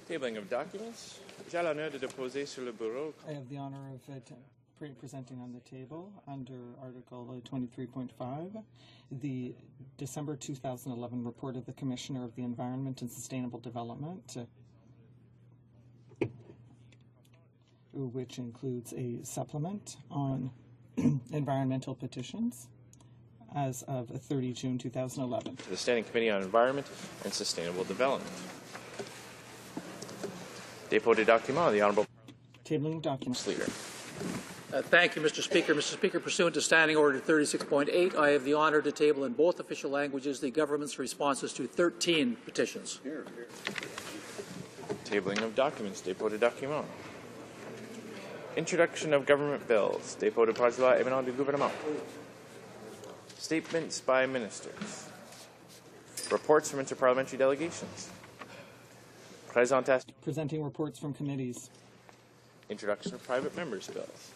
Tabling of documents. J'ai l'honneur de déposer sur le bureau. I have the honor of presenting on the table under Article 23.5 the December 2011 report of the Commissioner of the Environment and Sustainable Development, which includes a supplement on environmental petitions as of 30 June 2011. To the Standing Committee on Environment and Sustainable Development. Dépôt des documents, the Honourable Tabling of documents. Leader. Thank you, Mr. Speaker. Mr. Speaker, pursuant to Standing Order 36.8, I have the honour to table in both official languages the government's responses to 13 petitions. Tabling of documents. Dépôt des documents. Introduction of government bills. Dépôt de projet de loi émanant du gouvernement. Statements by ministers. Reports from interparliamentary delegations. Presenting reports from committees. Introduction of private members' bills.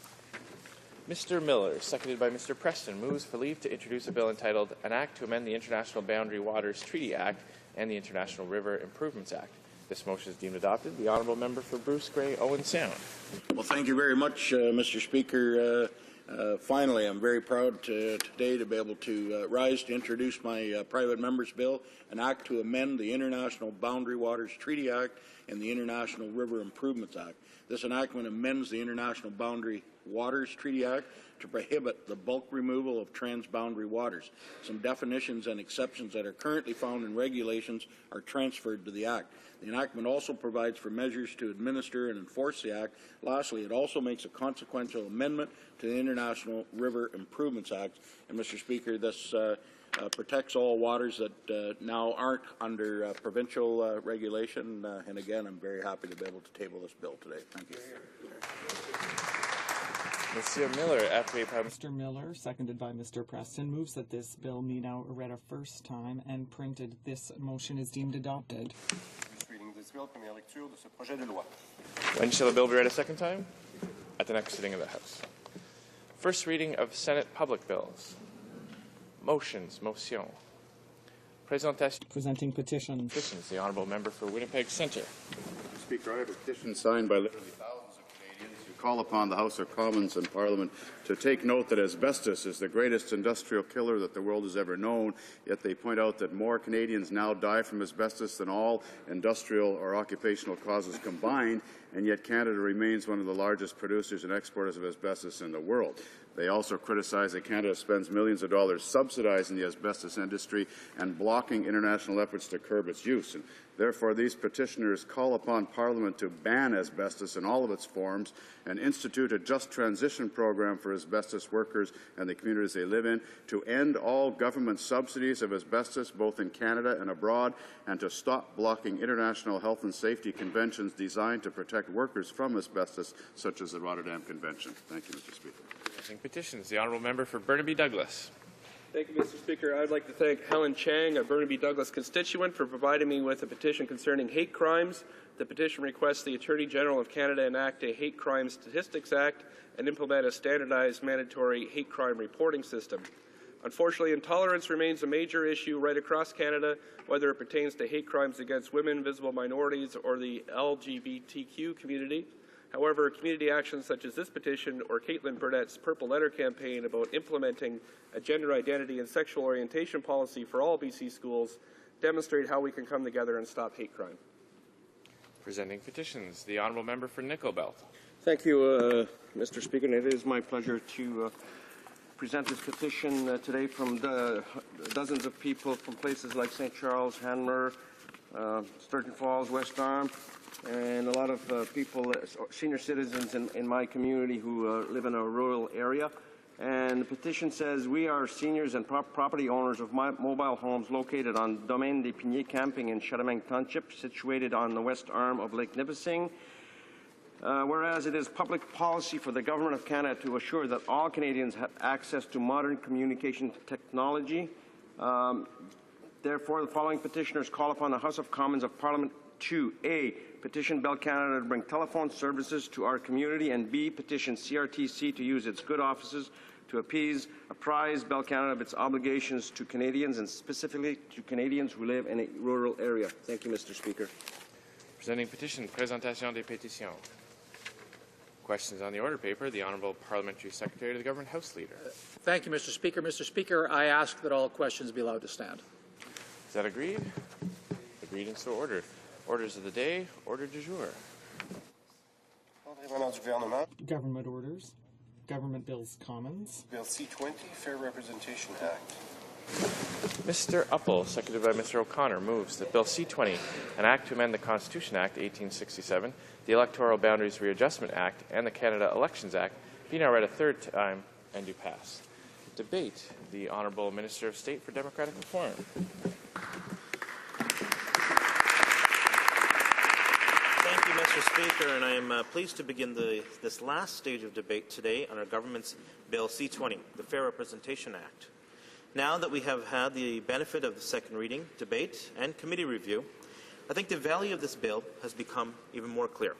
Mr. Miller, seconded by Mr. Preston, moves for leave to introduce a bill entitled An Act to Amend the International Boundary Waters Treaty Act and the International River Improvements Act. This motion is deemed adopted. The honourable member for Bruce Grey, Owen Sound. Well, thank you very much, Mr. Speaker. Finally, I'm very proud today to be able to rise to introduce my private member's bill, an act to amend the International Boundary Waters Treaty Act and the International River Improvements Act. This enactment amends the International Boundary Waters Treaty Act to prohibit the bulk removal of transboundary waters. Some definitions and exceptions that are currently found in regulations are transferred to the Act. The enactment also provides for measures to administer and enforce the Act. Lastly, it also makes a consequential amendment to the International River Improvements Act. And, Mr. Speaker, this protects all waters that now aren't under provincial regulation. And again, I'm very happy to be able to table this bill today. Thank you. Monsieur Miller, appuyé par Mr. Miller, seconded by Mr. Preston, moves that this bill be now read a first time and printed. This motion is deemed adopted. When shall the bill be read a second time? At the next sitting of the House. First reading of Senate public bills. Motions, motion. Presenting petitions. Petitions. The honourable member for Winnipeg Centre. Mr. Speaker, I have a petition signed by literally thousands of Canadians who call upon the House of Commons and Parliament to take note that asbestos is the greatest industrial killer that the world has ever known, yet they point out that more Canadians now die from asbestos than all industrial or occupational causes combined, and yet Canada remains one of the largest producers and exporters of asbestos in the world. They also criticize that Canada spends millions of dollars subsidizing the asbestos industry and blocking international efforts to curb its use. And therefore, these petitioners call upon Parliament to ban asbestos in all of its forms and institute a just transition program for asbestos workers and the communities they live in, to end all government subsidies of asbestos both in Canada and abroad, and to stop blocking international health and safety conventions designed to protect workers from asbestos, such as the Rotterdam Convention. Thank you, Mr. Speaker. Petitions. The honourable member for Burnaby Douglas. Thank you, Mr. Speaker. I would like to thank Helen Chang, a Burnaby Douglas constituent, for providing me with a petition concerning hate crimes. The petition requests the Attorney General of Canada enact a Hate Crime Statistics Act and implement a standardized mandatory hate crime reporting system. Unfortunately, intolerance remains a major issue right across Canada, whether it pertains to hate crimes against women, visible minorities, or the LGBTQ community. However, community actions such as this petition or Caitlin Burnett's Purple Letter campaign about implementing a gender identity and sexual orientation policy for all BC schools demonstrate how we can come together and stop hate crime. Presenting petitions. The honourable member for Nickel Belt. Thank you, Mr. Speaker. And it is my pleasure to present this petition today from dozens of people from places like St. Charles, Hanmer, Sturgeon Falls, West Arm, and a lot of people, senior citizens in my community who live in a rural area. And the petition says, we are seniors and property owners of mobile homes located on Domaine des Piniers Camping in Chatham Township, situated on the west arm of Lake Nipissing. Whereas it is public policy for the Government of Canada to assure that all Canadians have access to modern communication technology. Therefore, the following petitioners call upon the House of Commons of Parliament to A, petition Bell Canada to bring telephone services to our community, and B, petition CRTC to use its good offices to apprise Bell Canada of its obligations to Canadians, and specifically to Canadians who live in a rural area. Thank you, Mr. Speaker. Presenting petition, Présentation des pétitions. Questions on the order paper. The Honourable Parliamentary Secretary to the Government House Leader. Thank you, Mr. Speaker. Mr. Speaker, I ask that all questions be allowed to stand. Is that agreed? Agreed and so ordered. Orders of the day. Order du jour. Government orders. Government bills commons. Bill C-20, Fair Representation Act. Mr. Uppel, seconded by Mr. O'Connor, moves that Bill C-20, an act to amend the Constitution Act 1867, the Electoral Boundaries Readjustment Act, and the Canada Elections Act, be now read a third time and do pass. Debate. The Honourable Minister of State for Democratic Reform. Thank you, Mr. Speaker, and I am pleased to begin this last stage of debate today on our government's Bill C-20, the Fair Representation Act. Now that we have had the benefit of the second reading, debate, and committee review, I think the value of this bill has become even more clear.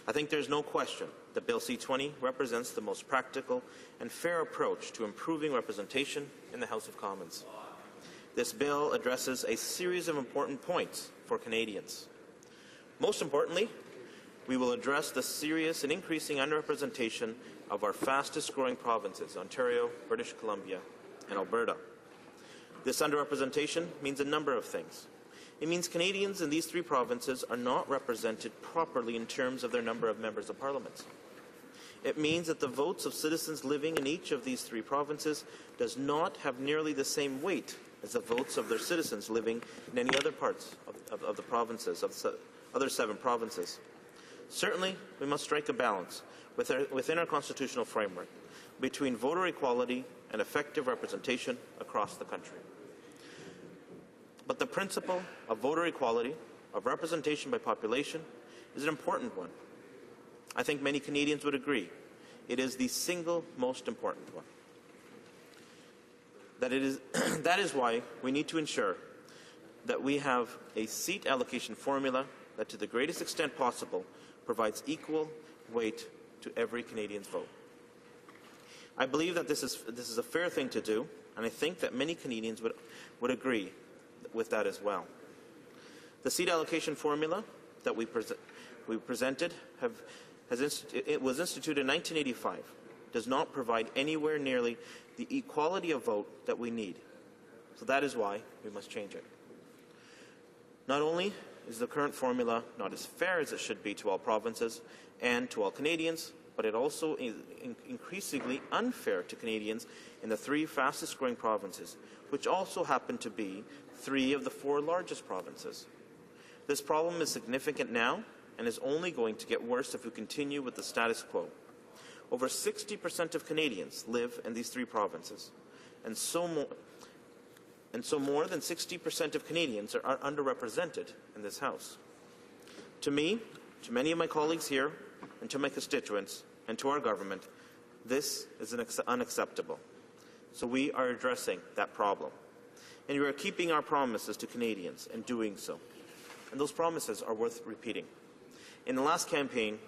I think there's no question that Bill C-20 represents the most practical and fair approach to improving representation in the House of Commons. This bill addresses a series of important points for Canadians. Most importantly, we will address the serious and increasing underrepresentation of our fastest-growing provinces, Ontario, British Columbia, and Alberta. This underrepresentation means a number of things. It means Canadians in these three provinces are not represented properly in terms of their number of members of parliament. It means that the votes of citizens living in each of these three provinces does not have nearly the same weight as the votes of their citizens living in any other parts of the provinces, of the other 7 provinces. Certainly, we must strike a balance within our constitutional framework between voter equality and effective representation across the country. But the principle of voter equality, of representation by population, is an important one. I think many Canadians would agree it is the single most important one. That is why we need to ensure that we have a seat allocation formula that to the greatest extent possible provides equal weight to every Canadian's vote. I believe that this is a fair thing to do, and I think that many Canadians would agree with that as well. The seat allocation formula that we presented it was instituted in 1985, does not provide anywhere nearly the equality of vote that we need. So that is why we must change it. Not only is the current formula not as fair as it should be to all provinces and to all Canadians, but it also is increasingly unfair to Canadians in the 3 fastest-growing provinces, which also happen to be 3 of the 4 largest provinces. This problem is significant now and is only going to get worse if we continue with the status quo. Over 60% of Canadians live in these 3 provinces, and so more than 60% of Canadians are underrepresented in this House. To me, to many of my colleagues here, and to my constituents, and to our government, this is unacceptable. So we are addressing that problem. And we are keeping our promises to Canadians and doing so. And those promises are worth repeating. In the last campaign,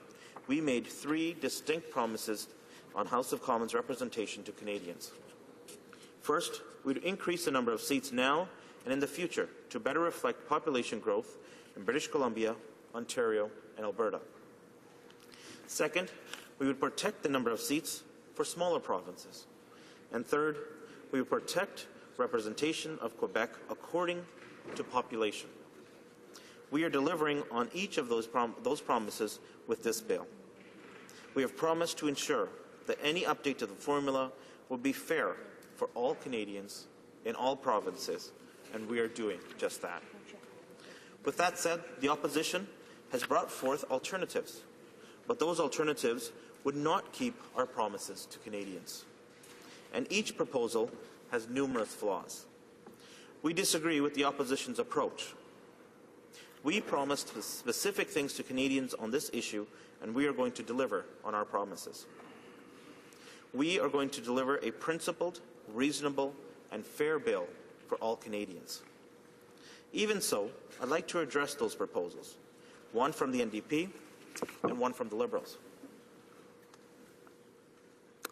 we made 3 distinct promises on House of Commons representation to Canadians. First, we'd increase the number of seats now and in the future to better reflect population growth in British Columbia, Ontario, and Alberta. Second, we would protect the number of seats for smaller provinces. And third, we would protect representation of Quebec according to population. We are delivering on each of those promises with this bill. We have promised to ensure that any update to the formula will be fair for all Canadians in all provinces, and we are doing just that. With that said, the opposition has brought forth alternatives, but those alternatives would not keep our promises to Canadians. And each proposal has numerous flaws. We disagree with the opposition's approach. We promised specific things to Canadians on this issue, and we are going to deliver on our promises. We are going to deliver a principled, reasonable, and fair bill for all Canadians. Even so, I'd like to address those proposals, one from the NDP and one from the Liberals.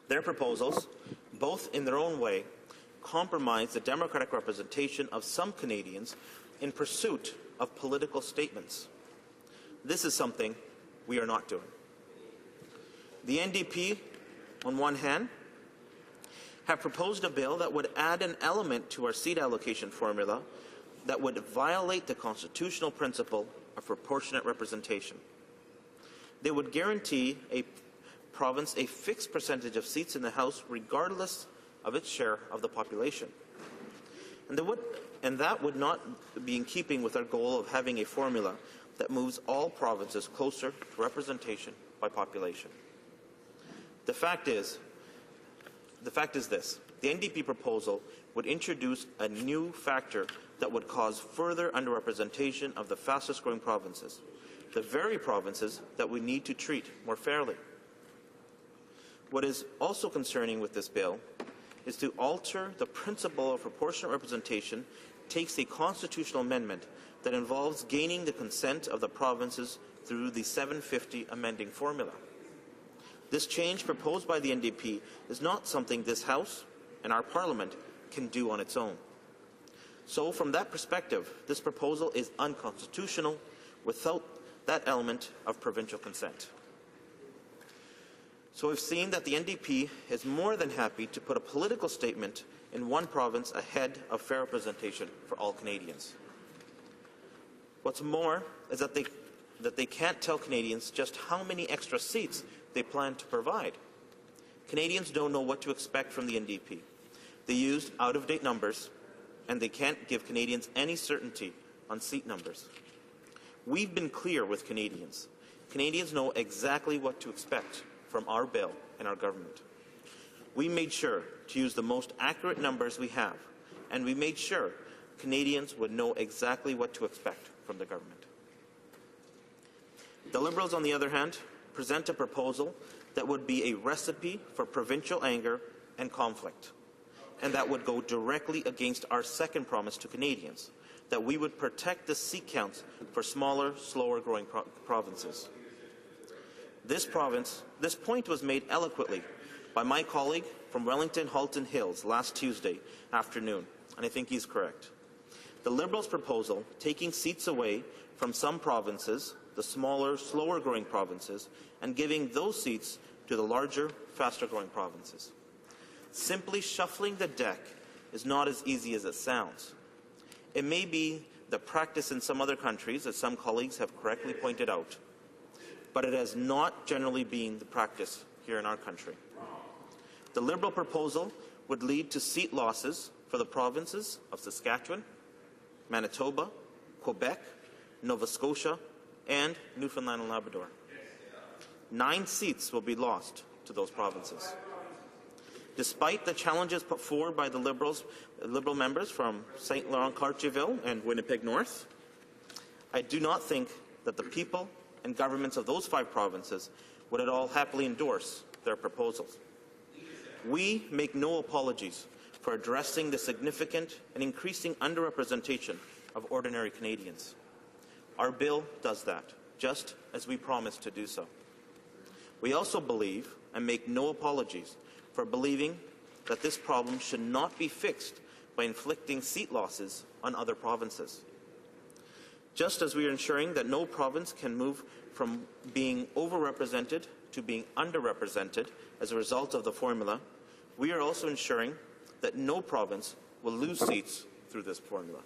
Their proposals, both in their own way, compromise the democratic representation of some Canadians in pursuit of political statements. This is something we are not doing. The NDP, on one hand, have proposed a bill that would add an element to our seat allocation formula that would violate the constitutional principle of proportionate representation. They would guarantee a province a fixed percentage of seats in the House regardless of its share of the population. And that would not be in keeping with our goal of having a formula that moves all provinces closer to representation by population. The fact is this. The NDP proposal would introduce a new factor that would cause further underrepresentation of the fastest-growing provinces, the very provinces that we need to treat more fairly. What is also concerning with this bill is to alter the principle of proportionate representation takes a constitutional amendment that involves gaining the consent of the provinces through the 750 amending formula. This change proposed by the NDP is not something this House and our Parliament can do on its own. So from that perspective, this proposal is unconstitutional without that element of provincial consent. So we've seen that the NDP is more than happy to put a political statement in one province ahead of fair representation for all Canadians. What's more is that they can't tell Canadians just how many extra seats they plan to provide. Canadians don't know what to expect from the NDP. They used out-of-date numbers, and they can't give Canadians any certainty on seat numbers. We've been clear with Canadians. Canadians know exactly what to expect from our bill and our government. We made sure to use the most accurate numbers we have, and we made sure Canadians would know exactly what to expect from the government. The Liberals, on the other hand, present a proposal that would be a recipe for provincial anger and conflict, and that would go directly against our second promise to Canadians, that we would protect the seat counts for smaller, slower-growing provinces. This point was made eloquently by my colleague from Wellington-Halton Hills last Tuesday afternoon, and I think he's correct. The Liberals' proposal, taking seats away from some provinces, the smaller, slower-growing provinces, and giving those seats to the larger, faster-growing provinces. Simply shuffling the deck is not as easy as it sounds. It may be the practice in some other countries, as some colleagues have correctly pointed out, but it has not generally been the practice here in our country. The Liberal proposal would lead to seat losses for the provinces of Saskatchewan, Manitoba, Quebec, Nova Scotia, and Newfoundland and Labrador. 9 seats will be lost to those provinces. Despite the challenges put forward by the Liberal members from St. Laurent-Cartierville and Winnipeg North, I do not think that the people and governments of those 5 provinces would at all happily endorse their proposals. We make no apologies for addressing the significant and increasing underrepresentation of ordinary Canadians. Our bill does that, just as we promised to do so. We also believe, and make no apologies, for believing that this problem should not be fixed by inflicting seat losses on other provinces. Just as we are ensuring that no province can move from being overrepresented to being underrepresented as a result of the formula, we are also ensuring that no province will lose seats through this formula.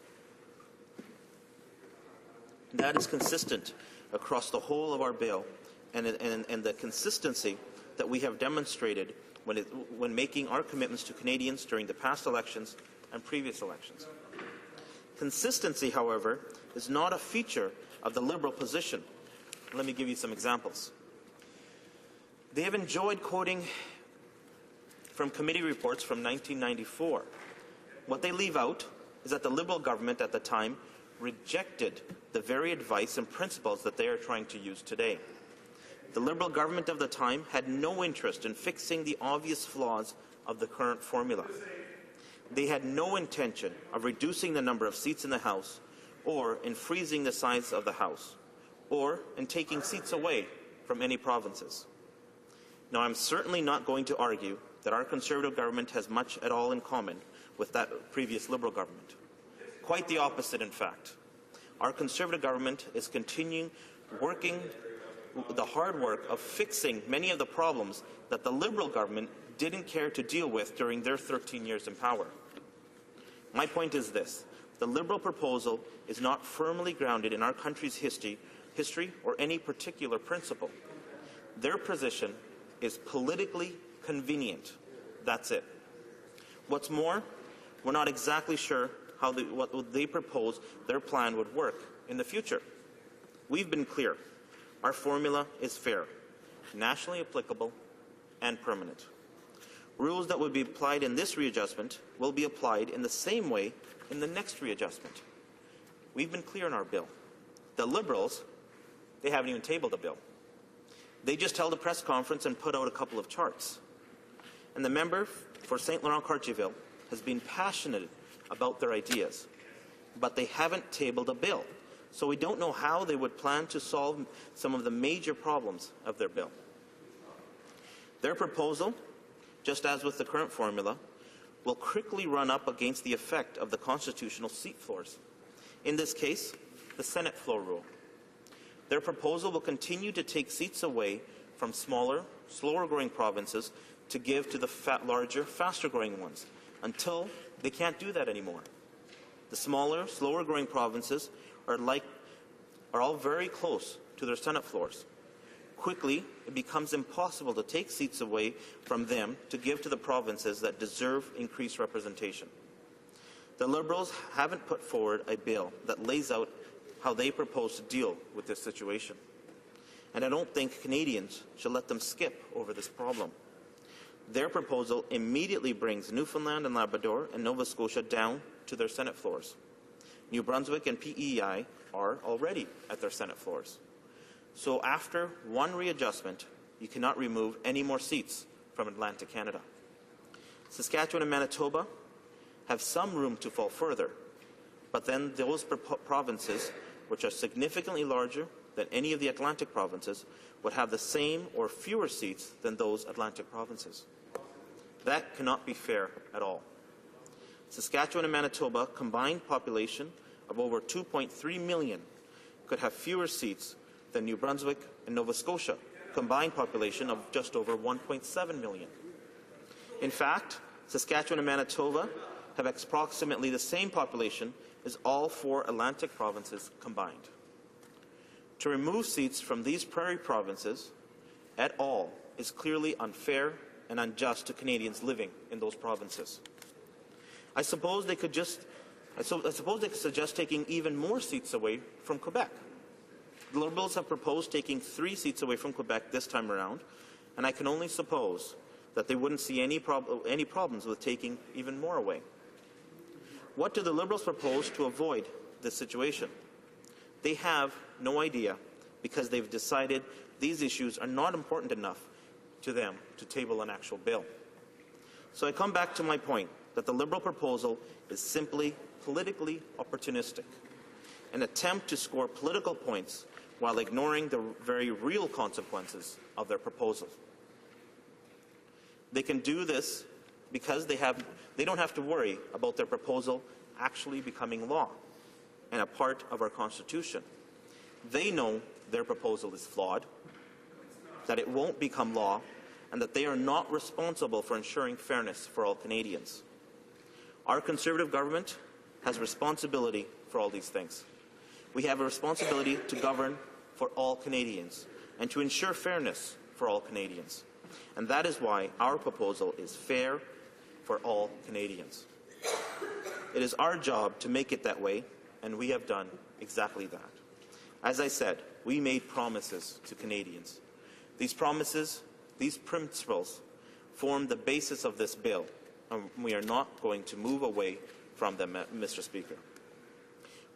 That is consistent across the whole of our bill and the consistency that we have demonstrated when making our commitments to Canadians during the past elections and previous elections. Consistency, however, is not a feature of the Liberal position. Let me give you some examples. They have enjoyed quoting from committee reports from 1994. What they leave out is that the Liberal government at the time rejected the very advice and principles that they are trying to use today. The Liberal government of the time had no interest in fixing the obvious flaws of the current formula. They had no intention of reducing the number of seats in the House, or in freezing the size of the House, or in taking seats away from any provinces. Now, I'm certainly not going to argue that our Conservative government has much at all in common with that previous Liberal government. Quite the opposite, in fact. Our Conservative government is continuing the hard work of fixing many of the problems that the Liberal government didn't care to deal with during their 13 years in power. My point is this. The Liberal proposal is not firmly grounded in our country's history or any particular principle. Their position is politically convenient. That's it. What's more, we're not exactly sure how what they propose their plan would work in the future. We've been clear. Our formula is fair, nationally applicable, and permanent. Rules that would be applied in this readjustment will be applied in the same way in the next readjustment. We've been clear in our bill. The Liberals, they haven't even tabled a bill. They just held a press conference and put out a couple of charts. And the member for St. Laurent-Cartierville has been passionate about their ideas, but they haven't tabled a bill. So we don't know how they would plan to solve some of the major problems of their bill. Their proposal, just as with the current formula, will quickly run up against the effect of the constitutional seat floors. In this case, the Senate floor rule. Their proposal will continue to take seats away from smaller, slower-growing provinces to give to the larger, faster-growing ones, until they can't do that anymore. The smaller, slower-growing provinces are all very close to their Senate floors. Quickly, it becomes impossible to take seats away from them to give to the provinces that deserve increased representation. The Liberals haven't put forward a bill that lays out how they propose to deal with this situation. And I don't think Canadians should let them skip over this problem. Their proposal immediately brings Newfoundland and Labrador and Nova Scotia down to their Senate floors. New Brunswick and PEI are already at their Senate floors. So after one readjustment, you cannot remove any more seats from Atlantic Canada. Saskatchewan and Manitoba have some room to fall further, but then those provinces, which are significantly larger than any of the Atlantic provinces, would have the same or fewer seats than those Atlantic provinces. That cannot be fair at all. Saskatchewan and Manitoba combined population of over 2.3 million could have fewer seats than New Brunswick and Nova Scotia, combined population of just over 1.7 million. In fact, Saskatchewan and Manitoba have approximately the same population as all four Atlantic provinces combined. To remove seats from these prairie provinces at all is clearly unfair and unjust to Canadians living in those provinces. I suppose they could suggest taking even more seats away from Quebec. The Liberals have proposed taking 3 seats away from Quebec this time around, and I can only suppose that they wouldn't see any problems with taking even more away. What do the Liberals propose to avoid this situation? They have no idea, because they've decided these issues are not important enough to them to table an actual bill. So I come back to my point that the Liberal proposal is simply politically opportunistic, an attempt to score political points while ignoring the very real consequences of their proposal. They can do this because they don't have to worry about their proposal actually becoming law and a part of our Constitution. They know their proposal is flawed, that it won't become law, and that they are not responsible for ensuring fairness for all Canadians. Our Conservative government has responsibility for all these things. We have a responsibility to govern for all Canadians and to ensure fairness for all Canadians. And that is why our proposal is fair for all Canadians. It is our job to make it that way, and we have done exactly that. As I said, we made promises to Canadians. These promises, these principles, form the basis of this bill, and we are not going to move away from them, Mr. Speaker.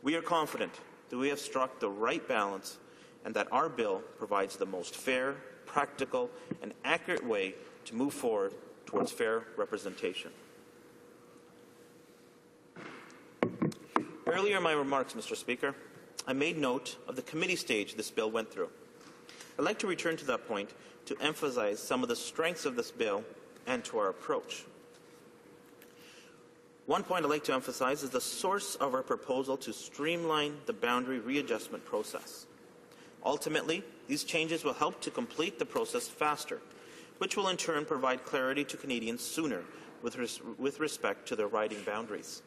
We are confident that we have struck the right balance and that our bill provides the most fair, practical, and accurate way to move forward towards fair representation. Earlier in my remarks, Mr. Speaker, I made note of the committee stage this bill went through. I'd like to return to that point to emphasize some of the strengths of this bill and to our approach. One point I'd like to emphasize is the source of our proposal to streamline the boundary readjustment process. Ultimately, these changes will help to complete the process faster, which will in turn provide clarity to Canadians sooner with respect to their riding boundaries.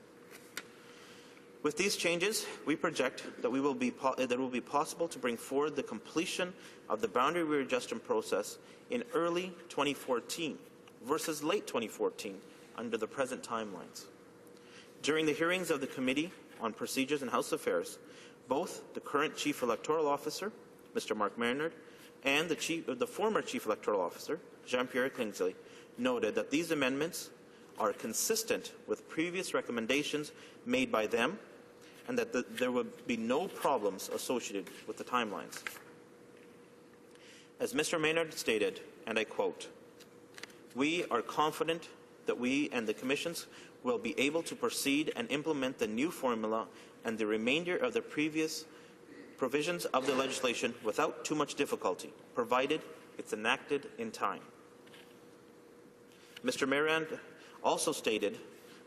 With these changes, we project that it will be possible to bring forward the completion of the boundary readjustment process in early 2014 versus late 2014 under the present timelines. During the hearings of the Committee on Procedures and House Affairs, both the current Chief Electoral Officer, Mr. Mark Maynard, and the former Chief Electoral Officer, Jean-Pierre Kingsley, noted that these amendments are consistent with previous recommendations made by them and that there would be no problems associated with the timelines. As Mr. Maynard stated, and I quote, "We are confident that we and the Commissions will be able to proceed and implement the new formula and the remainder of the previous provisions of the legislation without too much difficulty, provided it's enacted in time." Mr. Mayrand also stated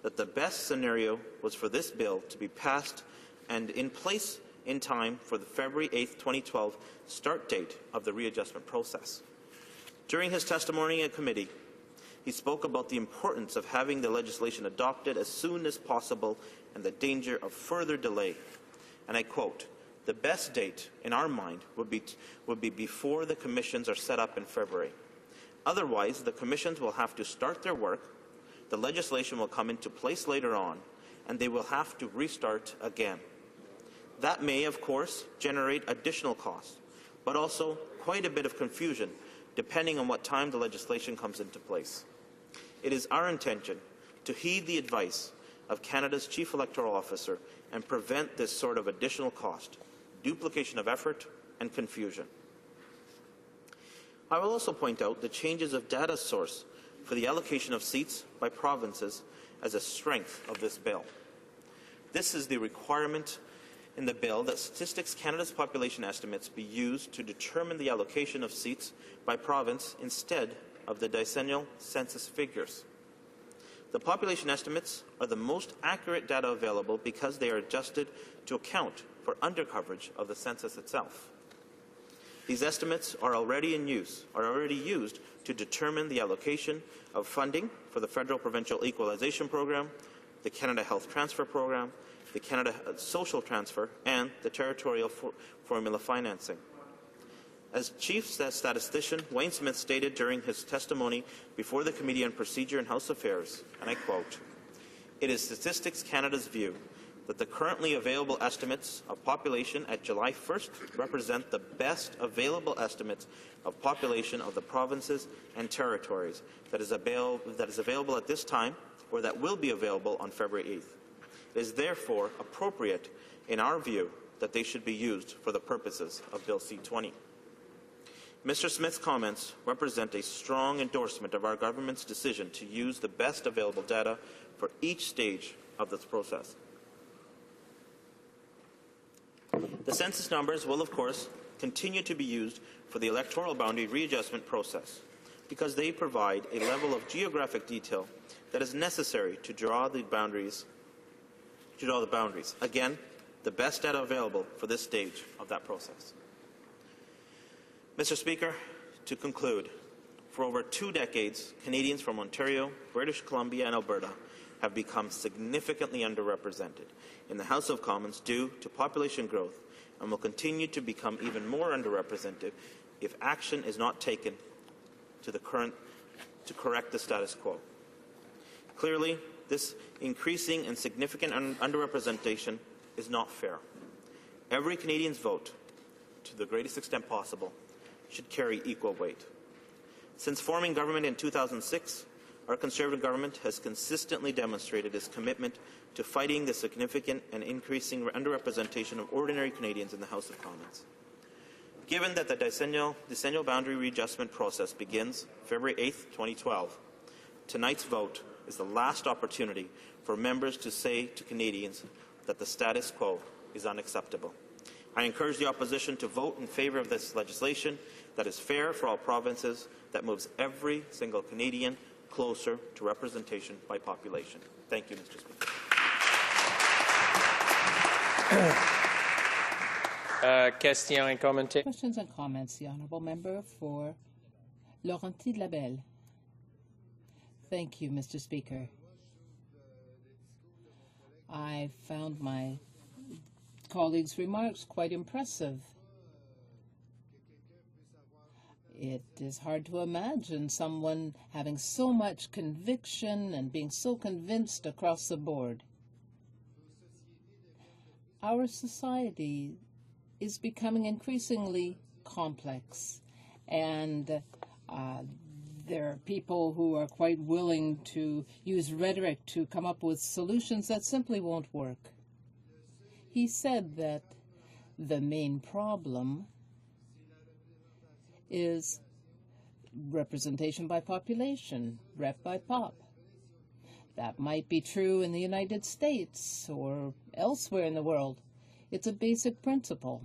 that the best scenario was for this bill to be passed and in place in time for the February 8, 2012 start date of the readjustment process. During his testimony in committee, he spoke about the importance of having the legislation adopted as soon as possible and the danger of further delay. And I quote, "The best date in our mind would be before the commissions are set up in February. Otherwise, the commissions will have to start their work, the legislation will come into place later on, and they will have to restart again. That may, of course, generate additional costs, but also quite a bit of confusion depending on what time the legislation comes into place. It is our intention to heed the advice of Canada's Chief Electoral Officer and prevent this sort of additional cost, duplication of effort, and confusion. I will also point out the changes of data source for the allocation of seats by provinces as a strength of this bill. This is the requirement in the bill that Statistics Canada's population estimates be used to determine the allocation of seats by province instead of the decennial census figures. The population estimates are the most accurate data available because they are adjusted to account for undercoverage of the census itself. These estimates are already used to determine the allocation of funding for the Federal Provincial Equalization Program, the Canada Health Transfer Program, the Canada Social Transfer, and the Territorial Formula Financing. As Chief Statistician Wayne Smith stated during his testimony before the Committee on Procedure and House Affairs, and I quote, "It is Statistics Canada's view that the currently available estimates of population at July 1st represent the best available estimates of population of the provinces and territories that is available at this time or that will be available on February 8th. It is therefore appropriate, in our view, that they should be used for the purposes of Bill C-20. Mr. Smith's comments represent a strong endorsement of our government's decision to use the best available data for each stage of this process. The census numbers will, of course, continue to be used for the electoral boundary readjustment process because they provide a level of geographic detail that is necessary to draw the boundaries. Again, the best data available for this stage of that process. Mr. Speaker, to conclude, for over 2 decades, Canadians from Ontario, British Columbia, and Alberta have become significantly underrepresented in the House of Commons due to population growth and will continue to become even more underrepresented if action is not taken to correct the status quo. Clearly, this increasing and significant underrepresentation is not fair. Every Canadian's vote, to the greatest extent possible, should carry equal weight. Since forming government in 2006, our Conservative government has consistently demonstrated its commitment to fighting the significant and increasing underrepresentation of ordinary Canadians in the House of Commons. Given that the decennial boundary readjustment process begins February 8, 2012, tonight's vote is the last opportunity for members to say to Canadians that the status quo is unacceptable. I encourage the opposition to vote in favour of this legislation that is fair for all provinces, that moves every single Canadian closer to representation by population. Thank you, Mr. Speaker. Questions et commentaires. Questions and comments. The honourable member for Laurentides-Labelle. Thank you, Mr. Speaker. I found my colleagues' remarks quite impressive. It is hard to imagine someone having so much conviction and being so convinced across the board. Our society is becoming increasingly complex, and there are people who are quite willing to use rhetoric to come up with solutions that simply won't work. He said that the main problem is representation by population, rep by pop. That might be true in the United States or elsewhere in the world. It's a basic principle.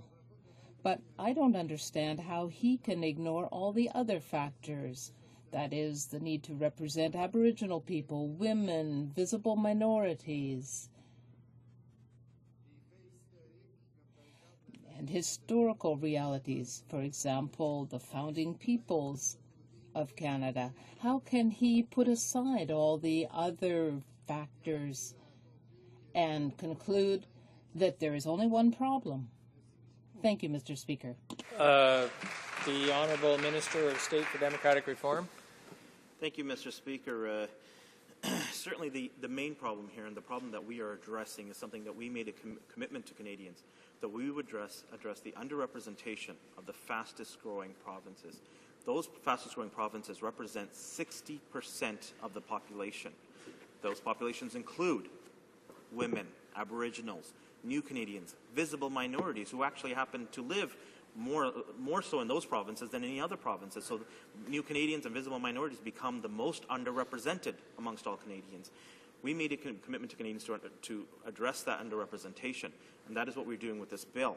But I don't understand how he can ignore all the other factors. That is, the need to represent Aboriginal people, women, visible minorities, and historical realities. For example, the founding peoples of Canada. How can he put aside all the other factors and conclude that there is only one problem? Thank you, Mr. Speaker. The Honourable Minister of State for Democratic Reform. Thank you, Mr. Speaker. Certainly the main problem here and the problem that we are addressing is something that we made a commitment to Canadians, that we would address the underrepresentation of the fastest growing provinces. Those fastest growing provinces represent 60% of the population. Those populations include women, Aboriginals, new Canadians, visible minorities who actually happen to live more so in those provinces than any other provinces. So new Canadians and visible minorities become the most underrepresented amongst all Canadians. We made a commitment to Canadians to address that underrepresentation, and that is what we're doing with this bill.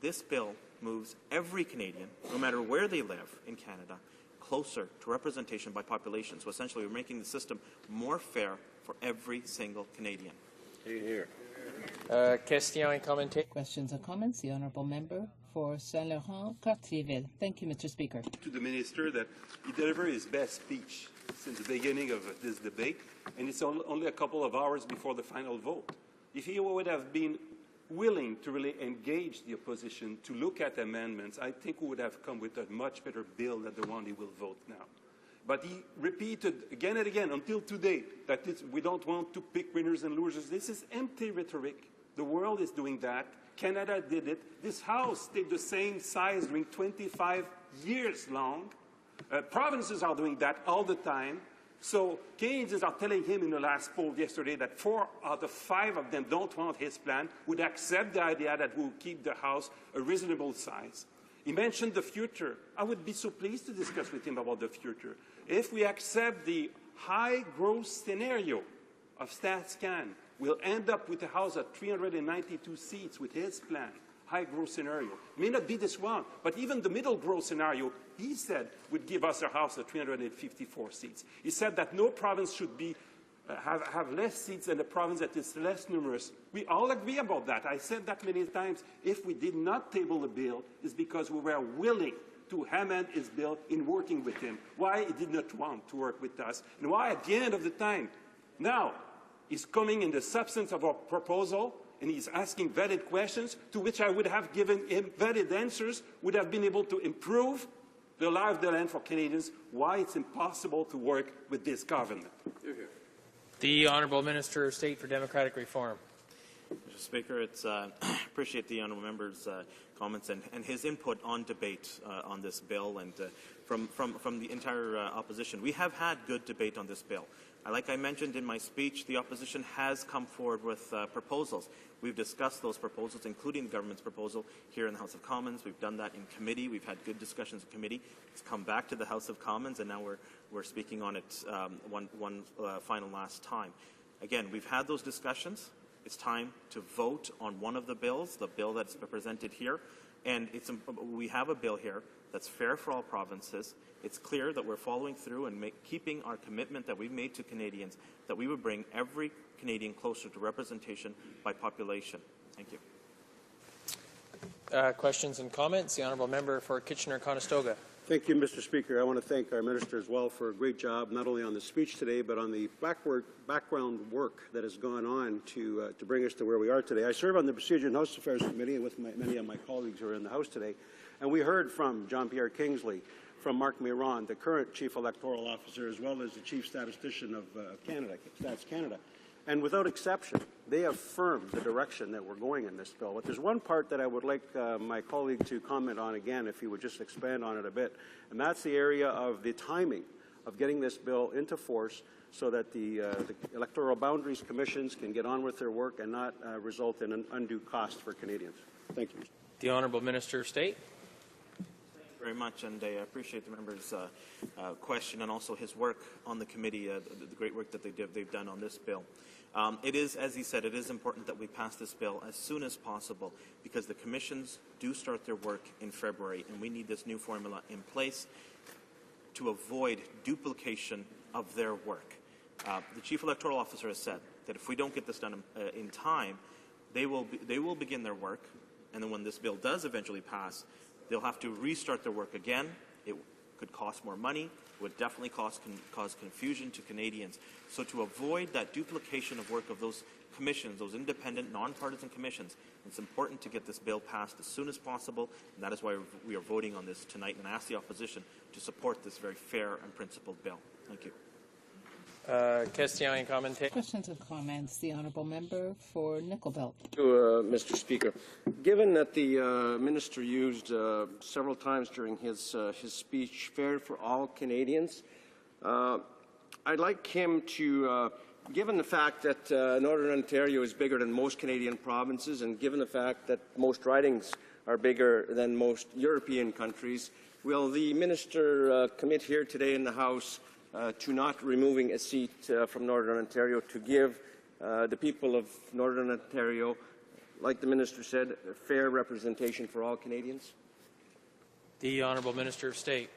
This bill moves every Canadian, no matter where they live in Canada, closer to representation by population. So essentially, we're making the system more fair for every single Canadian. Here. Questions et commentaires. Questions and comments. The honourable member for Saint-Laurent-Cartierville. Thank you, Mr. Speaker. To the minister that he delivered his best speech since the beginning of this debate, and it's only a couple of hours before the final vote. If he would have been willing to really engage the opposition to look at amendments, I think we would have come with a much better bill than the one he will vote now. But he repeated again and again until today that we don't want to pick winners and losers. This is empty rhetoric. The world is doing that. Canada did it. This House stayed the same size during 25 years long. Provinces are doing that all the time. So Canadians are telling him in the last poll yesterday that 4 out of 5 of them don't want his plan, would accept the idea that we'll keep the House a reasonable size. He mentioned the future. I would be so pleased to discuss with him about the future. If we accept the high growth scenario of StatsCan, we'll end up with a House at 392 seats with his plan. High growth scenario. It may not be this one, but even the middle growth scenario, he said, would give us a House at 354 seats. He said that no province should be have less seats than the province that is less numerous. We all agree about that. I said that many times. If we did not table the bill, it's because we were willing to amend his bill in working with him. Why he did not want to work with us, and why at the end of the time, now, he's coming in the substance of our proposal, and he's asking valid questions to which I would have given him valid answers, would have been able to improve the life of the land for Canadians, why it's impossible to work with this government. The Honourable Minister of State for Democratic Reform. Mr. Speaker, appreciate the honourable member's comments and his input on debate on this bill and from the entire opposition. We have had good debate on this bill. Like I mentioned in my speech, the opposition has come forward with proposals. We've discussed those proposals, including the government's proposal, here in the House of Commons. We've done that in committee. We've had good discussions in committee. It's come back to the House of Commons, and now we're speaking on it one final last time. Again, we've had those discussions. It's time to vote on one of the bills, the bill that's presented here. And we have a bill here that's fair for all provinces. It's clear that we're following through and keeping our commitment that we've made to Canadians, that we would bring every Canadian closer to representation by population. Thank you. Questions and comments? The honourable member for Kitchener-Conestoga. Thank you, Mr. Speaker. I want to thank our minister as well for a great job, not only on the speech today, but on the background work that has gone on to bring us to where we are today. I serve on the Procedure and House Affairs Committee with many of my colleagues who are in the House today, and we heard from Jean-Pierre Kingsley, from Mark Miron, the current Chief Electoral Officer, as well as the Chief Statistician of Canada, Stats Canada. And without exception, they affirm the direction that we're going in this bill. But there's one part that I would like my colleague to comment on again, if he would just expand on it a bit, and that's the area of the timing of getting this bill into force so that the electoral boundaries commissions can get on with their work and not result in an undue cost for Canadians. Thank you. The Honourable Minister of State. Very much, and I appreciate the member's question and also his work on the committee, the great work that they've done on this bill. It is, as he said, it is important that we pass this bill as soon as possible because the commissions do start their work in February, and we need this new formula in place to avoid duplication of their work. The Chief Electoral Officer has said that if we don't get this done in time, they will begin their work, and then when this bill does eventually pass, they'll have to restart their work again. It could cost more money. It would definitely cause confusion to Canadians. So to avoid that duplication of work of those commissions, those independent, nonpartisan commissions, it's important to get this bill passed as soon as possible, and that is why we are voting on this tonight, and I ask the opposition to support this very fair and principled bill. Thank you. Question and comment. Questions and comments. The honourable member for Nickel Belt. Mr. Speaker, given that the minister used several times during his speech "fair for all Canadians," I'd like him to, given the fact that Northern Ontario is bigger than most Canadian provinces, and given the fact that most ridings are bigger than most European countries, will the minister commit here today in the House to not removing a seat from Northern Ontario to give the people of Northern Ontario, like the minister said, fair representation for all Canadians? The Honourable Minister of State.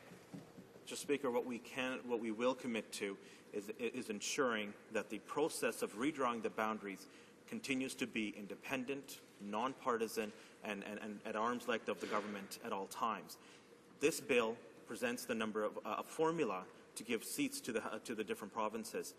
Mr. Speaker, what we will commit to is ensuring that the process of redrawing the boundaries continues to be independent, nonpartisan, and at arm's length of the government at all times. This bill presents the number of a formula to give seats to the different provinces.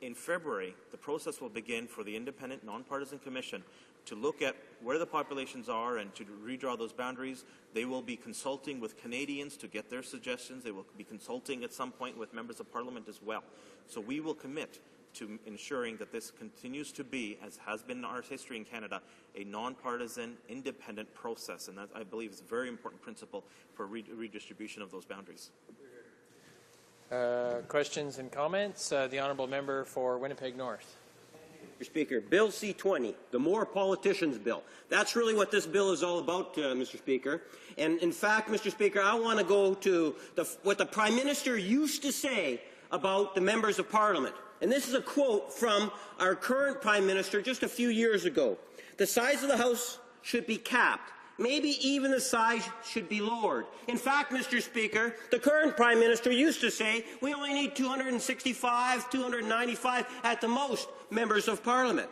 In February, the process will begin for the Independent Nonpartisan Commission to look at where the populations are and to redraw those boundaries. They will be consulting with Canadians to get their suggestions. They will be consulting at some point with members of Parliament as well. So we will commit to ensuring that this continues to be, as has been in our history in Canada, a nonpartisan, independent process. And that, I believe, is a very important principle for redistribution of those boundaries. Questions and comments. The Honourable Member for Winnipeg North. Mr. Speaker, Bill C-20, the More Politicians Bill. That's really what this bill is all about, Mr. Speaker. And in fact, Mr. Speaker, I want to go to what the Prime Minister used to say about the members of Parliament. And this is a quote from our current Prime Minister just a few years ago. The size of the House should be capped. Maybe even the size should be lowered. In fact, Mr. Speaker, the current Prime Minister used to say we only need 265, 295 at the most members of Parliament.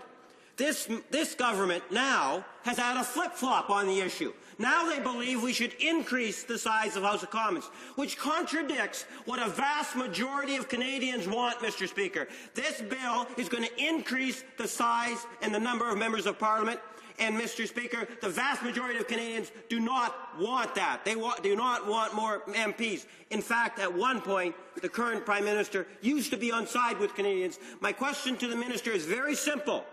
This government now has had a flip-flop on the issue. Now they believe we should increase the size of House of Commons, which contradicts what a vast majority of Canadians want, Mr. Speaker. This bill is going to increase the size and the number of members of Parliament. And, Mr. Speaker, the vast majority of Canadians do not want that. They do not want more MPs. In fact, at one point, the current Prime Minister used to be on side with Canadians. My question to the Minister is very simple.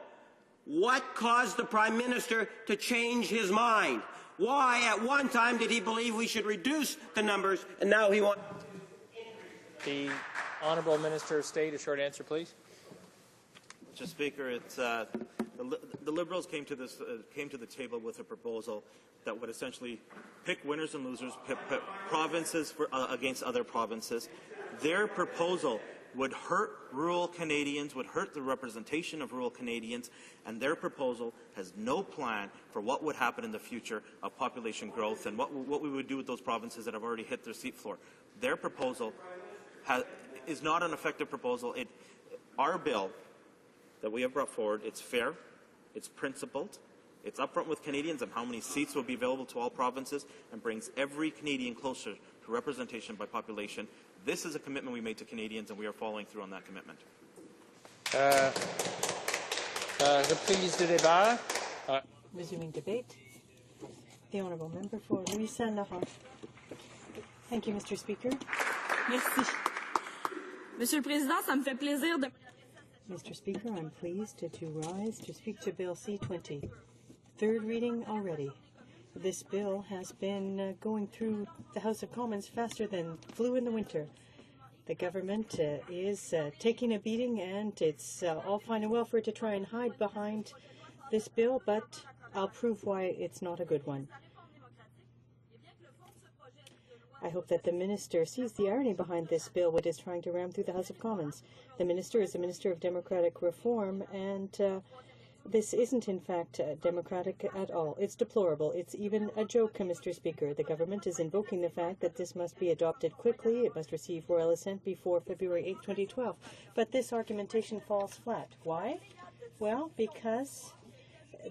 What caused the Prime Minister to change his mind? Why, at one time, did he believe we should reduce the numbers, and now he wants to increase them? The Honourable Minister of State, a short answer, please. Mr. Speaker, it's the Liberals came to the table with a proposal that would essentially pick winners and losers, pit provinces against other provinces. Their proposal would hurt rural Canadians, would hurt the representation of rural Canadians, and their proposal has no plan for what would happen in the future of population growth and what we would do with those provinces that have already hit their seat floor. Their proposal is not an effective proposal. Our bill that we have brought forward, it's fair, it's principled, It's upfront with Canadians on how many seats will be available to all provinces and brings every Canadian closer to representation by population. This is a commitment we made to Canadians, and we are following through on that commitment. Reprise du débat. Resuming debate. The Honourable Member for Louis Saint Laurent. Thank you, Mr. Speaker. Merci. Monsieur le Président, ça me fait plaisir de... Mr. Speaker, I'm pleased to rise to speak to Bill C-20. Third reading already. This bill has been going through the House of Commons faster than flu in the winter. The government is taking a beating, and it's all fine and well for it to try and hide behind this bill, but I'll prove why it's not a good one. I hope that the Minister sees the irony behind this bill, what is trying to ram through the House of Commons. The Minister is a Minister of Democratic Reform, and this isn't, in fact, democratic at all. It's deplorable. It's even a joke, Mr. Speaker. The government is invoking the fact that this must be adopted quickly. It must receive royal assent before February 8, 2012. But this argumentation falls flat. Why? Well, because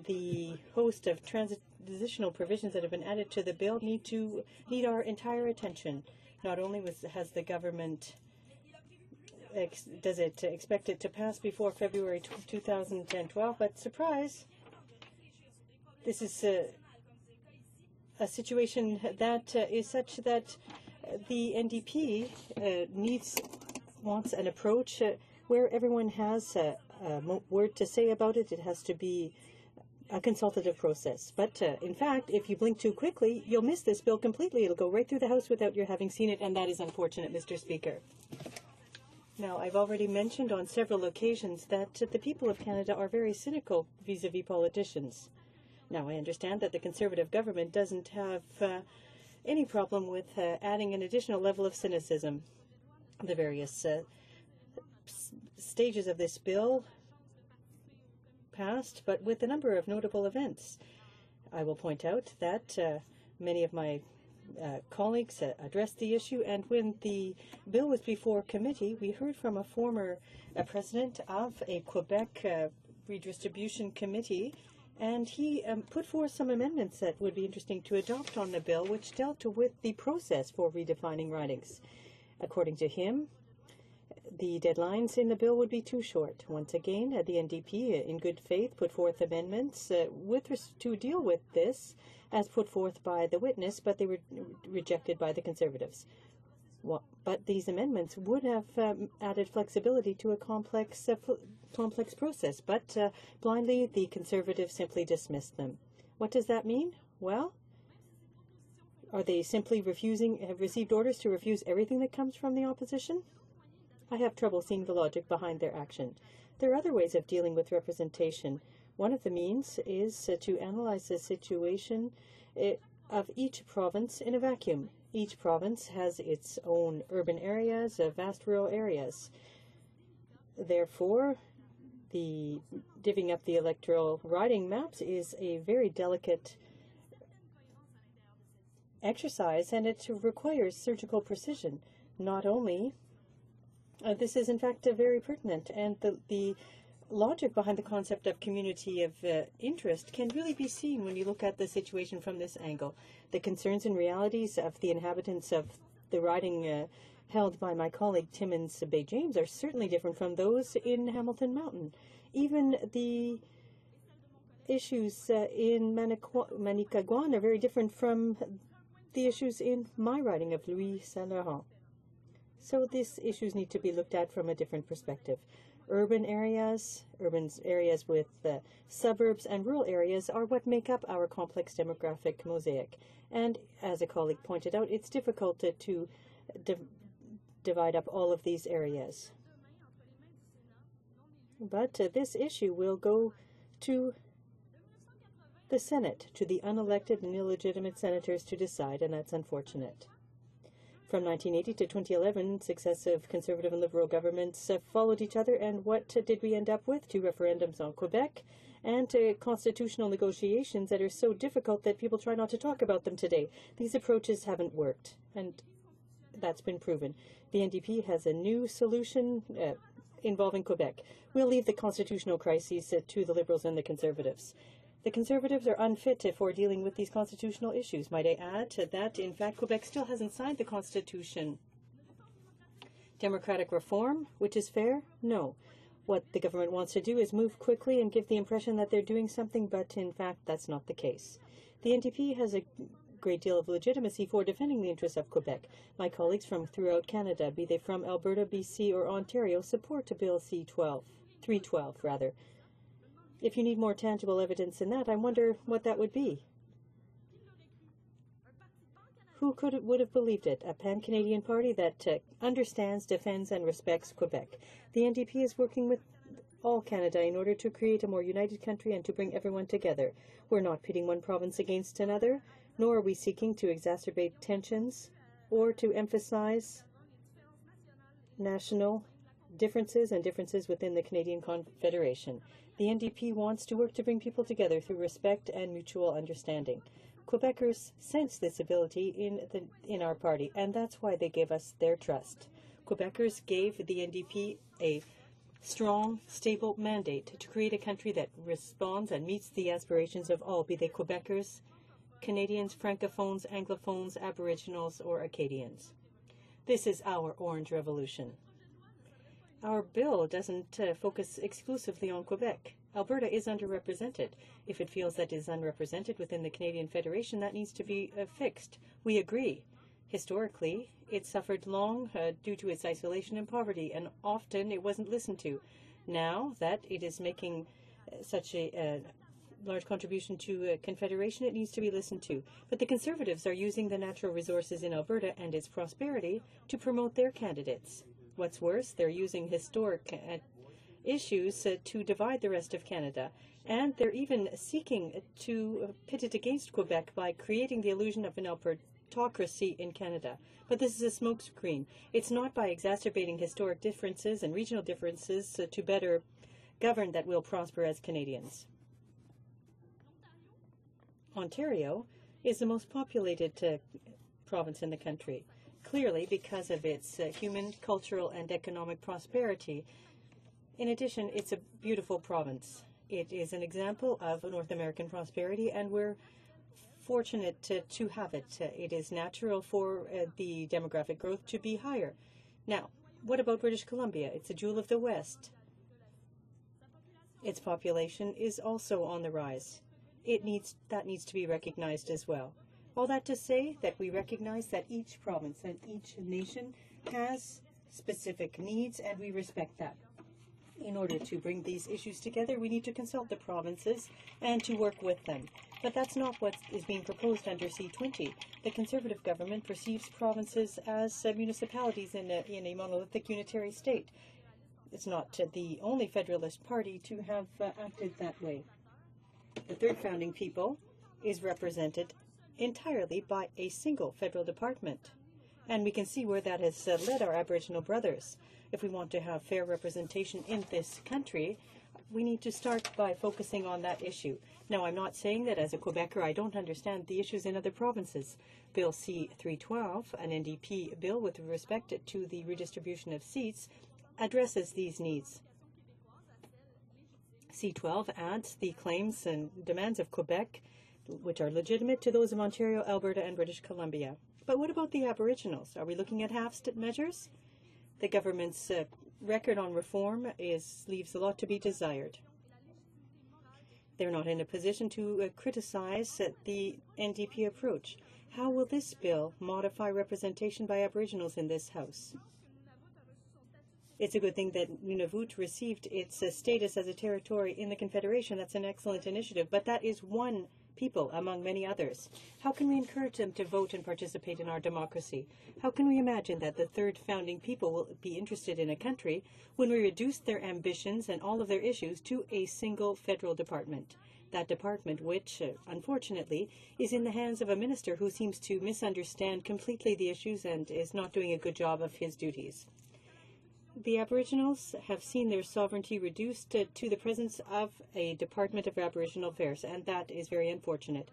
the host of transitional provisions that have been added to the bill need our entire attention. Not only has the government does it expect it to pass before February 2012, but surprise, this is a situation that is such that the NDP wants an approach where everyone has a word to say about it. It has to be a consultative process. But in fact, if you blink too quickly, you'll miss this bill completely. It'll go right through the House without your having seen it, and that is unfortunate, Mr. Speaker. Now, I've already mentioned on several occasions that the people of Canada are very cynical vis-a-vis politicians. Now, I understand that the Conservative government doesn't have any problem with adding an additional level of cynicism. The various stages of this bill passed, but with a number of notable events. I will point out that many of my colleagues addressed the issue, and when the bill was before committee, we heard from a former president of a Quebec redistribution committee, and he put forth some amendments that would be interesting to adopt on the bill, which dealt with the process for redefining ridings. According to him, the deadlines in the bill would be too short. Once again, the NDP, in good faith, put forth amendments to deal with this, as put forth by the witness, but they were rejected by the Conservatives. But these amendments would have added flexibility to a complex process, but blindly the Conservatives simply dismissed them. What does that mean? Well, are they simply have received orders to refuse everything that comes from the opposition? I have trouble seeing the logic behind their action. There are other ways of dealing with representation. One of the means is to analyze the situation of each province in a vacuum. Each province has its own urban areas, vast rural areas. Therefore, the divvying up the electoral riding maps is a very delicate exercise, and it requires surgical precision. Not only this is, in fact, very pertinent, and the logic behind the concept of community of interest can really be seen when you look at the situation from this angle. The concerns and realities of the inhabitants of the riding held by my colleague Timmins Bay James are certainly different from those in Hamilton Mountain. Even the issues in Manicouagan are very different from the issues in my riding of Louis Saint Laurent. So these issues need to be looked at from a different perspective. Urban areas with suburbs, and rural areas are what make up our complex demographic mosaic. And as a colleague pointed out, it's difficult to divide up all of these areas. But this issue will go to the Senate, to the unelected and illegitimate senators to decide, and that's unfortunate. From 1980 to 2011, successive Conservative and Liberal governments followed each other, and what did we end up with? 2 referendums on Quebec and constitutional negotiations that are so difficult that people try not to talk about them today. These approaches haven't worked, and that's been proven. The NDP has a new solution involving Quebec. We'll leave the constitutional crises to the Liberals and the Conservatives. The Conservatives are unfit for dealing with these constitutional issues. Might I add that, in fact, Quebec still hasn't signed the Constitution. Democratic reform, which is fair? No. What the government wants to do is move quickly and give the impression that they're doing something, but in fact that's not the case. The NDP has a great deal of legitimacy for defending the interests of Quebec. My colleagues from throughout Canada, be they from Alberta, BC, or Ontario, support Bill C-312. If you need more tangible evidence than that, I wonder what that would be. Who would have believed it? A pan-Canadian party that understands, defends, and respects Quebec. The NDP is working with all Canada in order to create a more united country and to bring everyone together. We're not pitting one province against another, nor are we seeking to exacerbate tensions or to emphasize national differences and differences within the Canadian Confederation. The NDP wants to work to bring people together through respect and mutual understanding. Quebecers sense this ability in our party, and that's why they gave us their trust. Quebecers gave the NDP a strong, stable mandate to create a country that responds and meets the aspirations of all, be they Quebecers, Canadians, Francophones, Anglophones, Aboriginals, or Acadians. This is our Orange Revolution. Our bill doesn't focus exclusively on Quebec. Alberta is underrepresented. If it feels that it is unrepresented within the Canadian Federation, that needs to be fixed. We agree. Historically, it suffered long due to its isolation and poverty, and often it wasn't listened to. Now that it is making such a large contribution to Confederation, it needs to be listened to. But the Conservatives are using the natural resources in Alberta and its prosperity to promote their candidates. What's worse, they're using historic issues to divide the rest of Canada, and they're even seeking to pit it against Quebec by creating the illusion of an Albertocracy in Canada. But this is a smokescreen. It's not by exacerbating historic differences and regional differences to better govern that we'll prosper as Canadians. Ontario is the most populated province in the country, clearly because of its human, cultural, and economic prosperity. In addition, it's a beautiful province. It is an example of North American prosperity, and we're fortunate to have it. It is natural for the demographic growth to be higher. Now, what about British Columbia? It's a jewel of the West. Its population is also on the rise. That needs to be recognized as well. All that to say that we recognize that each province and each nation has specific needs, and we respect that. In order to bring these issues together, we need to consult the provinces and to work with them. But that's not what is being proposed under C-20. The Conservative government perceives provinces as municipalities in a monolithic unitary state. It's not the only Federalist party to have acted that way. The third founding people is represented entirely by a single federal department. And we can see where that has led our Aboriginal brothers. If we want to have fair representation in this country, we need to start by focusing on that issue. Now, I'm not saying that as a Quebecer I don't understand the issues in other provinces. Bill C-312, an NDP bill with respect to the redistribution of seats, addresses these needs. C-12 adds the claims and demands of Quebec, which are legitimate, to those of Ontario, Alberta, and British Columbia. But what about the Aboriginals? Are we looking at half-step measures? The government's record on reform leaves a lot to be desired. They're not in a position to criticize the NDP approach. How will this bill modify representation by Aboriginals in this House? It's a good thing that Nunavut received its status as a territory in the Confederation. That's an excellent initiative, but that is one people among many others. How can we encourage them to vote and participate in our democracy? How can we imagine that the third founding people will be interested in a country when we reduce their ambitions and all of their issues to a single federal department? That department which, unfortunately, is in the hands of a minister who seems to misunderstand completely the issues and is not doing a good job of his duties. The Aboriginals have seen their sovereignty reduced to the presence of a Department of Aboriginal Affairs, and that is very unfortunate.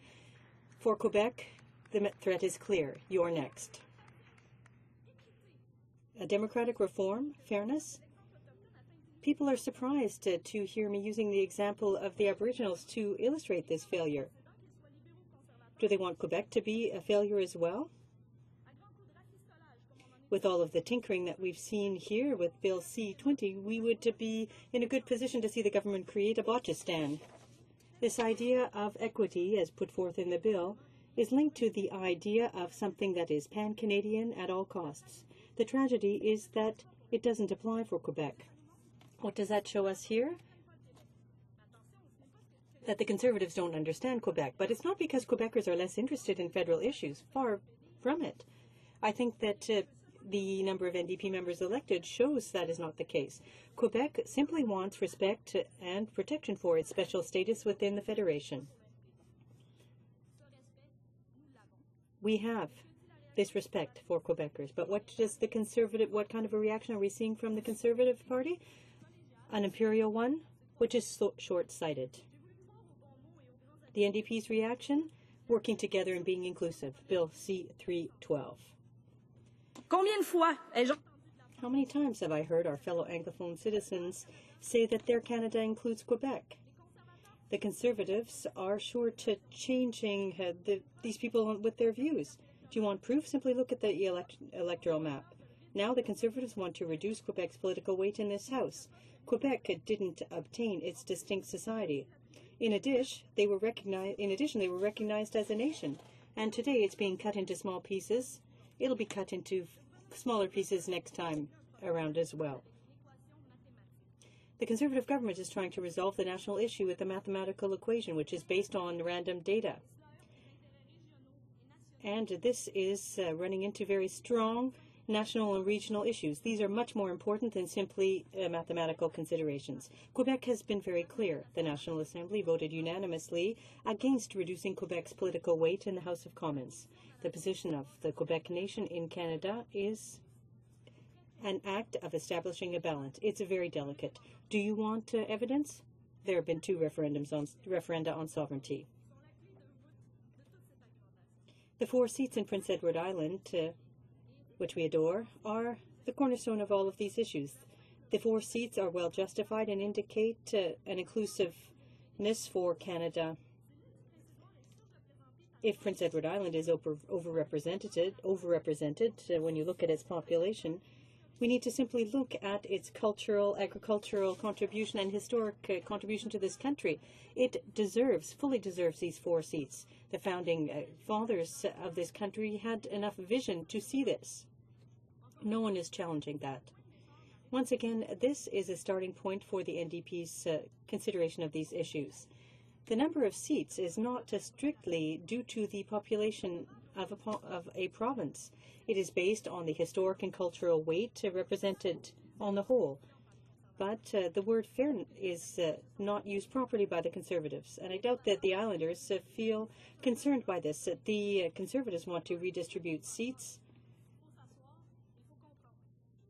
For Quebec, the threat is clear. You're next. A democratic reform, fairness. People are surprised to hear me using the example of the Aboriginals to illustrate this failure. Do they want Quebec to be a failure as well? With all of the tinkering that we've seen here with Bill C-20, we would be in a good position to see the government create a botchistan. This idea of equity, as put forth in the bill, is linked to the idea of something that is pan-Canadian at all costs. The tragedy is that it doesn't apply for Quebec. What does that show us here? That the Conservatives don't understand Quebec. But it's not because Quebecers are less interested in federal issues. Far from it. I think that the number of NDP members elected shows that is not the case. Quebec simply wants respect and protection for its special status within the Federation. We have this respect for Quebecers, but what kind of a reaction are we seeing from the Conservative Party? An imperial one, which is short-sighted. The NDP's reaction? Working together and being inclusive. Bill C-312. How many times have I heard our fellow Anglophone citizens say that their Canada includes Quebec? The Conservatives are short to changing these people with their views. Do you want proof? Simply look at the electoral map. Now the Conservatives want to reduce Quebec's political weight in this House. Quebec didn't obtain its distinct society. In addition, they were recognized as a nation. And today it's being cut into small pieces. It'll be cut into smaller pieces next time around as well. The Conservative government is trying to resolve the national issue with a mathematical equation which is based on random data. And this is running into very strong national and regional issues. These are much more important than simply mathematical considerations. Quebec has been very clear. The National Assembly voted unanimously against reducing Quebec's political weight in the House of Commons. The position of the Quebec nation in Canada is an act of establishing a balance. It's very delicate. Do you want evidence? There have been 2 referenda on sovereignty. The 4 seats in Prince Edward Island, which we adore, are the cornerstone of all of these issues. The 4 seats are well justified and indicate an inclusiveness for Canada. If Prince Edward Island is overrepresented when you look at its population, we need to simply look at its cultural, agricultural contribution and historic contribution to this country. It fully deserves these 4 seats. The founding fathers of this country had enough vision to see this. No one is challenging that. Once again, this is a starting point for the NDP's consideration of these issues. The number of seats is not strictly due to the population of a province. It is based on the historic and cultural weight represented on the whole. But the word fair is not used properly by the Conservatives, and I doubt that the Islanders feel concerned by this. The Conservatives want to redistribute seats.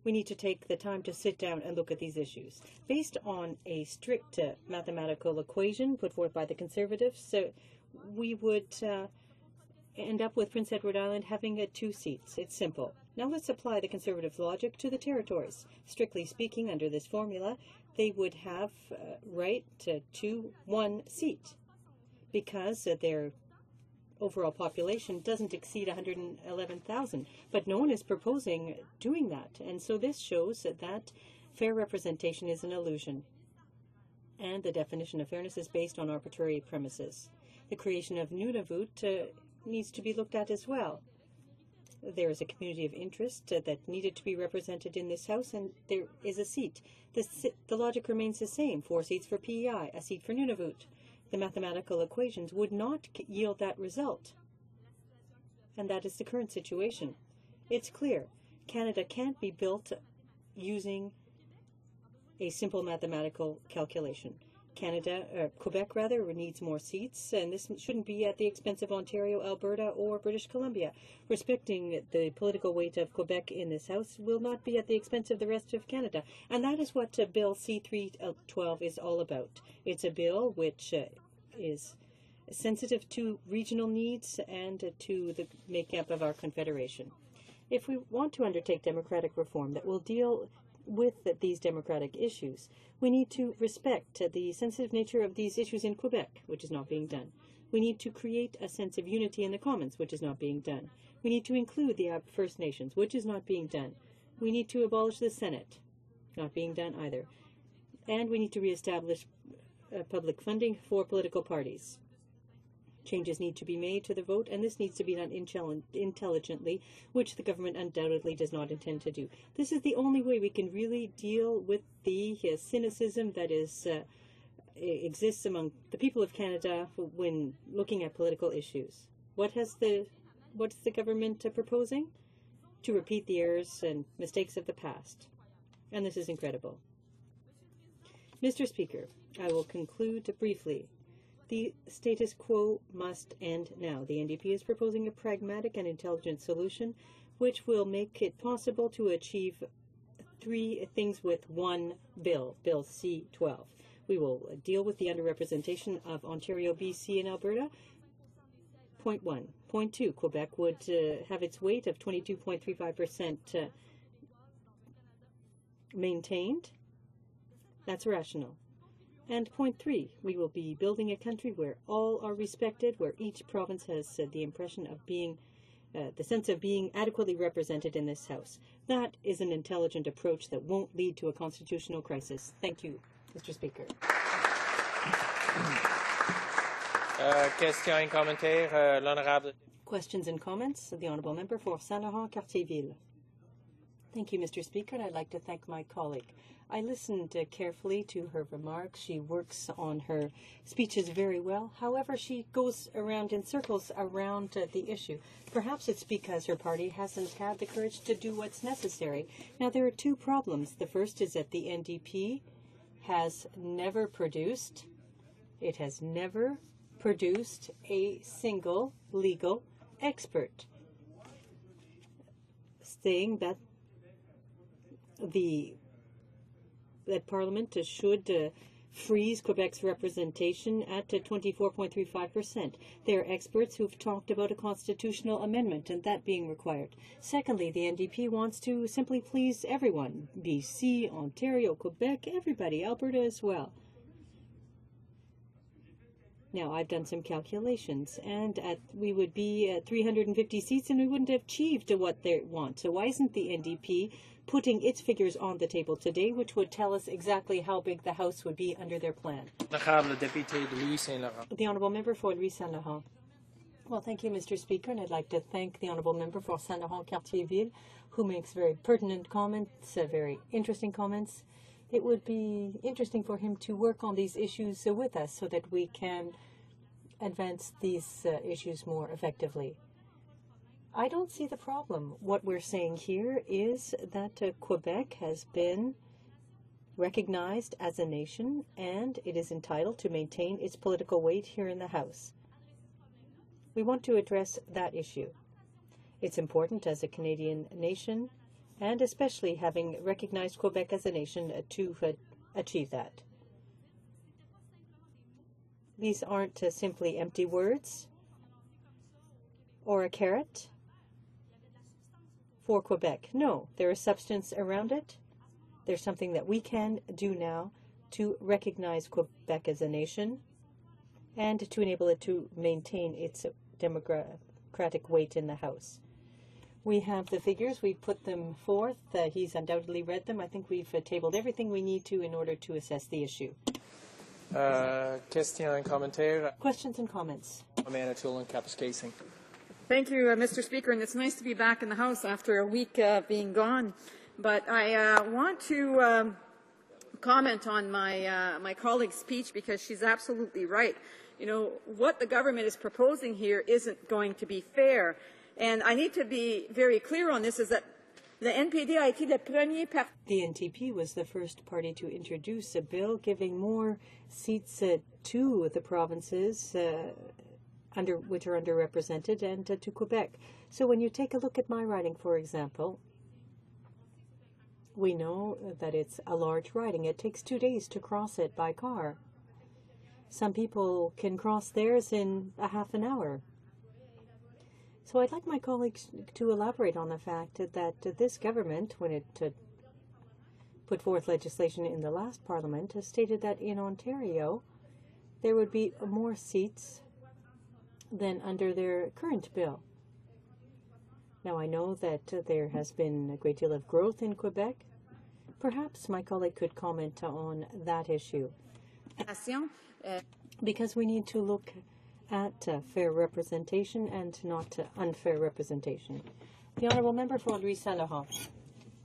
We need to take the time to sit down and look at these issues. Based on a strict mathematical equation put forth by the Conservatives, we would end up with Prince Edward Island having 2 seats. It's simple. Now let's apply the Conservative logic to the territories. Strictly speaking, under this formula, they would have right to 1 seat because their overall population doesn't exceed 111,000. But no one is proposing doing that. And so this shows that fair representation is an illusion. And the definition of fairness is based on arbitrary premises. The creation of Nunavut needs to be looked at as well. There is a community of interest that needed to be represented in this House, and there is a seat. The logic remains the same. 4 seats for PEI, a seat for Nunavut. The mathematical equations would not yield that result. And that is the current situation. It's clear. Canada can't be built using a simple mathematical calculation. Quebec needs more seats, and this shouldn't be at the expense of Ontario, Alberta, or British Columbia. Respecting the political weight of Quebec in this House will not be at the expense of the rest of Canada. And that is what Bill C-312 is all about. It's a bill which is sensitive to regional needs and to the makeup of our Confederation. If we want to undertake democratic reform that will deal with these democratic issues. We need to respect the sensitive nature of these issues in Quebec, which is not being done. We need to create a sense of unity in the Commons, which is not being done. We need to include the First Nations, which is not being done. We need to abolish the Senate, not being done either. And we need to reestablish public funding for political parties. Changes need to be made to the vote, and this needs to be done intelligently, which the government undoubtedly does not intend to do. This is the only way we can really deal with the cynicism that exists among the people of Canada when looking at political issues. What is the government proposing? To repeat the errors and mistakes of the past. And this is incredible. Mr. Speaker, I will conclude briefly. The status quo must end now. The NDP is proposing a pragmatic and intelligent solution which will make it possible to achieve three things with one bill, Bill C-12. We will deal with the underrepresentation of Ontario, BC, and Alberta. Point 1. Point 2, Quebec would have its weight of 22.35% maintained. That's rational. And point 3, we will be building a country where all are respected, where each province has the impression of being, the sense of being adequately represented in this House. That is an intelligent approach that won't lead to a constitutional crisis. Thank you, Mr. Speaker. Question and commentaire, l'honorable. Questions and comments? The Honourable Member for Saint-Laurent-Cartierville. Thank you, Mr. Speaker, and I'd like to thank my colleague. I listened carefully to her remarks. She works on her speeches very well. However, she goes around in circles around the issue. Perhaps it's because her party hasn't had the courage to do what's necessary. Now, there are two problems. The first is that the NDP has never produced, it has never produced a single legal expert saying that Parliament should freeze Quebec's representation at 24.35%. There are experts who've talked about a constitutional amendment and that being required. Secondly, the NDP wants to simply please everyone, BC, Ontario, Quebec, everybody, Alberta as well. Now, I've done some calculations, and we would be at 350 seats, and we wouldn't have achieved what they want. So why isn't the NDP putting its figures on the table today, which would tell us exactly how big the House would be under their plan? The Honourable Member for Louis Saint-Laurent. Well, thank you, Mr. Speaker, and I'd like to thank the Honourable Member for Saint-Laurent-Cartierville, who makes very pertinent comments, very interesting comments. It would be interesting for him to work on these issues with us so that we can advance these issues more effectively. I don't see the problem. What we're saying here is that Quebec has been recognized as a nation and it is entitled to maintain its political weight here in the House. We want to address that issue. It's important as a Canadian nation, and especially having recognized Quebec as a nation to achieve that. These aren't simply empty words or a carrot for Quebec. No, there is substance around it. There's something that we can do now to recognize Quebec as a nation and to enable it to maintain its democratic weight in the House. We have the figures. We've put them forth. He's undoubtedly read them. I think we've tabled everything we need to in order to assess the issue. Question and commentaire. Questions and comments. Manitoulin Kapuskasing. Thank you, Mr. Speaker, and it's nice to be back in the House after a week being gone. But I want to comment on my colleague's speech because she's absolutely right. You know, what the government is proposing here isn't going to be fair. And I need to be very clear on this, is that the NPD a été le premier parti. The NTP was the first party to introduce a bill giving more seats to the provinces which are underrepresented and to Quebec. So when you take a look at my riding, for example, we know that it's a large riding. It takes 2 days to cross it by car. Some people can cross theirs in a half an hour. So I'd like my colleagues to elaborate on the fact that this government, when it put forth legislation in the last Parliament stated that in Ontario there would be more seats than under their current bill. Now, I know that there has been a great deal of growth in Quebec. Perhaps my colleague could comment on that issue. Because we need to look at fair representation and not unfair representation. The Honourable Member for Louis Saint Laurent.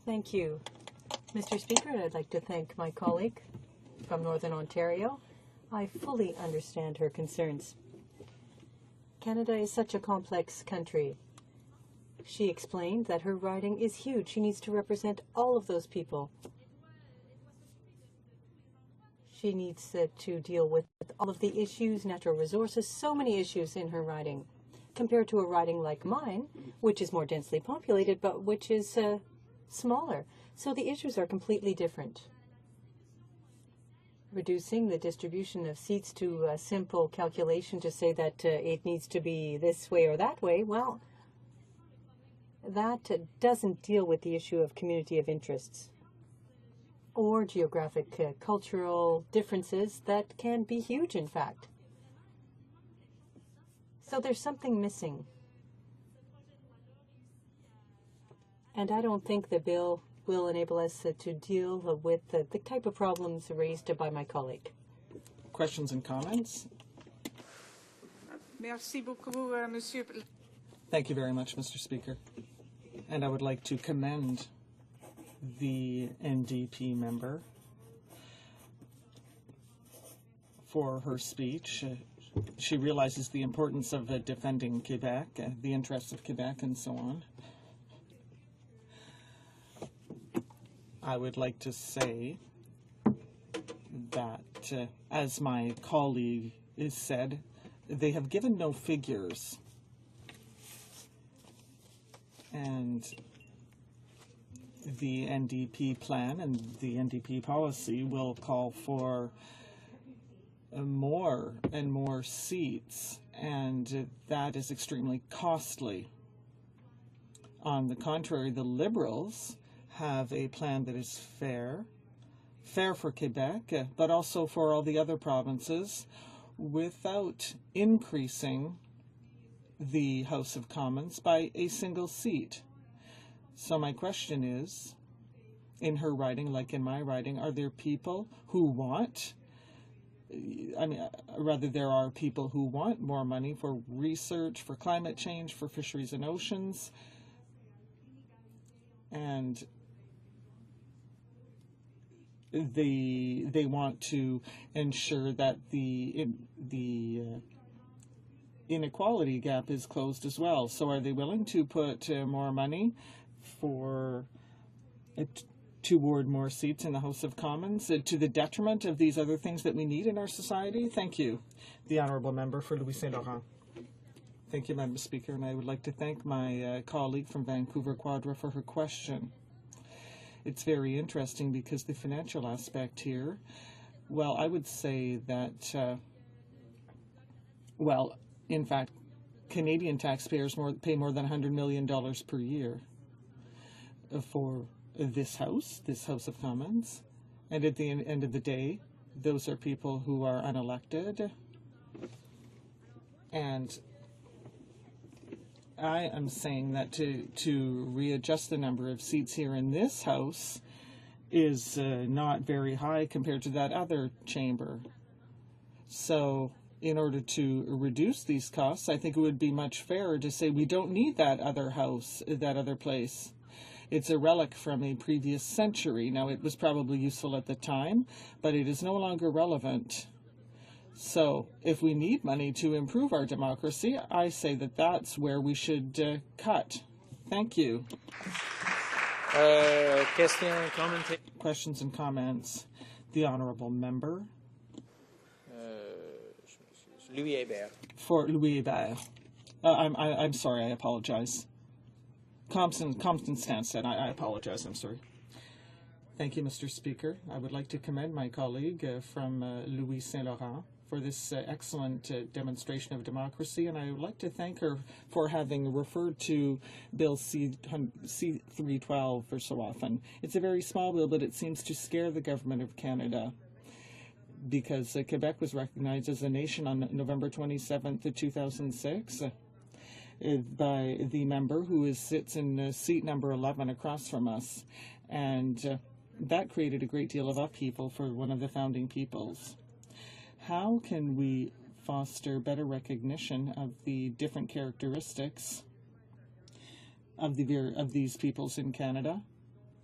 Thank you. Mr. Speaker, I'd like to thank my colleague from Northern Ontario. I fully understand her concerns. Canada is such a complex country. She explained that her riding is huge. She needs to represent all of those people. She needs to deal with all of the issues, natural resources, so many issues in her riding, compared to a riding like mine, which is more densely populated, but which is smaller. So the issues are completely different. Reducing the distribution of seats to a simple calculation to say that it needs to be this way or that way, well, that doesn't deal with the issue of community of interests or geographic cultural differences that can be huge, in fact. So there's something missing. And I don't think the bill will enable us to deal with the type of problems raised by my colleague. Questions and comments? Merci beaucoup, Monsieur. Thank you very much, Mr. Speaker. And I would like to commend the NDP member for her speech. She realizes the importance of defending Quebec, the interests of Quebec, and so on. I would like to say that, as my colleague has said, they have given no figures. And the NDP plan and the NDP policy will call for more and more seats, and that is extremely costly. On the contrary, the Liberals have a plan that is fair for Quebec, but also for all the other provinces, without increasing the House of Commons by a single seat. So my question is, in her riding, like in my riding, are there people who want, there are people who want more money for research, for climate change, for fisheries and oceans, and they want to ensure that the inequality gap is closed as well. So are they willing to put more money toward more seats in the House of Commons to the detriment of these other things that we need in our society? Thank you. The Honourable Member for Louis Saint Laurent. Thank you, Madam Speaker, and I would like to thank my colleague from Vancouver Quadra for her question. It's very interesting because the financial aspect here, well, I would say that, in fact, Canadian taxpayers pay more than $100 million per year for this House of Commons. And at the end of the day, those are people who are unelected. And I am saying that to readjust the number of seats here in this House is not very high compared to that other chamber. So in order to reduce these costs, I think it would be much fairer to say we don't need that other house, that other place. It's a relic from a previous century. Now, it was probably useful at the time, but it is no longer relevant. So if we need money to improve our democracy, I say that that's where we should cut. Thank you. Questions and comments. The Honourable Member. Louis Hébert. For Louis Hébert. I'm sorry, I apologize. Compton Stansted, I apologize, I'm sorry. Thank you, Mr. Speaker. I would like to commend my colleague from Louis Saint Laurent for this excellent demonstration of democracy, and I would like to thank her for having referred to Bill C-312 for so often. It's a very small bill, but it seems to scare the government of Canada, because Quebec was recognized as a nation on November 27th, 2006, by the member who sits in seat number 11 across from us, and that created a great deal of upheaval for one of the founding peoples. How can we foster better recognition of the different characteristics of these peoples in Canada,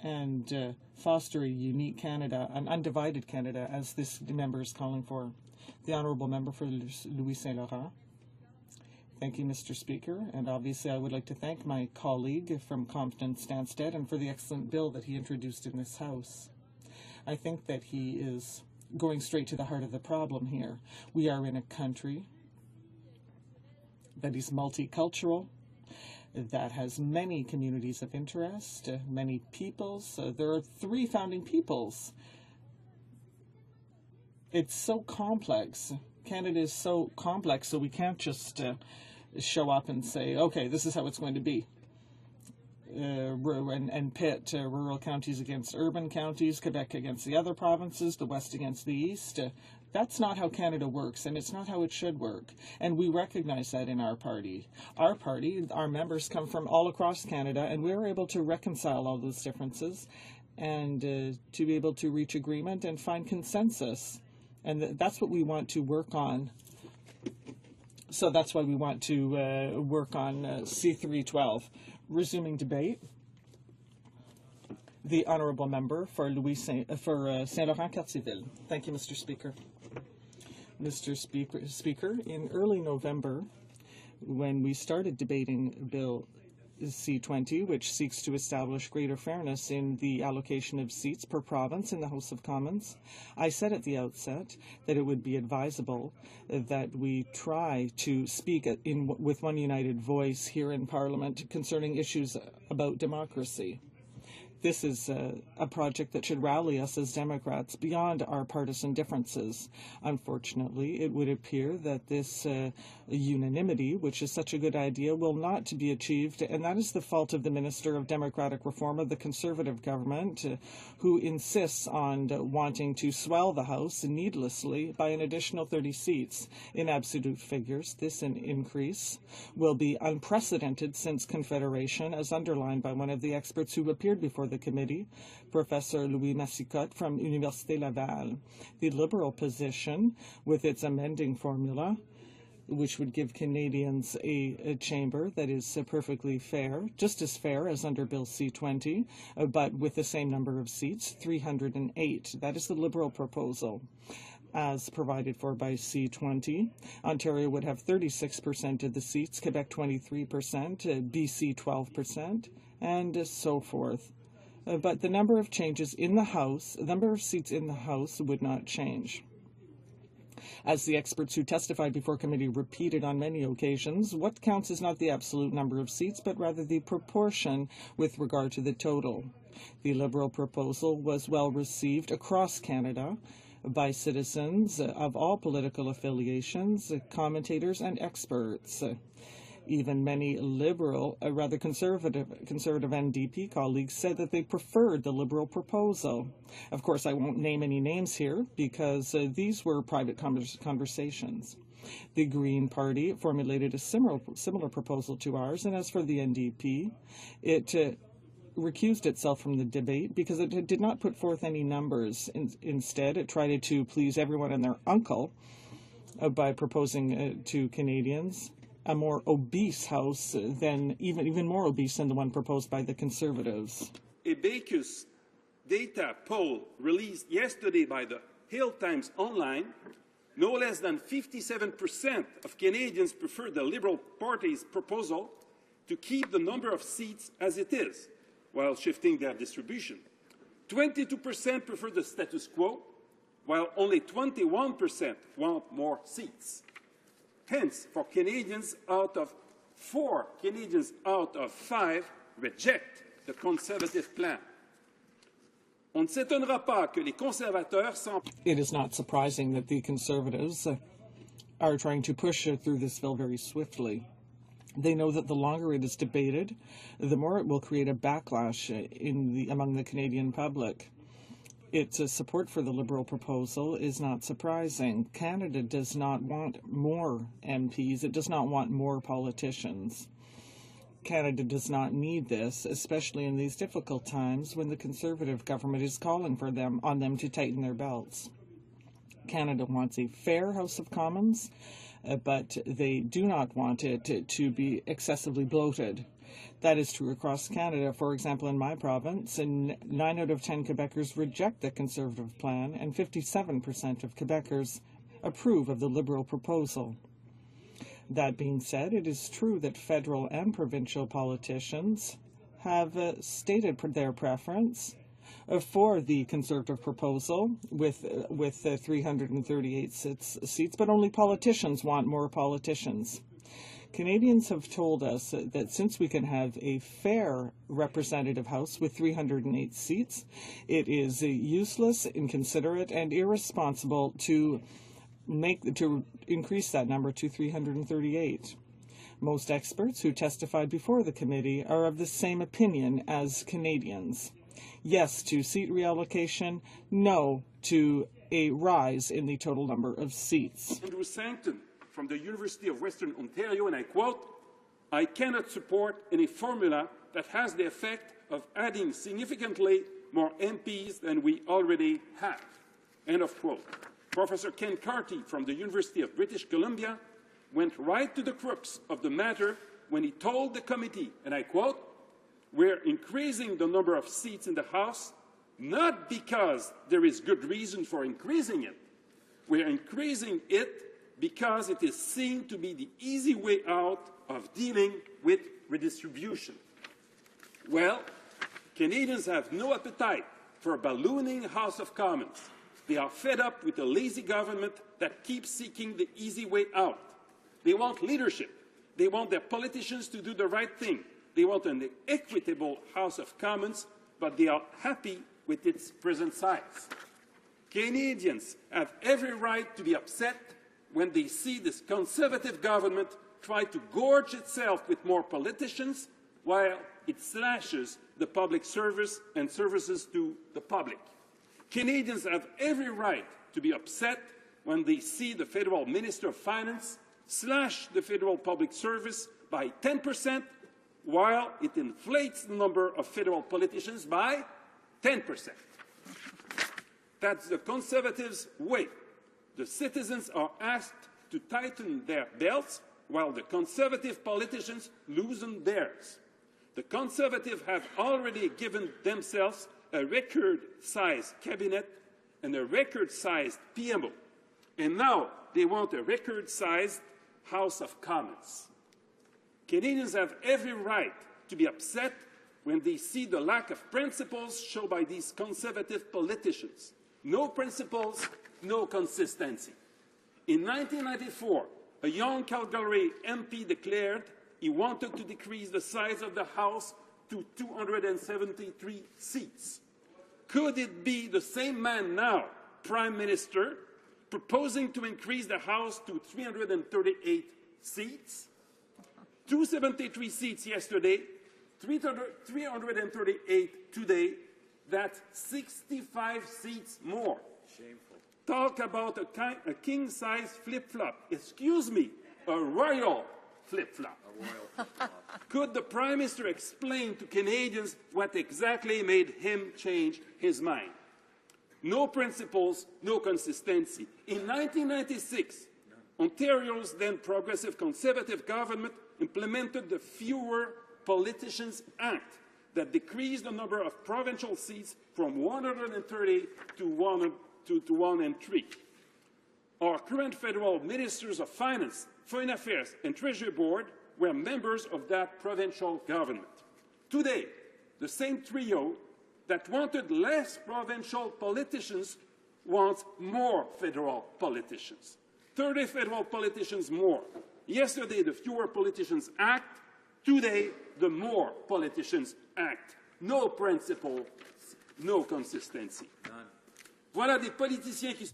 and foster a unique Canada, an undivided Canada, as this member is calling for? The Honourable Member for Louis Saint Laurent. Thank you, Mr. Speaker, and obviously I would like to thank my colleague from Compton-Stanstead and for the excellent bill that he introduced in this House. I think that he is going straight to the heart of the problem here. We are in a country that is multicultural, that has many communities of interest, many peoples. There are 3 founding peoples. It's so complex. Canada is so complex, so we can't just show up and say, okay, this is how it's going to be. And pit rural counties against urban counties, Quebec against the other provinces, the West against the East. That's not how Canada works, and it's not how it should work. And we recognize that in our party. Our members come from all across Canada, and we're able to reconcile all those differences and to be able to reach agreement and find consensus. And that's what we want to work on. So that's why we want to work on C-312. Resuming debate. The Honourable Member for Saint-Laurent-Cartierville. Thank you, Mr. Speaker. Mr. Speaker, in early November, when we started debating Bill C-20, which seeks to establish greater fairness in the allocation of seats per province in the House of Commons, I said at the outset that it would be advisable that we try to speak with one united voice here in Parliament concerning issues about democracy. This is a project that should rally us as Democrats beyond our partisan differences. Unfortunately, it would appear that this unanimity, which is such a good idea, will not be achieved, and that is the fault of the Minister of Democratic Reform of the Conservative government, who insists on wanting to swell the House needlessly by an additional 30 seats. In absolute figures, this increase will be unprecedented since Confederation, as underlined by one of the experts who appeared before the committee, Professor Louis Massicotte from Université Laval. The Liberal position, with its amending formula, which would give Canadians a chamber that is perfectly fair, just as fair as under Bill C-20, but with the same number of seats, 308. That is the Liberal proposal. As provided for by C-20, Ontario would have 36% of the seats, Quebec 23%, BC 12%, and so forth. But the number of changes in the House, the number of seats in the House would not change. As the experts who testified before committee repeated on many occasions, what counts is not the absolute number of seats, but rather the proportion with regard to the total. The Liberal proposal was well received across Canada by citizens of all political affiliations, commentators, and experts. Even many Liberal, rather conservative NDP colleagues said that they preferred the Liberal proposal. Of course, I won't name any names here because these were private conversations. The Green Party formulated a similar proposal to ours, and as for the NDP, it recused itself from the debate because it did not put forth any numbers. Instead, it tried to please everyone and their uncle by proposing to Canadians a more obese House than even more obese than the one proposed by the Conservatives. A Bacchus data poll released yesterday by the Hill Times Online, no less than 57% of Canadians prefer the Liberal Party's proposal to keep the number of seats as it is, while shifting their distribution. 22% prefer the status quo, while only 21% want more seats. Hence, for four Canadians out of 5 reject the Conservative plan. On ne s'étonnera pas que les conservateurs It is not surprising that the Conservatives are trying to push through this bill very swiftly. They know that the longer it is debated, the more it will create a backlash among the Canadian public. Its support for the Liberal proposal is not surprising. Canada does not want more MPs. It does not want more politicians. Canada does not need this, especially in these difficult times when the Conservative government is calling on them to tighten their belts. Canada wants a fair House of Commons, but they do not want it to be excessively bloated. That is true across Canada. For example, in my province, 9 out of 10 Quebecers reject the Conservative plan, and 57% of Quebecers approve of the Liberal proposal. That being said, it is true that federal and provincial politicians have stated their preference for the Conservative proposal with 338 seats, but only politicians want more politicians. Canadians have told us that since we can have a fair representative House with 308 seats, it is useless, inconsiderate, and irresponsible to increase that number to 338. Most experts who testified before the committee are of the same opinion as Canadians. Yes to seat reallocation, no to a rise in the total number of seats. Andrew Sancton from the University of Western Ontario, and I quote, "I cannot support any formula that has the effect of adding significantly more MPs than we already have." End of quote. Professor Ken Carty from the University of British Columbia went right to the crux of the matter when he told the committee, and I quote, "We're increasing the number of seats in the House not because there is good reason for increasing it. We're increasing it because it is seen to be the easy way out of dealing with redistribution." Well, Canadians have no appetite for a ballooning House of Commons. They are fed up with a lazy government that keeps seeking the easy way out. They want leadership. They want their politicians to do the right thing. They want an equitable House of Commons, but they are happy with its present size. Canadians have every right to be upset when they see this Conservative government try to gorge itself with more politicians while it slashes the public service and services to the public. Canadians have every right to be upset when they see the Federal Minister of Finance slash the federal public service by 10% while it inflates the number of federal politicians by 10%. That's the Conservatives' way. The citizens are asked to tighten their belts while the Conservative politicians loosen theirs. The Conservatives have already given themselves a record-sized cabinet and a record-sized PMO, and now they want a record-sized House of Commons. Canadians have every right to be upset when they see the lack of principles shown by these Conservative politicians. No principles, no consistency. In 1994, a young Calgary MP declared he wanted to decrease the size of the House to 273 seats. Could it be the same man now, Prime Minister, proposing to increase the House to 338 seats? 273 seats yesterday, 338 today. That's 65 seats more. Shameful. Talk about a king-size flip-flop. Excuse me, a royal flip-flop. Could the Prime Minister explain to Canadians what exactly made him change his mind? No principles, no consistency. In 1996, Ontario's then progressive Conservative government implemented the Fewer Politicians Act that decreased the number of provincial seats from 130 to 103. Our current federal ministers of finance, foreign affairs and treasury board were members of that provincial government. Today, the same trio that wanted less provincial politicians wants more federal politicians. 30 federal politicians more. Yesterday, the Fewer Politicians Act. Today, the More Politicians Act. No principle, no consistency. Voilà des politiciens qui...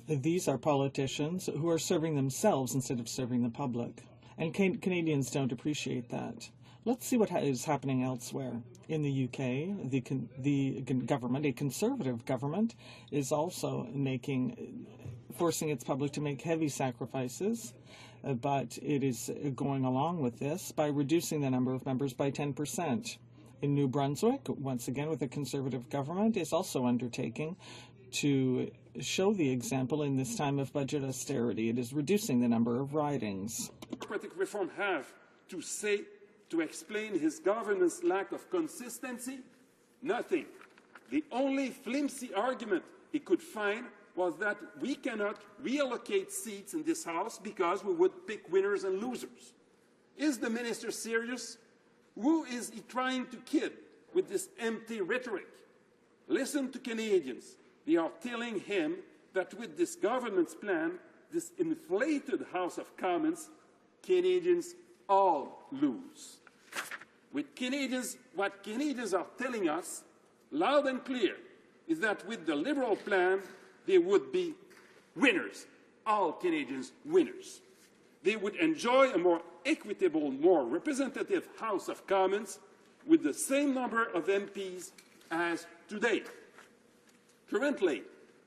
These are politicians who are serving themselves instead of serving the public. And Canadians don't appreciate that. Let's see what is happening elsewhere. In the UK, the government, a conservative government, is also forcing its public to make heavy sacrifices, but it is going along with this by reducing the number of members by 10%. In New Brunswick, once again with a conservative government, is also undertaking to show the example in this time of budget austerity. It is reducing the number of ridings. Democratic reform have to say to explain his government's lack of consistency? Nothing. The only flimsy argument he could find was that we cannot reallocate seats in this House because we would pick winners and losers. Is the minister serious? Who is he trying to kid with this empty rhetoric? Listen to Canadians. They are telling him that with this government's plan, this inflated House of Commons, Canadians all lose. What Canadians are telling us, loud and clear, is that with the Liberal plan, they would be winners, all Canadians winners. They would enjoy a more equitable, more representative House of Commons with the same number of MPs as today. Currently,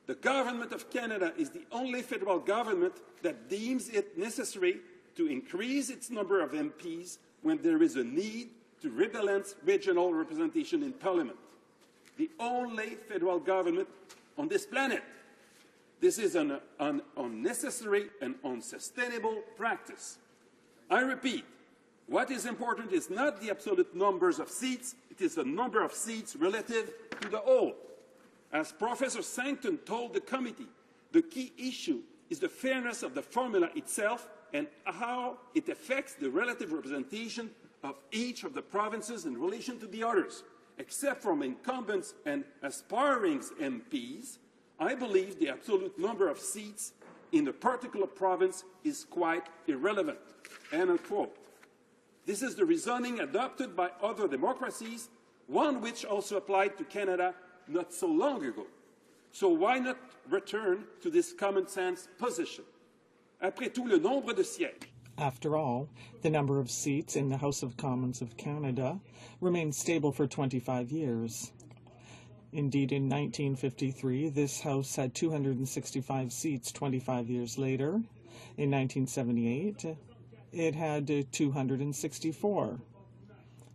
the Government of Canada is the only federal government that deems it necessary to increase its number of MPs when there is a need to rebalance regional representation in Parliament. The only federal government on this planet. This is an unnecessary and unsustainable practice. I repeat, what is important is not the absolute numbers of seats, it is the number of seats relative to the whole. As Professor Sancton told the committee, the key issue is the fairness of the formula itself and how it affects the relative representation of each of the provinces in relation to the others. Except from incumbents and aspiring MPs, I believe the absolute number of seats in a particular province is quite irrelevant. End of quote. This is the reasoning adopted by other democracies, one which also applied to Canada not so long ago. So why not return to this common sense position? Après tout, le nombre de sièges. After all, the number of seats in the House of Commons of Canada remained stable for 25 years. Indeed, in 1953, this House had 265 seats. 25 years later, in 1978, it had 264.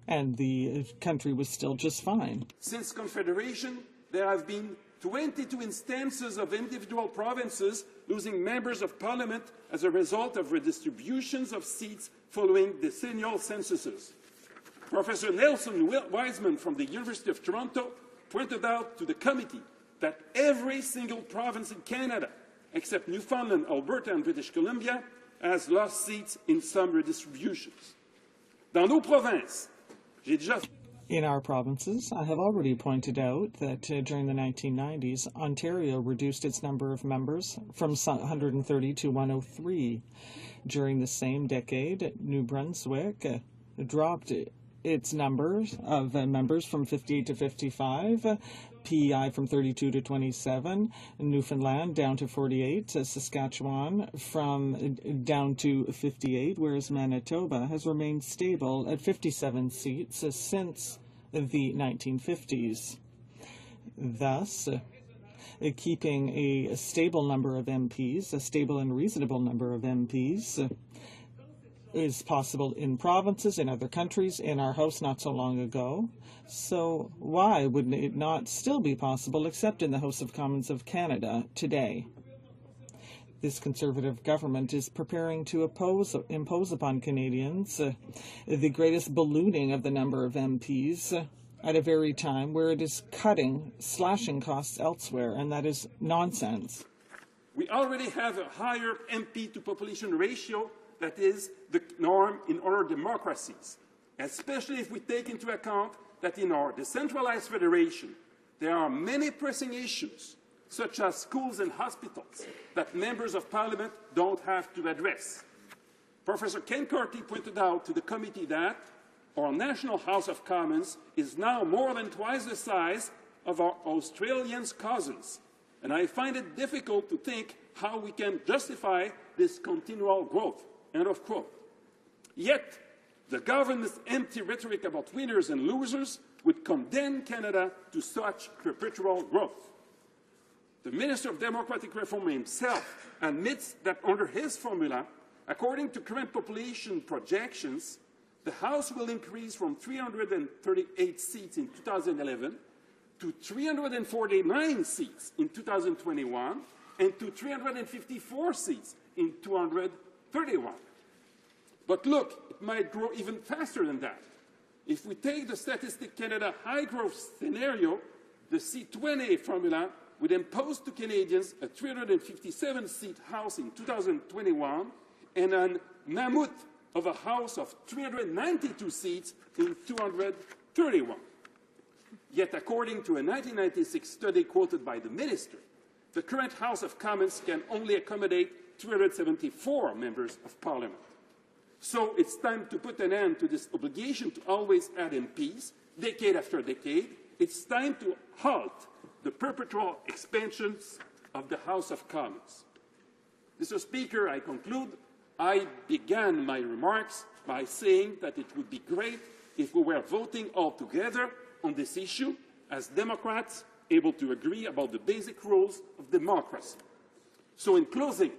And the country was still just fine. Since Confederation, there have been 22 instances of individual provinces losing members of Parliament as a result of redistributions of seats following decennial censuses. Professor Nelson Wiseman from the University of Toronto pointed out to the committee that every single province in Canada, except Newfoundland, Alberta, and British Columbia, has lost seats in some redistributions. Dans nos provinces, j'ai déjà... In our provinces, I have already pointed out that during the 1990s, Ontario reduced its number of members from 130 to 103. During the same decade, New Brunswick dropped its numbers of members from 58 to 55, PEI from 32 to 27, Newfoundland down to 48, Saskatchewan down to 58, whereas Manitoba has remained stable at 57 seats since the 1950s. Thus, keeping a stable number of MPs, a stable and reasonable number of MPs, is possible in provinces, in other countries, in our House not so long ago. So why would it not still be possible except in the House of Commons of Canada today? This Conservative government is preparing to impose upon Canadians the greatest ballooning of the number of MPs at a very time where it is slashing costs elsewhere, and that is nonsense. We already have a higher MP to population ratio that is the norm in other democracies, especially if we take into account that in our decentralized federation, there are many pressing issues, such as schools and hospitals, that members of Parliament don't have to address. Professor Ken Carty pointed out to the committee that our National House of Commons is now more than twice the size of our Australian cousins, and I find it difficult to think how we can justify this continual growth. End of quote. Yet, the government's empty rhetoric about winners and losers would condemn Canada to such perpetual growth. The Minister of Democratic Reform himself admits that under his formula, according to current population projections, the House will increase from 338 seats in 2011 to 349 seats in 2021 and to 354 seats in 231. But look, it might grow even faster than that. If we take the Statistic Canada high-growth scenario, the C20 formula would impose to Canadians a 357-seat House in 2021 and a mammoth of a House of 392 seats in 231. Yet, according to a 1996 study quoted by the minister, the current House of Commons can only accommodate 374 members of Parliament. So it's time to put an end to this obligation to always add MPs, decade after decade. It's time to halt the perpetual expansions of the House of Commons. Mr. Speaker, I conclude. I began my remarks by saying that it would be great if we were voting all together on this issue as Democrats able to agree about the basic rules of democracy. So in closing,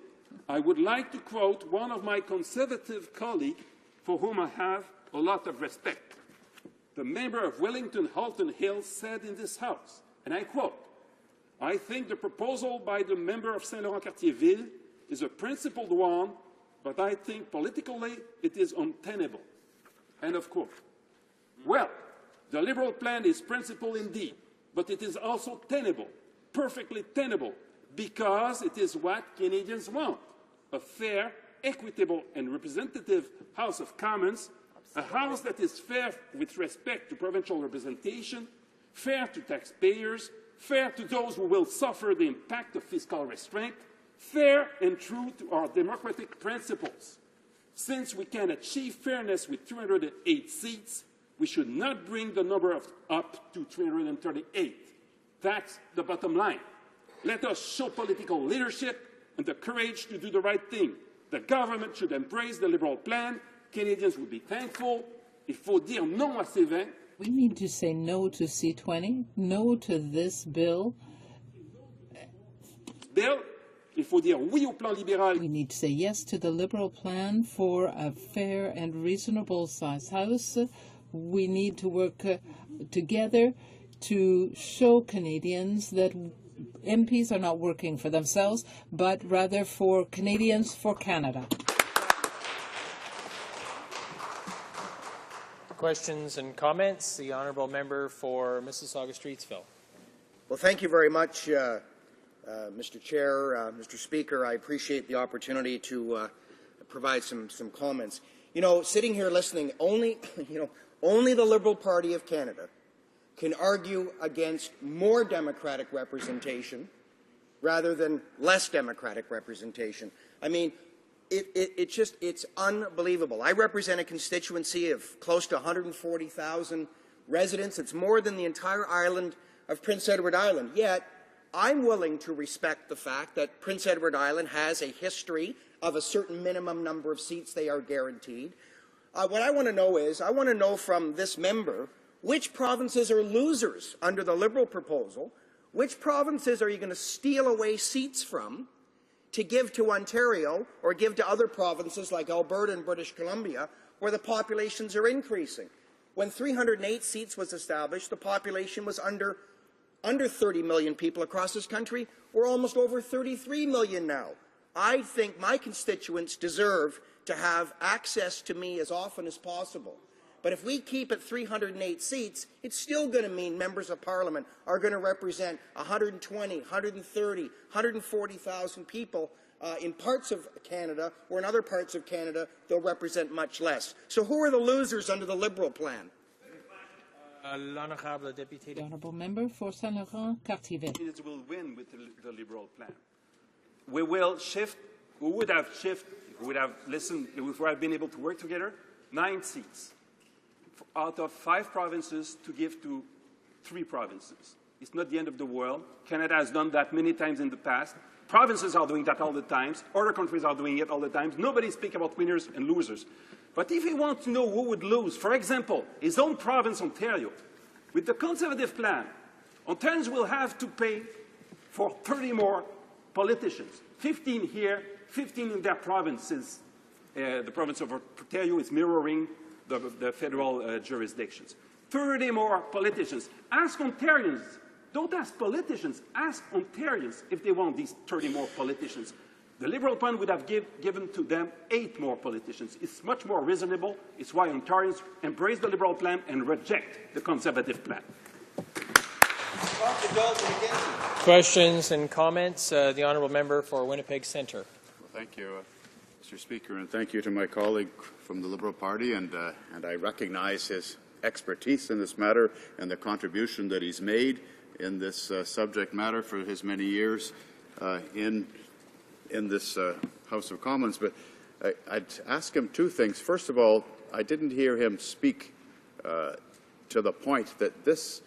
I would like to quote one of my conservative colleagues for whom I have a lot of respect. The member of Wellington-Halton Hills said in this House, and I quote, "I think the proposal by the member of Saint-Laurent-Cartierville is a principled one, but I think politically it is untenable." End of quote. Well, the Liberal plan is principled indeed, but it is also tenable, perfectly tenable, because it is what Canadians want: a fair, equitable, and representative House of Commons, a House that is fair with respect to provincial representation, fair to taxpayers, fair to those who will suffer the impact of fiscal restraint, fair and true to our democratic principles. Since we can achieve fairness with 308 seats, we should not bring the number up to 338. That's the bottom line. Let us show political leadership and the courage to do the right thing. The government should embrace the Liberal plan. Canadians would be thankful. Il faut dire non à ces 20. We need to say no to C20, no to this bill. Il faut dire oui au plan libéral. We need to say yes to the Liberal plan for a fair and reasonable sized House. We need to work together to show Canadians that MPs are not working for themselves, but rather for Canadians, for Canada. Questions and comments? The honourable member for Mississauga-Streetsville. Well, thank you very much, Mr. Chair, Mr. Speaker. I appreciate the opportunity to provide some comments. You know, sitting here listening, only the Liberal Party of Canada can argue against more democratic representation rather than less democratic representation. I mean, it's unbelievable. I represent a constituency of close to 140,000 residents. It's more than the entire island of Prince Edward Island. Yet, I'm willing to respect the fact that Prince Edward Island has a history of a certain minimum number of seats they are guaranteed. What I want to know is, I want to know from this member, which provinces are losers under the Liberal proposal? Which provinces are you going to steal away seats from to give to Ontario or give to other provinces like Alberta and British Columbia where the populations are increasing? When 308 seats was established, the population was under 30 million people across this country. We're almost over 33 million now. I think my constituents deserve to have access to me as often as possible. But if we keep at 308 seats, it's still going to mean members of Parliament are going to represent 120, 130, 140,000 people in parts of Canada, or in other parts of Canada, they'll represent much less. So who are the losers under the Liberal plan? L'honorable député. The honourable member for Saint-Laurent-Cartierville. Canadians will win with the Liberal plan. We will shift, we would have shifted, if we would have listened, if we had been able to work together, 9 seats out of 5 provinces to give to 3 provinces. It's not the end of the world. Canada has done that many times in the past. Provinces are doing that all the time. Other countries are doing it all the time. Nobody speaks about winners and losers. But if you want to know who would lose, for example, his own province, Ontario, with the Conservative plan, Ontarians will have to pay for 30 more politicians, 15 here, 15 in their provinces. The province of Ontario is mirroring the federal jurisdictions. 30 more politicians. Ask Ontarians. Don't ask politicians. Ask Ontarians if they want these 30 more politicians. The Liberal plan would have given to them 8 more politicians. It's much more reasonable. It's why Ontarians embrace the Liberal plan and reject the Conservative plan. Questions and comments? The honourable member for Winnipeg Centre. Well, thank you, Mr. Speaker, and thank you to my colleague from the Liberal Party. And I recognize his expertise in this matter and the contribution that he's made in this subject matter for his many years in this House of Commons. But I'd ask him 2 things. First of all, I didn't hear him speak to the point that this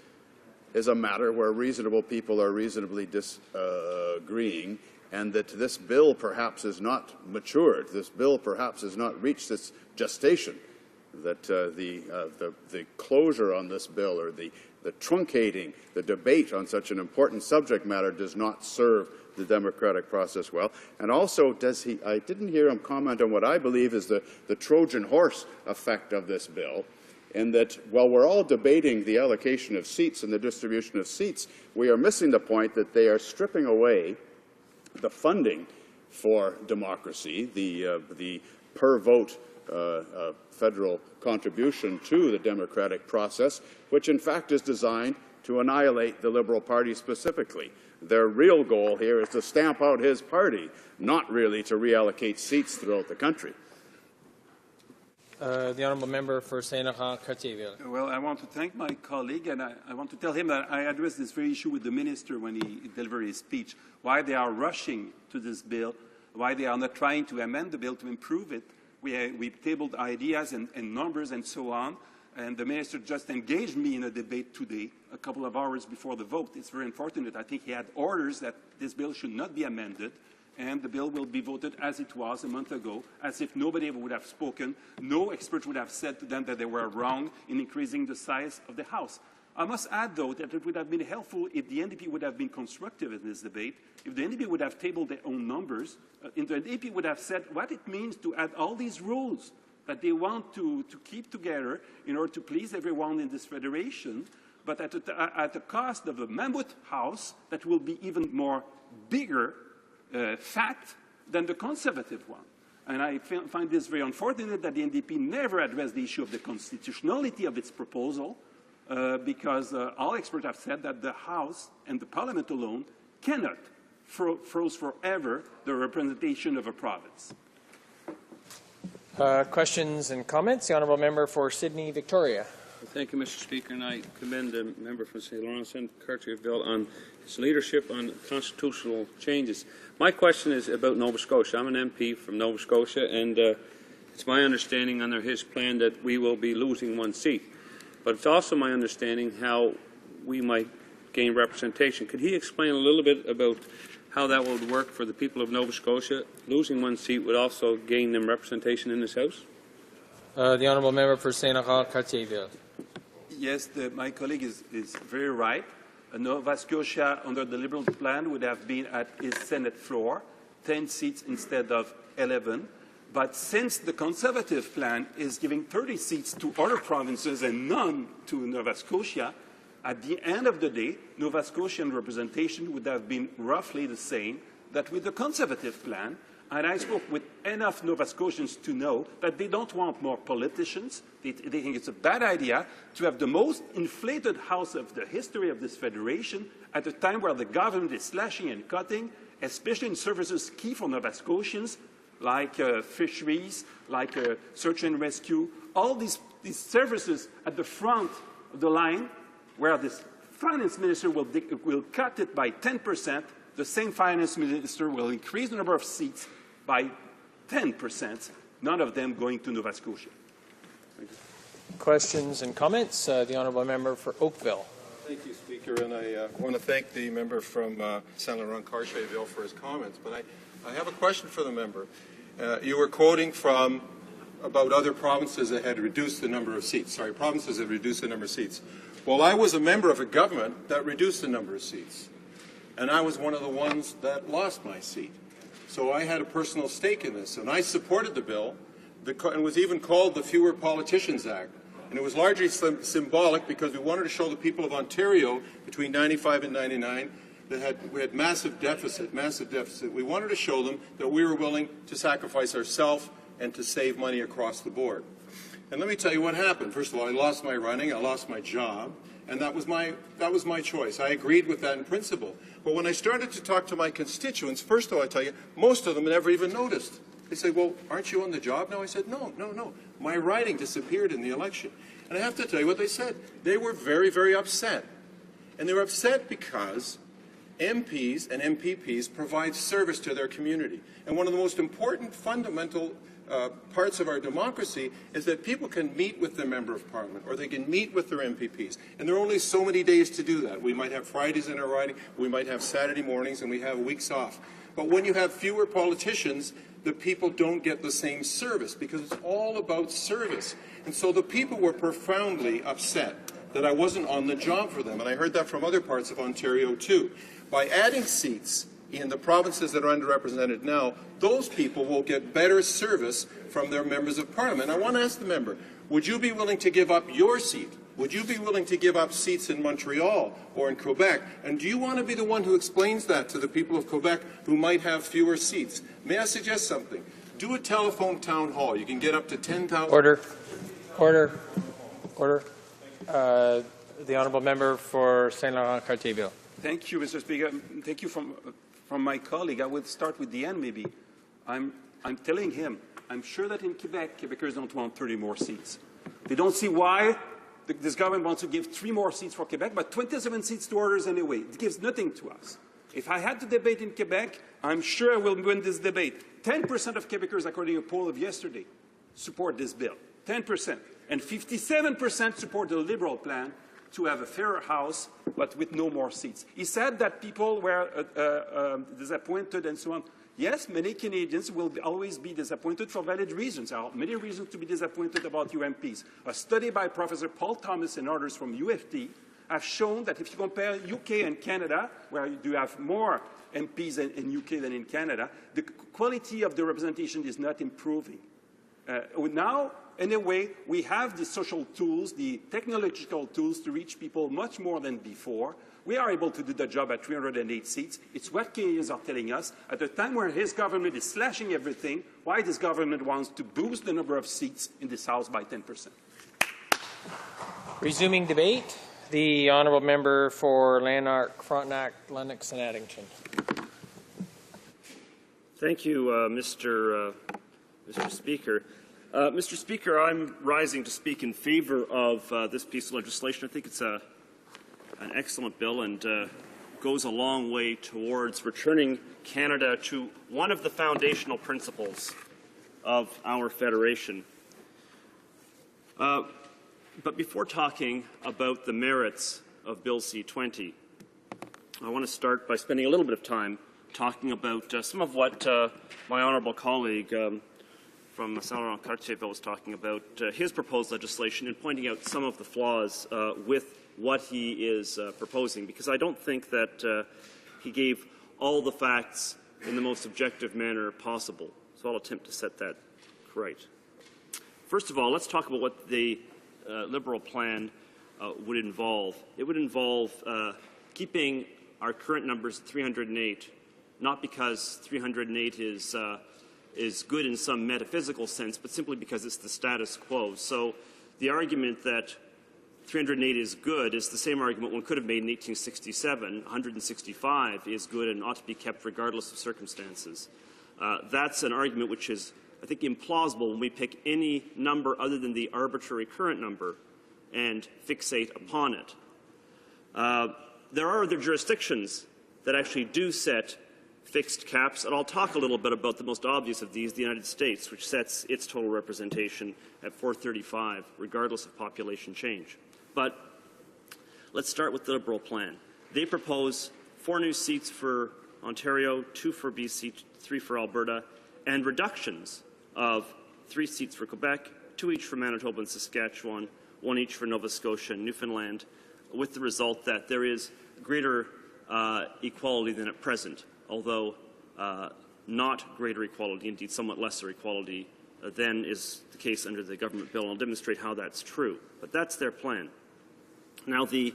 is a matter where reasonable people are reasonably disagreeing, and that this bill perhaps is not matured. This bill perhaps has not reached its gestation. That the closure on this bill, or the truncating the debate on such an important subject matter, does not serve the democratic process well. And also, I didn't hear him comment on what I believe is the Trojan horse effect of this bill, in that while we're all debating the allocation of seats and the distribution of seats, we are missing the point that they are stripping away the funding for democracy, the per-vote federal contribution to the democratic process, which in fact is designed to annihilate the Liberal Party specifically. Their real goal here is to stamp out his party, not really to reallocate seats throughout the country. The honourable member for Saint-Laurent-Cartierville. Well, I want to thank my colleague, and I want to tell him that I addressed this very issue with the minister when he delivered his speech, why they are rushing to this bill, why they are not trying to amend the bill to improve it. We tabled ideas and numbers and so on, and the minister just engaged me in a debate today, a couple of hours before the vote. It's very unfortunate. I think he had orders that this bill should not be amended, and the bill will be voted as it was a month ago, as if nobody would have spoken. No expert would have said to them that they were wrong in increasing the size of the House. I must add, though, that it would have been helpful if the NDP would have been constructive in this debate, if the NDP would have tabled their own numbers, if the NDP would have said what it means to add all these rules that they want to keep together in order to please everyone in this federation, but at the cost of a mammoth House that will be even more bigger, fat than the Conservative one. And I find this very unfortunate that the NDP never addressed the issue of the constitutionality of its proposal, because all experts have said that the House and the Parliament alone cannot froze forever the representation of a province. Questions and comments? The honourable member for Sydney, Victoria. Thank you, Mr. Speaker, and I commend the member from St. Lawrence and Cartierville on his leadership on constitutional changes. My question is about Nova Scotia. I'm an MP from Nova Scotia, and it's my understanding under his plan that we will be losing 1 seat. But it's also my understanding how we might gain representation. Could he explain a little bit about how that would work for the people of Nova Scotia? Losing 1 seat would also gain them representation in this House? The honourable member for Saint-Laurent-Cartierville. Yes, my colleague is very right. Nova Scotia, under the Liberal plan, would have been at its Senate floor, 10 seats instead of 11. But since the Conservative plan is giving 30 seats to other provinces and none to Nova Scotia, at the end of the day, Nova Scotian representation would have been roughly the same that with the Conservative plan. And I spoke with enough Nova Scotians to know that they don't want more politicians. They think it's a bad idea to have the most inflated House of the history of this federation at a time where the government is slashing and cutting, especially in services key for Nova Scotians, like fisheries, like search and rescue, all these services at the front of the line, where this finance minister will cut it by 10%, the same finance minister will increase the number of seats by 10%, none of them going to Nova Scotia. Questions and comments? The honourable member for Oakville. Thank you, Speaker, and I want to thank the member from Saint Laurent-Cartierville for his comments. But I have a question for the member. You were quoting from about other provinces that had reduced the number of seats. Sorry, provinces that reduced the number of seats. Well, I was a member of a government that reduced the number of seats, and I was one of the ones that lost my seat. So I had a personal stake in this, and I supported the bill. It was even called the Fewer Politicians Act. And it was largely symbolic because we wanted to show the people of Ontario between 95 and 99 that we had massive deficit. We wanted to show them that we were willing to sacrifice ourselves and to save money across the board. And let me tell you what happened. First of all, I lost my running, I lost my job, and that was my choice. I agreed with that in principle. But when I started to talk to my constituents, first of all, I tell you, most of them never even noticed. They say, well, aren't you on the job now? I said, no. My riding disappeared in the election. And I have to tell you what they said. They were very, very upset. And they were upset because MPs and MPPs provide service to their community. And one of the most important fundamental parts of our democracy is that people can meet with their Member of Parliament or they can meet with their MPPs. And there are only so many days to do that. We might have Fridays in our riding, we might have Saturday mornings, and we have weeks off. But when you have fewer politicians, the people don't get the same service because it's all about service. And so the people were profoundly upset that I wasn't on the job for them. And I heard that from other parts of Ontario too. By adding seats in the provinces that are underrepresented now, those people will get better service from their members of parliament. I want to ask the member, would you be willing to give up your seat? Would you be willing to give up seats in Montreal or in Quebec? And do you want to be the one who explains that to the people of Quebec who might have fewer seats? May I suggest something? Do a telephone town hall. You can get up to 10,000. Order. The honourable member for Saint Laurent-Cartierville. Thank you, Mr. Speaker. Thank you from my colleague. I would start with the end, maybe. I'm telling him, I'm sure that in Quebec, Quebecers don't want 30 more seats. They don't see why this government wants to give 3 more seats for Quebec, but 27 seats to others anyway. It gives nothing to us. If I had to debate in Quebec, I'm sure I will win this debate. 10% of Quebecers, according to a poll of yesterday, support this bill. 10%. And 57% support the Liberal plan to have a fairer house, but with no more seats. He said that people were disappointed and so on. Yes, many Canadians will always be disappointed for valid reasons. There are many reasons to be disappointed about UMPs. A study by Professor Paul Thomas and others from UFT have shown that if you compare UK and Canada, where you have more MPs in UK than in Canada, the quality of the representation is not improving. Now, in a way, we have the social tools, the technological tools to reach people much more than before. We are able to do the job at 308 seats. It's what Canadians are telling us. At a time where his government is slashing everything, why this government wants to boost the number of seats in this House by 10%. Resuming debate, the honourable member for Lanark, Frontenac, Lennox and Addington. Thank you, Mr. Speaker. Mr. Speaker, I'm rising to speak in favour of this piece of legislation. I think it's an excellent bill and goes a long way towards returning Canada to one of the foundational principles of our federation. But before talking about the merits of Bill C-20, I want to start by spending a little bit of time talking about some of what my honourable colleague from Saint Laurent-Cartierville was talking about his proposed legislation and pointing out some of the flaws with what he is proposing, because I don't think that he gave all the facts in the most objective manner possible. So I'll attempt to set that right. First of all, let's talk about what the Liberal plan would involve. It would involve keeping our current numbers at 308, not because 308 is good in some metaphysical sense, but simply because it's the status quo. So the argument that 308 is good is the same argument one could have made in 1867. 165 is good and ought to be kept regardless of circumstances. That's an argument which is, I think, implausible when we pick any number other than the arbitrary current number and fixate upon it. There are other jurisdictions that actually do set fixed caps, and I'll talk a little bit about the most obvious of these, the United States, which sets its total representation at 435, regardless of population change. But Let's start with the Liberal plan. They propose 4 new seats for Ontario, 2 for BC, 3 for Alberta, and reductions of 3 seats for Quebec, 2 each for Manitoba and Saskatchewan, 1 each for Nova Scotia and Newfoundland, with the result that there is greater equality than at present, although not greater equality, indeed somewhat lesser equality than is the case under the government bill. I'll demonstrate how that's true. But that's their plan. Now, the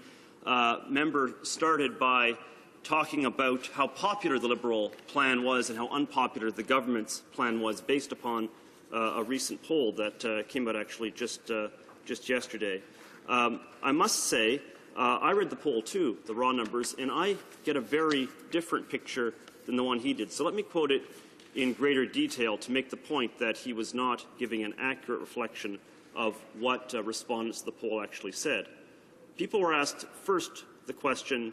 member started by talking about how popular the Liberal plan was and how unpopular the government's plan was, based upon a recent poll that came out actually just yesterday. I must say, I read the poll too, the raw numbers, and I get a very different picture than the one he did. So let me quote it in greater detail to make the point that he was not giving an accurate reflection of what respondents to the poll actually said. People were asked first the question,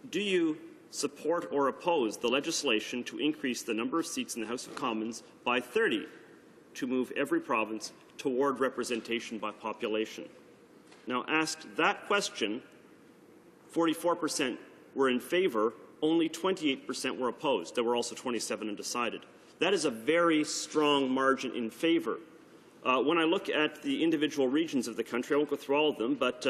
do you support or oppose the legislation to increase the number of seats in the House of Commons by 30 to move every province toward representation by population? Now, asked that question, 44% were in favour, only 28% were opposed. There were also 27 undecided. That is a very strong margin in favour. When I look at the individual regions of the country, I won't go through all of them, but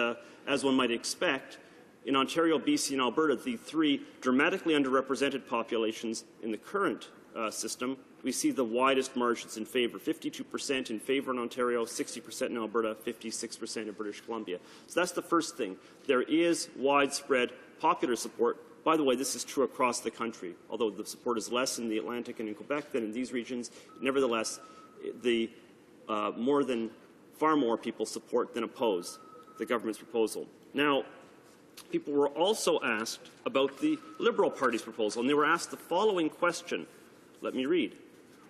as one might expect, in Ontario, BC, and Alberta, the 3 dramatically underrepresented populations in the current system, we see the widest margins in favour. 52% in favour in Ontario, 60% in Alberta, 56% in British Columbia. So that's the first thing. There is widespread popular support. By the way, this is true across the country. Although the support is less in the Atlantic and in Quebec than in these regions, nevertheless, the far more people support than oppose the government's proposal. Now, people were also asked about the Liberal Party's proposal, and they were asked the following question. Let me read.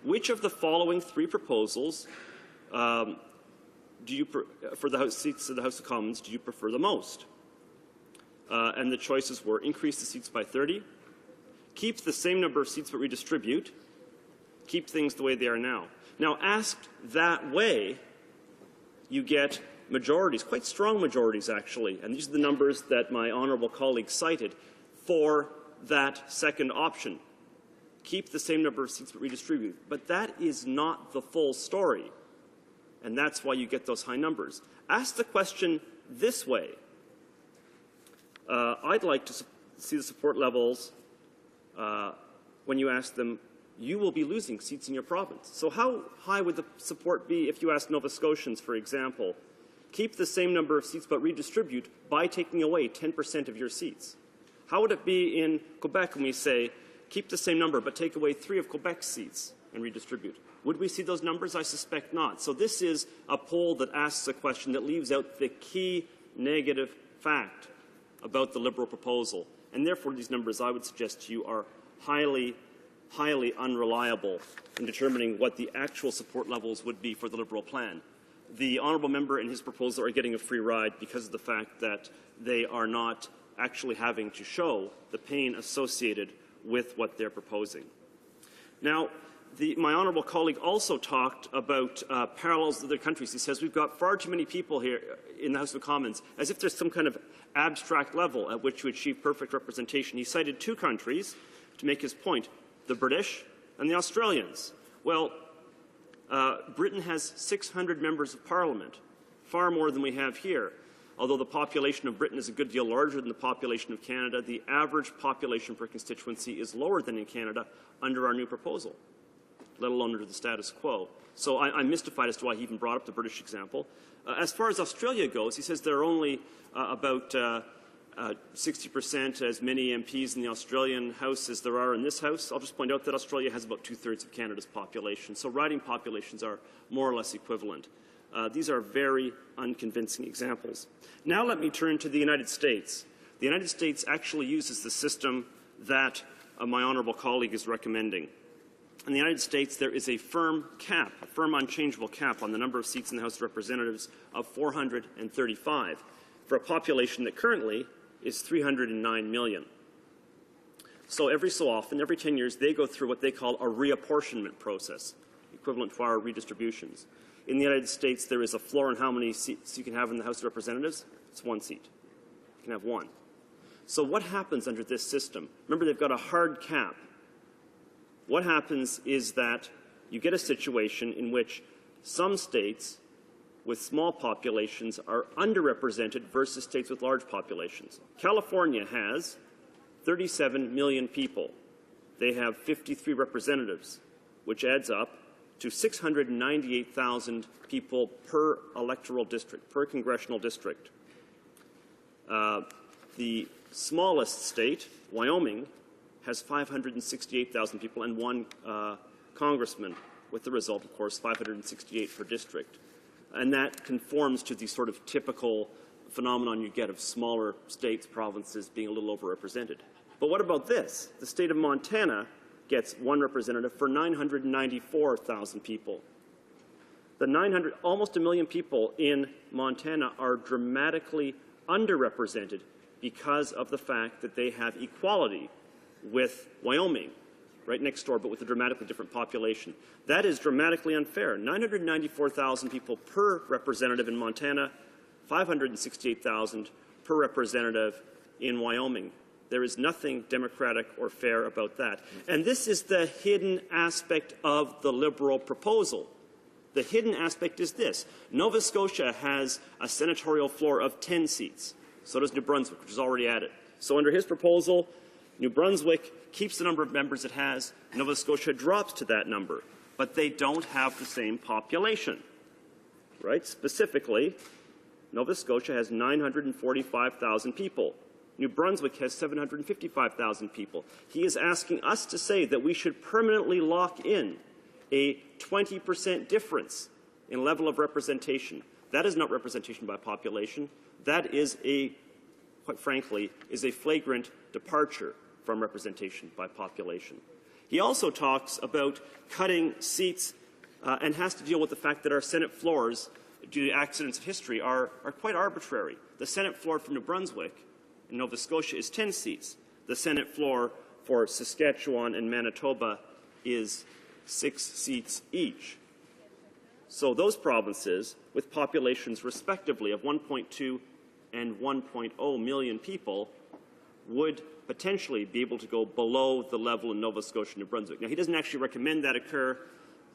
Which of the following 3 proposals for the seats of the House of Commons do you prefer the most? And the choices were increase the seats by 30, keep the same number of seats but redistribute, keep things the way they are now. Now, asked that way, you get majorities, quite strong majorities actually, and these are the numbers that my honourable colleague cited for that second option. Keep the same number of seats but redistribute. But that is not the full story, and that's why you get those high numbers. Ask the question this way. I'd like to see the support levels when you ask them, you will be losing seats in your province. So how high would the support be if you asked Nova Scotians, for example, keep the same number of seats but redistribute by taking away 10% of your seats? How would it be in Quebec when we say, keep the same number but take away 3 of Quebec's seats and redistribute? Would we see those numbers? I suspect not. So this is a poll that asks a question that leaves out the key negative fact about the Liberal proposal. And therefore, these numbers, I would suggest to you, are highly unreliable in determining what the actual support levels would be for the Liberal plan. The honourable member and his proposal are getting a free ride because of the fact that they are not actually having to show the pain associated with what they're proposing. Now, my honourable colleague also talked about parallels to other countries. He says we've got far too many people here in the House of Commons, as if there's some kind of abstract level at which to achieve perfect representation. He cited 2 countries to make his point, the British and the Australians. Well, Britain has 600 members of Parliament, far more than we have here. Although the population of Britain is a good deal larger than the population of Canada, the average population per constituency is lower than in Canada under our new proposal, let alone under the status quo. So I'm mystified as to why he even brought up the British example. As far as Australia goes, he says there are only about 60% as many MPs in the Australian House as there are in this House. I'll just point out that Australia has about 2/3 of Canada's population, so riding populations are more or less equivalent. These are very unconvincing examples. Now let me turn to the United States. The United States actually uses the system that my honourable colleague is recommending. In the United States, there is a firm cap, a firm unchangeable cap on the number of seats in the House of Representatives of 435 for a population that currently is 309 million. So every so often, every 10 years, they go through what they call a reapportionment process, equivalent to our redistributions. In the United States, there is a floor on how many seats you can have in the House of Representatives. It's 1 seat. You can have one. So what happens under this system? Remember, they've got a hard cap. What happens is that you get a situation in which some states with small populations are underrepresented versus states with large populations. California has 37 million people. They have 53 representatives, which adds up to 698,000 people per electoral district, per congressional district. The smallest state, Wyoming, has 568,000 people and one congressman, with the result, of course, 568 per district. And that conforms to the sort of typical phenomenon you get of smaller states, provinces being a little overrepresented. But what about this? The state of Montana gets one representative for 994,000 people. Almost 1 million people in Montana are dramatically underrepresented because of the fact that they have equality with Wyoming, right next door, but with a dramatically different population. That is dramatically unfair. 994,000 people per representative in Montana, 568,000 per representative in Wyoming. There is nothing democratic or fair about that. And this is the hidden aspect of the Liberal proposal. The hidden aspect is this. Nova Scotia has a senatorial floor of 10 seats. So does New Brunswick, which is already at it. So under his proposal, New Brunswick keeps the number of members it has. Nova Scotia drops to that number. But they don't have the same population. Right? Specifically, Nova Scotia has 945,000 people. New Brunswick has 755,000 people. He is asking us to say that we should permanently lock in a 20% difference in level of representation. That is not representation by population. That is quite frankly, is a flagrant departure from representation by population. He also talks about cutting seats and has to deal with the fact that our Senate floors, due to accidents of history, are quite arbitrary. The Senate floor for New Brunswick in Nova Scotia is 10 seats. The Senate floor for Saskatchewan and Manitoba is 6 seats each. So those provinces, with populations respectively of 1.2 and 1.0 million people, would potentially be able to go below the level in Nova Scotia and New Brunswick. Now, he doesn't actually recommend that occur,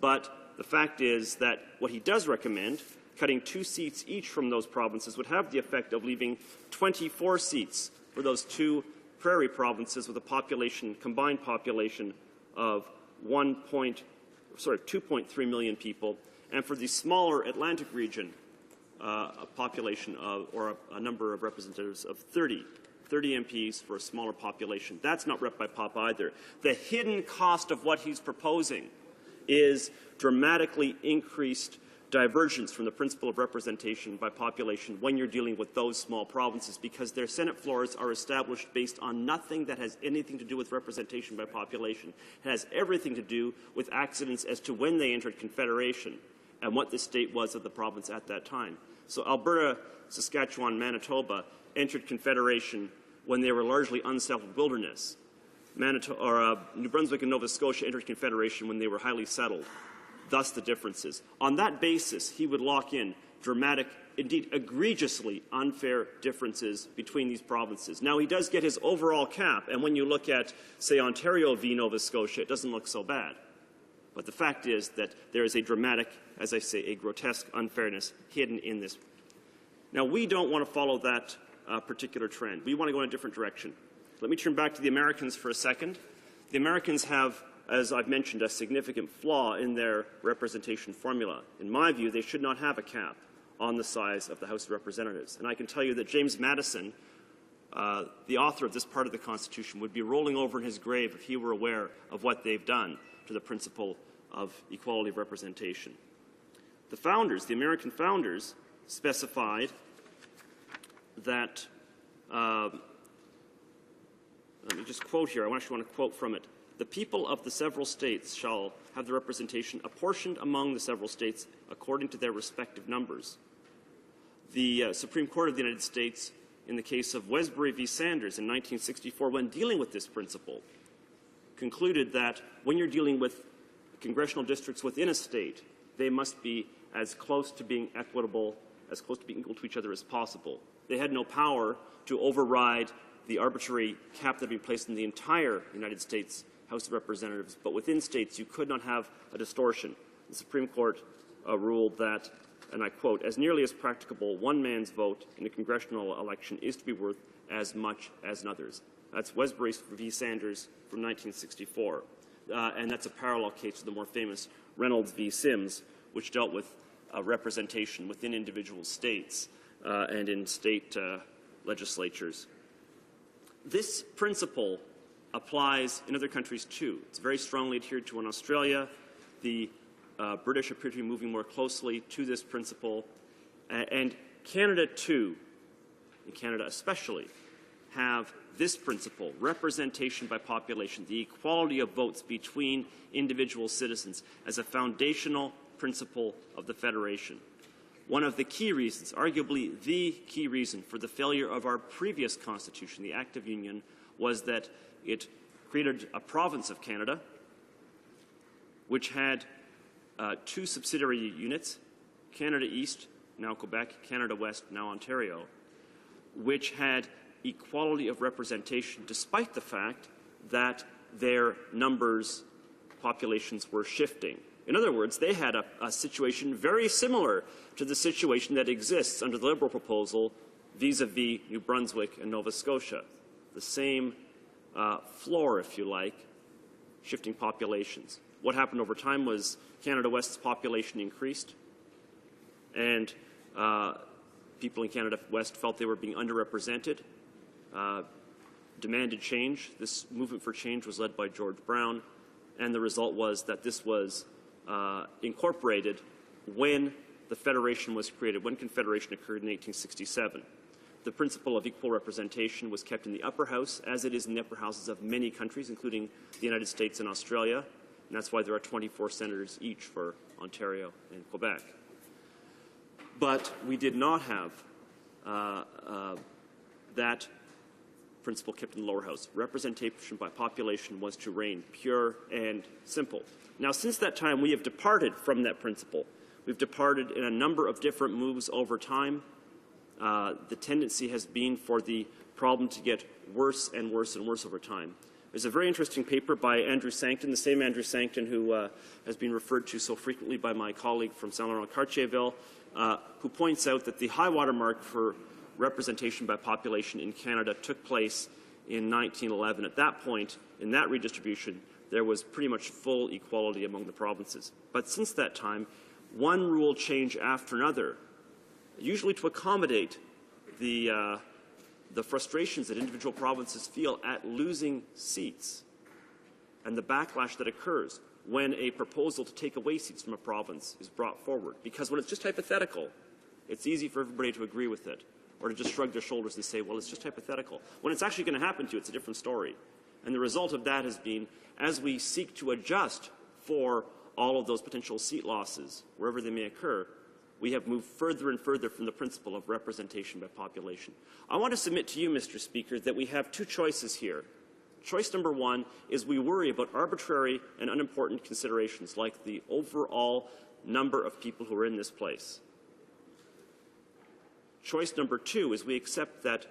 but the fact is that what he does recommend, cutting 2 seats each from those provinces, would have the effect of leaving 24 seats for those 2 prairie provinces with a combined population of 2.3 million people, and for the smaller Atlantic region, a population of, or a number of representatives of 30 MPs for a smaller population. That's not rep by pop either. The hidden cost of what he's proposing is dramatically increased divergence from the principle of representation by population when you're dealing with those small provinces, because their Senate floors are established based on nothing that has anything to do with representation by population. It has everything to do with accidents as to when they entered Confederation and what the state was of the province at that time. So Alberta, Saskatchewan, Manitoba entered Confederation when they were largely unsettled wilderness. New Brunswick and Nova Scotia entered Confederation when they were highly settled. Thus the differences. On that basis, he would lock in dramatic, indeed egregiously unfair differences between these provinces. Now, he does get his overall cap, and when you look at, say, Ontario v. Nova Scotia, it doesn't look so bad. But the fact is that there is a dramatic, as I say, a grotesque unfairness hidden in this. Now, we don't want to follow that particular trend. We want to go in a different direction. Let me turn back to the Americans for a second. The Americans have, as I've mentioned, a significant flaw in their representation formula. In my view, they should not have a cap on the size of the House of Representatives. And I can tell you that James Madison, the author of this part of the Constitution, would be rolling over in his grave if he were aware of what they've done to the principle of equality of representation. The founders, the American founders, specified that, let me just quote here, I actually want to quote from it. The people of the several states shall have the representation apportioned among the several states according to their respective numbers. The Supreme Court of the United States, in the case of Wesbury v. Sanders in 1964, when dealing with this principle, concluded that when you're dealing with congressional districts within a state, they must be as close to being equitable, as close to being equal to each other as possible. They had no power to override the arbitrary cap that had been placed in the entire United States House of Representatives, but within states you could not have a distortion. The Supreme Court ruled that, and I quote, "As nearly as practicable, one man's vote in a congressional election is to be worth as much as another's." That's Westbury v. Sanders from 1964. And that's a parallel case to the more famous Reynolds v. Sims, which dealt with representation within individual states and in state legislatures. This principle applies in other countries too. It's very strongly adhered to in Australia. The British appear to be moving more closely to this principle. And Canada too, and Canada especially, have this principle, representation by population, the equality of votes between individual citizens, as a foundational principle of the Federation. One of the key reasons, arguably the key reason for the failure of our previous Constitution, the Act of Union, was that it created a province of Canada which had two subsidiary units, Canada East, now Quebec, Canada West, now Ontario, which had equality of representation despite the fact that their numbers, populations were shifting. In other words, they had a situation very similar to the situation that exists under the Liberal proposal vis-a-vis New Brunswick and Nova Scotia. The same floor, if you like, shifting populations. What happened over time was Canada West's population increased, and people in Canada West felt they were being underrepresented, demanded change. This movement for change was led by George Brown, and the result was that this was incorporated when the Federation was created, when Confederation occurred in 1867. The principle of equal representation was kept in the upper house, as it is in the upper houses of many countries, including the United States and Australia, and that's why there are 24 senators each for Ontario and Quebec. But we did not have that principle kept in the lower house. Representation by population was to reign, pure and simple. Now, since that time, we have departed from that principle. We've departed in a number of different moves over time. The tendency has been for the problem to get worse and worse and worse over time. There's a very interesting paper by Andrew Sancton, the same Andrew Sancton who has been referred to so frequently by my colleague from Saint-Laurent-Cartierville, who points out that the high water mark for representation by population in Canada took place in 1911. At that point, in that redistribution, there was pretty much full equality among the provinces. But since that time, one rule change after another, usually to accommodate the frustrations that individual provinces feel at losing seats and the backlash that occurs when a proposal to take away seats from a province is brought forward. Because when it's just hypothetical, it's easy for everybody to agree with it or to just shrug their shoulders and say, well, it's just hypothetical. When it's actually going to happen to you, it's a different story. And the result of that has been, as we seek to adjust for all of those potential seat losses, wherever they may occur, we have moved further and further from the principle of representation by population. I want to submit to you, Mr. Speaker, that we have two choices here. Choice number one is we worry about arbitrary and unimportant considerations like the overall number of people who are in this place. Choice number two is we accept that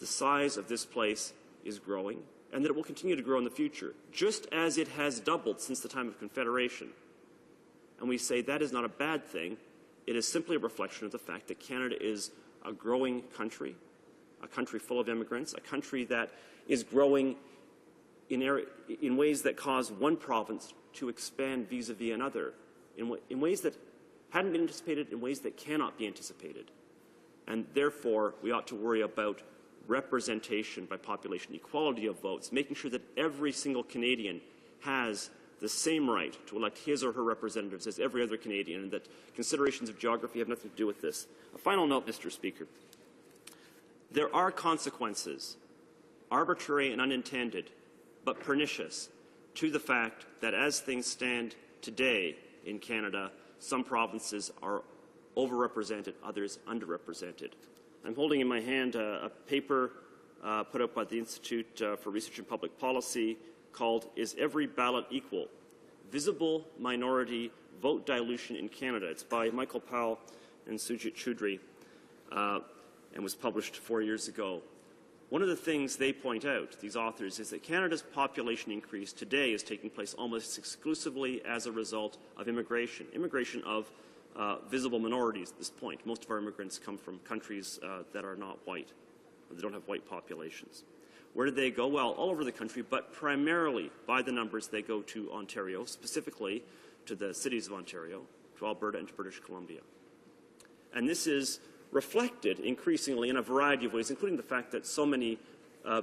the size of this place is growing and that it will continue to grow in the future, just as it has doubled since the time of Confederation. And we say that is not a bad thing. It is simply a reflection of the fact that Canada is a growing country, a country full of immigrants, a country that is growing in ways that cause one province to expand vis-a-vis another, in ways that hadn't been anticipated, in ways that cannot be anticipated. And therefore, we ought to worry about representation by population, equality of votes, making sure that every single Canadian has the same right to elect his or her representatives as every other Canadian, and that considerations of geography have nothing to do with this. A final note, Mr. Speaker. There are consequences, arbitrary and unintended, but pernicious, to the fact that as things stand today in Canada, some provinces are overrepresented, others underrepresented. I'm holding in my hand a paper put up by the Institute for Research in Public Policy called Is Every Ballot Equal? Visible Minority Vote Dilution in Canada. It's by Michael Powell and Sujit Choudhury. and was published 4 years ago. One of the things they point out, these authors, is that Canada's population increase today is taking place almost exclusively as a result of immigration of visible minorities at this point. Most of our immigrants come from countries that are not white. They don't have white populations. Where do they go? Well, all over the country, but primarily by the numbers they go to Ontario, specifically to the cities of Ontario, to Alberta and to British Columbia. And this is reflected increasingly in a variety of ways, including the fact that so many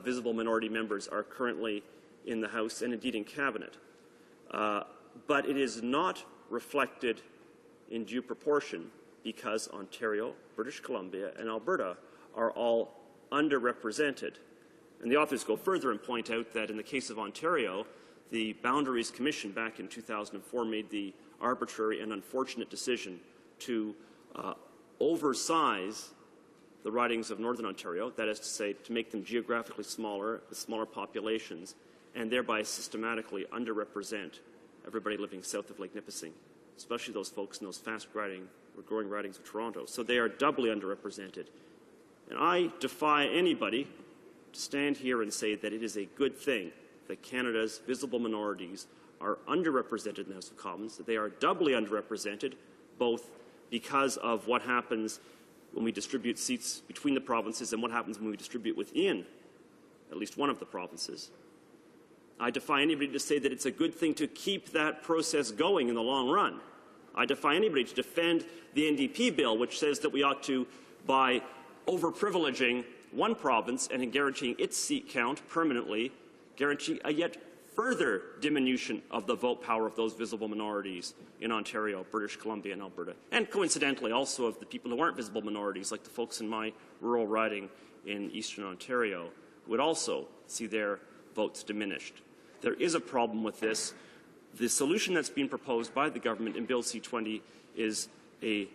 visible minority members are currently in the House and indeed in Cabinet. But it is not reflected in due proportion because Ontario, British Columbia, and Alberta are all underrepresented. And the authors go further and point out that in the case of Ontario, the Boundaries Commission back in 2004 made the arbitrary and unfortunate decision to oversize the ridings of Northern Ontario, that is to say, to make them geographically smaller, with smaller populations, and thereby systematically underrepresent everybody living south of Lake Nipissing, especially those folks in those fast-growing ridings of Toronto. So they are doubly underrepresented. And I defy anybody to stand here and say that it is a good thing that Canada's visible minorities are underrepresented in the House of Commons, that they are doubly underrepresented, both because of what happens when we distribute seats between the provinces and what happens when we distribute within at least one of the provinces. I defy anybody to say that it's a good thing to keep that process going in the long run. I defy anybody to defend the NDP bill, which says that we ought to, by overprivileging one province and in guaranteeing its seat count permanently, guarantee a yet further diminution of the vote power of those visible minorities in Ontario, British Columbia, and Alberta. And coincidentally, also of the people who aren't visible minorities, like the folks in my rural riding in eastern Ontario, who would also see their votes diminished. There is a problem with this. The solution that's being proposed by the government in Bill C-20 is a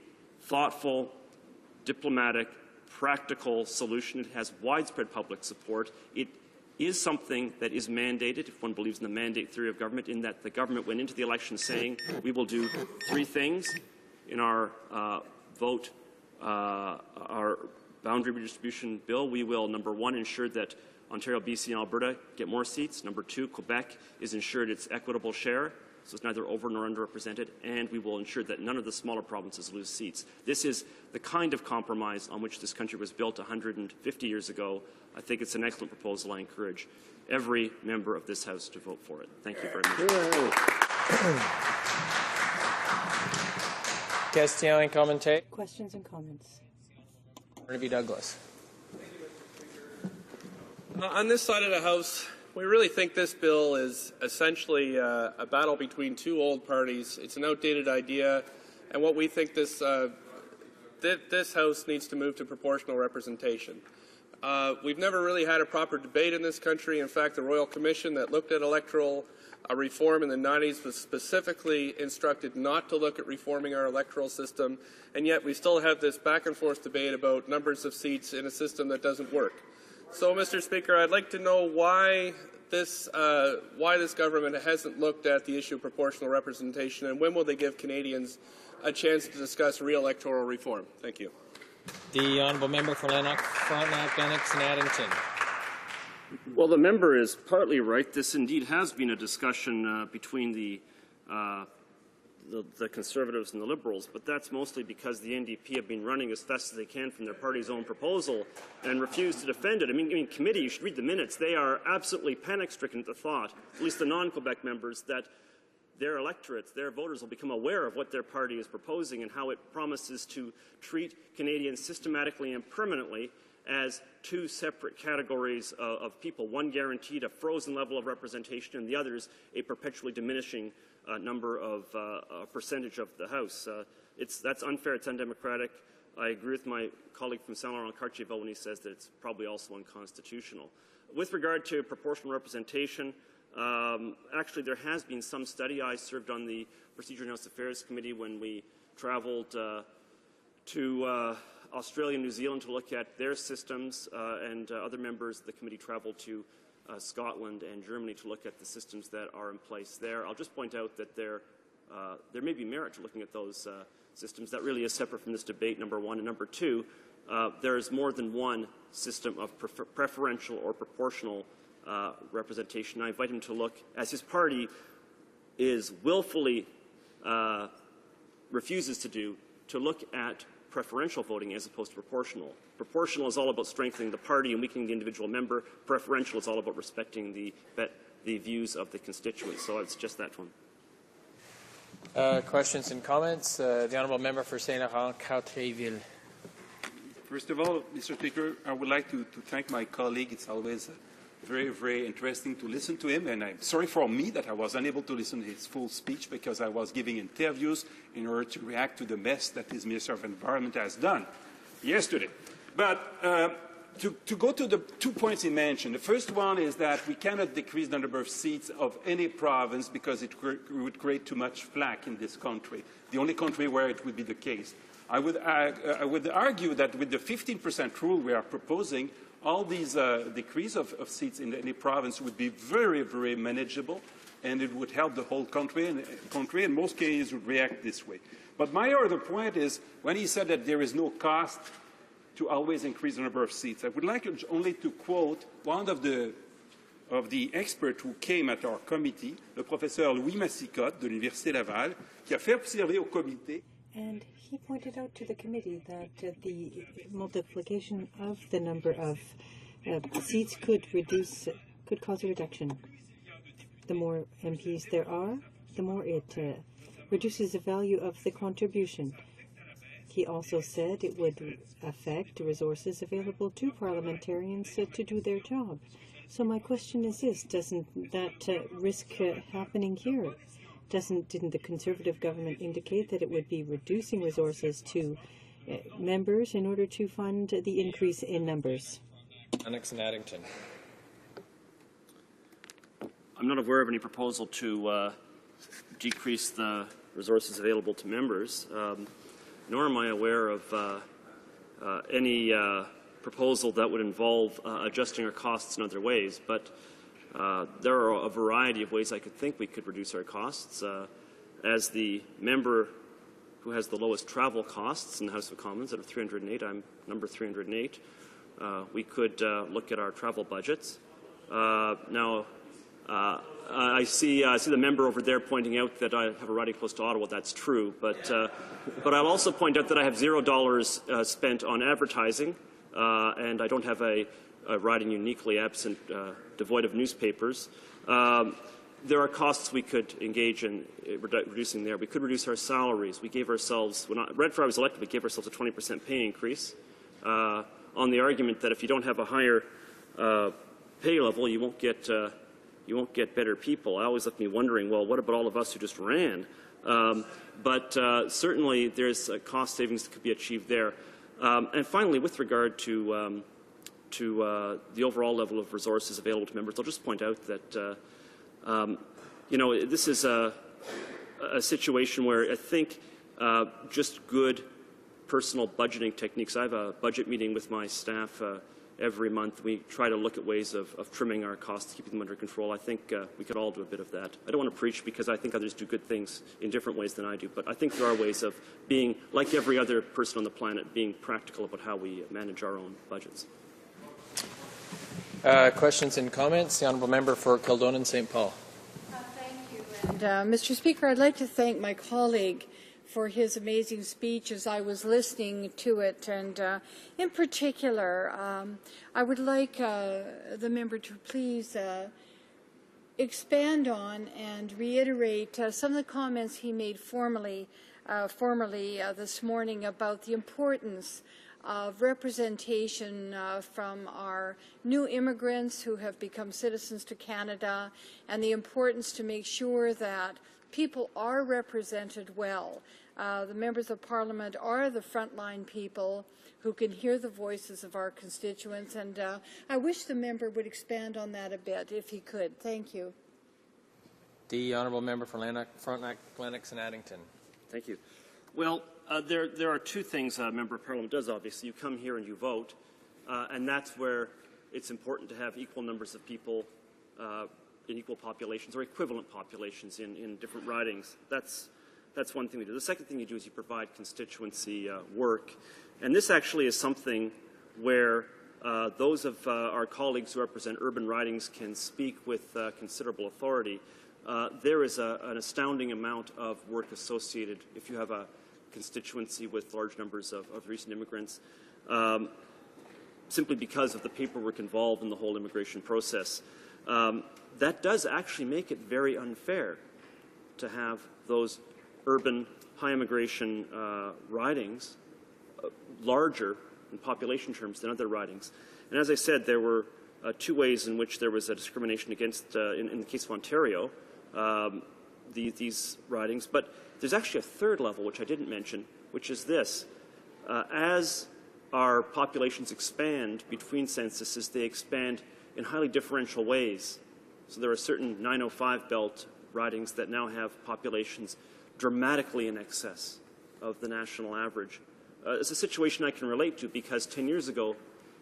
thoughtful, diplomatic, practical solution. It has widespread public support. It is something that is mandated, if one believes in the mandate theory of government, in that the government went into the election saying we will do three things in our our boundary redistribution bill. We will, number one, ensure that Ontario, BC, and Alberta get more seats. Number two, Quebec is ensured its equitable share, so it's neither over nor underrepresented, and we will ensure that none of the smaller provinces lose seats. This is the kind of compromise on which this country was built 150 years ago. I think it's an excellent proposal. I encourage every member of this House to vote for it. Thank you very much. Question and commentate. Questions and comments. Barnaby Douglas. On this side of the House, we really think this bill is essentially a battle between two old parties. It's an outdated idea, and what we think this House needs to move to proportional representation. We've never really had a proper debate in this country. In fact, the Royal Commission that looked at electoral reform in the 90s was specifically instructed not to look at reforming our electoral system, and yet we still have this back-and-forth debate about numbers of seats in a system that doesn't work. So, Mr. Speaker, I'd like to know why this government hasn't looked at the issue of proportional representation, and when will they give Canadians a chance to discuss real electoral reform? Thank you. The honourable member for Lanark, Frontenac, Lennox, and Addington. Well, the member is partly right. This indeed has been a discussion between the Conservatives and the Liberals, but that's mostly because the NDP have been running as fast as they can from their party's own proposal and refuse to defend it. I mean, committee, you should read the minutes. They are absolutely panic-stricken at the thought, at least the non-Quebec members, that their electorates, their voters will become aware of what their party is proposing and how it promises to treat Canadians systematically and permanently as two separate categories of people, one guaranteed a frozen level of representation and the others a perpetually diminishing number of percentage of the House. That's unfair, it's undemocratic. I agree with my colleague from Saint-Laurent-Cartierville when he says that it's probably also unconstitutional. With regard to proportional representation, actually there has been some study. I served on the Procedure and House Affairs Committee when we traveled to Australia and New Zealand to look at their systems, and other members of the committee traveled to Scotland and Germany to look at the systems that are in place there. I'll just point out that there may be merit to looking at those systems. That really is separate from this debate, number one. And number two, there is more than one system of preferential or proportional representation. I invite him to look, as his party is willfully refuses to do, to look at preferential voting as opposed to proportional. Proportional is all about strengthening the party and weakening the individual member. Preferential is all about respecting the views of the constituents. So it's just that one. Questions and comments? The Honourable Member for St. Laurent-Cartierville. First of all, Mr. Speaker, I would like to thank my colleague. It's always very, very interesting to listen to him, and I'm sorry for me that I was unable to listen to his full speech because I was giving interviews in order to react to the mess that his Minister of Environment has done yesterday. But to go to the 2 points he mentioned, the first one is that we cannot decrease the number of seats of any province because it would create too much flack in this country, the only country where it would be the case. I would argue that with the 15% rule we are proposing, all these decrease of seats in any province would be very, very manageable, and it would help the whole country, and most Canadians would react this way. But my other point is, when he said that there is no cost to always increase the number of seats, I would like only to quote one of the experts who came at our committee, le professeur Louis Massicotte de l'Université Laval, qui a fait observer au comité. And he pointed out to the committee that the multiplication of the number of seats could cause a reduction. The more MPs there are, the more it reduces the value of the contribution. He also said it would affect resources available to parliamentarians to do their job. So my question is this: doesn't that risk happening here? Didn't the Conservative government indicate that it would be reducing resources to members in order to fund the increase in numbers? Lennox and Addington. I'm not aware of any proposal to decrease the resources available to members, nor am I aware of any proposal that would involve adjusting our costs in other ways. But there are a variety of ways I could think we could reduce our costs. As the member who has the lowest travel costs in the House of Commons out of 308, I'm number 308, we could look at our travel budgets. Now, I see the member over there pointing out that I have a riding close to Ottawa. That's true, but I'll also point out that I have $0 spent on advertising, and I don't have a riding uniquely absent, devoid of newspapers. There are costs we could engage in reducing there. We could reduce our salaries. We gave ourselves, right before I was elected, we gave ourselves a 20% pay increase on the argument that if you don't have a higher pay level, you won't get better people. I always left me wondering, well, what about all of us who just ran? But certainly there's cost savings that could be achieved there. And finally, with regard to the overall level of resources available to members, I'll just point out that this is a situation where I think just good personal budgeting techniques. I have a budget meeting with my staff every month. We try to look at ways of trimming our costs, keeping them under control. I think we could all do a bit of that. I don't want to preach because I think others do good things in different ways than I do, but I think there are ways of being, like every other person on the planet, being practical about how we manage our own budgets. Questions and comments? The Honourable Member for Kildonan St. Paul. Thank you. And Mr. Speaker, I'd like to thank my colleague for his amazing speech as I was listening to it. And in particular, I would like the member to please expand on and reiterate some of the comments he made formally this morning about the importance of representation from our new immigrants who have become citizens to Canada, and the importance to make sure that people are represented well. The members of Parliament are the frontline people who can hear the voices of our constituents, and I wish the member would expand on that a bit, if he could. Thank you. The Honourable Member for Frontenac, Lennox and Addington. Thank you. Well, there are two things a Member of Parliament does, obviously. You come here and you vote, and that's where it's important to have equal numbers of people in equal populations or equivalent populations in different ridings. That's That's one thing we do. The second thing you do is you provide constituency work. And this actually is something where those of our colleagues who represent urban ridings can speak with considerable authority. There is an astounding amount of work associated if you have a constituency with large numbers of recent immigrants, simply because of the paperwork involved in the whole immigration process. That does actually make it very unfair to have those urban high immigration ridings larger in population terms than other ridings. And as I said, there were two ways in which there was a discrimination against, in the case of Ontario, these ridings. But there's actually a third level, which I didn't mention, which is this. As our populations expand between censuses, they expand in highly differential ways. So there are certain 905 belt ridings that now have populations dramatically in excess of the national average. It's a situation I can relate to because 10 years ago,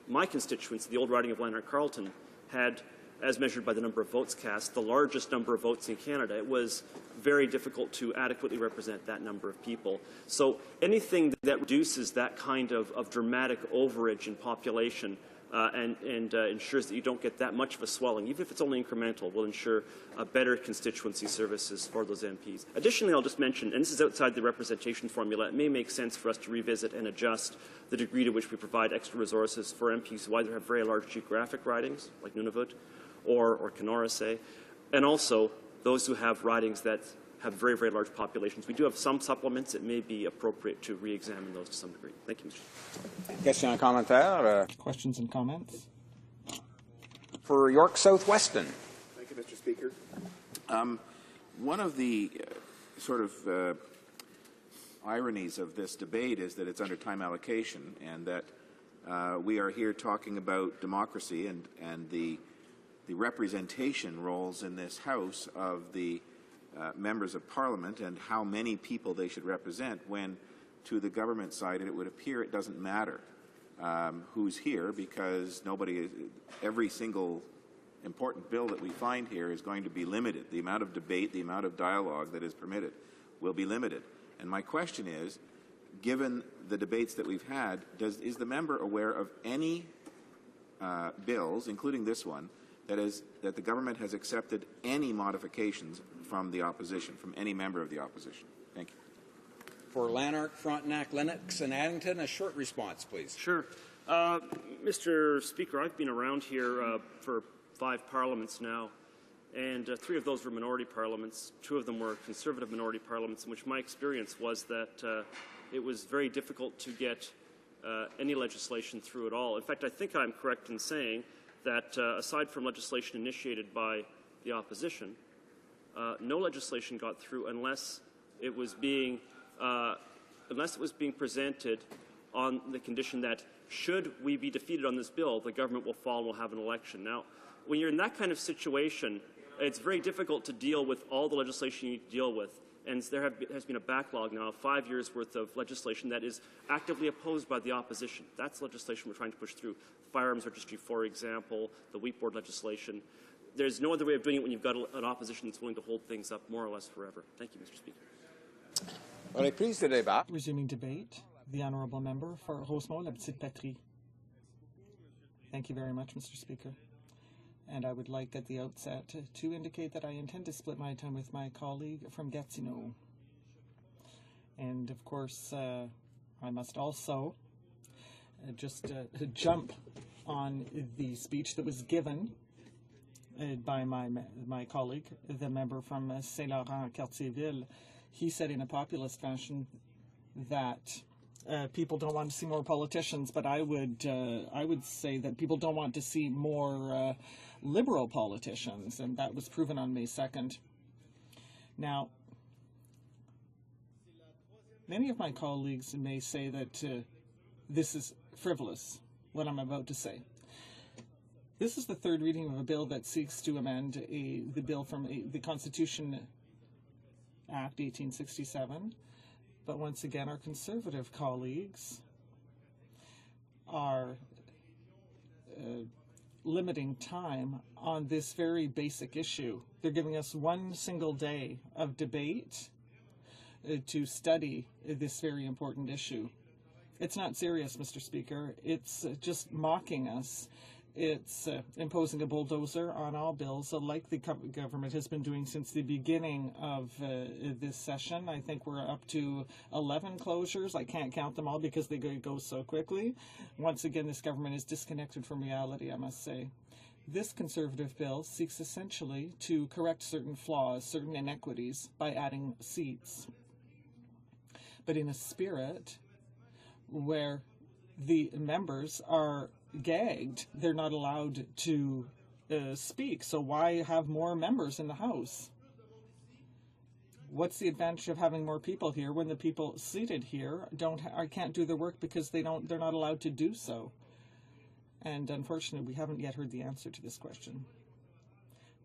my constituency, the old riding of Lanark-Carleton, had, as measured by the number of votes cast, the largest number of votes in Canada. It was very difficult to adequately represent that number of people. So anything that reduces that kind of dramatic overage in population and ensures that you don't get that much of a swelling, even if it's only incremental, will ensure better constituency services for those MPs. Additionally, I'll just mention, and this is outside the representation formula, it may make sense for us to revisit and adjust the degree to which we provide extra resources for MPs who either have very large geographic ridings, like Nunavut, or Kenora, say, and also those who have ridings that have very, very large populations. We do have some supplements. It may be appropriate to re-examine those to some degree. Thank you, Mr. Question, commentaire. Questions and comments? For York South-Weston. Thank you, Mr. Speaker. One of the sort of ironies of this debate is that it's under time allocation and that we are here talking about democracy and the representation roles in this House of the members of Parliament and how many people they should represent, when to the government side it would appear it doesn't matter who's here, because every single important bill that we find here is going to be limited. The amount of debate, the amount of dialogue that is permitted will be limited. And my question is, given the debates that we've had, is the member aware of any bills, including this one, that the government has accepted any modifications from the opposition, from any member of the opposition? Thank you. For Lanark, Frontenac, Lennox, and Addington, a short response, please. Sure. Mr. Speaker, I've been around here for 5 parliaments now, and 3 of those were minority parliaments. 2 of them were conservative minority parliaments, in which my experience was that it was very difficult to get any legislation through at all. In fact, I think I'm correct in saying that aside from legislation initiated by the opposition, no legislation got through unless it was being presented on the condition that should we be defeated on this bill, the government will fall and we'll have an election. Now, when you're in that kind of situation, it's very difficult to deal with all the legislation you need to deal with. And there has been a backlog now of 5 years' worth of legislation that is actively opposed by the opposition. That's legislation we're trying to push through. The firearms registry, for example, the wheat board legislation. There's no other way of doing it when you've got an opposition that's willing to hold things up more or less forever. Thank you, Mr. Speaker. Resuming debate, the honourable member for Rosemont-la-Petite-Patrie. Thank you very much, Mr. Speaker. And I would like at the outset to indicate that I intend to split my time with my colleague from Gatineau. And of course, I must also just jump on the speech that was given by my colleague, the member from Saint-Laurent-Cartierville. He said in a populist fashion that people don't want to see more politicians, but I would say that people don't want to see more liberal politicians, and that was proven on May 2nd. Now, many of my colleagues may say that this is frivolous, what I'm about to say. This is the 3rd reading of a bill that seeks to amend the bill from the Constitution Act 1867. But once again, our conservative colleagues are limiting time on this very basic issue. They're giving us 1 single day of debate to study this very important issue. It's not serious, Mr. Speaker. It's just mocking us. It's imposing a bulldozer on all bills, like the government has been doing since the beginning of this session. I think we're up to 11 closures. I can't count them all because they go so quickly. Once again, this government is disconnected from reality, I must say. This Conservative bill seeks essentially to correct certain flaws, certain inequities, by adding seats, but in a spirit where the members are gagged. They're not allowed to speak. So why have more members in the House? What's the advantage of having more people here when the people seated here can't do their work because they're not allowed to do so? And unfortunately, we haven't yet heard the answer to this question.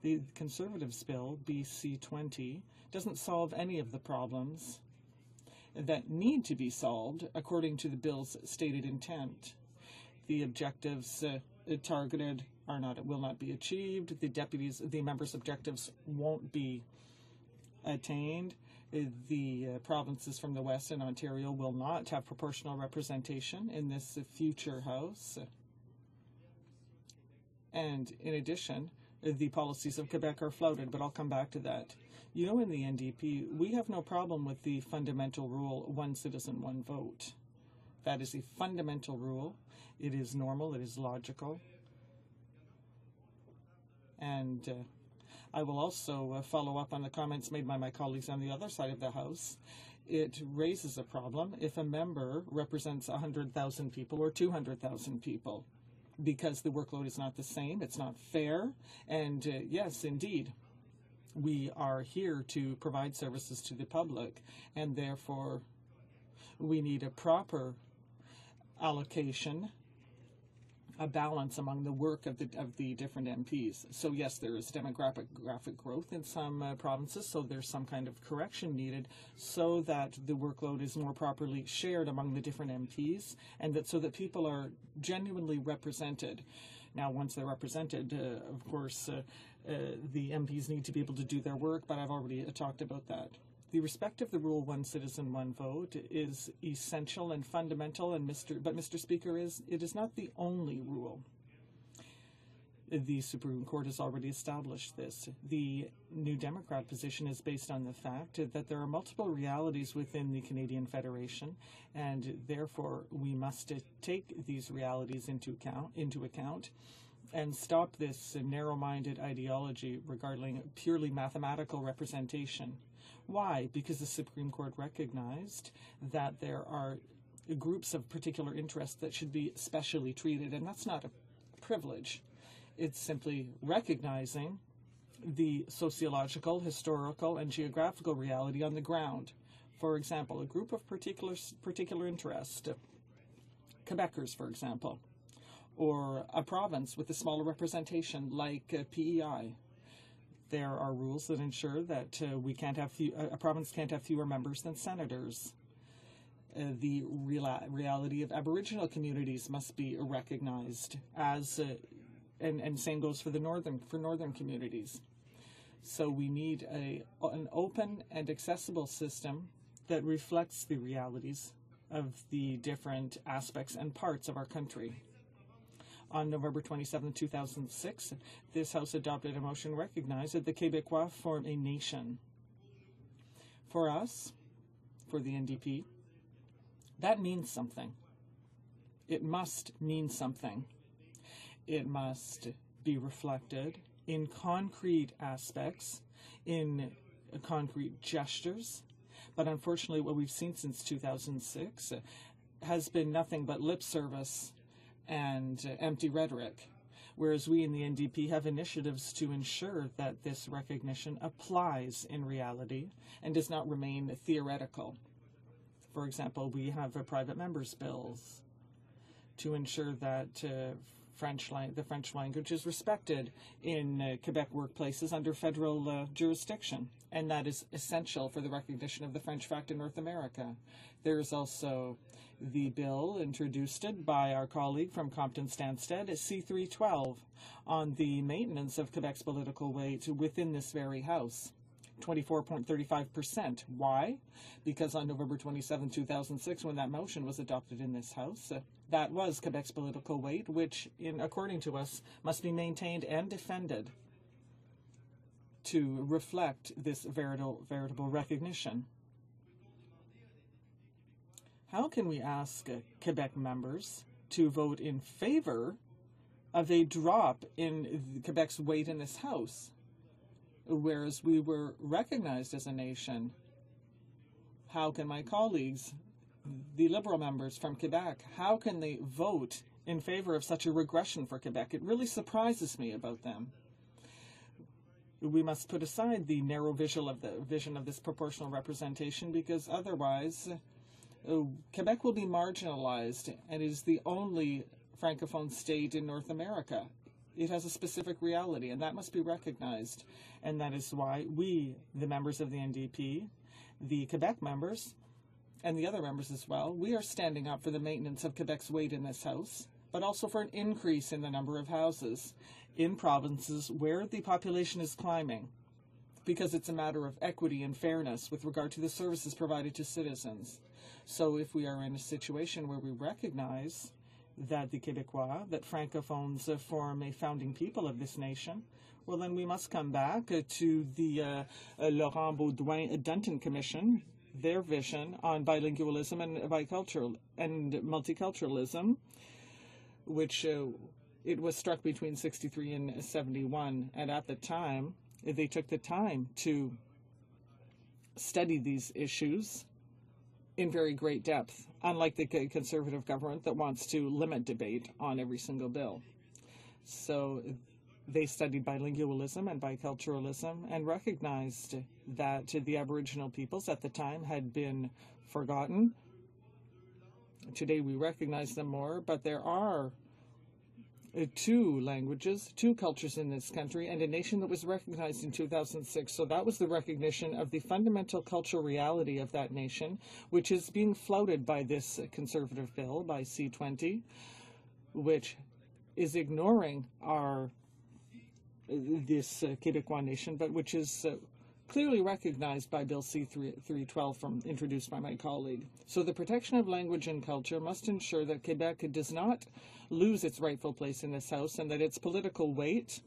The Conservatives' bill, BC 20, doesn't solve any of the problems that need to be solved according to the bill's stated intent. The objectives targeted will not be achieved. The members' objectives won't be attained. The provinces from the West and Ontario will not have proportional representation in this future House. And in addition, the policies of Quebec are flouted, but I'll come back to that. You know, in the NDP, we have no problem with the fundamental rule, one citizen, one vote. That is a fundamental rule. It is normal, it is logical. And I will also follow up on the comments made by my colleagues on the other side of the House. It raises a problem if a member represents 100,000 people or 200,000 people, because the workload is not the same, it's not fair, and yes, indeed, we are here to provide services to the public, and therefore we need a proper allocation, a balance among the work of the different MPs. So yes, there is demographic growth in some provinces, so there's some kind of correction needed so that the workload is more properly shared among the different MPs, and so that people are genuinely represented. Now, once they're represented, of course, the MPs need to be able to do their work, but I've already talked about that. The respect of the rule, one citizen, one vote, is essential and fundamental, but Mr. Speaker, it is not the only rule. The Supreme Court has already established this. The New Democrat position is based on the fact that there are multiple realities within the Canadian Federation, and therefore we must take these realities into account and stop this narrow-minded ideology regarding purely mathematical representation. Why? Because the Supreme Court recognized that there are groups of particular interest that should be specially treated, and that's not a privilege. It's simply recognizing the sociological, historical, and geographical reality on the ground. For example, a group of particular interest, Quebecers, for example, or a province with a smaller representation like PEI. There are rules that ensure that a province can't have fewer members than senators. The reality of Aboriginal communities must be recognized as, and same goes for northern communities. So we need an open and accessible system that reflects the realities of the different aspects and parts of our country. On November 27, 2006, this House adopted a motion recognizing that the Québécois form a nation. For us, for the NDP, that means something. It must mean something. It must be reflected in concrete aspects, in concrete gestures. But unfortunately, what we've seen since 2006 has been nothing but lip service and empty rhetoric, whereas we in the NDP have initiatives to ensure that this recognition applies in reality and does not remain theoretical. For example, we have private members' bills to ensure that the French language is respected in Quebec workplaces under federal jurisdiction, and that is essential for the recognition of the French fact in North America. There is also the bill introduced by our colleague from Compton-Stanstead, C-312, on the maintenance of Quebec's political weight within this very House. 24.35%. Why? Because on November 27, 2006, when that motion was adopted in this House, that was Quebec's political weight, which, according to us, must be maintained and defended to reflect this veritable recognition. How can we ask Quebec members to vote in favor of a drop in Quebec's weight in this House, whereas we were recognized as a nation? How can my colleagues, the Liberal members from Quebec, how can they vote in favor of such a regression for Quebec? It really surprises me about them. We must put aside the narrow vision of this proportional representation, because otherwise Quebec will be marginalized and is the only Francophone state in North America. It has a specific reality, and that must be recognized. And that is why we, the members of the NDP, the Quebec members, and the other members as well, we are standing up for the maintenance of Quebec's weight in this House, but also for an increase in the number of houses in provinces where the population is climbing, because it's a matter of equity and fairness with regard to the services provided to citizens. So if we are in a situation where we recognize that the Québécois, that Francophones form a founding people of this nation, well, then we must come back to the Laurent Baudouin-Dunton Commission, their vision on bilingualism and multiculturalism, which it was struck between 63 and 71. And at the time, they took the time to study these issues in very great depth, unlike the Conservative government that wants to limit debate on every single bill. So they studied bilingualism and biculturalism and recognized that the Aboriginal peoples at the time had been forgotten. Today we recognize them more, but there are two languages, two cultures in this country, and a nation that was recognized in 2006. So that was the recognition of the fundamental cultural reality of that nation, which is being flouted by this Conservative bill, by C-20, which is ignoring this Québécois nation, but which is clearly recognized by Bill C-312 introduced by my colleague. So the protection of language and culture must ensure that Quebec does not lose its rightful place in this House, and that its political weight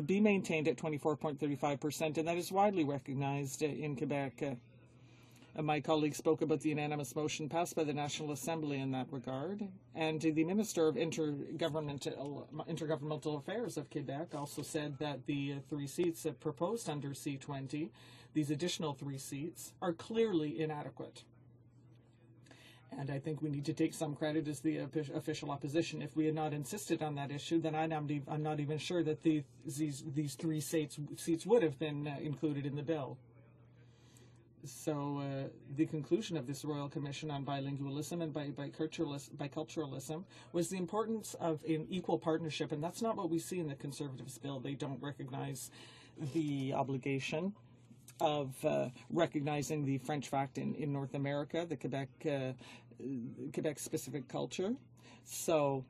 be maintained at 24.35%, and that is widely recognized in Quebec. My colleague spoke about the unanimous motion passed by the National Assembly in that regard, and the Minister of Intergovernmental Affairs of Quebec also said that the 3 seats proposed under C-20, these additional 3 seats, are clearly inadequate. And I think we need to take some credit as the official opposition. If we had not insisted on that issue, then I'm not even sure that these 3 seats would have been included in the bill. So the conclusion of this Royal Commission on Bilingualism and Biculturalism was the importance of an equal partnership, and that's not what we see in the Conservatives' bill. They don't recognize the obligation of recognizing the French fact in North America, the Quebec-specific culture. So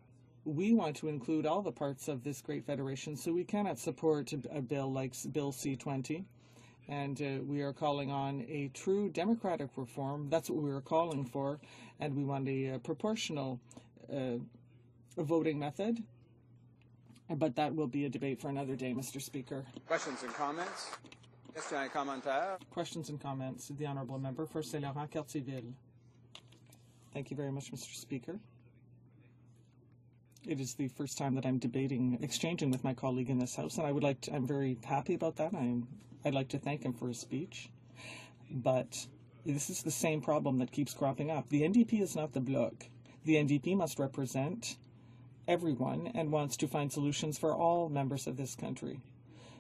we want to include all the parts of this great federation, so we cannot support a bill like Bill C-20. And we are calling on a true democratic reform. That's what we are calling for. And we want a proportional voting method. But that will be a debate for another day, Mr. Speaker. Questions and comments? Question and commentaire. Questions and comments. The Honourable Member for Saint-Laurent-Cartierville. Thank you very much, Mr. Speaker. It is the first time that I'm exchanging with my colleague in this House, and I'm very happy about that. I'd like to thank him for his speech. But this is the same problem that keeps cropping up. The NDP is not the Bloc. The NDP must represent everyone and wants to find solutions for all members of this country.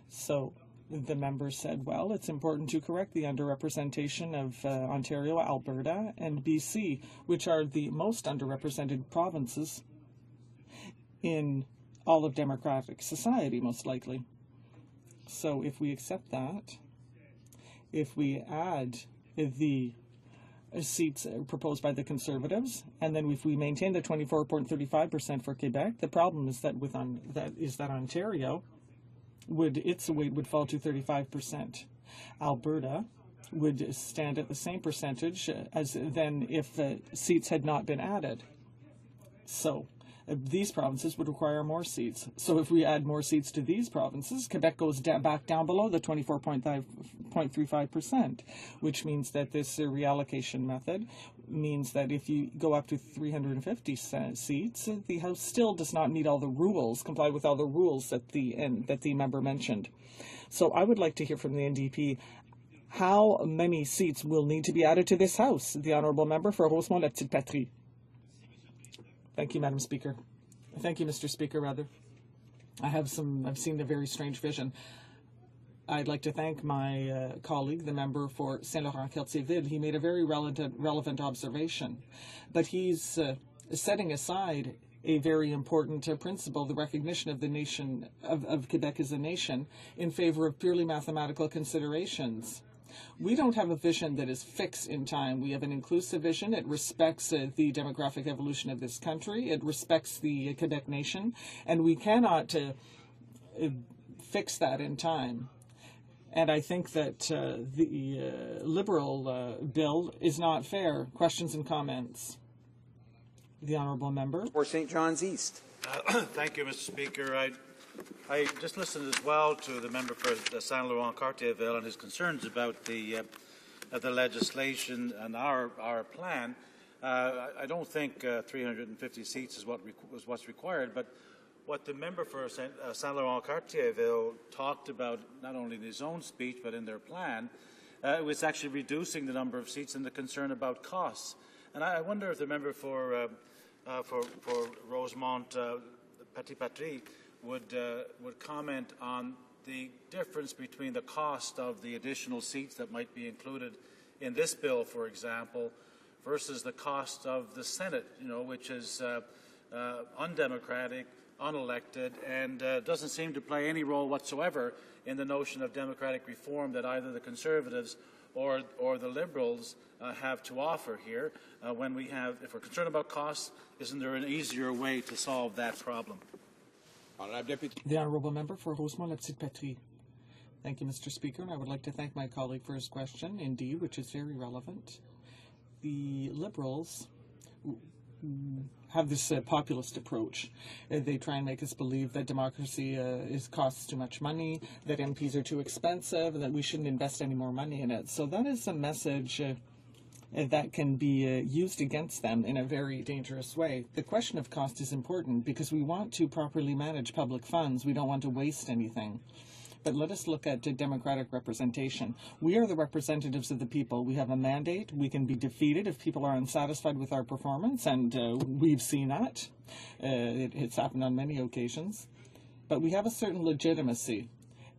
So the members said, well, it's important to correct the underrepresentation of Ontario, Alberta, and BC, which are the most underrepresented provinces in all of democratic society, most likely. So if we accept that, if we add the seats proposed by the Conservatives, and then if we maintain the 24.35% for Quebec, the problem is that that Ontario its weight would fall to 35%. Alberta would stand at the same percentage as then if seats had not been added. So these provinces would require more seats. So if we add more seats to these provinces, Quebec goes back down below the 24.35%, which means that this reallocation method means that if you go up to 350 seats, the House still does not meet all the rules, comply with all the rules that the member mentioned. So I would like to hear from the NDP how many seats will need to be added to this House. The Honourable Member for Rosemont-la-Petite-Patrie. Thank you, Madam Speaker. Thank you, Mr. Speaker, rather. I've seen a very strange vision. I'd like to thank my colleague, the member for Saint-Laurent-Cartierville. He made a very relevant observation, but he's setting aside a very important principle, the recognition of the nation, of Quebec as a nation, in favor of purely mathematical considerations. We don't have a vision that is fixed in time. We have an inclusive vision. It respects the demographic evolution of this country. It respects the Quebec nation, and we cannot fix that in time. And I think that the Liberal bill is not fair. Questions and comments? The Honourable Member. For St. John's East. Thank you, Mr. Speaker. I just listened as well to the member for Saint-Laurent-Cartierville and his concerns about the legislation and our plan. I don't think 350 seats is what's required, but what the member for Saint-Laurent-Cartierville talked about, not only in his own speech but in their plan, was actually reducing the number of seats and the concern about costs. And I wonder if the member for Rosemont-Petite-Patrie would comment on the difference between the cost of the additional seats that might be included in this bill, for example, versus the cost of the Senate, which is undemocratic, unelected, and doesn't seem to play any role whatsoever in the notion of democratic reform that either the Conservatives or the Liberals have to offer here. If we're concerned about costs, isn't there an easier way to solve that problem? The Honourable Member for Rosemont-la-Petite-Patrie. Thank you, Mr. Speaker, and I would like to thank my colleague for his question, indeed, which is very relevant. The Liberals have this populist approach. They try and make us believe that democracy costs too much money, that MPs are too expensive, and that we shouldn't invest any more money in it. So that is a message that can be used against them in a very dangerous way. The question of cost is important because we want to properly manage public funds. We don't want to waste anything. But let us look at democratic representation. We are the representatives of the people. We have a mandate. We can be defeated if people are unsatisfied with our performance, and we've seen that. It's happened on many occasions. But we have a certain legitimacy.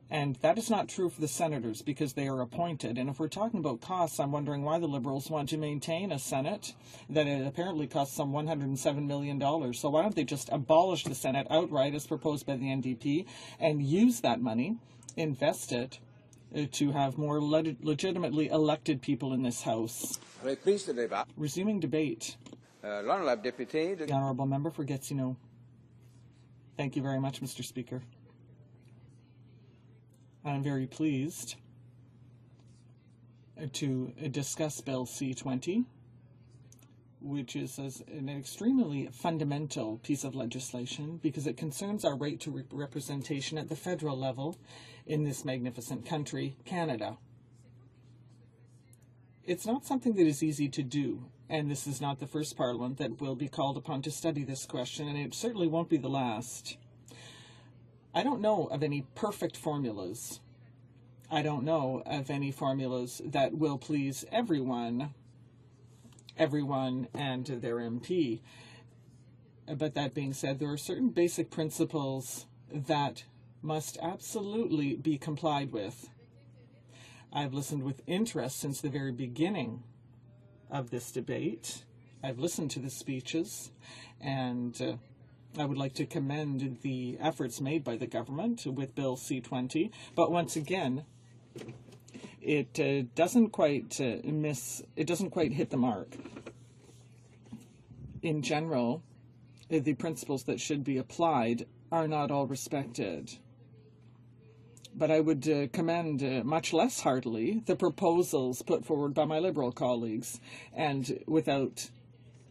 And that is not true for the senators because they are appointed. And if we're talking about costs, I'm wondering why the Liberals want to maintain a Senate that apparently costs some $107 million. So why don't they just abolish the Senate outright as proposed by the NDP and use that money, invest it, to have more legitimately elected people in this House? Resuming debate. The Honourable Member for Gatineau. Thank you very much, Mr. Speaker. I'm very pleased to discuss Bill C-20, which is an extremely fundamental piece of legislation because it concerns our right to representation at the federal level in this magnificent country, Canada. It's not something that is easy to do, and this is not the first Parliament that will be called upon to study this question, and it certainly won't be the last. I don't know of any perfect formulas. I don't know of any formulas that will please everyone and their MP. But that being said, there are certain basic principles that must absolutely be complied with. I've listened with interest since the very beginning of this debate. I've listened to the speeches, and I would like to commend the efforts made by the government with Bill C-20. But once again, it doesn't quite hit the mark. In general, the principles that should be applied are not all respected. But I would commend much less heartily the proposals put forward by my Liberal colleagues. And without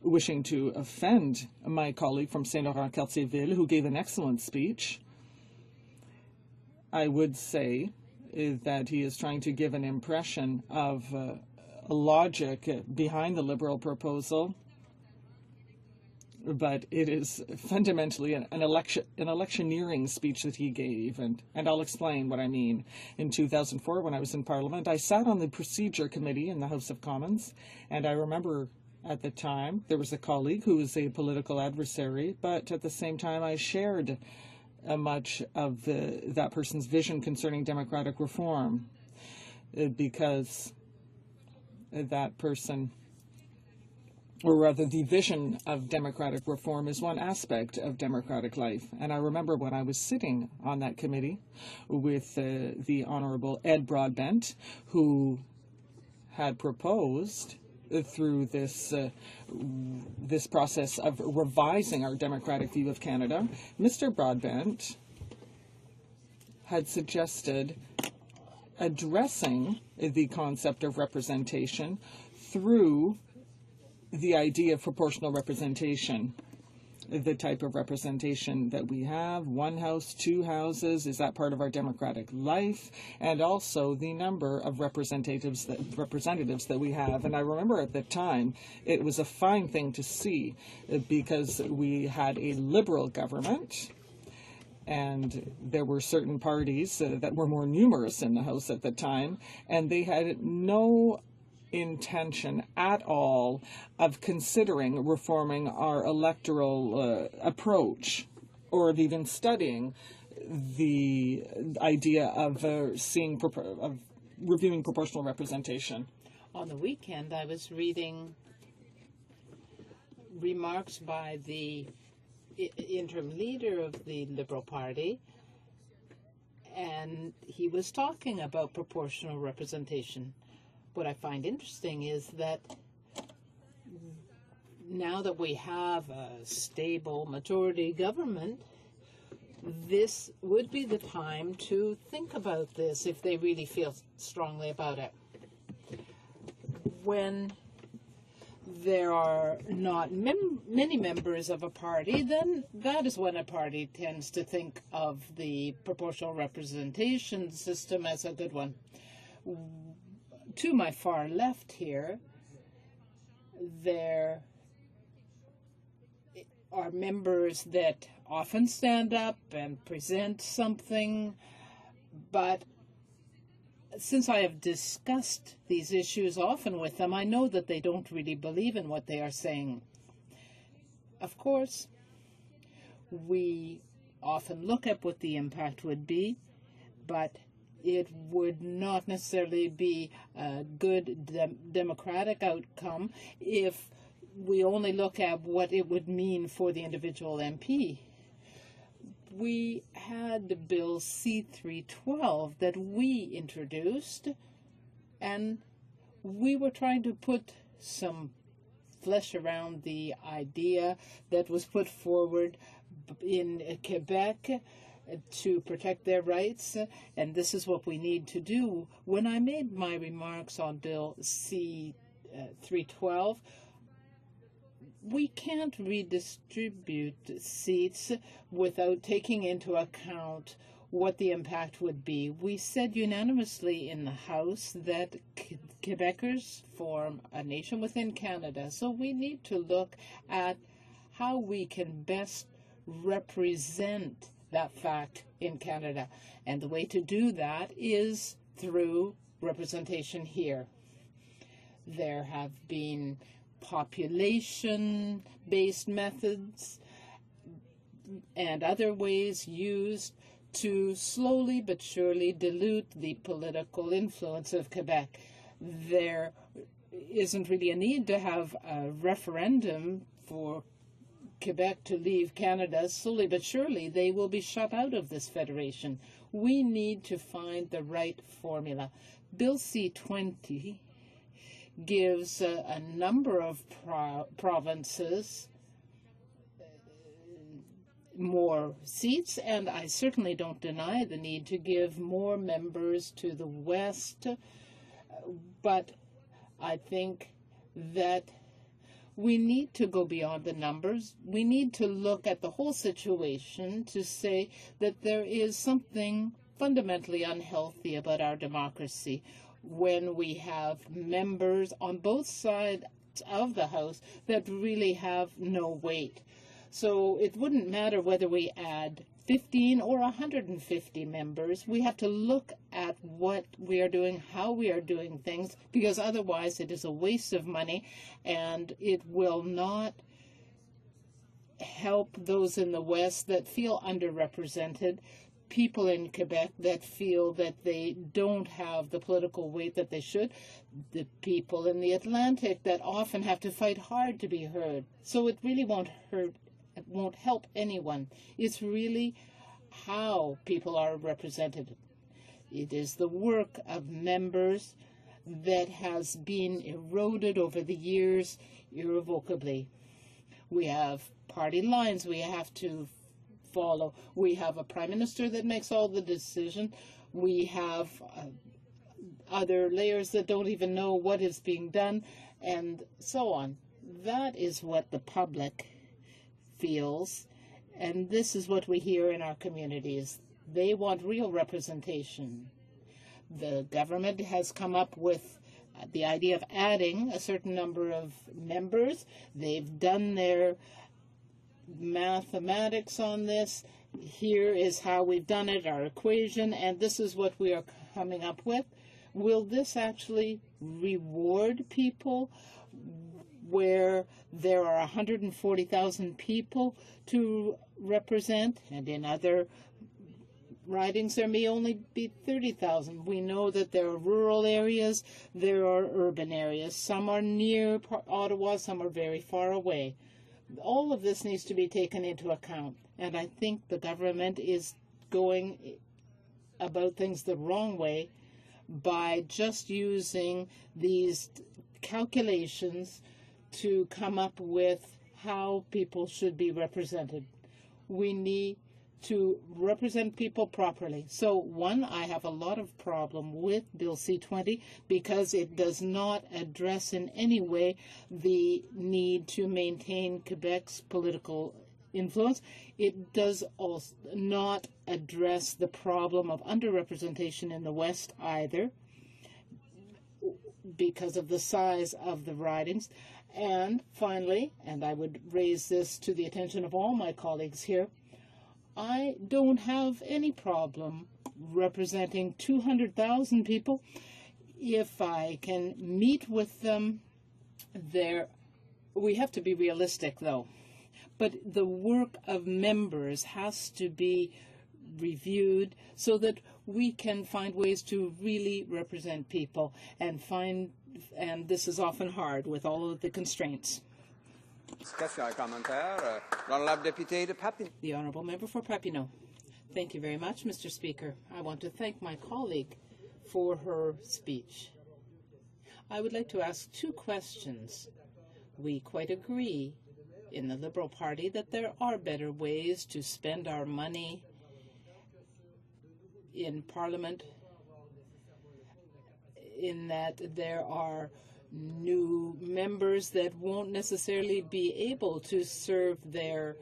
wishing to offend my colleague from Saint-Laurent-Cartierville, who gave an excellent speech, I would say that he is trying to give an impression of logic behind the Liberal proposal, but it is fundamentally an electioneering speech that he gave, and I'll explain what I mean. In 2004, when I was in Parliament, I sat on the Procedure Committee in the House of Commons, and I remember at the time there was a colleague who was a political adversary, but at the same time I shared much of that person's vision concerning democratic reform, because that person, or rather the vision of democratic reform, is one aspect of democratic life. And I remember when I was sitting on that committee with the Honourable Ed Broadbent, who had proposed through this process of revising our democratic view of Canada, Mr. Broadbent had suggested addressing the concept of representation through the idea of proportional representation. The type of representation that we have, one house, two houses, is that part of our democratic life? And also the number of representatives that we have. And I remember at the time it was a fine thing to see, because we had a Liberal government, and there were certain parties that were more numerous in the House at the time, and they had no intention at all of considering reforming our electoral approach, or of even studying the idea of reviewing proportional representation. On the weekend, I was reading remarks by the interim leader of the Liberal Party, and he was talking about proportional representation. What I find interesting is that now that we have a stable majority government, this would be the time to think about this if they really feel strongly about it. When there are not many members of a party, then that is when a party tends to think of the proportional representation system as a good one. To my far left here, there are members that often stand up and present something, but since I have discussed these issues often with them, I know that they don't really believe in what they are saying. Of course, we often look at what the impact would be, but it would not necessarily be a good democratic outcome if we only look at what it would mean for the individual MP. We had Bill C-312 that we introduced, and we were trying to put some flesh around the idea that was put forward in Quebec to protect their rights, and this is what we need to do. When I made my remarks on Bill C-312, we can't redistribute seats without taking into account what the impact would be. We said unanimously in the House that Quebecers form a nation within Canada, so we need to look at how we can best represent that fact in Canada. And the way to do that is through representation here. There have been population-based methods and other ways used to slowly but surely dilute the political influence of Quebec. There isn't really a need to have a referendum for Quebec to leave Canada. Slowly but surely they will be shut out of this federation. We need to find the right formula. Bill C-20 gives a number of provinces more seats, and I certainly don't deny the need to give more members to the West, but I think that we need to go beyond the numbers. We need to look at the whole situation to say that there is something fundamentally unhealthy about our democracy when we have members on both sides of the House that really have no weight. So it wouldn't matter whether we add 15 or 150 members. We have to look at what we are doing, how we are doing things, because otherwise it is a waste of money and it will not help those in the West that feel underrepresented, people in Quebec that feel that they don't have the political weight that they should, the people in the Atlantic that often have to fight hard to be heard. So it really won't help anyone. It's really how people are represented. It is the work of members that has been eroded over the years irrevocably. We have party lines we have to follow. We have a prime minister that makes all the decision. We have other layers that don't even know what is being done, and so on. That is what the public feels, and this is what we hear in our communities. They want real representation. The government has come up with the idea of adding a certain number of members. They've done their mathematics on this. Here is how we've done it, our equation, and this is what we are coming up with. Will this actually reward people where there are 140,000 people to represent, and in other ridings there may only be 30,000. We know that there are rural areas, there are urban areas. Some are near Ottawa, some are very far away. All of this needs to be taken into account, and I think the government is going about things the wrong way by just using these calculations to come up with how people should be represented. We need to represent people properly. So, one, I have a lot of problem with Bill C-20 because it does not address in any way the need to maintain Quebec's political influence. It does also not address the problem of underrepresentation in the West either because of the size of the ridings. And finally, and I would raise this to the attention of all my colleagues here, I don't have any problem representing 200,000 people if I can meet with them there. We have to be realistic, though. But the work of members has to be reviewed so that we can find ways to really represent people and this is often hard with all of the constraints. The Honourable Member for Papineau. Thank you very much, Mr. Speaker. I want to thank my colleague for her speech. I would like to ask two questions. We quite agree in the Liberal Party that there are better ways to spend our money in Parliament, in that there are new members that won't necessarily be able to serve their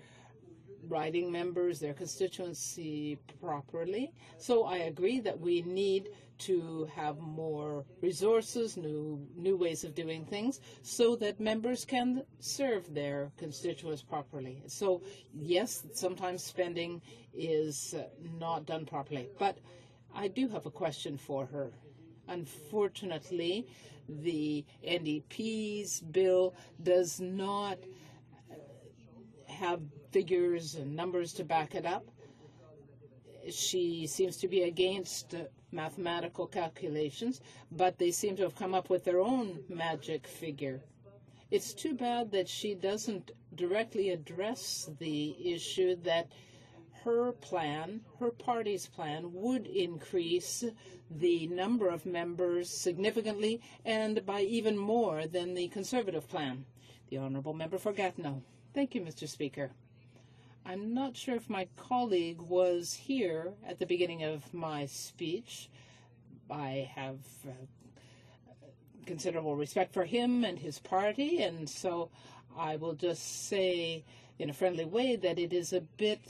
riding members, their constituency properly. So I agree that we need to have more resources, new ways of doing things, so that members can serve their constituents properly. So yes, sometimes spending is not done properly. But I do have a question for her. Unfortunately, the NDP's bill does not have figures and numbers to back it up. She seems to be against mathematical calculations, but they seem to have come up with their own magic figure. It's too bad that she doesn't directly address the issue that her plan, her party's plan, would increase the number of members significantly and by even more than the Conservative plan. The Honourable Member for Gatineau. Thank you, Mr. Speaker. I'm not sure if my colleague was here at the beginning of my speech. I have considerable respect for him and his party, and so I will just say in a friendly way that it is a bit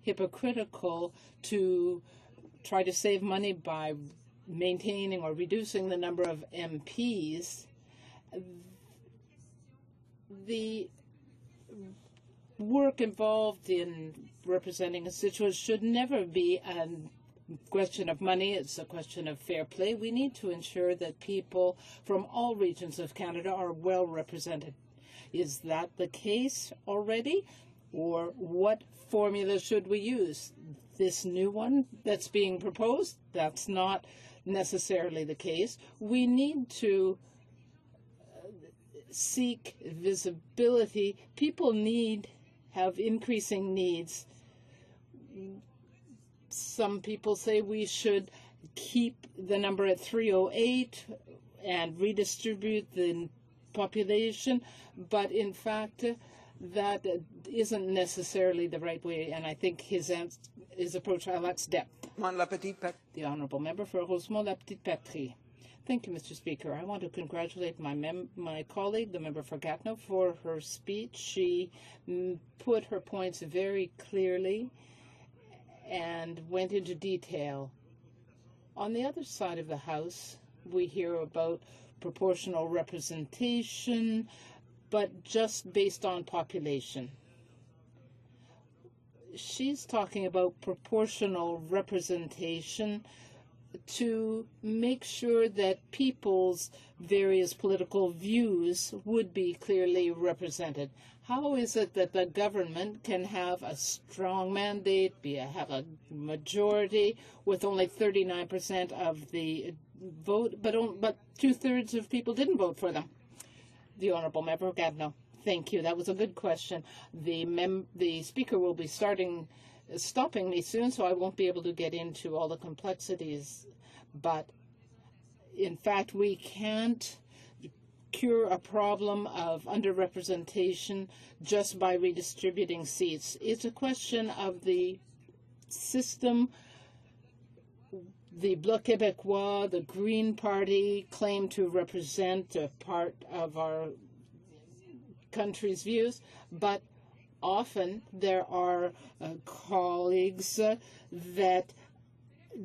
hypocritical to try to save money by maintaining or reducing the number of MPs. The work involved in representing constituents should never be a question of money. It's a question of fair play. We need to ensure that people from all regions of Canada are well represented. Is that the case already? Or what formula should we use? This new one that's being proposed? That's not necessarily the case. We need to seek visibility. People have increasing needs. Some people say we should keep the number at 308 and redistribute the population, but in fact, that isn't necessarily the right way, and I think his approach lacks depth. The Honourable Member for Rosemont-la-Petite-Patrie. Thank you, Mr. Speaker. I want to congratulate my colleague, the member for Gatineau, for her speech. She put her points very clearly and went into detail. On the other side of the House, we hear about proportional representation, but just based on population. She's talking about proportional representation to make sure that people's various political views would be clearly represented. How is it that the government can have a strong mandate, have a majority with only 39% of the vote, but two-thirds of people didn't vote for them? The Honourable Member of Gatineau. Thank you. That was a good question. The Speaker will be stopping me soon, so I won't be able to get into all the complexities. But in fact, we can't cure a problem of underrepresentation just by redistributing seats. It's a question of the system. The Bloc Québécois, the Green Party, claim to represent a part of our country's views, but often there are colleagues that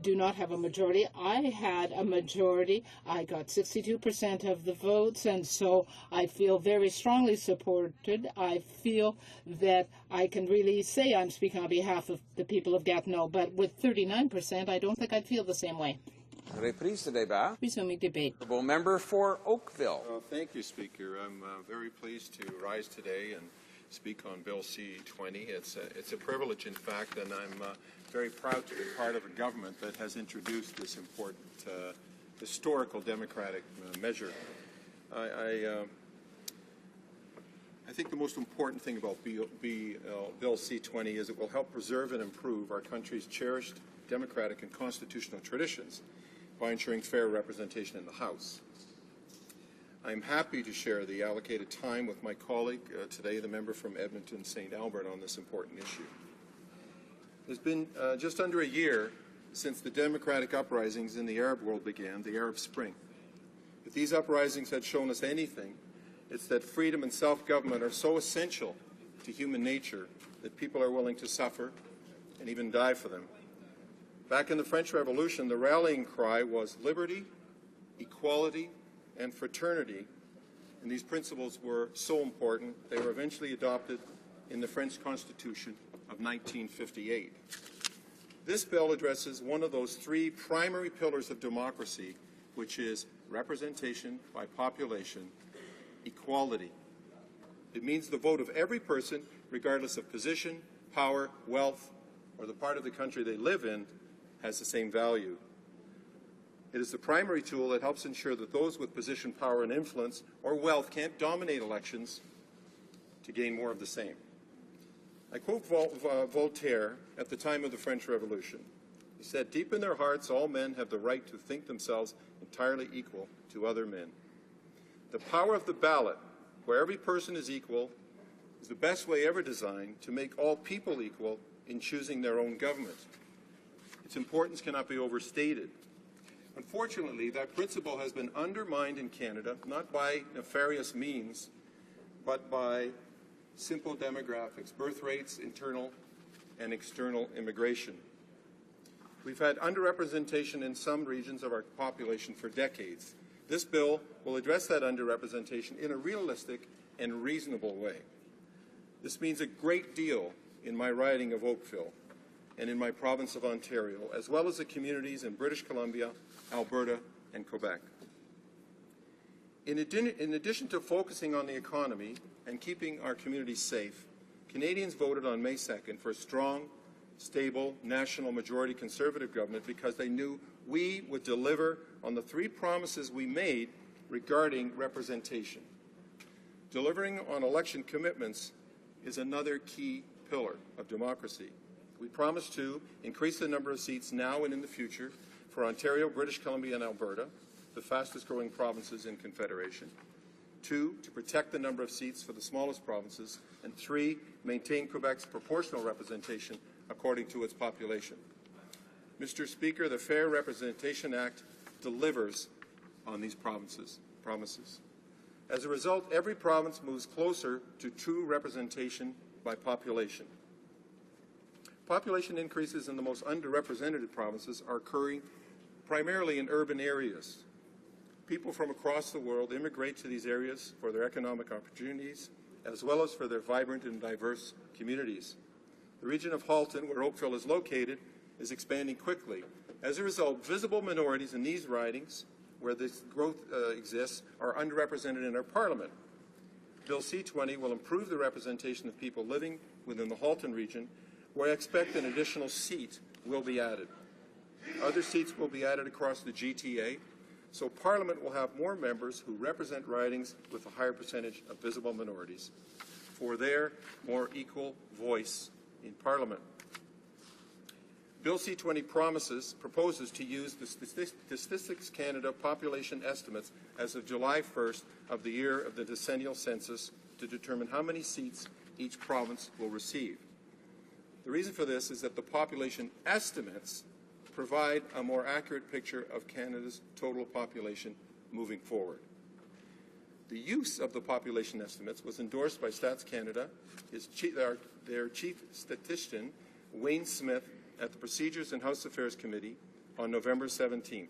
do not have a majority. I had a majority. I got 62% of the votes, and so I feel very strongly supported. I feel that I can really say I'm speaking on behalf of the people of Gatineau, but with 39%, I don't think I'd feel the same way. Resuming debate. Honourable Member for Oakville. Thank you, Speaker. I'm very pleased to rise today and speak on Bill C-20. It's a privilege, in fact, and I'm very proud to be part of a government that has introduced this important historical democratic measure. I think the most important thing about Bill C-20 is it will help preserve and improve our country's cherished democratic and constitutional traditions by ensuring fair representation in the House. I'm happy to share the allocated time with my colleague today, the member from Edmonton St. Albert, on this important issue. It's been just under a year since the democratic uprisings in the Arab world began, the Arab Spring. If these uprisings had shown us anything, it's that freedom and self-government are so essential to human nature that people are willing to suffer and even die for them. Back in the French Revolution, the rallying cry was liberty, equality, and fraternity, and these principles were so important they were eventually adopted in the French Constitution of 1958. This bill addresses one of those three primary pillars of democracy, which is representation by population, equality. It means the vote of every person, regardless of position, power, wealth, or the part of the country they live in, has the same value. It is the primary tool that helps ensure that those with position, power, and influence or wealth can't dominate elections to gain more of the same. I quote Voltaire at the time of the French Revolution. He said, "Deep in their hearts, all men have the right to think themselves entirely equal to other men." The power of the ballot, where every person is equal, was the best way ever designed to make all people equal in choosing their own government. Its importance cannot be overstated. Unfortunately, that principle has been undermined in Canada, not by nefarious means, but by simple demographics, birth rates, internal and external immigration. We've had underrepresentation in some regions of our population for decades. This bill will address that underrepresentation in a realistic and reasonable way. This means a great deal in my riding of Oakville and in my province of Ontario, as well as the communities in British Columbia, Alberta, and Quebec. In addition to focusing on the economy and keeping our communities safe, Canadians voted on May 2nd for a strong, stable, national majority Conservative government because they knew we would deliver on the 3 promises we made regarding representation. Delivering on election commitments is another key pillar of democracy. We promised to increase the number of seats now and in the future for Ontario, British Columbia, and Alberta, the fastest growing provinces in Confederation. 2, to protect the number of seats for the smallest provinces. And 3, maintain Quebec's proportional representation according to its population. Mr. Speaker, the Fair Representation Act delivers on these promises. As a result, every province moves closer to true representation by population. Population increases in the most underrepresented provinces are occurring primarily in urban areas. People from across the world immigrate to these areas for their economic opportunities, as well as for their vibrant and diverse communities. The region of Halton, where Oakville is located, is expanding quickly. As a result, visible minorities in these ridings, where this growth exists, are underrepresented in our Parliament. Bill C-20 will improve the representation of people living within the Halton region, where I expect an additional seat will be added. Other seats will be added across the GTA, so Parliament will have more members who represent ridings with a higher percentage of visible minorities for their more equal voice in Parliament. Bill C-20 proposes to use the Statistics Canada population estimates as of July 1st of the year of the decennial census to determine how many seats each province will receive. The reason for this is that the population estimates provide a more accurate picture of Canada's total population moving forward. The use of the population estimates was endorsed by Stats Canada, their chief statistician, Wayne Smith, at the Procedures and House Affairs Committee on November 17th.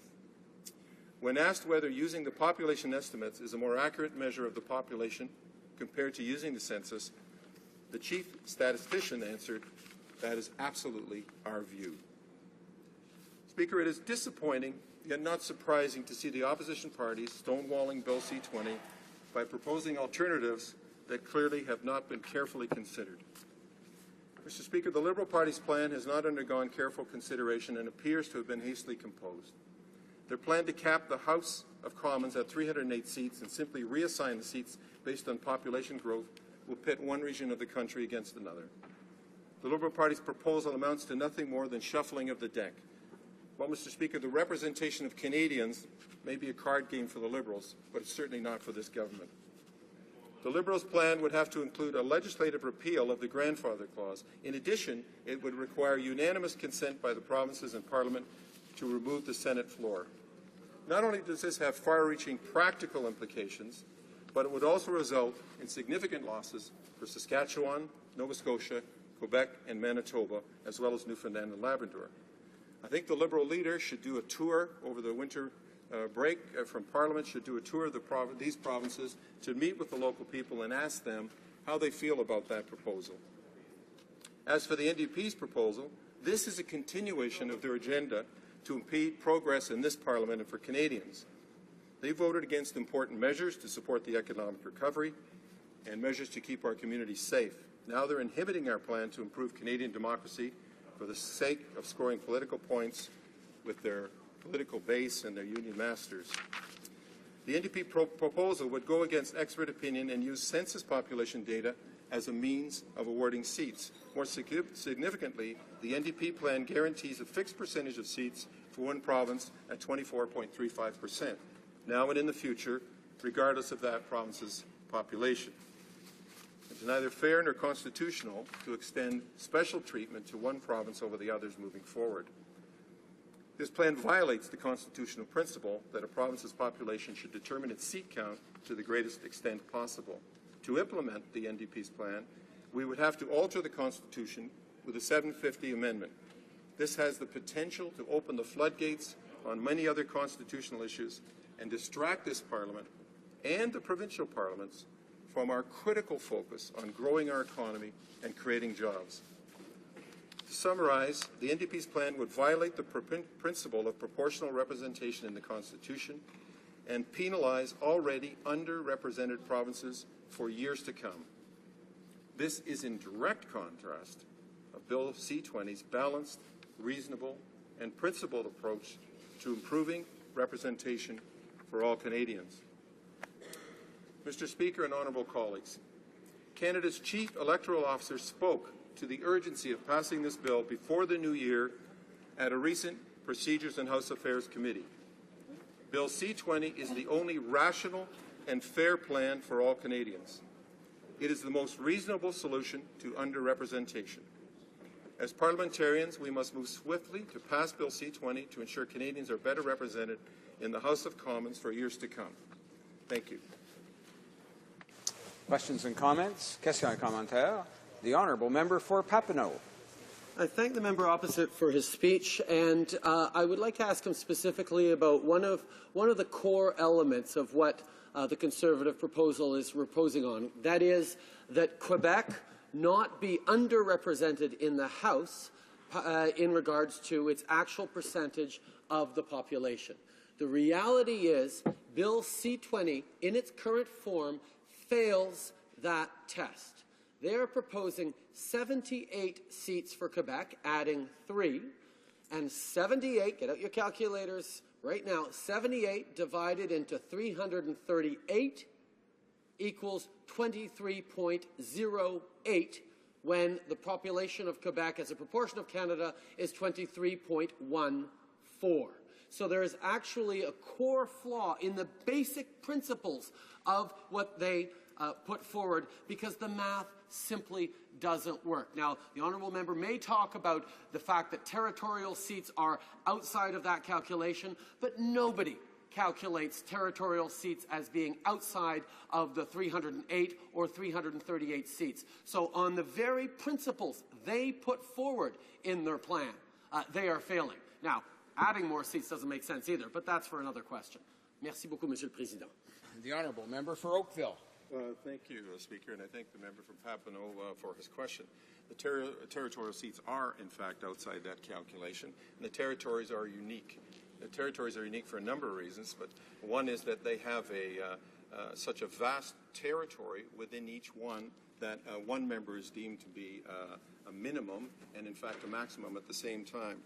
When asked whether using the population estimates is a more accurate measure of the population compared to using the census, the chief statistician answered, "That is absolutely our view." Speaker, it is disappointing, yet not surprising, to see the opposition parties stonewalling Bill C-20 by proposing alternatives that clearly have not been carefully considered. Mr. Speaker, the Liberal Party's plan has not undergone careful consideration and appears to have been hastily composed. Their plan to cap the House of Commons at 308 seats and simply reassign the seats based on population growth will pit one region of the country against another. The Liberal Party's proposal amounts to nothing more than shuffling of the deck. Well, Mr. Speaker, the representation of Canadians may be a card game for the Liberals, but it's certainly not for this government. The Liberals' plan would have to include a legislative repeal of the grandfather clause. In addition, it would require unanimous consent by the provinces and Parliament to remove the Senate floor. Not only does this have far-reaching practical implications, but it would also result in significant losses for Saskatchewan, Nova Scotia, Quebec, and Manitoba, as well as Newfoundland and Labrador. I think the Liberal leader should do a tour over the winter break from Parliament, should do a tour of these provinces to meet with the local people and ask them how they feel about that proposal. As for the NDP's proposal, this is a continuation of their agenda to impede progress in this Parliament and for Canadians. They voted against important measures to support the economic recovery and measures to keep our communities safe. Now they're inhibiting our plan to improve Canadian democracy for the sake of scoring political points with their political base and their union masters. The NDP proposal would go against expert opinion and use census population data as a means of awarding seats. More significantly, the NDP plan guarantees a fixed percentage of seats for one province at 24.35%, now and in the future, regardless of that province's population. It's neither fair nor constitutional to extend special treatment to one province over the others moving forward. This plan violates the constitutional principle that a province's population should determine its seat count to the greatest extent possible. To implement the NDP's plan, we would have to alter the Constitution with a 750 amendment. This has the potential to open the floodgates on many other constitutional issues and distract this Parliament and the provincial parliaments from our critical focus on growing our economy and creating jobs. To summarize, the NDP's plan would violate the principle of proportional representation in the Constitution and penalize already underrepresented provinces for years to come. This is in direct contrast of Bill C-20's balanced, reasonable, and principled approach to improving representation for all Canadians. Mr. Speaker and honourable colleagues, Canada's Chief Electoral Officer spoke to the urgency of passing this bill before the new year at a recent Procedures and House Affairs Committee. Bill C-20 is the only rational and fair plan for all Canadians. It is the most reasonable solution to underrepresentation. As parliamentarians, we must move swiftly to pass Bill C-20 to ensure Canadians are better represented in the House of Commons for years to come. Thank you. Questions and comments? Questions et commentaires? The Honourable Member for Papineau. I thank the member opposite for his speech, and I would like to ask him specifically about one of the core elements of what the Conservative proposal is reposing on. That is that Quebec not be underrepresented in the House in regards to its actual percentage of the population. The reality is Bill C-20 in its current form fails that test. They are proposing 78 seats for Quebec, adding 3, and 78, get out your calculators right now, 78 divided into 338 equals 23.08 when the population of Quebec as a proportion of Canada is 23.14. So there is actually a core flaw in the basic principles of what they put forward because the math simply doesn't work. Now, the honourable member may talk about the fact that territorial seats are outside of that calculation, but nobody calculates territorial seats as being outside of the 308 or 338 seats. So on the very principles they put forward in their plan, they are failing. Now, adding more seats doesn't make sense either, but that's for another question. Merci beaucoup, Monsieur le Président. The Honourable Member for Oakville. Thank you, Speaker, and I thank the member from Papineau for his question. The territorial seats are, in fact, outside that calculation, and the territories are unique. The territories are unique for a number of reasons, but one is that they have such a vast territory within each one that one member is deemed to be a minimum and, in fact, a maximum at the same time.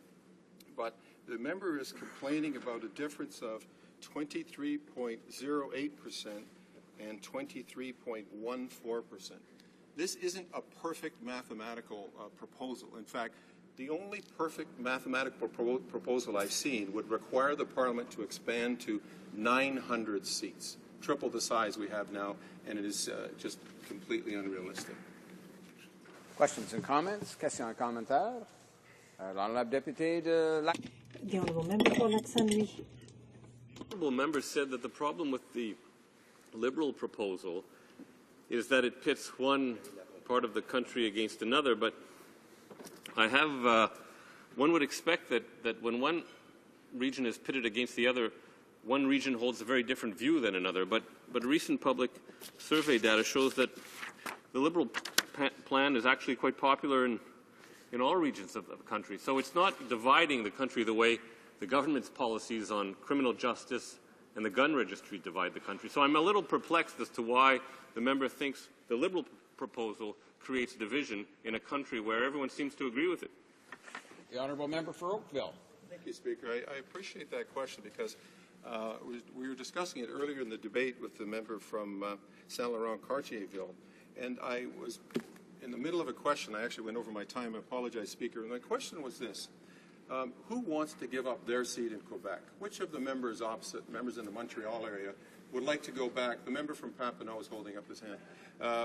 But the member is complaining about a difference of 23.08% and 23.14%. This isn't a perfect mathematical proposal. In fact, the only perfect mathematical proposal I've seen would require the Parliament to expand to 900 seats, triple the size we have now, and it is just completely unrealistic. Questions and comments? Questions et commentaires? L'honorable député de Lac. The honourable member for Lac-Saint-Louis. The honourable member said that the problem with the Liberal proposal is that it pits one part of the country against another, but I have one would expect that when one region is pitted against the other, one region holds a very different view than another. But recent public survey data shows that the Liberal plan is actually quite popular in all regions of the country. So it's not dividing the country the way the government's policies on criminal justice and the gun registry divide the country. So I'm a little perplexed as to why the member thinks the Liberal proposal creates division in a country where everyone seems to agree with it. The honourable member for Oakville. Thank you, Speaker. I appreciate that question because we were discussing it earlier in the debate with the member from Saint-Laurent-Cartierville, and I was in the middle of a question. I actually went over my time. I apologize, Speaker. And my question was this. Who wants to give up their seat in Quebec? Which of the members opposite, members in the Montreal area, would like to go back. The member from Papineau is holding up his hand.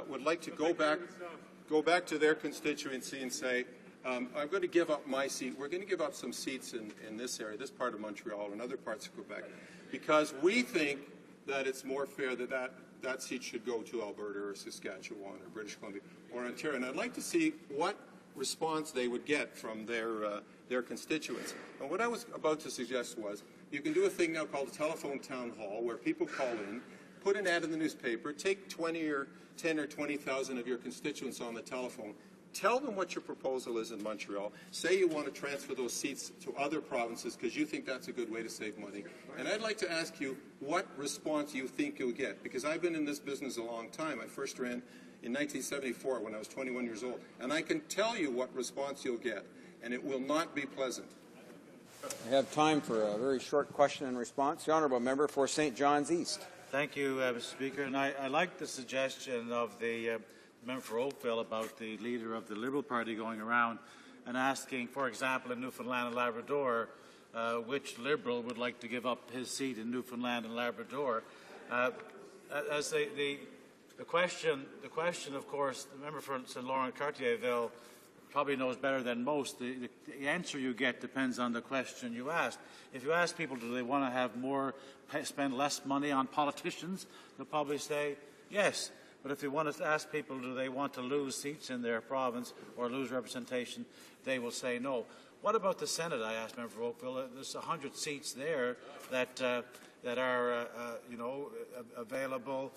Would like to go back to their constituency and say, I'm going to give up my seat. We're going to give up some seats in this area, this part of Montreal and other parts of Quebec, because we think that it's more fair that seat should go to Alberta or Saskatchewan or British Columbia or Ontario. And I'd like to see what response they would get from their constituents. And what I was about to suggest was, you can do a thing now called a telephone town hall, where people call in, put an ad in the newspaper, take 10 or 20,000 of your constituents on the telephone, tell them what your proposal is in Montreal, say you want to transfer those seats to other provinces because you think that's a good way to save money. And I'd like to ask you what response you think you'll get, because I've been in this business a long time. I first ran in 1974 when I was 21 years old, and I can tell you what response you'll get, and it will not be pleasant. We have time for a very short question and response. The honourable member for St. John's East. Thank you, Mr. Speaker. And I like the suggestion of the member for Oakville about the leader of the Liberal Party going around and asking, for example, in Newfoundland and Labrador, which Liberal would like to give up his seat in Newfoundland and Labrador. As the question, of course, the member for St. Laurent-Cartierville probably knows better than most. The answer you get depends on the question you ask. If you ask people, do they want to have spend less money on politicians, they'll probably say yes. But if you want to ask people, do they want to lose seats in their province or lose representation, they will say no. What about the Senate? I asked Member for Oakville. There's 100 seats there that are available.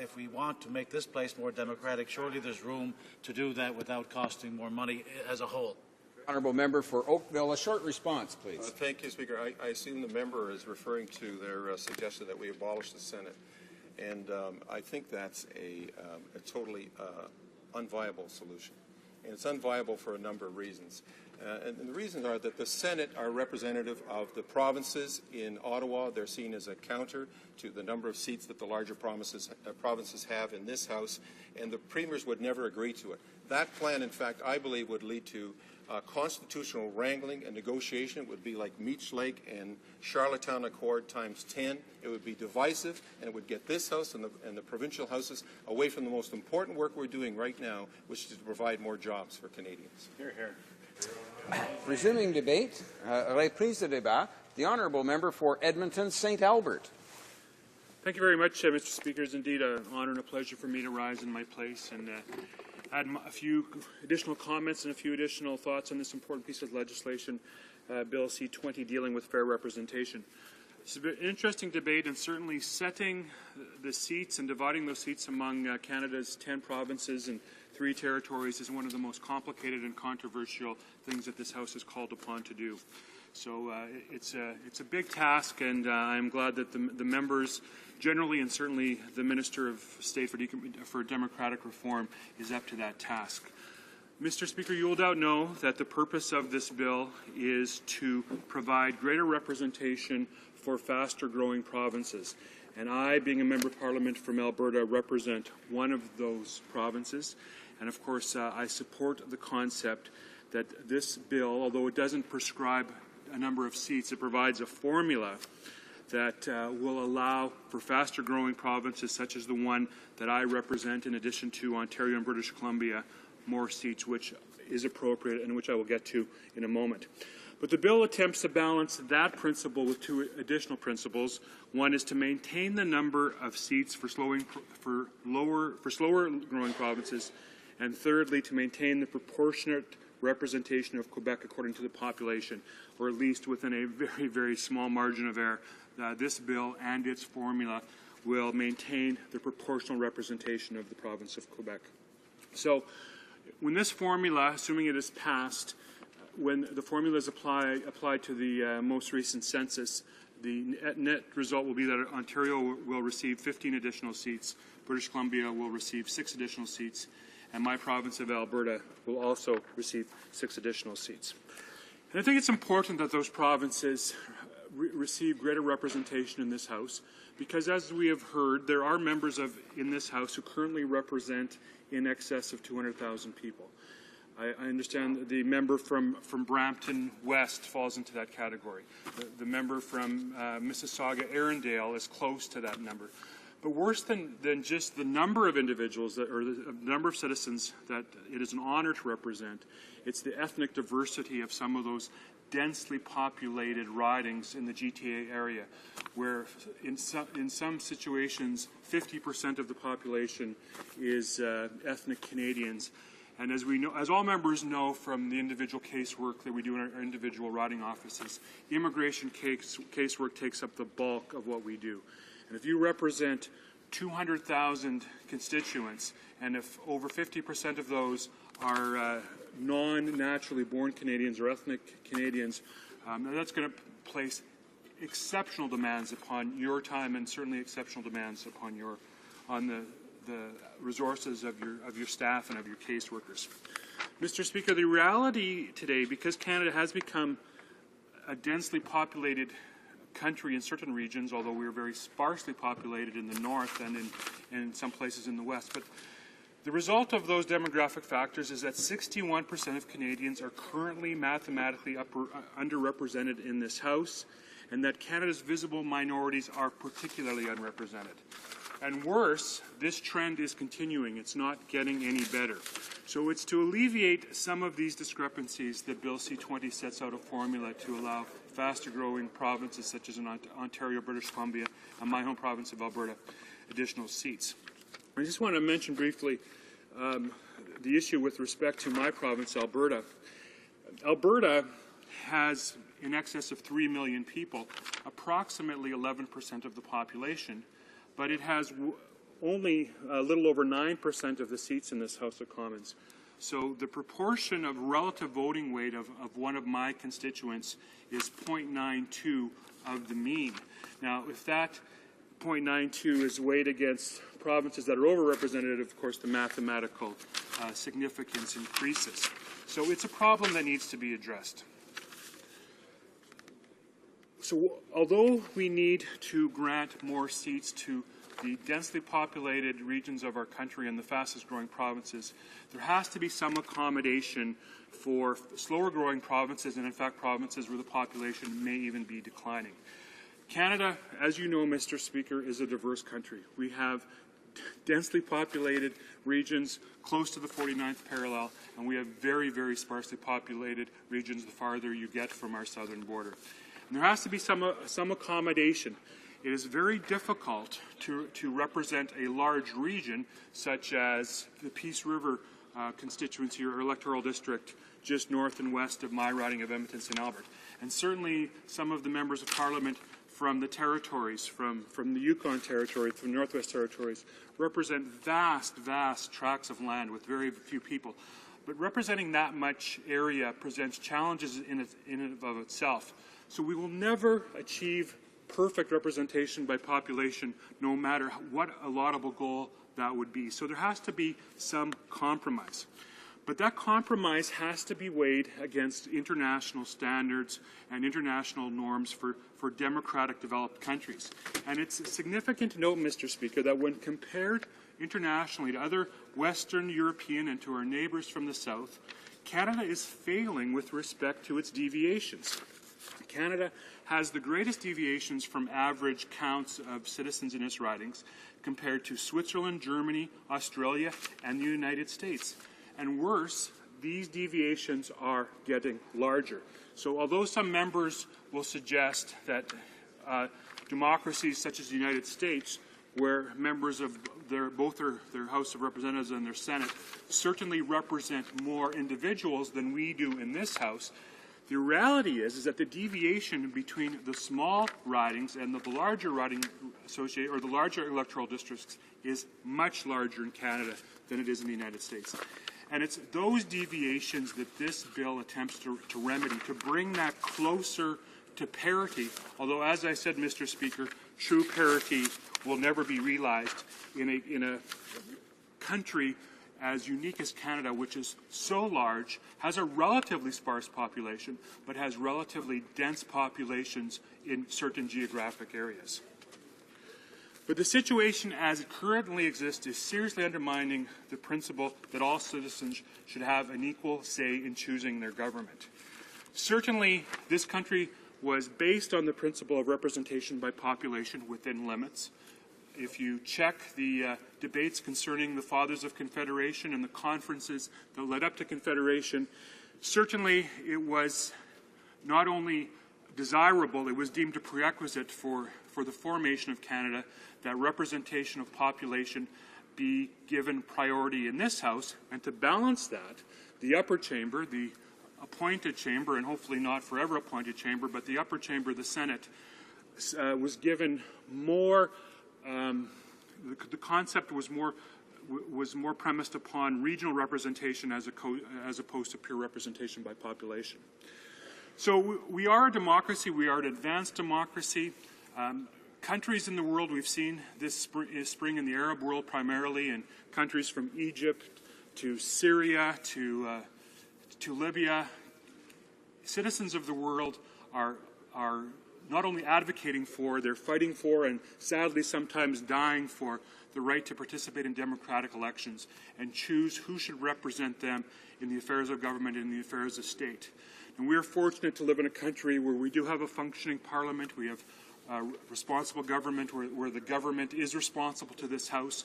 If we want to make this place more democratic, surely there's room to do that without costing more money as a whole. Honourable member for Oakville, a short response, please. Thank you, Speaker. I assume the member is referring to their suggestion that we abolish the Senate. And I think that's a totally unviable solution. And it's unviable for a number of reasons. And the reasons are that the Senate are representative of the provinces in Ottawa. They're seen as a counter to the number of seats that the larger provinces have in this House, and the premiers would never agree to it. That plan, in fact, I believe would lead to constitutional wrangling and negotiation. It would be like Meech Lake and Charlottetown Accord times 10. It would be divisive, and it would get this House and the provincial houses away from the most important work we're doing right now, which is to provide more jobs for Canadians. Hear, hear. Resuming debate, reprise de débat, the honourable member for Edmonton, St. Albert. Thank you very much, Mr. Speaker. It's indeed an honour and a pleasure for me to rise in my place and add a few additional comments and a few additional thoughts on this important piece of legislation, Bill C-20, dealing with fair representation. It's an interesting debate, and certainly setting the seats and dividing those seats among Canada's 10 provinces and 3 territories is one of the most complicated and controversial things that this House is called upon to do. So it's a big task, and I'm glad that the members generally, and certainly the Minister of State for Democratic Reform, is up to that task. Mr. Speaker, you will no doubt know that the purpose of this bill is to provide greater representation for faster-growing provinces. And I, being a Member of Parliament from Alberta, represent one of those provinces. And of course, I support the concept that this bill, although it doesn't prescribe a number of seats, it provides a formula that will allow for faster-growing provinces such as the one that I represent, in addition to Ontario and British Columbia, more seats, which is appropriate and which I will get to in a moment. But the bill attempts to balance that principle with 2 additional principles. One is to maintain the number of seats for slower-growing provinces, and thirdly, to maintain the proportionate representation of Quebec according to the population, or at least within a very, very small margin of error. This bill and its formula will maintain the proportional representation of the province of Quebec. So when this formula, assuming it is passed, when the formula is applied to the most recent census, the net result will be that Ontario will receive 15 additional seats, British Columbia will receive 6 additional seats, and my province of Alberta will also receive 6 additional seats. And I think it's important that those provinces receive greater representation in this House, because as we have heard, there are members in this House who currently represent in excess of 200,000 people. I understand the member from Brampton West falls into that category. The member from Mississauga Arundel is close to that number. But worse than just the number of individuals or the number of citizens that it is an honor to represent, it's the ethnic diversity of some of those densely populated ridings in the GTA area, where in some situations 50% of the population is ethnic Canadians. And as we know, as all members know from the individual casework that we do in our individual riding offices, immigration casework takes up the bulk of what we do. And if you represent 200,000 constituents, and if over 50% of those are non-naturally born Canadians or ethnic Canadians, that's going to place exceptional demands upon your time, and certainly exceptional demands upon the resources of your staff and of your caseworkers. Mr. Speaker, the reality today, because Canada has become a densely populated country in certain regions, although we are very sparsely populated in the north and in some places in the west, but the result of those demographic factors is that 61% of Canadians are currently mathematically underrepresented in this House, and that Canada's visible minorities are particularly unrepresented. And worse, this trend is continuing. It's not getting any better. So it's to alleviate some of these discrepancies that Bill C-20 sets out a formula to allow faster-growing provinces such as in Ontario, British Columbia, and my home province of Alberta additional seats. I just want to mention briefly the issue with respect to my province, Alberta. Alberta has in excess of 3 million people, approximately 11% of the population, but it has only a little over 9% of the seats in this House of Commons. So the proportion of relative voting weight of one of my constituents is 0.92 of the mean. Now, if that 0.92 is weighed against provinces that are overrepresented, of course, the mathematical significance increases. So it's a problem that needs to be addressed. So although we need to grant more seats to the densely populated regions of our country and the fastest growing provinces, there has to be some accommodation for slower growing provinces, and in fact provinces where the population may even be declining. Canada, as you know, Mr. Speaker, is a diverse country. We have densely populated regions close to the 49th parallel, and we have very, very sparsely populated regions the farther you get from our southern border. And there has to be some accommodation. It is very difficult to represent a large region such as the Peace River constituency or electoral district just north and west of my riding of Edmonton-St. Albert. And certainly some of the members of Parliament from the territories, from the Yukon Territory, from the Northwest Territories, represent vast, vast tracts of land with very few people. But representing that much area presents challenges in and of itself. So we will never achieve perfect representation by population, no matter what a laudable goal that would be. So there has to be some compromise. But that compromise has to be weighed against international standards and international norms for democratic developed countries. And it's significant to note, Mr. Speaker, that when compared internationally to other Western European and to our neighbours from the South, Canada is failing with respect to its deviations. Canada has the greatest deviations from average counts of citizens in its ridings compared to Switzerland, Germany, Australia, and the United States. And worse, these deviations are getting larger. So although some members will suggest that democracies such as the United States, where members of both their House of Representatives and their Senate certainly represent more individuals than we do in this House, the reality is that the deviation between the small ridings and the larger riding associate or the larger electoral districts is much larger in Canada than it is in the United States. And it's those deviations that this bill attempts to remedy, to bring that closer to parity, although, as I said, Mr. Speaker, true parity will never be realized in a country as unique as Canada, which is so large, has a relatively sparse population, but has relatively dense populations in certain geographic areas. But the situation as it currently exists is seriously undermining the principle that all citizens should have an equal say in choosing their government. Certainly, this country was based on the principle of representation by population within limits. If you check the debates concerning the Fathers of Confederation and the conferences that led up to Confederation, certainly it was not only desirable, it was deemed a prerequisite for the formation of Canada that representation of population be given priority in this House, and to balance that, the upper chamber, the appointed chamber, and hopefully not forever appointed chamber, but the upper chamber, the Senate, was given more, the concept was more premised upon regional representation as opposed to pure representation by population. So we are a democracy, we are an advanced democracy. Countries in the world, we've seen this spring in the Arab world primarily, and countries from Egypt to Syria to Libya. Citizens of the world are not only advocating for, they're fighting for, and sadly sometimes dying for, the right to participate in democratic elections and choose who should represent them in the affairs of government and in the affairs of state. And we are fortunate to live in a country where we do have a functioning parliament, we have responsible government, where the government is responsible to this House.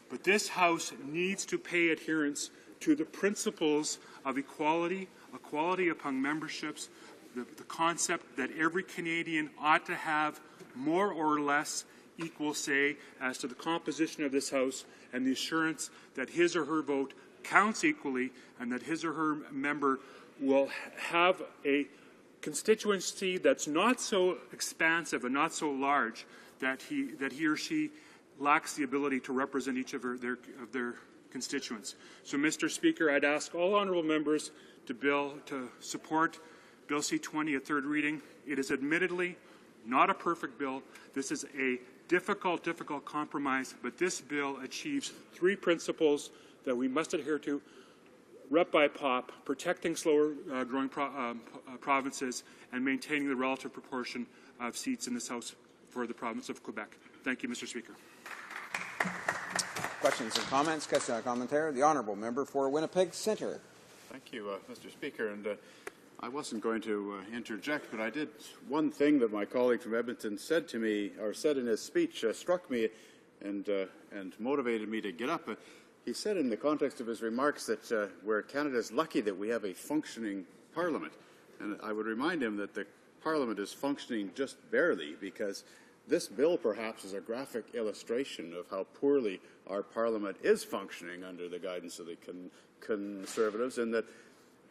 But this House needs to pay adherence to the principles of equality among memberships, the concept that every Canadian ought to have more or less equal say as to the composition of this House, and the assurance that his or her vote counts equally, and that his or her member will have a constituency that's not so expansive and not so large that he or she lacks the ability to represent each of their constituents. So, Mr. Speaker, I'd ask all honourable members to support Bill C-20 at third reading. It is admittedly not a perfect bill. This is a difficult compromise, but this bill achieves three principles that we must adhere to: rep by pop, protecting slower growing provinces, and maintaining the relative proportion of seats in this House for the province of Quebec. Thank you, Mr. Speaker. Questions and comments? Question or commentary? The Honourable Member for Winnipeg Centre. Thank you, Mr. Speaker. And I wasn't going to interject, but I did. One thing that my colleague from Edmonton said to me, or said in his speech, struck me and motivated me to get up. He said in the context of his remarks that Canada is lucky that we have a functioning parliament. And I would remind him that the parliament is functioning just barely, because this bill perhaps is a graphic illustration of how poorly our parliament is functioning under the guidance of the Conservatives, and that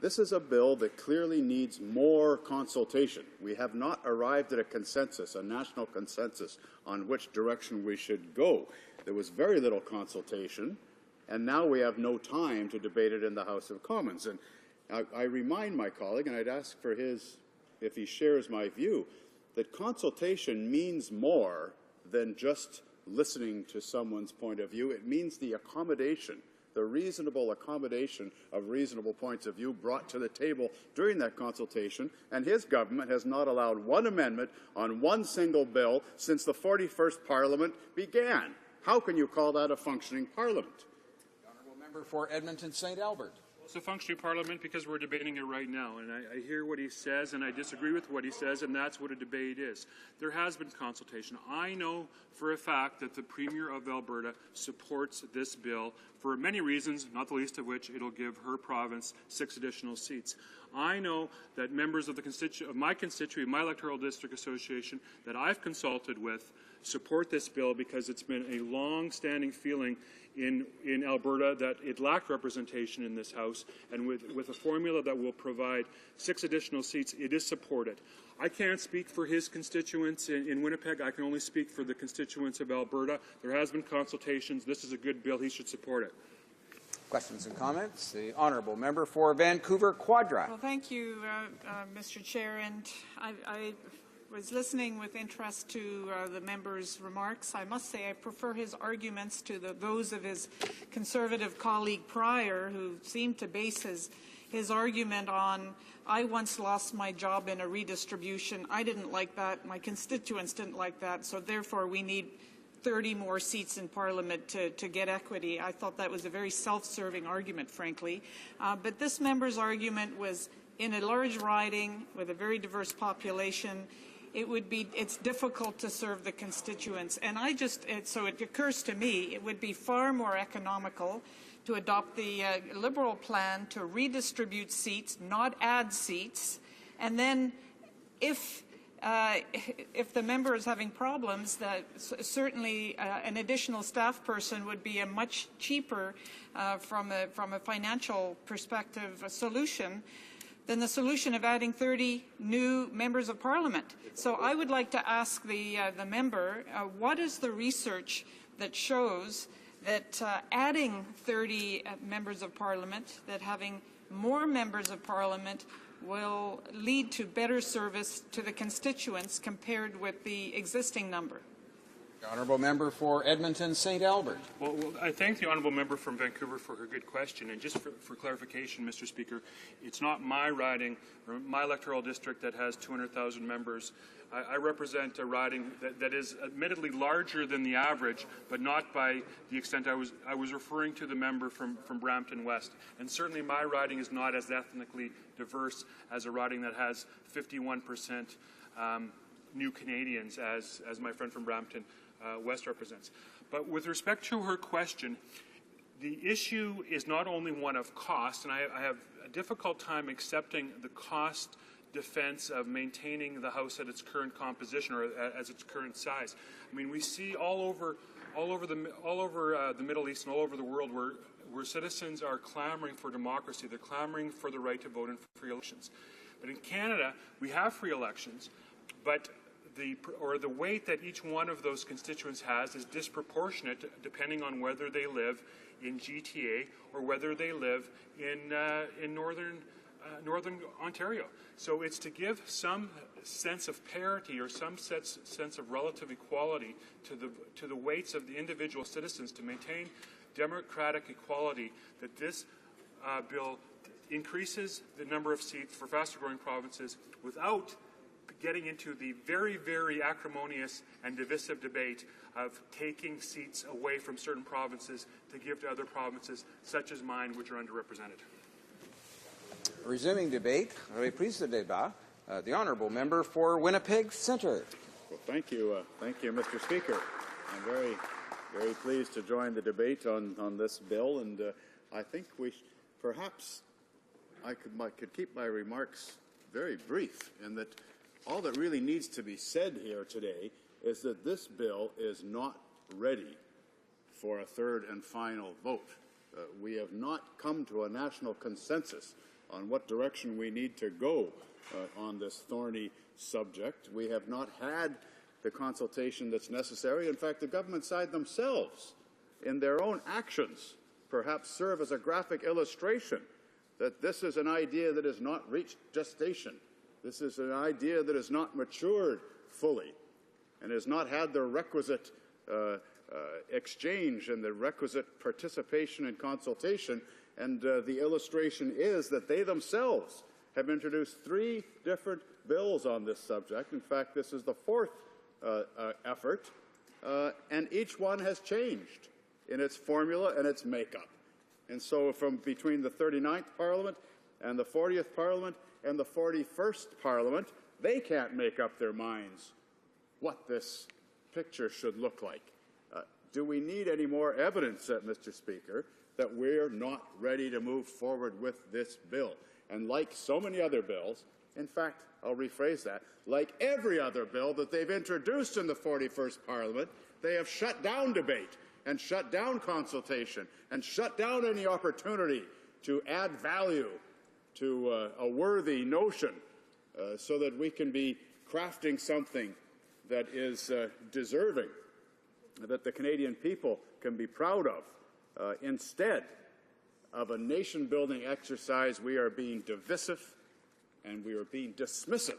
this is a bill that clearly needs more consultation. We have not arrived at a consensus, a national consensus, on which direction we should go. There was very little consultation, and now we have no time to debate it in the House of Commons. And I remind my colleague, and I'd ask for if he shares my view, that consultation means more than just listening to someone's point of view. It means the accommodation, the reasonable accommodation of reasonable points of view brought to the table during that consultation, and his government has not allowed one amendment on one single bill since the 41st Parliament began. How can you call that a functioning Parliament? The Honourable Member for Edmonton St. Albert. It's a functioning parliament because we're debating it right now, and I hear what he says, and I disagree with what he says, and that's what a debate is. There has been consultation. I know for a fact that the Premier of Alberta supports this bill for many reasons, not the least of which it'll give her province 6 additional seats. I know that members of my constituent, my electoral district association that I've consulted with, support this bill because it's been a long-standing feeling in Alberta that it lacked representation in this House, and with a formula that will provide 6 additional seats, it is supported. I can't speak for his constituents in Winnipeg. I can only speak for the constituents of Alberta. There has been consultations. This is a good bill. He should support it. Questions and comments? The Honourable Member for Vancouver Quadra. Well, thank you, Mr. Chair. And I was listening with interest to the member's remarks. I must say I prefer his arguments to those of his Conservative colleague prior, who seemed to base his argument on, I once lost my job in a redistribution. I didn't like that. My constituents didn't like that. So therefore we need 30 more seats in Parliament to get equity. I thought that was a very self-serving argument, frankly. But this member's argument was, in a large riding with a very diverse population, it's difficult to serve the constituents. And so it occurs to me, it would be far more economical to adopt the Liberal plan to redistribute seats, not add seats, and then if the member is having problems, that certainly an additional staff person would be a much cheaper, from a financial perspective, solution than the solution of adding 30 new members of Parliament. So I would like to ask the member, what is the research that shows that adding 30 members of Parliament, that having more members of Parliament will lead to better service to the constituents compared with the existing number? The honourable member for Edmonton St. Albert. Well, I thank the honourable member from Vancouver for her good question. And just for clarification, Mr. Speaker, it's not my riding or my electoral district that has 200,000 members. I represent a riding that is admittedly larger than the average, but not by the extent I was referring to the member from Brampton West. And certainly my riding is not as ethnically diverse as a riding that has 51% new Canadians, as my friend from Brampton West represents. But with respect to her question, the issue is not only one of cost, and I have a difficult time accepting the cost defense of maintaining the House at its current composition or as its current size. I mean, we see all over the Middle East and all over the world where citizens are clamoring for democracy. They're clamoring for the right to vote in free elections. But in Canada, we have free elections, but the weight that each one of those constituents has is disproportionate depending on whether they live in GTA or whether they live in northern Ontario. So it's to give some sense of parity or some sense of relative equality to the weights of the individual citizens to maintain democratic equality that this bill increases the number of seats for faster-growing provinces without getting into the very, very acrimonious and divisive debate of taking seats away from certain provinces to give to other provinces, such as mine, which are underrepresented. Resuming debate, reprise de débat, the honourable member for Winnipeg Centre. Well, thank you, Mr. Speaker. I'm very, very pleased to join the debate on this bill, and I think perhaps I could keep my remarks very brief, in that all that really needs to be said here today is that this bill is not ready for a third and final vote. We have not come to a national consensus on what direction we need to go on this thorny subject. We have not had the consultation that's necessary. In fact, the government side themselves, in their own actions, perhaps serve as a graphic illustration that this is an idea that has not reached gestation. This is an idea that has not matured fully and has not had the requisite exchange and the requisite participation and consultation. And the illustration is that they themselves have introduced 3 different bills on this subject. In fact, this is the 4th effort, and each one has changed in its formula and its makeup. And so from between the 39th Parliament and the 40th Parliament and the 41st Parliament, they can't make up their minds what this picture should look like. Do we need any more evidence, Mr. Speaker, that we're not ready to move forward with this bill? And like so many other bills, in fact, I'll rephrase that, like every other bill that they've introduced in the 41st Parliament, they have shut down debate and shut down consultation and shut down any opportunity to add value to a worthy notion so that we can be crafting something that is deserving, that the Canadian people can be proud of. Instead of a nation-building exercise, we are being divisive and we are being dismissive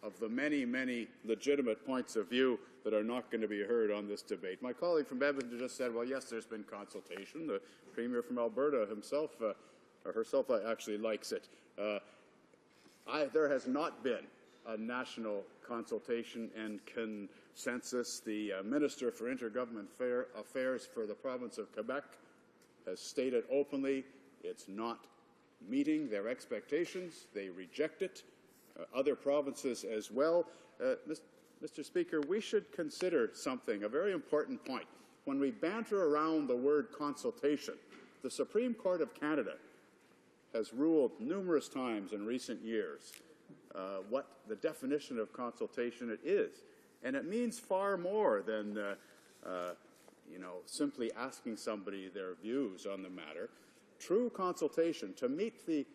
of the many, many legitimate points of view that are not going to be heard on this debate. My colleague from Edmonton just said, well, yes, there's been consultation. The Premier from Alberta himself, or herself, actually likes it. There has not been a national consultation and can census. The Minister for Intergovernmental Affairs for the province of Quebec has stated openly it's not meeting their expectations. They reject it. Other provinces as well. Mr. Speaker, we should consider something, a very important point. When we banter around the word consultation, the Supreme Court of Canada has ruled numerous times in recent years what the definition of consultation it is. And it means far more than simply asking somebody their views on the matter. True consultation, to meet the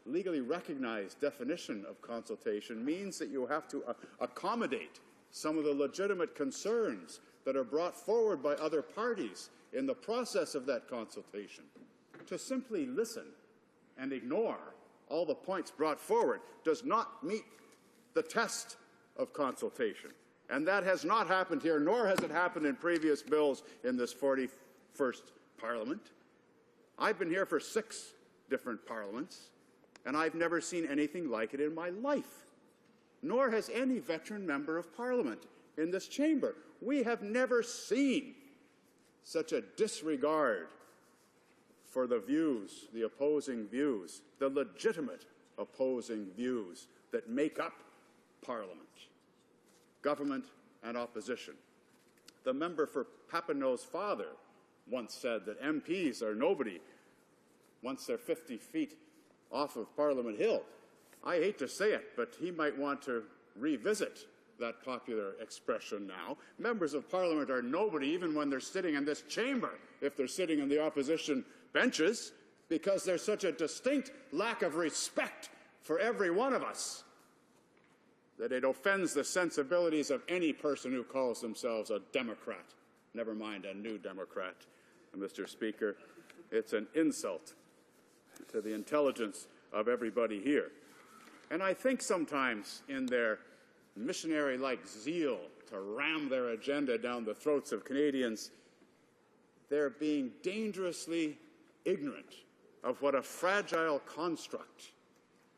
legally recognized definition of consultation, means that you have to accommodate some of the legitimate concerns that are brought forward by other parties in the process of that consultation. To simply listen and ignore all the points brought forward does not meet the test of consultation. And that has not happened here, nor has it happened in previous bills in this 41st Parliament. I've been here for 6 different parliaments, and I've never seen anything like it in my life, nor has any veteran member of Parliament in this chamber. We have never seen such a disregard for the views, the opposing views, the legitimate opposing views that make up Parliament, government and opposition. The member for Papineau's father once said that MPs are nobody once they're 50 feet off of Parliament Hill. I hate to say it, but he might want to revisit that popular expression now. Members of Parliament are nobody even when they're sitting in this chamber, if they're sitting in the opposition benches, because there's such a distinct lack of respect for every one of us that it offends the sensibilities of any person who calls themselves a Democrat, never mind a New Democrat. And Mr. Speaker, it's an insult to the intelligence of everybody here. And I think sometimes in their missionary-like zeal to ram their agenda down the throats of Canadians, they're being dangerously ignorant of what a fragile construct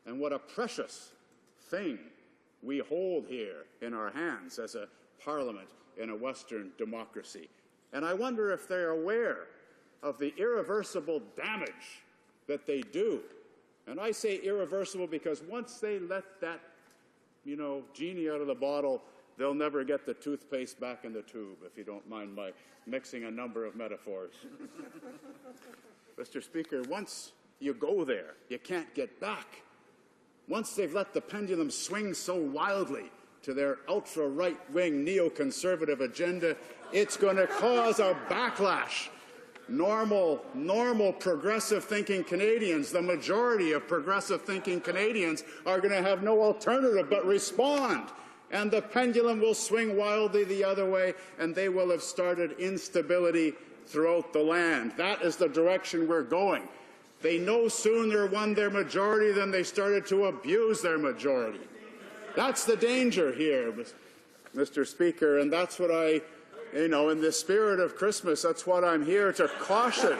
and what a precious thing we hold here in our hands as a parliament in a Western democracy. And I wonder if they're aware of the irreversible damage that they do. And I say irreversible because once they let that, genie out of the bottle, they'll never get the toothpaste back in the tube, if you don't mind my mixing a number of metaphors. Mr. Speaker, once you go there, you can't get back. Once they've let the pendulum swing so wildly to their ultra-right-wing neoconservative agenda, it's going to cause a backlash. Normal progressive-thinking Canadians, the majority of progressive-thinking Canadians, are going to have no alternative but respond. And the pendulum will swing wildly the other way, and they will have started instability throughout the land. That is the direction we're going. They no sooner won their majority than they started to abuse their majority. That's the danger here, Mr. Speaker, and that's what in the spirit of Christmas, that's what I'm here to caution.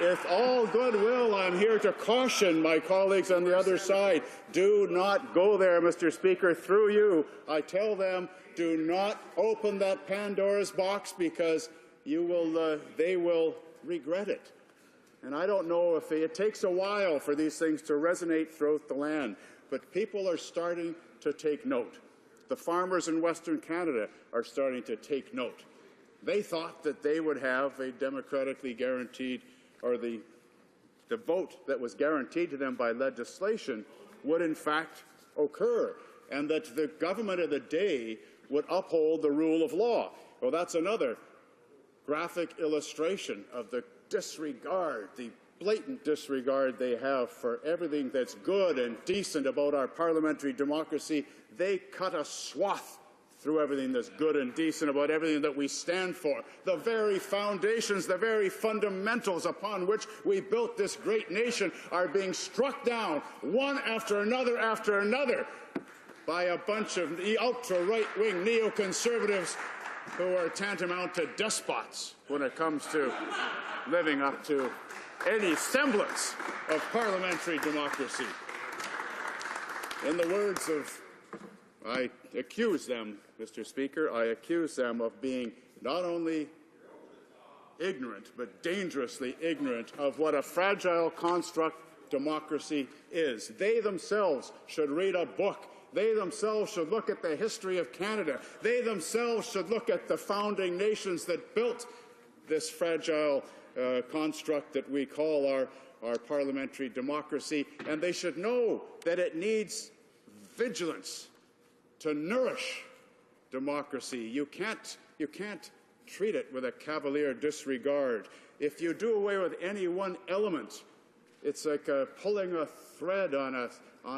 With all goodwill, I'm here to caution my colleagues on the other side. Do not go there, Mr. Speaker. Through you, I tell them, do not open that Pandora's box because they will regret it. And I don't know if it takes a while for these things to resonate throughout the land, but people are starting to take note. The farmers in Western Canada are starting to take note. They thought that they would have a democratically guaranteed, or the vote that was guaranteed to them by legislation would in fact occur, and that the government of the day would uphold the rule of law. Well, that's another graphic illustration of the disregard, the blatant disregard they have for everything that's good and decent about our parliamentary democracy. They cut a swath through everything that's good and decent about everything that we stand for. The very foundations, the very fundamentals upon which we built this great nation are being struck down one after another by a bunch of ultra-right-wing neoconservatives who are tantamount to despots when it comes to living up to any semblance of parliamentary democracy. In the words of I accuse them, Mr. Speaker, I accuse them of being not only ignorant, but dangerously ignorant of what a fragile construct democracy is. They themselves should read a book. They themselves should look at the history of Canada. They themselves should look at the founding nations that built this fragile construct that we call our parliamentary democracy, and they should know that it needs vigilance to nourish democracy. You can't treat it with a cavalier disregard. If you do away with any one element, it's like pulling a thread on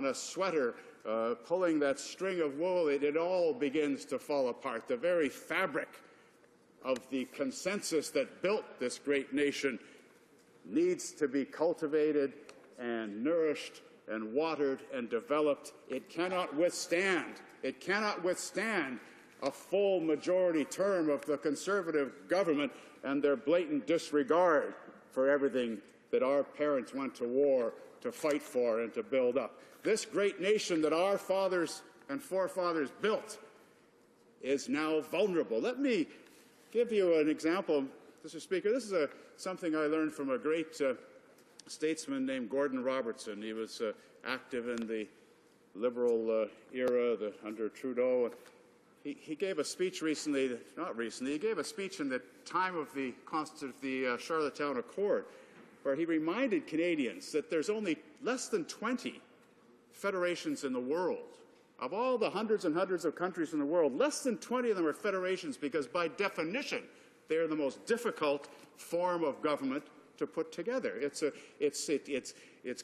a sweater, pulling that string of wool. It all begins to fall apart. The very fabric of the consensus that built this great nation needs to be cultivated and nourished and watered and developed. It cannot withstand a full majority term of the Conservative government and their blatant disregard for everything that our parents went to war to fight for and to build up. This great nation that our fathers and forefathers built is now vulnerable. Let me give you an example, Mr. Speaker. This is something I learned from a great statesman named Gordon Robertson. He was active in the Liberal era under Trudeau. He gave a speech recently, he gave a speech in the time of the Charlottetown Accord, where he reminded Canadians that there's only less than 20 federations in the world. Of all the hundreds and hundreds of countries in the world, less than 20 of them are federations because, by definition, they are the most difficult form of government to put together. It's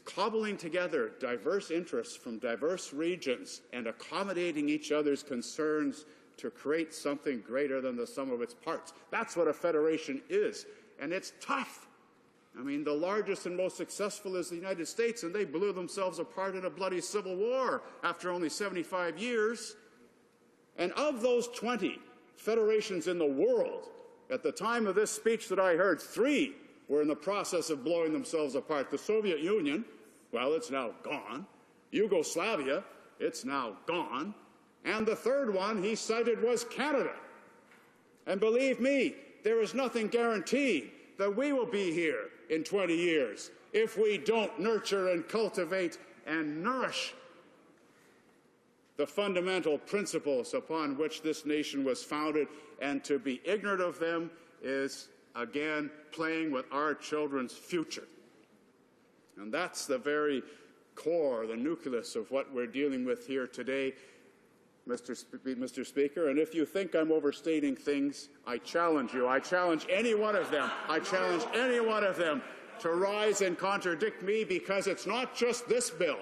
cobbling together diverse interests from diverse regions and accommodating each other's concerns to create something greater than the sum of its parts. That's what a federation is, and it's tough. I mean, the largest and most successful is the United States, and they blew themselves apart in a bloody civil war after only 75 years. And of those 20 federations in the world, at the time of this speech that I heard, 3 were in the process of blowing themselves apart. The Soviet Union, well, it's now gone. Yugoslavia, it's now gone. And the third one he cited was Canada. And believe me, there is nothing guaranteed that we will be here in 20 years if we don't nurture and cultivate and nourish the fundamental principles upon which this nation was founded. And to be ignorant of them is, again, playing with our children's future. And that's the very core, the nucleus of what we're dealing with here today, Mr. Speaker. And if you think I'm overstating things, I challenge you. I challenge any one of them. I challenge any one of them to rise and contradict me, because it's not just this bill.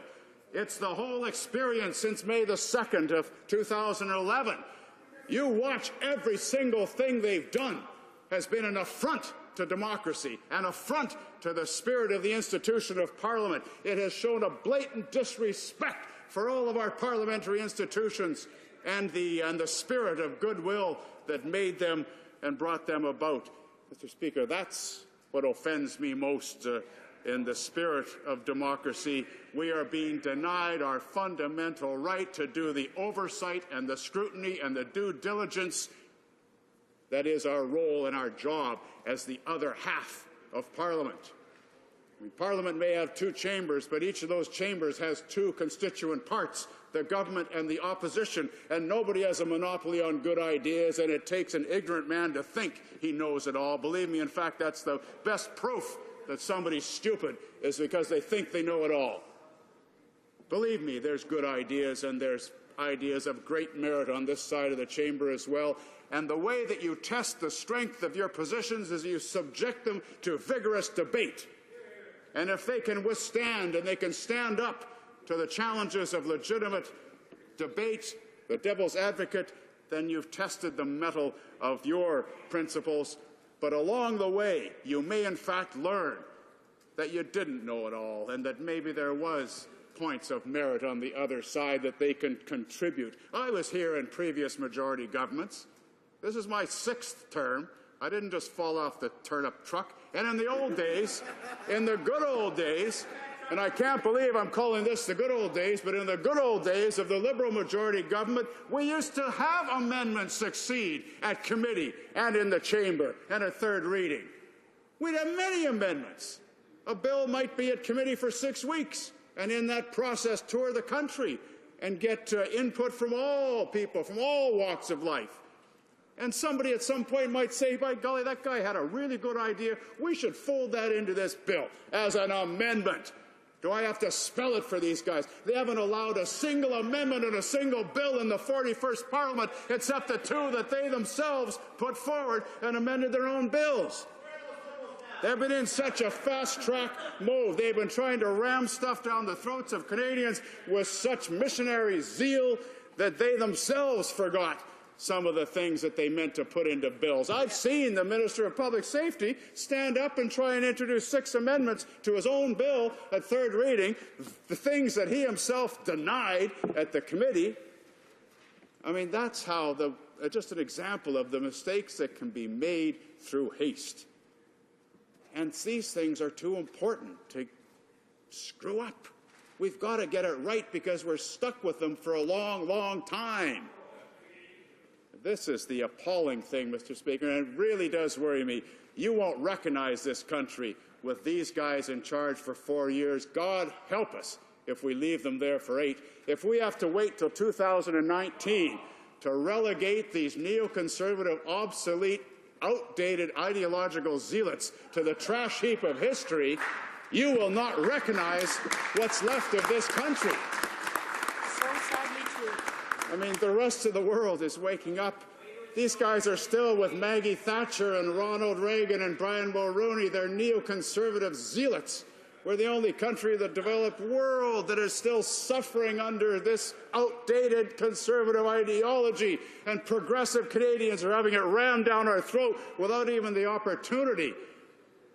It's the whole experience since May the 2nd of 2011. You watch every single thing they've done has been an affront to democracy, an affront to the spirit of the institution of Parliament. It has shown a blatant disrespect for all of our parliamentary institutions and the spirit of goodwill that made them and brought them about. Mr. Speaker, that's what offends me most in the spirit of democracy. We are being denied our fundamental right to do the oversight and the scrutiny and the due diligence that is our role and our job as the other half of Parliament. I mean, Parliament may have 2 chambers, but each of those chambers has 2 constituent parts, the government and the opposition, and nobody has a monopoly on good ideas, and it takes an ignorant man to think he knows it all. Believe me, in fact, that's the best proof that somebody's stupid, is because they think they know it all. Believe me, there's good ideas, and there's ideas of great merit on this side of the chamber as well. And the way that you test the strength of your positions is you subject them to vigorous debate. And if they can withstand and they can stand up to the challenges of legitimate debate, the devil's advocate, then you've tested the mettle of your principles. But along the way, you may in fact learn that you didn't know it all, and that maybe there was points of merit on the other side that they can contribute. I was here in previous majority governments. This is my 6th term. I didn't just fall off the turnip truck. And in the old days, in the good old days, And I can't believe I'm calling this the good old days, but in the good old days of the Liberal majority government, we used to have amendments succeed at committee and in the chamber and at third reading. We'd have many amendments. A bill might be at committee for 6 weeks, and in that process tour the country and get input from all people, from all walks of life. And somebody at some point might say, by golly, that guy had a really good idea. We should fold that into this bill as an amendment. Do I have to spell it for these guys? They haven't allowed a single amendment in a single bill in the 41st Parliament except the 2 that they themselves put forward and amended their own bills. They've been in such a fast-track mode. They've been trying to ram stuff down the throats of Canadians with such missionary zeal that they themselves forgot some of the things that they meant to put into bills. I've seen the Minister of Public Safety stand up and try and introduce 6 amendments to his own bill at third reading, the things that he himself denied at the committee. I mean, that's how just an example of the mistakes that can be made through haste. And these things are too important to screw up. We've got to get it right because we're stuck with them for a long, long time. This is the appalling thing, Mr. Speaker, and it really does worry me. You won't recognize this country with these guys in charge for 4 years. God help us if we leave them there for 8. If we have to wait till 2019 to relegate these neoconservative, obsolete, outdated ideological zealots to the trash heap of history, you will not recognize what's left of this country. So sadly true. I mean, the rest of the world is waking up. These guys are still with Maggie Thatcher and Ronald Reagan and Brian Mulroney. They're neoconservative zealots. We're the only country in the developed world that is still suffering under this outdated conservative ideology, and progressive Canadians are having it rammed down our throat without even the opportunity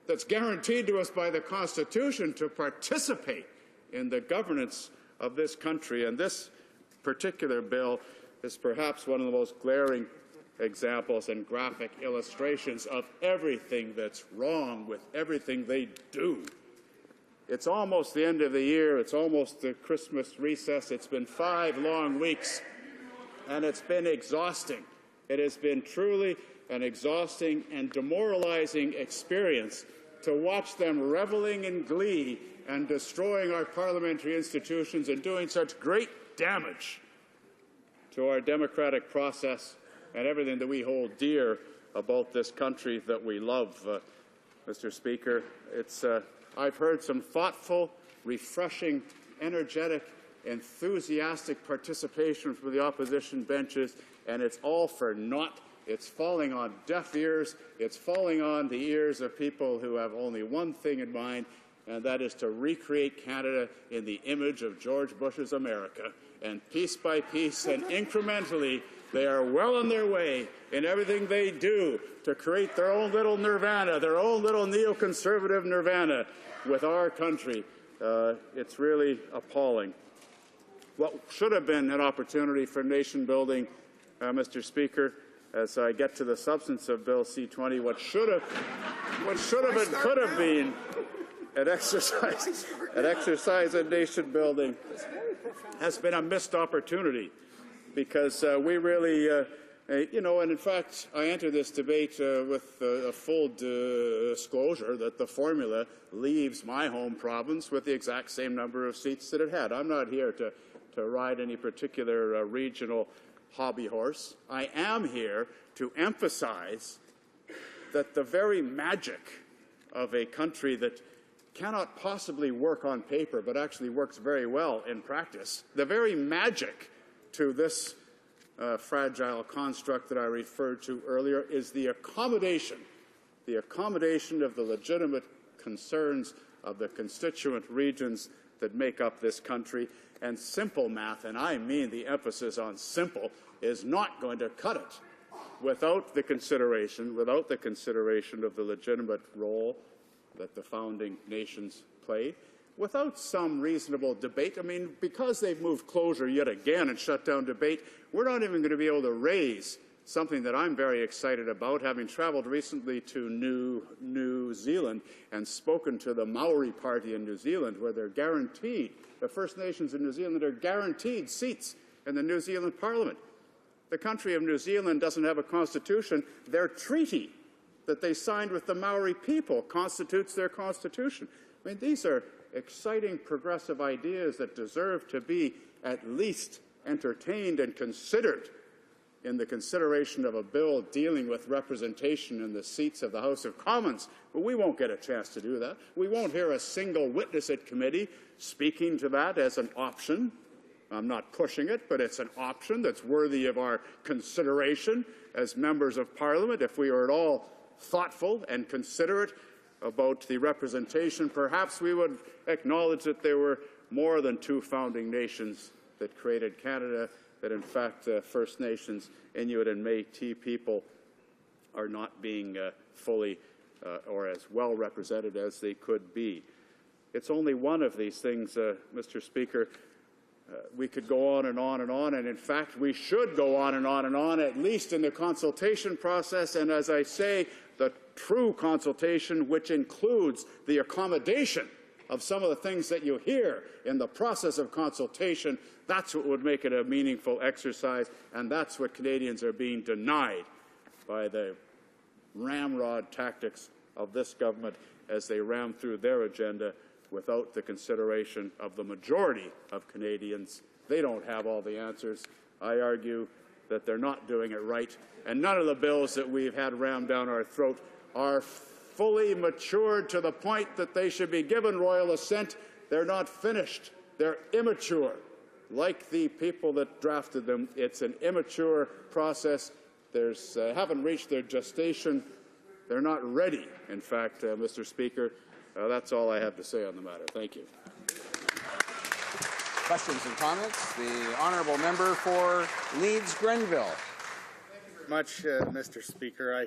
that's guaranteed to us by the Constitution to participate in the governance of this country. And this particular bill is perhaps one of the most glaring examples and graphic illustrations of everything that's wrong with everything they do. It's almost the end of the year. It's almost the Christmas recess. It's been 5 long weeks, and it's been exhausting. It has been truly an exhausting and demoralizing experience to watch them reveling in glee and destroying our parliamentary institutions and doing such great damage to our democratic process and everything that we hold dear about this country that we love. Mr. Speaker, I've heard some thoughtful, refreshing, energetic, enthusiastic participation from the opposition benches, and it's all for naught. It's falling on deaf ears. It's falling on the ears of people who have only one thing in mind, and that is to recreate Canada in the image of George Bush's America. And piece by piece and incrementally, they are well on their way in everything they do to create their own little nirvana, their own little neoconservative nirvana with our country. It's really appalling. What should have been an opportunity for nation building, Mr. Speaker, as I get to the substance of Bill C-20, what should have and could have been an exercise in nation building has been a missed opportunity, because we really, and in fact, I entered this debate with a full disclosure that the formula leaves my home province with the exact same number of seats that it had. I'm not here to ride any particular regional hobby horse. I am here to emphasize that the very magic of a country that cannot possibly work on paper but actually works very well in practice, the very magic to this fragile construct that I referred to earlier is the accommodation of the legitimate concerns of the constituent regions that make up this country. And simple math, and I mean the emphasis on simple, is not going to cut it without the consideration of the legitimate role that the founding nations played, without some reasonable debate. I mean, because they've moved closer yet again and shut down debate, we're not even going to be able to raise something that I'm very excited about, having traveled recently to New Zealand and spoken to the Maori Party in New Zealand, where they're guaranteed, the First Nations in New Zealand are guaranteed seats in the New Zealand Parliament. The country of New Zealand doesn't have a constitution. Their treaty that they signed with the Maori people constitutes their constitution. I mean, these are exciting progressive ideas that deserve to be at least entertained and considered in the consideration of a bill dealing with representation in the seats of the House of Commons. But we won't get a chance to do that. We won't hear a single witness at committee speaking to that as an option. I'm not pushing it, but it's an option that's worthy of our consideration as members of Parliament. If we are at all thoughtful and considerate about the representation, perhaps we would acknowledge that there were more than 2 founding nations that created Canada, that in fact First Nations, Inuit and Métis people are not being fully or as well represented as they could be. It's only one of these things, Mr. Speaker. We could go on and on and on, and in fact we should go on and on and on, at least in the consultation process, and as I say, the true consultation, which includes the accommodation of some of the things that you hear in the process of consultation. That's what would make it a meaningful exercise, and that's what Canadians are being denied by the ramrod tactics of this government as they ram through their agenda without the consideration of the majority of Canadians. They don't have all the answers. I argue that they're not doing it right, and none of the bills that we've had rammed down our throat are fully matured to the point that they should be given royal assent. They're not finished. They're immature. Like the people that drafted them, it's an immature process. Haven't reached their gestation. They're not ready, in fact, Mr. Speaker. That's all I have to say on the matter. Thank you. Questions and comments? The honourable member for Leeds-Grenville. Thank you very much, Mr. Speaker. I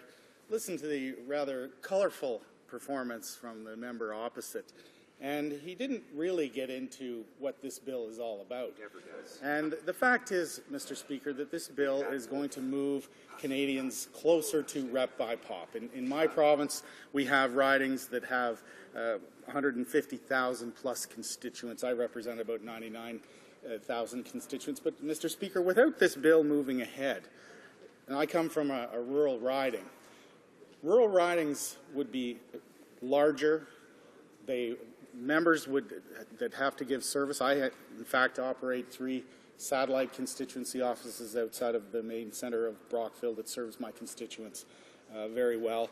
listened to the rather colourful performance from the member opposite, and he didn't really get into what this bill is all about. Never does. And the fact is, Mr. Speaker, that this bill is going to move Canadians closer to rep by pop. In my province, we have ridings that have 150,000 plus constituents. I represent about 99,000 constituents. But, Mr. Speaker, without this bill moving ahead, and I come from a rural riding, rural ridings would be larger. Members that have to give service. I, in fact, operate 3 satellite constituency offices outside of the main centre of Brockville that serves my constituents very well.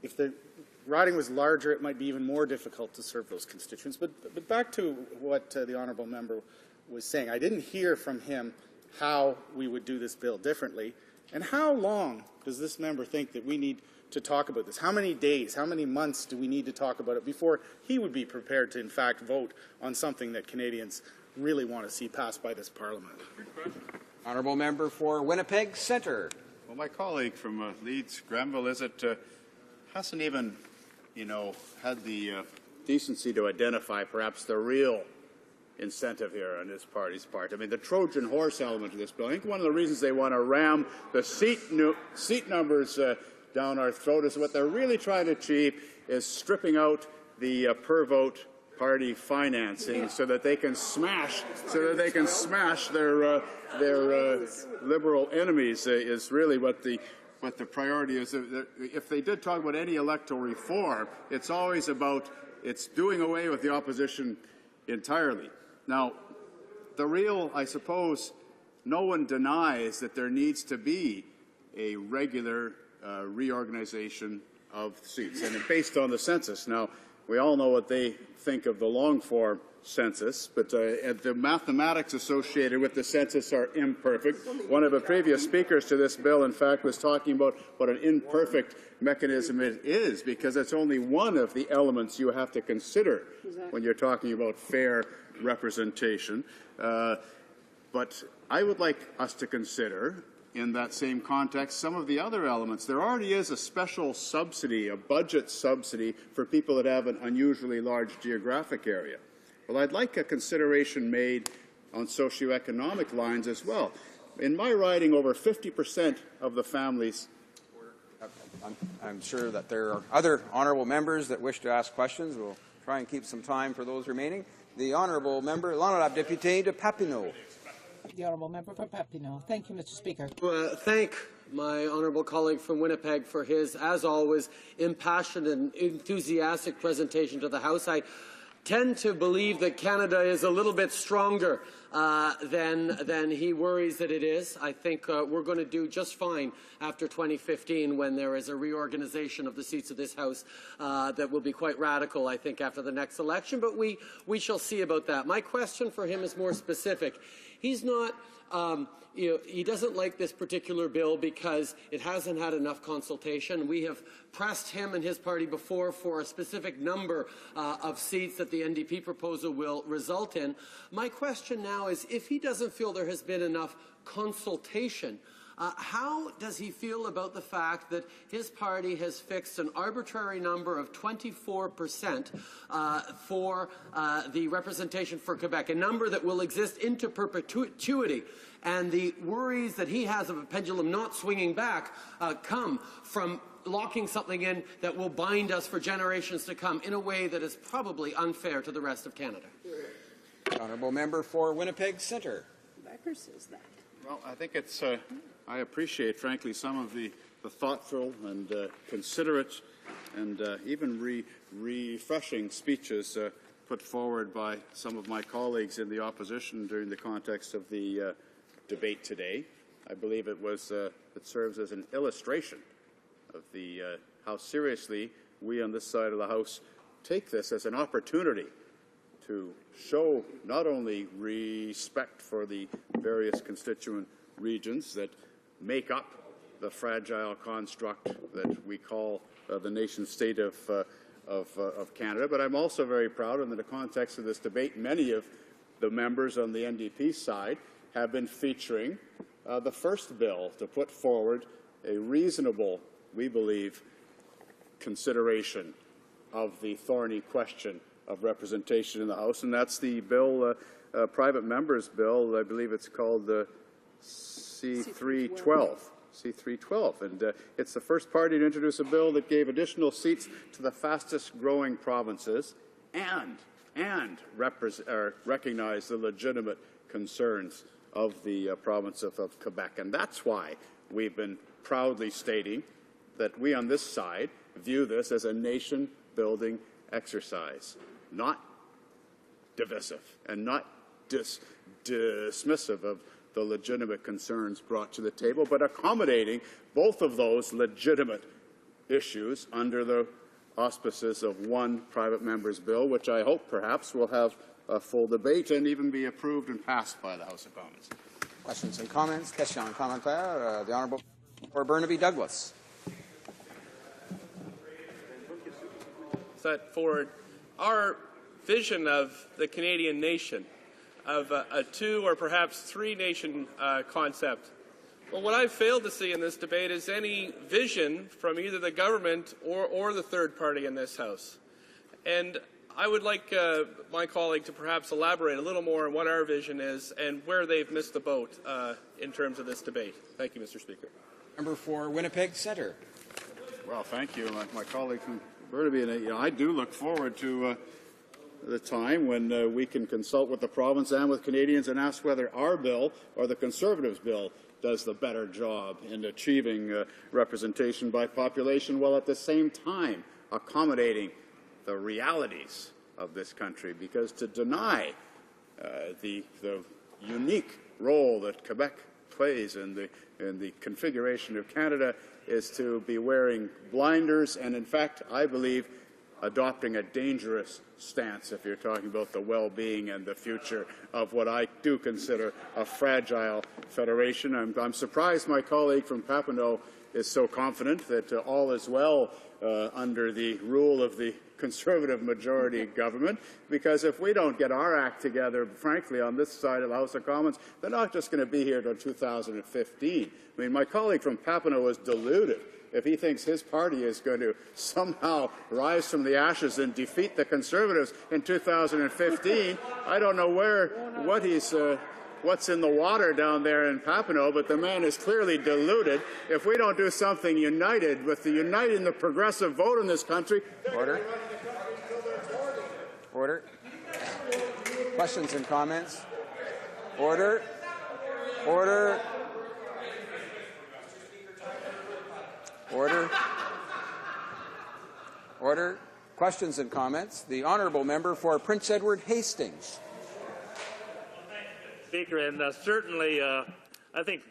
If the riding was larger, it might be even more difficult to serve those constituents. But back to what the honourable member was saying. I didn't hear from him how we would do this bill differently. And how long does this member think that we need to talk about this? How many days, how many months do we need to talk about it before he would be prepared to, in fact, vote on something that Canadians really want to see passed by this Parliament? Honourable member for Winnipeg Centre. Well, my colleague from Leeds-Grenville hasn't even, had the decency to identify perhaps the real incentive here on this party's part. I mean, the Trojan horse element of this bill. I think one of the reasons they want to ram the seat numbers down our throat is what they're really trying to achieve is stripping out the per vote party financing so that they can smash their liberal enemies is really what the priority is. If they did talk about any electoral reform, it's always about doing away with the opposition entirely. Now, I suppose, no one denies that there needs to be a regular reorganization of seats, and based on the census. Now, we all know what they think of the long-form census, but the mathematics associated with the census are imperfect. One of the previous speakers to this bill, in fact, was talking about what an imperfect mechanism it is, because it's only one of the elements you have to consider when you're talking about fair representation. But I would like us to consider, in that same context, some of the other elements. There already is a special subsidy, a budget subsidy, for people that have an unusually large geographic area. Well, I'd like a consideration made on socioeconomic lines as well. In my riding, over 50% of the families. I'm sure that there are other honourable members that wish to ask questions. We'll try and keep some time for those remaining. The honourable member, l'honorable député de Papineau. The honourable member for Papineau. Thank you, Mr. Speaker. Thank my honourable colleague from Winnipeg for his, as always, impassioned and enthusiastic presentation to the House. I tend to believe that Canada is a little bit stronger than he worries that it is. I think we're going to do just fine after 2015 when there is a reorganization of the seats of this House that will be quite radical, I think, after the next election. But we shall see about that. My question for him is more specific. He's not... he doesn't like this particular bill because it hasn't had enough consultation. We have pressed him and his party before for a specific number of seats that the NDP proposal will result in. My question now is, if he doesn't feel there has been enough consultation, how does he feel about the fact that his party has fixed an arbitrary number of 24% for the representation for Quebec, a number that will exist into perpetuity? And the worries that he has of a pendulum not swinging back come from locking something in that will bind us for generations to come in a way that is probably unfair to the rest of Canada. Honourable member for Winnipeg Centre. Becker says that. Well, I think it's, I appreciate, frankly, some of the thoughtful and considerate and even refreshing speeches put forward by some of my colleagues in the opposition during the context of the debate today. I believe it serves as an illustration of how seriously we on this side of the House take this as an opportunity to show not only respect for the various constituent regions that make up the fragile construct that we call the nation-state of Canada, but I'm also very proud in the context of this debate, many of the members on the NDP side have been featuring the first bill to put forward a reasonable, we believe, consideration of the thorny question of representation in the House, and that's the bill, private members bill. I believe it's called C-312. C-312, and it's the first party to introduce a bill that gave additional seats to the fastest-growing provinces and recognize the legitimate concerns of the province of Quebec. And that's why we've been proudly stating that we on this side view this as a nation-building exercise, not divisive and not dismissive of the legitimate concerns brought to the table, but accommodating both of those legitimate issues under the auspices of one private member's bill, which I hope perhaps will have a full debate and even be approved and passed by the House of Commons. Questions and comments? Question and commentaire. The Honourable for Burnaby Douglas. Set forward our vision of the Canadian nation, of a two or perhaps three nation concept. Well, what I've failed to see in this debate is any vision from either the government or the third party in this House. And I would like my colleague to perhaps elaborate a little more on what our vision is and where they've missed the boat in terms of this debate. Thank you, Mr. Speaker. Member for Winnipeg Centre. Well, thank you, my colleague from Burnaby. And I do look forward to the time when we can consult with the province and with Canadians and ask whether our bill or the Conservatives' bill does the better job in achieving representation by population, while at the same time accommodating the realities of this country. Because to deny the unique role that Quebec plays in the configuration of Canada is to be wearing blinders and, in fact, I believe, adopting a dangerous stance if you're talking about the well-being and the future of what I do consider a fragile federation. I'm surprised my colleague from Papineau is so confident that all is well under the rule of the Conservative majority government, because if we don't get our act together, frankly, on this side of the House of Commons, they're not just going to be here until 2015. I mean, my colleague from Papineau is deluded if he thinks his party is going to somehow rise from the ashes and defeat the Conservatives in 2015. I don't know what he's what's in the water down there in Papineau, but the man is clearly deluded. If we don't do something united with the uniting the progressive vote in this country. Order. Order. Questions and comments? Order. Order. Order. Order. Questions and comments. The honourable member for Prince Edward Hastings. Speaker, and certainly I think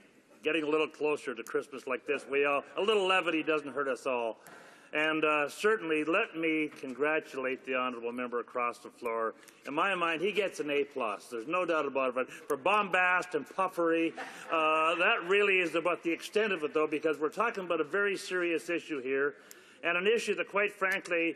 getting a little closer to Christmas like this, a little levity doesn't hurt us all. And certainly let me congratulate the honourable member across the floor. In my mind, he gets an A+. There's no doubt about it. But for bombast and puffery, that really is about the extent of it, though, because we're talking about a very serious issue here, and an issue that, quite frankly,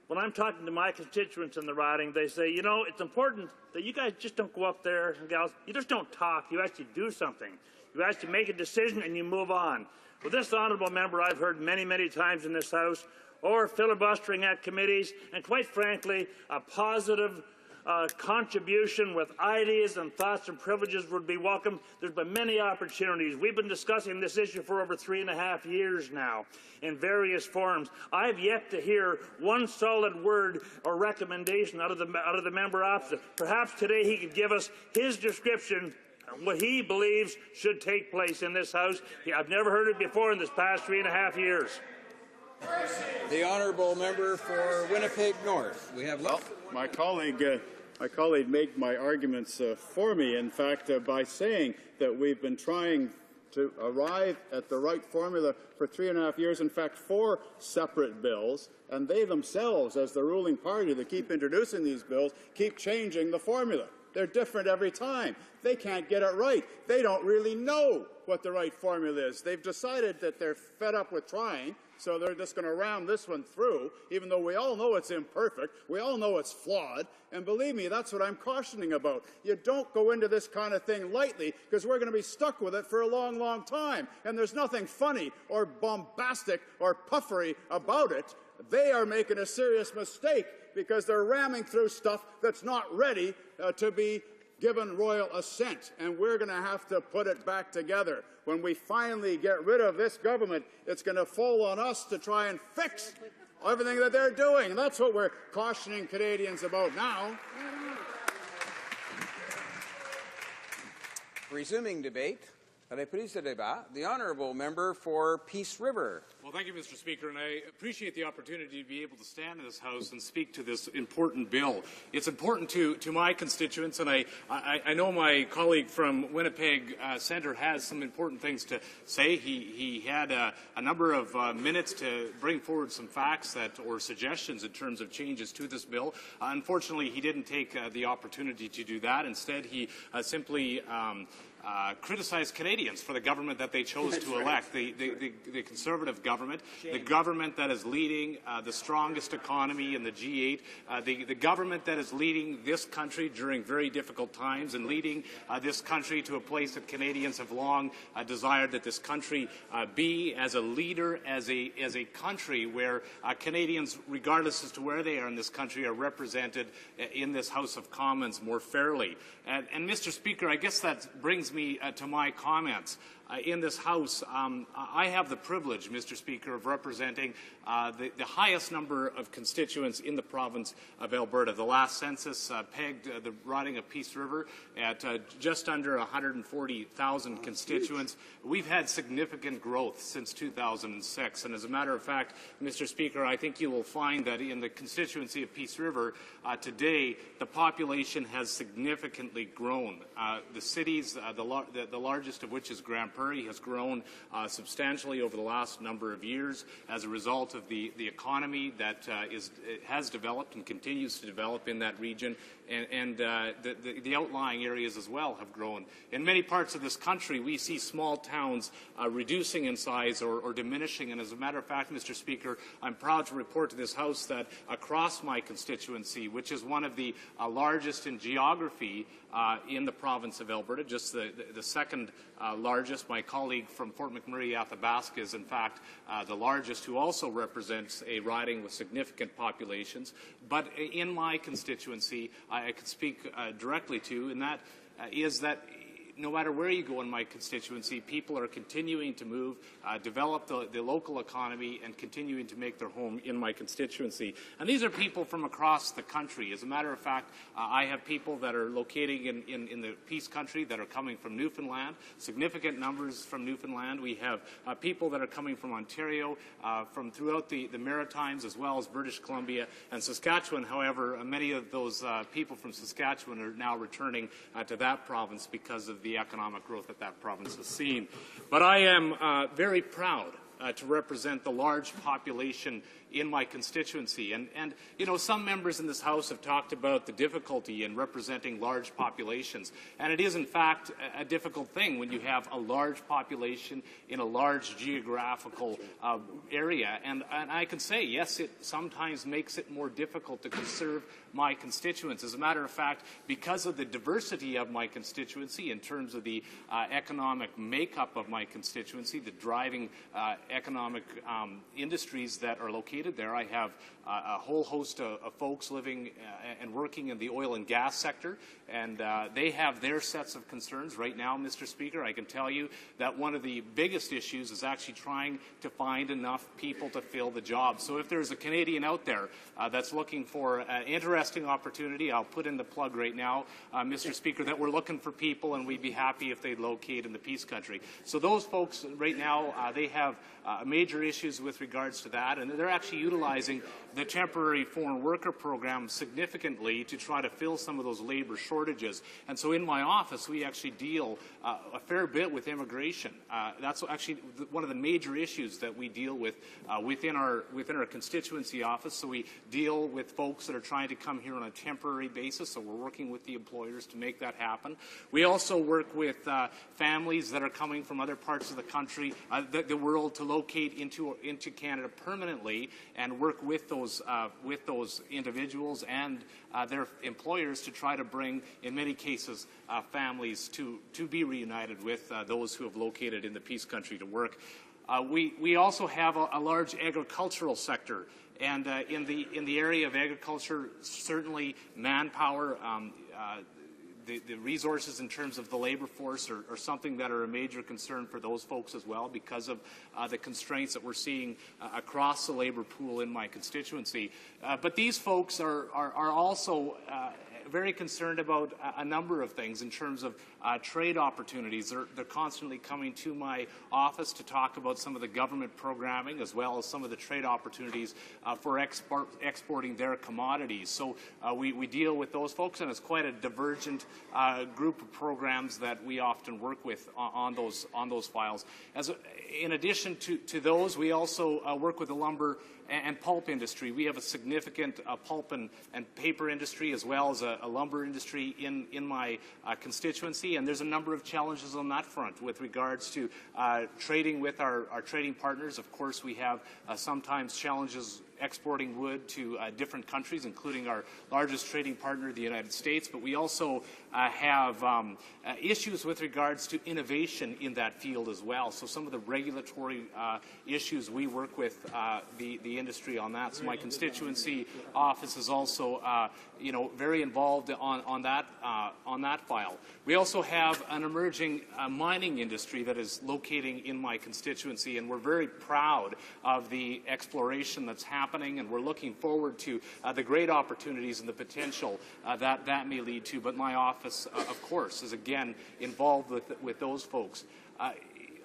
when I'm talking to my constituents in the riding, they say, you know, it's important that you guys just don't go up there, and gals, you just don't talk, you actually do something. You actually make a decision and you move on. With this honourable member, I've heard many, many times in this House, or filibustering at committees, and quite frankly, a positive contribution with ideas and thoughts and privileges would be welcome. There's been many opportunities. We've been discussing this issue for over 3.5 years now in various forums. I've yet to hear one solid word or recommendation out of the member opposite. Perhaps today he could give us his description of what he believes should take place in this House. I've never heard it before in this past 3.5 years. The honourable member for Winnipeg North. We have my colleague made my arguments for me, in fact, by saying that we've been trying to arrive at the right formula for 3.5 years, in fact, 4 separate bills, and they themselves, as the ruling party that keep introducing these bills, keep changing the formula. They're different every time. They can't get it right. They don't really know what the right formula is. They've decided that they're fed up with trying, so they're just going to ram this one through, even though we all know it's imperfect. We all know it's flawed. And believe me, that's what I'm cautioning about. You don't go into this kind of thing lightly, because we're going to be stuck with it for a long, long time. And there's nothing funny or bombastic or puffery about it. They are making a serious mistake because they're ramming through stuff that's not ready to be given royal assent, and we're going to have to put it back together. When we finally get rid of this government, it's going to fall on us to try and fix everything that they're doing. And that's what we're cautioning Canadians about now. Resuming debate. Reprise de débat. The honourable member for Peace River. Well, thank you, Mr. Speaker, and I appreciate the opportunity to be able to stand in this House and speak to this important bill. It's important to my constituents, and I know my colleague from Winnipeg Centre has some important things to say. He had a number of minutes to bring forward some facts or suggestions in terms of changes to this bill. Unfortunately, he didn't take the opportunity to do that. Instead, he simply criticized Canadians for the government that they chose to elect, the Conservative government, the government that is leading the strongest economy in the G8, the government that is leading this country during very difficult times and leading this country to a place that Canadians have long desired that this country be as a leader, as a country where Canadians, regardless as to where they are in this country, are represented in this House of Commons more fairly. And Mr. Speaker, I guess that brings me to my comments. In this House, I have the privilege, Mr. Speaker, of representing the highest number of constituents in the province of Alberta. The last census pegged the riding of Peace River at just under 140,000 constituents. We've had significant growth since 2006, and as a matter of fact, Mr. Speaker, I think you will find that in the constituency of Peace River today, the population has significantly grown. The cities, the largest of which is Grand Prairie, has grown substantially over the last number of years as a result of the economy that has developed and continues to develop in that region, and the outlying areas as well have grown. In many parts of this country, we see small towns reducing in size or diminishing, and as a matter of fact, Mr. Speaker, I'm proud to report to this House that across my constituency, which is one of the largest in geography in the province of Alberta, just the second largest. My colleague from Fort McMurray, Athabasca, is in fact the largest, who also represents a riding with significant populations. But in my constituency, I could speak directly to, and that is that no matter where you go in my constituency, people are continuing to move, develop the local economy, and continuing to make their home in my constituency. And these are people from across the country. As a matter of fact, I have people that are locating in the Peace Country that are coming from Newfoundland, significant numbers from Newfoundland. We have people that are coming from Ontario, from throughout the Maritimes, as well as British Columbia and Saskatchewan. However, many of those people from Saskatchewan are now returning to that province because of the economic growth that that province has seen. But I am very proud to represent the large population in my constituency. And, you know, some members in this House have talked about the difficulty in representing large populations. And it is, in fact, a difficult thing when you have a large population in a large geographical area. And I can say, yes, it sometimes makes it more difficult to serve my constituents. As a matter of fact, because of the diversity of my constituency in terms of the economic makeup of my constituency, the driving economic industries that are located there. I have a whole host of folks living and working in the oil and gas sector, and they have their sets of concerns. Right now, Mr. Speaker, I can tell you that one of the biggest issues is actually trying to find enough people to fill the job. So if there's a Canadian out there that's looking for an interesting opportunity, I'll put in the plug right now, Mr. Speaker, that we're looking for people, and we'd be happy if they'd locate in the Peace Country. So those folks right now, they have major issues with regards to that, and they're actually utilizing the temporary foreign worker program significantly to try to fill some of those labor shortages. And so in my office, we actually deal a fair bit with immigration. That's actually one of the major issues that we deal with within our constituency office. So we deal with folks that are trying to come here on a temporary basis, so we're working with the employers to make that happen. We also work with families that are coming from other parts of the country, the world, to locate into Canada permanently, and work with those individuals and their employers to try to bring, in many cases, families to be reunited with those who have located in the Peace Country to work. We also have a large agricultural sector, and in the area of agriculture, certainly manpower, the resources in terms of the labor force are something that are a major concern for those folks as well, because of the constraints that we're seeing across the labor pool in my constituency. But these folks are also very concerned about a number of things in terms of trade opportunities. They're constantly coming to my office to talk about some of the government programming, as well as some of the trade opportunities for exporting their commodities. So we deal with those folks, and it's quite a divergent group of programs that we often work with on those files. In addition to those, we also work with the lumber and pulp industry. We have a significant pulp and paper industry, as well as a lumber industry in my constituency, and there's a number of challenges on that front with regards to trading with our trading partners. Of course, we have sometimes challenges exporting wood to different countries, including our largest trading partner, the United States, but we also have issues with regards to innovation in that field as well. So some of the regulatory issues, we work with the industry on that. So my constituency office is also very involved on that file. We also have an emerging mining industry that is locating in my constituency, and we're very proud of the exploration that's happening, and we're looking forward to the great opportunities and the potential that may lead to. But my office, of course, is again involved with those folks.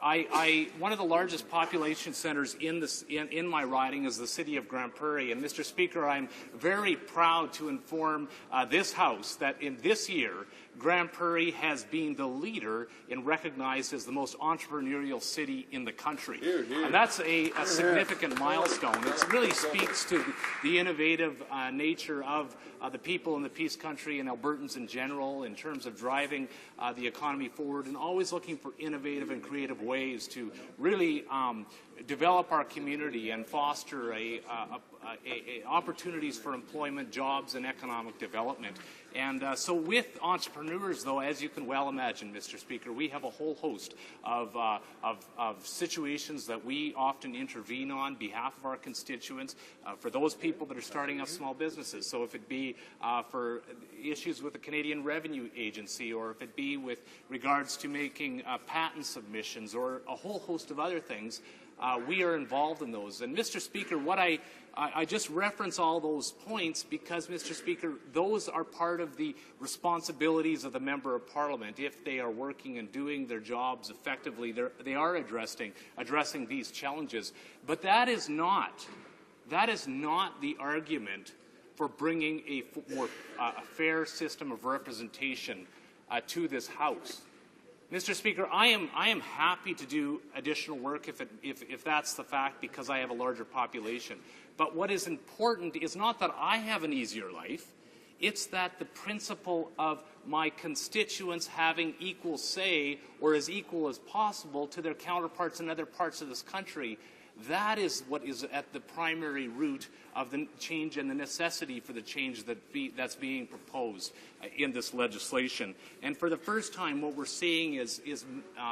One of the largest population centers in my riding is the city of Grand Prairie. And Mr. Speaker, I'm very proud to inform this House that in this year, Grand Prairie has been the leader and recognized as the most entrepreneurial city in the country. And that's a significant milestone. It really speaks to the innovative nature of the people in the Peace Country and Albertans in general in terms of driving the economy forward and always looking for innovative and creative ways to really develop our community and foster a opportunities for employment, jobs, and economic development. And so with entrepreneurs, though, as you can well imagine, Mr. Speaker, we have a whole host of situations that we often intervene on behalf of our constituents for those people that are starting up small businesses. So if it be for issues with the Canadian Revenue Agency, or if it be with regards to making patent submissions, or a whole host of other things, we are involved in those. And Mr. Speaker, what I just reference all those points because, Mr. Speaker, those are part of the responsibilities of the Member of Parliament. If they are working and doing their jobs effectively, they are addressing these challenges. But that is not the argument for bringing a more fair system of representation to this House. Mr. Speaker, I am happy to do additional work if that's the fact, because I have a larger population. But what is important is not that I have an easier life. It's that the principle of my constituents having equal say, or as equal as possible, to their counterparts in other parts of this country, that is what is at the primary root of the change and the necessity for the change that's being proposed in this legislation. And for the first time, what we're seeing is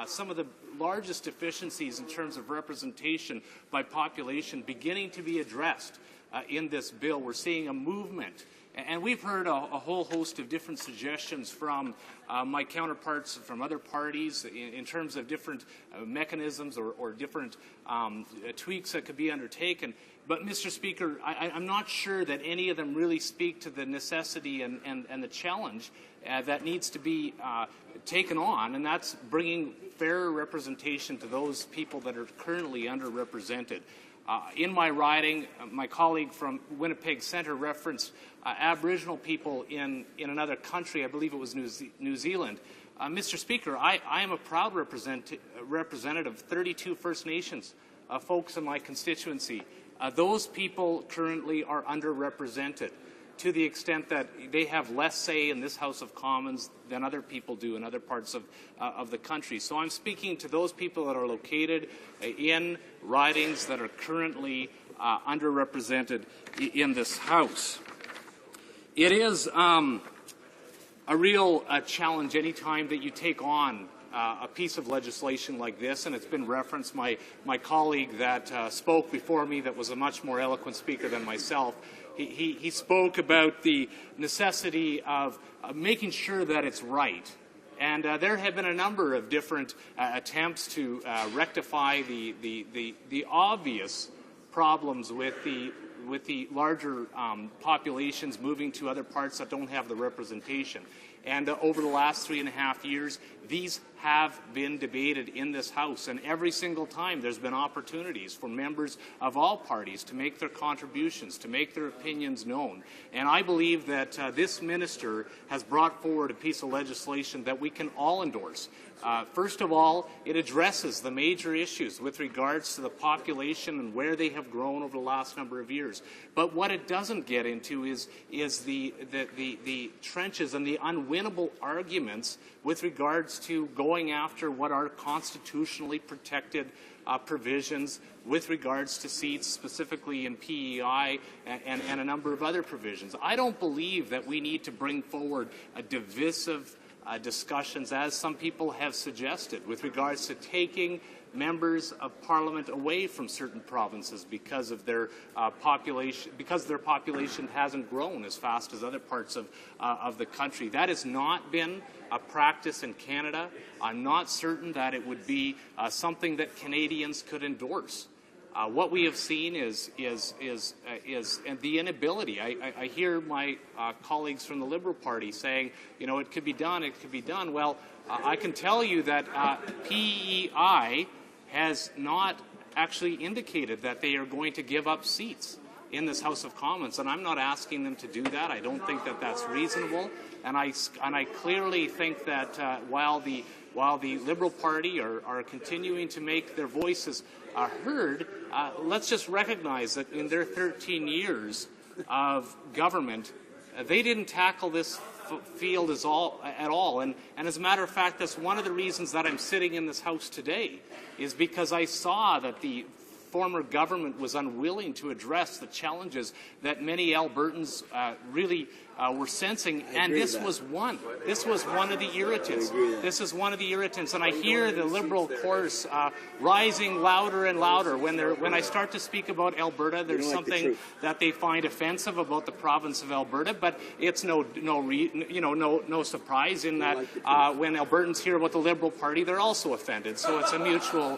some of the largest deficiencies in terms of representation by population beginning to be addressed in this bill. We're seeing a movement. And we've heard a whole host of different suggestions from my counterparts from other parties in terms of different mechanisms or different tweaks that could be undertaken. But, Mr. Speaker, I'm not sure that any of them really speak to the necessity and the challenge that needs to be taken on, and that's bringing fairer representation to those people that are currently underrepresented. In my riding, my colleague from Winnipeg Centre referenced Aboriginal people in another country. I believe it was New Zealand. Mr. Speaker, I am a proud representative of 32 First Nations folks in my constituency. Those people currently are underrepresented to the extent that they have less say in this House of Commons than other people do in other parts of the country. So I'm speaking to those people that are located in ridings that are currently underrepresented in this House. It is a real challenge any time that you take on a piece of legislation like this, and it's been referenced. My colleague that spoke before me, that was a much more eloquent speaker than myself, he spoke about the necessity of making sure that it's right. And there have been a number of different attempts to rectify the obvious problems with the larger populations moving to other parts that don't have the representation. And over the last 3.5 years, these have been debated in this House. And every single time there's been opportunities for members of all parties to make their contributions, to make their opinions known. And I believe that this minister has brought forward a piece of legislation that we can all endorse. First of all, it addresses the major issues with regards to the population and where they have grown over the last number of years. But what it doesn't get into is the trenches and the unwinnable arguments with regards to going after what are constitutionally protected provisions with regards to seats, specifically in PEI and a number of other provisions. I don't believe that we need to bring forward a divisive discussions, as some people have suggested, with regards to taking members of Parliament away from certain provinces because of their population hasn't grown as fast as other parts of the country. That has not been a practice in Canada. I'm not certain that it would be something that Canadians could endorse. What we have seen is the inability. I hear my colleagues from the Liberal Party saying, you know, it could be done, it could be done. Well, I can tell you that PEI has not actually indicated that they are going to give up seats in this House of Commons, and I'm not asking them to do that. I don't think that that's reasonable, and I clearly think that while the Liberal Party are continuing to make their voices heard, let's just recognize that in their 13 years of government, they didn't tackle this field at all. And as a matter of fact, that's one of the reasons that I'm sitting in this House today, is because I saw that the former government was unwilling to address the challenges that many Albertans really were sensing, and this was one. This was one of the irritants. This is one of the irritants, and I hear the Liberal chorus rising louder and louder. When I start to speak about Alberta, there's something that they find offensive about the province of Alberta, but it's no surprise in that when Albertans hear about the Liberal Party, they're also offended. So it's a mutual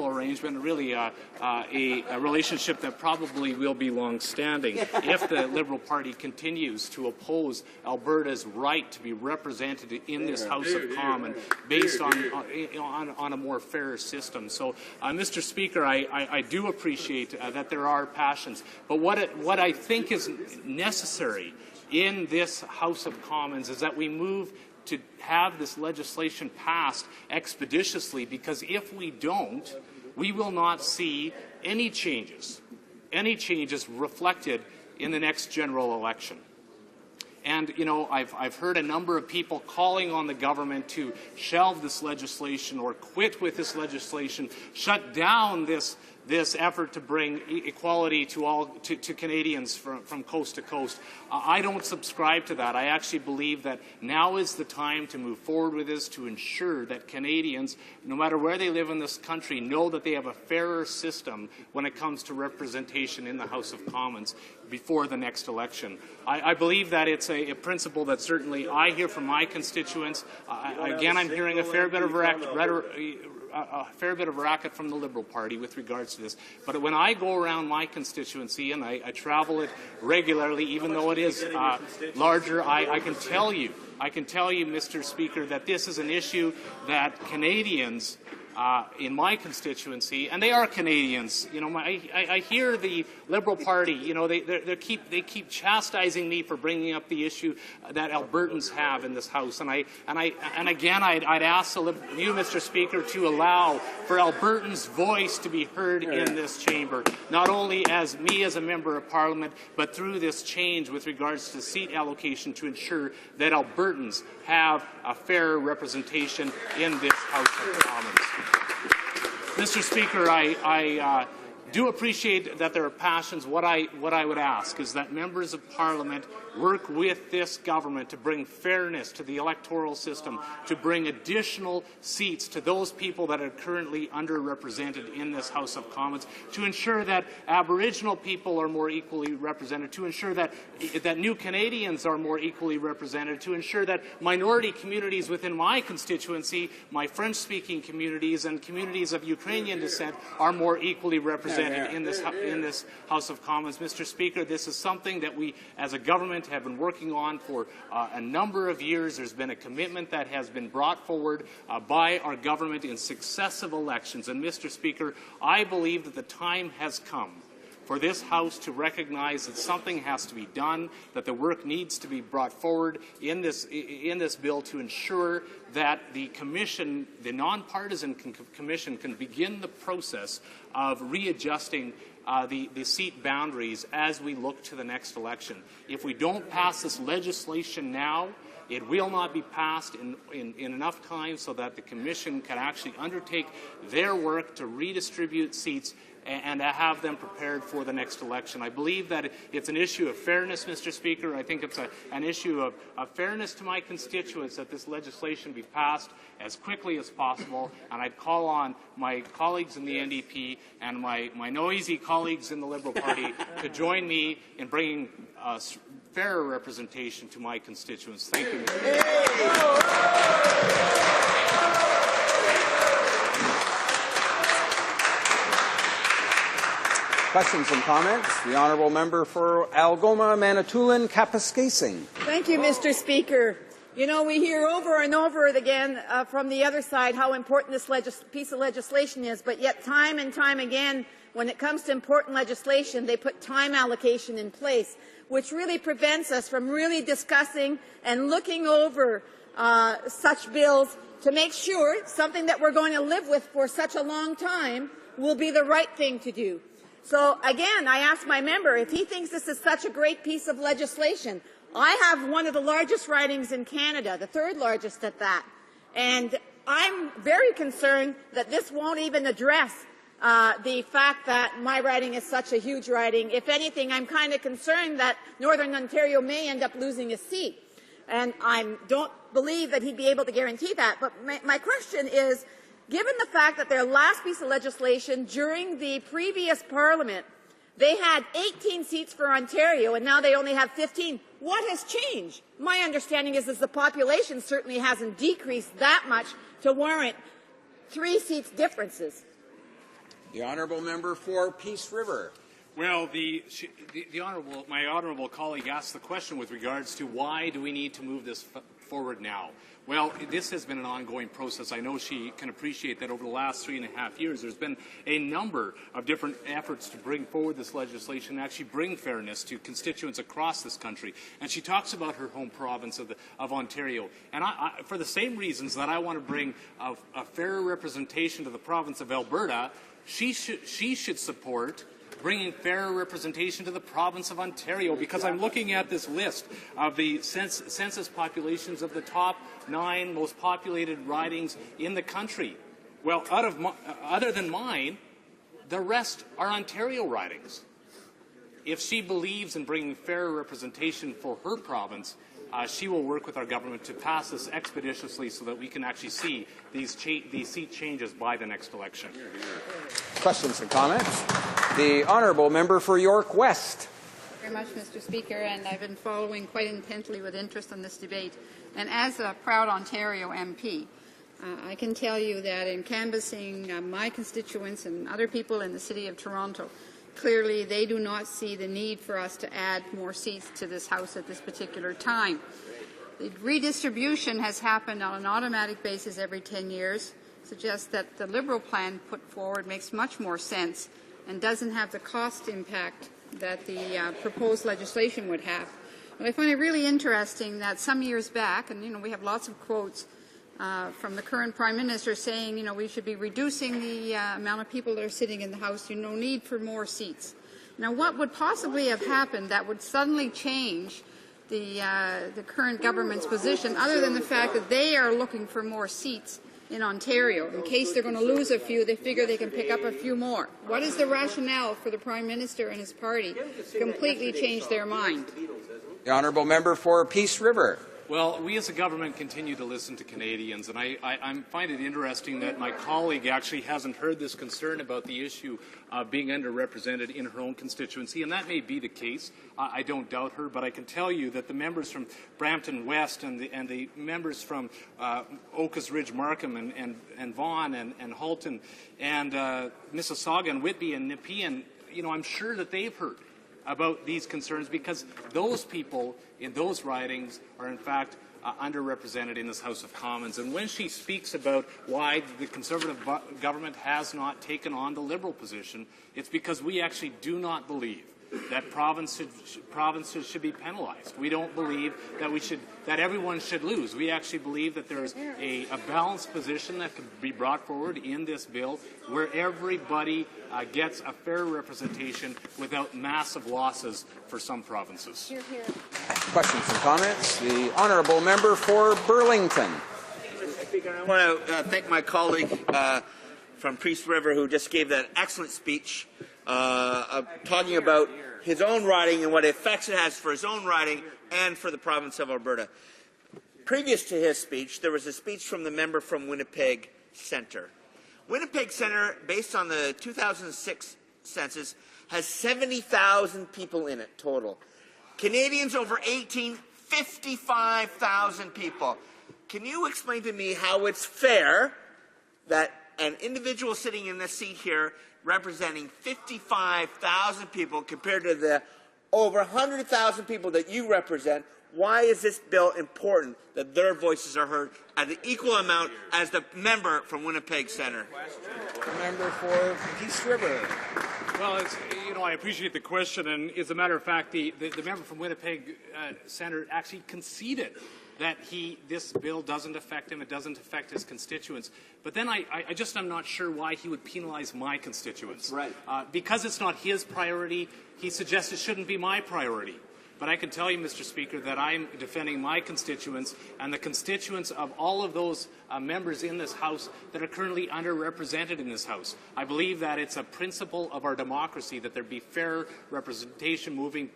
arrangement, really a relationship that probably will be long-standing if the Liberal Party continues to oppose Alberta's right to be represented in this House of Commons based on a more fair system. So, Mr. Speaker, I do appreciate that there are passions, but what I think is necessary in this House of Commons is that we move to have this legislation passed expeditiously, because if we don't, we will not see any changes reflected in the next general election. And, you know, I've heard a number of people calling on the government to shelve this legislation or quit with this legislation, shut down this effort to bring equality to Canadians from coast to coast. I don't subscribe to that. I actually believe that now is the time to move forward with this, to ensure that Canadians, no matter where they live in this country, know that they have a fairer system when it comes to representation in the House of Commons before the next election. I believe that it's a principle that certainly I hear from my constituents. Again, I'm hearing a fair bit of racket from the Liberal Party with regards to this. But when I go around my constituency, and I travel it regularly, even though it is larger, I can tell you, Mr. Speaker, that this is an issue that Canadians in my constituency, and they are Canadians. You know, I hear the Liberal Party. You know, they keep chastising me for bringing up the issue that Albertans have in this House. And again, I'd ask you, Mr. Speaker, to allow for Albertans' voice to be heard in this chamber, not only as me as a member of Parliament, but through this change with regards to seat allocation to ensure that Albertans have a fair representation in this House of Commons. Mr. Speaker, I do appreciate that there are passions. What I would ask is that members of Parliament work with this government to bring fairness to the electoral system, to bring additional seats to those people that are currently underrepresented in this House of Commons, to ensure that Aboriginal people are more equally represented, to ensure that new Canadians are more equally represented, to ensure that minority communities within my constituency, my French-speaking communities and communities of Ukrainian descent, are more equally represented in this House of Commons. Mr. Speaker, this is something that we as a government have been working on for a number of years. There's been a commitment that has been brought forward by our government in successive elections. And, Mr. Speaker, I believe that the time has come for this House to recognize that something has to be done, that the work needs to be brought forward in this bill to ensure that the Commission, the nonpartisan Commission, can begin the process of readjusting the seat boundaries as we look to the next election. If we don't pass this legislation now, it will not be passed in enough time so that the Commission can actually undertake their work to redistribute seats and have them prepared for the next election. I believe that it's an issue of fairness, Mr. Speaker. I think it's an issue of fairness to my constituents that this legislation be passed as quickly as possible, and I'd call on my colleagues in the NDP and my noisy colleagues in the Liberal Party to join me in bringing fairer representation to my constituents. Thank you, Mr. Questions and comments? The Honourable Member for Algoma, Manitoulin, Kapuskasing. Thank you, Mr. Speaker. You know, we hear over and over again from the other side how important this piece of legislation is, but yet time and time again, when it comes to important legislation, they put time allocation in place, which really prevents us from really discussing and looking over such bills to make sure something that we're going to live with for such a long time will be the right thing to do. So again, I ask my member if he thinks this is such a great piece of legislation. I have one of the largest ridings in Canada, the third largest at that, and I'm very concerned that this won't even address the fact that my riding is such a huge riding. If anything, I'm kind of concerned that Northern Ontario may end up losing a seat. And I don't believe that he'd be able to guarantee that. But my question is, given the fact that their last piece of legislation during the previous Parliament, they had 18 seats for Ontario, and now they only have 15. What has changed? My understanding is the population certainly hasn't decreased that much to warrant 3 seats differences. The honourable member for Peace River. Well, my honourable colleague asked the question with regards to why do we need to move this forward now? Well, this has been an ongoing process. I know she can appreciate that over the last 3.5 years, there's been a number of different efforts to bring forward this legislation and actually bring fairness to constituents across this country. And she talks about her home province of Ontario. And for the same reasons that I want to bring a fairer representation to the province of Alberta, she should support bringing fairer representation to the province of Ontario, because I'm looking at this list of the census populations of the top 9 most populated ridings in the country. Well, other than mine, the rest are Ontario ridings. If she believes in bringing fairer representation for her province, she will work with our government to pass this expeditiously so that we can actually see these seat changes by the next election. Questions and comments? The honourable member for York West. Very much, Mr. Speaker, and I've been following quite intently with interest on this debate. And as a proud Ontario MP, I can tell you that in canvassing my constituents and other people in the City of Toronto, clearly they do not see the need for us to add more seats to this House at this particular time. The redistribution has happened on an automatic basis every 10 years, suggests that the Liberal plan put forward makes much more sense and doesn't have the cost impact that the proposed legislation would have. But I find it really interesting that some years back, and we have lots of quotes from the current Prime Minister saying, we should be reducing the amount of people that are sitting in the House, no need for more seats. Now, what would possibly have happened that would suddenly change the current government's position, other than the fact that they are looking for more seats in Ontario? In case they're going to lose a few, they figure they can pick up a few more. What is the rationale for the Prime Minister and his party to completely change their mind? The honourable member for Peace River. Well, we as a government continue to listen to Canadians, and I find it interesting that my colleague actually hasn't heard this concern about the issue of being underrepresented in her own constituency, and that may be the case. I don't doubt her, but I can tell you that the members from Brampton West and the members from Oakes Ridge Markham and Vaughan and Halton and Mississauga and Whitby and Nepean, I'm sure that they've heard about these concerns, because those people in those ridings are in fact underrepresented in this House of Commons. And when she speaks about why the Conservative government has not taken on the Liberal position, it's because we actually do not believe that provinces should be penalized. We don't believe that everyone should lose. We actually believe that there's a balanced position that can be brought forward in this bill where everybody gets a fair representation without massive losses for some provinces. Hear, hear. Questions and comments? The honourable member for Burlington. I want to thank my colleague from Peace River who just gave that excellent speech talking about his own riding and what effects it has for his own riding and for the province of Alberta. Previous to his speech, there was a speech from the member from Winnipeg Centre. Winnipeg Centre, based on the 2006 census, has 70,000 people in it total. Canadians over 18, 55,000 people. Can you explain to me how it's fair that an individual sitting in this seat here representing 55,000 people compared to the over 100,000 people that you represent, why is this bill important that their voices are heard at the equal amount as the member from Winnipeg Centre? The member for Peace River. Well, I appreciate the question, and as a matter of fact, the member from Winnipeg Centre actually conceded that this bill doesn't affect him, it doesn't affect his constituents. But then I'm not sure why he would penalize my constituents. Right. Because it's not his priority, he suggests it shouldn't be my priority. But I can tell you, Mr. Speaker, that I'm defending my constituents and the constituents of all of those members in this House that are currently underrepresented in this House. I believe that it's a principle of our democracy that there be fair representation, moving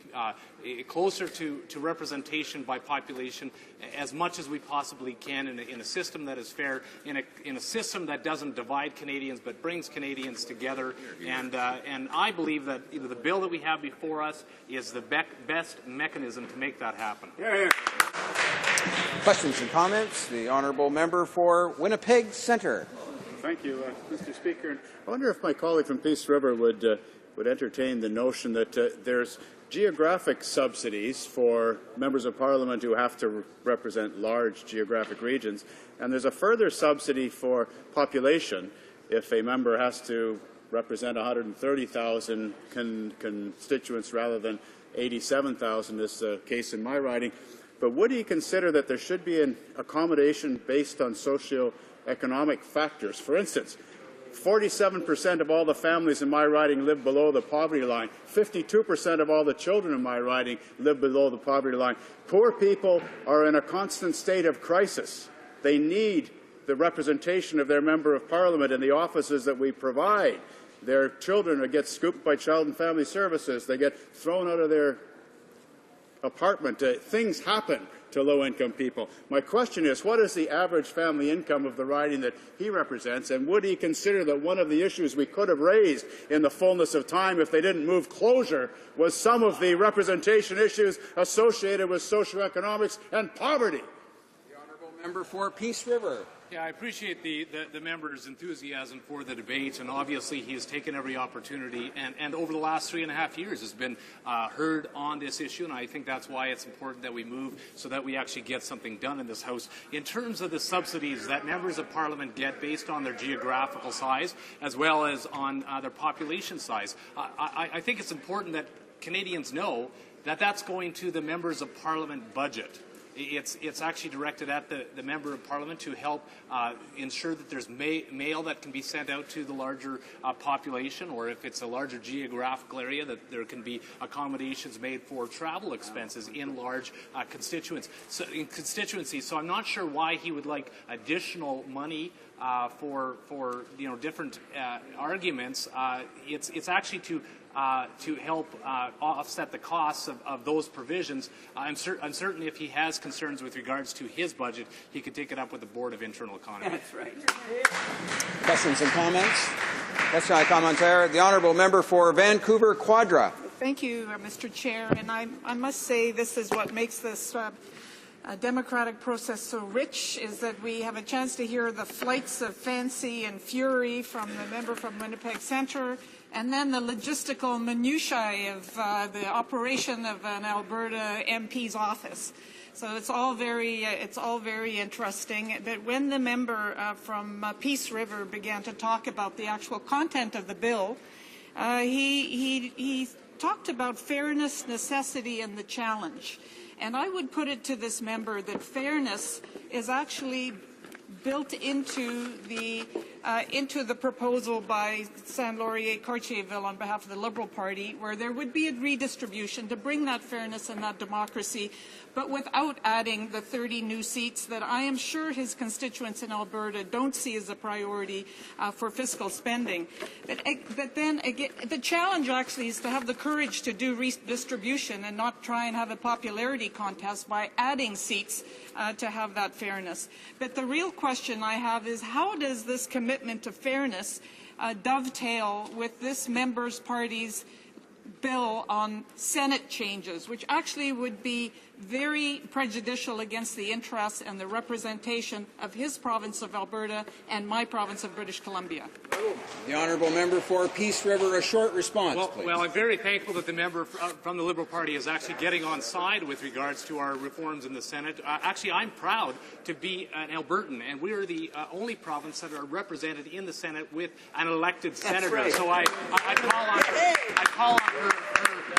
closer to representation by population as much as we possibly can in a system that is fair, in a system that doesn't divide Canadians but brings Canadians together. And I believe that the bill that we have before us is the best mechanism to make that happen. Questions and comments? The honourable member for Winnipeg Centre. Thank you, Mr. Speaker. I wonder if my colleague from Peace River would entertain the notion that there's geographic subsidies for members of Parliament who have to represent large geographic regions, and there's a further subsidy for population if a member has to represent 130,000 constituents rather than 87,000, is the case in my riding. But would he consider that there should be an accommodation based on socio-economic factors? For instance, 47% of all the families in my riding live below the poverty line. 52% of all the children in my riding live below the poverty line. Poor people are in a constant state of crisis. They need the representation of their member of Parliament in the offices that we provide. Their children get scooped by Child and Family Services. They get thrown out of their apartment. Things happen to low-income people. My question is, what is the average family income of the riding that he represents, and would he consider that one of the issues we could have raised in the fullness of time if they didn't move closer was some of the representation issues associated with socioeconomics and poverty? The honourable member for Peace River. Yeah, I appreciate the member's enthusiasm for the debate, and obviously he has taken every opportunity and over the last 3.5 years has been heard on this issue, and I think that's why it's important that we move so that we actually get something done in this House. In terms of the subsidies that members of Parliament get based on their geographical size as well as on their population size, I think it's important that Canadians know that that's going to the members of Parliament budget. It's actually directed at the Member of Parliament to help ensure that there's mail that can be sent out to the larger population, or if it's a larger geographical area, that there can be accommodations made for travel expenses in large constituencies. So I'm not sure why he would like additional money for different arguments. It's actually to help offset the costs of those provisions. I'm certain if he has concerns with regards to his budget, he could take it up with the Board of Internal Economy. That's right. Questions and comments? Question and commentaire. The honourable member for Vancouver Quadra. Thank you, Mr. Chair. And I must say this is what makes this democratic process so rich, is that we have a chance to hear the flights of fancy and fury from the member from Winnipeg Centre, and then the logistical minutiae of the operation of an Alberta MP's office. So it's all very interesting. But when the member from Peace River began to talk about the actual content of the bill, he talked about fairness, necessity, and the challenge. And I would put it to this member that fairness is actually built into the proposal by Saint Laurier Cartierville on behalf of the Liberal Party, where there would be a redistribution to bring that fairness and that democracy, but without adding the 30 new seats that I am sure his constituents in Alberta don't see as a priority for fiscal spending. But then again, the challenge actually is to have the courage to do redistribution and not try and have a popularity contest by adding seats to have that fairness. But the real question I have is, how does this commitment to fairness dovetail with this member's party's bill on Senate changes, which actually would be very prejudicial against the interests and the representation of his province of Alberta and my province of British Columbia? The honourable member for Peace River, a short response, please. Well, I'm very thankful that the member from the Liberal Party is actually getting on side with regards to our reforms in the Senate. Actually, I'm proud to be an Albertan, and we are the only province that are represented in the Senate with an elected senator. Right. So I call on her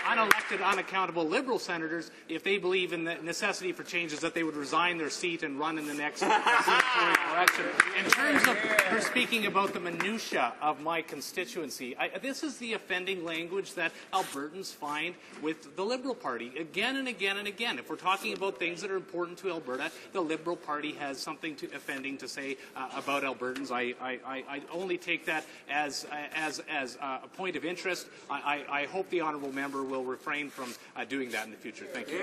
unelected, unaccountable Liberal senators, if they believe in the necessity for changes, that they would resign their seat and run in the next senatorial correction. In terms of her speaking about the minutia of my constituency, this is the offending language that Albertans find with the Liberal Party again and again and again. If we're talking about things that are important to Alberta, the Liberal Party has something offending to say about Albertans. I only take that as a point of interest. I hope the honourable member will refrain from doing that in the future. Thank you.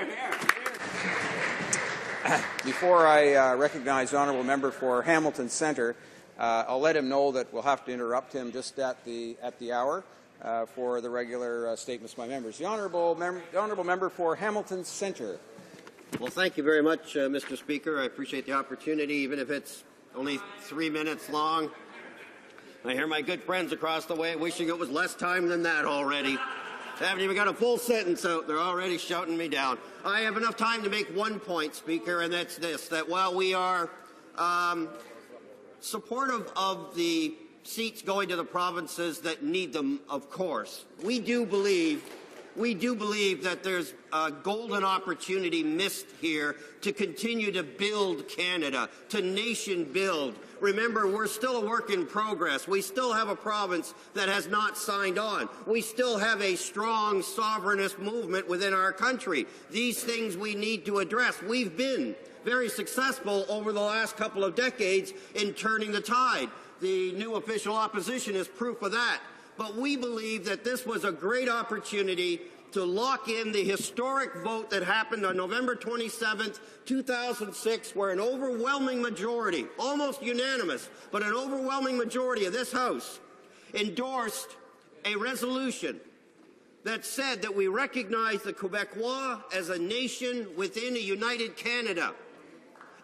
Before I recognize the honourable member for Hamilton Centre, I'll let him know that we'll have to interrupt him just at the hour for the regular statements by members. The honourable member for Hamilton Centre. Well, thank you very much, Mr. Speaker. I appreciate the opportunity, even if it's only 3 minutes long. I hear my good friends across the way wishing it was less time than that already. I haven't even got a full sentence out. They're already shouting me down. I have enough time to make one point, Speaker, and that's this, that while we are supportive of the seats going to the provinces that need them, of course, we do believe that there's a golden opportunity missed here to continue to build Canada, to nation build. Remember, we're still a work in progress. We still have a province that has not signed on. We still have a strong sovereignist movement within our country. These things we need to address. We've been very successful over the last couple of decades in turning the tide. The new official opposition is proof of that. But we believe that this was a great opportunity to lock in the historic vote that happened on November 27th, 2006, where an overwhelming majority, almost unanimous, but an overwhelming majority of this House endorsed a resolution that said that we recognize the Quebecois as a nation within a united Canada.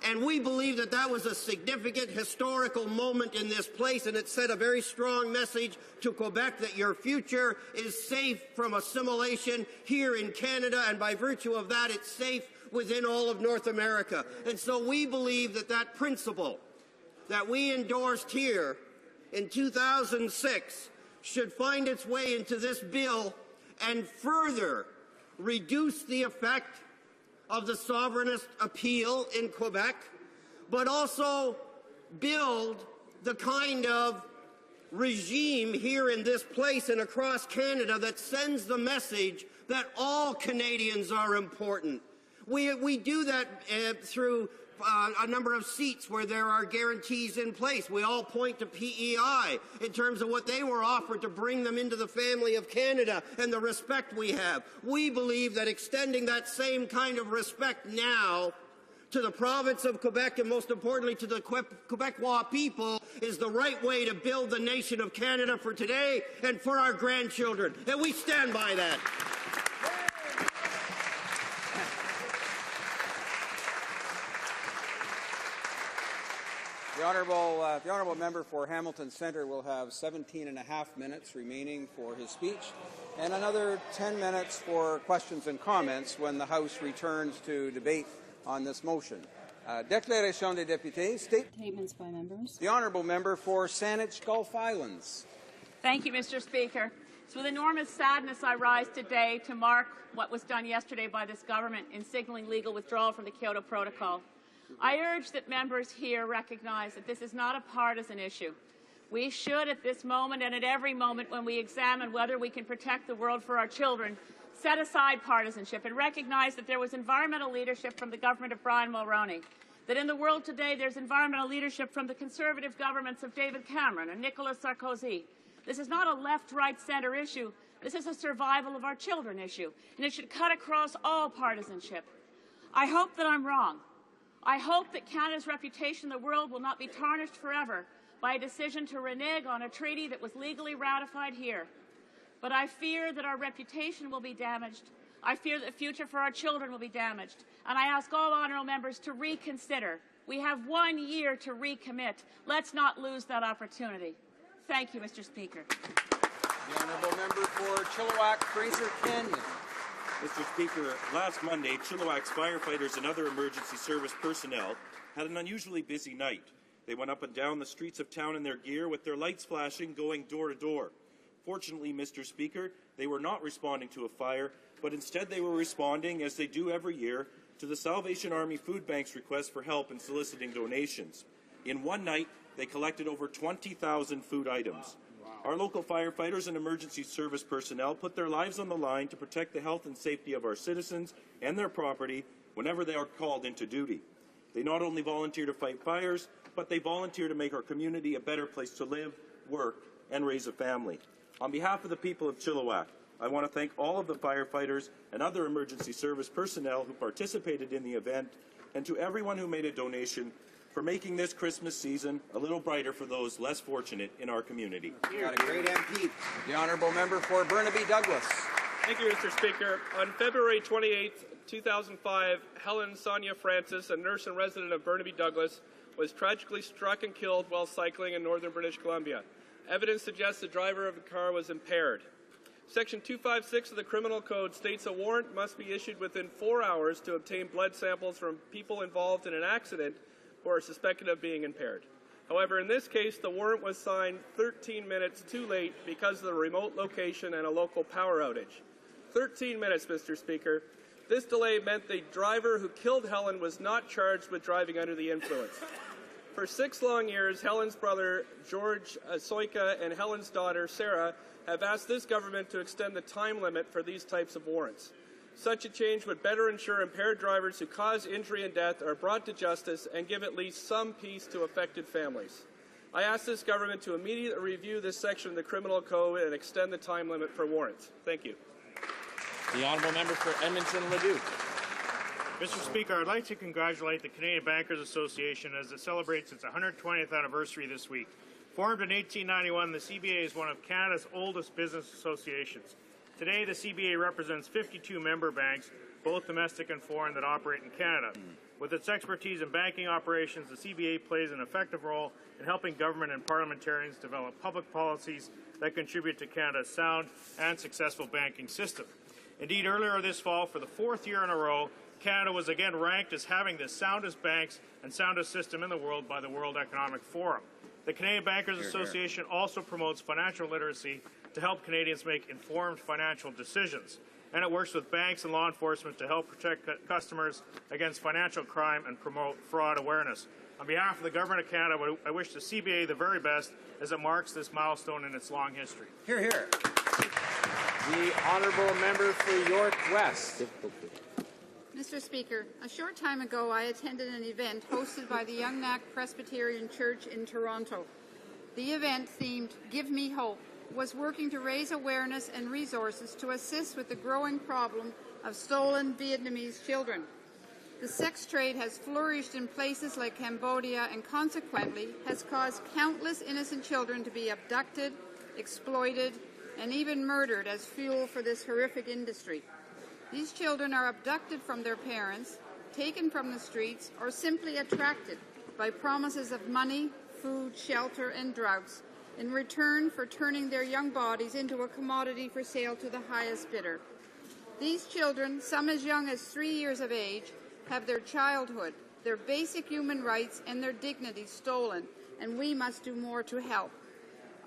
And we believe that that was a significant historical moment in this place, and it sent a very strong message to Quebec that your future is safe from assimilation here in Canada, and by virtue of that, it's safe within all of North America. And so we believe that that principle that we endorsed here in 2006 should find its way into this bill and further reduce the effect of the sovereignist appeal in Quebec, but also build the kind of regime here in this place and across Canada that sends the message that all Canadians are important. We do that through a number of seats where there are guarantees in place. We all point to PEI in terms of what they were offered to bring them into the family of Canada and the respect we have. We believe that extending that same kind of respect now to the province of Quebec and most importantly to the Quebecois people is the right way to build the nation of Canada for today and for our grandchildren. And we stand by that. The honourable member for Hamilton Centre will have 17.5 minutes remaining for his speech and another 10 minutes for questions and comments when the House returns to debate on this motion. Déclaration des députés. Statements by members. The honourable member for Saanich Gulf Islands. Thank you, Mr. Speaker. It's with enormous sadness I rise today to mark what was done yesterday by this government in signalling legal withdrawal from the Kyoto Protocol. I urge that members here recognize that this is not a partisan issue. We should, at this moment and at every moment when we examine whether we can protect the world for our children, set aside partisanship and recognize that there was environmental leadership from the government of Brian Mulroney, that in the world today there's environmental leadership from the conservative governments of David Cameron and Nicolas Sarkozy. This is not a left, right, centre issue. This is a survival of our children issue, and it should cut across all partisanship. I hope that I'm wrong. I hope that Canada's reputation in the world will not be tarnished forever by a decision to renege on a treaty that was legally ratified here. But I fear that our reputation will be damaged. I fear that the future for our children will be damaged. And I ask all honourable members to reconsider. We have 1 year to recommit. Let's not lose that opportunity. Thank you, Mr. Speaker. The honourable member for Chilliwack, Fraser Canyon. Mr. Speaker, last Monday, Chilliwack's firefighters and other emergency service personnel had an unusually busy night. They went up and down the streets of town in their gear with their lights flashing, going door to door. Fortunately, Mr. Speaker, they were not responding to a fire, but instead they were responding, as they do every year, to the Salvation Army Food Bank's request for help in soliciting donations. In one night, they collected over 20,000 food items. Our local firefighters and emergency service personnel put their lives on the line to protect the health and safety of our citizens and their property whenever they are called into duty. They not only volunteer to fight fires, but they volunteer to make our community a better place to live, work, and raise a family. On behalf of the people of Chilliwack, I want to thank all of the firefighters and other emergency service personnel who participated in the event, and to everyone who made a donation for making this Christmas season a little brighter for those less fortunate in our community. Got a great MP. The Honourable Member for Burnaby Douglas. Thank you, Mr. Speaker. On February 28, 2005, Helen Sonia Francis, a nurse and resident of Burnaby Douglas, was tragically struck and killed while cycling in northern British Columbia. Evidence suggests the driver of the car was impaired. Section 256 of the Criminal Code states a warrant must be issued within 4 hours to obtain blood samples from people involved in an accident who are suspected of being impaired. However, in this case, the warrant was signed 13 minutes too late because of the remote location and a local power outage. 13 minutes, Mr. Speaker. This delay meant the driver who killed Helen was not charged with driving under the influence. For 6 long years, Helen's brother, George Soika, and Helen's daughter, Sarah, have asked this government to extend the time limit for these types of warrants. Such a change would better ensure impaired drivers who cause injury and death are brought to justice and give at least some peace to affected families. I ask this government to immediately review this section of the Criminal Code and extend the time limit for warrants. Thank you. The Honourable Member for Edmonton-Leduc. Mr. Speaker, I'd like to congratulate the Canadian Bankers Association as it celebrates its 120th anniversary this week. Formed in 1891, the CBA is one of Canada's oldest business associations. Today, the CBA represents 52 member banks, both domestic and foreign, that operate in Canada. With its expertise in banking operations, the CBA plays an effective role in helping government and parliamentarians develop public policies that contribute to Canada's sound and successful banking system. Indeed, earlier this fall, for the 4th year in a row, Canada was again ranked as having the soundest banks and soundest system in the world by the World Economic Forum. The Canadian Bankers Association also promotes financial literacy to help Canadians make informed financial decisions. And it works with banks and law enforcement to help protect customers against financial crime and promote fraud awareness. On behalf of the Government of Canada, I wish the CBA the very best as it marks this milestone in its long history. Hear, hear. The Honourable Member for York West. Mr. Speaker, a short time ago I attended an event hosted by the Yongnak Presbyterian Church in Toronto. The event, themed Give Me Hope, was working to raise awareness and resources to assist with the growing problem of stolen Vietnamese children. The sex trade has flourished in places like Cambodia and consequently has caused countless innocent children to be abducted, exploited, and even murdered as fuel for this horrific industry. These children are abducted from their parents, taken from the streets, or simply attracted by promises of money, food, shelter, and drugs in return for turning their young bodies into a commodity for sale to the highest bidder. These children, some as young as 3 years of age, have their childhood, their basic human rights, and their dignity stolen, and we must do more to help.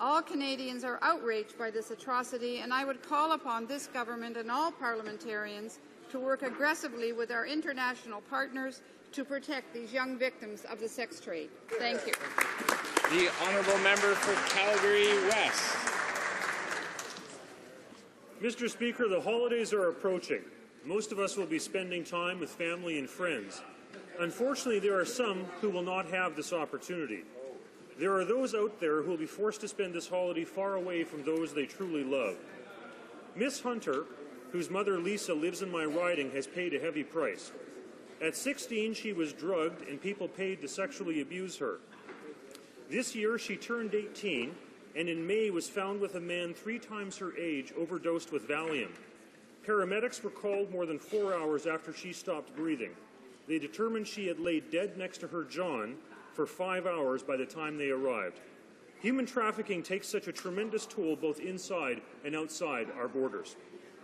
All Canadians are outraged by this atrocity, and I would call upon this government and all parliamentarians to work aggressively with our international partners to protect these young victims of the sex trade. Thank you. The Honourable Member for Calgary West. Mr. Speaker, the holidays are approaching. Most of us will be spending time with family and friends. Unfortunately, there are some who will not have this opportunity. There are those out there who will be forced to spend this holiday far away from those they truly love. Miss Hunter, whose mother Lisa lives in my riding, has paid a heavy price. At 16, she was drugged and people paid to sexually abuse her. This year, she turned 18 and in May was found with a man 3 times her age overdosed with Valium. Paramedics were called more than 4 hours after she stopped breathing. They determined she had laid dead next to her John for 5 hours by the time they arrived. Human trafficking takes such a tremendous toll both inside and outside our borders.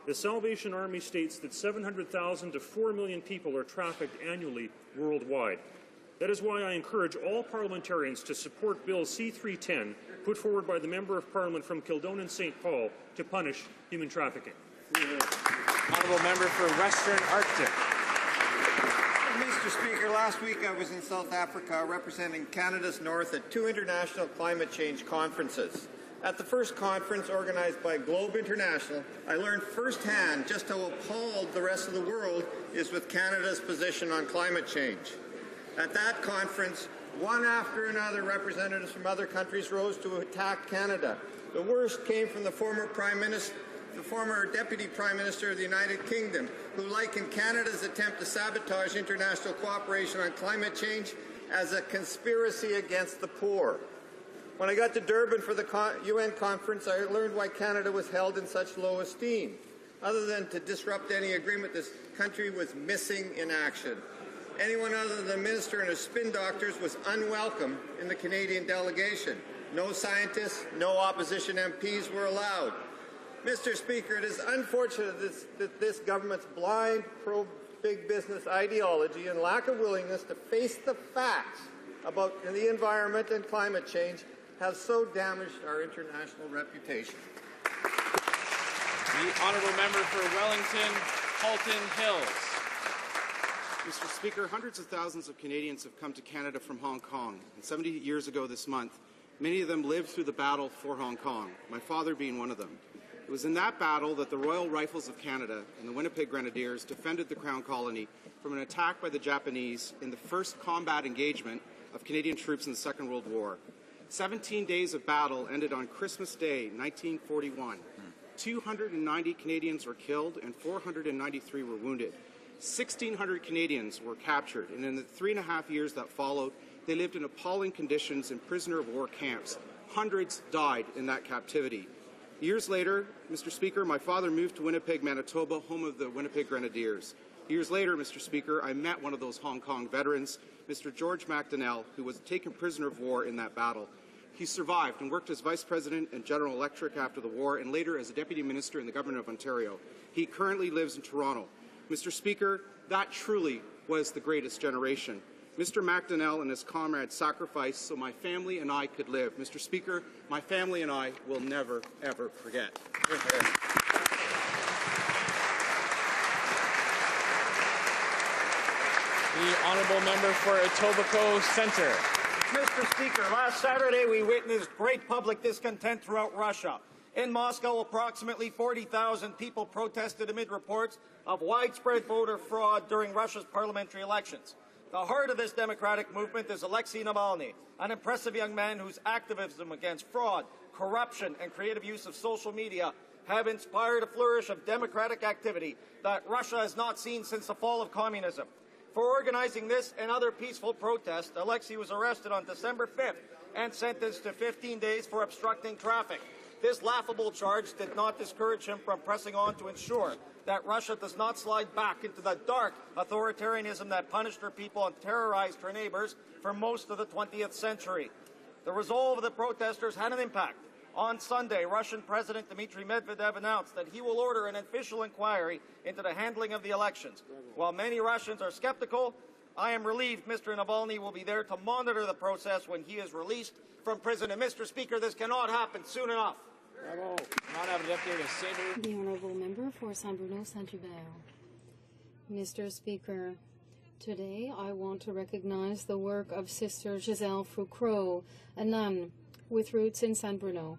The Salvation Army states that 700,000 to 4 million people are trafficked annually worldwide. That is why I encourage all parliamentarians to support Bill C-310, put forward by the Member of Parliament from Kildonan St. Paul, to punish human trafficking. Honourable Member for Western Arctic. Mr. Speaker, last week I was in South Africa representing Canada's North at 2 international climate change conferences. At the first conference, organized by Globe International, I learned firsthand just how appalled the rest of the world is with Canada's position on climate change. At that conference, one after another, representatives from other countries rose to attack Canada. The worst came from the former Deputy Prime Minister of the United Kingdom, who likened Canada's attempt to sabotage international cooperation on climate change as a conspiracy against the poor. When I got to Durban for the UN conference, I learned why Canada was held in such low esteem. Other than to disrupt any agreement, this country was missing in action. Anyone other than the minister and his spin doctors was unwelcome in the Canadian delegation. No scientists, no opposition MPs were allowed. Mr. Speaker, it is unfortunate that this government's blind pro-big business ideology and lack of willingness to face the facts about the environment and climate change has so damaged our international reputation. The honourable member for Wellington, Halton Hills. Mr. Speaker, hundreds of thousands of Canadians have come to Canada from Hong Kong, and 70 years ago this month, many of them lived through the battle for Hong Kong, my father being one of them. It was in that battle that the Royal Rifles of Canada and the Winnipeg Grenadiers defended the Crown Colony from an attack by the Japanese in the first combat engagement of Canadian troops in the Second World War. 17 days of battle ended on Christmas Day, 1941. 290 Canadians were killed and 493 were wounded. 1,600 Canadians were captured, and in the 3.5 years that followed, they lived in appalling conditions in prisoner of war camps. Hundreds died in that captivity. Years later, Mr. Speaker, my father moved to Winnipeg, Manitoba, home of the Winnipeg Grenadiers. Years later, Mr. Speaker, I met one of those Hong Kong veterans, Mr. George MacDonnell, who was taken prisoner of war in that battle. He survived and worked as Vice President in General Electric after the war and later as a Deputy Minister in the Government of Ontario. He currently lives in Toronto. Mr. Speaker, that truly was the greatest generation. Mr. MacDonnell and his comrades sacrificed so my family and I could live. Mr. Speaker, my family and I will never, ever forget. The honourable member for Etobicoke Centre. Mr. Speaker, last Saturday we witnessed great public discontent throughout Russia. In Moscow, approximately 40,000 people protested amid reports of widespread voter fraud during Russia's parliamentary elections. The heart of this democratic movement is Alexei Navalny, an impressive young man whose activism against fraud, corruption, and creative use of social media have inspired a flourish of democratic activity that Russia has not seen since the fall of communism. For organizing this and other peaceful protests, Alexei was arrested on December 5th and sentenced to 15 days for obstructing traffic. This laughable charge did not discourage him from pressing on to ensure that Russia does not slide back into the dark authoritarianism that punished her people and terrorized her neighbors for most of the 20th century. The resolve of the protesters had an impact. On Sunday, Russian President Dmitry Medvedev announced that he will order an official inquiry into the handling of the elections. While many Russians are skeptical, I am relieved Mr. Navalny will be there to monitor the process when he is released from prison. And Mr. Speaker, this cannot happen soon enough. The honourable member for Saint-Bruno Saint-Hubert. Mr. Speaker, today I want to recognize the work of Sister Giselle Foucroux, a nun with roots in Saint-Bruno.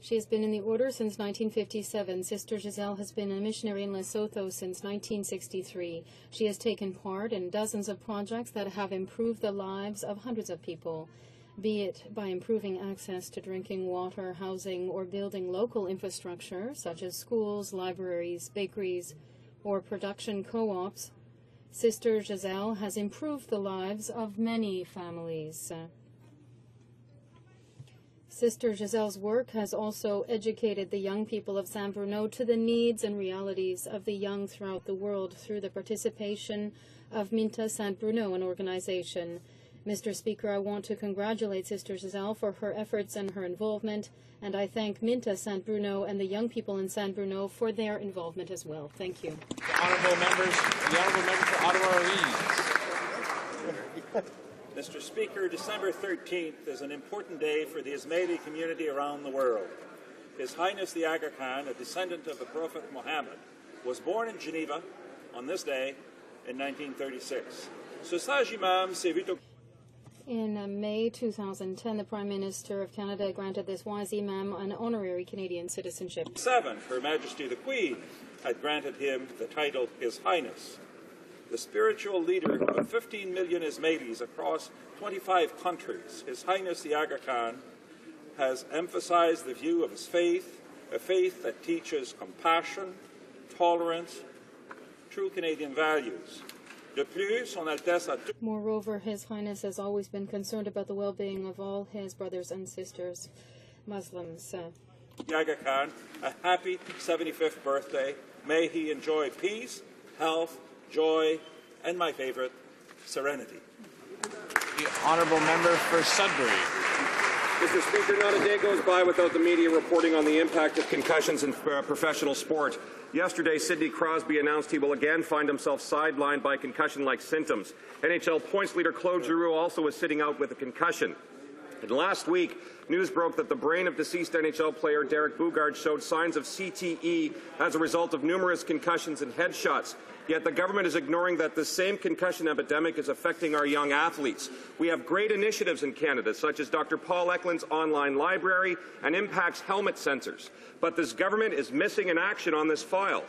She has been in the order since 1957. Sister Giselle has been a missionary in Lesotho since 1963. She has taken part in dozens of projects that have improved the lives of hundreds of people, be it by improving access to drinking water, housing, or building local infrastructure, such as schools, libraries, bakeries, or production co-ops. Sister Giselle has improved the lives of many families. Sister Giselle's work has also educated the young people of Saint-Bruno to the needs and realities of the young throughout the world through the participation of Minta Saint-Bruno, an organization. Mr. Speaker, I want to congratulate Sister Giselle for her efforts and her involvement, and I thank Minta Saint-Bruno and the young people in Saint-Bruno for their involvement as well. Thank you. The honourable member for Ottawa East. Mr. Speaker, December 13th is an important day for the Ismaili community around the world. His Highness the Aga Khan, a descendant of the Prophet Muhammad, was born in Geneva on this day in 1936. Ce sage imam s'est vu In May 2010, the Prime Minister of Canada granted this wise imam an honorary Canadian citizenship. 7, Her Majesty the Queen had granted him the title His Highness. The spiritual leader of 15 million Ismailis across 25 countries, His Highness the Aga Khan, has emphasized the view of his faith, a faith that teaches compassion, tolerance, true Canadian values. De plus, Son Altesse a Moreover, His Highness has always been concerned about the well-being of all his brothers and sisters, Muslims. Aga Khan a happy 75th birthday. May he enjoy peace, health, joy, and my favorite, serenity. The honourable member for Sudbury. Mr. Speaker, not a day goes by without the media reporting on the impact of concussions in professional sport. Yesterday, Sidney Crosby announced he will again find himself sidelined by concussion-like symptoms. NHL points leader Claude Giroux also is sitting out with a concussion. And last week, news broke that the brain of deceased NHL player Derek Boogaard showed signs of CTE as a result of numerous concussions and headshots. Yet the government is ignoring that the same concussion epidemic is affecting our young athletes. We have great initiatives in Canada, such as Dr. Paul Eklund's online library and Impact's helmet sensors. But this government is missing in action on this file.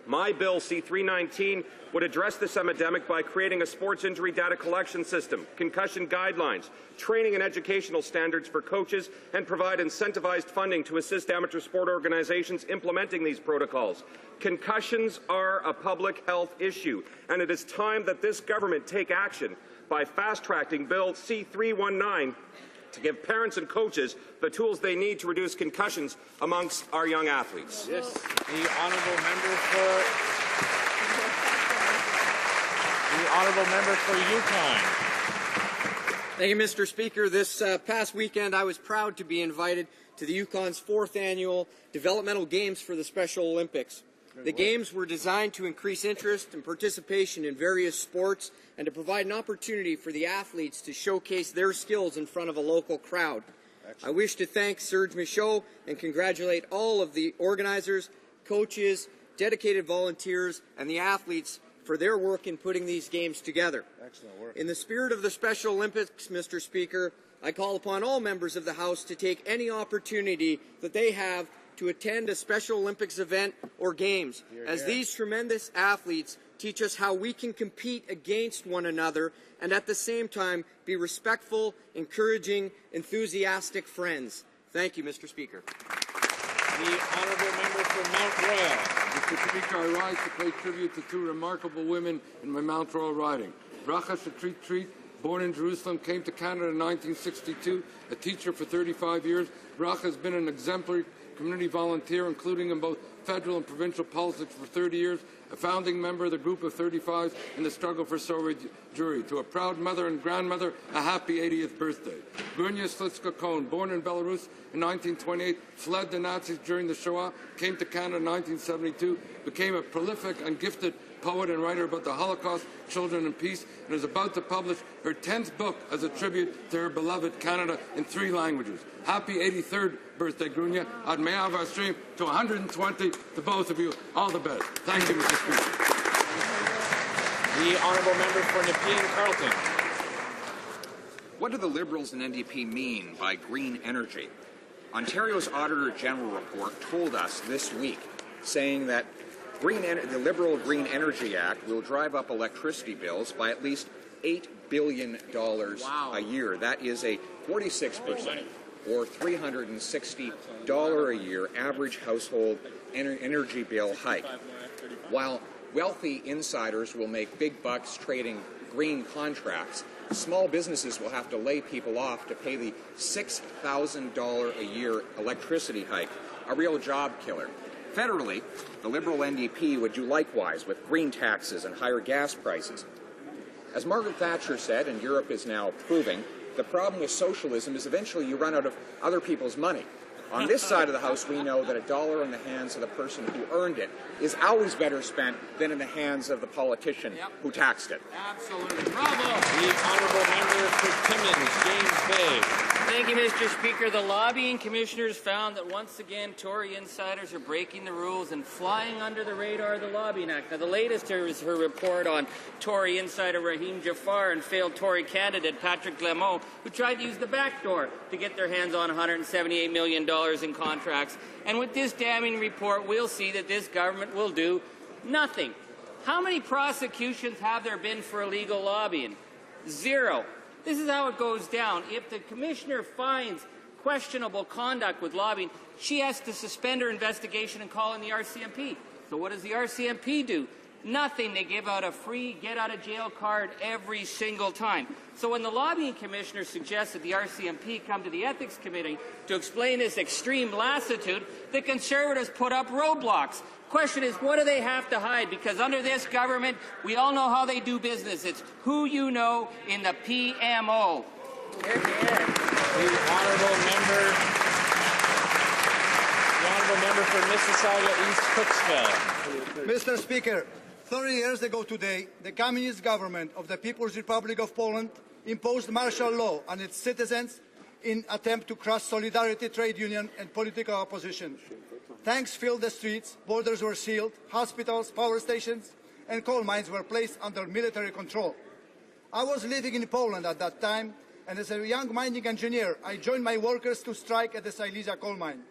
My bill, C-319, would address this epidemic by creating a sports injury data collection system, concussion guidelines, training and educational standards for coaches, and provide incentivized funding to assist amateur sport organizations implementing these protocols. Concussions are a public health issue, and it is time that this government take action by fast-tracking Bill C-319 to give parents and coaches the tools they need to reduce concussions amongst our young athletes. Yes. The honourable member for Yukon. Thank you, Mr. Speaker. This past weekend, I was proud to be invited to the Yukon's 4th annual Developmental Games for the Special Olympics. The Games were designed to increase interest and participation in various sports and to provide an opportunity for the athletes to showcase their skills in front of a local crowd. Excellent. I wish to thank Serge Michaud and congratulate all of the organizers, coaches, dedicated volunteers, and the athletes for their work in putting these games together. Excellent work. In the spirit of the Special Olympics, Mr. Speaker, I call upon all members of the House to take any opportunity that they have to attend a Special Olympics event or games, as these tremendous athletes teach us how we can compete against one another and at the same time be respectful, encouraging, enthusiastic friends. Thank you, Mr. Speaker. The honourable member for Mount Royal. Mr. Speaker, I rise to pay tribute to 2 remarkable women in my Mount Royal riding. Bracha Shatrit, born in Jerusalem, came to Canada in 1962, a teacher for 35 years. Bracha has been an exemplary community volunteer, including in both federal and provincial politics for 30 years, a founding member of the Group of 35 in the struggle for Soviet Jewry. To a proud mother and grandmother, a happy 80th birthday. Gunya Slitska-Kohn, born in Belarus in 1928, fled the Nazis during the Shoah, came to Canada in 1972, became a prolific and gifted poet and writer about the Holocaust, children and peace, and is about to publish her 10th book as a tribute to her beloved Canada in 3 languages. Happy 83rd birthday, Grunya. Ad Me'av Stream to 120 to both of you. All the best. Thank you, Mr. Speaker. The honourable member for Nepean Carleton. What do the Liberals and NDP mean by green energy? Ontario's Auditor General report told us this week, saying that the Liberal Green Energy Act will drive up electricity bills by at least $8 billion a year. That is a 46% or $360 a year average household energy bill hike. While wealthy insiders will make big bucks trading green contracts, small businesses will have to lay people off to pay the $6,000 a year electricity hike, a real job killer. Federally, the Liberal NDP would do likewise with green taxes and higher gas prices. As Margaret Thatcher said, and Europe is now proving, the problem with socialism is eventually you run out of other people's money. On this side of the House, we know that $1 in the hands of the person who earned it is always better spent than in the hands of the politician who taxed it. Absolutely. Bravo. The honourable member for Timmins, James Bay. Thank you, Mr. Speaker. The lobbying commissioners found that once again Tory insiders are breaking the rules and flying under the radar of the Lobbying Act. Now, the latest is her report on Tory insider Raheem Jafar and failed Tory candidate Patrick Glemont, who tried to use the back door to get their hands on $178 million in contracts. And with this damning report, we'll see that this government will do nothing. How many prosecutions have there been for illegal lobbying? 0. This is how it goes down. If the commissioner finds questionable conduct with lobbying, she has to suspend her investigation and call in the RCMP. So what does the RCMP do? Nothing. They give out a free get-out-of-jail card every single time. So when the lobbying commissioner suggests that the RCMP come to the Ethics Committee to explain this extreme lassitude, the Conservatives put up roadblocks. Question is, what do they have to hide? Because under this government, we all know how they do business. It's who you know in the PMO. The honourable member for Mississauga East Cooksville. Mr. Speaker, 30 years ago today, the Communist government of the People's Republic of Poland imposed martial law on its citizens in attempt to crush solidarity, trade union and political opposition. Tanks filled the streets, borders were sealed, hospitals, power stations and coal mines were placed under military control. I was living in Poland at that time, and as a young mining engineer, I joined my workers to strike at the Silesia coal mine.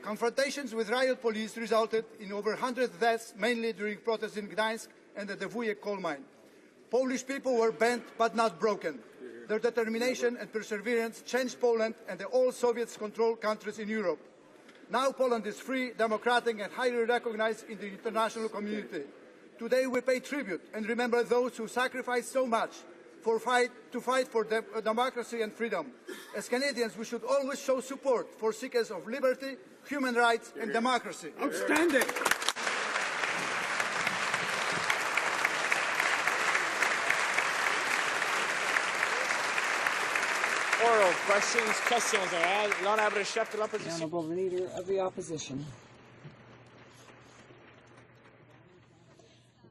Confrontations with riot police resulted in over 100 deaths, mainly during protests in Gdańsk and at the Wujek coal mine. Polish people were bent but not broken. Their determination and perseverance changed Poland and the all Soviet-controlled countries in Europe. Now Poland is free, democratic and highly recognized in the international community. Today we pay tribute and remember those who sacrificed so much to fight for democracy and freedom. As Canadians, we should always show support for seekers of liberty, human rights and democracy. Outstanding! Oral questions orales. L'honorable chef de l'opposition. Honourable Leader of the Opposition.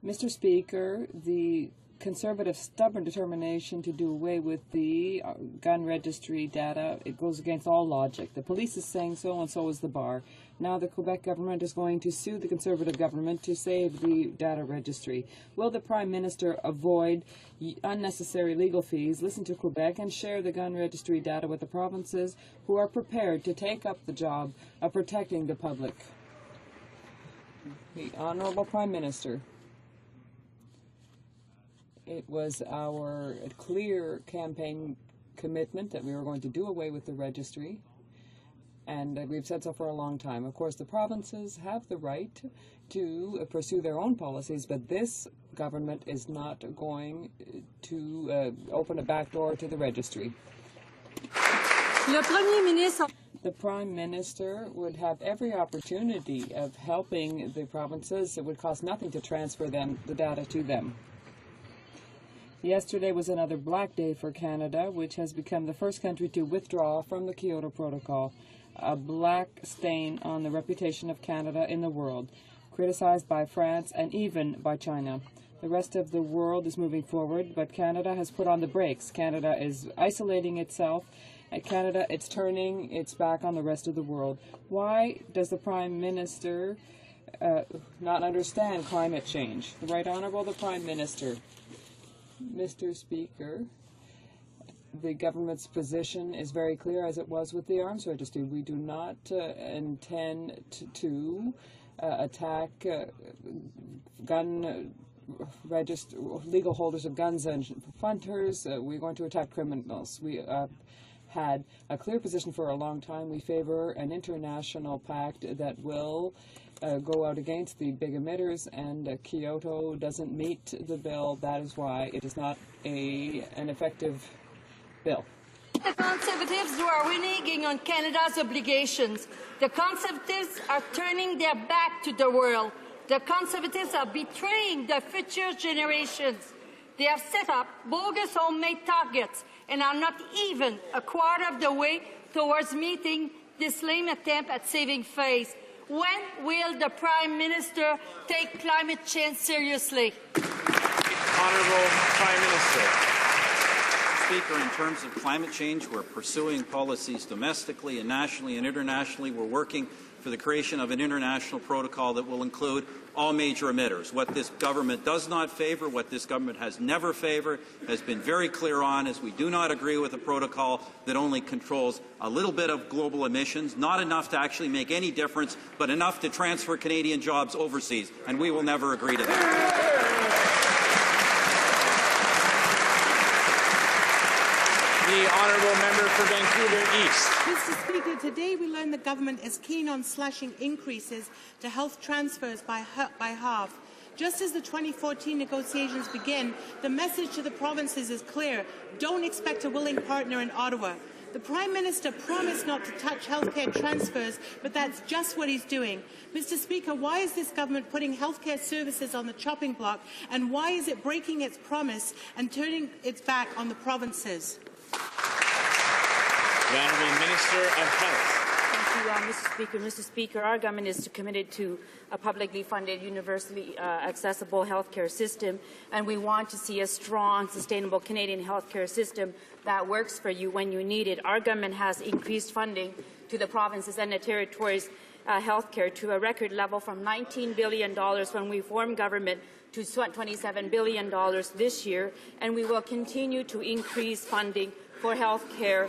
Mr. Speaker, the Conservative stubborn determination to do away with the gun registry data, it goes against all logic. The police is saying so, and so is the bar. Now the Quebec government is going to sue the Conservative government to save the data registry. Will the Prime Minister avoid unnecessary legal fees, listen to Quebec, and share the gun registry data with the provinces who are prepared to take up the job of protecting the public? The Honourable Prime Minister. It was our clear campaign commitment that we were going to do away with the registry, and we've said so for a long time. Of course, the provinces have the right to pursue their own policies, but this government is not going to open a back door to the registry. The Prime Minister would have every opportunity of helping the provinces. It would cost nothing to transfer the data to them. Yesterday was another black day for Canada, which has become the first country to withdraw from the Kyoto Protocol, a black stain on the reputation of Canada in the world, criticized by France and even by China. The rest of the world is moving forward, but Canada has put on the brakes. Canada is isolating itself. At Canada, it's turning its back on the rest of the world. Why does the Prime Minister not understand climate change? The Right Honourable the Prime Minister. Mr. Speaker, the government's position is very clear, as it was with the arms registry. We do not intend to attack legal holders of guns and hunters. We're going to attack criminals. We had a clear position for a long time. We favor an international pact that will go out against the big emitters, and Kyoto doesn't meet the bill. That is why it is not an effective bill. The Conservatives are reneging on Canada's obligations. The Conservatives are turning their back to the world. The Conservatives are betraying the future generations. They have set up bogus homemade targets and are not even a quarter of the way towards meeting this lame attempt at saving face. When will the Prime Minister take climate change seriously? Honourable Prime Minister. Speaker, in terms of climate change, we're pursuing policies domestically and nationally and internationally. We're working for the creation of an international protocol that will include all major emitters. What this government does not favor, what this government has never favored, has been very clear on, is we do not agree with a protocol that only controls a little bit of global emissions, not enough to actually make any difference, but enough to transfer Canadian jobs overseas, and we will never agree to that. The honourable member for Vancouver East. Mr. Speaker, today we learned the government is keen on slashing increases to health transfers by half. Just as the 2014 negotiations begin, the message to the provinces is clear. Don't expect a willing partner in Ottawa. The Prime Minister promised not to touch healthcare transfers, but that's just what he's doing. Mr. Speaker, why is this government putting healthcare services on the chopping block, and why is it breaking its promise and turning its back on the provinces? The Honourable Minister of Health. Thank you, Mr. Speaker. Mr. Speaker, our government is committed to a publicly funded, universally accessible health care system, and we want to see a strong, sustainable Canadian health care system that works for you when you need it. Our government has increased funding to the provinces and the territories' health care to a record level from $19 billion when we formed government to $27 billion this year, and we will continue to increase funding for health care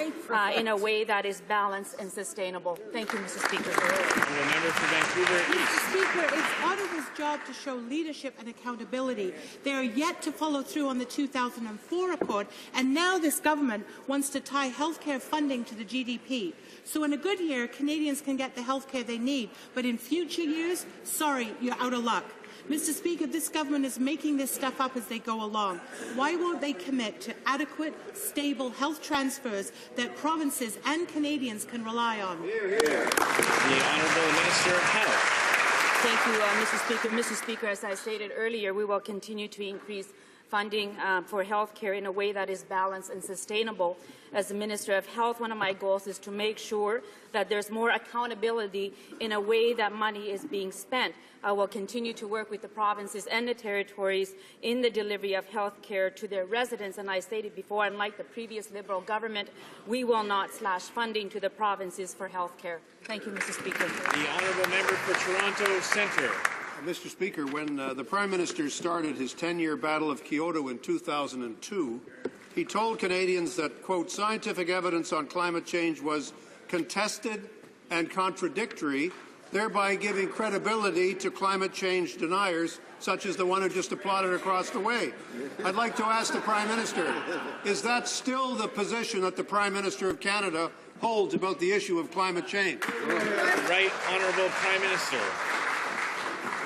in a way that is balanced and sustainable. Thank you, Mr. Speaker. Member for Vancouver East. Mr. Speaker, it's Ottawa's job to show leadership and accountability. They are yet to follow through on the 2004 report, and now this government wants to tie healthcare funding to the GDP. So in a good year, Canadians can get the healthcare they need, but in future years, sorry, you're out of luck. Mr. Speaker, this government is making this stuff up as they go along. Why won't they commit to adequate, stable health transfers that provinces and Canadians can rely on? The Honourable Minister of Health. Thank you, Mr. Speaker. Mr. Speaker, as I stated earlier, we will continue to increase funding for health care in a way that is balanced and sustainable. As the Minister of Health, one of my goals is to make sure that there's more accountability in a way that money is being spent. I will continue to work with the provinces and the territories in the delivery of health care to their residents. And I stated before, unlike the previous Liberal government, we will not slash funding to the provinces for health care. Thank you, Mr. Speaker. The honourable member for Toronto Centre. Mr. Speaker, when the Prime Minister started his 10-year battle of Kyoto in 2002, he told Canadians that, quote, scientific evidence on climate change was contested and contradictory, thereby giving credibility to climate change deniers, such as the one who just applauded across the way. I'd like to ask the Prime Minister, is that still the position that the Prime Minister of Canada holds about the issue of climate change? Right Honourable Prime Minister.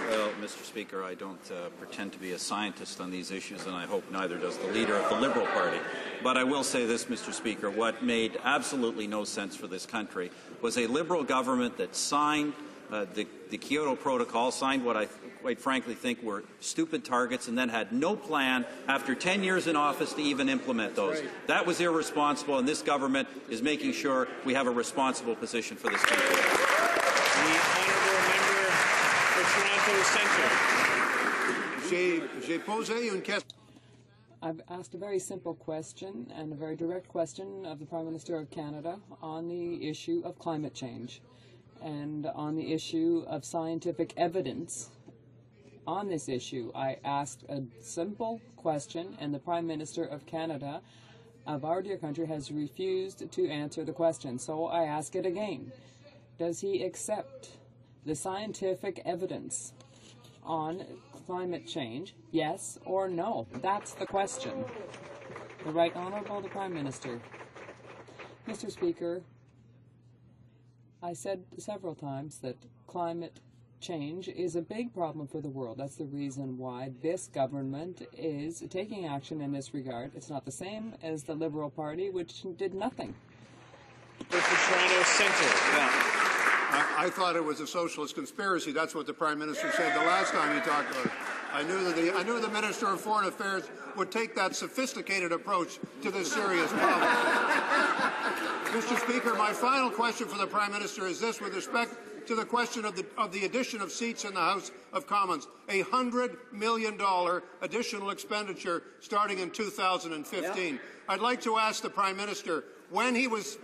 Well, Mr. Speaker, I don't pretend to be a scientist on these issues, and I hope neither does the leader of the Liberal Party. But I will say this, Mr. Speaker, what made absolutely no sense for this country was a Liberal government that signed the Kyoto Protocol, signed what I quite frankly think were stupid targets, and then had no plan after 10 years in office to even implement those. Right. That was irresponsible, and this government is making sure we have a responsible position for this country. The honourable member for Toronto Centre. I've asked a very simple question and a very direct question of the Prime Minister of Canada on the issue of climate change and on the issue of scientific evidence. On this issue, I asked a simple question, and the Prime Minister of Canada, of our dear country, has refused to answer the question. So I ask it again. Does he accept the scientific evidence on climate change, yes or no? That's the question. The Right Honourable the Prime Minister. Mr. Speaker, I said several times that climate change is a big problem for the world. That's the reason why this government is taking action in this regard. It's not the same as the Liberal Party, which did nothing. For Toronto Centre. Yeah. I thought it was a socialist conspiracy. That's what the Prime Minister said the last time he talked about it. I knew the Minister of Foreign Affairs would take that sophisticated approach to this serious problem. Mr. Speaker, my final question for the Prime Minister is this: with respect to the question of the addition of seats in the House of Commons. $100 million additional expenditure starting in 2015. Yeah. I'd like to ask the Prime Minister, when he was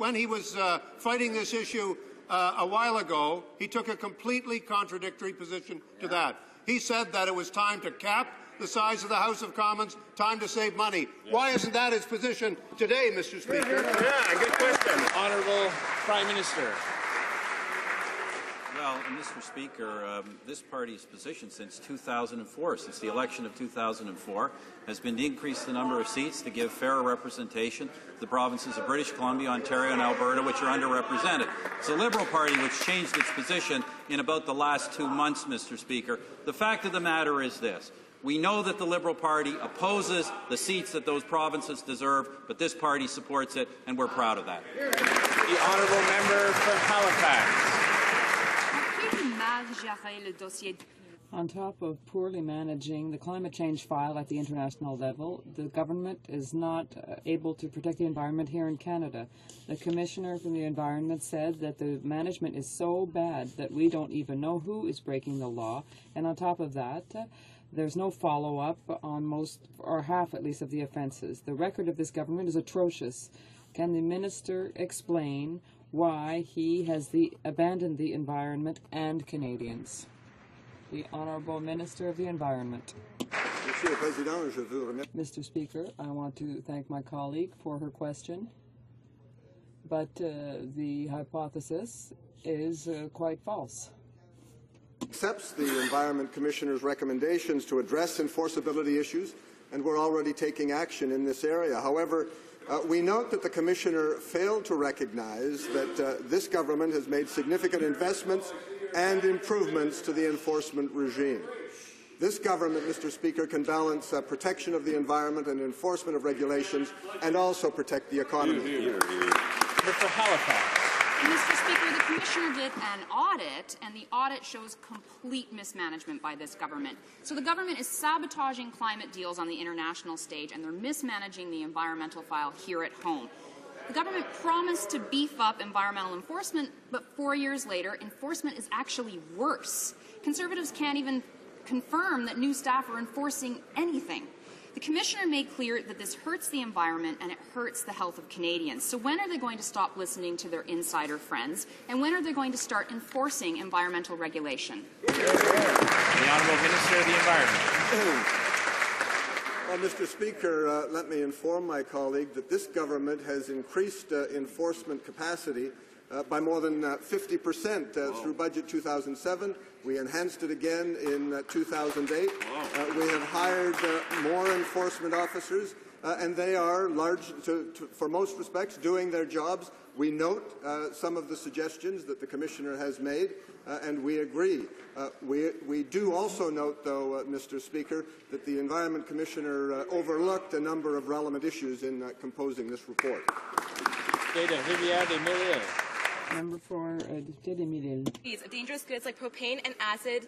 fighting this issue a while ago, he took a completely contradictory position to that. He said that it was time to cap the size of the House of Commons, time to save money. Yes. Why isn't that his position today, Mr. Speaker? Yeah, good question. Honourable Prime Minister. Well, Mr. Speaker, this party's position since 2004, since the election of 2004, has been to increase the number of seats to give fairer representation to the provinces of British Columbia, Ontario and Alberta, which are underrepresented. It's the Liberal Party which changed its position in about the last 2 months, Mr. Speaker. The fact of the matter is this. We know that the Liberal Party opposes the seats that those provinces deserve, but this party supports it, and we're proud of that. The honourable member for Halifax. On top of poorly managing the climate change file at the international level, the government is not able to protect the environment here in Canada. The Commissioner from the Environment said that the management is so bad that we don't even know who is breaking the law, and on top of that, there's no follow-up on most, or half at least, of the offences. The record of this government is atrocious. Can the Minister explain why he has abandoned the environment and Canadians? The Honourable Minister of the Environment. Mr. Speaker, I want to thank my colleague for her question, but the hypothesis is quite false. Accepts the Environment Commissioner's recommendations to address enforceability issues, and we're already taking action in this area. However, we note that the Commissioner failed to recognize that this government has made significant investments and improvements to the enforcement regime. This government, Mr. Speaker, can balance protection of the environment and enforcement of regulations and also protect the economy. Mr. Halifax. Mr. Speaker, the Commissioner did an audit, and the audit shows complete mismanagement by this government. So the government is sabotaging climate deals on the international stage, and they're mismanaging the environmental file here at home. The government promised to beef up environmental enforcement, but 4 years later, enforcement is actually worse. Conservatives can't even confirm that new staff are enforcing anything. The Commissioner made clear that this hurts the environment and it hurts the health of Canadians. So when are they going to stop listening to their insider friends? And when are they going to start enforcing environmental regulation? The Honourable Minister of the Environment. Well, Mr. Speaker, let me inform my colleague that this government has increased enforcement capacity by more than 50% through Budget 2007. We enhanced it again in 2008. We have hired more enforcement officers, and they are for most respects, doing their jobs. We note some of the suggestions that the Commissioner has made, and we agree. We do also note, though, Mr. Speaker, that the Environment Commissioner overlooked a number of relevant issues in composing this report. Member for Of dangerous goods like propane and acid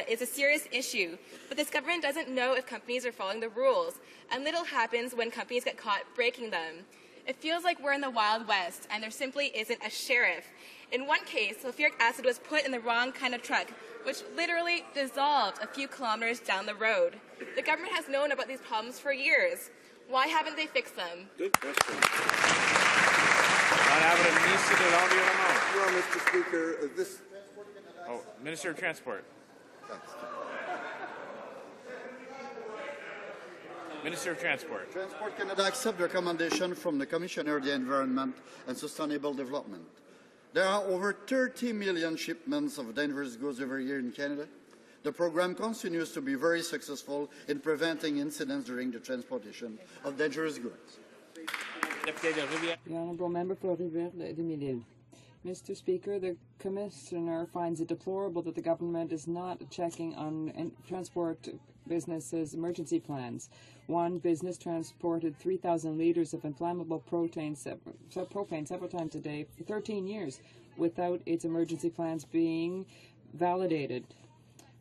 is a serious issue, but this government doesn't know if companies are following the rules, and little happens when companies get caught breaking them. It feels like we're in the Wild West, and there simply isn't a sheriff. In one case, sulfuric acid was put in the wrong kind of truck, which literally dissolved a few kilometers down the road. The government has known about these problems for years. Why haven't they fixed them? Good question. Well, Mr. Speaker, Minister of Transport. Minister of Transport. Transport Canada accepts the recommendation from the Commissioner of the Environment and Sustainable Development. There are over 30 million shipments of dangerous goods every year in Canada. The program continues to be very successful in preventing incidents during the transportation of dangerous goods. The Honourable Member for Rivière-des-Mille. Mr. Speaker, the Commissioner finds it deplorable that the government is not checking on transport businesses' emergency plans. One business transported 3,000 litres of inflammable propane several times a day for 13 years without its emergency plans being validated.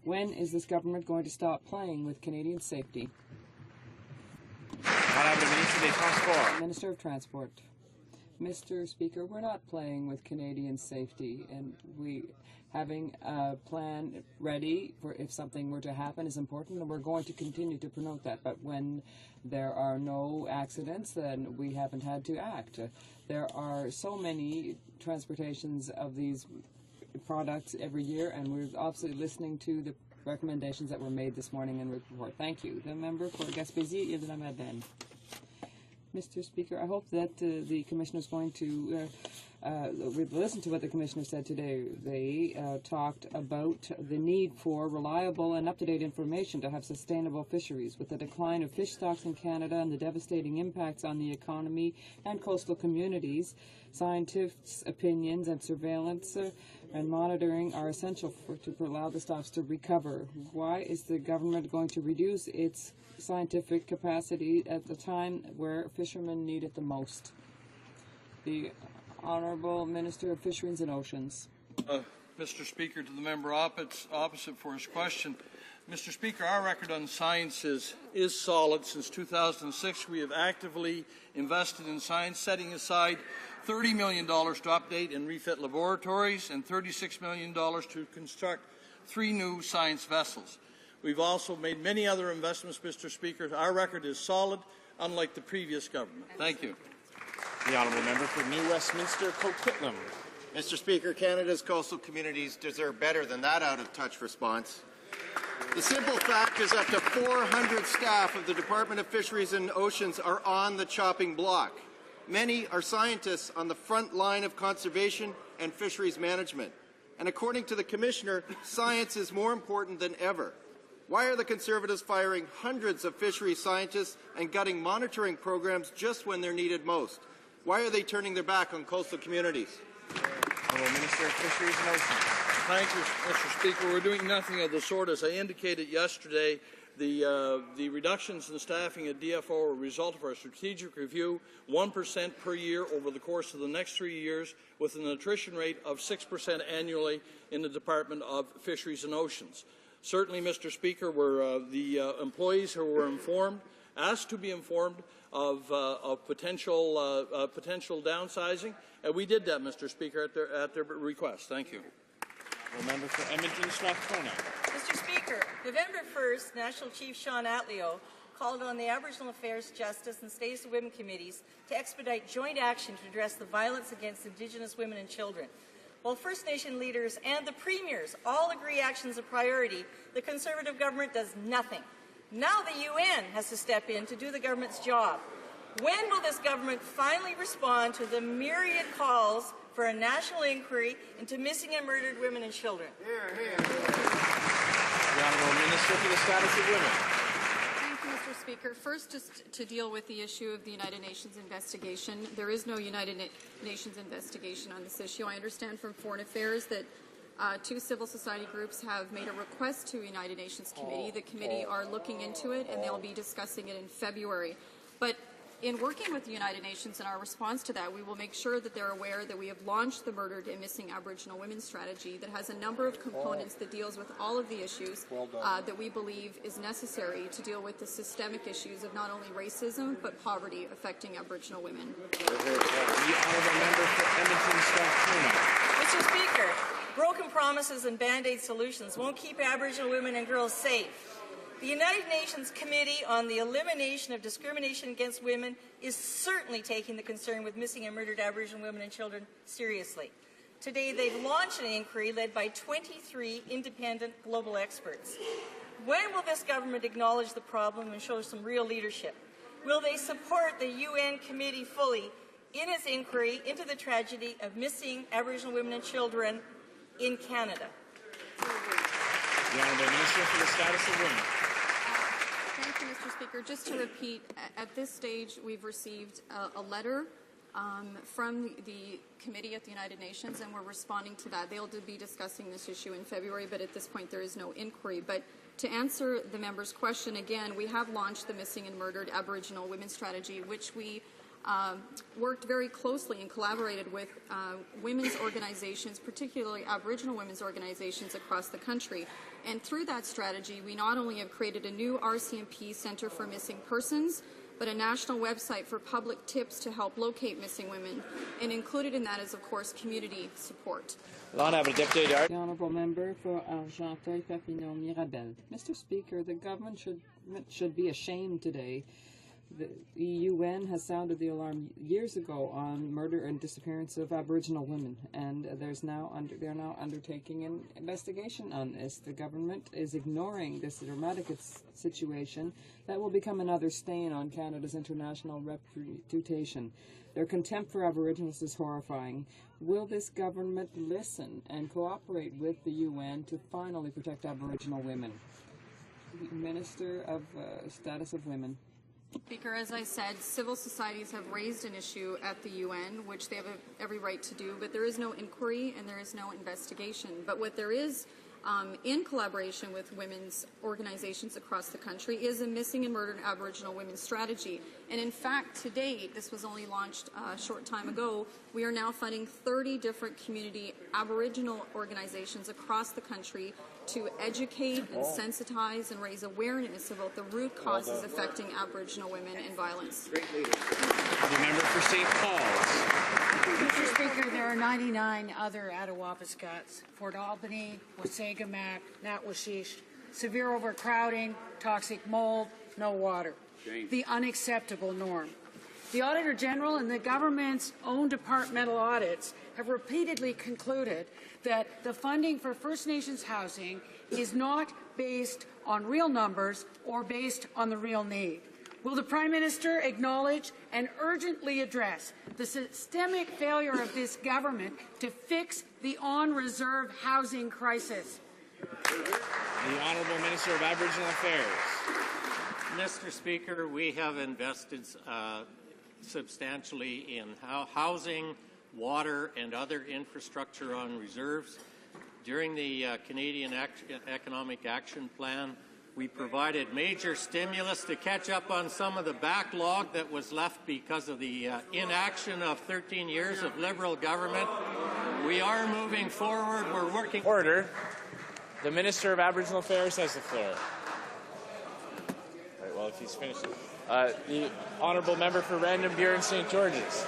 When is this government going to stop playing with Canadian safety? Minister of Transport. Minister of Transport. Mr. Speaker, we're not playing with Canadian safety, and having a plan ready for if something were to happen is important, and we're going to continue to promote that. But when there are no accidents, then we haven't had to act. There are so many transportations of these products every year, and we're obviously listening to the recommendations that were made this morning in the report. Thank you. The member for Gaspésie, Ile de la Madeleine. Mr. Speaker, I hope that the Commissioner is going to listen to what the Commissioner said today. They talked about the need for reliable and up-to-date information to have sustainable fisheries. With the decline of fish stocks in Canada and the devastating impacts on the economy and coastal communities, scientists' opinions and surveillance and monitoring are essential to allow the stocks to recover. Why is the government going to reduce its scientific capacity at the time where fishermen need it the most? The Honourable Minister of Fisheries and Oceans. Mr. Speaker, to the member opposite for his question. Mr. Speaker, our record on science is solid. Since 2006, we have actively invested in science, setting aside $30 million to update and refit laboratories and $36 million to construct 3 new science vessels. We've also made many other investments, Mr. Speaker. Our record is solid, unlike the previous government. Thank you. The honourable member for New Westminster, Coquitlam. Mr. Speaker, Canada's coastal communities deserve better than that out-of-touch response. The simple fact is up to 400 staff of the Department of Fisheries and Oceans are on the chopping block. Many are scientists on the front line of conservation and fisheries management. And according to the Commissioner, science is more important than ever. Why are the Conservatives firing hundreds of fisheries scientists and gutting monitoring programs just when they're needed most? Why are they turning their back on coastal communities? Minister of Fisheries and Oceans. Thank you, Mr. Speaker. We're doing nothing of the sort. As I indicated yesterday, the reductions in staffing at DFO are a result of our strategic review, 1% per year over the course of the next 3 years, with an attrition rate of 6% annually in the Department of Fisheries and Oceans. Certainly, Mr. Speaker, the employees who were asked to be informed of potential downsizing, and we did that, Mr. Speaker, at their request. Thank you. The member for Edmonton, Strathcona. Mr. Speaker, November 1st, National Chief Sean Atleo called on the Aboriginal Affairs, Justice and Status of Women committees to expedite joint action to address the violence against Indigenous women and children. While First Nation leaders and the premiers all agree action is a priority, the Conservative government does nothing. Now the UN has to step in to do the government's job. When will this government finally respond to the myriad calls for a national inquiry into missing and murdered women and children? The Honourable Minister for the Status of Women. Thank you, Mr. Speaker. First, just to deal with the issue of the United Nations investigation. There is no United Nations investigation on this issue. I understand from Foreign Affairs that 2 civil society groups have made a request to a United Nations committee. The committee are looking into it, and they'll be discussing it in February. But in working with the United Nations in our response to that, we will make sure that they're aware that we have launched the Murdered and Missing Aboriginal Women strategy that has a number of components that deals with all of the issues that we believe is necessary to deal with the systemic issues of not only racism but poverty affecting Aboriginal women. The honourable member for Edmonton, Strathcona. Mr. Speaker, broken promises and Band-Aid solutions won't keep Aboriginal women and girls safe. The United Nations Committee on the Elimination of Discrimination Against Women is certainly taking the concern with missing and murdered Aboriginal women and children seriously. Today, they've launched an inquiry led by 23 independent global experts. When will this government acknowledge the problem and show some real leadership? Will they support the UN committee fully in its inquiry into the tragedy of missing Aboriginal women and children in Canada? The Honourable Minister for the Status of Women. Thank you, Mr. Speaker. Just to repeat, at this stage, we've received a letter from the committee at the United Nations, and we're responding to that. They'll be discussing this issue in February, but at this point there is no inquiry. But to answer the member's question, again, we have launched the Missing and Murdered Aboriginal Women Strategy, which we worked very closely and collaborated with women's organizations, particularly Aboriginal women's organizations across the country. And through that strategy, we not only have created a new RCMP Centre for Missing Persons, but a national website for public tips to help locate missing women. And included in that is, of course, community support. The Honourable Member for Argenteuil-Papineau-Mirabel. Mr. Speaker, the government should be ashamed today. The UN has sounded the alarm years ago on murder and disappearance of Aboriginal women, and they're now undertaking an investigation on this. The government is ignoring this dramatic situation that will become another stain on Canada's international reputation. Their contempt for Aboriginals is horrifying. Will this government listen and cooperate with the UN to finally protect Aboriginal women? Minister of Status of Women. Speaker, as I said, civil societies have raised an issue at the UN, which they have every right to do, but there is no inquiry and there is no investigation. But what there is, in collaboration with women's organizations across the country, is a missing and murdered Aboriginal women strategy. And in fact, to date, this was only launched a short time ago, we are now funding 30 different community Aboriginal organizations across the country to educate and sensitize and raise awareness about the root causes affecting Aboriginal women and violence. The member for St. Paul's. Mr. Speaker, there are 99 other Attawapiscats. Fort Albany, Wasagamak, Natwashish, severe overcrowding, toxic mold, no water. The unacceptable norm. The Auditor General and the government's own departmental audits have repeatedly concluded that the funding for First Nations housing is not based on real numbers or based on the real need. Will the Prime Minister acknowledge and urgently address the systemic failure of this government to fix the on-reserve housing crisis? The Honourable Minister of Aboriginal Affairs. Mr. Speaker, we have invested substantially in housing, water, and other infrastructure on reserves. During the Canadian Economic Action Plan, we provided major stimulus to catch up on some of the backlog that was left because of the inaction of 13 years of Liberal government. We are moving forward. We're working. Order. The Minister of Aboriginal Affairs has the floor. Right, well, if he's finished. The Honourable Member for Random Buren St. George's.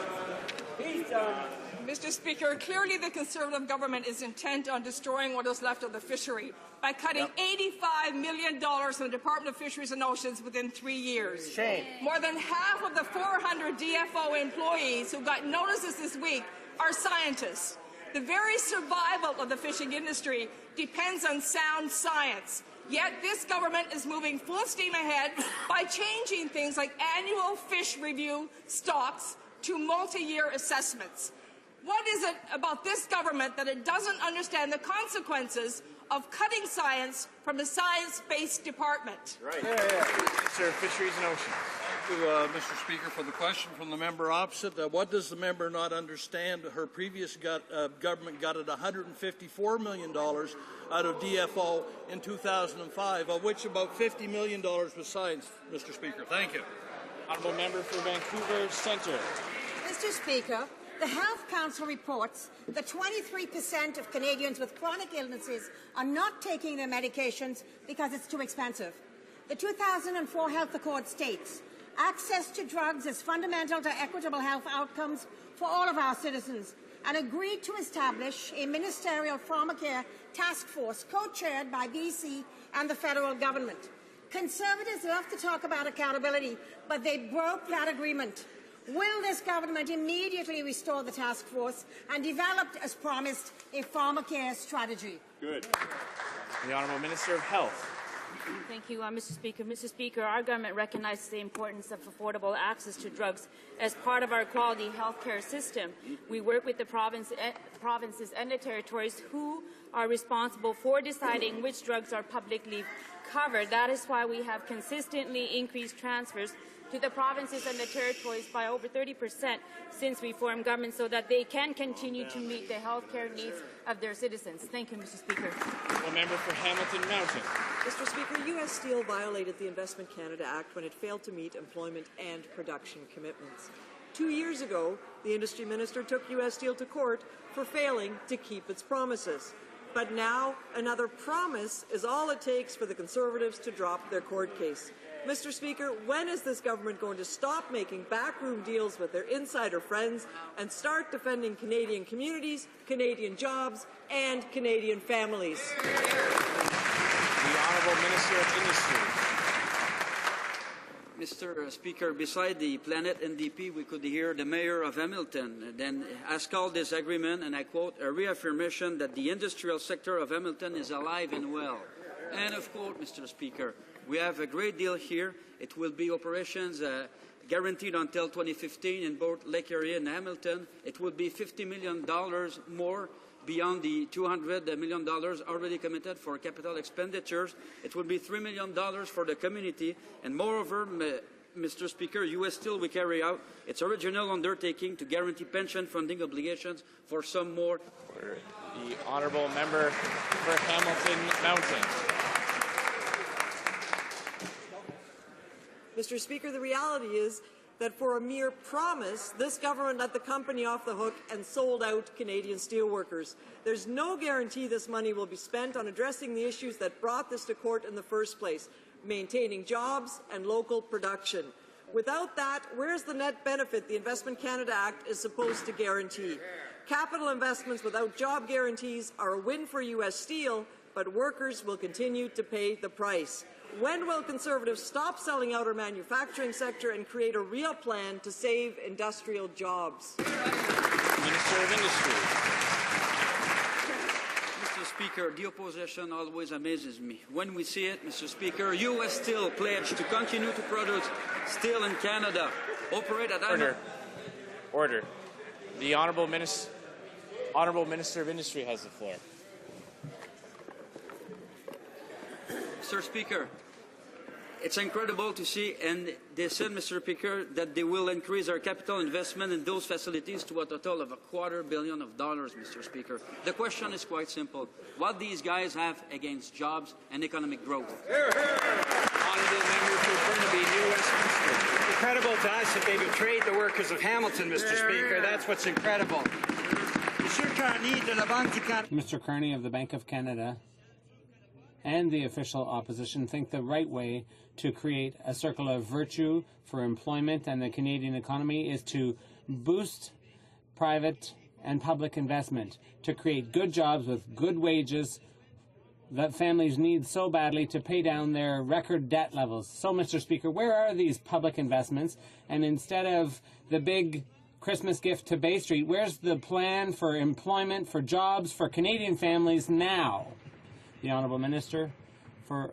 Mr. Speaker, clearly the Conservative government is intent on destroying what is left of the fishery by cutting $85 million from the Department of Fisheries and Oceans within 3 years. Shame. More than half of the 400 DFO employees who got notices this week are scientists. The very survival of the fishing industry depends on sound science. Yet this government is moving full steam ahead by changing things like annual fish review stocks to multi-year assessments. What is it about this government that it doesn't understand the consequences of cutting science from the science-based department? Right. Minister of Fisheries and Oceans. Thank you, Mr. Speaker, for the question from the member opposite. What does the member not understand? Her previous government gutted $154 million out of DFO in 2005, of which about $50 million was science, Mr. Speaker. Thank you. Honourable Member for Vancouver Centre. Mr. Speaker, the Health Council reports that 23% of Canadians with chronic illnesses are not taking their medications because it's too expensive. The 2004 Health Accord states, access to drugs is fundamental to equitable health outcomes for all of our citizens, and agreed to establish a ministerial pharmacare task force co-chaired by BC and the federal government. Conservatives love to talk about accountability, but they broke that agreement. Will this government immediately restore the task force and develop, as promised, a pharmacare strategy? Good. The Honourable Minister of Health. Thank you, Mr. Speaker. Mr. Speaker, our government recognizes the importance of affordable access to drugs as part of our quality healthcare system. We work with the provinces and the territories who are responsible for deciding which drugs are publicly covered. That is why we have consistently increased transfers to the provinces and the territories by over 30% since we formed government so that they can continue to meet the healthcare needs of their citizens. Thank you, Mr. Speaker. A member for Hamilton Mountain. Mr. Speaker, U.S. Steel violated the Investment Canada Act when it failed to meet employment and production commitments. 2 years ago, the industry minister took U.S. Steel to court for failing to keep its promises. But now, another promise is all it takes for the Conservatives to drop their court case. Mr. Speaker, when is this government going to stop making backroom deals with their insider friends and start defending Canadian communities, Canadian jobs, and Canadian families? The Honourable Minister of Industry. Mr. Speaker, beside the Planet NDP, we could hear the Mayor of Hamilton then has called this agreement, and I quote, a reaffirmation that the industrial sector of Hamilton is alive and well. And of course, Mr. Speaker, we have a great deal here. It will be operations guaranteed until 2015 in both Lake Erie and Hamilton. It will be $50 million more beyond the $200 million already committed for capital expenditures. It will be $3 million for the community. And moreover, Mr. Speaker, U.S. Steel will carry out its original undertaking to guarantee pension funding obligations for some more. The Honourable Member for Hamilton Mountain. Mr. Speaker, the reality is that for a mere promise, this government let the company off the hook and sold out Canadian steelworkers. There's no guarantee this money will be spent on addressing the issues that brought this to court in the first place, maintaining jobs and local production. Without that, where's the net benefit the Investment Canada Act is supposed to guarantee? Capital investments without job guarantees are a win for U.S. Steel, but workers will continue to pay the price. When will Conservatives stop selling out our manufacturing sector and create a real plan to save industrial jobs? Minister of Industry. Mr. Speaker, the opposition always amazes me. When we see it, Mr. Speaker, U.S. Steel pledged to continue to produce steel in Canada, operate at... Order. The Honourable Minister of Industry has the floor. Mr. Speaker, it's incredible to see, and they said, Mr. Speaker, that they will increase our capital investment in those facilities to a total of $250 million, Mr. Speaker. The question is quite simple. What these guys have against jobs and economic growth? Honourable Member for Burnaby, New Westminster. Incredible to us that they betrayed the workers of Hamilton, Mr. Speaker. That's what's incredible. Mr. Carney of the Bank of Canada and the official opposition think the right way to create a circle of virtue for employment and the Canadian economy is to boost private and public investment, to create good jobs with good wages that families need so badly to pay down their record debt levels. So, Mr. Speaker, where are these public investments? And instead of the big Christmas gift to Bay Street, where's the plan for employment, for jobs, for Canadian families now? The Honourable Minister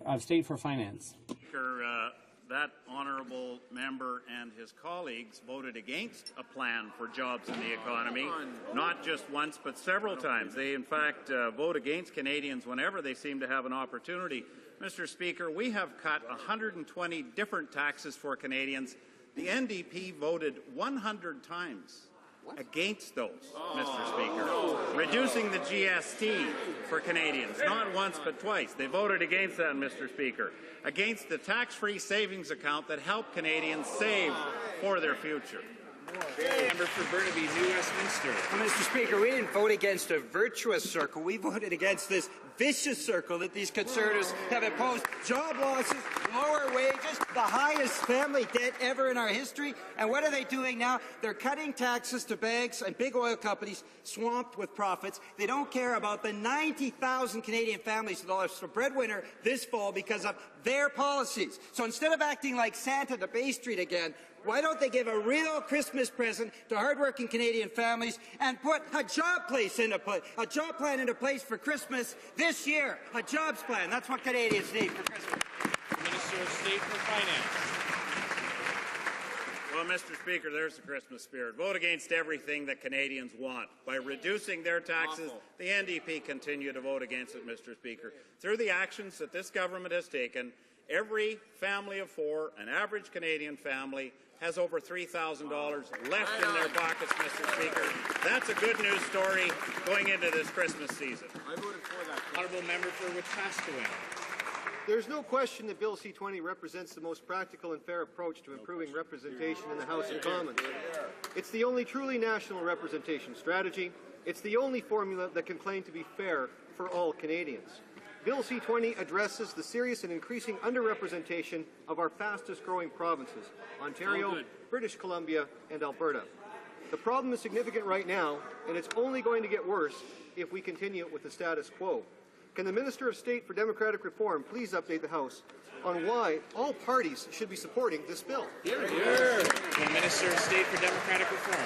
of State for Finance. Speaker, that honourable member and his colleagues voted against a plan for jobs in the economy, not just once but several times. They, in fact, vote against Canadians whenever they seem to have an opportunity. Mr. Speaker, we have cut 120 different taxes for Canadians. The NDP voted 100 times against those, Mr. Speaker. Reducing the GST for Canadians, not once but twice. They voted against that, Mr. Speaker. Against the tax-free savings account that helped Canadians save for their future. Member for Burnaby, New Westminster. Well, Mr. Speaker, we didn't vote against a virtuous circle. We voted against this vicious circle that these Conservatives have imposed. Job losses, lower wages, the highest family debt ever in our history. And what are they doing now? They're cutting taxes to banks and big oil companies swamped with profits. They don't care about the 90,000 Canadian families that lost a breadwinner this fall because of their policies. So instead of acting like Santa to Bay Street again, why don't they give a real Christmas present to hardworking Canadian families and put a job plan into place for Christmas this year? A jobs plan. That's what Canadians need for Christmas. Minister of State for Finance. Well, Mr. Speaker, there's the Christmas spirit. Vote against everything that Canadians want. By reducing their taxes, the NDP continue to vote against it, Mr. Speaker. Through the actions that this government has taken, every family of four, an average Canadian family, has over $3,000 left in their pockets, Mr. Speaker. That's a good news story going into this Christmas season. I voted for that. Honourable Member for Wetaskiwin. There's no question that Bill C-20 represents the most practical and fair approach to improving representation in the House of Commons. It's the only truly national representation strategy. It's the only formula that can claim to be fair for all Canadians. Bill C-20 addresses the serious and increasing underrepresentation of our fastest-growing provinces, Ontario, British Columbia, and Alberta. The problem is significant right now, and it's only going to get worse if we continue with the status quo. Can the Minister of State for Democratic Reform please update the House on why all parties should be supporting this bill? Hear, hear. The Minister of State for Democratic Reform.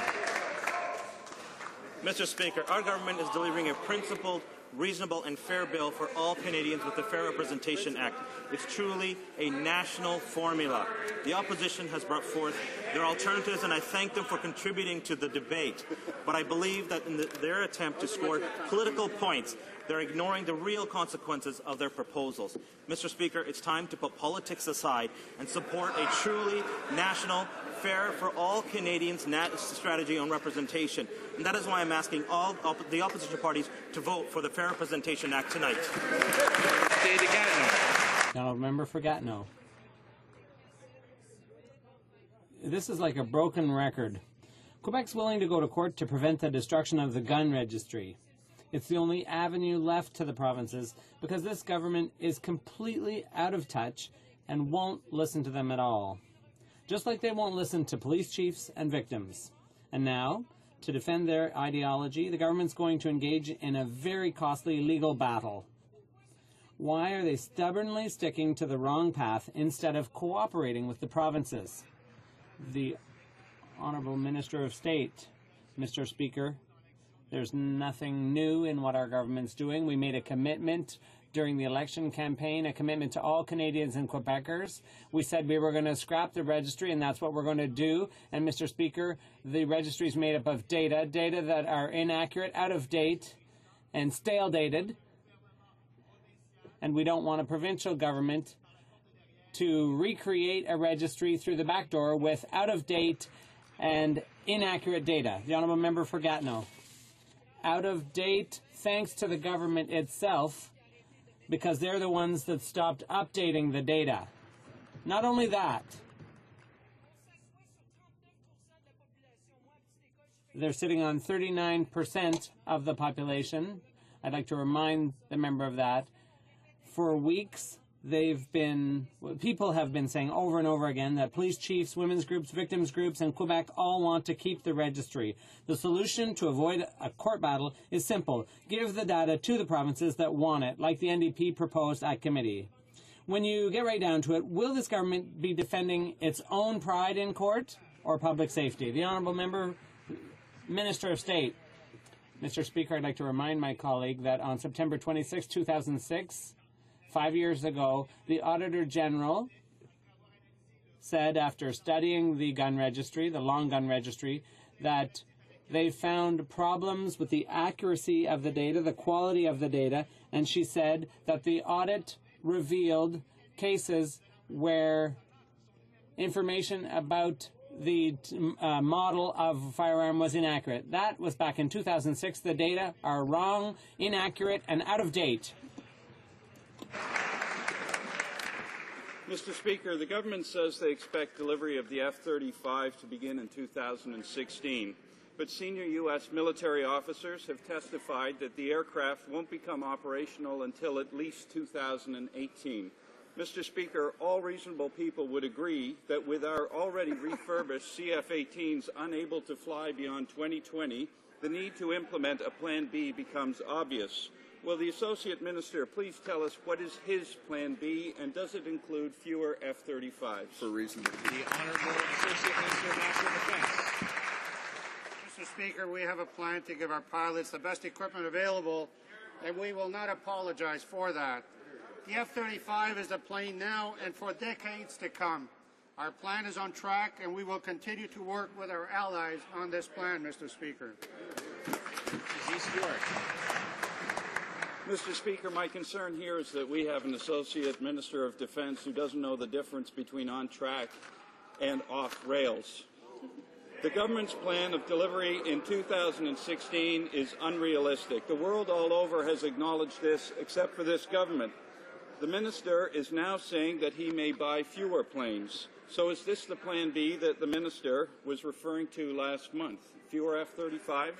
Mr. Speaker, our government is delivering a principled, reasonable and fair bill for all Canadians with the Fair Representation Act. It's truly a national formula. The opposition has brought forth their alternatives, and I thank them for contributing to the debate. But I believe that in their attempt to score political points, they're ignoring the real consequences of their proposals. Mr. Speaker, it's time to put politics aside and support a truly national, fair for all Canadians strategy on representation. And that is why I'm asking all the opposition parties to vote for the Fair Representation Act tonight. Now, member for Gatineau. This is like a broken record. Quebec's willing to go to court to prevent the destruction of the gun registry. It's the only avenue left to the provinces because this government is completely out of touch and won't listen to them at all. Just like they won't listen to police chiefs and victims. And now, to defend their ideology, the government's going to engage in a very costly legal battle. Why are they stubbornly sticking to the wrong path instead of cooperating with the provinces? The Honourable Minister of State, Mr. Speaker, there's nothing new in what our government's doing. We made a commitment during the election campaign, a commitment to all Canadians and Quebecers. We said we were going to scrap the registry, and that's what we're going to do. And, Mr. Speaker, the registry is made up of data that are inaccurate, out of date, and stale-dated. And we don't want a provincial government to recreate a registry through the back door with out-of-date and inaccurate data. The Honourable Member for Gatineau. Out of date thanks to the government itself, because they're the ones that stopped updating the data. Not only that, they're sitting on 39% of the population. I'd like to remind the member of that. For weeks, people have been saying over and over again that police chiefs, women's groups, victims groups, and Quebec all want to keep the registry. The solution to avoid a court battle is simple. Give the data to the provinces that want it, like the NDP proposed at committee. When you get right down to it, will this government be defending its own pride in court or public safety? The Honourable Member, Minister of State. Mr. Speaker, I'd like to remind my colleague that on September 26, 2006, 5 years ago, the Auditor General said, after studying the gun registry, the long gun registry, that they found problems with the accuracy of the data, the quality of the data, and she said that the audit revealed cases where information about the model of firearm was inaccurate. That was back in 2006. The data are wrong, inaccurate, and out of date. Mr. Speaker, the government says they expect delivery of the F-35 to begin in 2016, but senior U.S. military officers have testified that the aircraft won't become operational until at least 2018. Mr. Speaker, all reasonable people would agree that with our already refurbished CF-18s unable to fly beyond 2020, the need to implement a Plan B becomes obvious. Will the Associate Minister please tell us what is his Plan B, and does it include fewer F-35s? For reason. The Honourable Associate Minister of National Defence. Mr. Speaker, we have a plan to give our pilots the best equipment available, and we will not apologize for that. The F-35 is a plane now and for decades to come. Our plan is on track, and we will continue to work with our allies on this plan, Mr. Speaker. Mr. Speaker, my concern here is that we have an Associate Minister of Defense who doesn't know the difference between on track and off rails. The government's plan of delivery in 2016 is unrealistic. The world all over has acknowledged this, except for this government. The minister is now saying that he may buy fewer planes. So is this the Plan B that the minister was referring to last month? Fewer F-35s?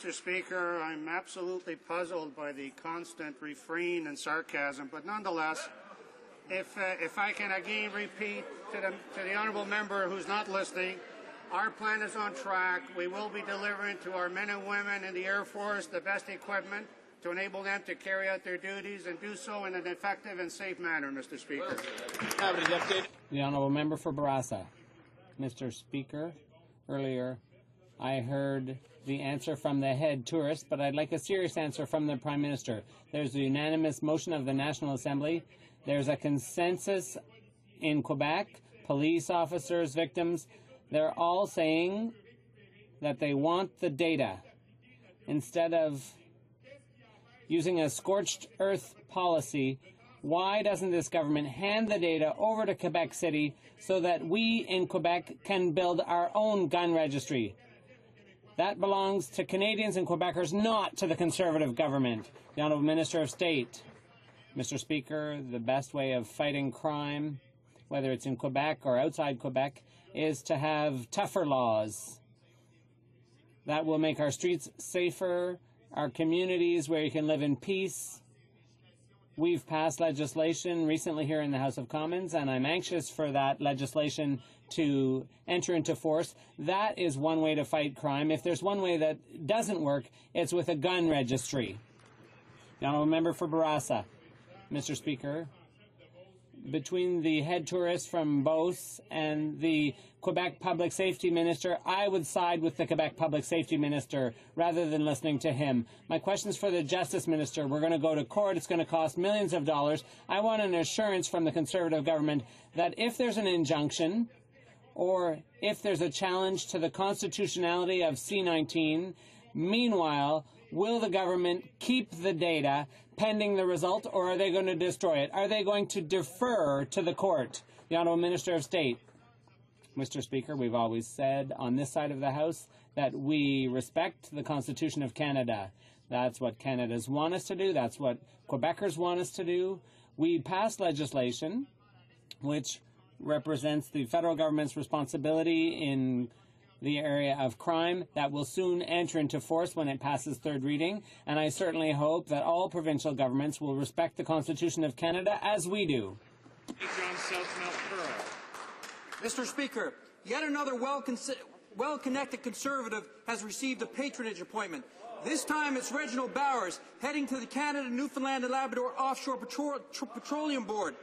Mr. Speaker. I'm absolutely puzzled by the constant refrain and sarcasm, but nonetheless, if I can again repeat to the honourable member who's not listening, our plan is on track. We will be delivering to our men and women in the Air Force the best equipment to enable them to carry out their duties and do so in an effective and safe manner, Mr. Speaker. The honourable member for Barassa. Mr. Speaker, earlier I heard the answer from the head tourist, but I'd like a serious answer from the Prime Minister. There's a unanimous motion of the National Assembly. There's a consensus in Quebec, police officers, victims. They're all saying that they want the data. Instead of using a scorched earth policy, why doesn't this government hand the data over to Quebec City so that we in Quebec can build our own gun registry? That belongs to Canadians and Quebecers, not to the Conservative government. The Honourable Minister of State. Mr. Speaker, the best way of fighting crime, whether it's in Quebec or outside Quebec, is to have tougher laws. That will make our streets safer, our communities where you can live in peace. We've passed legislation recently here in the House of Commons, and I'm anxious for that legislation to enter into force. That is one way to fight crime. If there's one way that doesn't work, it's with a gun registry. The Honourable Member for Barassa. Mr. Speaker, between the head tourist from Beauce and the Quebec Public Safety Minister, I would side with the Quebec Public Safety Minister rather than listening to him. My question's for the Justice Minister. We're going to go to court. It's going to cost millions of dollars. I want an assurance from the Conservative government that if there's an injunction or if there's a challenge to the constitutionality of C-19, meanwhile, will the government keep the data pending the result, or are they going to destroy it? Are they going to defer to the court? The Honourable Minister of State. Mr. Speaker, we've always said on this side of the House that we respect the Constitution of Canada. That's what Canadians want us to do. That's what Quebecers want us to do. We passed legislation which represents the federal government's responsibility in the area of crime. That will soon enter into force when it passes third reading, and I certainly hope that all provincial governments will respect the Constitution of Canada as we do. Mr. Speaker, yet another well-connected Conservative has received a patronage appointment. This time it's Reginald Bowers, heading to the Canada, Newfoundland and Labrador Offshore Petroleum Board.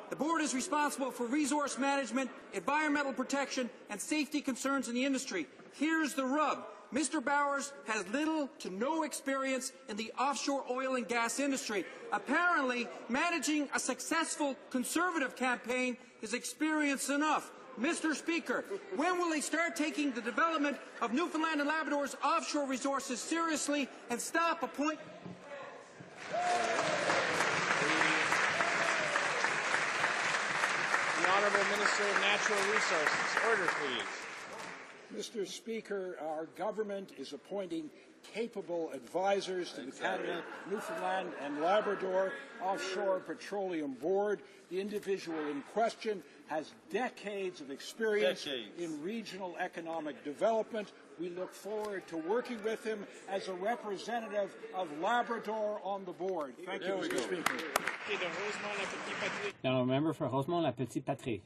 The board is responsible for resource management, environmental protection, and safety concerns in the industry. Here's the rub. Mr. Bowers has little to no experience in the offshore oil and gas industry. Apparently, managing a successful Conservative campaign is experience enough. Mr. Speaker, when will they start taking the development of Newfoundland and Labrador's offshore resources seriously and stop appointing... The Honourable Minister of Natural Resources. Order, please. Mr. Speaker, our government is appointing capable advisors to the Canada, Newfoundland and Labrador Offshore Petroleum Board. The individual in question has decades of experience in regional economic development. We look forward to working with him as a representative of Labrador on the board. Thank you, Mr. Speaker. Now, member for Rosemont-la-Petite-Patrie.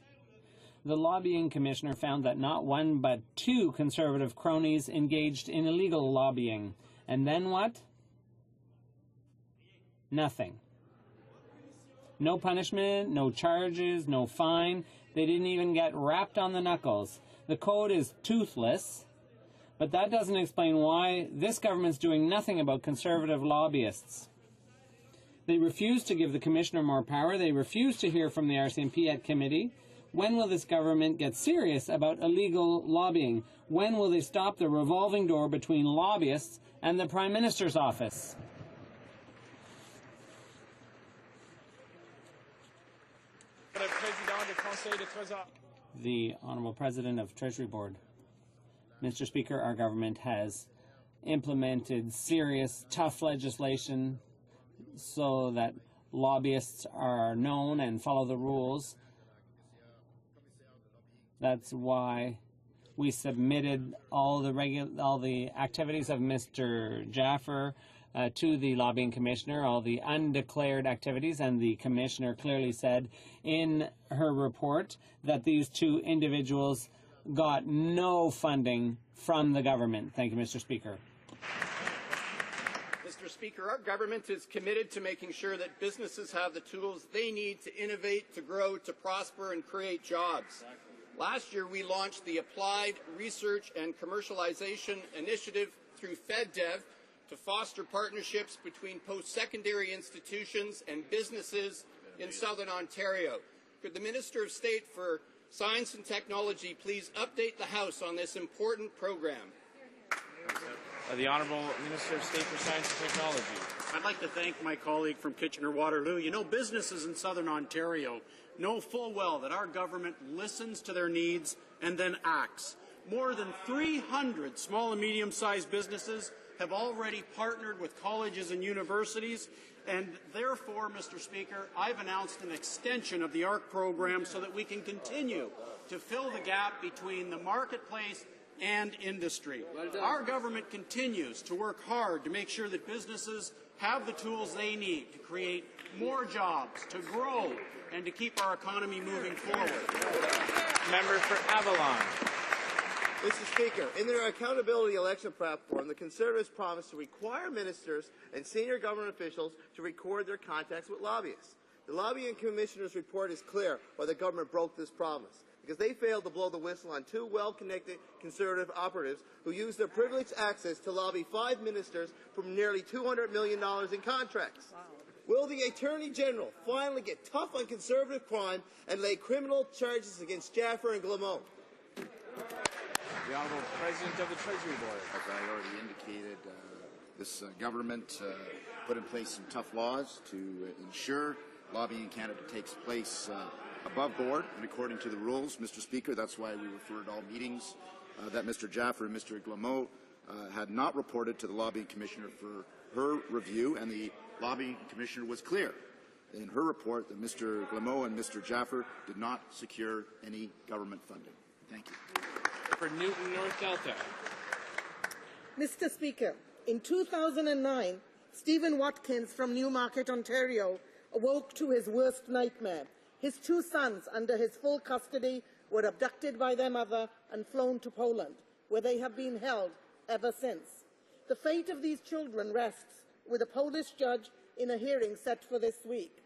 The lobbying commissioner found that not one but two Conservative cronies engaged in illegal lobbying. And then what? Nothing. No punishment, no charges, no fine. They didn't even get rapped on the knuckles. The code is toothless, but that doesn't explain why this government's doing nothing about Conservative lobbyists. They refuse to give the commissioner more power. They refuse to hear from the RCMP at committee. When will this government get serious about illegal lobbying? When will they stop the revolving door between lobbyists and the Prime Minister's office? The Honourable President of Treasury Board. Mr. Speaker, our government has implemented serious, tough legislation so that lobbyists are known and follow the rules. That's why We submitted all the activities of Mr. Jaffer to the lobbying commissioner, all the undeclared activities, and the commissioner clearly said in her report that these two individuals got no funding from the government. Thank you, Mr. Speaker. Mr. Speaker, our government is committed to making sure that businesses have the tools they need to innovate, to grow, to prosper, and create jobs. Last year, we launched the Applied Research and Commercialization Initiative through FedDev to foster partnerships between post-secondary institutions and businesses in Southern Ontario. Could the Minister of State for Science and Technology please update the House on this important program? The Honourable Minister of State for Science and Technology. I'd like to thank my colleague from Kitchener-Waterloo. You know, businesses in Southern Ontario know full well that our government listens to their needs and then acts. More than 300 small and medium-sized businesses have already partnered with colleges and universities, and therefore, Mr. Speaker, I've announced an extension of the ARC program so that we can continue to fill the gap between the marketplace and industry. Our government continues to work hard to make sure that businesses have the tools they need to create more jobs, to grow, and to keep our economy moving forward. Member for Avalon. Mr. Speaker, in their accountability election platform, the Conservatives promised to require ministers and senior government officials to record their contacts with lobbyists. The Lobbying Commissioner's report is clear why the government broke this promise, because they failed to blow the whistle on two well-connected Conservative operatives who used their privileged access to lobby 5 ministers for nearly $200 million in contracts. Wow. Will the Attorney General finally get tough on Conservative crime and lay criminal charges against Jaffer and Glamour? The Honourable President of the Treasury Board. As I already indicated, this government put in place some tough laws to ensure lobbying in Canada takes place above board and according to the rules. Mr. Speaker, that's why we referred all meetings that Mr. Jaffer and Mr. Glamour had not reported to the Lobbying Commissioner for her review, and the Lobbying Commissioner was clear in her report that Mr. Glamour and Mr. Jaffer did not secure any government funding. Thank you. For Newton North Delta. Mr. Speaker, in 2009, Stephen Watkins from Newmarket, Ontario, awoke to his worst nightmare. His 2 sons, under his full custody, were abducted by their mother and flown to Poland, where they have been held ever since. The fate of these children rests with a Polish judge in a hearing set for this week.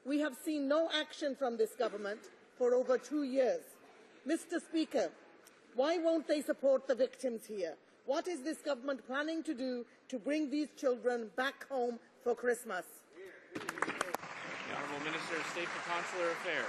We have seen no action from this government for over 2 years. Mr. Speaker, why won't they support the victims here? What is this government planning to do to bring these children back home for Christmas? The Honourable Minister of State for Consular Affairs.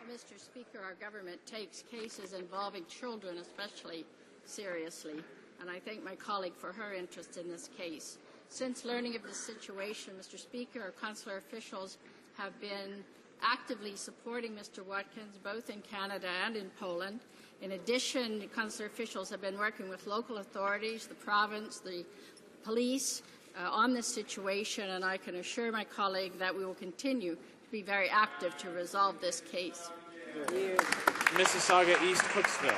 Well, Mr. Speaker, our government takes cases involving children especially seriously, and I thank my colleague for her interest in this case. Since learning of this situation, Mr. Speaker, our consular officials have been actively supporting Mr. Watkins both in Canada and in Poland. In addition, consular officials have been working with local authorities, the province, the police on this situation, and I can assure my colleague that we will continue to be very active to resolve this case. Mississauga East Cooksville.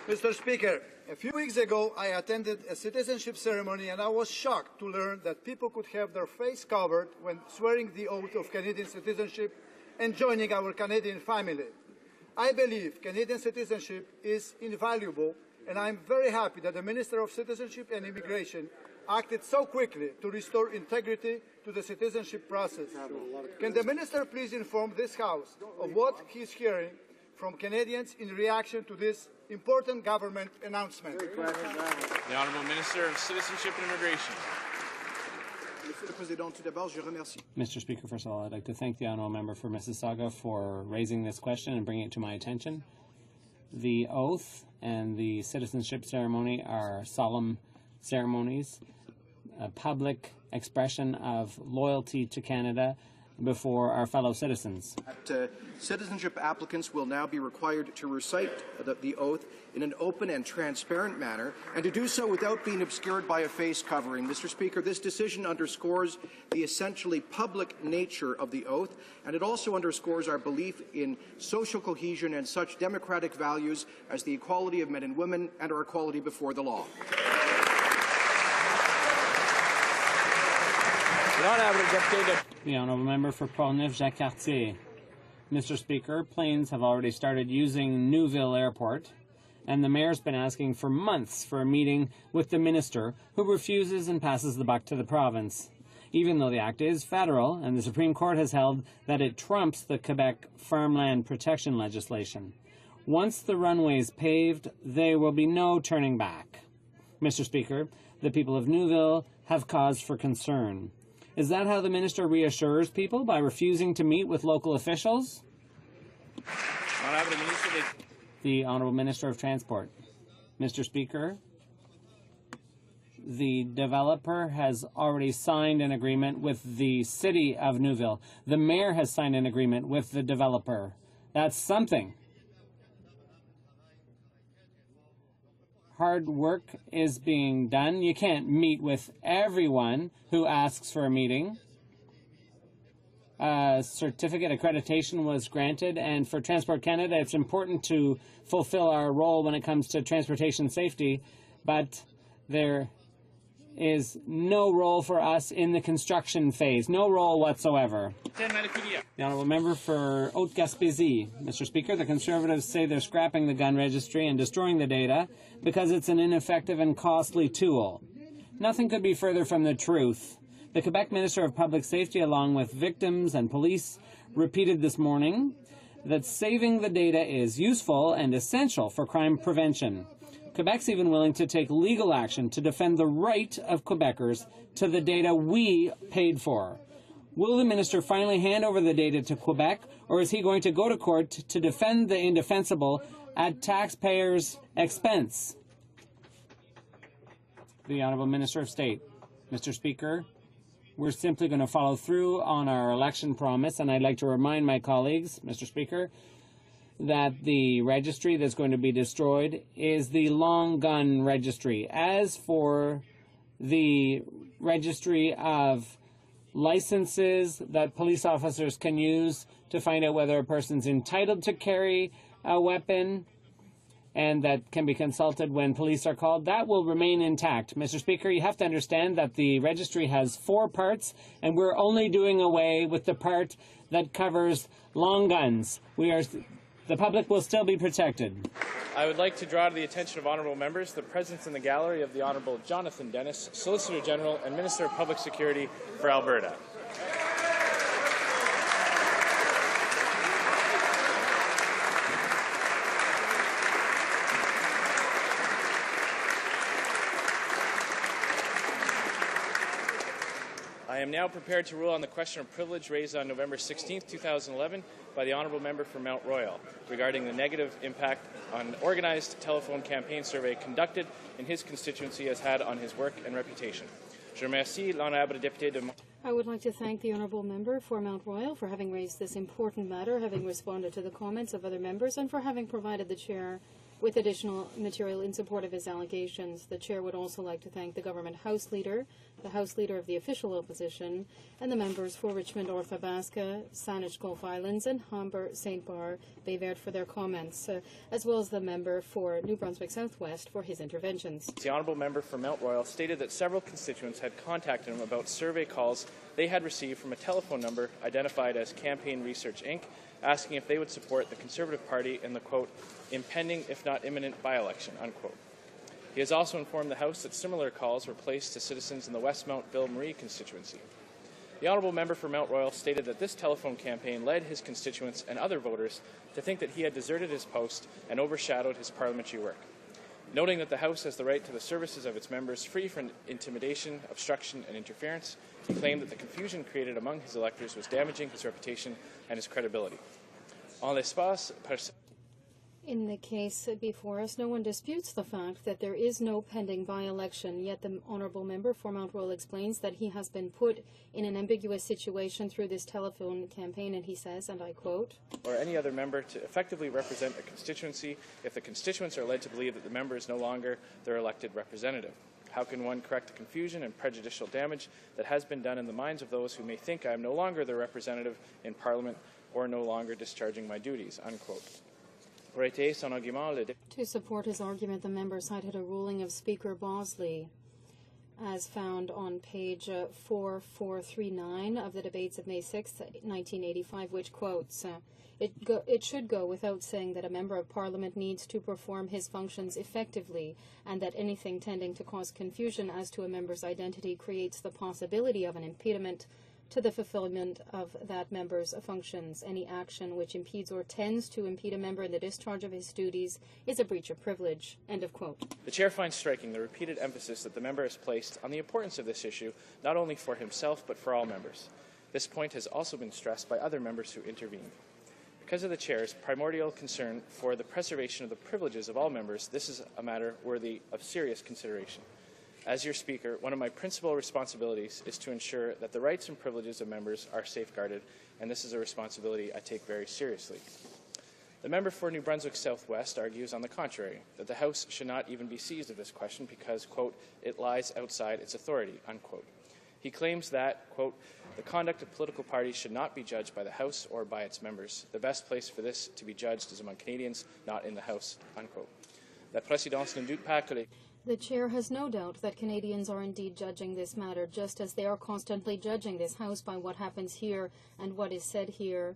Mr. Speaker, a few weeks ago I attended a citizenship ceremony and I was shocked to learn that people could have their face covered when swearing the oath of Canadian citizenship and joining our Canadian family. I believe Canadian citizenship is invaluable, and I am very happy that the Minister of Citizenship and Immigration acted so quickly to restore integrity to the citizenship process. Can the Minister please inform this House of what he is hearing from Canadians in reaction to this important government announcement? The Honourable Minister of Citizenship and Immigration. Mr. Speaker, first of all, I'd like to thank the honourable member for Mississauga for raising this question and bringing it to my attention. The oath and the citizenship ceremony are solemn ceremonies, a public expression of loyalty to Canada, before our fellow citizens. Citizenship applicants will now be required to recite the oath in an open and transparent manner, and to do so without being obscured by a face covering. Mr. Speaker, this decision underscores the essentially public nature of the oath, and it also underscores our belief in social cohesion and such democratic values as the equality of men and women and our equality before the law. The honourable member for Portneuf-Jacques-Cartier. Mr. Speaker, planes have already started using Neuville Airport, and the mayor's been asking for months for a meeting with the minister, who refuses and passes the buck to the province. Even though the act is federal, and the Supreme Court has held that it trumps the Quebec farmland protection legislation. Once the runway is paved, there will be no turning back. Mr. Speaker, the people of Neuville have cause for concern. Is that how the minister reassures people, by refusing to meet with local officials? The Honourable Minister of Transport. Mr. Speaker, the developer has already signed an agreement with the city of Neuville. The mayor has signed an agreement with the developer. That's something. Hard work is being done. You can't meet with everyone who asks for a meeting. Certificate accreditation was granted, and for Transport Canada, it's important to fulfill our role when it comes to transportation safety, but there is no role for us in the construction phase, no role whatsoever. The Honourable Member for Haute-Gaspésie. Mr. Speaker, the Conservatives say they're scrapping the gun registry and destroying the data because it's an ineffective and costly tool. Nothing could be further from the truth. The Quebec Minister of Public Safety, along with victims and police, repeated this morning that saving the data is useful and essential for crime prevention. Quebec's even willing to take legal action to defend the right of Quebecers to the data we paid for. Will the minister finally hand over the data to Quebec, or is he going to go to court to defend the indefensible at taxpayers' expense? The Honourable Minister of State. Mr. Speaker, we're simply going to follow through on our election promise, and I'd like to remind my colleagues, Mr. Speaker, that the registry that's going to be destroyed is the long gun registry. As for the registry of licenses that police officers can use to find out whether a person's entitled to carry a weapon and that can be consulted when police are called, that will remain intact. Mr. Speaker, you have to understand that the registry has 4 parts, and we're only doing away with the part that covers long guns. The public will still be protected. I would like to draw to the attention of honourable members the presence in the gallery of the Honourable Jonathan Dennis, Solicitor General and Minister of Public Security for Alberta. I am now prepared to rule on the question of privilege raised on November 16, 2011 by the Honourable Member for Mount Royal regarding the negative impact an organised telephone campaign survey conducted in his constituency has had on his work and reputation. Je remercie l'honorable député de... I would like to thank the Honourable Member for Mount Royal for having raised this important matter, having responded to the comments of other members, and for having provided the Chair with additional material in support of his allegations. The Chair would also like to thank the Government House Leader, the House Leader of the Official Opposition, and the members for Richmond, Orthobaska, Saanich Gulf Islands, and Humber, St. Bar, Baie Verte for their comments, as well as the member for New Brunswick Southwest for his interventions. The Honourable Member for Mount Royal stated that several constituents had contacted him about survey calls they had received from a telephone number identified as Campaign Research Inc., asking if they would support the Conservative Party in the, quote, impending if not imminent by-election, unquote. He has also informed the House that similar calls were placed to citizens in the Westmount Bill Marie constituency. The Honourable Member for Mount Royal stated that this telephone campaign led his constituents and other voters to think that he had deserted his post and overshadowed his parliamentary work. Noting that the House has the right to the services of its members free from intimidation, obstruction and interference, he claimed that the confusion created among his electors was damaging his reputation and his credibility. En l'espace, In the case before us, no one disputes the fact that there is no pending by-election, yet the honourable member for Mount Royal explains that he has been put in an ambiguous situation through this telephone campaign, and he says, and I quote, or any other member to effectively represent a constituency if the constituents are led to believe that the member is no longer their elected representative. How can one correct the confusion and prejudicial damage that has been done in the minds of those who may think I am no longer their representative in Parliament or no longer discharging my duties, unquote. To support his argument, the member cited a ruling of Speaker Bosley, as found on page 4439 of the debates of May 6, 1985, which quotes, it should go without saying that a member of Parliament needs to perform his functions effectively, and that anything tending to cause confusion as to a member's identity creates the possibility of an impediment to the fulfillment of that member's functions. Any action which impedes or tends to impede a member in the discharge of his duties is a breach of privilege. End of quote. The Chair finds striking the repeated emphasis that the member has placed on the importance of this issue, not only for himself but for all members. This point has also been stressed by other members who intervened. Because of the Chair's primordial concern for the preservation of the privileges of all members, this is a matter worthy of serious consideration. As your Speaker, one of my principal responsibilities is to ensure that the rights and privileges of members are safeguarded, and this is a responsibility I take very seriously. The member for New Brunswick Southwest argues, on the contrary, that the House should not even be seized of this question because, quote, it lies outside its authority, unquote. He claims that, quote, the conduct of political parties should not be judged by the House or by its members. The best place for this to be judged is among Canadians, not in the House, unquote. La présidence ne doute pas que les The Chair has no doubt that Canadians are indeed judging this matter, just as they are constantly judging this House by what happens here and what is said here,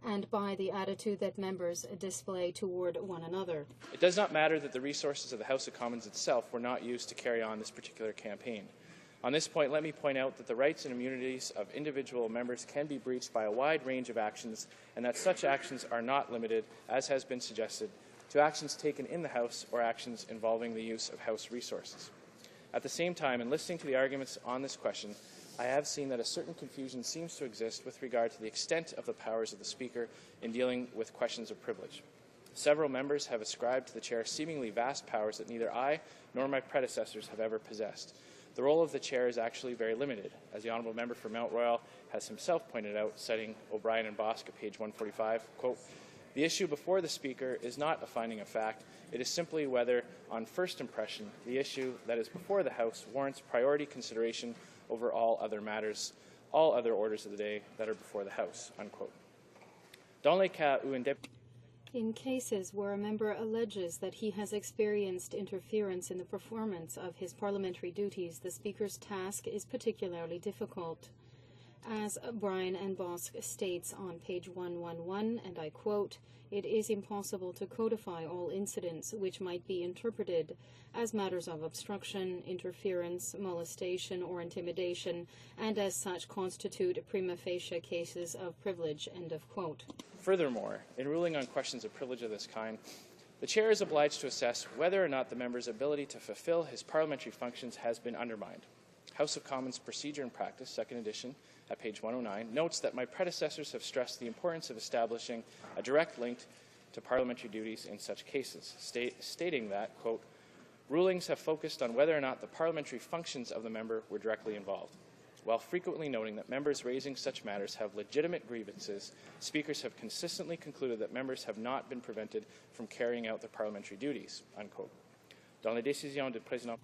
and by the attitude that members display toward one another. It does not matter that the resources of the House of Commons itself were not used to carry on this particular campaign. On this point, let me point out that the rights and immunities of individual members can be breached by a wide range of actions, and that such actions are not limited, as has been suggested, to actions taken in the House or actions involving the use of House resources. At the same time, in listening to the arguments on this question, I have seen that a certain confusion seems to exist with regard to the extent of the powers of the Speaker in dealing with questions of privilege. Several members have ascribed to the Chair seemingly vast powers that neither I nor my predecessors have ever possessed. The role of the Chair is actually very limited, as the Honourable Member for Mount Royal has himself pointed out, citing O'Brien and Bosk at page 145, quote, the issue before the Speaker is not a finding of fact. It is simply whether, on first impression, the issue that is before the House warrants priority consideration over all other matters, all other orders of the day that are before the House, unquote. Dans les cas où un député In cases where a member alleges that he has experienced interference in the performance of his parliamentary duties, the Speaker's task is particularly difficult. As Brian and Bosk states on page 111, and I quote, it is impossible to codify all incidents which might be interpreted as matters of obstruction, interference, molestation, or intimidation, and as such constitute prima facie cases of privilege, end of quote. Furthermore, in ruling on questions of privilege of this kind, the Chair is obliged to assess whether or not the member's ability to fulfill his parliamentary functions has been undermined. House of Commons Procedure and Practice, 2nd edition, at page 109, notes that my predecessors have stressed the importance of establishing a direct link to parliamentary duties in such cases, stating that, quote, rulings have focused on whether or not the parliamentary functions of the member were directly involved. While frequently noting that members raising such matters have legitimate grievances, speakers have consistently concluded that members have not been prevented from carrying out their parliamentary duties, unquote. Dans les décisions du président.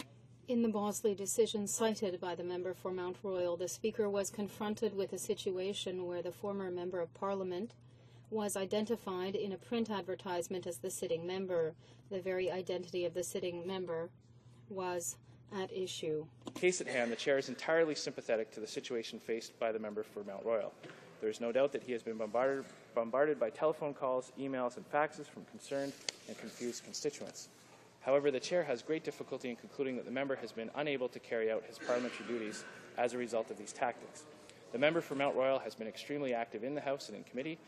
In the Bosley decision cited by the member for Mount Royal, the Speaker was confronted with a situation where the former Member of Parliament was identified in a print advertisement as the sitting member. The very identity of the sitting member was at issue. Case at hand, the Chair is entirely sympathetic to the situation faced by the member for Mount Royal. There is no doubt that he has been bombarded by telephone calls, emails, and faxes from concerned and confused constituents. However, the Chair has great difficulty in concluding that the member has been unable to carry out his parliamentary duties as a result of these tactics. The member for Mount Royal has been extremely active in the House and in committee.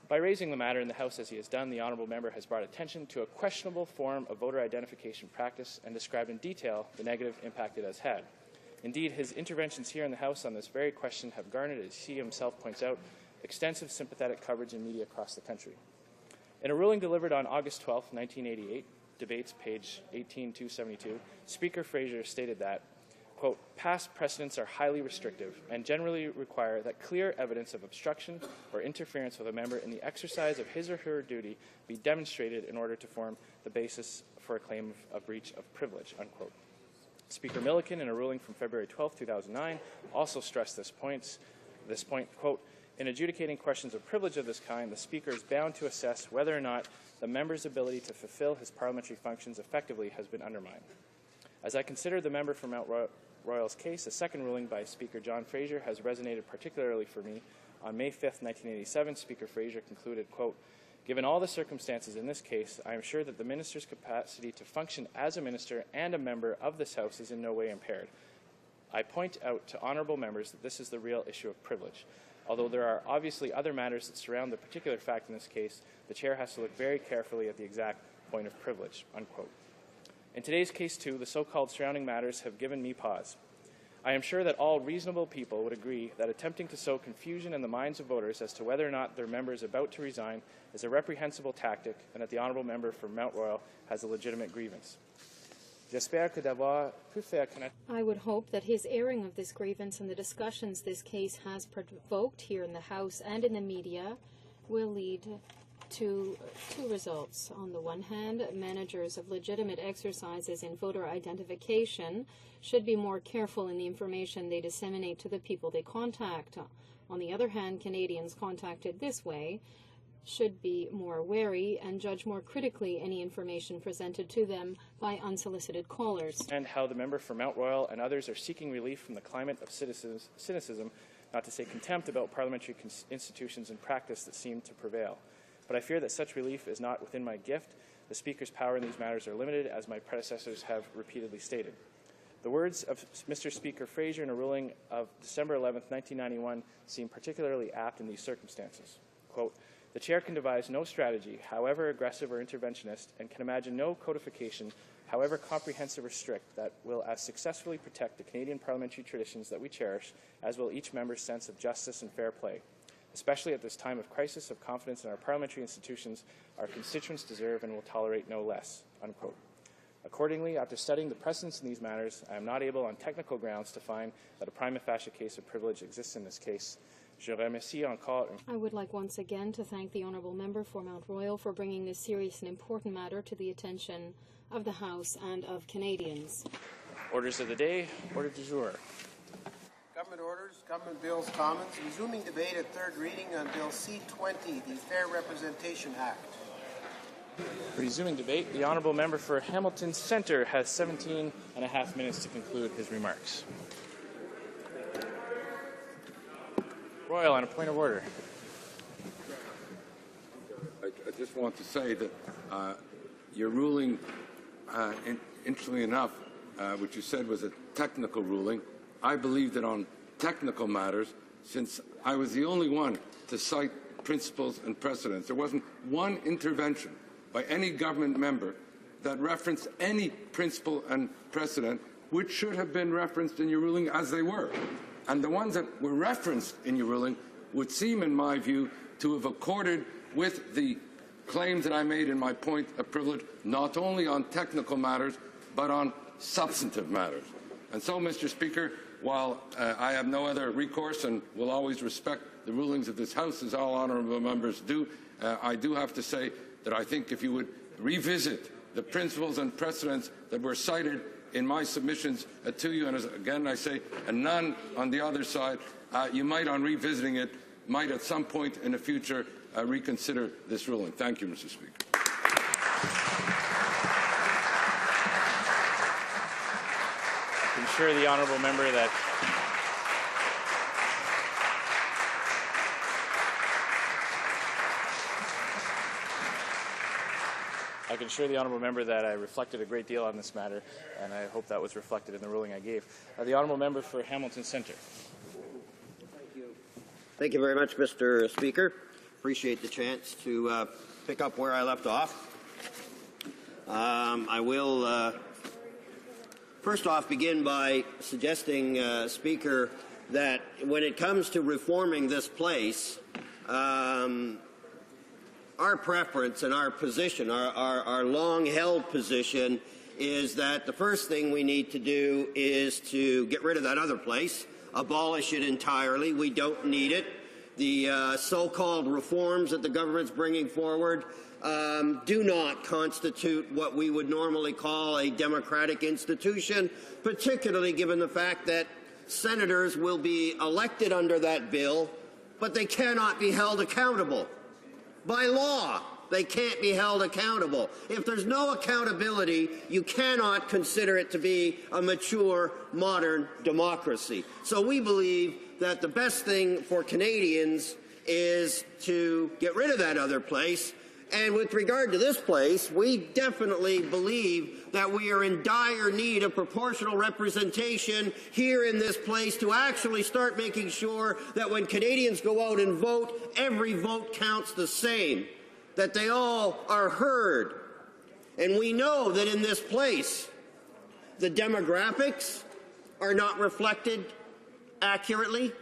By raising the matter in the House as he has done, the Honourable Member has brought attention to a questionable form of voter identification practice and described in detail the negative impact it has had. Indeed, his interventions here in the House on this very question have garnered, as he himself points out, extensive sympathetic coverage in media across the country. In a ruling delivered on August 12, 1988, debates page 18272, Speaker Fraser stated that, quote, past precedents are highly restrictive and generally require that clear evidence of obstruction or interference with a member in the exercise of his or her duty be demonstrated in order to form the basis for a claim of breach of privilege, unquote. Speaker Milliken, in a ruling from February 12, 2009, also stressed this point, quote, in adjudicating questions of privilege of this kind, the Speaker is bound to assess whether or not the member's ability to fulfill his parliamentary functions effectively has been undermined. As I consider the member for Mount Royal's case, a second ruling by Speaker John Fraser has resonated particularly for me. On May 5, 1987, Speaker Fraser concluded, quote, given all the circumstances in this case, I am sure that the minister's capacity to function as a minister and a member of this House is in no way impaired. I point out to honourable members that this is the real issue of privilege. Although there are obviously other matters that surround the particular fact in this case, the Chair has to look very carefully at the exact point of privilege, unquote. In today's case, too, the so-called surrounding matters have given me pause. I am sure that all reasonable people would agree that attempting to sow confusion in the minds of voters as to whether or not their member is about to resign is a reprehensible tactic and that the honourable member from Mount Royal has a legitimate grievance. I would hope that his airing of this grievance and the discussions this case has provoked here in the House and in the media will lead to two results. On the one hand, managers of legitimate exercises in voter identification should be more careful in the information they disseminate to the people they contact. On the other hand, Canadians contacted this way should be more wary and judge more critically any information presented to them by unsolicited callers. And how the member for Mount Royal and others are seeking relief from the climate of cynicism, not to say contempt, about parliamentary institutions and practice that seem to prevail. But I fear that such relief is not within my gift. The Speaker's power in these matters are limited, as my predecessors have repeatedly stated. The words of Mr. Speaker Fraser in a ruling of December 11, 1991 seem particularly apt in these circumstances. Quote, the Chair can devise no strategy, however aggressive or interventionist, and can imagine no codification, however comprehensive or strict, that will as successfully protect the Canadian parliamentary traditions that we cherish, as will each member's sense of justice and fair play. Especially at this time of crisis of confidence in our parliamentary institutions, our constituents deserve and will tolerate no less, unquote. Accordingly, after studying the precedents in these matters, I am not able on technical grounds to find that a prima facie case of privilege exists in this case. I would like once again to thank the honourable member for Mount Royal for bringing this serious and important matter to the attention of the House and of Canadians. Orders of the day, order du jour. Government orders, government bills, commons. Resuming debate at third reading on Bill C-20, the Fair Representation Act. Resuming debate, the honourable member for Hamilton Centre has 17 and a half minutes to conclude his remarks. Royal, on a point of order. I just want to say that your ruling, interestingly enough, which you said was a technical ruling, I believe that on technical matters, since I was the only one to cite principles and precedents, there wasn't one intervention by any government member that referenced any principle and precedent which should have been referenced in your ruling as they were. And the ones that were referenced in your ruling would seem, in my view, to have accorded with the claims that I made in my point of privilege, not only on technical matters, but on substantive matters. And so, Mr. Speaker, while I have no other recourse and will always respect the rulings of this House, as all honourable members do, I do have to say that I think if you would revisit the principles and precedents that were cited in my submissions to you, and as, again I say, and none on the other side, you might, on revisiting it, might at some point in the future reconsider this ruling. Thank you, Mr. Speaker. I can assure the honourable member that I reflected a great deal on this matter, and I hope that was reflected in the ruling I gave. The honourable member for Hamilton Centre. Thank you very much, Mr. Speaker. Appreciate the chance to pick up where I left off. I will first off begin by suggesting, Speaker, that when it comes to reforming this place, our preference and our position, our long-held position, is that the first thing we need to do is to get rid of that other place, abolish it entirely. We don't need it. The so-called reforms that the government's bringing forward do not constitute what we would normally call a democratic institution, particularly given the fact that senators will be elected under that bill, but they cannot be held accountable. By law, they can't be held accountable. If there's no accountability, you cannot consider it to be a mature, modern democracy. So we believe that the best thing for Canadians is to get rid of that other place. And with regard to this place, we definitely believe that we are in dire need of proportional representation here in this place to actually start making sure that when Canadians go out and vote, every vote counts the same, that they all are heard. And we know that in this place, the demographics are not reflected accurately.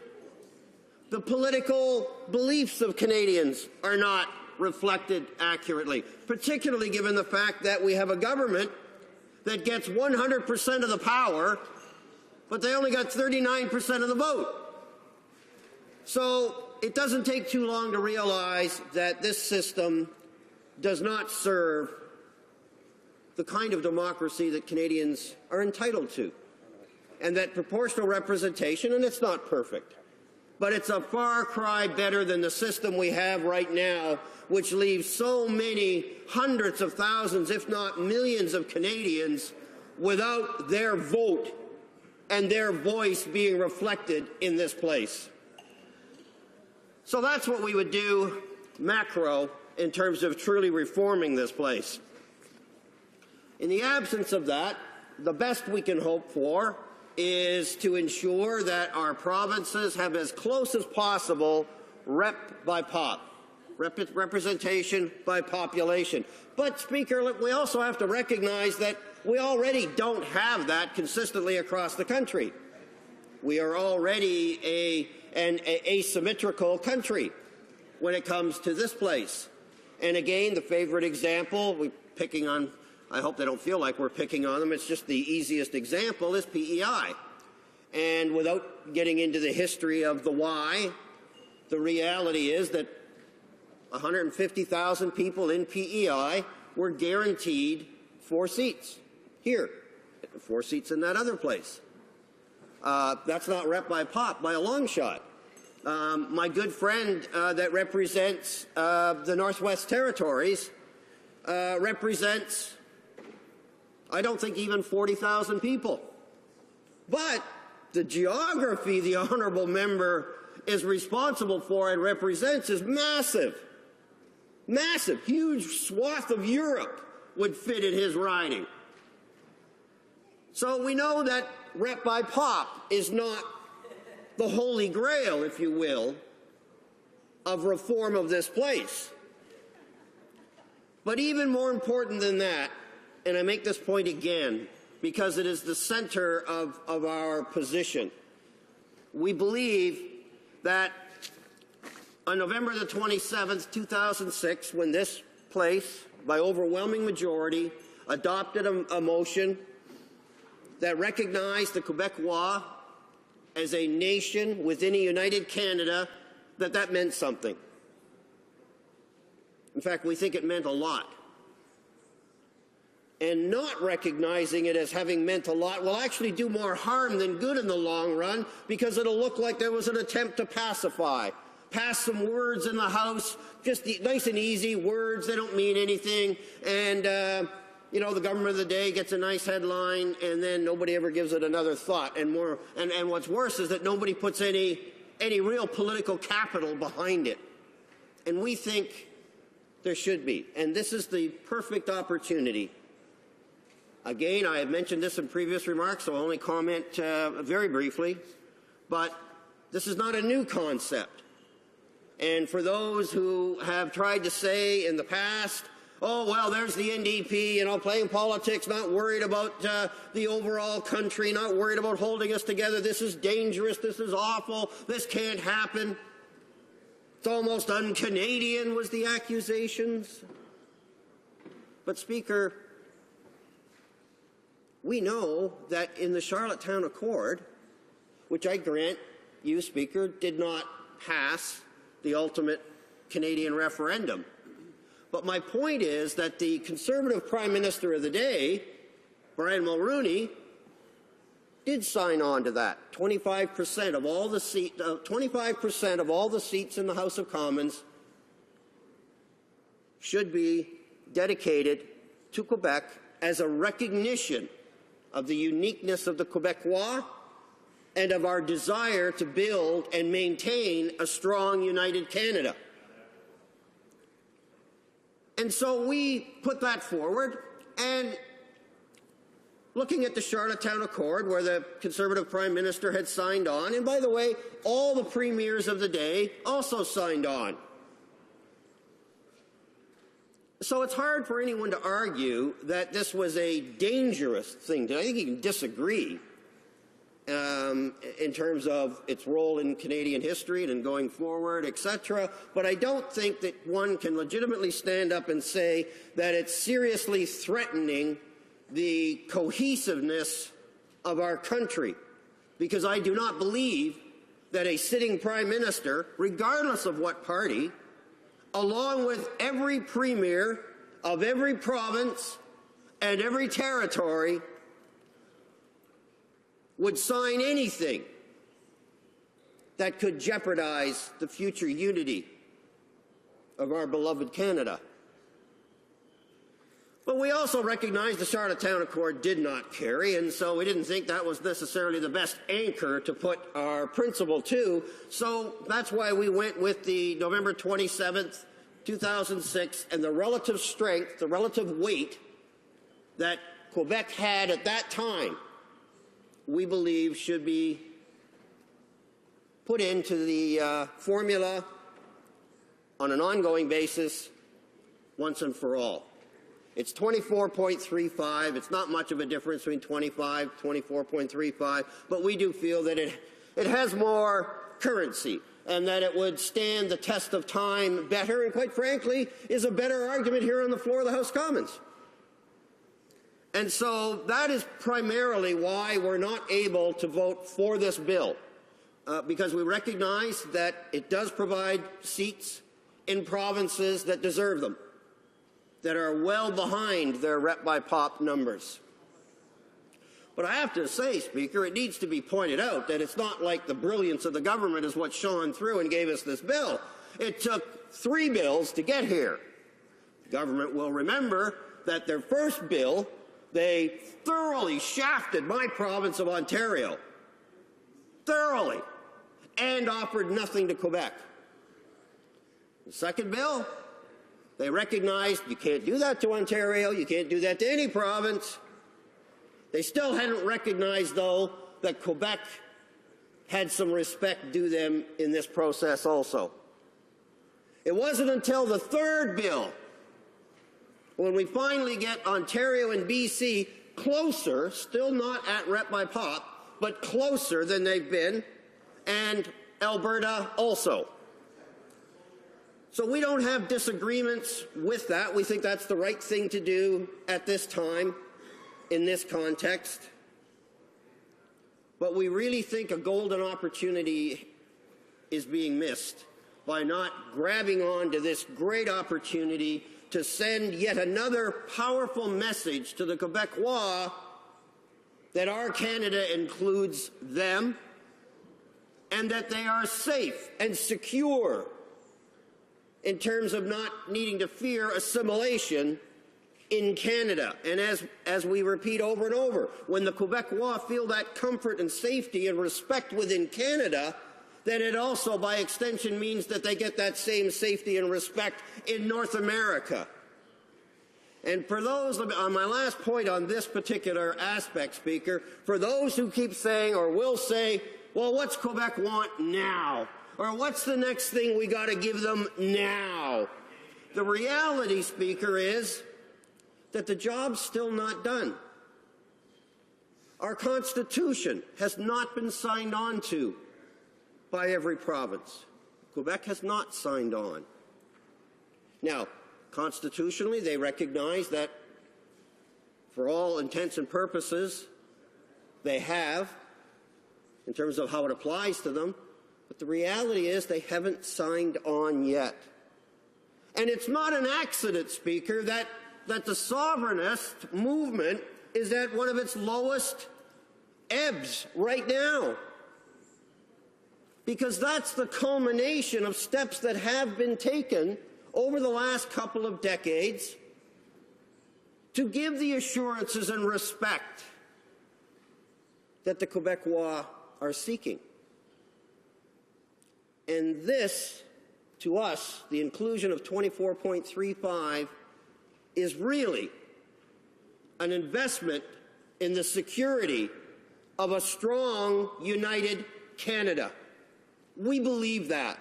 The political beliefs of Canadians are not reflected accurately, particularly given the fact that we have a government that gets 100% of the power, but they only got 39% of the vote. So it doesn't take too long to realize that this system does not serve the kind of democracy that Canadians are entitled to, and that proportional representation, and it's not perfect, but it's a far cry better than the system we have right now, which leaves so many hundreds of thousands, if not millions of Canadians without their vote and their voice being reflected in this place. So that's what we would do macro in terms of truly reforming this place. In the absence of that, the best we can hope for is to ensure that our provinces have as close as possible rep by pop, representation by population. But, Speaker, we also have to recognize that we already don't have that consistently across the country. We are already an asymmetrical country when it comes to this place. And again, the favorite example, we're picking on, I hope they don't feel like we're picking on them, it's just the easiest example, is PEI. And without getting into the history of the why, the reality is that 150,000 people in PEI were guaranteed 4 seats here, 4 seats in that other place. That's not rep by pop by a long shot. My good friend that represents the Northwest Territories represents, I don't think, even 40,000 people. But the geography the honourable member is responsible for and represents is massive. Massive. Huge swath of Europe would fit in his riding. So we know that rep by pop is not the holy grail, if you will, of reform of this place. But even more important than that, and I make this point again because it is the center of our position, we believe that on November the 27th, 2006, when this place, by overwhelming majority, adopted a motion that recognized the Quebecois as a nation within a united Canada, that meant something. In fact, we think it meant a lot. And not recognizing it as having meant a lot will actually do more harm than good in the long run, because it'll look like there was an attempt to pacify. Pass some words in the House, just nice and easy words, they don't mean anything, and you know, the government of the day gets a nice headline, and then nobody ever gives it another thought. And what's worse is that nobody puts any real political capital behind it. And we think there should be. And this is the perfect opportunity. Again, I have mentioned this in previous remarks, so I'll only comment very briefly. But this is not a new concept. And for those who have tried to say in the past, oh, well, there's the NDP, you know, playing politics, not worried about the overall country, not worried about holding us together. This is dangerous. This is awful. This can't happen. It's almost un-Canadian was the accusations. But, Speaker, we know that in the Charlottetown Accord, which I grant you, Speaker, did not pass the ultimate Canadian referendum. But my point is that the Conservative Prime Minister of the day, Brian Mulroney, did sign on to that. 25% of all the 25% of all the seats in the House of Commons should be dedicated to Quebec as a recognition of the uniqueness of the Quebecois and of our desire to build and maintain a strong, united Canada. And so we put that forward, and looking at the Charlottetown Accord, where the Conservative Prime Minister had signed on, and by the way, all the premiers of the day also signed on. So it's hard for anyone to argue that this was a dangerous thing. I think you can disagree in terms of its role in Canadian history and going forward, etc. But I don't think that one can legitimately stand up and say that it's seriously threatening the cohesiveness of our country, because I do not believe that a sitting Prime Minister, regardless of what party, along with every premier of every province and every territory, would sign anything that could jeopardize the future unity of our beloved Canada. But we also recognize the Charlottetown Accord did not carry, and so we didn't think that was necessarily the best anchor to put our principle to. So that's why we went with the November 27th, 2006, and the relative strength, the relative weight that Quebec had at that time, we believe should be put into the formula on an ongoing basis once and for all. It's 24.35. It's not much of a difference between 25, 24.35, but we do feel that it has more currency and that it would stand the test of time better, and quite frankly, is a better argument here on the floor of the House of Commons. And so that is primarily why we're not able to vote for this bill, because we recognize that it does provide seats in provinces that deserve them, that are well behind their rep by pop numbers. But I have to say, Speaker, it needs to be pointed out that it's not like the brilliance of the government is what shone through and gave us this bill. It took 3 bills to get here. The government will remember that their first bill, they thoroughly shafted my province of Ontario. Thoroughly. And offered nothing to Quebec. The second bill, they recognized you can't do that to Ontario, you can't do that to any province. They still hadn't recognized, though, that Quebec had some respect due them in this process also. It wasn't until the third bill, when we finally get Ontario and BC closer, still not at rep by pop, but closer than they've been, and Alberta also. So we don't have disagreements with that. We think that's the right thing to do at this time, in this context. But we really think a golden opportunity is being missed by not grabbing on to this great opportunity to send yet another powerful message to the Quebecois that our Canada includes them and that they are safe and secure in terms of not needing to fear assimilation in Canada. And as we repeat over and over, when the Quebecois feel that comfort and safety and respect within Canada, then it also, by extension, means that they get that same safety and respect in North America. And for those, on my last point on this particular aspect, Speaker, for those who keep saying or will say, well, what's Quebec want now? Or what's the next thing we got to give them now? The reality, Speaker, is that the job's still not done. Our Constitution has not been signed on to by every province. Quebec has not signed on. Now, constitutionally, they recognize that for all intents and purposes, they have, in terms of how it applies to them, but the reality is they haven't signed on yet. And it's not an accident, Speaker, that the sovereignist movement is at one of its lowest ebbs right now. Because that's the culmination of steps that have been taken over the last couple of decades to give the assurances and respect that the Quebecois are seeking. And this, to us, the inclusion of 24.35, is really an investment in the security of a strong, united Canada. We believe that.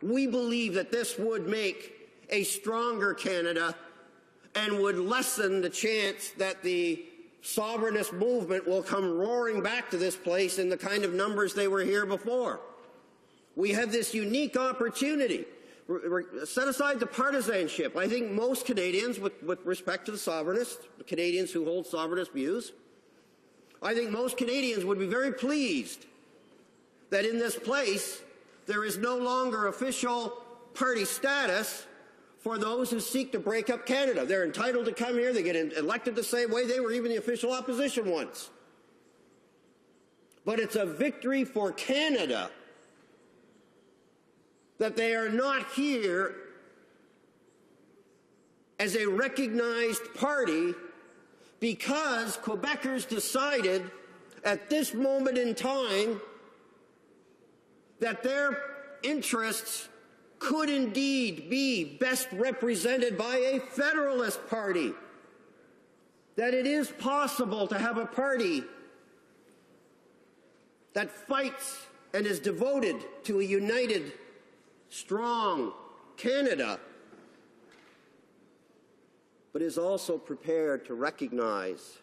We believe that this would make a stronger Canada and would lessen the chance that the sovereignist movement will come roaring back to this place in the kind of numbers they were here before. We have this unique opportunity. Set aside the partisanship. I think most Canadians, with respect to the sovereignists, the Canadians who hold sovereignist views, I think most Canadians would be very pleased that in this place there is no longer official party status for those who seek to break up Canada. They're entitled to come here. They get elected the same way. They were even the official opposition once. But it's a victory for Canada that they are not here as a recognized party because Quebecers decided at this moment in time that their interests could indeed be best represented by a federalist party, that it is possible to have a party that fights and is devoted to a united, strong Canada, but is also prepared to recognize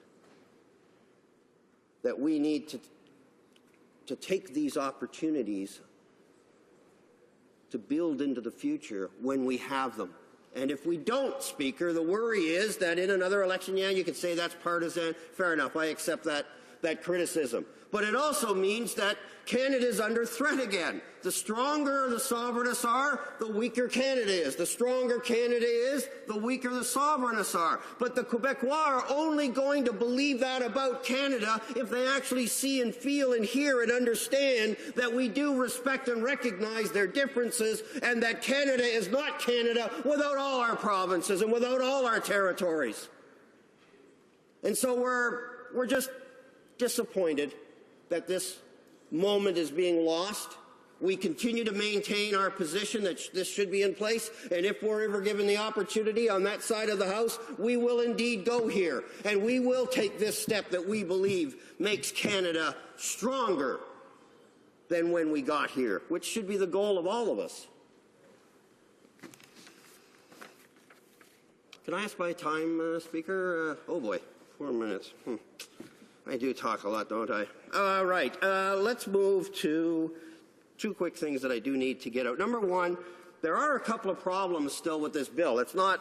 that we need to take these opportunities to build into the future when we have them. And if we don't, Speaker, the worry is that in another election, yeah, you could say that's partisan. Fair enough, I accept that criticism. But it also means that Canada is under threat again. The stronger the sovereignists are, the weaker Canada is. The stronger Canada is, the weaker the sovereignists are. But the Quebecois are only going to believe that about Canada if they actually see and feel and hear and understand that we do respect and recognize their differences and that Canada is not Canada without all our provinces and without all our territories. And so we're just disappointed that this moment is being lost. We continue to maintain our position that this should be in place, and if we're ever given the opportunity on that side of the House, we will indeed go here, and we will take this step that we believe makes Canada stronger than when we got here, which should be the goal of all of us. Can I ask my time, Speaker? Oh boy, 4 minutes. I do talk a lot, don't I? All right, let's move to two quick things that I do need to get out. Number one, there are a couple of problems still with this bill. It's not,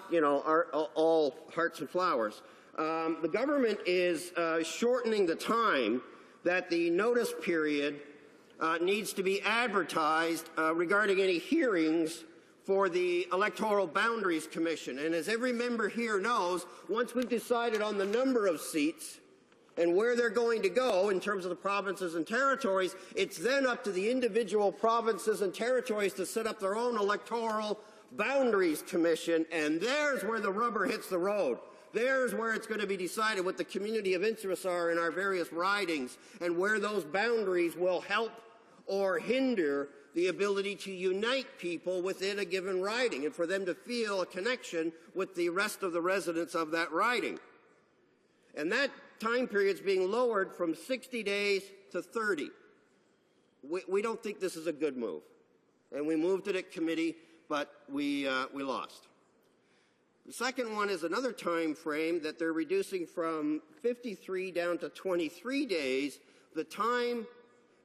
all hearts and flowers. The government is shortening the time that the notice period needs to be advertised regarding any hearings for the Electoral Boundaries Commission. And as every member here knows, once we've decided on the number of seats and where they're going to go in terms of the provinces and territories, it's then up to the individual provinces and territories to set up their own Electoral Boundaries Commission, and there's where the rubber hits the road. There's where it's going to be decided what the community of interests are in our various ridings and where those boundaries will help or hinder the ability to unite people within a given riding and for them to feel a connection with the rest of the residents of that riding. And that time period is being lowered from 60 days to 30. We don't think this is a good move. And we moved it at committee, but we lost. The second one is another time frame that they're reducing from 53 down to 23 days, the time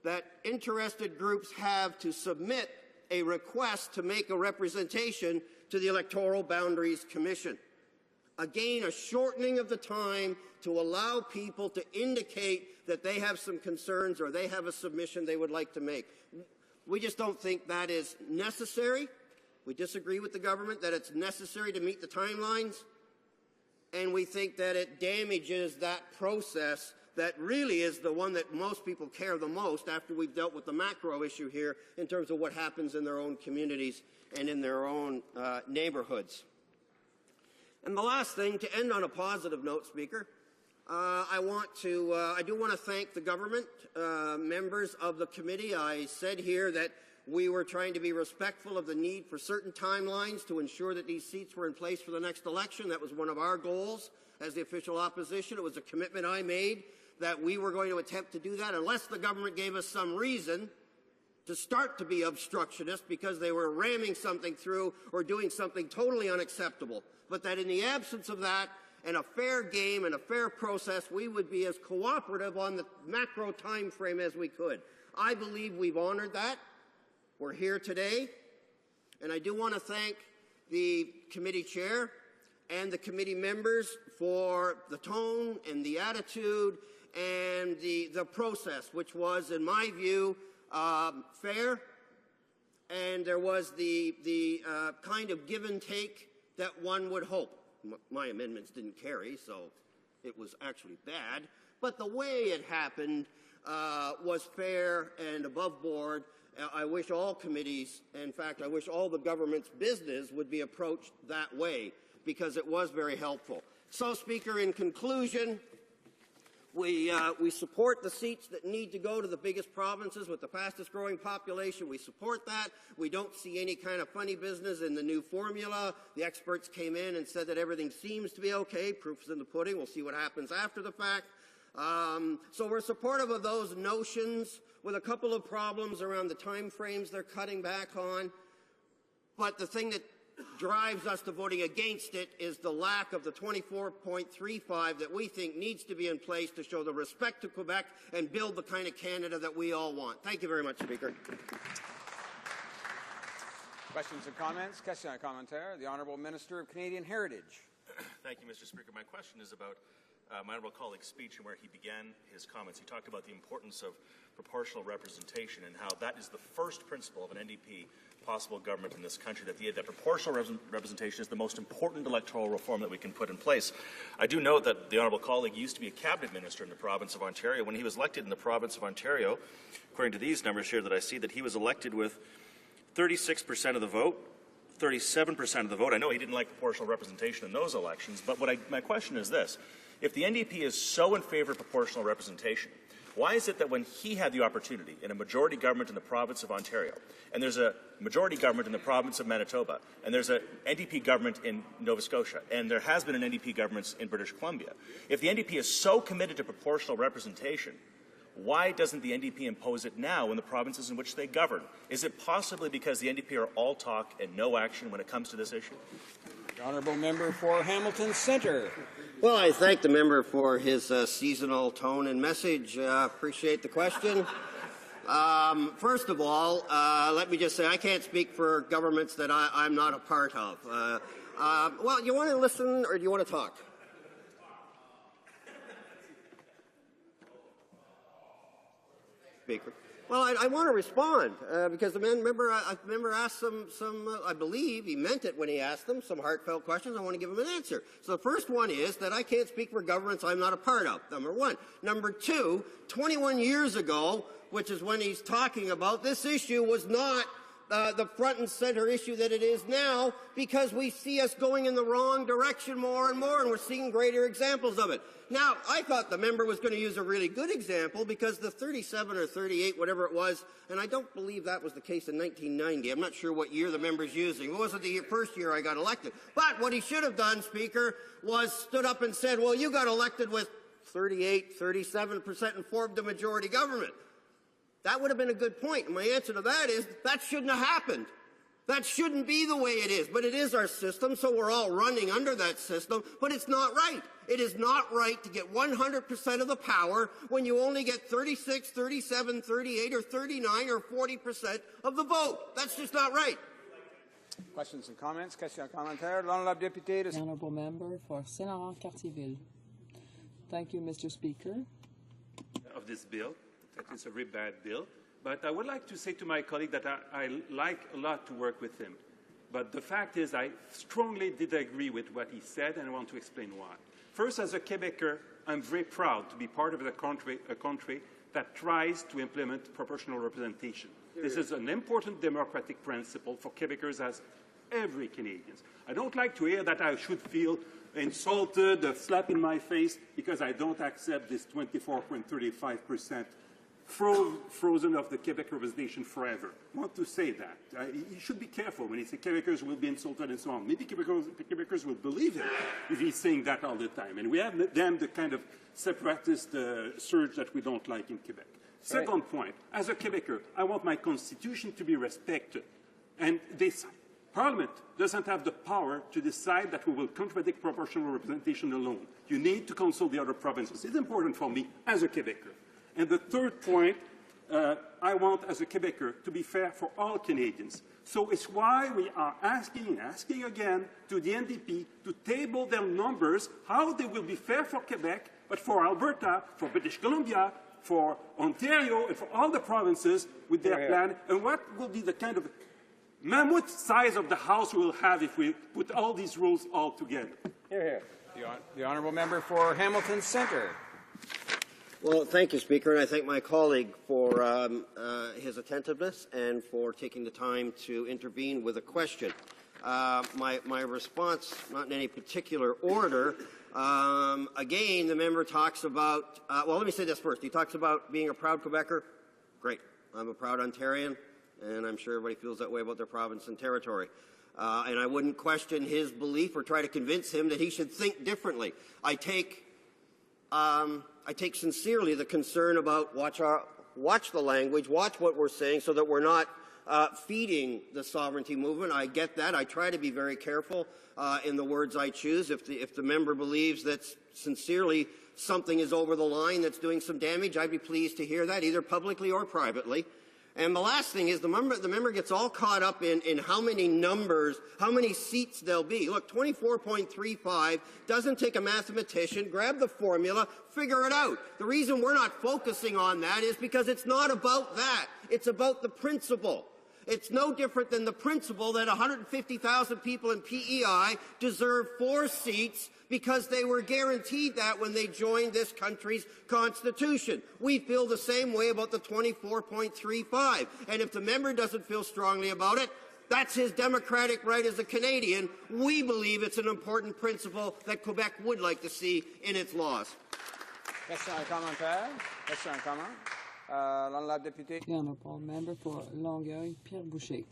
that interested groups have to submit a request to make a representation to the Electoral Boundaries Commission. Again, a shortening of the time to allow people to indicate that they have some concerns or they have a submission they would like to make. We just don't think that is necessary. We disagree with the government that it's necessary to meet the timelines, and we think that it damages that process that really is the one that most people care the most after we've dealt with the macro issue here in terms of what happens in their own communities and in their own neighborhoods. And the last thing, to end on a positive note, Speaker, I do want to thank the government, members of the committee. I said here that we were trying to be respectful of the need for certain timelines to ensure that these seats were in place for the next election. That was one of our goals as the official opposition. It was a commitment I made that we were going to attempt to do that unless the government gave us some reason to start to be obstructionist because they were ramming something through or doing something totally unacceptable. But that in the absence of that and a fair game and a fair process, we would be as cooperative on the macro time frame as we could. I believe we've honored that. We're here today, and I do want to thank the committee chair and the committee members for the tone and the attitude and the process, which was, in my view, fair, and there was the kind of give and take that one would hope. My amendments didn't carry, so it was actually bad, but the way it happened was fair and above board. I wish all committees, in fact, I wish all the government's business would be approached that way, because it was very helpful. So, Speaker, in conclusion, we support the seats that need to go to the biggest provinces with the fastest growing population. We support that. We don't see any kind of funny business in the new formula. The experts came in and said that everything seems to be okay. Proof's in the pudding. We'll see what happens after the fact. So we're supportive of those notions with a couple of problems around the time frames they're cutting back on. But the thing that drives us to voting against it is the lack of the 24.35 that we think needs to be in place to show the respect to Quebec and build the kind of Canada that we all want. Thank you very much, Speaker. Questions and comments? Question and commentaire. The Honourable Minister of Canadian Heritage. Thank you, Mr. Speaker. My question is about my honourable colleague's speech and where he began his comments. He talked about the importance of proportional representation and how that is the first principle of an NDP possible government in this country, that proportional representation is the most important electoral reform that we can put in place. I do note that the honourable colleague used to be a cabinet minister in the province of Ontario. When he was elected in the province of Ontario, according to these numbers here that I see, that he was elected with 36% of the vote, 37% of the vote. I know he didn't like proportional representation in those elections, but my question is this. If the NDP is so in favour of proportional representation, why is it that when he had the opportunity in a majority government in the province of Ontario, and there's a majority government in the province of Manitoba, and there's an NDP government in Nova Scotia, and there has been an NDP government in British Columbia, if the NDP is so committed to proportional representation, why doesn't the NDP impose it now in the provinces in which they govern? Is it possibly because the NDP are all talk and no action when it comes to this issue? The Honourable Member for Hamilton Centre. Well, I thank the member for his seasonal tone and message. Appreciate the question. First of all, let me just say I can't speak for governments that I'm not a part of. Well, you want to listen or do you want to talk? Speaker. Well, I want to respond because the member asked some I believe he meant it when he asked them, some heartfelt questions. I want to give him an answer. So the first one is that I can't speak for governments I'm not a part of, number one. Number two, 21 years ago, which is when he's talking about, this issue was not the front and center issue that it is now because we see us going in the wrong direction more and more, and we're seeing greater examples of it. Now, I thought the member was going to use a really good example because the 37 or 38, whatever it was, and I don't believe that was the case in 1990. I'm not sure what year the member's using. It wasn't the first year I got elected. But what he should have done, Speaker, was stood up and said, well, you got elected with 38, 37% and formed a majority government. That would have been a good point. And my answer to that is that shouldn't have happened. That shouldn't be the way it is, but it is our system, so we're all running under that system, but it's not right. It is not right to get 100% of the power when you only get 36, 37, 38, or 39, or 40% of the vote. That's just not right. Questions and comments? Questions and commentaires. L'honorable député. The honourable member for Saint-Laurent-Cartierville. Thank you, Mr. Speaker. Of this bill, that is a very bad bill. But I would like to say to my colleague that I like a lot to work with him. But the fact is I strongly did agree with what he said, and I want to explain why. First, as a Quebecer, I'm very proud to be part of a country that tries to implement proportional representation. This is an important democratic principle for Quebecers as every Canadian. I don't like to hear that I should feel insulted, a slap in my face, because I don't accept this 24.35% frozen of the Quebec representation forever. I want to say that. You should be careful when he says Quebecers will be insulted and so on. Maybe Quebecers will believe him if he's saying that all the time. And we have them the kind of separatist surge that we don't like in Quebec. Second point, as a Quebecer, I want my constitution to be respected. And this Parliament doesn't have the power to decide that we will contradict proportional representation alone. You need to consult the other provinces. It's important for me as a Quebecer. And the third point, I want, as a Quebecer, to be fair for all Canadians. So it's why we are asking again to the NDP to table their numbers, how they will be fair for Quebec, but for Alberta, for British Columbia, for Ontario, and for all the provinces with their plan, and what will be the kind of mammoth size of the House we will have if we put all these rules all together. Hear, hear. The honourable member for Hamilton Centre. Well, thank you, Speaker, and I thank my colleague for his attentiveness and for taking the time to intervene with a question. My response, not in any particular order, again, the member talks about, well, let me say this first. He talks about being a proud Quebecer. Great. I'm a proud Ontarian, and I'm sure everybody feels that way about their province and territory. And I wouldn't question his belief or try to convince him that he should think differently. I take sincerely the concern about watch the language, watch what we're saying so that we're not feeding the sovereignty movement. I get that. I try to be very careful in the words I choose. If the member believes that sincerely something is over the line that's doing some damage, I'd be pleased to hear that, either publicly or privately. And the last thing is the member gets all caught up in how many numbers, how many seats there'll be. Look, 24.35 doesn't take a mathematician. Grab the formula, figure it out. The reason we're not focusing on that is because it's not about that. It's about the principle. It's no different than the principle that 150,000 people in PEI deserve 4 seats because they were guaranteed that when they joined this country's constitution. We feel the same way about the 24.35. And if the member doesn't feel strongly about it, that's his democratic right as a Canadian. We believe it's an important principle that Quebec would like to see in its laws. Question and commentaire. Question and comment. L'honorable député. The honourable member for Longueuil, Pierre Boucher.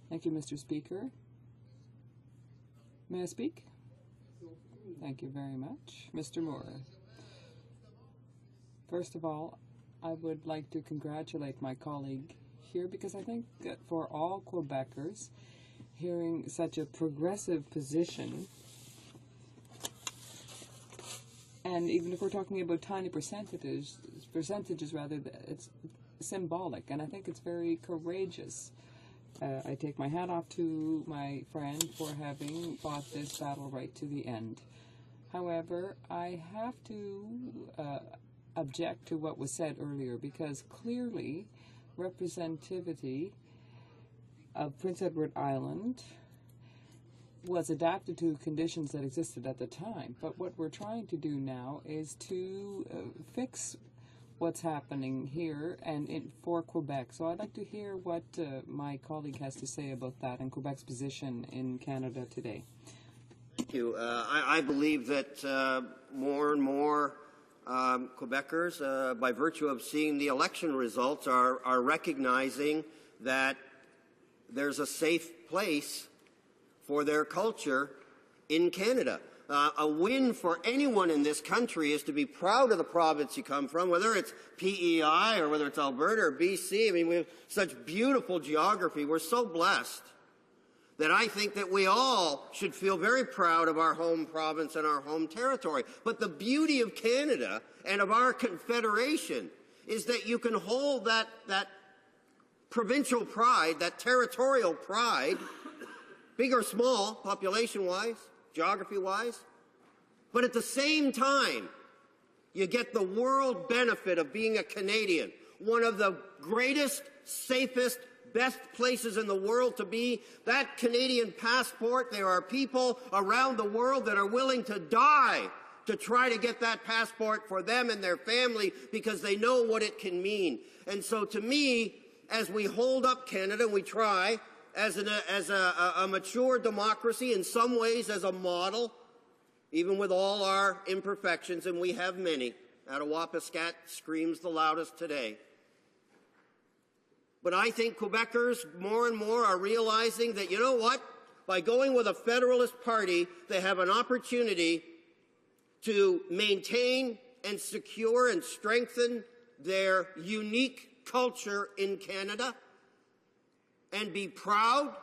Thank you, Mr. Speaker. May I speak? Thank you very much. Mr. Moore. First of all, I would like to congratulate my colleague here because I think that for all Quebecers, hearing such a progressive position, and even if we're talking about tiny percentages rather, it's symbolic, and I think it's very courageous. I take my hat off to my friend for having fought this battle right to the end. However, I have to object to what was said earlier because clearly representativity of Prince Edward Island was adapted to conditions that existed at the time. But what we're trying to do now is to fix what's happening here and for Quebec. So I'd like to hear what my colleague has to say about that and Quebec's position in Canada today. Thank you. I believe that more and more Quebecers, by virtue of seeing the election results, are recognizing that there's a safe place for their culture in Canada. A win for anyone in this country is to be proud of the province you come from, whether it's PEI or whether it's Alberta or BC. I mean, we have such beautiful geography. We're so blessed. that I think that we all should feel very proud of our home province and our home territory. But the beauty of Canada and of our confederation is that you can hold that provincial pride, that territorial pride, big or small, population-wise, geography-wise, but at the same time, you get the world benefit of being a Canadian, one of the greatest, safest, best places in the world to be. That Canadian passport, there are people around the world that are willing to die to try to get that passport for them and their family because they know what it can mean. And so to me, as we hold up Canada, we try, as a mature democracy, in some ways as a model, even with all our imperfections, and we have many. Attawapiskat screams the loudest today. But I think Quebecers more and more are realizing that, you know what? By going with a Federalist Party, they have an opportunity to maintain and secure and strengthen their unique culture in Canada and be proud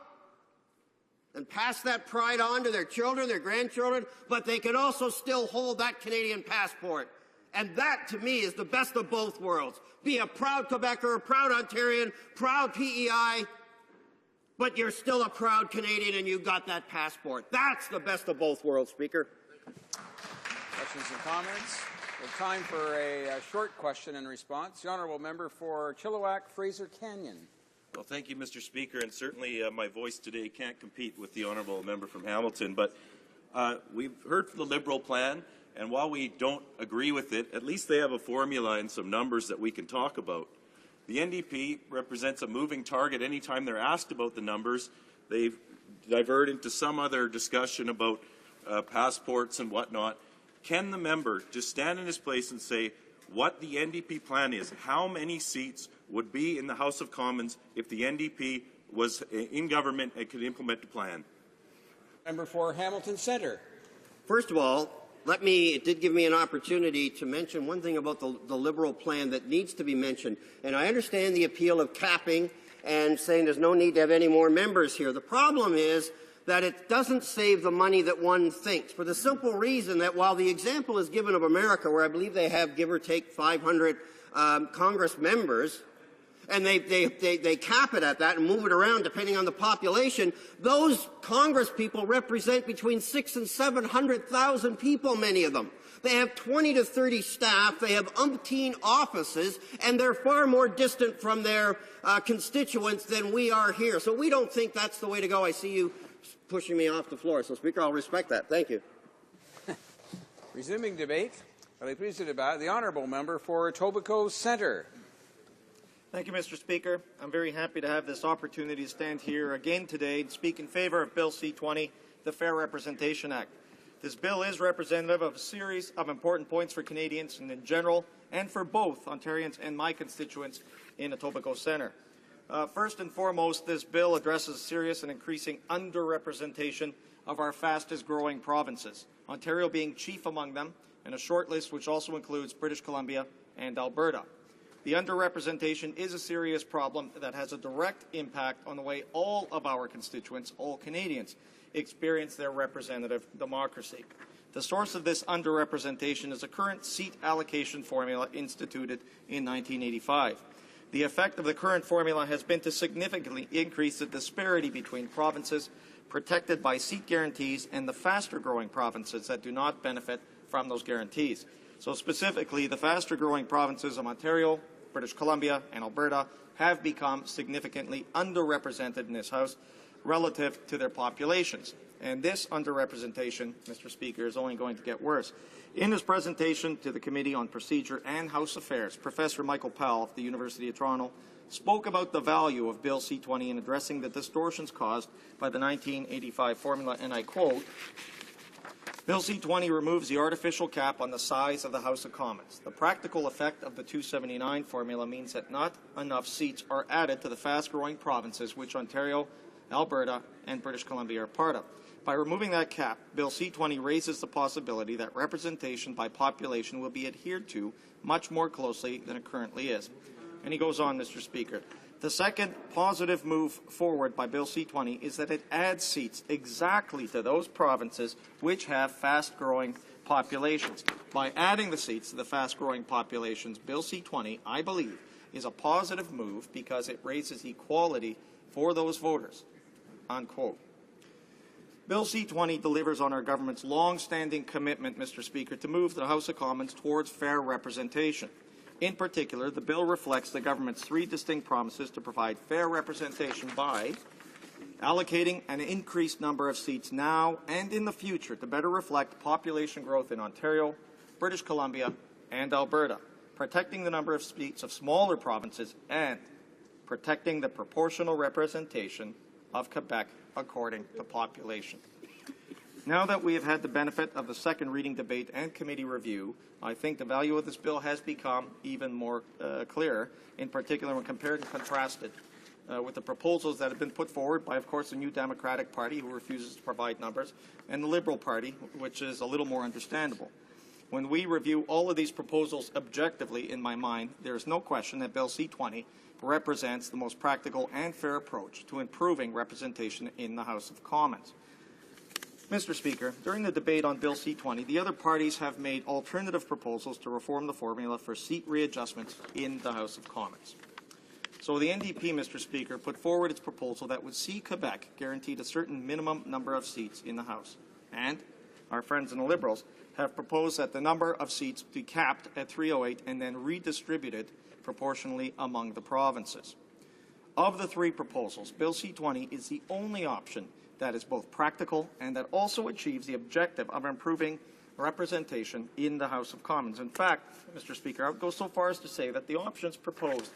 and pass that pride on to their children, their grandchildren, but they can also still hold that Canadian passport. And that, to me, is the best of both worlds. Be a proud Quebecer, a proud Ontarian, proud PEI, but you're still a proud Canadian and you got that passport. That's the best of both worlds, Speaker. Questions and comments? We have time for a short question and response. The honourable member for Chilliwack, Fraser Canyon. Well, thank you, Mr. Speaker, and certainly my voice today can't compete with the honourable member from Hamilton, but we've heard the Liberal plan, and while we don't agree with it, at least they have a formula and some numbers that we can talk about. The NDP represents a moving target. Anytime they're asked about the numbers, they divert into some other discussion about passports and whatnot. Can the member just stand in his place and say what the NDP plan is? How many seats would be in the House of Commons if the NDP was in government and could implement the plan? Member for Hamilton Centre. First of all, it did give me an opportunity to mention one thing about the Liberal plan that needs to be mentioned. And I understand the appeal of capping and saying there's no need to have any more members here. The problem is that it doesn't save the money that one thinks, for the simple reason that while the example is given of America, where I believe they have, give or take, 500 Congress members, and they cap it at that and move it around depending on the population, those Congress people represent between 600,000 and 700,000 people, many of them. They have 20 to 30 staff, they have umpteen offices, and they're far more distant from their constituents than we are here. So we don't think that's the way to go. I see you pushing me off the floor, so Speaker, I'll respect that. Thank you. Resuming debate, the honourable member for Etobicoke Centre. Thank you, Mr. Speaker. I'm very happy to have this opportunity to stand here again today and speak in favour of Bill C-20, the Fair Representation Act. This bill is representative of a series of important points for Canadians and in general, and for both Ontarians and my constituents in Etobicoke Centre. First and foremost, this bill addresses a serious and increasing underrepresentation of our fastest-growing provinces, Ontario being chief among them, and a short list which also includes British Columbia and Alberta. The underrepresentation is a serious problem that has a direct impact on the way all of our constituents, all Canadians, experience their representative democracy. The source of this underrepresentation is a current seat allocation formula instituted in 1985. The effect of the current formula has been to significantly increase the disparity between provinces protected by seat guarantees and the faster-growing provinces that do not benefit from those guarantees. So specifically, the faster-growing provinces of Ontario, British Columbia, and Alberta have become significantly underrepresented in this House relative to their populations. And this underrepresentation, Mr. Speaker, is only going to get worse. In his presentation to the Committee on Procedure and House Affairs, Professor Michael Powell of the University of Toronto spoke about the value of Bill C-20 in addressing the distortions caused by the 1985 formula, and I quote, Bill C-20 removes the artificial cap on the size of the House of Commons. The practical effect of the 279 formula means that not enough seats are added to the fast-growing provinces which Ontario, Alberta, and British Columbia are part of. By removing that cap, Bill C-20 raises the possibility that representation by population will be adhered to much more closely than it currently is. And he goes on, Mr. Speaker. The second positive move forward by Bill C-20 is that it adds seats exactly to those provinces which have fast-growing populations. By adding the seats to the fast-growing populations, Bill C-20, I believe, is a positive move because it raises equality for those voters, unquote. Bill C-20 delivers on our government's long-standing commitment, Mr. Speaker, to move the House of Commons towards fair representation. In particular, the bill reflects the government's three distinct promises to provide fair representation by allocating an increased number of seats now and in the future to better reflect population growth in Ontario, British Columbia, and Alberta, protecting the number of seats of smaller provinces, and protecting the proportional representation of Quebec according to population. Now that we have had the benefit of the second reading debate and committee review, I think the value of this bill has become even more clear, in particular when compared and contrasted with the proposals that have been put forward by, of course, the New Democratic Party, who refuses to provide numbers, and the Liberal Party, which is a little more understandable. When we review all of these proposals objectively, in my mind, there is no question that Bill C-20 represents the most practical and fair approach to improving representation in the House of Commons. Mr. Speaker, during the debate on Bill C-20, the other parties have made alternative proposals to reform the formula for seat readjustments in the House of Commons. So the NDP, Mr. Speaker, put forward its proposal that would see Quebec guaranteed a certain minimum number of seats in the House. And our friends in the Liberals have proposed that the number of seats be capped at 308 and then redistributed proportionally among the provinces. Of the three proposals, Bill C-20 is the only option that is both practical and that also achieves the objective of improving representation in the House of Commons. In fact, Mr. Speaker, I would go so far as to say that the options proposed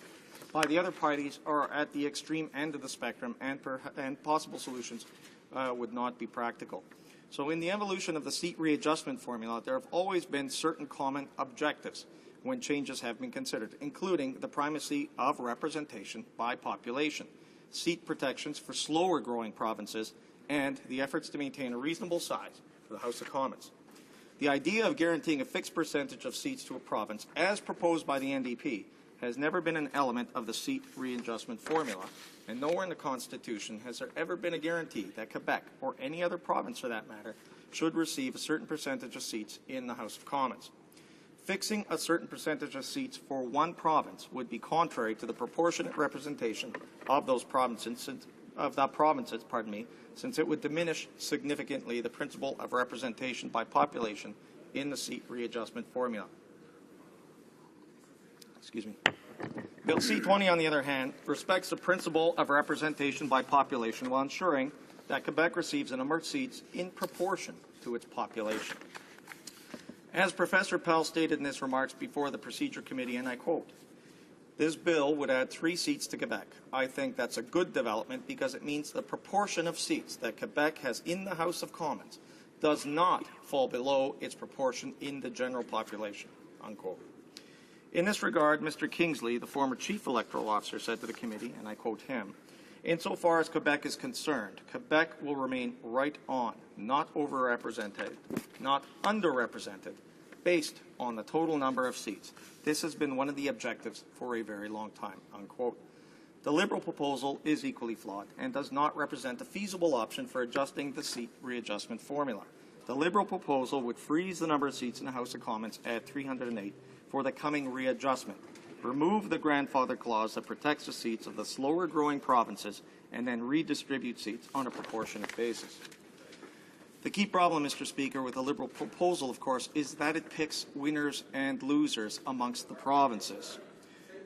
by the other parties are at the extreme end of the spectrum, and possible solutions would not be practical. So in the evolution of the seat readjustment formula, there have always been certain common objectives when changes have been considered, including the primacy of representation by population, seat protections for slower-growing provinces, and the efforts to maintain a reasonable size for the House of Commons. The idea of guaranteeing a fixed percentage of seats to a province, as proposed by the NDP, has never been an element of the seat readjustment formula, and nowhere in the Constitution has there ever been a guarantee that Quebec, or any other province for that matter, should receive a certain percentage of seats in the House of Commons. Fixing a certain percentage of seats for one province would be contrary to the proportionate representation of those provinces, since it would diminish significantly the principle of representation by population in the seat readjustment formula. Excuse me. Bill C-20, on the other hand, respects the principle of representation by population while ensuring that Quebec receives a number of seats in proportion to its population. As Professor Pell stated in his remarks before the Procedure Committee, and I quote, "This bill would add 3 seats to Quebec. I think that's a good development because it means the proportion of seats that Quebec has in the House of Commons does not fall below its proportion in the general population," unquote. In this regard, Mr. Kingsley, the former Chief Electoral Officer, said to the committee, and I quote him, "Insofar as Quebec is concerned, Quebec will remain right on, not overrepresented, not underrepresented, based on the total number of seats. This has been one of the objectives for a very long time," unquote. The Liberal proposal is equally flawed and does not represent a feasible option for adjusting the seat readjustment formula. The Liberal proposal would freeze the number of seats in the House of Commons at 308 for the coming readjustment, remove the grandfather clause that protects the seats of the slower-growing provinces, and then redistribute seats on a proportionate basis. The key problem, Mr. Speaker, with the Liberal proposal, of course, is that it picks winners and losers amongst the provinces.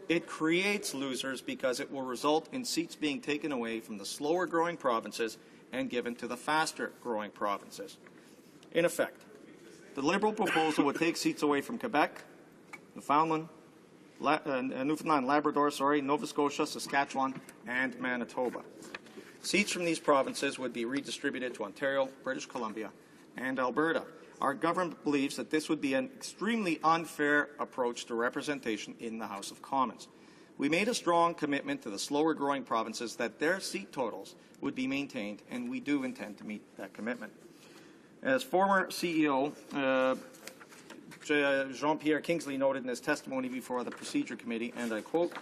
It creates losers because it will result in seats being taken away from the slower-growing provinces and given to the faster-growing provinces. In effect, the Liberal proposal would take seats away from Quebec, Newfoundland, Labrador, Nova Scotia, Saskatchewan, and Manitoba. Seats from these provinces would be redistributed to Ontario, British Columbia, and Alberta. Our government believes that this would be an extremely unfair approach to representation in the House of Commons. We made a strong commitment to the slower-growing provinces that their seat totals would be maintained, and we do intend to meet that commitment. As former CEO Jean-Pierre Kingsley noted in his testimony before the Procedure Committee, and I quote,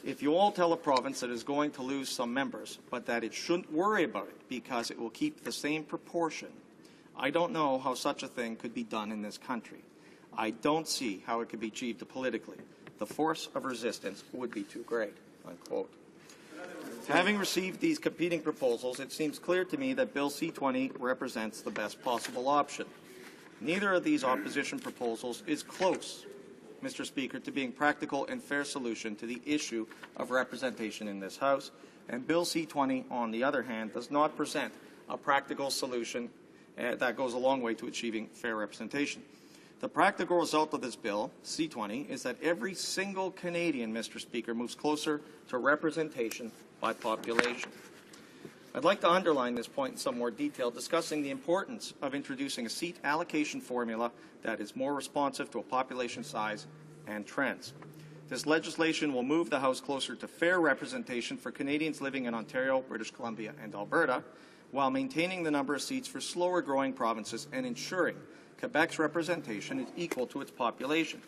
If you all tell a province that is going to lose some members, but that it shouldn't worry about it because it will keep the same proportion, I don't know how such a thing could be done in this country. I don't see how it could be achieved politically. The force of resistance would be too great." Unquote. Having received these competing proposals, it seems clear to me that Bill C-20 represents the best possible option. Neither of these opposition proposals is close, Mr. Speaker, to being practical and fair solution to the issue of representation in this House, and Bill C-20, on the other hand, does not present a practical solution that goes a long way to achieving fair representation. The practical result of this bill, C-20, is that every single Canadian, Mr. Speaker, moves closer to representation by population. I'd like to underline this point in some more detail, discussing the importance of introducing a seat allocation formula that is more responsive to a population size and trends. This legislation will move the House closer to fair representation for Canadians living in Ontario, British Columbia, and Alberta, while maintaining the number of seats for slower-growing provinces and ensuring Quebec's representation is equal to its population.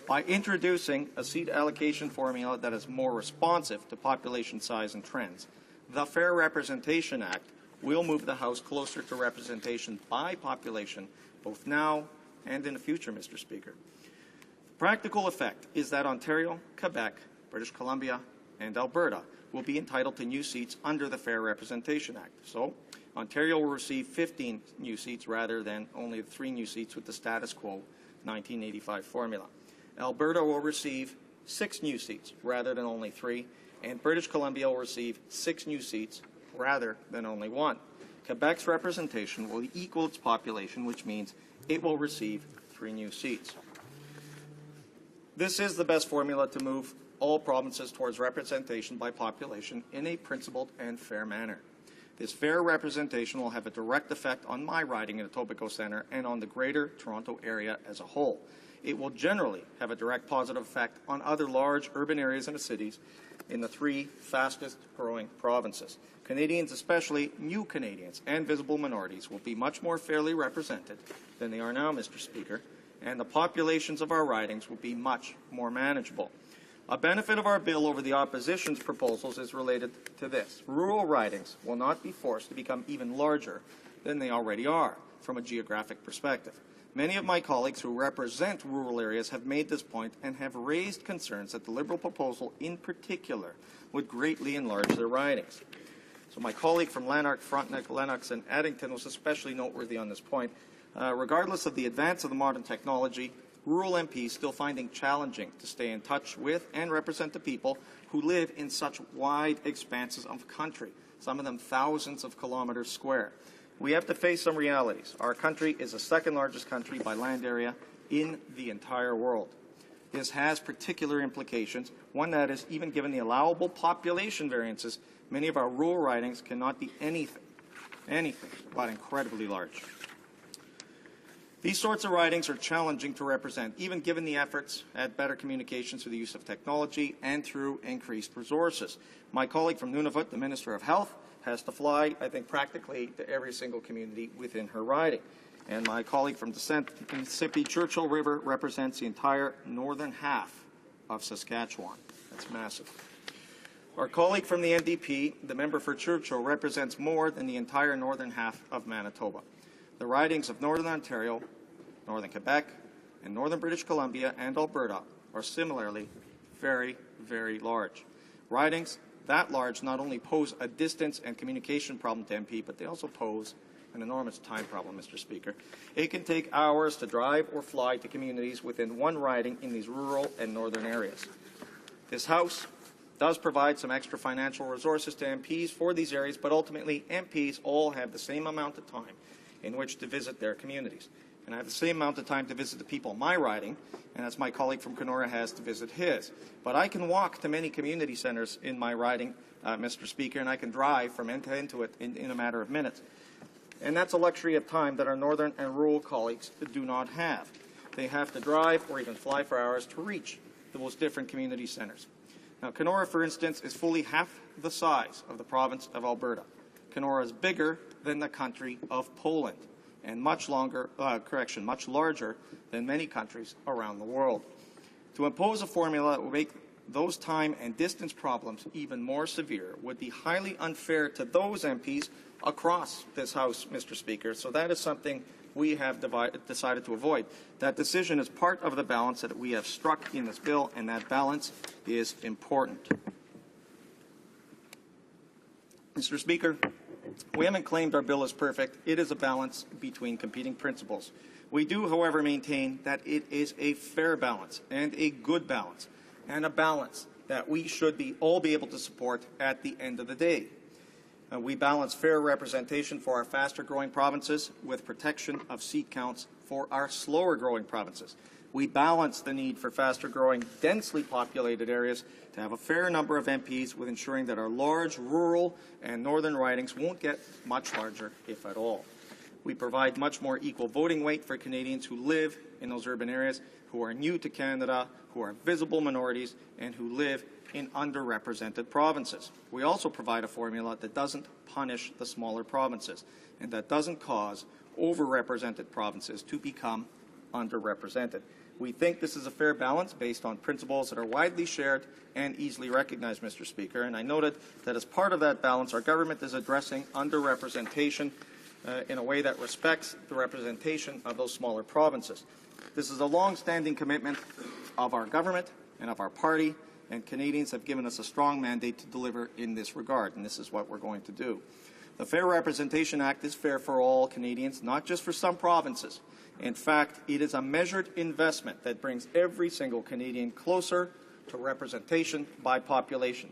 By introducing a seat allocation formula that is more responsive to population size and trends, the Fair Representation Act will move the House closer to representation by population, both now and in the future, Mr. Speaker. The practical effect is that Ontario, Quebec, British Columbia, and Alberta will be entitled to new seats under the Fair Representation Act. So, Ontario will receive 15 new seats rather than only 3 new seats with the status quo 1985 formula. Alberta will receive 6 new seats rather than only 3, and British Columbia will receive 6 new seats rather than only 1. Quebec's representation will equal its population, which means it will receive 3 new seats. This is the best formula to move all provinces towards representation by population in a principled and fair manner. This fair representation will have a direct effect on my riding in Etobicoke Centre and on the Greater Toronto Area as a whole. It will generally have a direct positive effect on other large urban areas and cities in the 3 fastest-growing provinces. Canadians, especially new Canadians and visible minorities, will be much more fairly represented than they are now, Mr. Speaker, and the populations of our ridings will be much more manageable. A benefit of our bill over the opposition's proposals is related to this. Rural ridings will not be forced to become even larger than they already are from a geographic perspective. Many of my colleagues who represent rural areas have made this point and have raised concerns that the Liberal proposal in particular would greatly enlarge their ridings. So my colleague from Lanark, Frontenac, Lennox, and Addington was especially noteworthy on this point. Regardless of the advance of the modern technology, rural MPs still finding challenging to stay in touch with and represent the people who live in such wide expanses of country, some of them thousands of kilometers square. We have to face some realities. Our country is the second largest country by land area in the entire world. This has particular implications, one that is, even given the allowable population variances, many of our rural ridings cannot be anything but incredibly large. These sorts of ridings are challenging to represent, even given the efforts at better communication through the use of technology and through increased resources. My colleague from Nunavut, the Minister of Health, has to fly, I think, practically to every single community within her riding. And my colleague from the Mississippi, Churchill River, represents the entire northern half of Saskatchewan. That's massive. Our colleague from the NDP, the member for Churchill, represents more than the entire northern half of Manitoba. The ridings of Northern Ontario, Northern Quebec, and Northern British Columbia and Alberta are similarly very, very large. Ridings that large not only pose a distance and communication problem to MP, but they also pose an enormous time problem, Mr. Speaker. It can take hours to drive or fly to communities within one riding in these rural and northern areas. This House does provide some extra financial resources to MPs for these areas, but ultimately MPs all have the same amount of time in which to visit their communities. And I have the same amount of time to visit the people in my riding, and as my colleague from Kenora has to visit his. But I can walk to many community centres in my riding, Mr. Speaker, and I can drive from end to end to it in a matter of minutes. And that's a luxury of time that our northern and rural colleagues do not have. They have to drive or even fly for hours to reach those different community centres. Now, Kenora, for instance, is fully half the size of the province of Alberta. Kenora is bigger than the country of Poland, and much larger than many countries around the world. To impose a formula that will make those time and distance problems even more severe would be highly unfair to those MPs across this House, Mr. Speaker. So that is something we have decided to avoid. That decision is part of the balance that we have struck in this bill, and that balance is important. Mr. Speaker, we haven't claimed our bill is perfect. It is a balance between competing principles. We do, however, maintain that it is a fair balance and a good balance, and a balance that we should all be able to support at the end of the day. We balance fair representation for our faster-growing provinces with protection of seat counts for our slower-growing provinces. We balance the need for faster-growing, densely populated areas to have a fair number of MPs with ensuring that our large rural and northern ridings won't get much larger, if at all. We provide much more equal voting weight for Canadians who live in those urban areas, who are new to Canada, who are visible minorities, and who live in underrepresented provinces. We also provide a formula that doesn't punish the smaller provinces and that doesn't cause overrepresented provinces to become underrepresented. We think this is a fair balance based on principles that are widely shared and easily recognized, Mr. Speaker. And I noted that as part of that balance, our government is addressing underrepresentation in a way that respects the representation of those smaller provinces. This is a long-standing commitment of our government and of our party, and Canadians have given us a strong mandate to deliver in this regard, and this is what we're going to do. The Fair Representation Act is fair for all Canadians, not just for some provinces. In fact, it is a measured investment that brings every single Canadian closer to representation by population.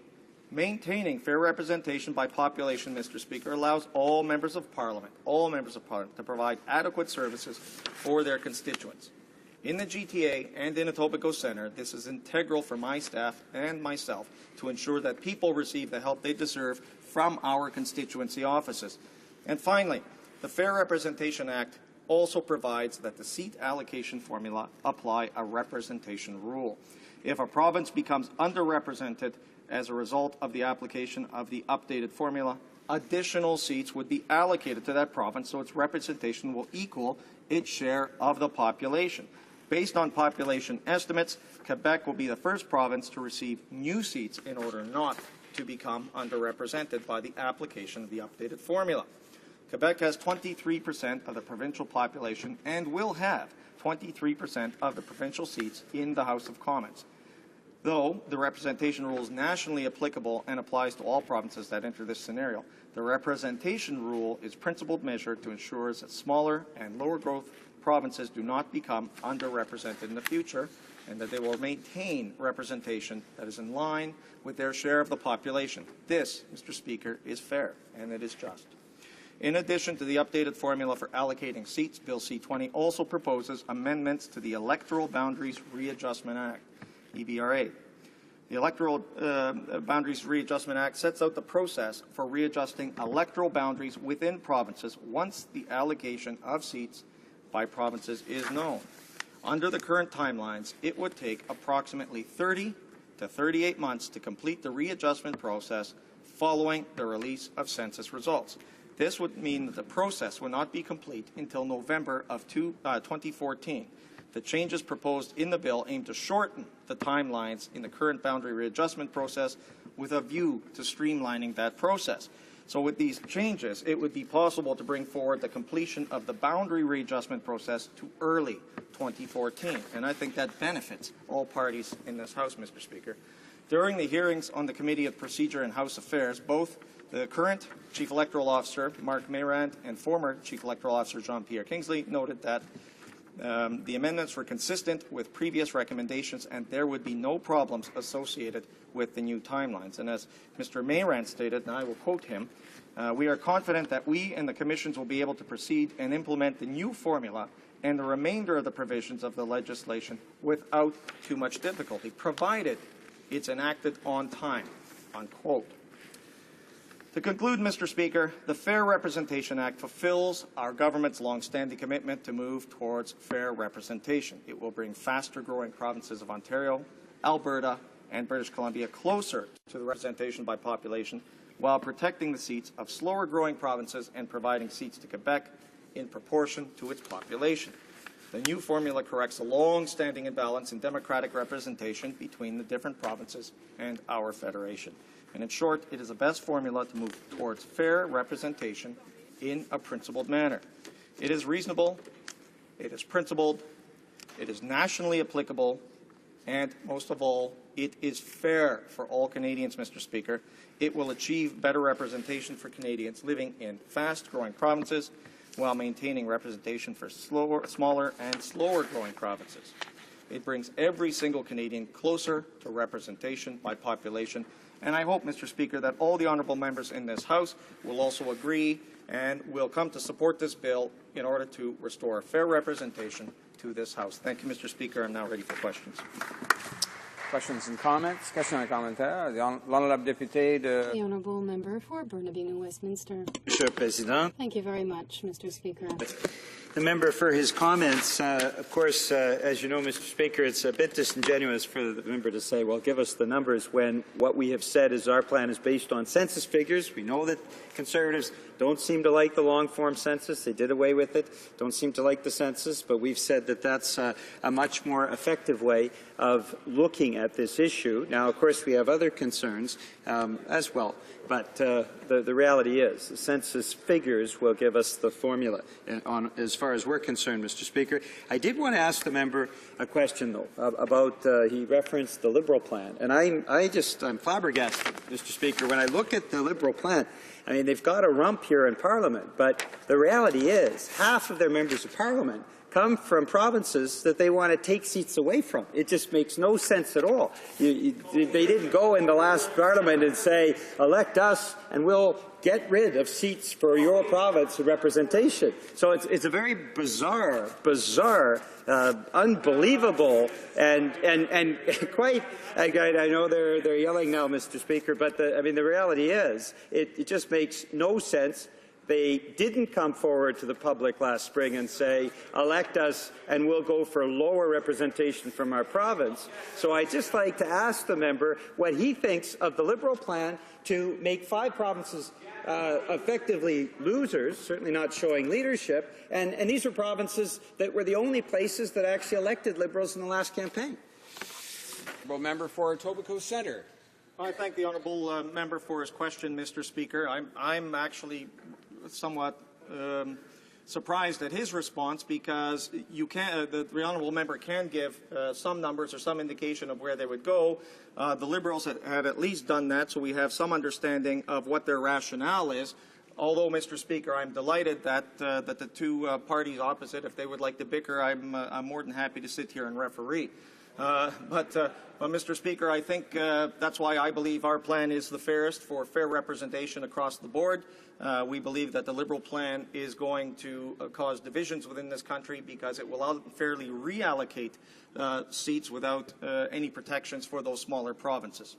Maintaining fair representation by population, Mr. Speaker, allows all members of Parliament, to provide adequate services for their constituents. In the GTA and in Etobicoke Centre, this is integral for my staff and myself to ensure that people receive the help they deserve from our constituency offices. And finally, the Fair Representation Act also provides that the seat allocation formula apply a representation rule. If a province becomes underrepresented as a result of the application of the updated formula, additional seats would be allocated to that province so its representation will equal its share of the population. Based on population estimates, Quebec will be the first province to receive new seats in order not to become underrepresented by the application of the updated formula. Quebec has 23% of the provincial population and will have 23% of the provincial seats in the House of Commons. Though the representation rule is nationally applicable and applies to all provinces that enter this scenario, the representation rule is principled measure to ensure that smaller and lower growth provinces do not become underrepresented in the future, and that they will maintain representation that is in line with their share of the population. This, Mr. Speaker, is fair, and it is just. In addition to the updated formula for allocating seats, Bill C-20 also proposes amendments to the Electoral Boundaries Readjustment Act, EBRA. The Electoral Boundaries Readjustment Act sets out the process for readjusting electoral boundaries within provinces once the allocation of seats by provinces is known. Under the current timelines, it would take approximately 30 to 38 months to complete the readjustment process following the release of census results. This would mean that the process will not be complete until November of 2014. The changes proposed in the bill aim to shorten the timelines in the current boundary readjustment process with a view to streamlining that process. So with these changes, it would be possible to bring forward the completion of the boundary readjustment process to early 2014. And I think that benefits all parties in this House, Mr. Speaker. During the hearings on the Committee of Procedure and House Affairs, both the current Chief Electoral Officer, Mark Mayrand, and former Chief Electoral Officer, Jean-Pierre Kingsley, noted that the amendments were consistent with previous recommendations and there would be no problems associated with the new timelines. And as Mr. Mayrand stated, and I will quote him, we are confident that we and the Commissions will be able to proceed and implement the new formula and the remainder of the provisions of the legislation without too much difficulty, provided it's enacted on time, unquote. To conclude, Mr. Speaker, the Fair Representation Act fulfills our government's long-standing commitment to move towards fair representation. It will bring faster-growing provinces of Ontario, Alberta, and British Columbia closer to the representation by population while protecting the seats of slower-growing provinces and providing seats to Quebec in proportion to its population. The new formula corrects a long-standing imbalance in democratic representation between the different provinces and our federation. And in short, it is the best formula to move towards fair representation in a principled manner. It is reasonable, it is principled, it is nationally applicable, and most of all, it is fair for all Canadians, Mr. Speaker. It will achieve better representation for Canadians living in fast-growing provinces while maintaining representation for smaller and slower-growing provinces. It brings every single Canadian closer to representation by population. And I hope, Mr. Speaker, that all the honourable members in this House will also agree and will come to support this bill in order to restore fair representation to this House. Thank you, Mr. Speaker. I'm now ready for questions. Questions and comments? Questions et commentaires. L'honorable député de... The honourable member for Burnaby New Westminster. Monsieur le Président. Thank you very much, Mr. Speaker. The member for his comments. Of course, as you know, Mr. Speaker, it's a bit disingenuous for the member to say, well, give us the numbers when what we have said is our plan is based on census figures. We know that Conservatives don't seem to like the long-form census. They did away with it. Don't seem to like the census, but we've said that that's a much more effective way of looking at this issue. Now, of course, we have other concerns as well, but the reality is the census figures will give us the formula as far as we're concerned, Mr. Speaker. I did want to ask the member a question, though, about he referenced the Liberal plan, and I'm flabbergasted, Mr. Speaker, when I look at the Liberal plan. I mean, they've got a rump here in Parliament, but the reality is half of their members of Parliament come from provinces that they want to take seats away from. It just makes no sense at all. They didn't go in the last Parliament and say, elect us and we'll get rid of seats for your province and representation. So it's a very bizarre, unbelievable, and quite. I know they're yelling now, Mr. Speaker, but the reality is it just makes no sense. They didn't come forward to the public last spring and say, elect us and we'll go for lower representation from our province. So I'd just like to ask the member what he thinks of the Liberal plan to make 5 provinces effectively losers, certainly not showing leadership, and these are provinces that were the only places that actually elected Liberals in the last campaign. Honourable member for Etobicoke Centre. I thank the honourable member for his question, Mr. Speaker. I'm actually somewhat surprised at his response because the honourable member can give some numbers or some indication of where they would go. The Liberals had at least done that, so we have some understanding of what their rationale is. Although, Mr. Speaker, I'm delighted that the two parties opposite, if they would like to bicker, I'm more than happy to sit here and referee. But, Mr. Speaker, I think that's why I believe our plan is the fairest for fair representation across the board. We believe that the Liberal plan is going to cause divisions within this country because it will unfairly reallocate seats without any protections for those smaller provinces.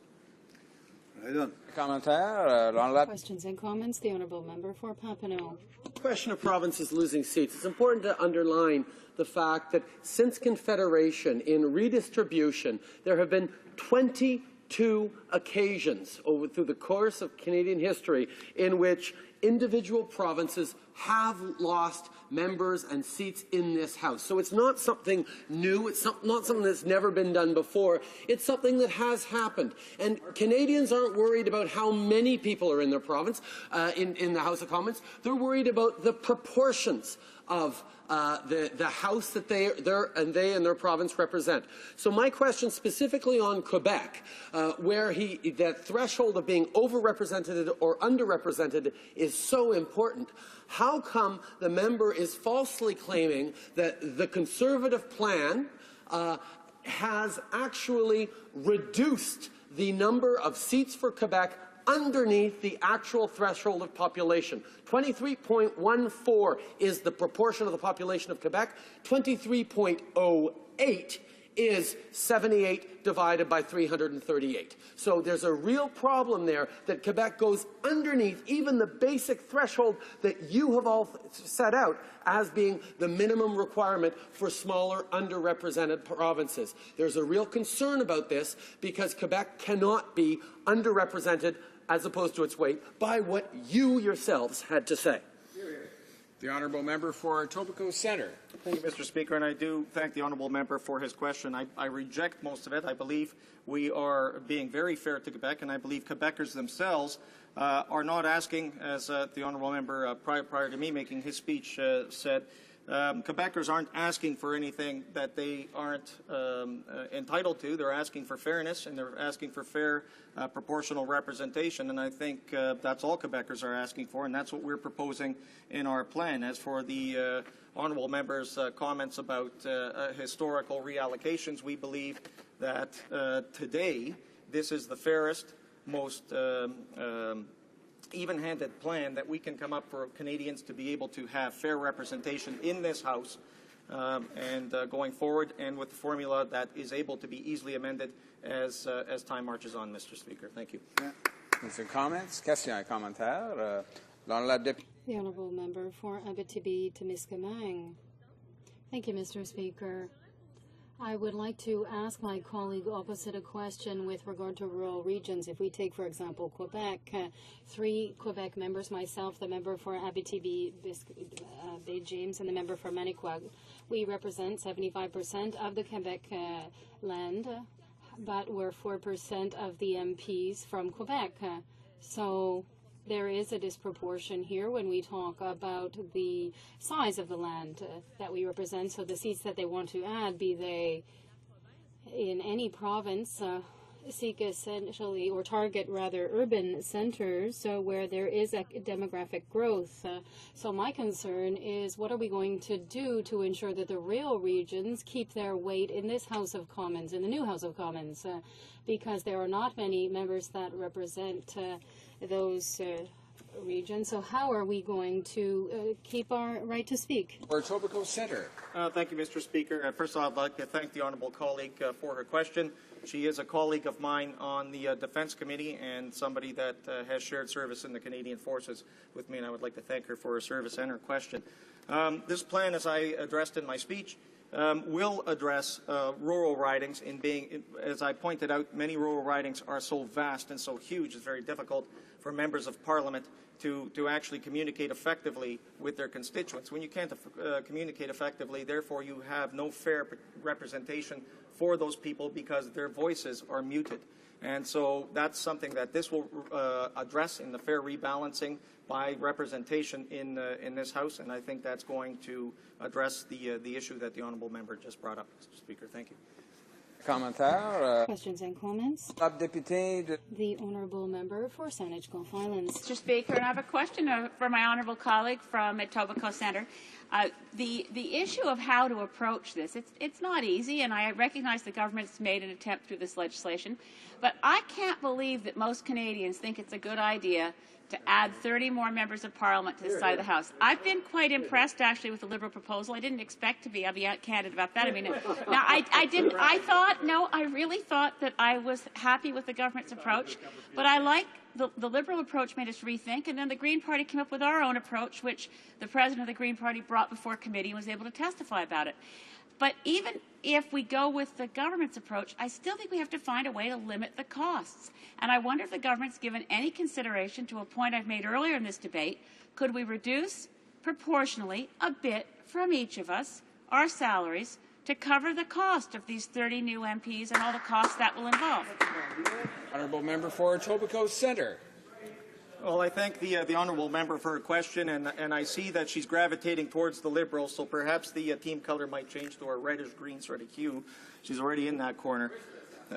Questions and comments. The honourable member for Papineau. Question of provinces losing seats. It's important to underline the fact that since Confederation, in redistribution, there have been 22 occasions through the course of Canadian history in which individual provinces have lost members and seats in this House. So it's not something new. It's not something that's never been done before. It's something that has happened. And Canadians aren't worried about how many people are in their province, in the House of Commons. They're worried about the proportions of the House that they and their province represent. So my question specifically on Quebec, where that threshold of being overrepresented or underrepresented is so important. How come the member is falsely claiming that the Conservative plan has actually reduced the number of seats for Quebec underneath the actual threshold of population? 23.14 is the proportion of the population of Quebec. 23.08 is 78 divided by 338. So there's a real problem there that Quebec goes underneath even the basic threshold that you have all set out as being the minimum requirement for smaller underrepresented provinces. There's a real concern about this because Quebec cannot be underrepresented as opposed to its weight by what you yourselves had to say. The honourable member for Etobicoke Centre. Thank you, Mr. Speaker, and I do thank the honourable member for his question. I reject most of it. I believe we are being very fair to Quebec, and I believe Quebecers themselves are not asking, as the honourable member prior to me making his speech said, Quebecers aren't asking for anything that they aren't entitled to. They're asking for fairness, and they're asking for fair proportional representation, and I think that's all Quebecers are asking for, and that's what we're proposing in our plan. As for the honourable member's comments about historical reallocations, we believe that today this is the fairest, most even-handed plan that we can come up for Canadians to be able to have fair representation in this House and going forward, and with the formula that is able to be easily amended as time marches on, Mr. Speaker. Thank you. Mr. Comments? Question et commentaire. The honourable member for Abitibi-Témiscamingue. Thank you, Mr. Speaker. I would like to ask my colleague opposite a question with regard to rural regions. If we take, for example, Quebec, 3 Quebec members, myself, the member for Abitibi-Baie-James, and the member for Manicouagan, we represent 75% of the Quebec land, but we're 4% of the MPs from Quebec. So there is a disproportion here when we talk about the size of the land that we represent. So the seats that they want to add, be they in any province, seek essentially, or target rather, urban centers where there is a demographic growth. So my concern is, what are we going to do to ensure that the rural regions keep their weight in this House of Commons, in the new House of Commons, because there are not many members that represent those regions. So how are we going to keep our right to speak? For Etobicoke Centre. Thank you, Mr. Speaker. First of all, I'd like to thank the honourable colleague for her question. She is a colleague of mine on the Defence Committee and somebody that has shared service in the Canadian Forces with me, and I would like to thank her for her service and her question. This plan, as I addressed in my speech, will address rural ridings in being, as I pointed out, many rural ridings are so vast and so huge, it's very difficult for members of Parliament to actually communicate effectively with their constituents. When you can't communicate effectively, therefore you have no fair representation for those people because their voices are muted. And so that's something that this will address in the fair rebalancing by representation in this House, and I think that's going to address the issue that the honourable member just brought up, Mr. Speaker. Thank you. Commentaire. Questions and comments? The honourable member for Saanich Gulf Islands. Mr. Speaker, and I have a question for my honourable colleague from Etobicoke Centre. The issue of how to approach this, it's not easy, and I recognise the government's made an attempt through this legislation, but I can't believe that most Canadians think it's a good idea to add 30 more members of Parliament to this side of the House. I've been quite impressed, actually, with the Liberal proposal. I didn't expect to be. I'll be candid about that. I mean, now I really thought that I was happy with the government's approach, but I like the Liberal approach made us rethink, and then the Green Party came up with our own approach, which the President of the Green Party brought before committee and was able to testify about it. But even if we go with the government's approach, I still think we have to find a way to limit the costs. And I wonder if the government's given any consideration to a point I've made earlier in this debate. Could we reduce proportionally a bit from each of us our salaries to cover the cost of these 30 new MPs and all the costs that will involve? Honourable member for Etobicoke Centre. Well, I thank the honourable member for her question, and I see that she's gravitating towards the Liberals, so perhaps the team colour might change to a reddish-green sort of hue. She's already in that corner.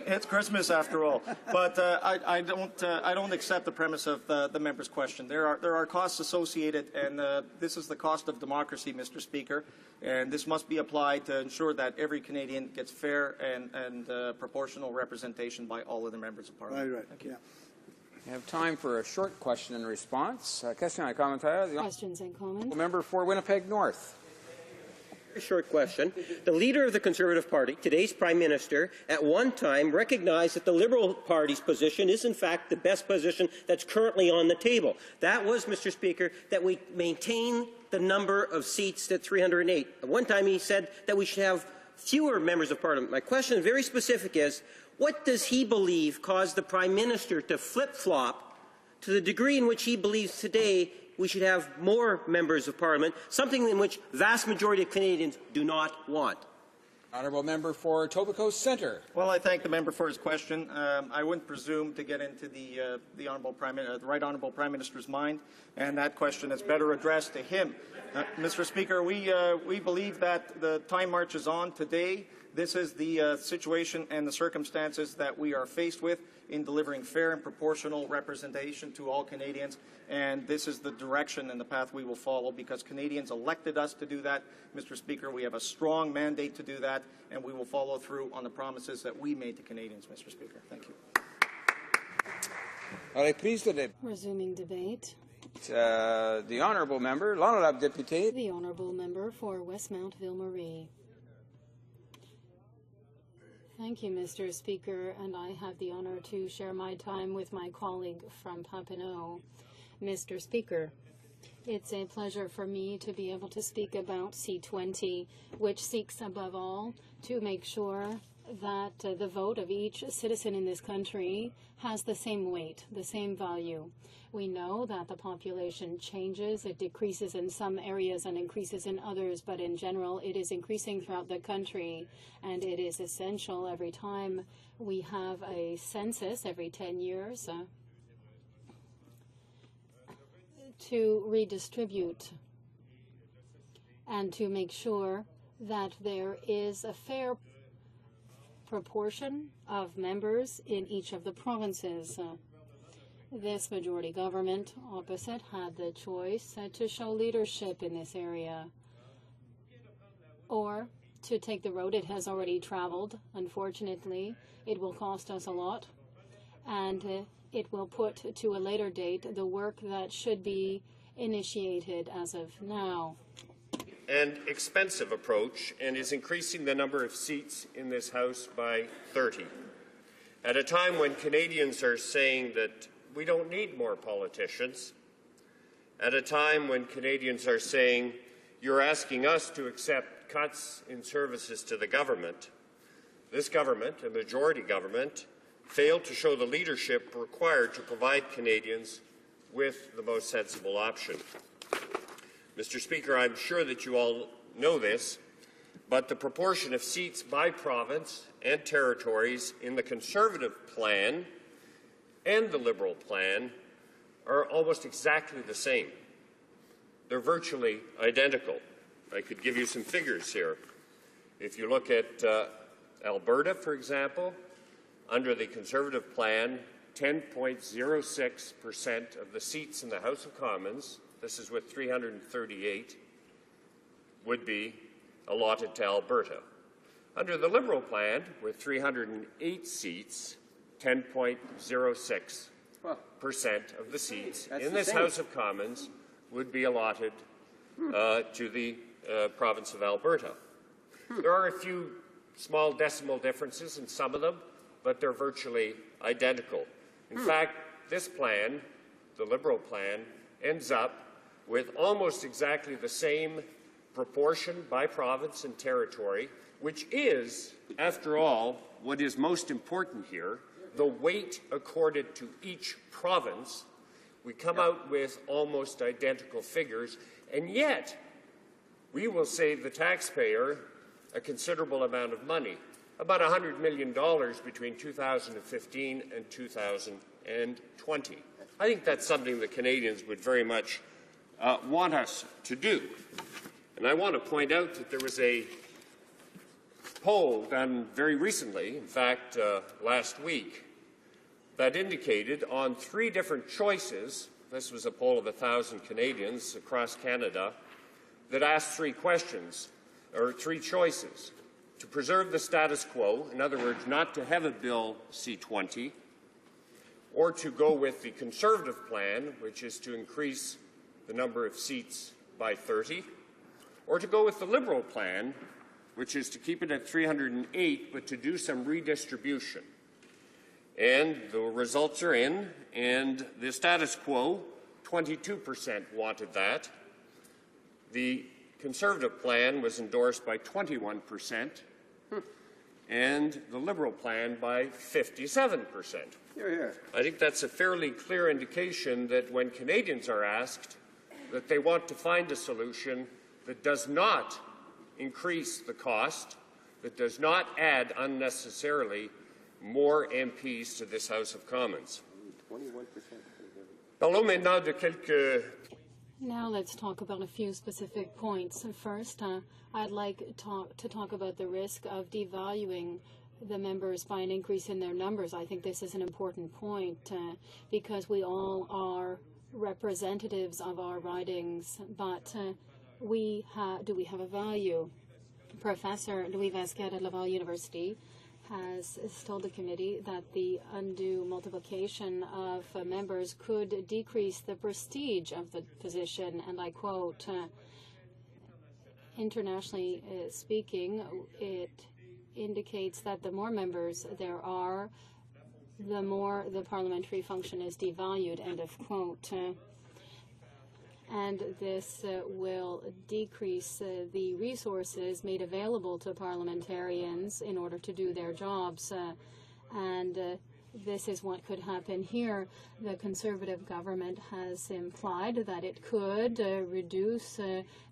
It's Christmas after all, but I don't accept the premise of the member's question. There are costs associated, and this is the cost of democracy, Mr. Speaker, and this must be applied to ensure that every Canadian gets fair and proportional representation by all of the members of Parliament. Right. Thank you. Yeah. We have time for a short question and response. Question and commentaire. Questions and comments. Member for Winnipeg North. A short question. The leader of the Conservative Party, today's Prime Minister, at one time recognized that the Liberal Party's position is in fact the best position that's currently on the table. That was, Mr. Speaker, that we maintain the number of seats at 308. At one time he said that we should have fewer members of Parliament. My question, very specific, is what does he believe caused the Prime Minister to flip-flop to the degree in which he believes today we should have more members of Parliament, something in which vast majority of Canadians do not want. Honourable Member for Etobicoke Centre. Well, I thank the member for his question. I wouldn't presume to get into the Right Honourable Prime Minister's mind, and that question is better addressed to him. Mr. Speaker, we believe that the time marches on today. This is the situation and the circumstances that we are faced with in delivering fair and proportional representation to all Canadians, and this is the direction and the path we will follow because Canadians elected us to do that. Mr. Speaker, we have a strong mandate to do that, and we will follow through on the promises that we made to Canadians, Mr. Speaker. Thank you. Resuming debate. The Honourable Member, l'Honorable Député. The Honourable Member for Westmount Ville-Marie. Thank you, Mr. Speaker, and I have the honour to share my time with my colleague from Papineau. Mr. Speaker, it's a pleasure for me to be able to speak about C20, which seeks above all to make sure that the vote of each citizen in this country has the same weight, the same value. We know that the population changes. It decreases in some areas and increases in others, but in general, it is increasing throughout the country, and it is essential every time we have a census every 10 years to redistribute and to make sure that there is a fair proportion of members in each of the provinces. This majority government opposite had the choice to show leadership in this area or to take the road it has already traveled. Unfortunately, it will cost us a lot, and it will put to a later date the work that should be initiated as of now. An expensive approach and is increasing the number of seats in this House by 30. At a time when Canadians are saying that we don't need more politicians, at a time when Canadians are saying you're asking us to accept cuts in services to the government, this government, a majority government, failed to show the leadership required to provide Canadians with the most sensible option. Mr. Speaker, I'm sure that you all know this, but the proportion of seats by province and territories in the Conservative plan and the Liberal plan are almost exactly the same. They're virtually identical. I could give you some figures here. If you look at Alberta, for example, under the Conservative plan, 10.06% of the seats in the House of Commons, this is with 338, would be allotted to Alberta. Under the Liberal plan, with 308 seats, 10.06% of the seats in this House of Commons would be allotted to the province of Alberta. There are a few small decimal differences in some of them, but they're virtually identical. In fact, this plan, the Liberal plan, ends up with almost exactly the same proportion by province and territory, which is, after all, what is most important here, the weight accorded to each province. We come out with almost identical figures, and yet we will save the taxpayer a considerable amount of money, about $100 million between 2015 and 2020. I think that's something that Canadians would very much want us to do. And I want to point out that there was a poll done very recently, in fact last week, that indicated on 3 different choices, this was a poll of 1,000 Canadians across Canada, that asked 3 questions, or 3 choices. To preserve the status quo, in other words, not to have a Bill C-20, or to go with the Conservative plan, which is to increase the number of seats by 30, or to go with the Liberal plan, which is to keep it at 308, but to do some redistribution. And the results are in, and the status quo, 22% wanted that. The Conservative plan was endorsed by 21%, and the Liberal plan by 57%. I think that's a fairly clear indication that when Canadians are asked that they want to find a solution that does not increase the cost, that does not add unnecessarily more MPs to this House of Commons. Parlons maintenant de quelques. Now let's talk about a few specific points. First, I'd like to talk about the risk of devaluing the members by an increase in their numbers. I think this is an important point because we all are representatives of our ridings, but do we have a value? Professor Louis Vasquez at Laval University has told the committee that the undue multiplication of members could decrease the prestige of the position, and I quote, internationally speaking, it indicates that the more members there are, the more the parliamentary function is devalued, end of quote. And this will decrease the resources made available to parliamentarians in order to do their jobs. This is what could happen here. The Conservative government has implied that it could reduce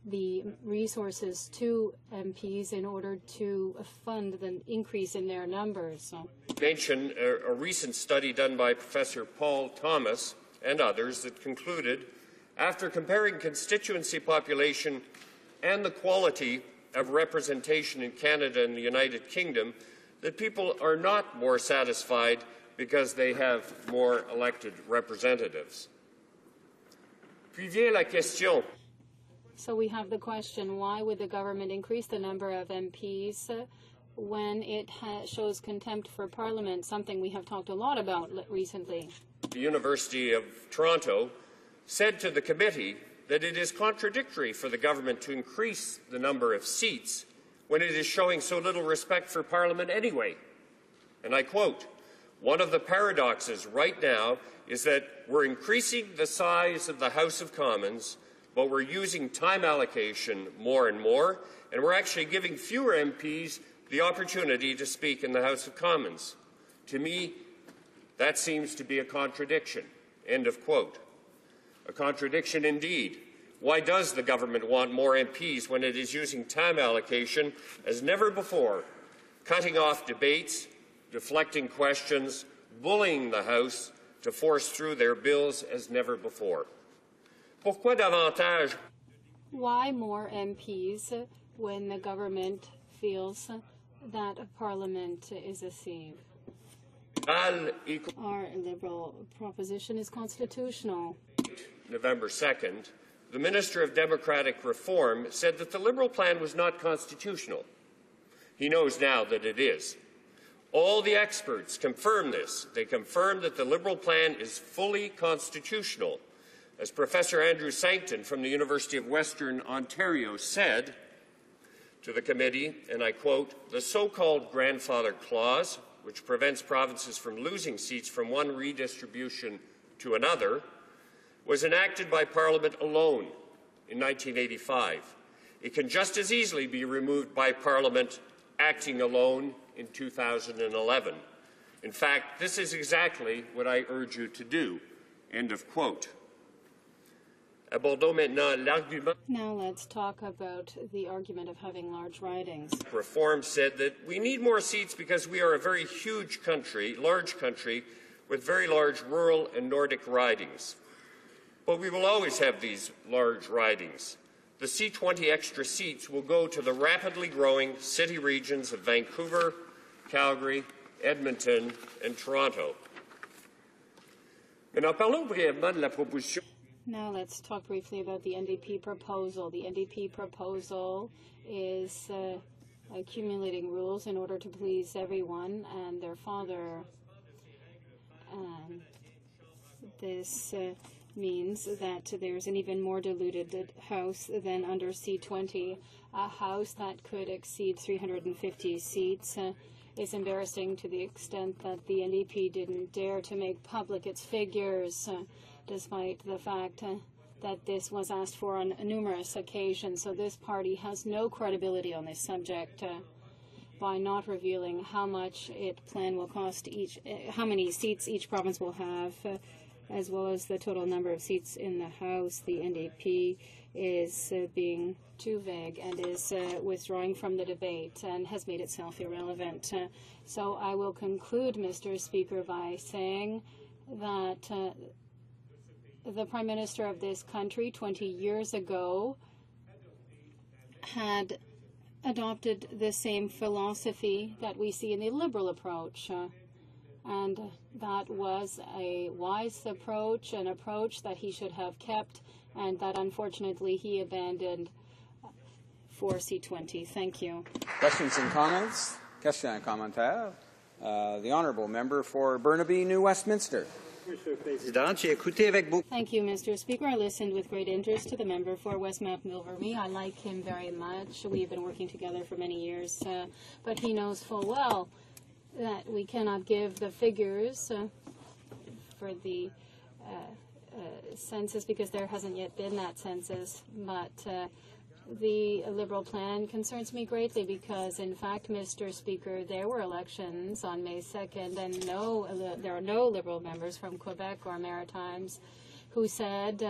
the resources to MPs in order to fund the increase in their numbers. Mention a recent study done by Professor Paul Thomas and others that concluded, after comparing constituency population and the quality of representation in Canada and the United Kingdom, that people are not more satisfied because they have more elected representatives. Puis vient la question. So we have the question, why would the government increase the number of MPs when it shows contempt for Parliament, something we have talked a lot about recently? The University of Toronto said to the committee that it is contradictory for the government to increase the number of seats when it is showing so little respect for Parliament anyway. And I quote, "One of the paradoxes right now is that we're increasing the size of the House of Commons, but we're using time allocation more and more, and we're actually giving fewer MPs the opportunity to speak in the House of Commons. To me, that seems to be a contradiction." End of quote. A contradiction indeed. Why does the government want more MPs when it is using time allocation as never before, cutting off debates, deflecting questions, bullying the House to force through their bills as never before? Pourquoi davantage? Why more MPs when the government feels that Parliament is a sieve? Our Liberal proposition is constitutional. November 2nd, the Minister of Democratic Reform said that the Liberal plan was not constitutional. He knows now that it is. All the experts confirm this. They confirm that the Liberal plan is fully constitutional. As Professor Andrew Sancton from the University of Western Ontario said to the committee, and I quote, "The so-called grandfather clause, which prevents provinces from losing seats from one redistribution to another, was enacted by Parliament alone in 1985. It can just as easily be removed by Parliament acting alone in 2011. In fact, this is exactly what I urge you to do." End of quote. Abordons maintenant l'argument. Now let's talk about the argument of having large ridings. Reform said that we need more seats because we are a very huge country, large country, with very large rural and Nordic ridings. But we will always have these large ridings. The C20 extra seats will go to the rapidly growing city regions of Vancouver, Calgary, Edmonton, and Toronto. Maintenant, parlons brièvement de la proposition. Now let's talk briefly about the NDP proposal. The NDP proposal is accumulating rules in order to please everyone and their father. This means that there's an even more diluted House than under C20. A House that could exceed 350 seats is embarrassing to the extent that the NDP didn't dare to make public its figures, despite the fact that this was asked for on numerous occasions. So this party has no credibility on this subject by not revealing how much its plan will cost how many seats each province will have. as well as the total number of seats in the House, the NDP is being too vague and is withdrawing from the debate and has made itself irrelevant. So I will conclude, Mr. Speaker, by saying that the Prime Minister of this country 20 years ago had adopted the same philosophy that we see in the Liberal approach. And that was a wise approach, an approach that he should have kept, and that unfortunately he abandoned for C20. Thank you. Questions and comments? Question and commentaire. The Honourable Member for Burnaby, New Westminster. Thank you, Mr. Speaker. I listened with great interest to the member for Westmount Milverby. I like him very much. We've been working together for many years, but he knows full well that we cannot give the figures for the census because there hasn't yet been that census. But the Liberal plan concerns me greatly because, in fact, Mr. Speaker, there were elections on May 2nd, and there are no Liberal members from Quebec or Maritimes who said,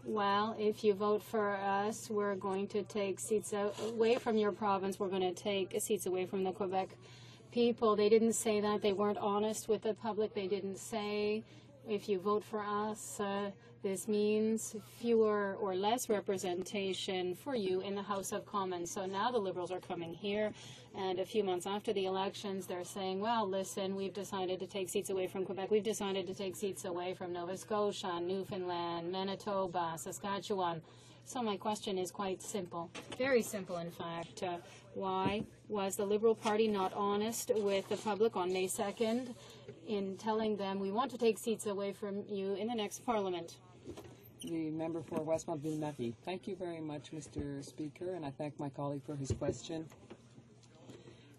well, if you vote for us, we're going to take seats away from your province. We're going to take seats away from the Quebec people. They didn't say that. They weren't honest with the public. They didn't say, if you vote for us, this means fewer or less representation for you in the House of Commons. So now the Liberals are coming here, and a few months after the elections, they're saying, well, listen, we've decided to take seats away from Quebec. We've decided to take seats away from Nova Scotia, Newfoundland, Manitoba, Saskatchewan. So my question is quite simple, very simple, in fact. Why was the Liberal Party not honest with the public on May 2nd in telling them we want to take seats away from you in the next Parliament? The member for Westmount Ville-Marie. Thank you very much, Mr. Speaker, and I thank my colleague for his question.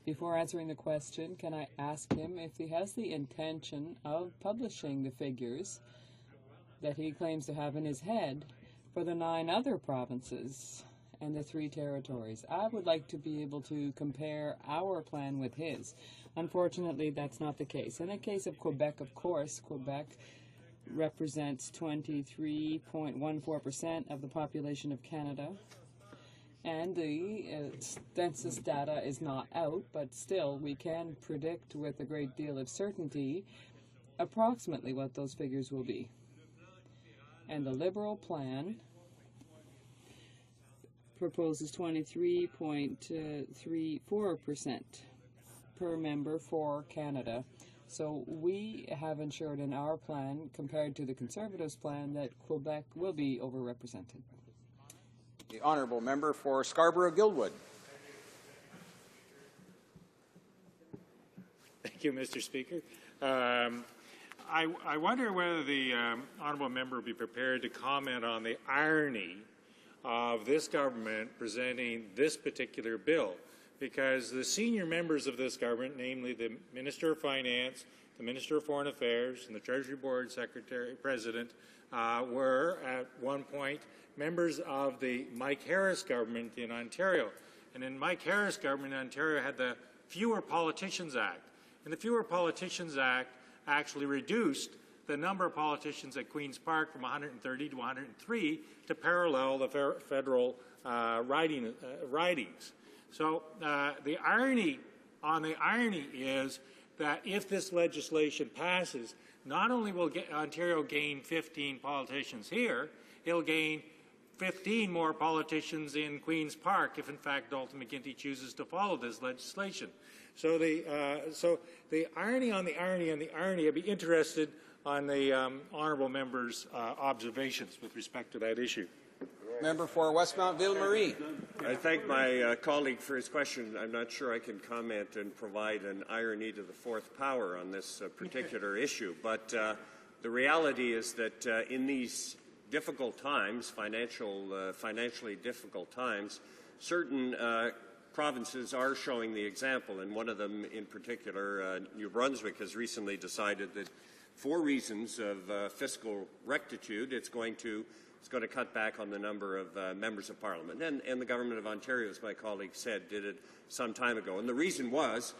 Before answering the question, can I ask him if he has the intention of publishing the figures that he claims to have in his head for the 9 other provinces and the 3 territories? I would like to be able to compare our plan with his. Unfortunately, that's not the case. In the case of Quebec, of course, Quebec represents 23.14% of the population of Canada. And the census data is not out, but still we can predict with a great deal of certainty approximately what those figures will be. And the Liberal plan proposes 23.34% per member for Canada. So we have ensured in our plan, compared to the Conservatives' plan, that Quebec will be overrepresented. The Honourable Member for Scarborough-Guildwood. Thank you, Mr. Speaker. I wonder whether the Honourable Member would be prepared to comment on the irony of this government presenting this particular bill, because the senior members of this government, namely the Minister of Finance, the Minister of Foreign Affairs, and the Treasury Board Secretary President, were at one point members of the Mike Harris government in Ontario. And in Mike Harris government in Ontario had the Fewer Politicians Act. And the Fewer Politicians Act actually reduced the number of politicians at Queen's Park from 130 to 103 to parallel the federal ridings. So the irony is that if this legislation passes, not only will Ontario gain 15 politicians here, it'll gain 15 more politicians in Queen's Park if, in fact, Dalton McGuinty chooses to follow this legislation. So the irony on the irony on the irony, I'd be interested on the honourable member's observations with respect to that issue. Member for Westmount Ville-Marie. I thank my colleague for his question. I'm not sure I can comment and provide an irony to the fourth power on this particular issue, but the reality is that in these difficult times, financially difficult times, certain provinces are showing the example, and one of them in particular, New Brunswick, has recently decided that for reasons of fiscal rectitude, it's going to cut back on the number of members of Parliament. And the Government of Ontario, as my colleague said, did it some time ago. And the reason was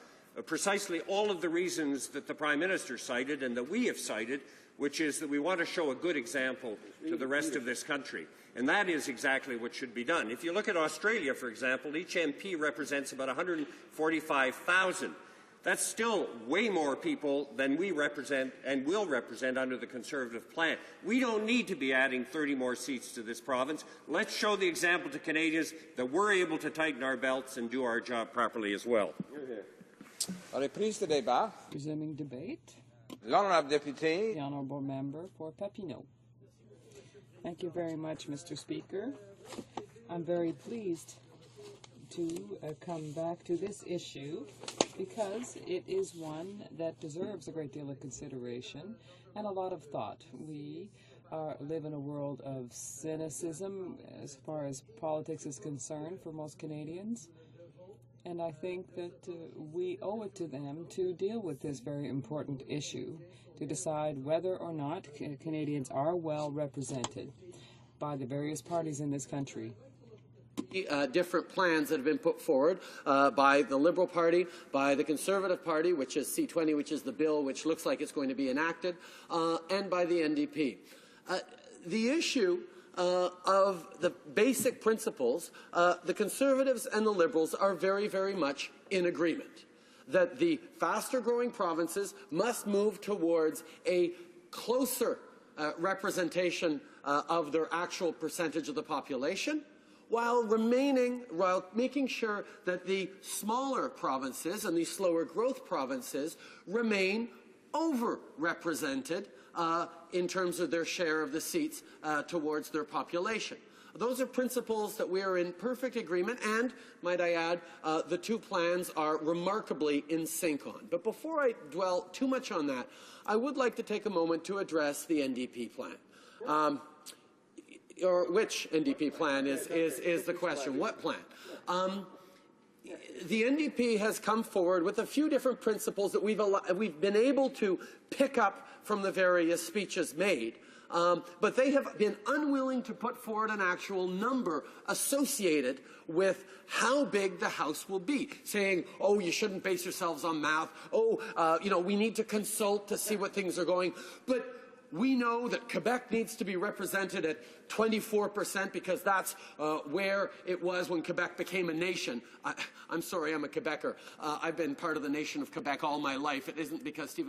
precisely all of the reasons that the Prime Minister cited and that we have cited, which is that we want to show a good example to the rest of this country. And that is exactly what should be done. If you look at Australia, for example, each MP represents about 145,000. That's still way more people than we represent and will represent under the Conservative plan. We don't need to be adding 30 more seats to this province. Let's show the example to Canadians that we're able to tighten our belts and do our job properly as well. Reprise de débat. Resuming debate. L'honorable député. The honourable member for Papineau. Thank you very much, Mr. Speaker. I'm very pleased to come back to this issue because it is one that deserves a great deal of consideration and a lot of thought. We live in a world of cynicism as far as politics is concerned for most Canadians, and I think that we owe it to them to deal with this very important issue, to decide whether or not Canadians are well represented by the various parties in this country. Different plans that have been put forward by the Liberal Party, by the Conservative Party, which is C20, which is the bill which looks like it's going to be enacted, and by the NDP. The issue of the basic principles, the Conservatives and the Liberals are very, very much in agreement that the faster-growing provinces must move towards a closer representation of their actual percentage of the population, while making sure that the smaller provinces and the slower growth provinces remain overrepresented in terms of their share of the seats towards their population. Those are principles that we are in perfect agreement, and, might I add, the two plans are remarkably in sync on. But before I dwell too much on that, I would like to take a moment to address the NDP plan. Or which NDP plan is the question. What plan? The NDP has come forward with a few different principles that we've been able to pick up from the various speeches made, but they have been unwilling to put forward an actual number associated with how big the House will be, saying, oh, you shouldn't base yourselves on math, we need to consult to see what things are going. But we know that Quebec needs to be represented at 24% because that's where it was when Quebec became a nation. I'm sorry, I'm a Quebecer. I've been part of the nation of Quebec all my life. It isn't because the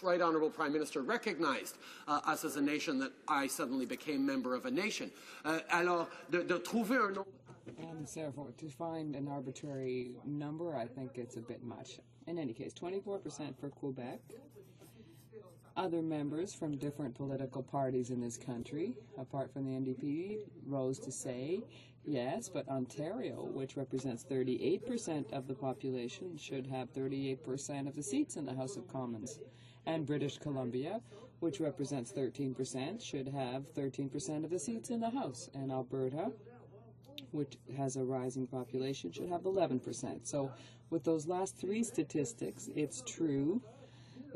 Right Honourable Prime Minister recognized us as a nation that I suddenly became member of a nation. Alors, de trouver un nom. And therefore, to find an arbitrary number, I think it's a bit much. In any case, 24% for Quebec. Other members from different political parties in this country, apart from the NDP, rose to say, yes, but Ontario, which represents 38% of the population, should have 38% of the seats in the House of Commons. And British Columbia, which represents 13%, should have 13% of the seats in the House. And Alberta, which has a rising population, should have 11%. So with those last three statistics, it's true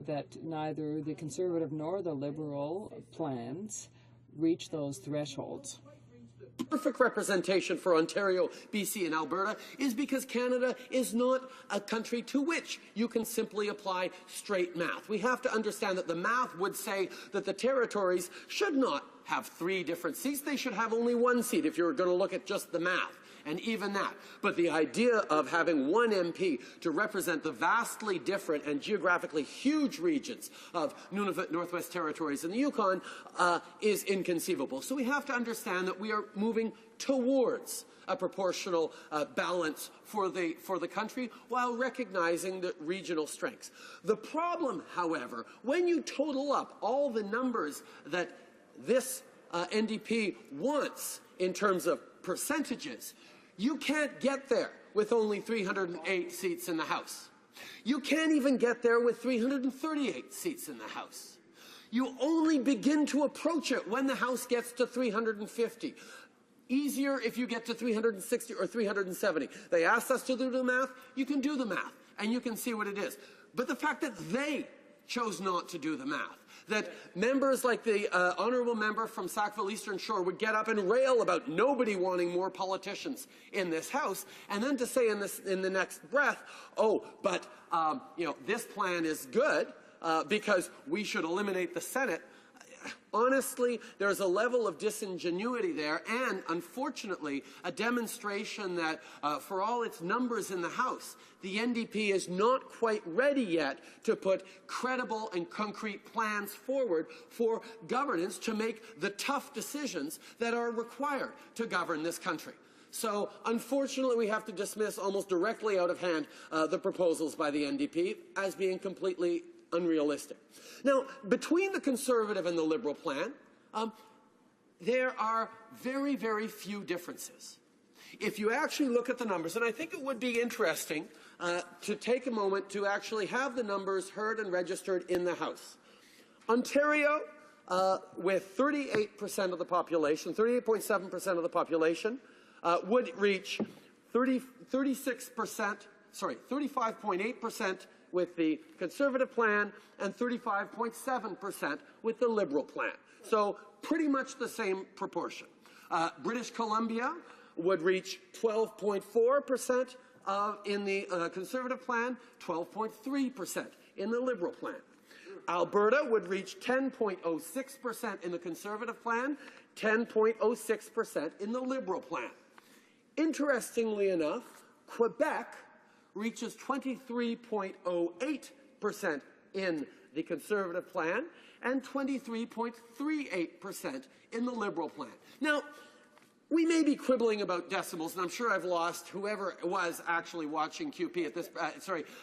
that neither the Conservative nor the Liberal plans reach those thresholds. Perfect representation for Ontario, BC, and Alberta is because Canada is not a country to which you can simply apply straight math. We have to understand that the math would say that the territories should not have 3 different seats. They should have only 1 seat if you're going to look at just the math. And even that. But the idea of having 1 MP to represent the vastly different and geographically huge regions of Nunavut, Northwest Territories, and the Yukon is inconceivable. So we have to understand that we are moving towards a proportional balance for the country while recognizing the regional strengths. The problem, however, when you total up all the numbers that this NDP wants in terms of percentages, you can't get there with only 308 seats in the House. You can't even get there with 338 seats in the House. You only begin to approach it when the House gets to 350. Easier if you get to 360 or 370. They asked us to do the math. You can do the math, and you can see what it is. But the fact that they chose not to do the math, that members like the honourable member from Sackville Eastern Shore would get up and rail about nobody wanting more politicians in this House, and then to say in the next breath, oh, but this plan is good, because we should eliminate the Senate. Honestly, there's a level of disingenuity there, and unfortunately, a demonstration that for all its numbers in the House, the NDP is not quite ready yet to put credible and concrete plans forward for governance to make the tough decisions that are required to govern this country. So, unfortunately, we have to dismiss almost directly out of hand the proposals by the NDP as being completely unrealistic. Now, between the Conservative and the Liberal plan, there are very, very few differences. If you actually look at the numbers, and I think it would be interesting to take a moment to actually have the numbers heard and registered in the House. Ontario, with 38% of the population, 38.7% of the population, would reach 35.8% with the Conservative plan and 35.7% with the Liberal plan. So pretty much the same proportion. British Columbia would reach 12.4% in the Conservative plan, 12.3% in the Liberal plan. Alberta would reach 10.06% in the Conservative plan, 10.06% in the Liberal plan. Interestingly enough, Quebec reaches 23.08% in the Conservative plan and 23.38% in the Liberal plan. Now, we may be quibbling about decimals, and I'm sure I've lost whoever was actually watching QP at this,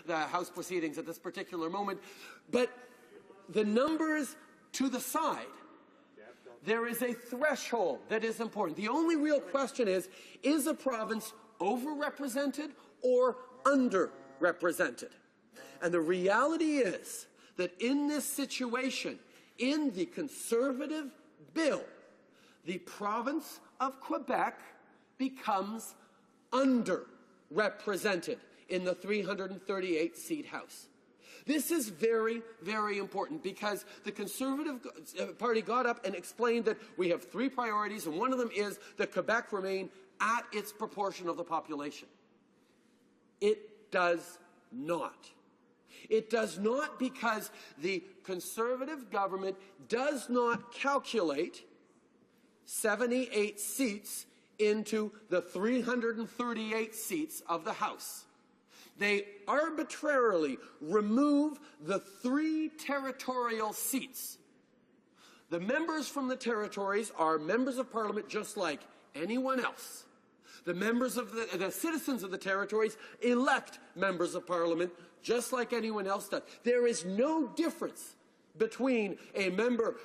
the House proceedings at this particular moment, but the numbers to the side, there is a threshold that is important. The only real question is a province overrepresented or underrepresented? And the reality is that in this situation, in the Conservative bill, the province of Quebec becomes underrepresented in the 338-seat House. This is very, very important because the Conservative Party got up and explained that we have three priorities, and one of them is that Quebec remain at its proportion of the population. It does not. It does not because the Conservative government does not calculate 78 seats into the 338 seats of the House. They arbitrarily remove the 3 territorial seats. The members from the territories are members of Parliament just like anyone else. The members of the citizens of the territories elect members of Parliament just like anyone else does. There is no difference between a member of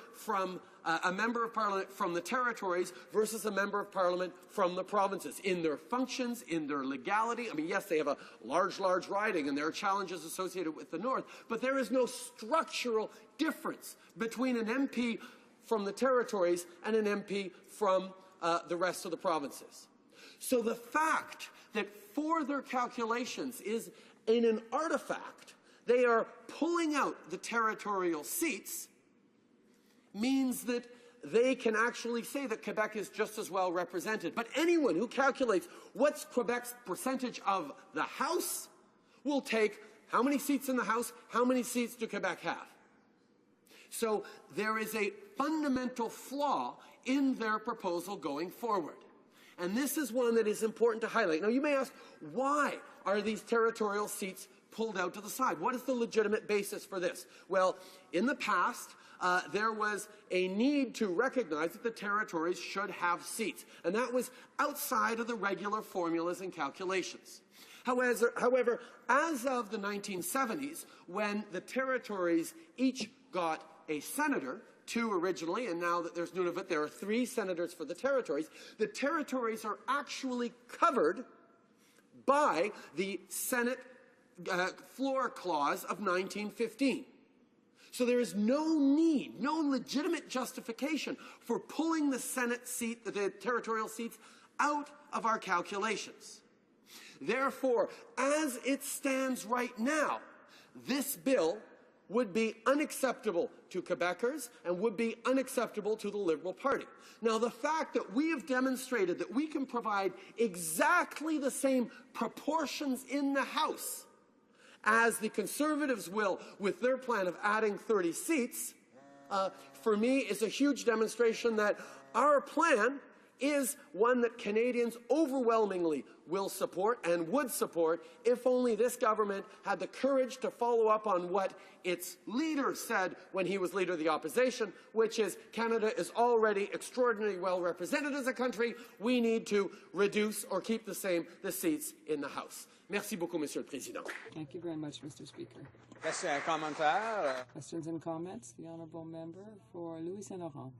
Parliament from the territories versus a member of Parliament from the provinces in their functions, in their legality. I mean, yes, they have a large riding and there are challenges associated with the North, but there is no structural difference between an MP from the territories and an MP from the rest of the provinces. So the fact that for their calculations is in an artifact, they are pulling out the territorial seats, means that they can actually say that Quebec is just as well represented. But anyone who calculates what's Quebec's percentage of the House will take how many seats in the House, how many seats do Quebec have. So there is a fundamental flaw in their proposal going forward. And this is one that is important to highlight. Now, you may ask, why are these territorial seats pulled out to the side? What is the legitimate basis for this? Well, in the past, there was a need to recognize that the territories should have seats, and that was outside of the regular formulas and calculations. However, as of the 1970s, when the territories each got a senator, 2 originally, and now that there's Nunavut, there are 3 senators for the territories. The territories are actually covered by the Senate floor clause of 1915. So there is no need, no legitimate justification for pulling the Senate seat, the territorial seats, out of our calculations. Therefore, as it stands right now, this bill would be unacceptable to Quebecers and would be unacceptable to the Liberal Party. Now, the fact that we have demonstrated that we can provide exactly the same proportions in the House as the Conservatives will with their plan of adding 30 seats, for me is a huge demonstration that our plan is one that Canadians overwhelmingly will support and would support if only this government had the courage to follow up on what its leader said when he was leader of the opposition, which is Canada is already extraordinarily well represented as a country. We need to reduce or keep the same the seats in the House. Merci beaucoup, Monsieur le Président. Thank you very much, Mr. Speaker. Commentaire. Questions and comments? The Honourable Member for Louis Saint Laurent.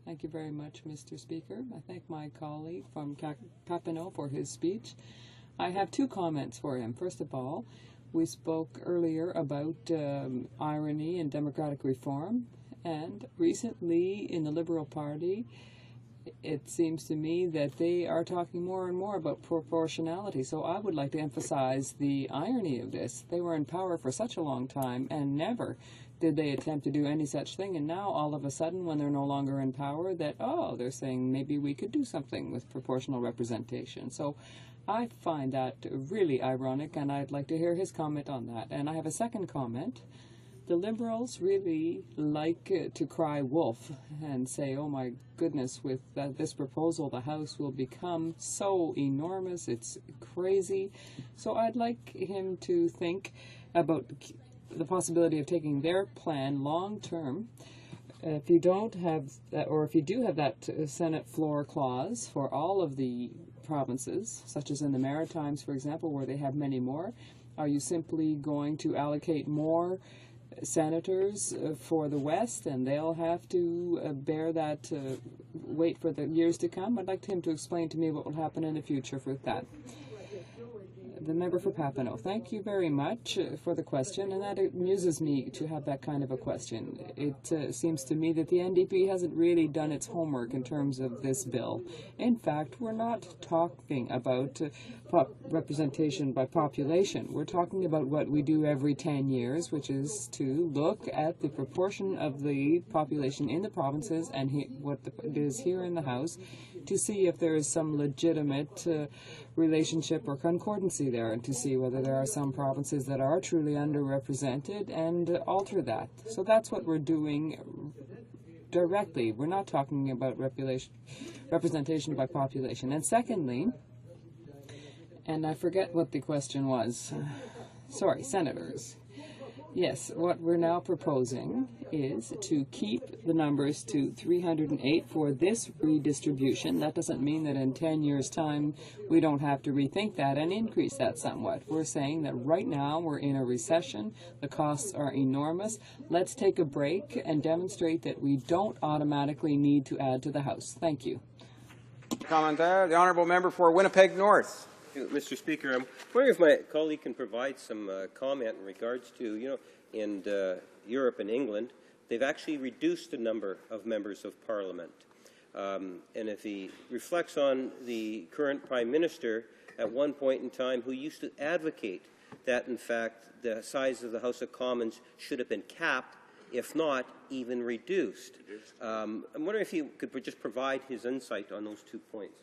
Thank you very much, Mr. Speaker. I thank my colleague from Papineau for his speech. I have two comments for him. First of all, we spoke earlier about irony and democratic reform, and recently in the Liberal Party, it seems to me that they are talking more and more about proportionality. So I would like to emphasize the irony of this. They were in power for such a long time and never did they attempt to do any such thing. And now all of a sudden, when they're no longer in power, that, oh, they're saying maybe we could do something with proportional representation. So I find that really ironic, and I'd like to hear his comment on that. And I have a second comment. The Liberals really like to cry wolf and say, oh my goodness, with this proposal, the House will become so enormous, it's crazy. So I'd like him to think about the possibility of taking their plan long term. If you don't have that, or if you do have that Senate floor clause for all of the provinces, such as in the Maritimes, for example, where they have many more, are you simply going to allocate more senators for the West, and they'll have to bear that weight for the years to come? I'd like him to explain to me what will happen in the future for that. The member for Papineau. Thank you very much for the question, and that amuses me to have that kind of a question. It seems to me that the NDP hasn't really done its homework in terms of this bill. In fact, we're not talking about representation by population. We're talking about what we do every 10 years, which is to look at the proportion of the population in the provinces and what it is here in the House to see if there is some legitimate relationship or concordancy there, and to see whether there are some provinces that are truly underrepresented and alter that. So that's what we're doing directly. We're not talking about representation by population. And secondly, and I forget what the question was. Sorry, senators. Yes, what we're now proposing is to keep the numbers to 308 for this redistribution. That doesn't mean that in 10 years' time we don't have to rethink that and increase that somewhat. We're saying that right now we're in a recession. The costs are enormous. Let's take a break and demonstrate that we don't automatically need to add to the House. Thank you. Commentaire. The Honourable Member for Winnipeg North. Mr. Speaker, I'm wondering if my colleague can provide some comment in regards to, in Europe and England, they've actually reduced the number of members of Parliament. And if he reflects on the current Prime Minister at one point in time who used to advocate that, in fact, the size of the House of Commons should have been capped, if not even reduced. I'm wondering if he could just provide his insight on those 2 points.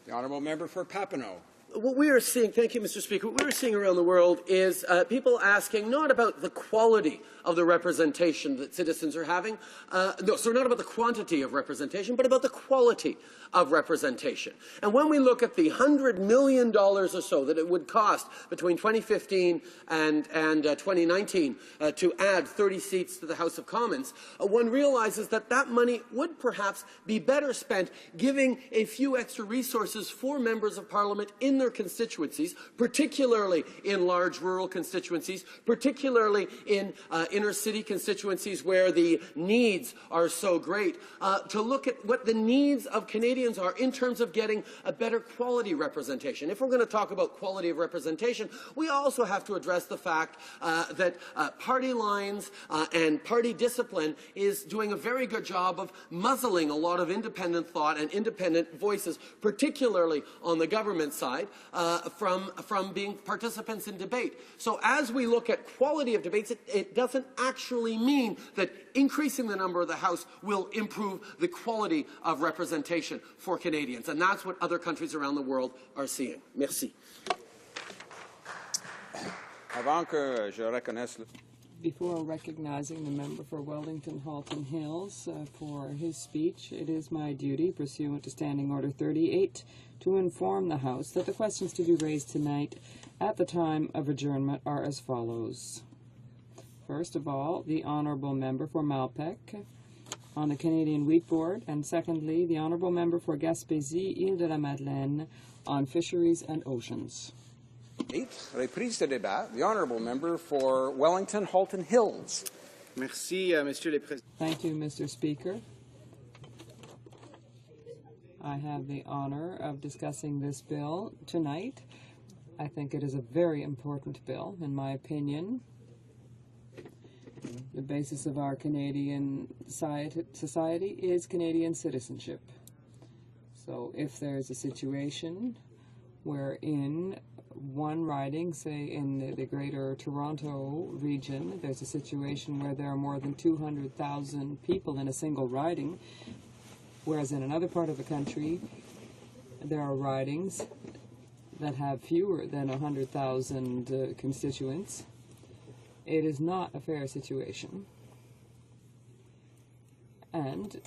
The Honourable Member for Papineau. What we are seeing, thank you, Mr. Speaker, what we are seeing around the world is people asking not about the quality of the representation that citizens are having, so not about the quantity of representation, but about the quality of representation. And when we look at the $100 million or so that it would cost between 2015 and 2019 to add 30 seats to the House of Commons, one realizes that that money would perhaps be better spent giving a few extra resources for members of Parliament in their constituencies, particularly in large rural constituencies, particularly in inner city constituencies where the needs are so great, to look at what the needs of Canadians are in terms of getting a better quality representation. If we're going to talk about quality of representation, we also have to address the fact that party lines and party discipline is doing a very good job of muzzling a lot of independent thought and independent voices, particularly on the government side, from being participants in debate. So as we look at quality of debates, it doesn't actually mean that increasing the number of the House will improve the quality of representation for Canadians. And that's what other countries around the world are seeing. Merci. Avant que je reconnaisse Before recognizing the member for Wellington Halton Hills for his speech, it is my duty, pursuant to Standing Order 38, to inform the House that the questions to be raised tonight at the time of adjournment are as follows. First of all, the Honourable Member for Malpec on the Canadian Wheat Board, and secondly, the Honourable Member for Gaspésie-Île-de-la-Madeleine on Fisheries and Oceans. reprise de débat. The honourable member for Wellington Halton Hills. Merci, Monsieur le Président. Thank you, Mr. Speaker. I have the honor of discussing this bill tonight. I think it is a very important bill, in my opinion. The basis of our Canadian society is Canadian citizenship. So if there's a situation wherein one riding, say in the greater Toronto region, there's a situation where there are more than 200,000 people in a single riding, whereas in another part of the country there are ridings that have fewer than 100,000 constituents. It is not a fair situation, and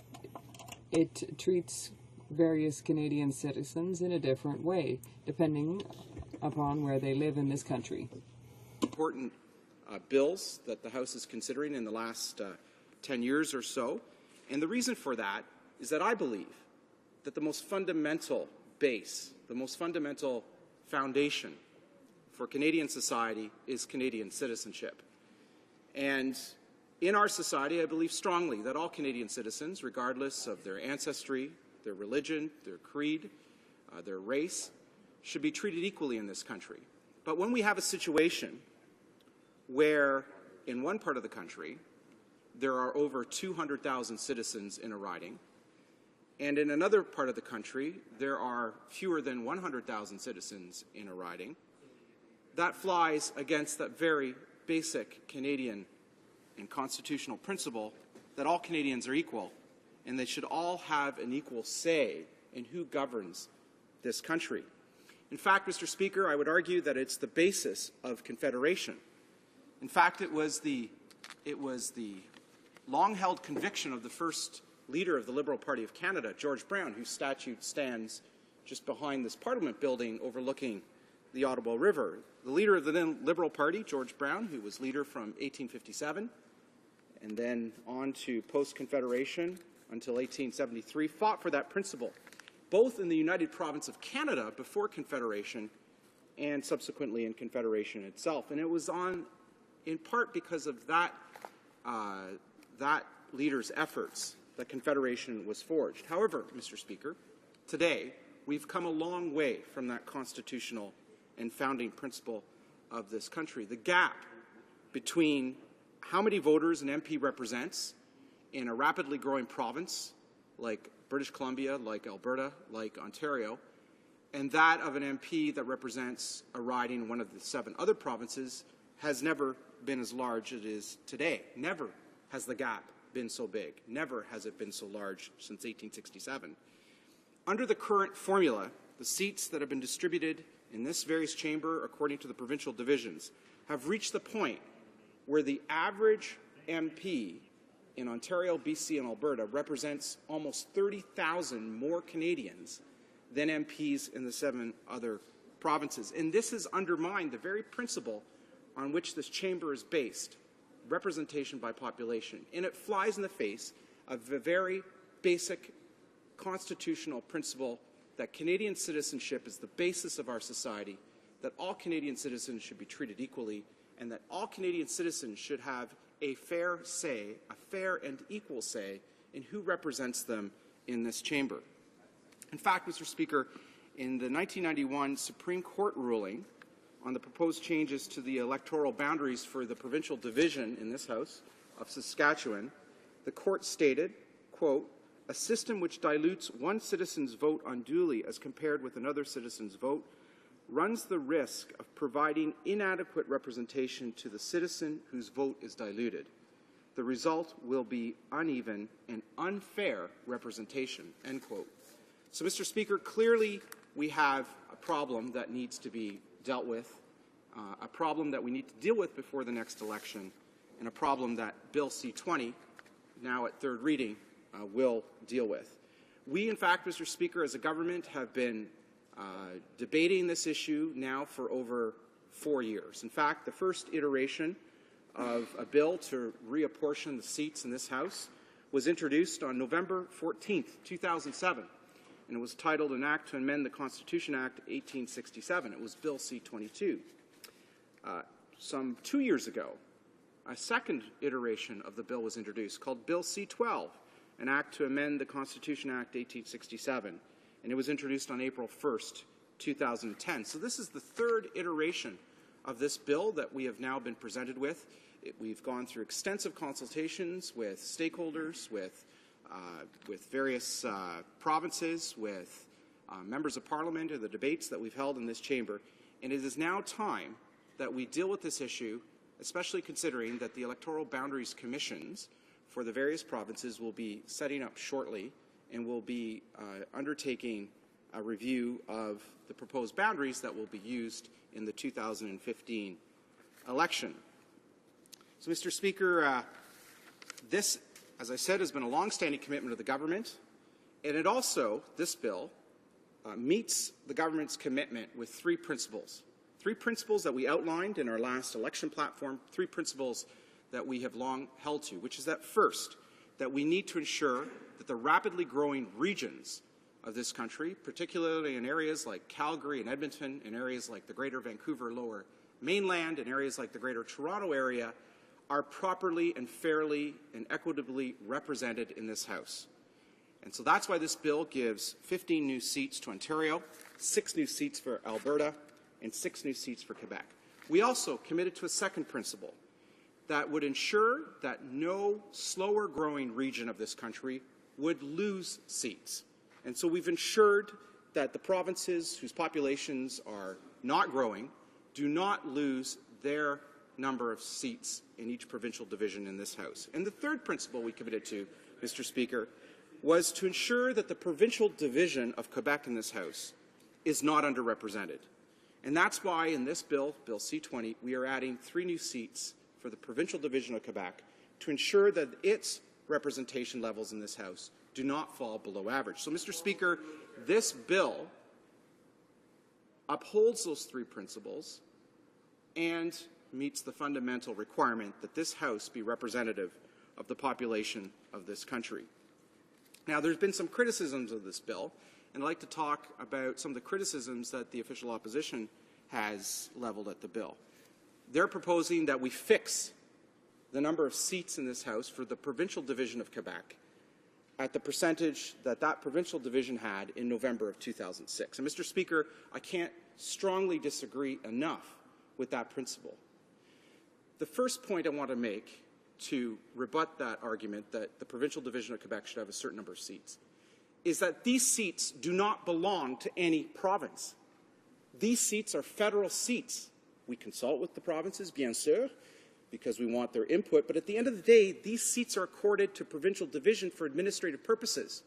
it treats various Canadian citizens in a different way, depending upon where they live in this country. Important bills that the House is considering in the last 10 years or so, and the reason for that is that I believe that the most fundamental base, the most fundamental foundation for Canadian society is Canadian citizenship. And in our society, I believe strongly that all Canadian citizens, regardless of their ancestry, their religion, their creed, their race, should be treated equally in this country. But when we have a situation where in one part of the country there are over 200,000 citizens in a riding, and in another part of the country there are fewer than 100,000 citizens in a riding, that flies against that very basic Canadian and constitutional principle that all Canadians are equal and they should all have an equal say in who governs this country. In fact, Mr. Speaker, I would argue that it's the basis of Confederation. In fact, it was the long-held conviction of the first leader of the Liberal Party of Canada, George Brown, whose statue stands just behind this Parliament building overlooking the Ottawa River. The leader of the then Liberal Party, George Brown, who was leader from 1857 and then on to post-Confederation until 1873, fought for that principle, both in the United Province of Canada before Confederation and subsequently in Confederation itself. And it was in part because of that leader's efforts that Confederation was forged. However, Mr. Speaker, today we've come a long way from that constitutional and founding principle of this country. The gap between how many voters an MP represents in a rapidly growing province like British Columbia, like Alberta, like Ontario, and that of an MP that represents a riding in one of the 7 other provinces has never been as large as it is today. Never has the gap been so big. Never has it been so large since 1867. Under the current formula, the seats that have been distributed in this various chamber, according to the provincial divisions, have reached the point where the average MP in Ontario, BC, and Alberta represents almost 30,000 more Canadians than MPs in the 7 other provinces. And this has undermined the very principle on which this chamber is based, representation by population. And it flies in the face of the very basic constitutional principle that Canadian citizenship is the basis of our society, that all Canadian citizens should be treated equally, and that all Canadian citizens should have a fair say, a fair and equal say, in who represents them in this chamber. In fact, Mr. Speaker, in the 1991 Supreme Court ruling on the proposed changes to the electoral boundaries for the provincial division in this House of Saskatchewan, the court stated, quote, "A system which dilutes one citizen's vote unduly as compared with another citizen's vote runs the risk of providing inadequate representation to the citizen whose vote is diluted. The result will be uneven and unfair representation," end quote. So, Mr. Speaker, clearly we have a problem that needs to be dealt with a problem that we need to deal with before the next election, and a problem that Bill C-20, now at third reading, will deal with. We, in fact, Mr. Speaker, as a government, have been debating this issue now for over 4 years. In fact, the first iteration of a bill to reapportion the seats in this House was introduced on November 14th, 2007, and it was titled An Act to Amend the Constitution Act 1867. It was Bill C-22. Some 2 years ago, a second iteration of the bill was introduced called Bill C-12, An Act to Amend the Constitution Act 1867, and it was introduced on April 1st, 2010. So this is the third iteration of this bill that we have now been presented with. We've gone through extensive consultations with stakeholders, with various provinces, with members of Parliament, and the debates that we've held in this chamber. And it is now time that we deal with this issue, especially considering that the electoral boundaries commissions for the various provinces will be setting up shortly and will be undertaking a review of the proposed boundaries that will be used in the 2015 election. So, Mr. Speaker, this, as I said, has been a long-standing commitment of the government, and it also, this bill, meets the government's commitment with three principles that we outlined in our last election platform, three principles that we have long held to, which is that first, that we need to ensure that the rapidly growing regions of this country, particularly in areas like Calgary and Edmonton, in areas like the Greater Vancouver Lower Mainland, in areas like the Greater Toronto Area, are properly and fairly and equitably represented in this House. And so that's why this bill gives 15 new seats to Ontario, 6 new seats for Alberta, and 6 new seats for Quebec. We also committed to a second principle that would ensure that no slower-growing region of this country would lose seats. And so we've ensured that the provinces whose populations are not growing do not lose their number of seats in each provincial division in this House. And the third principle we committed to, Mr. Speaker, was to ensure that the provincial division of Quebec in this House is not underrepresented. And that's why in this bill, Bill C-20, we are adding 3 new seats for the provincial division of Quebec to ensure that its representation levels in this House do not fall below average. So, Mr. Speaker, this bill upholds those 3 principles and meets the fundamental requirement that this House be representative of the population of this country. Now, there's been some criticisms of this bill, and I'd like to talk about some of the criticisms that the official opposition has leveled at the bill. They're proposing that we fix the number of seats in this House for the provincial division of Quebec at the percentage that that provincial division had in November of 2006. And, Mr. Speaker, I can't strongly disagree enough with that principle. The first point I want to make to rebut that argument that the provincial division of Quebec should have a certain number of seats is that these seats do not belong to any province. These seats are federal seats. We consult with the provinces, bien sûr, because we want their input, but at the end of the day, these seats are accorded to provincial division for administrative purposes.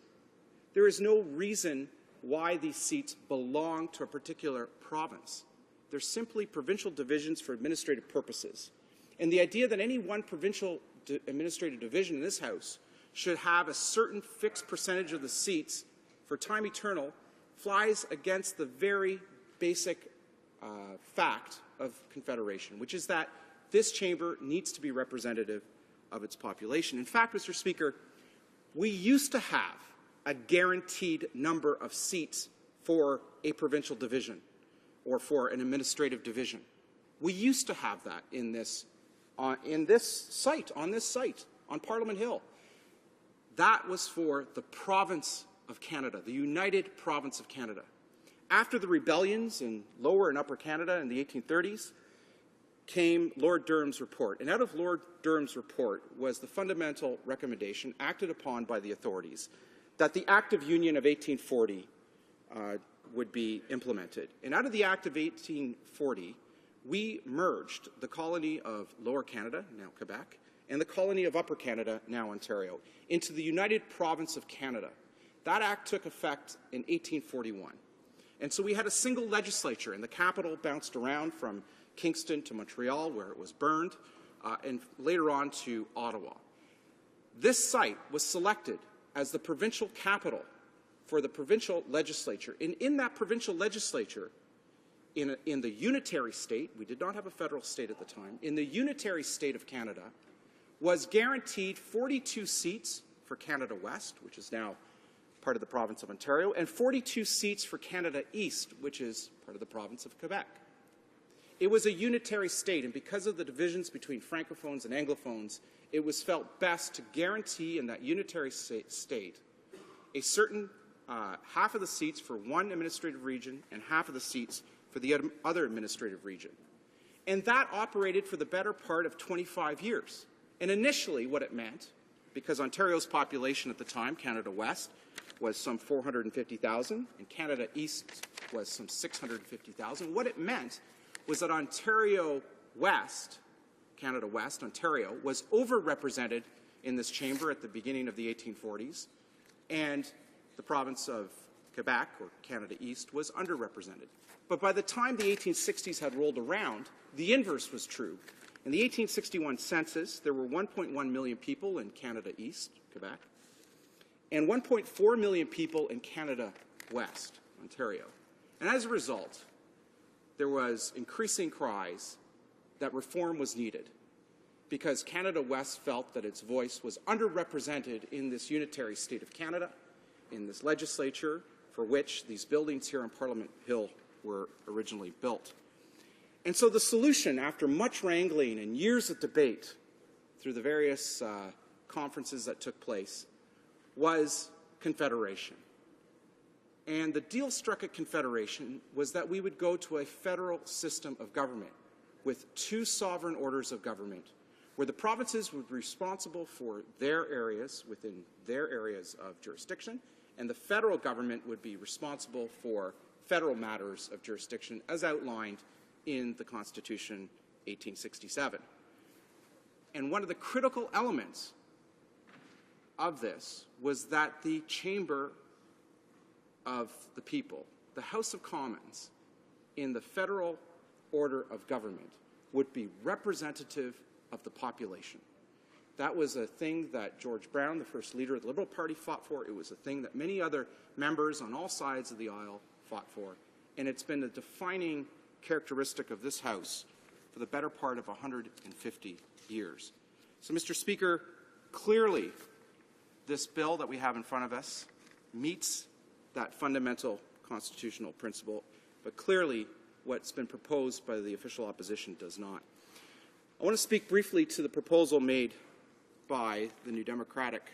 There is no reason why these seats belong to a particular province. They're simply provincial divisions for administrative purposes. And the idea that any one provincial administrative division in this House should have a certain fixed percentage of the seats for time eternal flies against the very basic fact of Confederation, which is that this chamber needs to be representative of its population. In fact, Mr. Speaker, we used to have a guaranteed number of seats for a provincial division or for an administrative division. We used to have that in this site, on Parliament Hill. That was for the province of Canada, the United Province of Canada. After the rebellions in Lower and Upper Canada in the 1830s came Lord Durham's report. And out of Lord Durham's report was the fundamental recommendation acted upon by the authorities that the Act of Union of 1840 would be implemented. And out of the Act of 1840, we merged the colony of Lower Canada, now Quebec, and the colony of Upper Canada, now Ontario, into the United Province of Canada. That act took effect in 1841. And so we had a single legislature, and the capital bounced around from Kingston to Montreal, where it was burned, and later on to Ottawa. This site was selected as the provincial capital for the provincial legislature. And in that provincial legislature, in the unitary state, we did not have a federal state at the time, in the unitary state of Canada, was guaranteed 42 seats for Canada West, which is now part of the province of Ontario, and 42 seats for Canada East, which is part of the province of Quebec. It was a unitary state, and because of the divisions between Francophones and Anglophones, it was felt best to guarantee in that unitary state a certain half of the seats for one administrative region and half of the seats for the other administrative region. And that operated for the better part of 25 years. And initially what it meant, because Ontario's population at the time, Canada West, was some 450,000, and Canada East was some 650,000, what it meant was that Ontario West, Canada West, Ontario, was overrepresented in this chamber at the beginning of the 1840s, and the province of Quebec, or Canada East, was underrepresented. But by the time the 1860s had rolled around, the inverse was true. In the 1861 census, there were 1.1 million people in Canada East, Quebec, and 1.4 million people in Canada West, Ontario. And as a result, there was increasing cries that reform was needed because Canada West felt that its voice was underrepresented in this unitary state of Canada, in this legislature for which these buildings here on Parliament Hill were originally built. And so the solution, after much wrangling and years of debate through the various conferences that took place, was Confederation. And the deal struck at Confederation was that we would go to a federal system of government with two sovereign orders of government, where the provinces would be responsible for their areas within their areas of jurisdiction, and the federal government would be responsible for federal matters of jurisdiction as outlined in the Constitution 1867. And one of the critical elements of this was that the Chamber of the People, the House of Commons, in the federal order of government, would be representative of the population. That was a thing that George Brown, the first leader of the Liberal Party, fought for. It was a thing that many other members on all sides of the aisle fought for. And it's been a defining characteristic of this House for the better part of 150 years. So, Mr. Speaker, clearly this bill that we have in front of us meets that fundamental constitutional principle, but clearly what's been proposed by the official opposition does not. I want to speak briefly to the proposal made by the New Democratic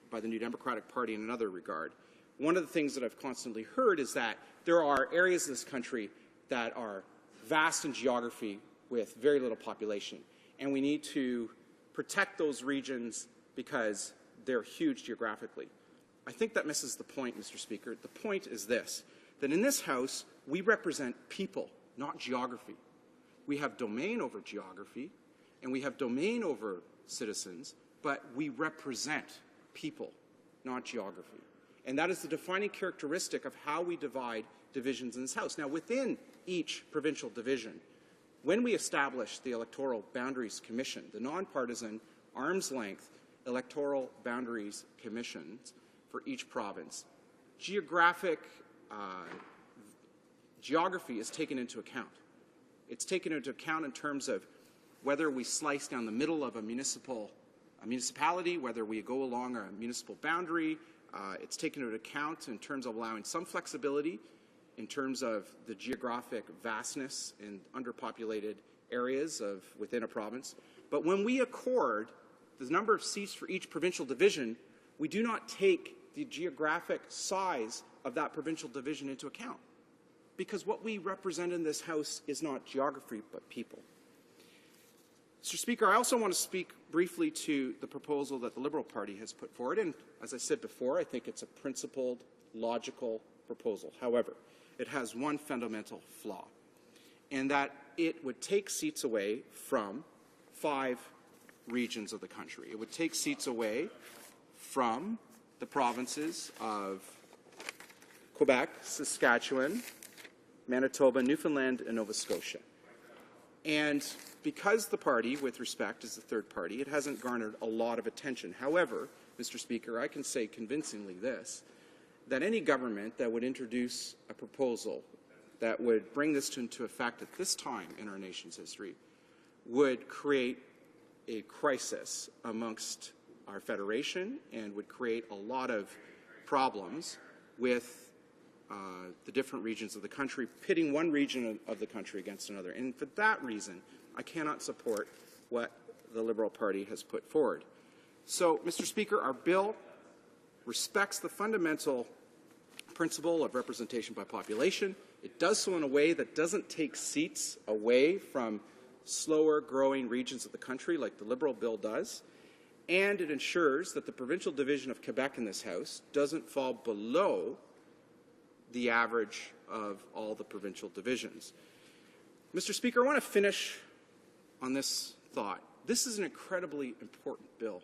Party in another regard. One of the things that I've constantly heard is that there are areas of this country that are vast in geography with very little population, and we need to protect those regions because they're huge geographically. I think that misses the point, Mr. Speaker. The point is this, that in this House, we represent people, not geography. We have domain over geography, and we have domain over citizens, but we represent people, not geography. And that is the defining characteristic of how we divide divisions in this House. Now, within each provincial division, when we established the Electoral Boundaries Commission, the nonpartisan, arm's-length Electoral Boundaries Commissions for each province, geography is taken into account. It's taken into account in terms of whether we slice down the middle of a municipality, whether we go along a municipal boundary. It's taken into account in terms of allowing some flexibility in terms of the geographic vastness in underpopulated areas within a province. But when we accord the number of seats for each provincial division, we do not take the geographic size of that provincial division into account, because what we represent in this House is not geography, but people. Mr. Speaker, I also want to speak briefly to the proposal that the Liberal Party has put forward, and as I said before, I think it's a principled, logical proposal. However, it has one fundamental flaw, and that it would take seats away from 5 regions of the country. It would take seats away from the provinces of Quebec, Saskatchewan, Manitoba, Newfoundland, and Nova Scotia. And because the party, with respect, is the third party, it hasn't garnered a lot of attention. However, Mr. Speaker, I can say convincingly this, that any government that would introduce a proposal that would bring this into effect at this time in our nation's history would create a crisis amongst our federation and would create a lot of problems with the different regions of the country, pitting one region of the country against another. And for that reason, I cannot support what the Liberal Party has put forward. So, Mr. Speaker, our bill respects the fundamental principle of representation by population. It does so in a way that doesn't take seats away from slower growing regions of the country like the Liberal bill does. And it ensures that the provincial division of Quebec in this House doesn't fall below the average of all the provincial divisions. Mr. Speaker, I want to finish on this thought. This is an incredibly important bill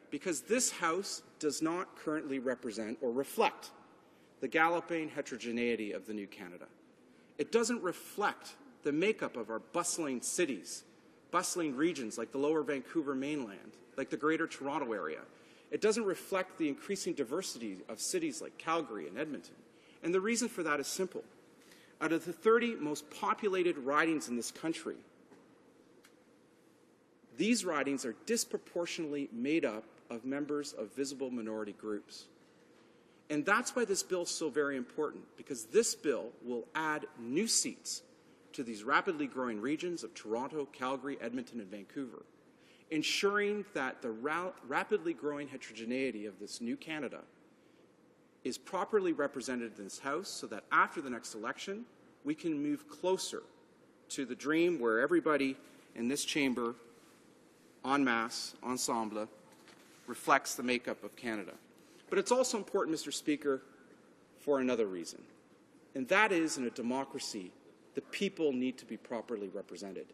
because this House does not currently represent or reflect the galloping heterogeneity of the new Canada. It doesn't reflect the makeup of our bustling cities, bustling regions like the Lower Vancouver mainland, like the Greater Toronto area. It doesn't reflect the increasing diversity of cities like Calgary and Edmonton. And the reason for that is simple. Out of the 30 most populated ridings in this country, these ridings are disproportionately made up of members of visible minority groups. And that's why this bill is so very important, because this bill will add new seats to these rapidly growing regions of Toronto, Calgary, Edmonton, and Vancouver, ensuring that the rapidly growing heterogeneity of this new Canada is properly represented in this House so that after the next election, we can move closer to the dream where everybody in this chamber, en masse, ensemble, reflects the makeup of Canada. But it's also important, Mr. Speaker, for another reason, and that is in a democracy, the people need to be properly represented.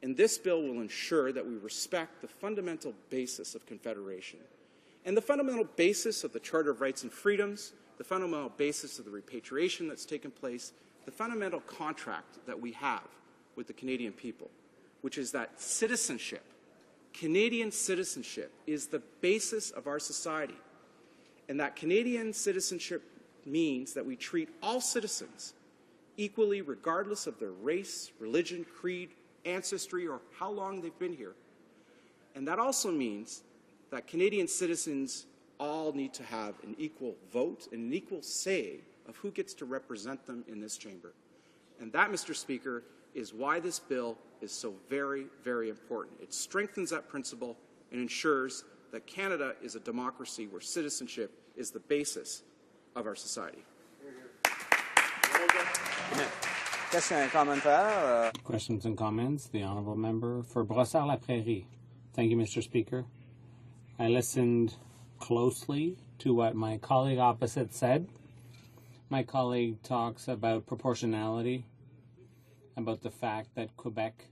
And this bill will ensure that we respect the fundamental basis of Confederation and the fundamental basis of the Charter of Rights and Freedoms, the fundamental basis of the repatriation that's taken place, the fundamental contract that we have with the Canadian people, which is that citizenship, Canadian citizenship, is the basis of our society. And that Canadian citizenship means that we treat all citizens equally regardless of their race, religion, creed, ancestry, or how long they've been here. And that also means that Canadian citizens all need to have an equal vote and an equal say of who gets to represent them in this chamber. And that, Mr. Speaker, is why this bill is so very, very important. It strengthens that principle and ensures that Canada is a democracy where citizenship is the basis of our society. Questions and comments? The Honourable Member for Brossard-la-Prairie. Thank you, Mr. Speaker. I listened closely to what my colleague opposite said. My colleague talks about proportionality, about the fact that Quebec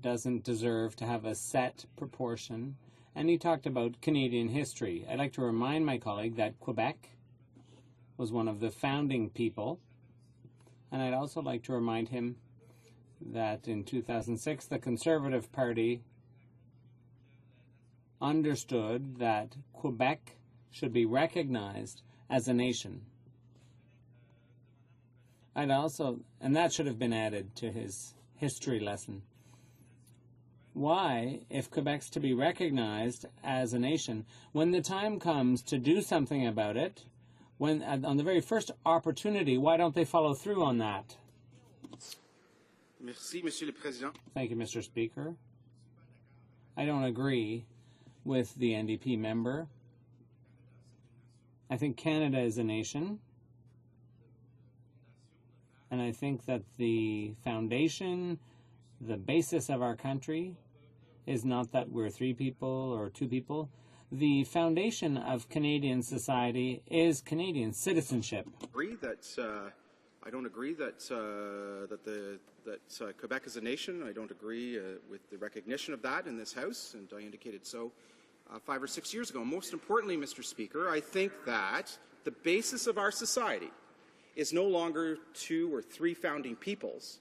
doesn't deserve to have a set proportion, and he talked about Canadian history. I'd like to remind my colleague that Quebec was one of the founding people, and I'd also like to remind him that in 2006, the Conservative Party understood that Quebec should be recognized as a nation. And that should have been added to his history lesson. Why, if Quebec's to be recognized as a nation, when the time comes to do something about it, when on the very first opportunity, why don't they follow through on that? Merci, Monsieur le Président. Thank you, Mr. Speaker. I don't agree with the NDP member. I think Canada is a nation. And I think that the foundation, the basis of our country, is not that we're 3 people or 2 people. The foundation of Canadian society is Canadian citizenship. I don't agree that Quebec is a nation. I don't agree with the recognition of that in this House, and I indicated so 5 or 6 years ago. Most importantly, Mr. Speaker, I think that the basis of our society is no longer 2 or 3 founding peoples.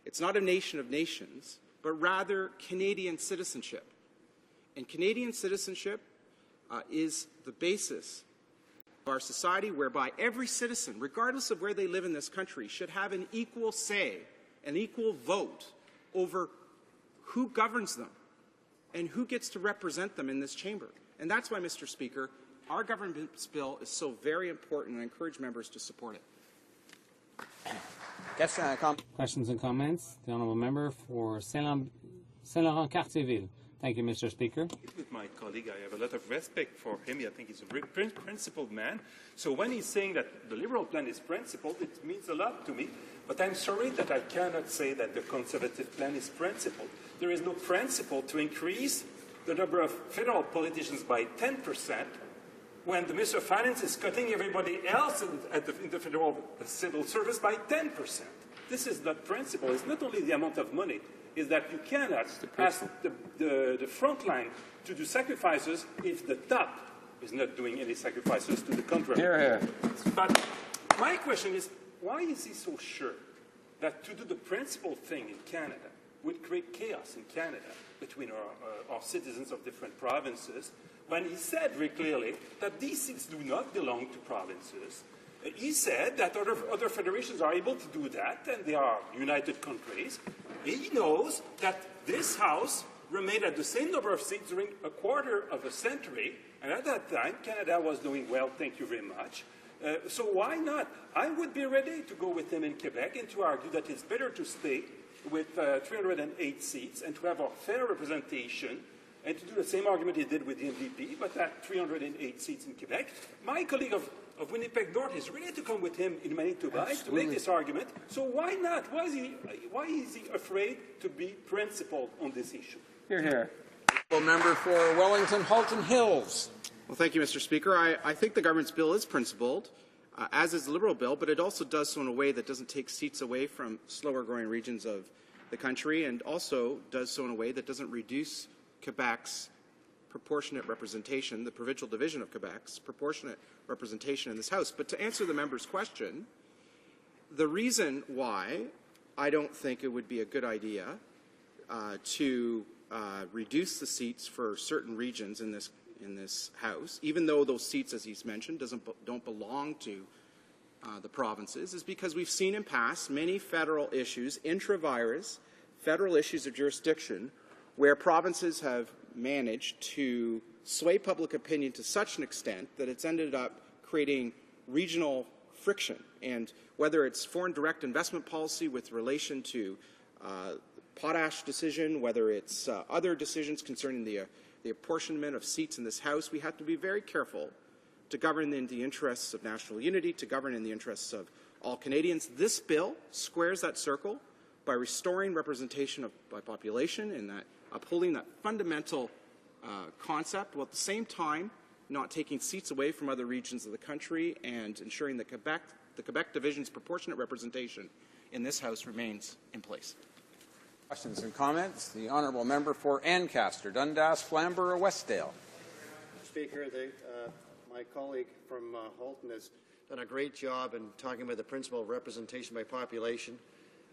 It's not a nation of nations, but rather Canadian citizenship. And Canadian citizenship is the basis of our society, whereby every citizen, regardless of where they live in this country, should have an equal say, an equal vote over who governs them and who gets to represent them in this chamber. And that's why, Mr. Speaker, our government's bill is so very important, and I encourage members to support it. Questions and comments? The Honourable Member for Saint-Laurent-Cartierville. Thank you, Mr. Speaker. With my colleague, I have a lot of respect for him. I think he's a very principled man. So when he's saying that the Liberal plan is principled, it means a lot to me. But I'm sorry that I cannot say that the Conservative plan is principled. There is no principle to increase the number of federal politicians by 10% when the Minister of Finance is cutting everybody else in the federal civil service by 10%. This is not principle. It's not only the amount of money, is that you cannot ask the front line to do sacrifices if the top is not doing any sacrifices, to the contrary. Hear, hear. But my question is, why is he so sure that to do the principal thing in Canada would create chaos in Canada between our citizens of different provinces, when he said very clearly that these seats do not belong to provinces? He said that other federations are able to do that, and they are united countries. He knows that this House remained at the same number of seats during a quarter of a century, and at that time, Canada was doing well, thank you very much. So why not? I would be ready to go with him in Quebec and to argue that it's better to stay with 308 seats and to have a fair representation, and to do the same argument he did with the NDP, but at 308 seats in Quebec. My colleague of Winnipeg North is ready to come with him in Manitoba to make this argument. So why not? Why is he afraid to be principled on this issue? Hear, hear. Member for Wellington Halton Hills. Well, thank you, Mr. Speaker. I think the government's bill is principled, as is the Liberal bill, but it also does so in a way that doesn't take seats away from slower-growing regions of the country, and also does so in a way that doesn't reduce Quebec's proportionate representation, the provincial division of Quebec's proportionate representation in this House. But to answer the member's question, the reason why I don't think it would be a good idea to reduce the seats for certain regions in this House, even though those seats, as he's mentioned, don't belong to the provinces, is because we've seen in past many federal issues, intra-virus, federal issues of jurisdiction, where provinces have managed to sway public opinion to such an extent that it's ended up creating regional friction. And whether it's foreign direct investment policy with relation to potash decision, whether it's other decisions concerning the apportionment of seats in this House, we have to be very careful to govern in the interests of national unity, to govern in the interests of all Canadians. This bill squares that circle by restoring representation by population and that upholding that fundamental concept, while at the same time not taking seats away from other regions of the country and ensuring that the Quebec division's proportionate representation in this House remains in place. Questions and comments? The Honourable Member for Ancaster, Dundas, Flamborough, Westdale. Mr. Speaker, my colleague from Halton has done a great job in talking about the principle of representation by population.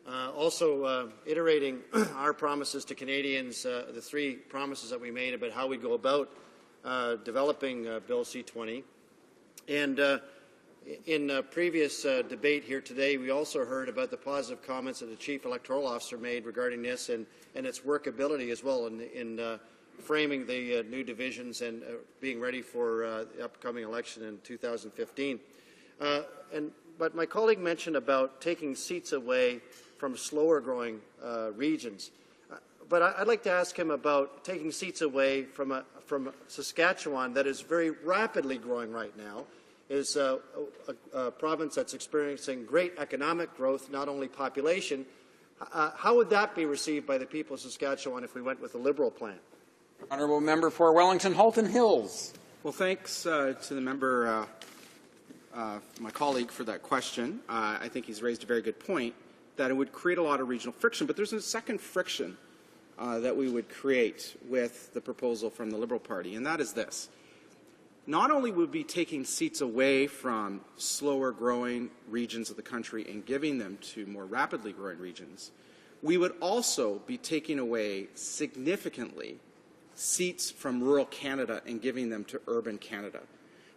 Also iterating our promises to Canadians, the three promises that we made about how we go about developing Bill C-20. And in a previous debate here today, we also heard about the positive comments that the Chief Electoral Officer made regarding this and its workability as well in framing the new divisions and being ready for the upcoming election in 2015. But my colleague mentioned about taking seats away from slower-growing regions. But I'd like to ask him about taking seats away from Saskatchewan that is very rapidly growing right now, is a province that's experiencing great economic growth, not only population. How would that be received by the people of Saskatchewan if we went with the Liberal plan? Honourable Member for Wellington Halton Hills. Well, thanks to the member, my colleague, for that question. I think he's raised a very good point, that it would create a lot of regional friction. But there's a second friction that we would create with the proposal from the Liberal Party, and that is this. Not only would we be taking seats away from slower-growing regions of the country and giving them to more rapidly growing regions, we would also be taking away significantly seats from rural Canada and giving them to urban Canada.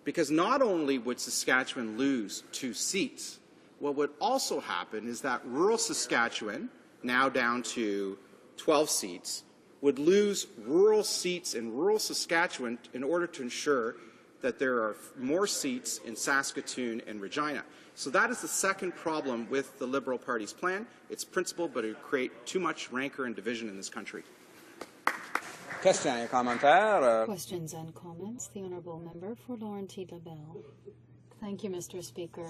Because not only would Saskatchewan lose 2 seats, what would also happen is that rural Saskatchewan, now down to 12 seats, would lose rural seats in rural Saskatchewan in order to ensure that there are more seats in Saskatoon and Regina. So that is the second problem with the Liberal Party's plan. It's principled, but it would create too much rancor and division in this country. Questions and commentaires. Questions and comments. The Honourable Member for Laurentides Labelle. Thank you, Mr. Speaker.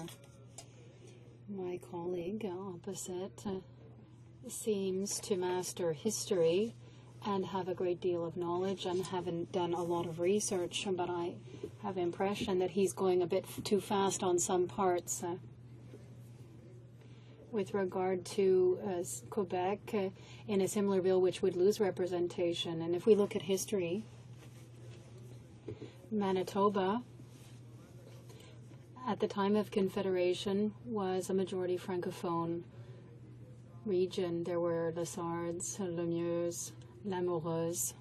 My colleague opposite seems to master history and have a great deal of knowledge and haven't done a lot of research, but I have the impression that he's going a bit too fast on some parts. With regard to Quebec in a similar bill which would lose representation. And if we look at history, Manitoba, at the time of Confederation, was a majority Francophone region. There were Lessards, Lemieux, Lamoureux,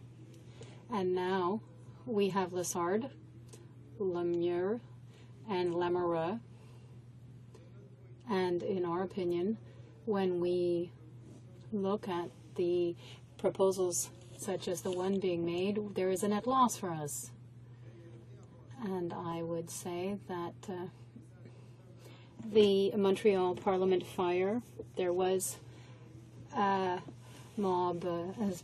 and now we have Lessard, Lemieux, and Lamoureux. And in our opinion, when we look at the proposals such as the one being made, there is a net loss for us. And I would say that the Montreal Parliament fire, there was a mob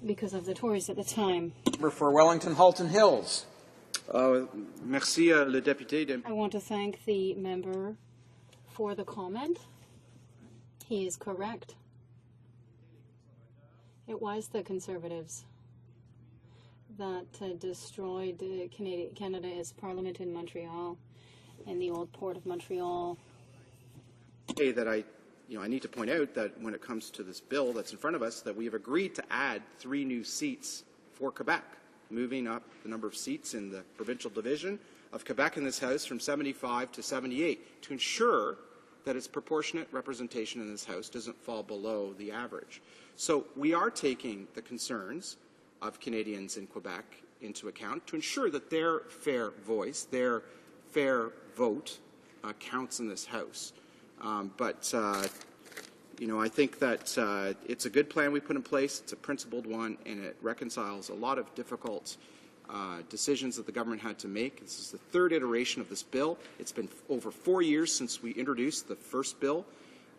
because of the Tories at the time. For Wellington Halton Hills. Merci, le député. I want to thank the member for the comment. He is correct. It was the Conservatives that destroyed Canada's Parliament in Montreal, in the old port of Montreal. That I need to point out that when it comes to this bill that's in front of us, that we have agreed to add 3 new seats for Quebec, moving up the number of seats in the provincial division of Quebec in this House from 75 to 78 to ensure that its proportionate representation in this House doesn't fall below the average. So we are taking the concerns of Canadians in Quebec into account to ensure that their fair voice, their fair vote counts in this House. I think that it's a good plan we put in place. It's a principled one, and it reconciles a lot of difficult decisions that the government had to make. This is the 3rd iteration of this bill. It's been over 4 years since we introduced the first bill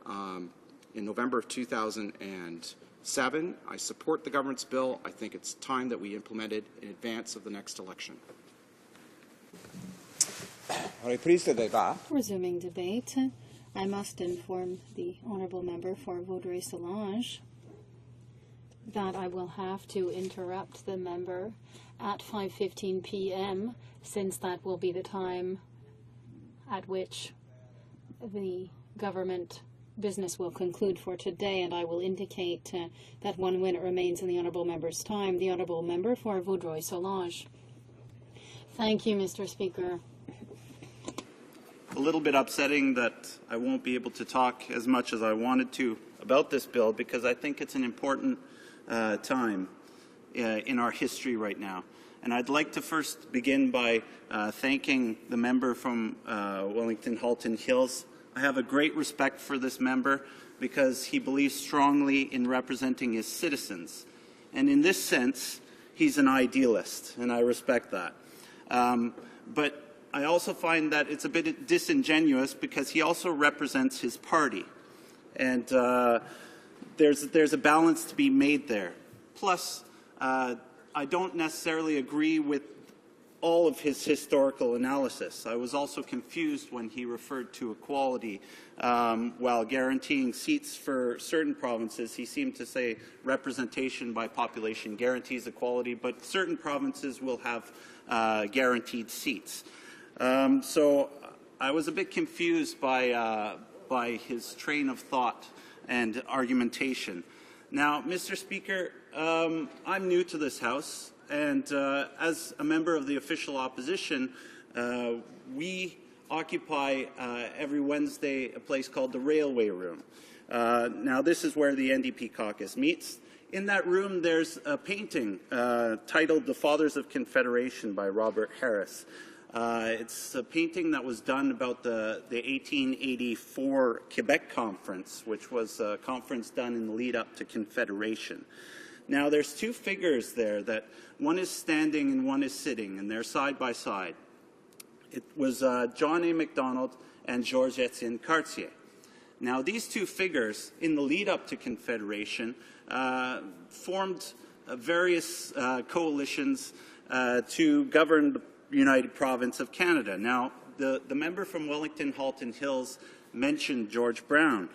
in November of 2007. I support the government's bill. I think it's time that we implement it in advance of the next election. Resuming debate, I must inform the Honourable Member for Vaudreuil-Soulanges that I will have to interrupt the member at 5:15 p.m. since that will be the time at which the government business will conclude for today, and I will indicate that 1 minute remains in the Honourable Member's time. The Honourable Member for Vaudreuil-Soulanges. Thank you, Mr. Speaker. A little bit upsetting that I won't be able to talk as much as I wanted to about this bill, because I think it's an important time in our history right now. And I'd like to first begin by thanking the member from Wellington Halton Hills. I have a great respect for this member because he believes strongly in representing his citizens. And in this sense, he's an idealist, and I respect that. But I also find that it's a bit disingenuous because he also represents his party. And there's a balance to be made there. Plus, I don't necessarily agree with all of his historical analysis. I was also confused when he referred to equality. While guaranteeing seats for certain provinces, he seemed to say representation by population guarantees equality, but certain provinces will have guaranteed seats. So I was a bit confused by his train of thought and argumentation. Now, Mr. Speaker, I'm new to this House, and as a member of the official opposition, we occupy every Wednesday a place called the Railway Room. Now, this is where the NDP caucus meets. In that room, there's a painting titled The Fathers of Confederation by Robert Harris. It's a painting that was done about the 1884 Quebec Conference, which was a conference done in the lead up to Confederation. Now, there's two figures there that one is standing and one is sitting, and they're side by side. It was John A. Macdonald and Georges-Étienne Cartier. Now, these two figures, in the lead up to Confederation, formed various coalitions to govern the United Province of Canada. Now, the member from Wellington Halton Hills mentioned George Brown.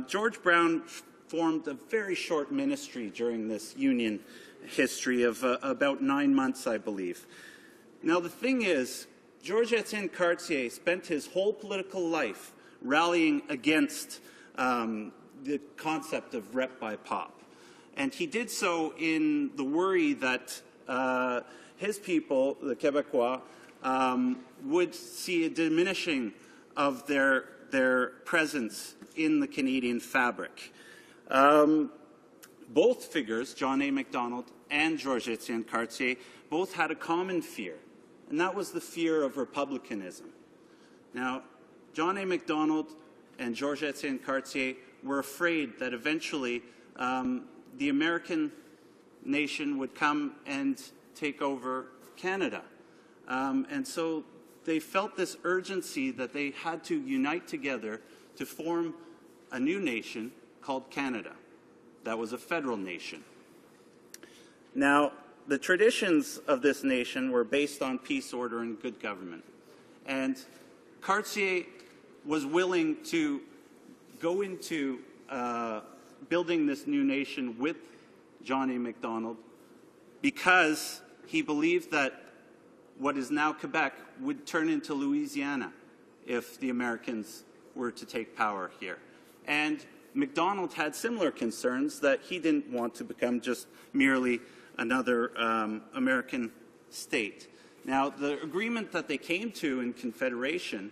George Brown formed a very short ministry during this Union history of about 9 months, I believe. Now, the thing is, Georges-Étienne Cartier spent his whole political life rallying against the concept of rep by pop. And he did so in the worry that his people, the Quebecois, would see a diminishing of their presence in the Canadian fabric. Both figures, John A. Macdonald and Georges-Étienne Cartier, both had a common fear, and that was the fear of republicanism. Now, John A. Macdonald and Georges-Étienne Cartier were afraid that eventually the American nation would come and take over Canada. And so they felt this urgency that they had to unite together to form a new nation called Canada. That was a federal nation. Now, the traditions of this nation were based on peace, order, and good government. And Cartier was willing to go into building this new nation with John A. Macdonald because he believed that what is now Quebec would turn into Louisiana if the Americans were to take power here. And Macdonald had similar concerns that he didn't want to become just merely another American state. Now, the agreement that they came to in Confederation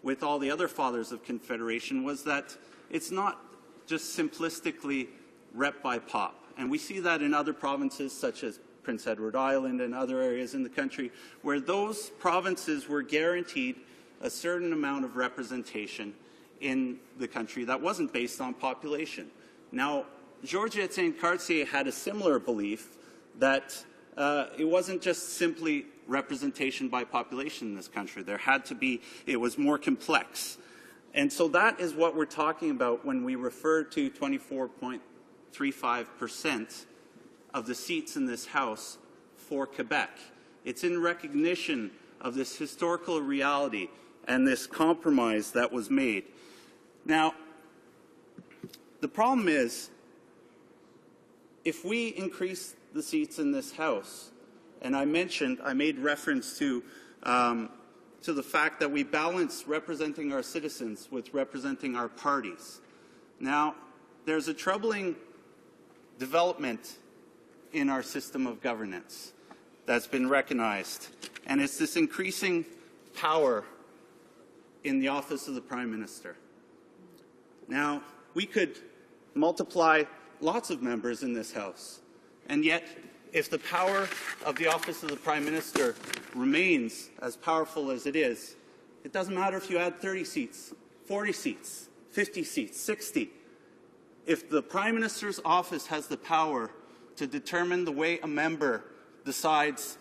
with all the other fathers of Confederation was that it's not just simplistically rep by pop. And we see that in other provinces such as Prince Edward Island and other areas in the country where those provinces were guaranteed a certain amount of representation in the country that wasn't based on population. Now, Georges-Étienne Cartier had a similar belief that it wasn't just simply representation by population in this country. There had to be, it was more complex. And so that is what we're talking about when we refer to 24.35% of the seats in this House for Quebec. It's in recognition of this historical reality and this compromise that was made. Now, the problem is, if we increase the seats in this House, and I made reference to the fact that we balance representing our citizens with representing our parties. Now, there's a troubling development in our system of governance that's been recognized, and it's this increasing power in the office of the Prime Minister. Now, we could multiply lots of members in this House, and yet, if the power of the office of the Prime Minister remains as powerful as it is, it doesn't matter if you add 30 seats, 40 seats, 50 seats, 60. If the Prime Minister's office has the power to determine the way a member decides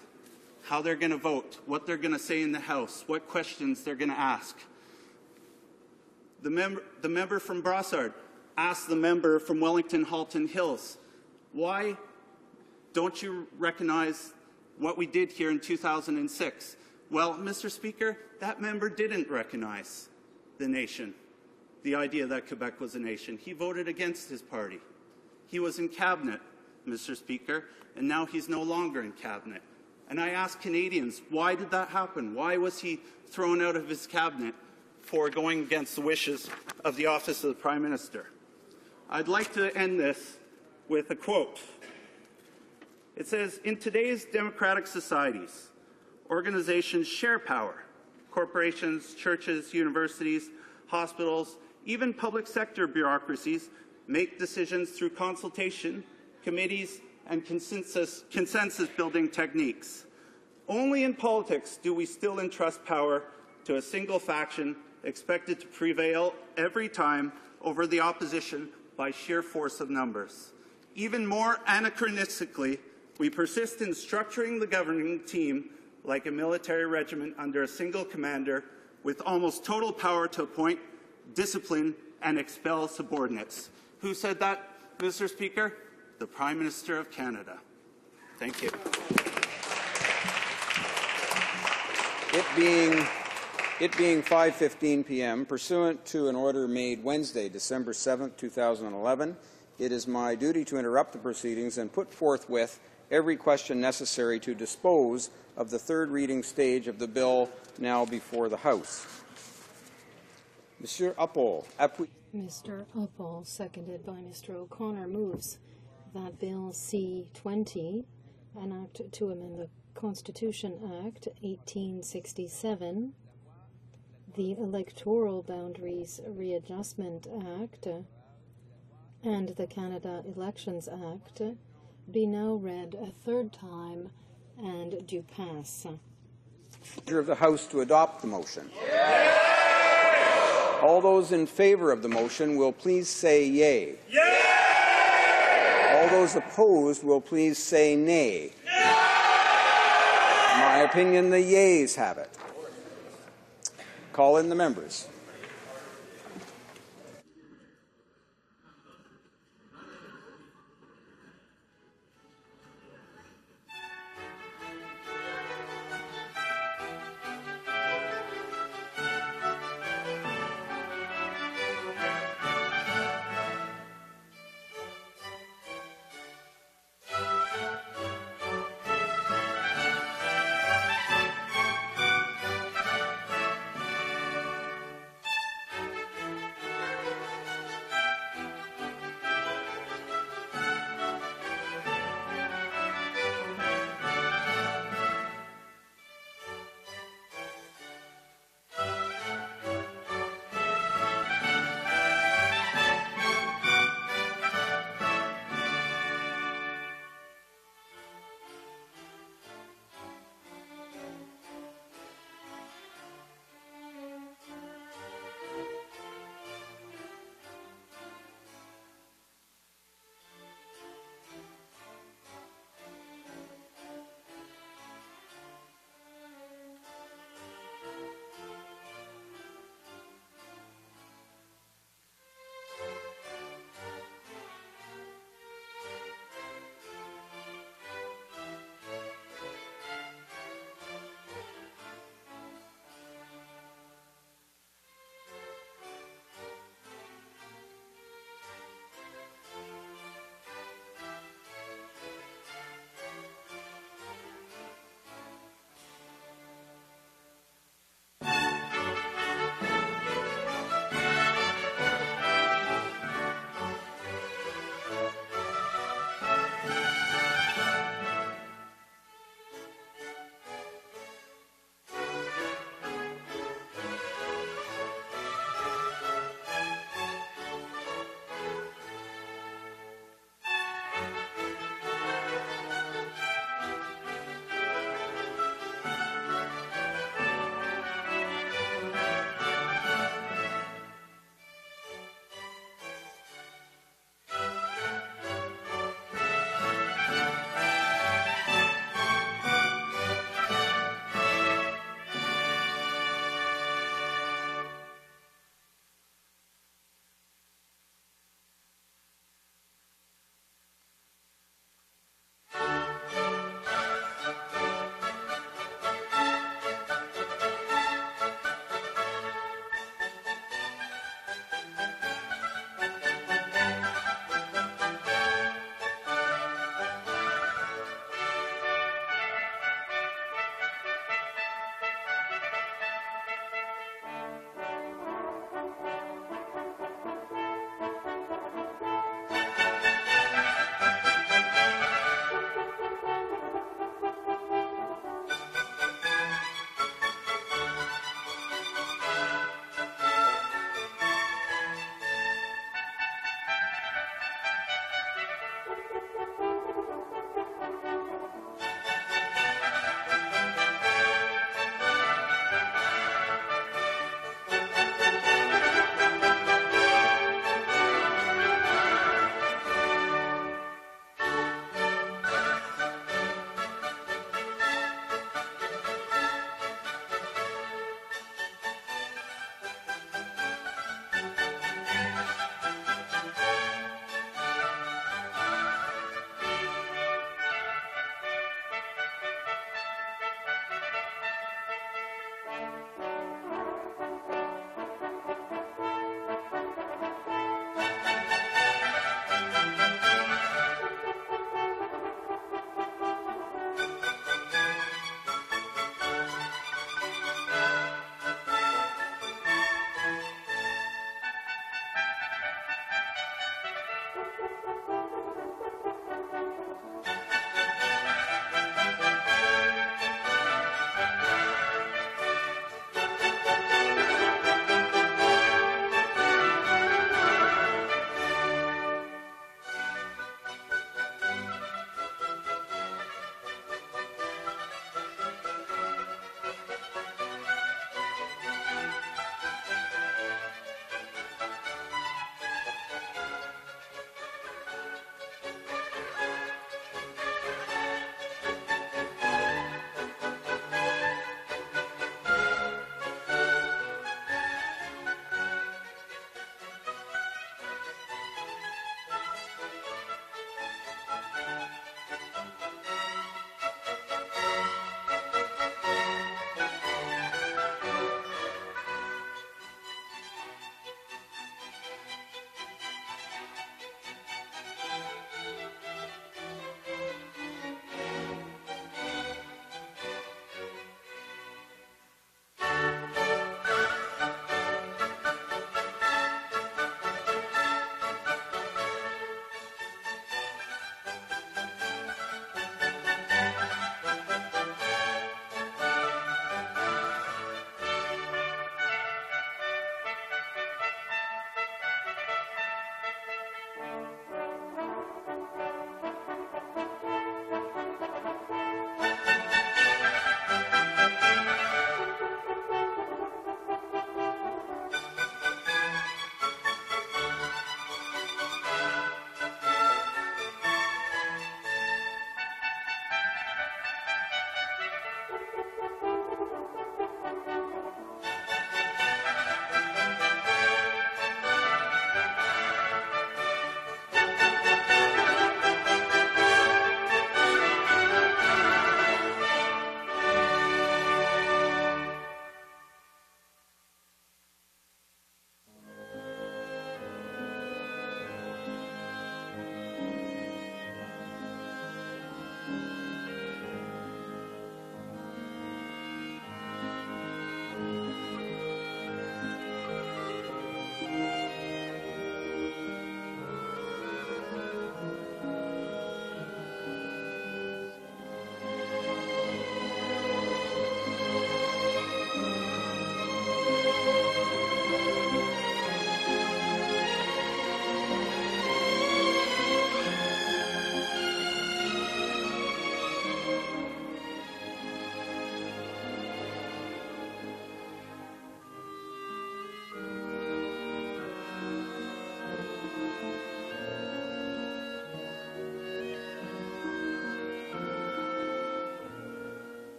how they're going to vote, what they're going to say in the House, what questions they're going to ask. The member from Brossard asked the member from Wellington Halton Hills, why don't you recognize what we did here in 2006? Well, Mr. Speaker, that member didn't recognize the nation, the idea that Quebec was a nation. He voted against his party. He was in cabinet, Mr. Speaker, and now he's no longer in cabinet. And I ask Canadians, why did that happen? Why was he thrown out of his cabinet for going against the wishes of the office of the Prime Minister? I'd like to end this with a quote. It says, in today's democratic societies, organizations share power. Corporations, churches, universities, hospitals, Even public sector bureaucracies make decisions through consultation, committees, and consensus-building techniques. Only in politics do we still entrust power to a single faction expected to prevail every time over the opposition by sheer force of numbers. Even more anachronistically, we persist in structuring the governing team like a military regiment under a single commander with almost total power to appoint, discipline, and expel subordinates. Who said that, Mr. Speaker? The Prime Minister of Canada. Thank you. It being 5:15 p.m., pursuant to an order made Wednesday, December 7, 2011, it is my duty to interrupt the proceedings and put forthwith every question necessary to dispose of the third reading stage of the bill now before the House. Monsieur Uppal, appuie. Mr. Uppal, seconded by Mr. O'Connor, moves that Bill C-20, an act to amend the Constitution Act 1867, the Electoral Boundaries Readjustment Act, and the Canada Elections Act, be now read a third time and do pass. Of the House to adopt the motion. All those in favour of the motion will please say yea. Yay! All those opposed will please say nay. In my opinion, the yeas have it. Call in the members.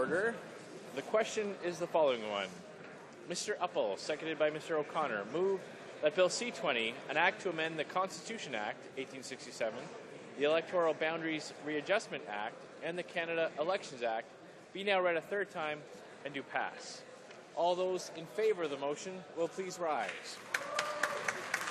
order. The question is the following one. Mr. Uppel, seconded by Mr. O'Connor, move that Bill C-20, an act to amend the Constitution Act, 1867, the Electoral Boundaries Readjustment Act, and the Canada Elections Act, be now read a third time and do pass. All those in favor of the motion will please rise.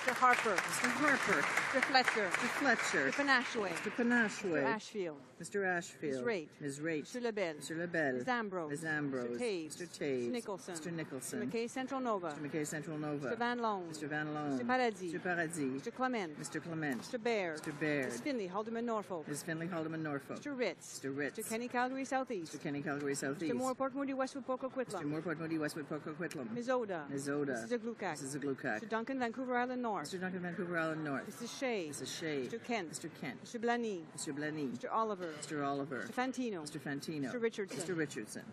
Mr. Harper. Mr. Harper. Mr. Fletcher. Mr. Fletcher. Mr. Panashway. Mr. Panashway. Mr. Ashfield. Mr. Ashfield. Ms. Raitt. Ms. Raitt. Mr. Lebel. Mr. Lebel. Ms. Ambrose. Ms. Ambrose. Mr. Taves. Mr. Taves. Mr. Nicholson. Mr. Nicholson. Mr. McKay Central Nova. Mr. McKay Central Nova. Mr. Van Loan. Mr. Van Loan. Mr. Paradis. Mr. Paradis. Mr. Clement. Mr. Clement. Mr. Baird. Mr. Baird. Ms. Finley Haldeman Norfolk. Ms. Finley Haldeman Norfolk. Mr. Ritz. Mr. Ritz. Mr. Kenny Calgary Southeast. Mr. Kenny Calgary Southeast. Mr. Moore Port Moody Westwood Port Coquitlam. Mr. Moore Port Moody Westwood Port Coquitlam. Ms. Oda. Ms. Oda. Mrs. Aglukac. Mrs. Aglukac. Mr. Duncan Vancouver Island North. Mr. Duncan Vancouver Island North. Mrs. Shea. Mrs. Shea. Mr. Kent. Mr. Kent. Mr. Blaney. Mr. Blaney. Mr. Oliver. Mr. Oliver. Mr. Fantino. Mr. Fantino. Mr. Richardson. Mr. Richardson.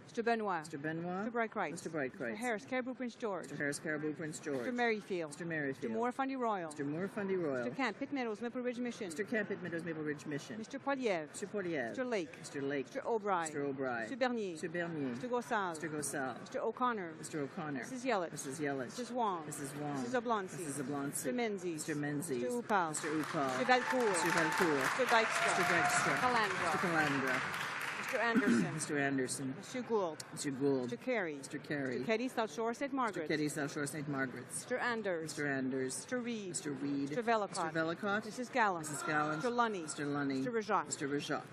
Mr. Benoit. Mr. Benoit. Mr. Brightwright. Mr. Brightwright. Mr. Harris Caribou Prince George. Mr. Harris Caribou Prince George. Mr. Merrifield. Mr. Merrifield. Mr. Moore Fundy Royal. Mr. Moore Fundy Royal. Mr. Camp Pitt Meadows Maple Ridge Mission. Mr. Camp Pitt Meadows Maple Ridge Mission. Mr. Poiliev. Mr. Poiliev. Mr. Lake. Mr. Lake. Mr. O'Brien. Mr. O'Brien. Mr. Bernier. Mr. Bernier. Mr. Gossal. Mr. Gossal. Mr. O'Connor. Mr. O'Connor. Mrs. Yellett. Mrs. Yellett. Mrs. Wong. Mrs. Wong. Mrs. Oblonsky. Mrs. Oblonsky. Mr. Menzies. Mr. Menzies. Mr. Upal. Mr. Upal. Mr. Valcourt. Mr. Valcourt. Mr. Dykstra. Mr. Dykstra. Calandra. Mr. Calandra. Mr. Anderson. Mr. Anderson. Mr. Gould. Mr. Gould. Mr. Carey. Mr. Carey. Mr. Keddy, South Shore, St. Margaret. Mr. Keddy, South Shore, St. Margaret's. Mr. Anders. Mr. Anders. Mr. Reed. Mr. Reed. Mr. Vellicott. Mr. Vellicott. Mrs. Gallant. Mrs. Gallant. Mr. Lunny. Mr. Lunny. Mr. Rajat. Mr. Rajat.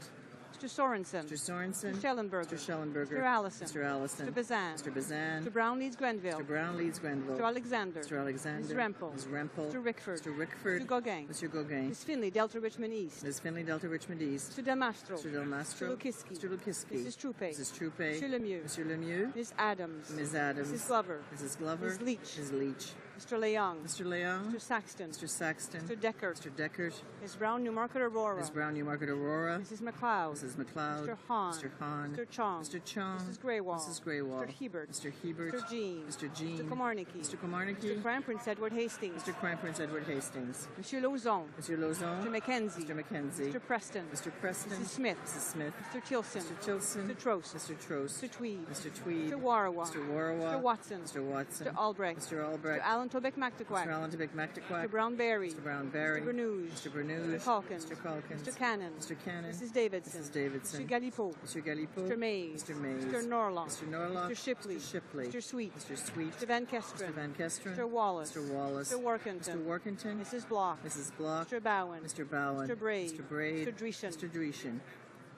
Mr. Sorensen. Mr. Sorensen. Mr. Schellenberger. Mr. Schellenberger. Mr. Allison. Mr. Allison. Mr. Bazan. Mr. Bazan. Mr. Brown Leeds Grenville. Mr. Brown Leeds Grenville. Mr. Alexander. Mr. Alexander. Ms. Rempel. Ms. Rempel. Mr. Rickford. Mr. Rickford. Mr. Gauguin. Mr. Gauguin. Ms. Finley, Delta Richmond East. Ms. Finley, Delta Richmond East. Mr. Del Mastro. Mr. Del Mastro. Mr. Lukiski. Mr. Lukiski. Mrs. Troupe. Mrs. Troupe. Mr. Lemieux. Mr. Lemieux. Ms. Adams. Ms. Adams. Mrs. Glover. Mrs. Glover. Ms. Leach. Ms. Leach. Mr. Leong. Mr. Leong. Mr. Saxton. Mr. Saxton. Mr. Deckert. Mr. Deckert. Ms. Brown, Newmarket Aurora. Ms. Brown, Newmarket Aurora. Mrs. McLeod. Mrs. McLeod. Mr. Hahn. Mr. Hahn. Mr. Chong. Mr. Chong. Mrs. Greywall. Mrs. Greywall. Mr. Hebert. Mr. Hebert. Mr. Jean. Mr. Jean. Mr. Komarnicki. Mr. Komarnicki. Mr. Crown Prince Edward Hastings. Mr. Crown Prince Edward Hastings. Monsieur Lauzon. Monsieur Lauzon. Mr. Mackenzie. Mr. Mackenzie. Mr. Preston. Mr. Preston. Mrs. Smith. Mrs. Smith. Mr. Tilson. Mr. Tilson. Mr. Trost. Mr. Trost. Mr. Tweed. Mr. Tweed. Mr. Warawa. Mr. Warawa. Mr. Watson. Mr. Watson. Mr. Albrecht. Mr. Albrecht. Mr. Alan Tobic Mactaquac. Mr. Alan Tobic Mactaquac. Mr. Brown-Berry. Mr. Brown-Berry. Mr. Bernouge. Mr. Bernouge. Mr. Calkins. Mr. Calkins. Mr. Cannon. Mr. Cannon. Mrs. Davidson. Mrs. Davidson. Mr. Galipeau. Mr. Galipeau. Mr. Mays. Mr. Mays. Mr. Norlock. Mr. Norlock. Mr. Shipley. Mr. Shipley. Mr. Sweet. Mr. Sweet. Mr. Van Kesteren. Mr. Van Kesteren. Mr. Wallace. Mr. Wallace. Mr. Workington. Mr. Workington. Mrs. Block. Mrs. Block. Mr. Bowen. Mr. Bowen. Mr. Braid. Mr. Braid. Mr. Dreeshen. Mr. Dreeshen.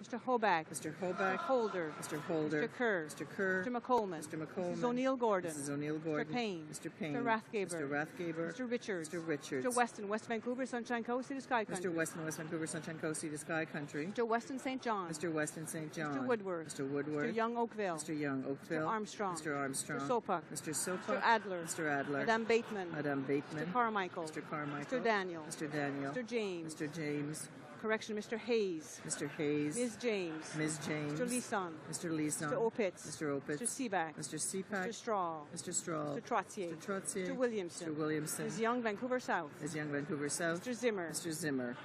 Mr. Hoback. Mr. Hoback. Mr. Holder. Mr. Holder. Mr. Kerr. Mr. Kerr. Mr. McColman. Mr. McColman. Mrs. O'Neill Gordon. Mrs. O'Neill Gordon. Mr. Payne. Mr. Payne. Mr. Rathgaber. Mr. Rathgaber. Mr. Richards. Mr. Richards. Mr. Weston, West Vancouver, Sunshine Coast, City Sky Country. Mr. Weston, West Vancouver, Sunshine Coast, City Sky Country. Mr. Weston St. John. Mr. Weston St. John. Mr. Woodworth. Mr. Woodworth. Mr. Young Oakville. Mr. Young Oakville. Mr. Armstrong. Mr. Armstrong. Mr. Sopak. Mr. Sopak. Mr. Adler. Mr. Adler. Madame Bateman. Madame Bateman. Mr. Carmichael. Mr. Carmichael. Mr. Daniel. Mr. Daniel. Mr. James. Mr. James. Correction, Mr. Hayes. Mr. Hayes. Ms. James. Ms. James. Mr. Leeson. Mr. Leeson. Mr. Opitz. Mr. Opitz. Mr. Seaback. Mr. Seaback. Mr. Straw. Mr. Straw. Mr. Trottier. Mr. Trottier. Mr. Williamson. Mr. Williamson. Ms. Young, Vancouver South. Ms. Young, Vancouver South. Mr. Zimmer. Mr. Zimmer.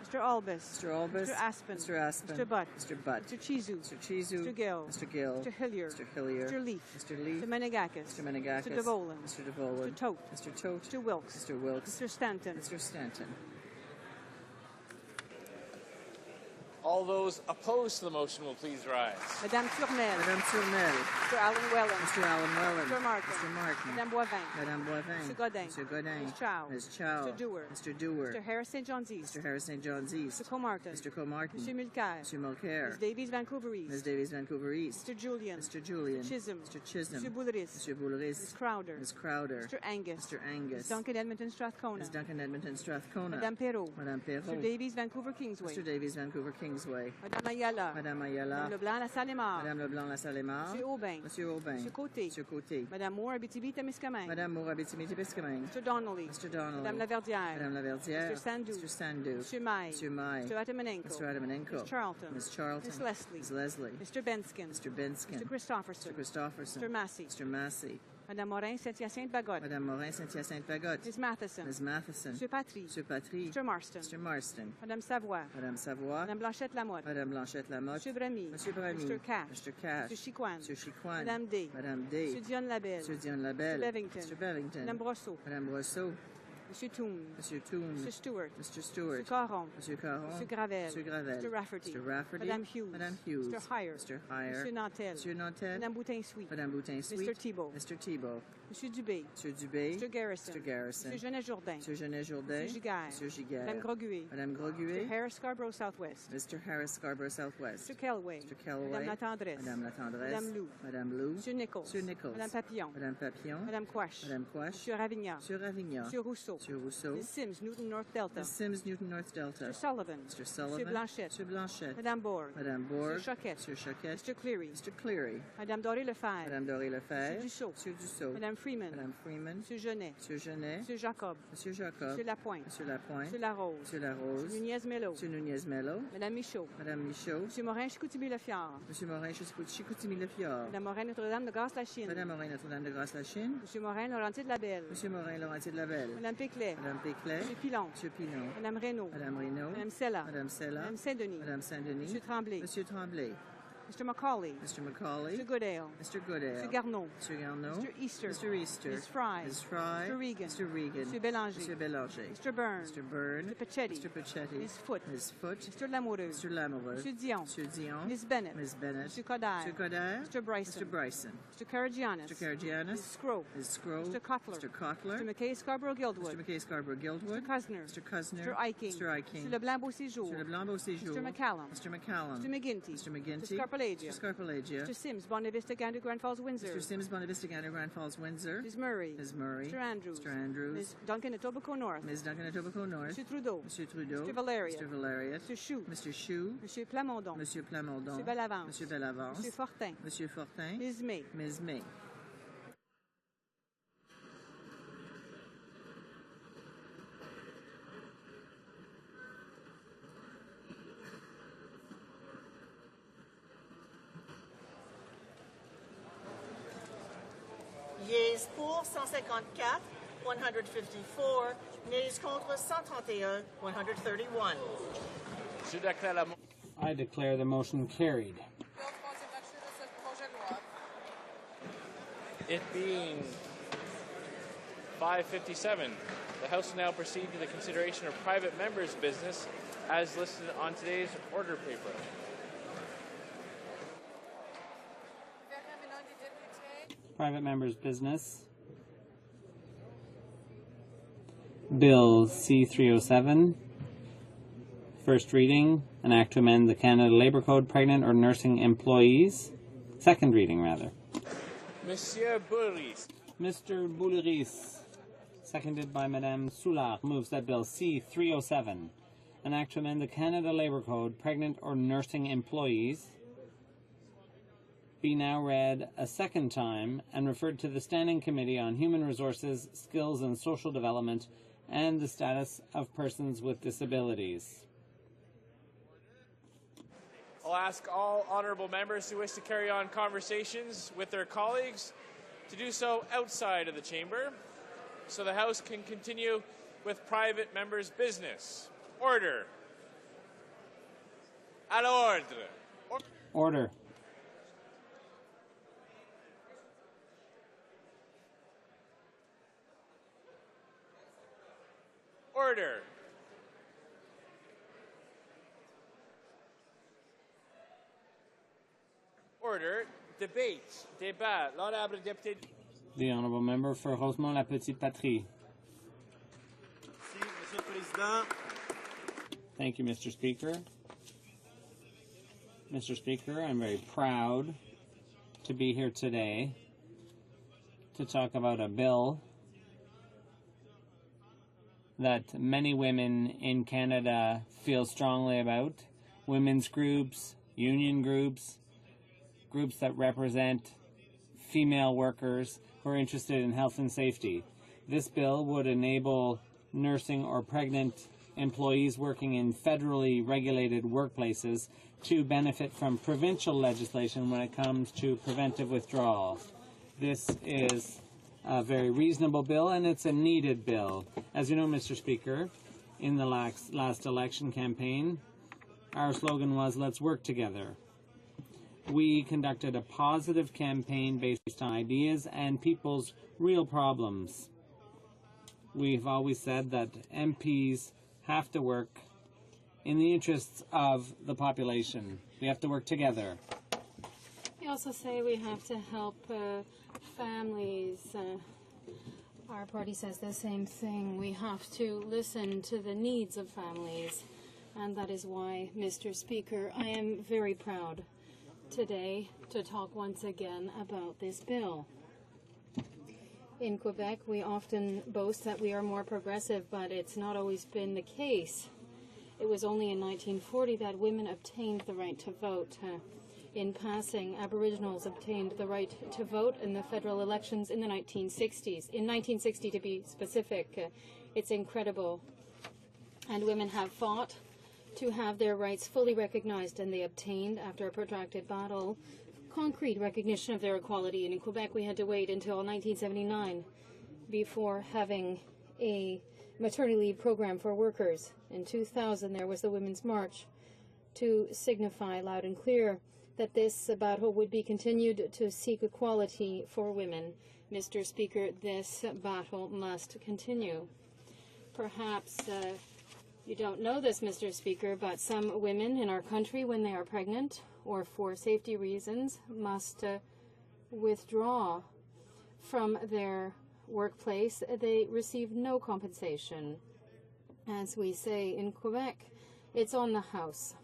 Mr. Albus. Mr. Albus. Mr. Aspen. Mr. Aspen. Mr. Butt. Mr. Butt. Mr. Chizu. Mr. Chizu. Mr. Gill. Mr. Gill. Mr. Hillier. Mr. Hillier. Mr. Leaf. Mr. Leaf. Mr. Menegakis. Mr. Menegakis. Mr. Devolan. Mr. Devolan. Mr. Tote. Mr. Tote. Mr. Wilkes. Mr. Wilkes. Mr. Stanton. Mr. Stanton. All those opposed to the motion will please rise. Madame Tournelle. Madame Tournelle. Mr. Alan Wellen. Mr. Alan Wellen. Mr. Martin. Mr. Martin. Madame Boivin. Madame Boivin. Mr. Godin. Mr. Godin. Ms. Chow. Ms. Chow. Mr. Dewar. Mr. Dewar. Mr. Harris St. John's East. Mr. Harris St. John's East. Mr. Comartin. Mr. Comartin. Mr. Mulcair. Mr. Mulcair. Ms. Davies, Vancouver East. Ms. Davies, Vancouver East. Mr. Julian. Mr. Julian. Mr. Chisholm. Mr. Chisholm. Mr. Boulris. Mr. Boulris. Ms. Crowder. Ms. Crowder. Mr. Angus. Mr. Angus. Ms. Duncan Edmonton Strathcona. Ms. Duncan Edmonton Strathcona. Madame Perrault. Madame Perrault. Mr. Davies, Vancouver Kingsway. Mr. Davies, Vancouver Kingsway. Madame Ayala. Madame Ayala. Madame Leblanc, La Salle-et-Mar. Madame Leblanc, La Salle-et-Mar. Monsieur Aubin. Monsieur Aubin. Monsieur Côté. Monsieur Côté. Madame Moore, Abitibi-Témiscamingue. Madame Moore, Abitibi-Témiscamingue. Mr. Donnelly. Mr. Donnelly. Madame Laverdière. Madame Laverdière. Mr. Sandou. Mr. Sandou. Monsieur Maille. Monsieur Maille. Mr. Atamanenko. Mr. Atamanenko. Ms. Charlton. Ms. Charlton. Ms. Leslie. Ms. Leslie. Mr. Benskin. Mr. Benskin. Mr. Christopherson. Mr. Christopherson. Mr. Massey. Mr. Massey. Madame Morin, Saint-Hyacinthe-Bagotte. Madame Morin, Saint-Hyacinthe-Bagotte. Ms. Matheson. Ms. Matheson. Monsieur Patry. Monsieur Patry. Mr. Marston. Mr. Marston. Madame Savoie. Madame Savoie. Madame Blanchette-Lamotte. Madame Blanchette-Lamotte. Monsieur Bramy. Monsieur Bramy. Mr. Cash. Mr. Cash. Monsieur Chicoine. Monsieur Chicoine. Madame Day. Madame Day. Monsieur Dion Labelle. Monsieur Dion Labelle. Mr. Bevington. Mr. Bevington. Madame Brosseau. Madame Brosseau. Monsieur Toome. Monsieur Toome. Mr. Stewart. Mr. Stewart. Mr. Caron. Monsieur Caron. Monsieur Gravel. Monsieur Gravel. Mr. Rafferty. Mr. Rafferty. Madame Hughes. Madame Hughes. Mr. Heyer. Mr. Heyer. Monsieur Nantel. Monsieur Nantel. Madame Boutin-Sweet. Madame Boutin-Sweet. Mr. Thibault. Mr. Thibault. Monsieur Dubé. Monsieur Dubé. Mr. Garrison. Mr. Garrison. Monsieur Genet-Jourdain. Monsieur Genet-Jourdain. Monsieur Giguère. Monsieur Giguère. Madame Groguet. Madame Groguet. Mr. Harris Scarborough Southwest. Mr. Harris Scarborough Southwest. Mr. Kelway. Mr. Kelway. Madame Latendresse. Madame Latendresse. Madame Lou. Madame Lou. Monsieur Nichols. Monsieur Nichols. Madame Papillon. Madame Papillon. Madame Quash. Madame Quash. Monsieur Ravignan. Monsieur Ravignan. Monsieur Rousseau. Monsieur Rousseau. Ms. Sims, Newton North Delta. Ms. Sims, Newton North Delta. Mr. Sullivan. Mr. Sullivan. Monsieur Blanchette. Monsieur Blanchette. Madame Bourg. Madame Bourg. Monsieur Choquette. Monsieur Choquette. Mr. Cleary. Mr. Cleary. Madame Doré-Lefebvre. Madame Doré-Lefebvre. Monsieur Dussault. Monsieur Dussault. Madame Freeman. Madame Freeman. Monsieur Genet. Monsieur Genet. Monsieur Jacob. Monsieur Jacob. Monsieur Lapointe. Monsieur Lapointe. Monsieur Larose. Monsieur Larose. Monsieur Nunez-Mello. Monsieur Nunez-Mello. Madame Michaud. Madame Michaud. Monsieur Morin-Chicoutimi-Lefiard. Monsieur Morin, Chicoutimi-Lefiard. Madame Morin Notre-Dame de Grasse-la-Chine. Madame Morin, Notre-Dame de Grasse-la-Chine. Monsieur Morin Laurentier-de-la-Belle. Monsieur Morin, Laurentier-de-la-Belle. Madame Péclet. Madame Péclet. Monsieur Pilon. Monsieur Pilon. Madame Reynaud. Madame Reynaud. Madame Sella. Madame Sella. Madame Saint-Denis. Madame Saint-Denis. Monsieur Tremblay. Monsieur Tremblay. Mr. Macaulay. Mr. Macaulay. Mr. Goodale. Mr. Goodale. Monsieur Garneau. Monsieur Garneau. Mr. Easter. Mr. Easter. Ms. Fry. Ms. Fry. Mr. Regan. Mr. Regan. Monsieur Bélanger. Monsieur Bélanger. Mr. Byrne. Mr. Byrne. Mr. Pachetti. Mr. Pachetti. Ms. Foote. Ms. Foote. Mr. Lamoureux. Mr. Lamoureux. Monsieur Dion. Monsieur Dion. Ms. Bennett. Ms. Bennett. Monsieur Coderre. Monsieur Coderre. Mr. Bryson. Mr. Bryson. Mr. Karagianis. Mr. Karagianis. Ms. Scrope. Ms. Scrope. Mr. Cutler. Mr. Cutler. Mr. McKay Scarborough-Guildwood. Mr. McKay Scarborough-Guildwood. Mr. Cusner. Mr. Cusner. Mr. Iking. Mr. Iking. Mr. Leblanc-Beauséjour. Mr. Leblanc-Beauséjour. Mr. McCallum. Mr. McCallum. Mr. McGinty. Mr. McGinty. Mr. Scarpalagia. Mr. Scarpalagia. Mr. Sims, Bonavista, Gander, Grand Falls, Windsor. Mr. Sims, Bonavista, Gander, Grand Falls, Windsor. Ms. Murray. Ms. Murray. Mr. Andrews. Mr. Andrews. Ms. Duncan, Etobicoke North. Ms. Duncan, Etobicoke North. Mr. Trudeau. Monsieur Trudeau. Mr. Valerian. Mr. Valerian. Mr. Chou. Mr. Chou. Monsieur Plamondon. Monsieur Plamondon. Monsieur Bellavance. Monsieur Bellavance. Monsieur Fortin. Monsieur Fortin. Ms. May. Ms. May. Yeas pour 154, 154. Nays contre 131, 131. I declare the motion carried. It being 5:57, the House will now proceed to the consideration of private members' business as listed on today's order paper. Private members' business. Bill C-307. First reading. An act to amend the Canada Labour Code, pregnant or nursing employees. Second reading, rather. Monsieur Boulris. Mr. Boulris, seconded by Madame Soulard, moves that Bill C-307, an act to amend the Canada Labour Code, pregnant or nursing employees, be now read a second time and referred to the Standing Committee on Human Resources, Skills and Social Development and the Status of Persons with Disabilities. I'll ask all honourable members who wish to carry on conversations with their colleagues to do so outside of the chamber so the House can continue with private members' business. Order. À l'ordre. Order. Order. Order. Debate. Débat. L'honorable député. The Honourable Member for Rosemont-la-Petite-Patrie. Thank you, Mr. Speaker. Mr. Speaker, I'm very proud to be here today to talk about a bill that many women in Canada feel strongly about. Women's groups, union groups, groups that represent female workers who are interested in health and safety. This bill would enable nursing or pregnant employees working in federally regulated workplaces to benefit from provincial legislation when it comes to preventive withdrawal. This is a very reasonable bill, and it's a needed bill. As you know, Mr. Speaker, in the last election campaign, our slogan was, "Let's work together." We conducted a positive campaign based on ideas and people's real problems. We've always said that MPs have to work in the interests of the population. We have to work together. We also say we have to help families. Our party says the same thing. We have to listen to the needs of families. And that is why, Mr. Speaker, I am very proud today to talk once again about this bill. In Quebec, we often boast that we are more progressive, but it's not always been the case. It was only in 1940 that women obtained the right to vote. In passing, Aboriginals obtained the right to vote in the federal elections in the 1960s. In 1960, to be specific, it's incredible. And women have fought to have their rights fully recognized, and they obtained, after a protracted battle, concrete recognition of their equality. And in Quebec, we had to wait until 1979 before having a maternity leave program for workers. In 2000, there was the Women's March to signify loud and clear that this battle would be continued to seek equality for women. Mr. Speaker, this battle must continue. Perhaps you don't know this, Mr. Speaker, but some women in our country, when they are pregnant or for safety reasons, must withdraw from their workplace. They receive no compensation. As we say in Quebec, it's on the house.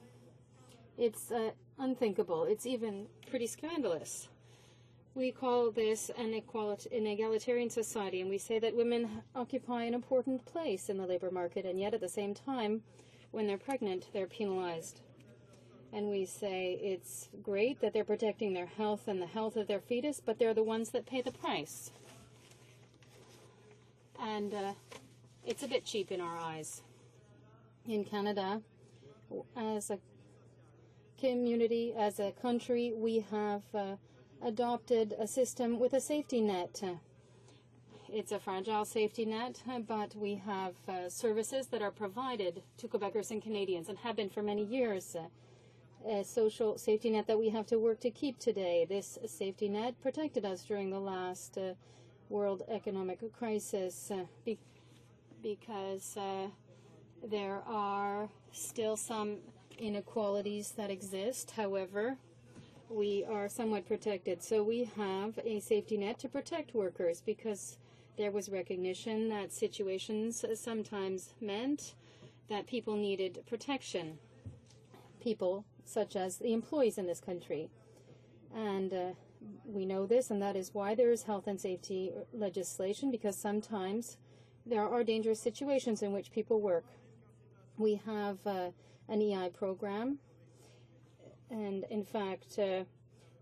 It's unthinkable. It's even pretty scandalous. We call this an egalitarian society, and we say that women occupy an important place in the labor market, and yet at the same time, when they're pregnant, they're penalized. And we say it's great that they're protecting their health and the health of their fetus, but they're the ones that pay the price. And it's a bit cheap in our eyes. In Canada, as a community, as a country, we have adopted a system with a safety net. It's a fragile safety net, but we have services that are provided to Quebecers and Canadians and have been for many years. A social safety net that we have to work to keep today. This safety net protected us during the last world economic crisis because there are still some inequalities that exist. However, we are somewhat protected. So we have a safety net to protect workers because there was recognition that situations sometimes meant that people needed protection. People such as the employees in this country. And we know this, and that is why there is health and safety legislation, because sometimes there are dangerous situations in which people work. We have an EI program, and in fact,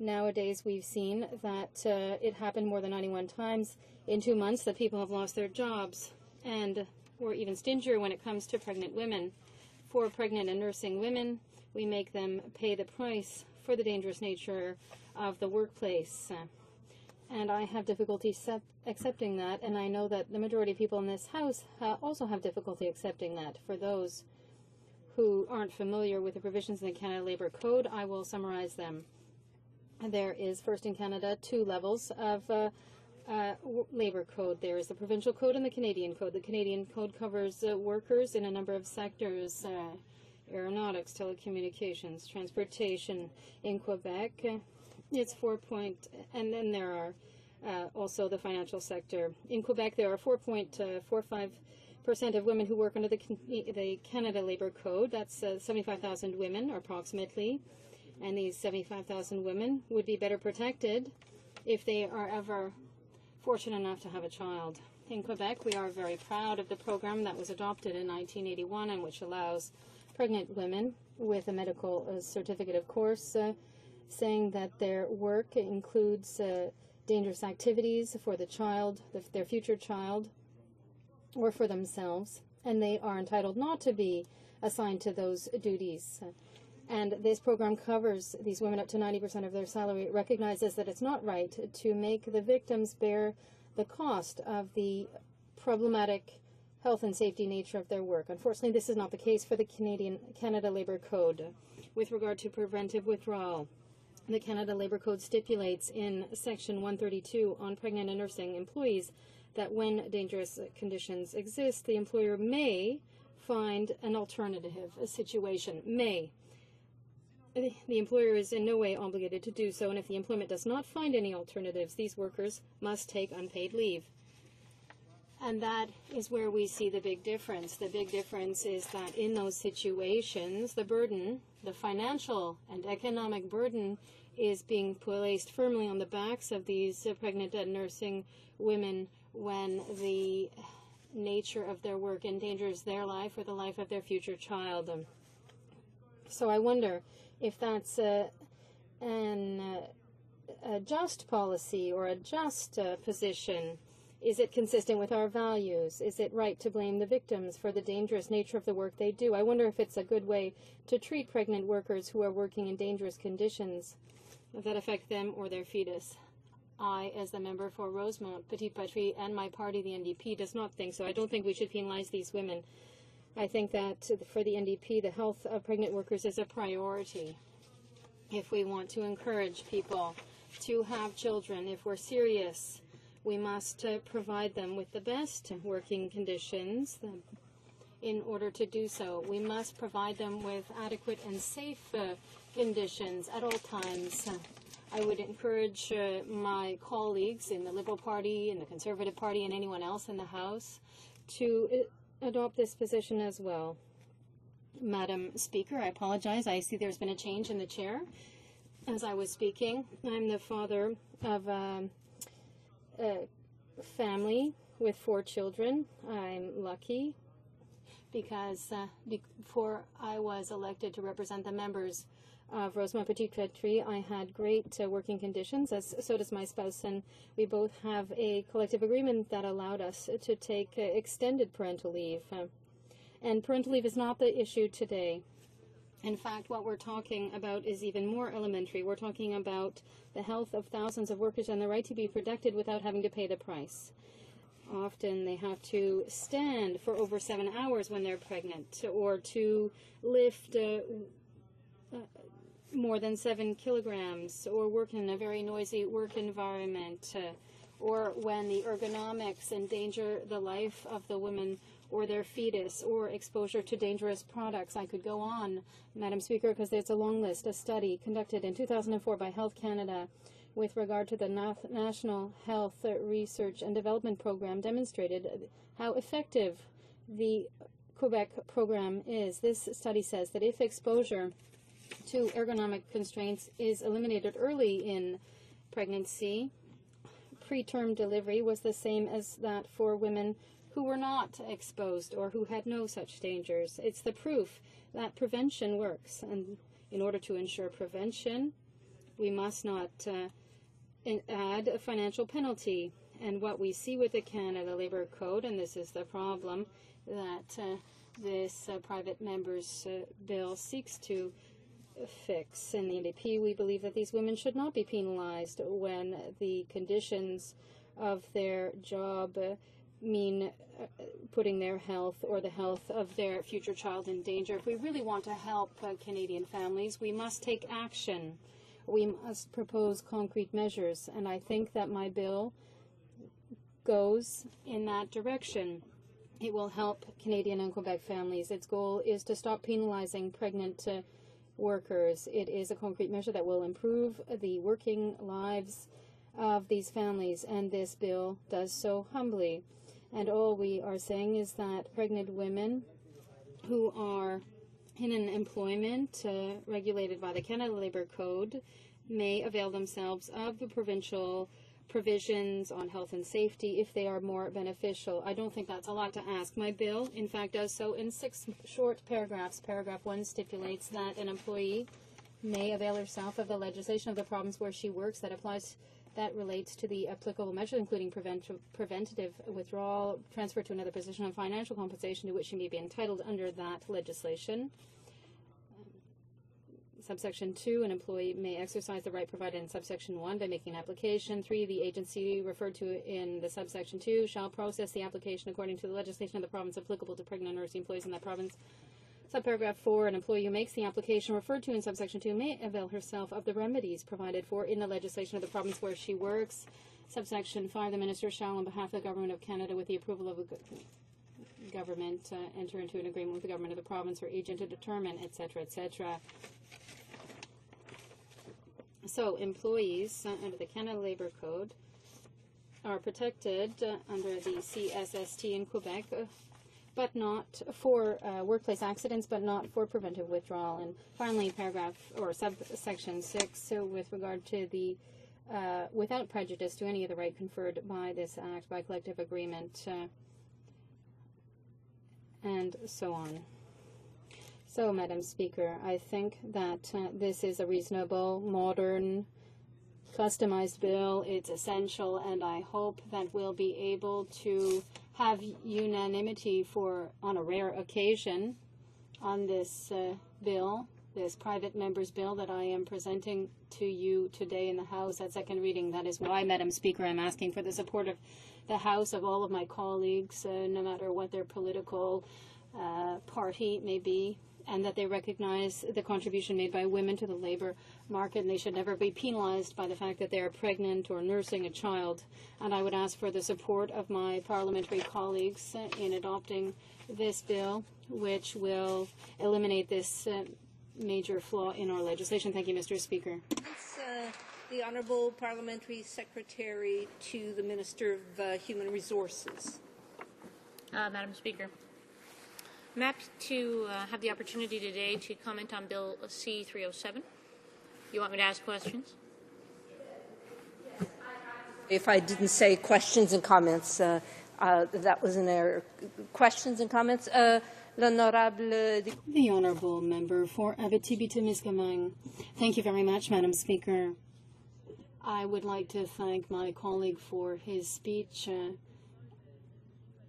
nowadays we've seen that it happened more than 91 times in 2 months that people have lost their jobs, and we're even stingier when it comes to pregnant women. For pregnant and nursing women, we make them pay the price for the dangerous nature of the workplace. And I have difficulty accepting that, and I know that the majority of people in this House also have difficulty accepting that. For those who aren't familiar with the provisions in the Canada Labour Code, I will summarize them. There is, first in Canada, 2 levels of Labour Code. There is the Provincial Code and the Canadian Code. The Canadian Code covers workers in a number of sectors, aeronautics, telecommunications, transportation. In Quebec, it's 4 and then there are also the financial sector. In Quebec, there are 4.45% of women who work under the Canada Labour Code. That's 75,000 women, approximately. And these 75,000 women would be better protected if they are ever fortunate enough to have a child. In Quebec, we are very proud of the program that was adopted in 1981 and which allows pregnant women with a medical certificate, of course, saying that their work includes dangerous activities for the child, their future child, or for themselves, and they are entitled not to be assigned to those duties. And this program covers these women up to 90% of their salary. It recognizes that it's not right to make the victims bear the cost of the problematic health and safety nature of their work. Unfortunately, this is not the case for the Canada Labour Code. With regard to preventive withdrawal, the Canada Labour Code stipulates in Section 132 on pregnant and nursing employees that when dangerous conditions exist, the employer may find an alternative situation. May. The employer is in no way obligated to do so, and if the employment does not find any alternatives, these workers must take unpaid leave. And that is where we see the big difference. The big difference is that in those situations, the burden, the financial and economic burden, is being placed firmly on the backs of these pregnant and nursing women when the nature of their work endangers their life or the life of their future child. So I wonder if that's a just policy or a just position. Is it consistent with our values? Is it right to blame the victims for the dangerous nature of the work they do? I wonder if it's a good way to treat pregnant workers who are working in dangerous conditions that affect them or their fetus. I, as the member for Rosemont, Petite Patrie, and my party, the NDP, does not think so. I don't think we should penalize these women. I think that for the NDP, the health of pregnant workers is a priority. If we want to encourage people to have children, if we're serious, we must provide them with the best working conditions in order to do so. We must provide them with adequate and safe conditions at all times. I would encourage my colleagues in the Liberal Party, in the Conservative Party, and anyone else in the House to adopt this position as well. Madam Speaker, I apologize. I see there's been a change in the chair as I was speaking. I'm the father of a family with 4 children. I'm lucky because before I was elected to represent the members of Rosemont Petite Patrie, I had great working conditions, so does my spouse, and we both have a collective agreement that allowed us to take extended parental leave. And parental leave is not the issue today. In fact, what we're talking about is even more elementary. We're talking about the health of thousands of workers and the right to be protected without having to pay the price. Often they have to stand for over 7 hours when they're pregnant, or to lift more than 7 kilograms, or work in a very noisy work environment, or when the ergonomics endanger the life of the woman or their fetus, or exposure to dangerous products. I could go on, Madam Speaker, because there's a long list. A study conducted in 2004 by Health Canada with regard to the National Health Research and Development Program demonstrated how effective the Quebec program is. This study says that if exposure to ergonomic constraints is eliminated early in pregnancy, preterm delivery was the same as that for women who were not exposed or who had no such dangers. It's the proof that prevention works. And in order to ensure prevention, we must not add a financial penalty. And what we see with the Canada Labour Code, and this is the problem that this private member's bill seeks to fix. In the NDP, we believe that these women should not be penalized when the conditions of their job mean putting their health or the health of their future child in danger. If we really want to help Canadian families, we must take action. We must propose concrete measures, and I think that my bill goes in that direction. It will help Canadian and Quebec families. Its goal is to stop penalizing pregnant workers. It is a concrete measure that will improve the working lives of these families, and this bill does so humbly. And all we are saying is that pregnant women who are in an employment regulated by the Canada Labour Code may avail themselves of the provincial provisions on health and safety if they are more beneficial. I don't think that's a lot to ask. My bill, in fact, does so in 6 short paragraphs. Paragraph 1 stipulates that an employee may avail herself of the legislation of the province where she works that relates to the applicable measures, including preventative withdrawal, transfer to another position, and financial compensation to which she may be entitled under that legislation. subsection 2, an employee may exercise the right provided in subsection 1 by making an application. 3, the agency referred to in the subsection 2 shall process the application according to the legislation of the province applicable to pregnant nursing employees in that province. Subparagraph 4, an employee who makes the application referred to in subsection 2 may avail herself of the remedies provided for in the legislation of the province where she works. Subsection 5, the minister shall, on behalf of the Government of Canada, with the approval of the government, enter into an agreement with the government of the province or agent to determine, etc., etc. So employees under the Canada Labour Code are protected under the CSST in Quebec, but not for workplace accidents, but not for preventive withdrawal. And finally, paragraph or subsection 6, so with regard to the without prejudice to any of the right conferred by this act by collective agreement, and so on. So, Madam Speaker, I think that this is a reasonable, modern, customized bill. It's essential, and I hope that we'll be able to have unanimity on a rare occasion on this bill, this private member's bill that I am presenting to you today in the House at second reading. That is why, Madam Speaker, I'm asking for the support of the House, of all of my colleagues, no matter what their political party may be, and that they recognize the contribution made by women to the labor market, and they should never be penalized by the fact that they are pregnant or nursing a child. And I would ask for the support of my parliamentary colleagues in adopting this bill, which will eliminate this major flaw in our legislation. Thank you, Mr. Speaker. The Honourable Parliamentary Secretary to the Minister of Human Resources. Madam Speaker, I'm happy to have the opportunity today to comment on Bill C-307. You want me to ask questions? If I didn't say questions and comments, that was an error. Questions and comments? The Honourable Member for Abitibi-Témiscamingue. Thank you very much, Madam Speaker. I would like to thank my colleague for his speech.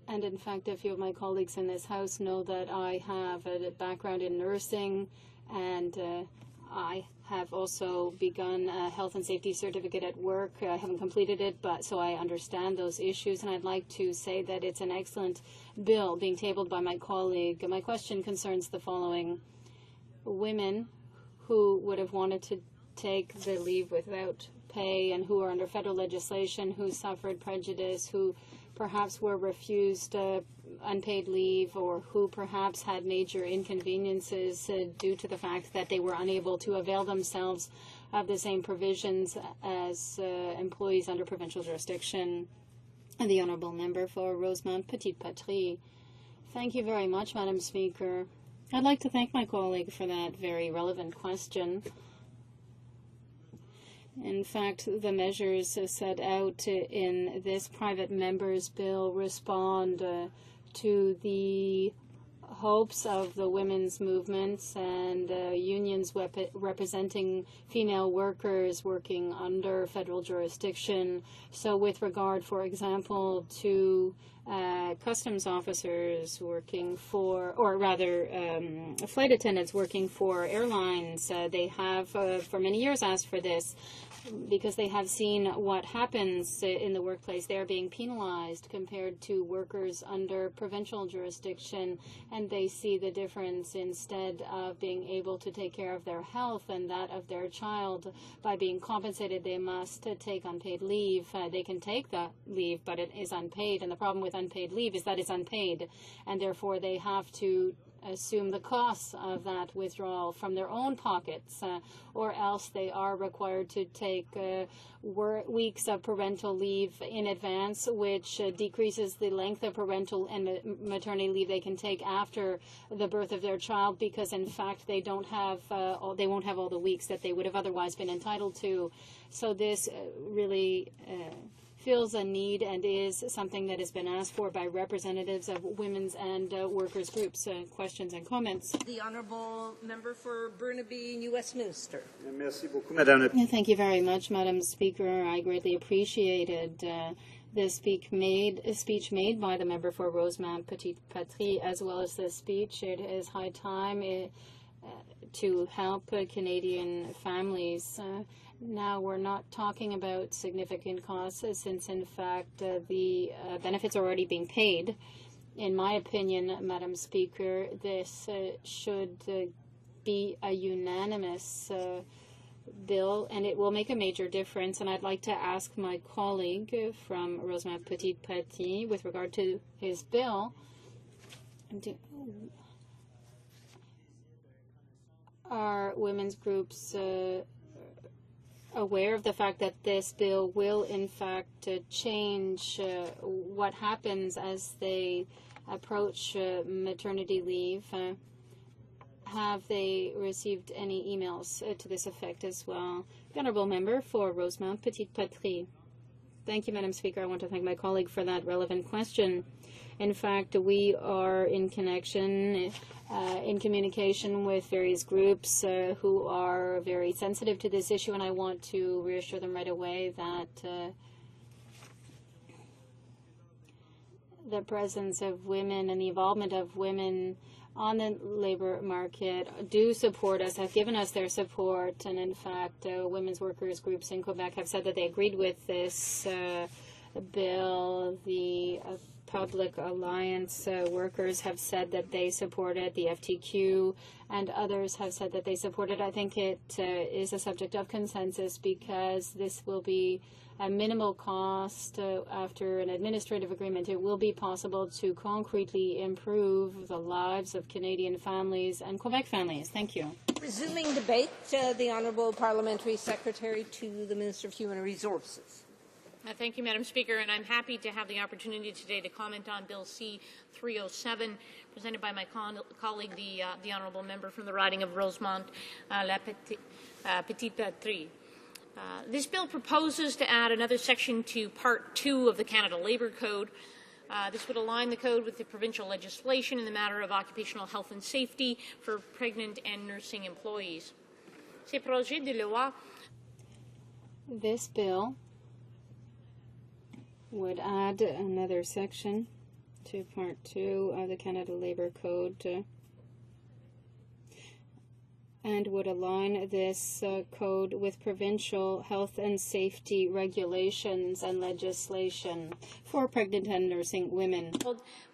And in fact, a few of my colleagues in this House know that I have a background in nursing, and I have also begun a health and safety certificate at work. I haven't completed it, but so I understand those issues, and I'd like to say that it's an excellent bill being tabled by my colleague. My question concerns the following. Women who would have wanted to take the leave without pay and who are under federal legislation, who suffered prejudice, who perhaps were refused unpaid leave, or who perhaps had major inconveniences due to the fact that they were unable to avail themselves of the same provisions as employees under provincial jurisdiction. And the Honourable Member for Rosemont Petite Patrie. Thank you very much, Madam Speaker. I'd like to thank my colleague for that very relevant question. In fact, the measures set out in this private member's bill respond to the hopes of the women's movements and unions representing female workers working under federal jurisdiction. So with regard, for example, to customs officers working for, or rather flight attendants working for airlines, they have for many years asked for this because they have seen what happens in the workplace. They are being penalized compared to workers under provincial jurisdiction, and they see the difference. Instead of being able to take care of their health and that of their child by being compensated, they must take unpaid leave. They can take the leave, but it is unpaid, and the problem with unpaid leave is that it's unpaid, and therefore they have to assume the costs of that withdrawal from their own pockets, or else they are required to take weeks of parental leave in advance, which decreases the length of parental and maternity leave they can take after the birth of their child, because in fact they won't have all the weeks that they would have otherwise been entitled to. So this really feels a need and is something that has been asked for by representatives of women's and workers' groups. Questions and comments? The Honourable Member for Burnaby, New Westminster. Thank you very much, Madam Speaker. I greatly appreciated the speech made by the member for Rosemont Petite Patrie, as well as the speech. It is high time to help Canadian families. Now, we're not talking about significant costs since, in fact, the benefits are already being paid. In my opinion, Madam Speaker, this should be a unanimous bill, and it will make a major difference. And I'd like to ask my colleague from Rosemont Petit-Patry with regard to his bill. Are women's groups aware of the fact that this bill will, in fact, change what happens as they approach maternity leave? Have they received any emails to this effect as well? The Honourable Member for Rosemont Petit-Patry. Thank you, Madam Speaker. I want to thank my colleague for that relevant question. In fact, we are in connection, in communication with various groups who are very sensitive to this issue, and I want to reassure them right away that the presence of women and the involvement of women on the labor market do support us, have given us their support, and in fact, women's workers groups in Quebec have said that they agreed with this bill. The Public Alliance workers have said that they support it. The FTQ and others have said that they support it. I think it is a subject of consensus because this will be a minimal cost. After an administrative agreement, it will be possible to concretely improve the lives of Canadian families and Quebec families. Thank you. Resuming debate, the Honourable Parliamentary Secretary to the Minister of Human Resources. Thank you, Madam Speaker, and I'm happy to have the opportunity today to comment on Bill C-307, presented by my colleague, the Honourable Member from the riding of Rosemont Petit-Patry. This bill proposes to add another section to Part 2 of the Canada Labour Code. This would align the code with the provincial legislation in the matter of occupational health and safety for pregnant and nursing employees. This bill would add another section to Part 2 of the Canada Labour Code and would align this code with provincial health and safety regulations and legislation for pregnant and nursing women.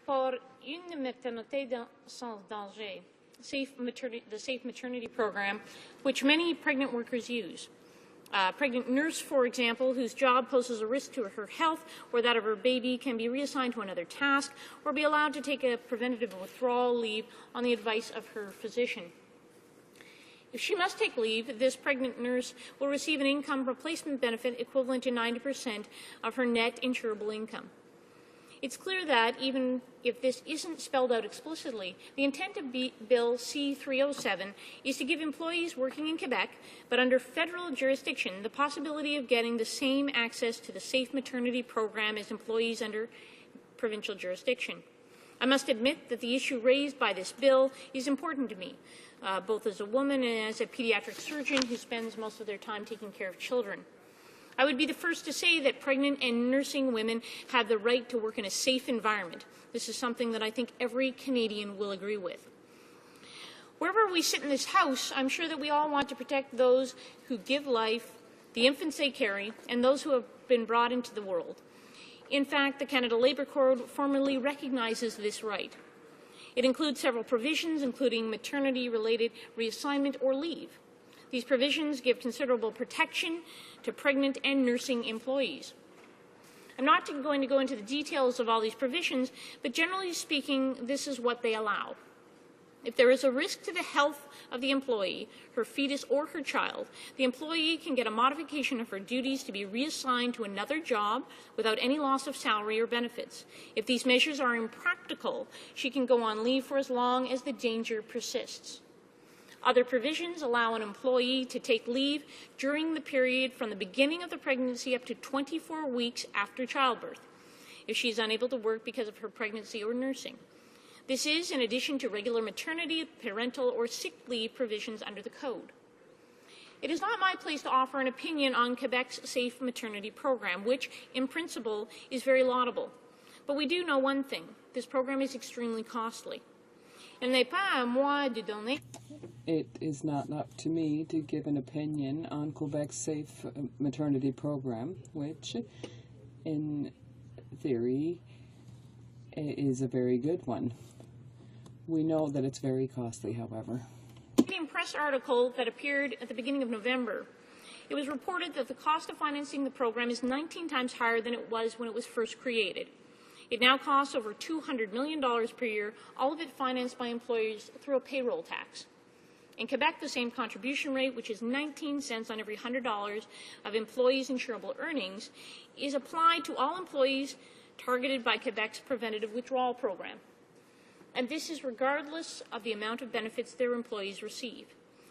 For une maternité sans danger, the Safe Maternity Program, which many pregnant workers use. A pregnant nurse, for example, whose job poses a risk to her health or that of her baby, can be reassigned to another task or be allowed to take a preventative withdrawal leave on the advice of her physician. If she must take leave, this pregnant nurse will receive an income replacement benefit equivalent to 90% of her net insurable income. It's clear that, even if this isn't spelled out explicitly, the intent of Bill C-307 is to give employees working in Quebec, but under federal jurisdiction, the possibility of getting the same access to the Safe Maternity Program as employees under provincial jurisdiction. I must admit that the issue raised by this bill is important to me, both as a woman and as a pediatric surgeon who spends most of their time taking care of children. I would be the first to say that pregnant and nursing women have the right to work in a safe environment. This is something that I think every Canadian will agree with. Wherever we sit in this House, I'm sure that we all want to protect those who give life, the infants they carry, and those who have been brought into the world. In fact, the Canada Labour Code formally recognizes this right. It includes several provisions, including maternity-related reassignment or leave. These provisions give considerable protection to pregnant and nursing employees. I'm not going to go into the details of all these provisions, but generally speaking, this is what they allow. If there is a risk to the health of the employee, her fetus, or her child, the employee can get a modification of her duties to be reassigned to another job without any loss of salary or benefits. If these measures are impractical, she can go on leave for as long as the danger persists. Other provisions allow an employee to take leave during the period from the beginning of the pregnancy up to 24 weeks after childbirth, if she is unable to work because of her pregnancy or nursing. This is in addition to regular maternity, parental, or sick leave provisions under the Code. It is not my place to offer an opinion on Quebec's Safe Maternity Program, which, in principle, is very laudable. But we do know one thing. This program is extremely costly. Il n'est pas à moi de donner. It is not up to me to give an opinion on Quebec's safe maternity program, which, in theory, is a very good one. We know that it's very costly, however. In a press article that appeared at the beginning of November, it was reported that the cost of financing the program is 19 times higher than it was when it was first created. It now costs over $200 million per year, all of it financed by employers through a payroll tax. In Quebec, the same contribution rate, which is 19 cents on every $100 of employees' insurable earnings, is applied to all employees targeted by Quebec's preventative withdrawal program. And this is regardless of the amount of benefits their employees receive.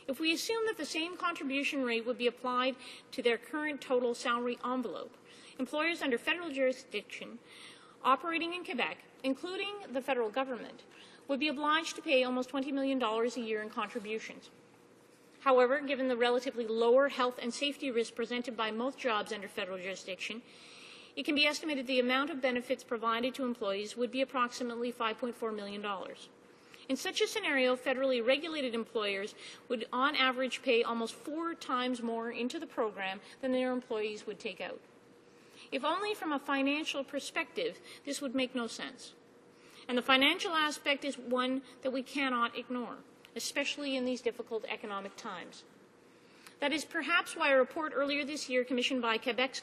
If we assume that the same contribution rate would be applied to their current total salary envelope, employers under federal jurisdiction operating in Quebec, including the federal government, would be obliged to pay almost $20 million a year in contributions. However, given the relatively lower health and safety risk presented by most jobs under federal jurisdiction, it can be estimated the amount of benefits provided to employees would be approximately $5.4 million. In such a scenario, federally regulated employers would on average pay almost 4 times more into the program than their employees would take out. If only from a financial perspective, this would make no sense. And the financial aspect is one that we cannot ignore, especially in these difficult economic times. That is perhaps why a report earlier this year commissioned by Quebec's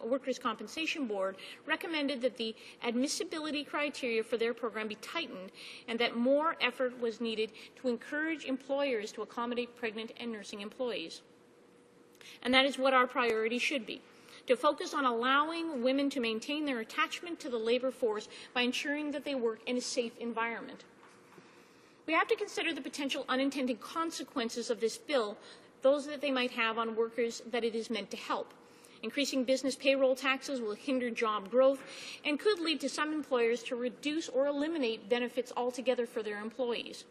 Workers' Compensation Board recommended that the admissibility criteria for their program be tightened and that more effort was needed to encourage employers to accommodate pregnant and nursing employees. And that is what our priority should be, to focus on allowing women to maintain their attachment to the labor force by ensuring that they work in a safe environment. We have to consider the potential unintended consequences of this bill, those that they might have on workers that it is meant to help. Increasing business payroll taxes will hinder job growth and could lead to some employers to reduce or eliminate benefits altogether for their employees.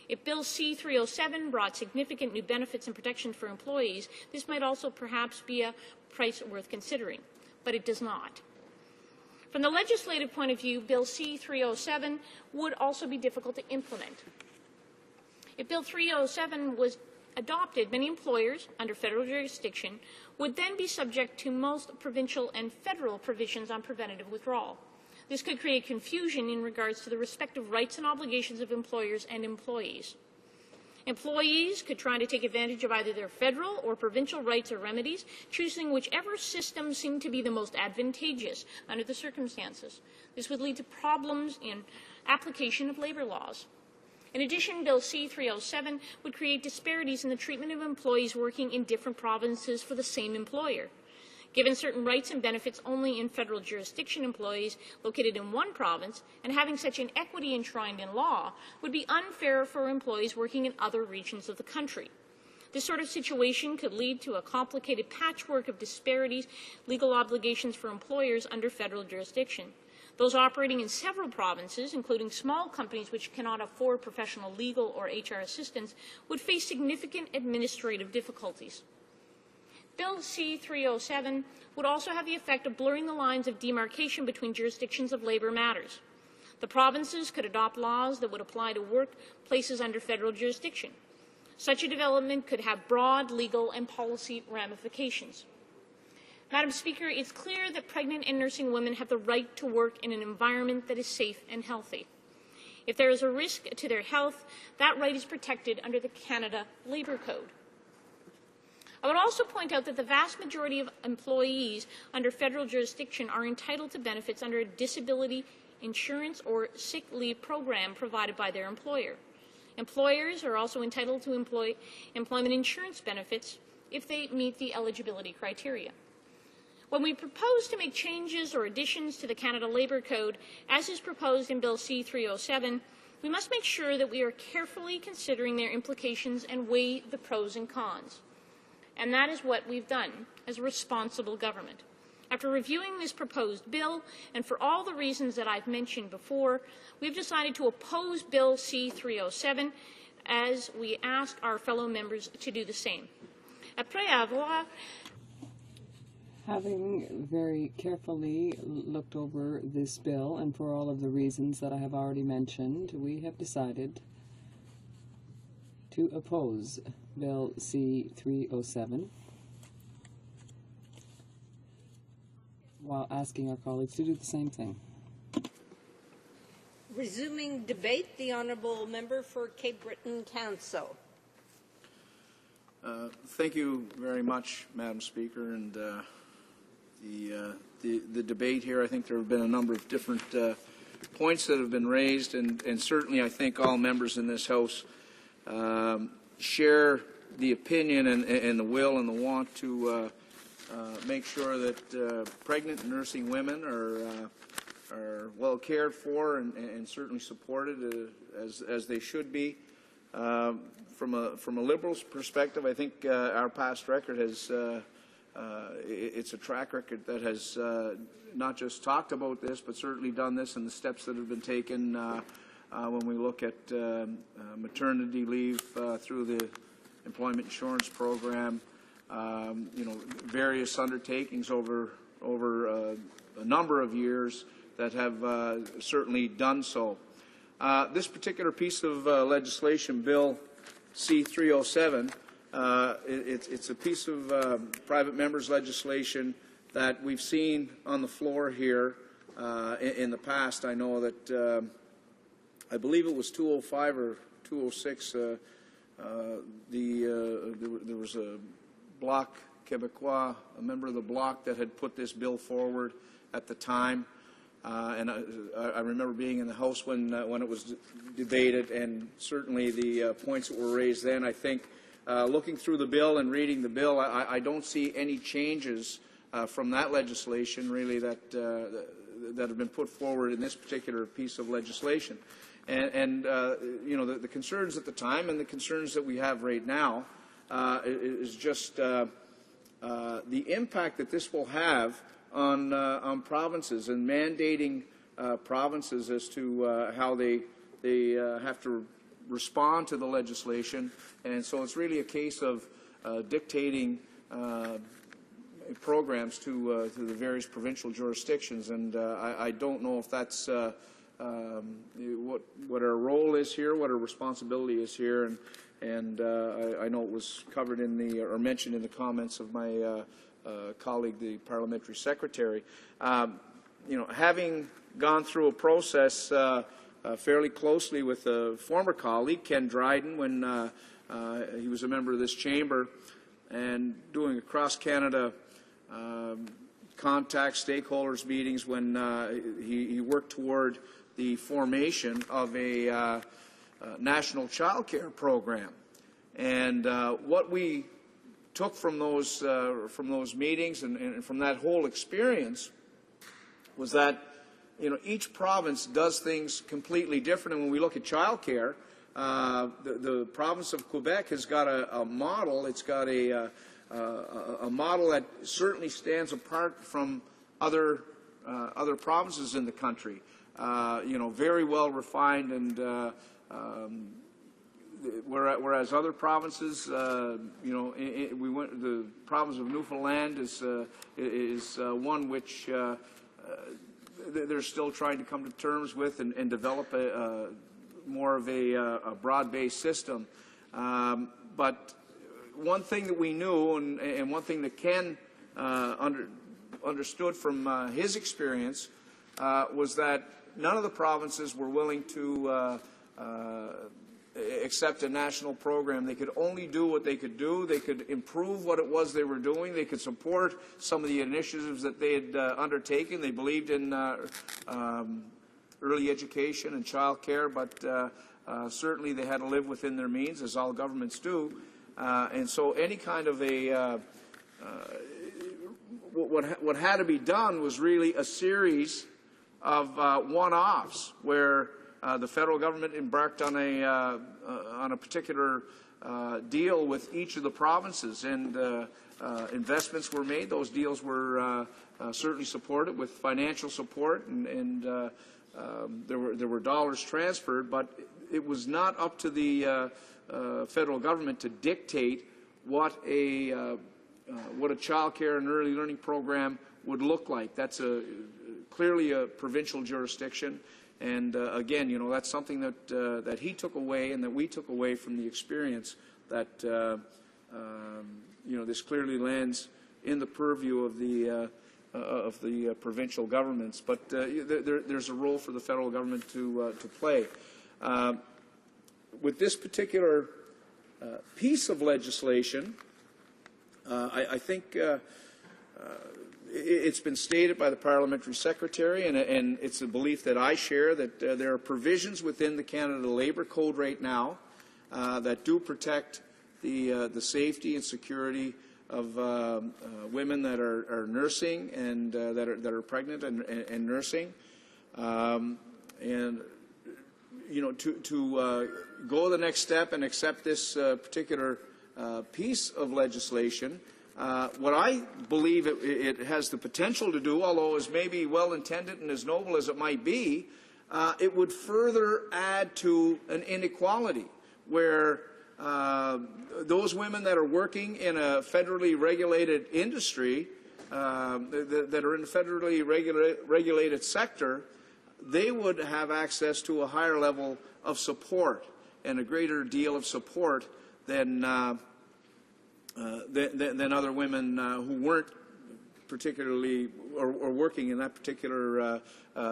If Bill C-307 brought significant new benefits and protections for employees, this might also perhaps be a price worth considering, but it does not. From the legislative point of view, Bill C-307 would also be difficult to implement. If Bill 307 was adopted, many employers under federal jurisdiction would then be subject to most provincial and federal provisions on preventative withdrawal. This could create confusion in regards to the respective rights and obligations of employers and employees. Employees could try to take advantage of either their federal or provincial rights or remedies, choosing whichever system seemed to be the most advantageous under the circumstances. This would lead to problems in application of labor laws. In addition, Bill C-307 would create disparities in the treatment of employees working in different provinces for the same employer. Given certain rights and benefits only in federal jurisdiction employees located in one province, and having such an equity enshrined in law would be unfair for employees working in other regions of the country. This sort of situation could lead to a complicated patchwork of disparities, legal obligations for employers under federal jurisdiction. Those operating in several provinces, including small companies which cannot afford professional legal or HR assistance, would face significant administrative difficulties. Bill C-307 would also have the effect of blurring the lines of demarcation between jurisdictions of labor matters. The provinces could adopt laws that would apply to workplaces under federal jurisdiction. Such a development could have broad legal and policy ramifications. Madam Speaker, it's clear that pregnant and nursing women have the right to work in an environment that is safe and healthy. If there is a risk to their health, that right is protected under the Canada Labour Code. I would also point out that the vast majority of employees under federal jurisdiction are entitled to benefits under a disability insurance or sick leave program provided by their employer. Employers are also entitled to employment insurance benefits if they meet the eligibility criteria. When we propose to make changes or additions to the Canada Labour Code, as is proposed in Bill C-307, we must make sure that we are carefully considering their implications and weigh the pros and cons. And that is what we've done as a responsible government. After reviewing this proposed bill, and for all the reasons that I've mentioned before, we've decided to oppose Bill C-307 as we ask our fellow members to do the same. Après avoir Having very carefully looked over this bill, and for all of the reasons that I have already mentioned, we have decided to oppose Bill C-307 while asking our colleagues to do the same thing. Resuming debate, the honourable member for Cape Breton-Canso. Thank you very much, Madam Speaker. And the debate here, I think there have been a number of different points that have been raised, and certainly I think all members in this House share the opinion and the will and the want to make sure that pregnant and nursing women are well cared for and certainly supported as they should be. From a Liberals perspective, I think our past record has it's a track record that has not just talked about this, but certainly done this, and the steps that have been taken when we look at maternity leave through the employment insurance program, various undertakings over a number of years that have certainly done so. This particular piece of legislation, Bill C-307, it's a piece of private members' legislation that we've seen on the floor here in the past. I know that I believe it was 205 or 206. There was a Bloc Québécois, a member of the Bloc, that had put this bill forward at the time. And I remember being in the House when it was debated, and certainly the points that were raised then. I think looking through the bill and reading the bill, I don't see any changes from that legislation really that have been put forward in this particular piece of legislation. And the concerns at the time and the concerns that we have right now is just the impact that this will have on provinces and mandating provinces as to how they have to respond to the legislation. And so it's really a case of dictating programs to the various provincial jurisdictions. And I don't know if that's what our role is here, what our responsibility is here. And I know it was covered in or mentioned in the comments of my colleague, the parliamentary secretary. Having gone through a process fairly closely with a former colleague, Ken Dryden, when he was a member of this chamber, and doing across-Canada contact stakeholders meetings when he worked toward the formation of a national child care program. And what we took from those meetings and from that whole experience was that each province does things completely different. And when we look at child care, the province of Quebec has got a model. It's got a model that certainly stands apart from other provinces in the country. Very well refined, and whereas other provinces, the province of Newfoundland is one which they're still trying to come to terms with and develop more of a broad-based system. But one thing that we knew, and one thing that Ken understood from his experience, was that none of the provinces were willing to accept a national program. They could only do what they could do. They could improve what it was they were doing. They could support some of the initiatives that they had undertaken. They believed in early education and child care, but certainly they had to live within their means, as all governments do. And so any kind of what had to be done was really a series of one-offs where the federal government embarked on a particular deal with each of the provinces, and investments were made. Those deals were certainly supported with financial support, and there were dollars transferred, but it was not up to the federal government to dictate what a what a child care and early learning program would look like. That's clearly a provincial jurisdiction. And again, you know, that's something that that he took away and that we took away from the experience that you know, this clearly lands in the purview of the provincial governments. But there's a role for the federal government to play. With this particular piece of legislation, I think it's been stated by the parliamentary secretary, and it's a belief that I share, that there are provisions within the Canada Labour Code right now that do protect the safety and security of women that are nursing and that are pregnant and nursing, and you know, to go the next step and accept this particular piece of legislation. What I believe it has the potential to do, although as maybe well-intended and as noble as it might be, it would further add to an inequality where those women that are working in a federally regulated industry, that are in the federally regulated sector, they would have access to a higher level of support and a greater deal of support than other women who weren't particularly or working in that particular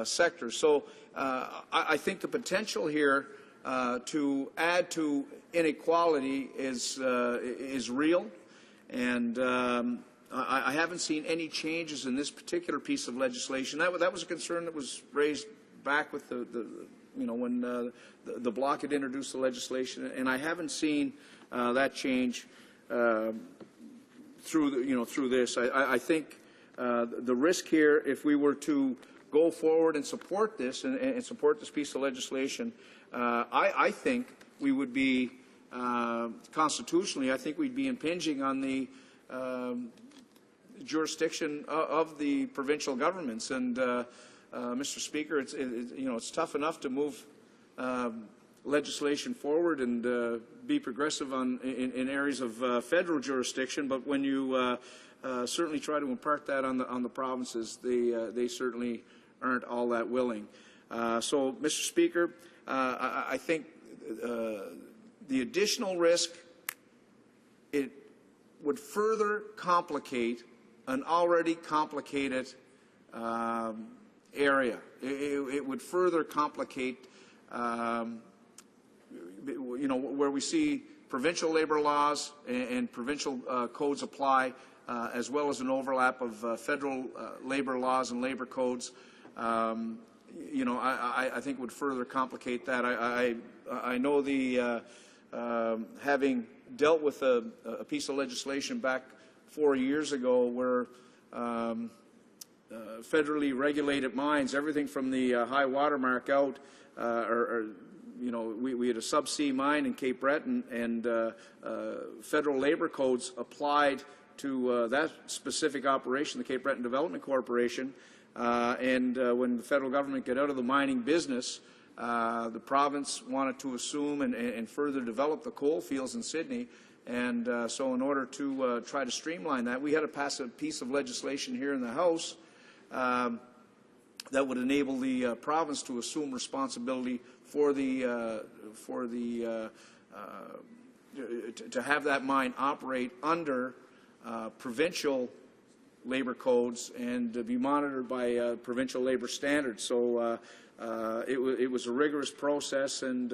sector. So I think the potential here to add to inequality is real, and I haven't seen any changes in this particular piece of legislation. That was a concern that was raised back with the you know, when the Bloc had introduced the legislation, and I haven't seen that change through this. I think the risk here, if we were to go forward and support this and support this piece of legislation, I think we would be constitutionally, I think we'd be impinging on the jurisdiction of the provincial governments. And Mr. Speaker, it's tough enough to move legislation forward and be progressive in areas of federal jurisdiction, but when you certainly try to impart that on the provinces, they certainly aren't all that willing. So, Mr. Speaker, I think the additional risk, it would further complicate an already complicated area. It would further complicate you know, where we see provincial labor laws and provincial codes apply, as well as an overlap of federal labor laws and labor codes. You know, I think would further complicate that. I know the having dealt with a piece of legislation back 4 years ago where federally regulated mines, everything from the high water mark out, you know, we had a subsea mine in Cape Breton, and federal labor codes applied to that specific operation, the Cape Breton Development Corporation. And when the federal government got out of the mining business, the province wanted to assume and further develop the coal fields in Sydney. And so in order to try to streamline that, we had to pass a piece of legislation here in the House that would enable the province to assume responsibility for the to have that mine operate under provincial labor codes and to be monitored by provincial labor standards. So it was a rigorous process, and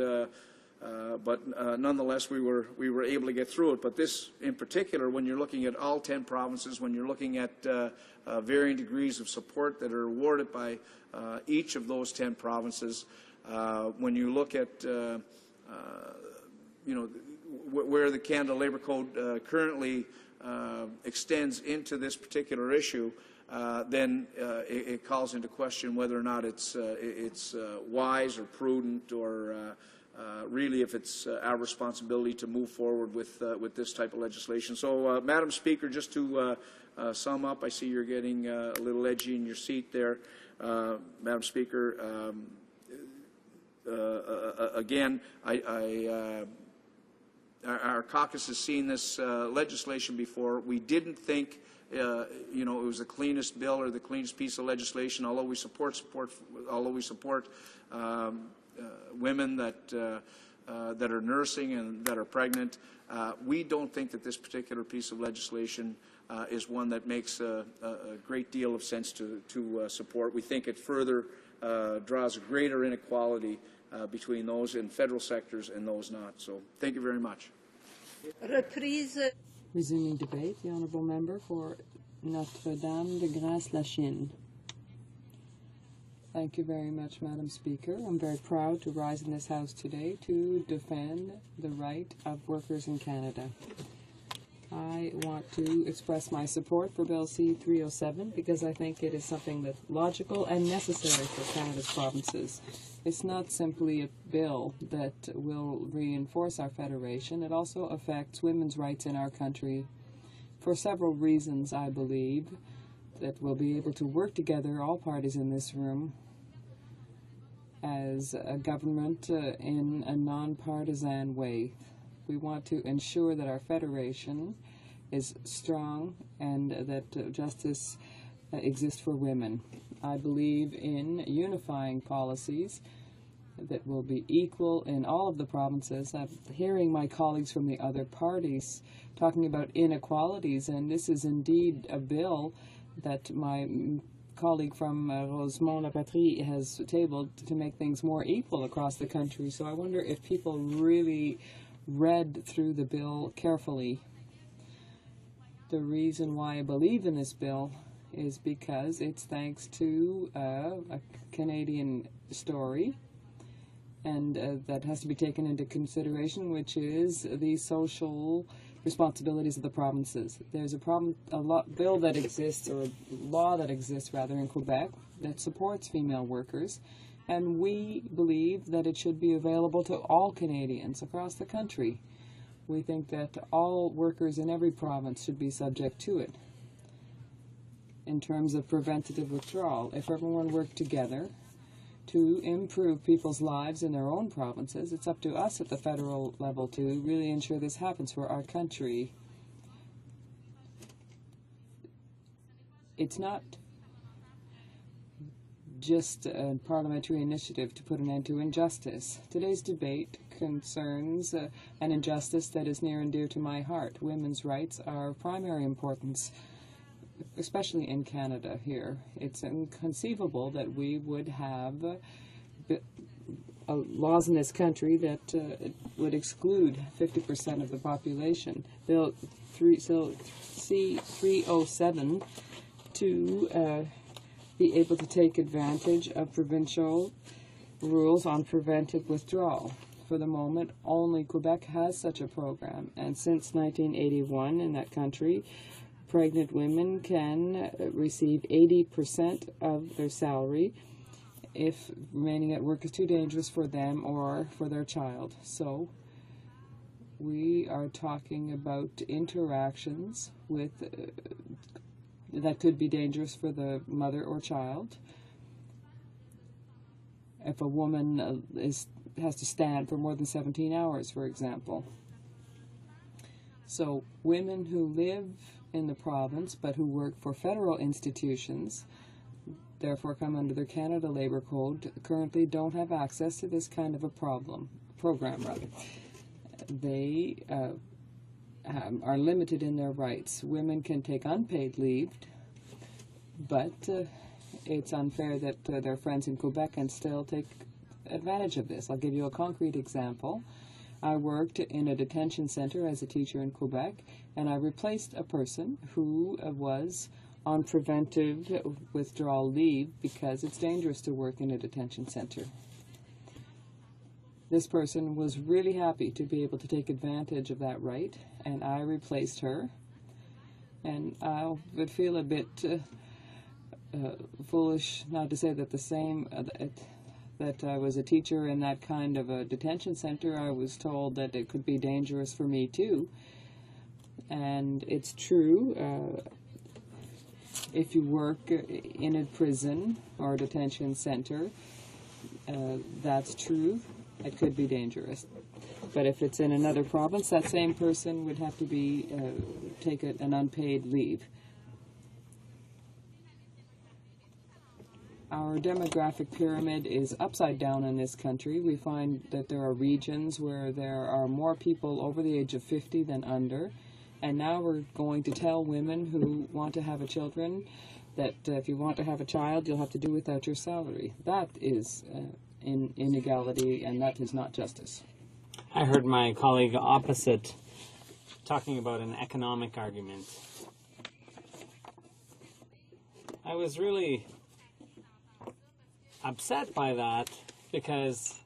but nonetheless we were able to get through it. But this, in particular, when you're looking at all 10 provinces, when you're looking at varying degrees of support that are awarded by each of those 10 provinces, when you look at you know, where the Canada Labour Code currently extends into this particular issue, then it calls into question whether or not it's wise or prudent, or really if it's our responsibility to move forward with this type of legislation. So, Madam Speaker, just to sum up, I see you're getting a little edgy in your seat there, Madam Speaker. Again, our caucus has seen this legislation before. We didn't think it was the cleanest bill or the cleanest piece of legislation. Although we support women that are nursing and that are pregnant, we don't think that this particular piece of legislation is one that makes a great deal of sense to support. We think it further draws a greater inequality between those in federal sectors and those not. So thank you very much. Resuming debate, the honourable member for Notre-Dame de Grâce-la-Chine. Thank you very much, Madam Speaker. I'm very proud to rise in this House today to defend the right of workers in Canada. I want to express my support for Bill C-307 because I think it is something that's logical and necessary for Canada's provinces. It's not simply a bill that will reinforce our federation. It also affects women's rights in our country for several reasons, I believe, that we'll be able to work together, all parties in this room, as a government in a non-partisan way. We want to ensure that our federation is strong and that justice exists for women. I believe in unifying policies that will be equal in all of the provinces. I'm hearing my colleagues from the other parties talking about inequalities, and this is indeed a bill that my colleague from Rosemont-la-Patrie has tabled to make things more equal across the country. So I wonder if people really read through the bill carefully. The reason why I believe in this bill is because it's thanks to a Canadian story, and that has to be taken into consideration, which is the social responsibilities of the provinces. There's a bill that exists, or a law that exists rather, in Quebec that supports female workers, and we believe that it should be available to all Canadians across the country. We think that all workers in every province should be subject to it. In terms of preventative withdrawal, if everyone worked together to improve people's lives in their own provinces, it's up to us at the federal level to really ensure this happens for our country. It's not just a parliamentary initiative to put an end to injustice. Today's debate concerns an injustice that is near and dear to my heart. Women's rights are of primary importance, especially in Canada here. It's inconceivable that we would have laws in this country that would exclude 50% of the population. Bill C-307 to be able to take advantage of provincial rules on preventive withdrawal. For the moment, only Quebec has such a program, and since 1981 in that country, pregnant women can receive 80% of their salary if remaining at work is too dangerous for them or for their child. So we are talking about interactions with that could be dangerous for the mother or child. If a woman has to stand for more than 17 hours, for example. So women who live in the province but who work for federal institutions, therefore come under the Canada Labour Code, currently don't have access to this kind of a program. They are limited in their rights. Women can take unpaid leave, but it's unfair that their friends in Quebec can still take advantage of this. I'll give you a concrete example. I worked in a detention center as a teacher in Quebec, and I replaced a person who was on preventive withdrawal leave because it's dangerous to work in a detention center. This person was really happy to be able to take advantage of that right, and I replaced her. And I would feel a bit foolish not to say that that I was a teacher in that kind of a detention center. I was told that it could be dangerous for me too. And it's true, if you work in a prison or a detention center, that's true. It could be dangerous. But if it's in another province, that same person would have to be take an unpaid leave. Our demographic pyramid is upside down in this country. We find that there are regions where there are more people over the age of 50 than under. And now we're going to tell women who want to have children that if you want to have a child, you'll have to do without your salary. That is inequality, and that is not justice. I heard my colleague opposite talking about an economic argument. I was really upset by that because,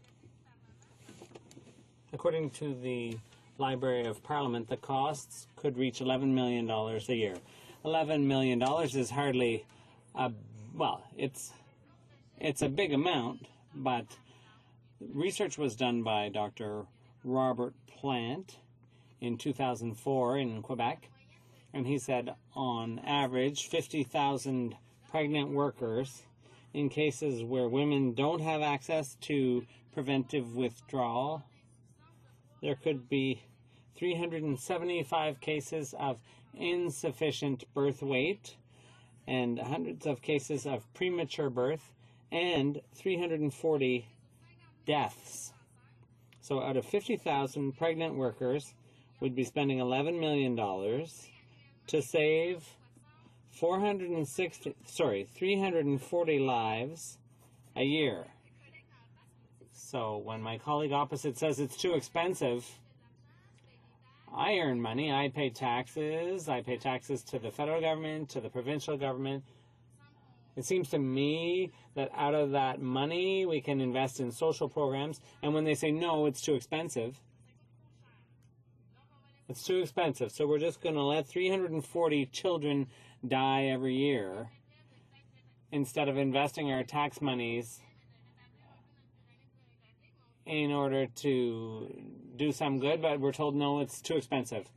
according to the Library of Parliament, the costs could reach $11 million a year. $11 million is hardly well, it's a big amount, but research was done by Dr. Robert Plant in 2004 in Quebec, and he said on average 50,000 pregnant workers in cases where women don't have access to preventive withdrawal, there could be 375 cases of insufficient birth weight and hundreds of cases of premature birth and 340 deaths. So out of 50,000 pregnant workers, we'd be spending $11 million to save 340 lives a year. So when my colleague opposite says it's too expensive, I earn money, I pay taxes to the federal government, to the provincial government. It seems to me that out of that money we can invest in social programs, and when they say no, it's too expensive, it's too expensive, so we're just going to let 340 children die every year instead of investing our tax monies in order to do some good, but we're told no, it's too expensive.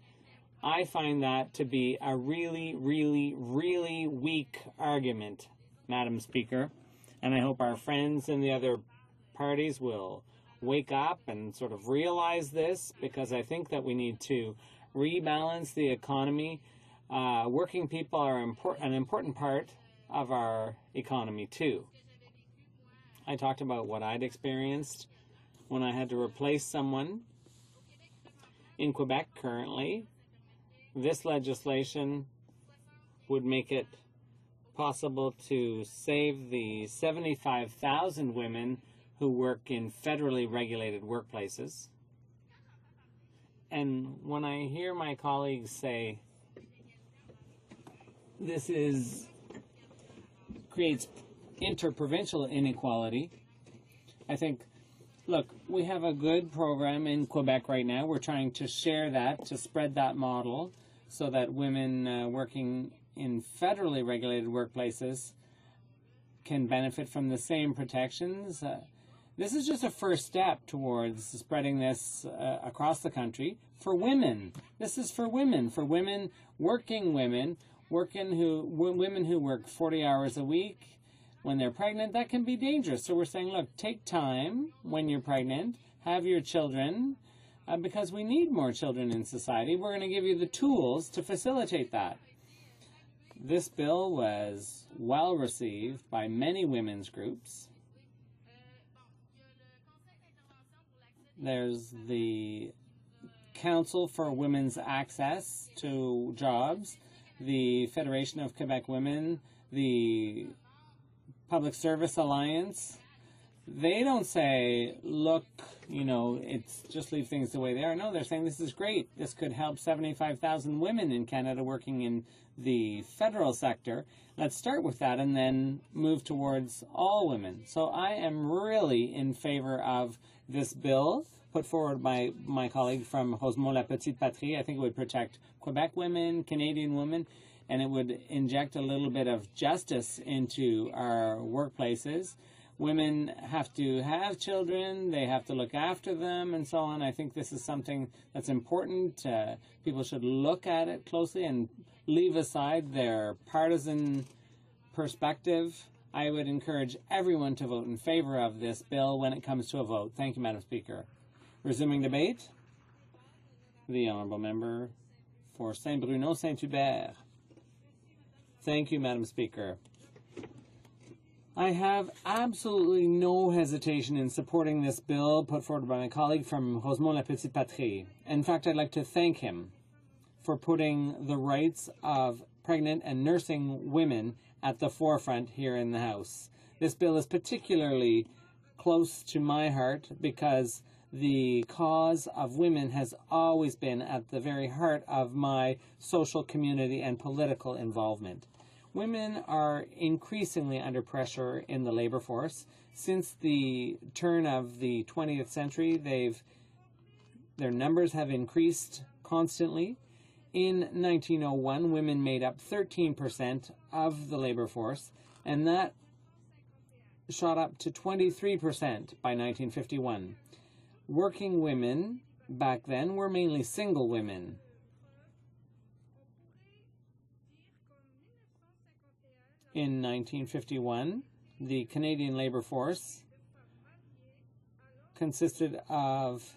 I find that to be a really, really, really weak argument, Madam Speaker, and I hope our friends in the other parties will wake up and sort of realize this, because I think that we need to rebalance the economy. Working people are an important part of our economy too. I talked about what I'd experienced when I had to replace someone. In Quebec currently, this legislation would make it possible to save the 75,000 women who work in federally regulated workplaces. And when I hear my colleagues say this creates interprovincial inequality, I think, look, we have a good program in Quebec right now. We're trying to share that, to spread that model so that women working in federally regulated workplaces can benefit from the same protections. This is just a first step towards spreading this across the country for women. This is for women, working women who work 40 hours a week. When they're pregnant, that can be dangerous. So we're saying, look, take time when you're pregnant, have your children, because we need more children in society. We're going to give you the tools to facilitate that. This bill was well received by many women's groups. There's the Council for Women's Access to Jobs, the Federation of Quebec Women, the Public Service Alliance. They don't say, look, it's just leave things the way they are. No, they're saying this is great. This could help 75,000 women in Canada working in the federal sector. Let's start with that and then move towards all women. So I am really in favor of this bill put forward by my colleague from Rosemont La Petite Patrie. I think it would protect Quebec women, Canadian women, and it would inject a little bit of justice into our workplaces. Women have to have children, they have to look after them, and so on. I think this is something that's important. People should look at it closely and leave aside their partisan perspective. I would encourage everyone to vote in favor of this bill when it comes to a vote. Thank you, Madam Speaker. Resuming debate. The honourable member for Saint-Bruno-Saint-Hubert. Thank you, Madam Speaker. I have absolutely no hesitation in supporting this bill put forward by my colleague from Rosemont-la-Petite-Patrie. In fact, I'd like to thank him for putting the rights of pregnant and nursing women at the forefront here in the House. This bill is particularly close to my heart because the cause of women has always been at the very heart of my social, community, and political involvement. Women are increasingly under pressure in the labor force. Since the turn of the 20th century, their numbers have increased constantly. In 1901, women made up 13% of the labor force, and that shot up to 23% by 1951. Working women back then were mainly single women. In 1951, the Canadian labor force consisted of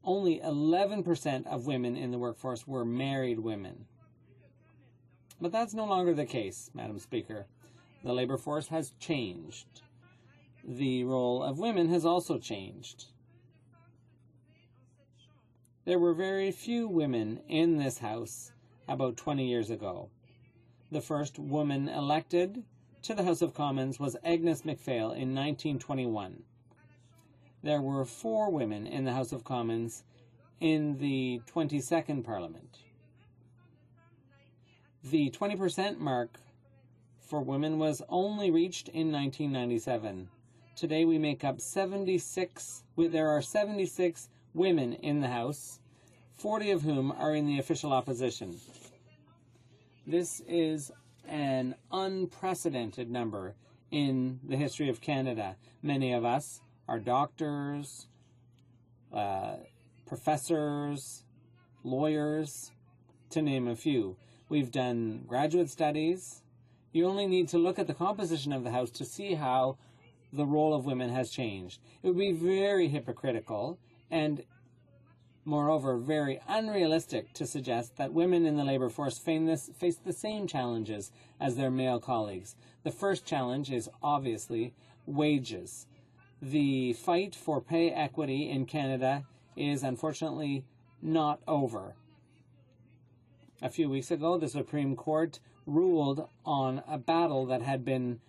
only 11% of women in the workforce were married women. But that's no longer the case, Madam Speaker. The labor force has changed. The role of women has also changed. There were very few women in this House about 20 years ago. The first woman elected to the House of Commons was Agnes MacPhail in 1921. There were 4 women in the House of Commons in the 22nd Parliament. The 20% mark for women was only reached in 1997. Today we make up 76, there are 76 women in the House, 40 of whom are in the official opposition. This is an unprecedented number in the history of Canada. Many of us are doctors, professors, lawyers, to name a few. We've done graduate studies. You only need to look at the composition of the House to see how the role of women has changed. It would be very hypocritical and, moreover, very unrealistic to suggest that women in the labor force face the same challenges as their male colleagues. The first challenge is obviously wages. The fight for pay equity in Canada is unfortunately not over. A few weeks ago, the Supreme Court ruled on a battle that had been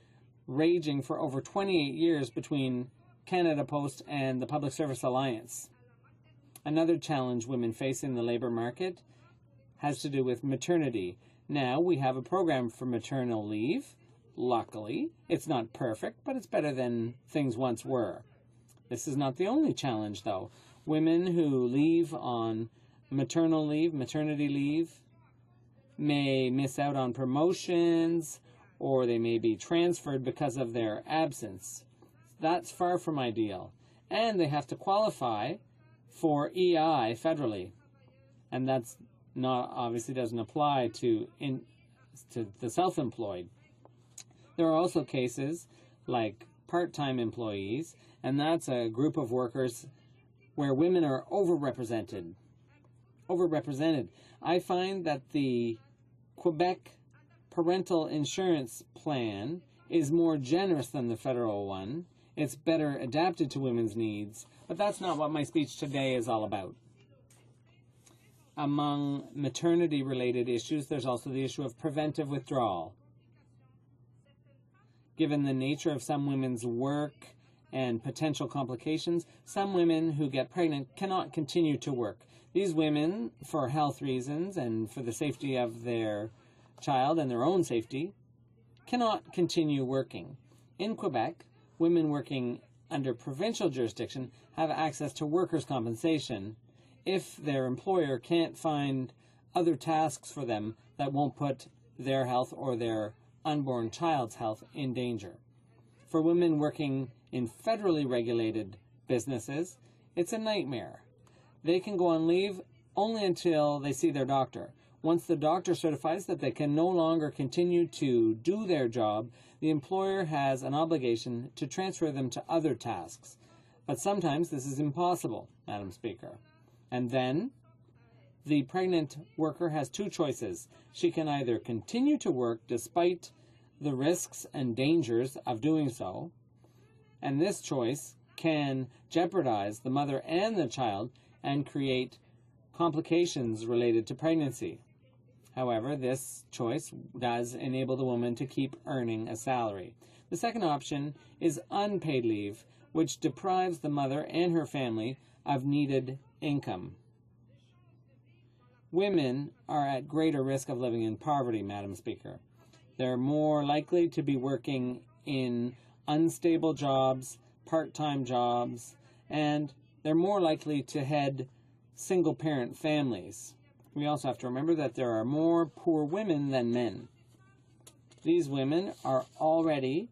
raging for over 28 years between Canada Post and the Public Service Alliance. Another challenge women face in the labor market has to do with maternity. Now we have a program for maternal leave. Luckily, it's not perfect, but it's better than things once were. This is not the only challenge, though. Women who leave on maternal leave, maternity leave, may miss out on promotions, or they may be transferred because of their absence. That's far from ideal. And they have to qualify for EI federally. And that's not, obviously doesn't apply to the self-employed. There are also cases like part-time employees, and that's a group of workers where women are overrepresented. I find that the Quebec parental insurance plan is more generous than the federal one. It's better adapted to women's needs, but that's not what my speech today is all about. Among maternity-related issues, there's also the issue of preventive withdrawal. Given the nature of some women's work and potential complications, some women who get pregnant cannot continue to work. These women, for health reasons and for the safety of their child and their own safety, cannot continue working. In Quebec, women working under provincial jurisdiction have access to workers' compensation if their employer can't find other tasks for them that won't put their health or their unborn child's health in danger. For women working in federally regulated businesses, it's a nightmare. They can go on leave only until they see their doctor. Once the doctor certifies that they can no longer continue to do their job, the employer has an obligation to transfer them to other tasks. But sometimes this is impossible, Madam Speaker. And then the pregnant worker has two choices. She can either continue to work despite the risks and dangers of doing so, and this choice can jeopardize the mother and the child and create complications related to pregnancy. However, this choice does enable the woman to keep earning a salary. The second option is unpaid leave, which deprives the mother and her family of needed income. Women are at greater risk of living in poverty, Madam Speaker. They're more likely to be working in unstable jobs, part-time jobs, and they're more likely to head single-parent families. We also have to remember that there are more poor women than men. These women are already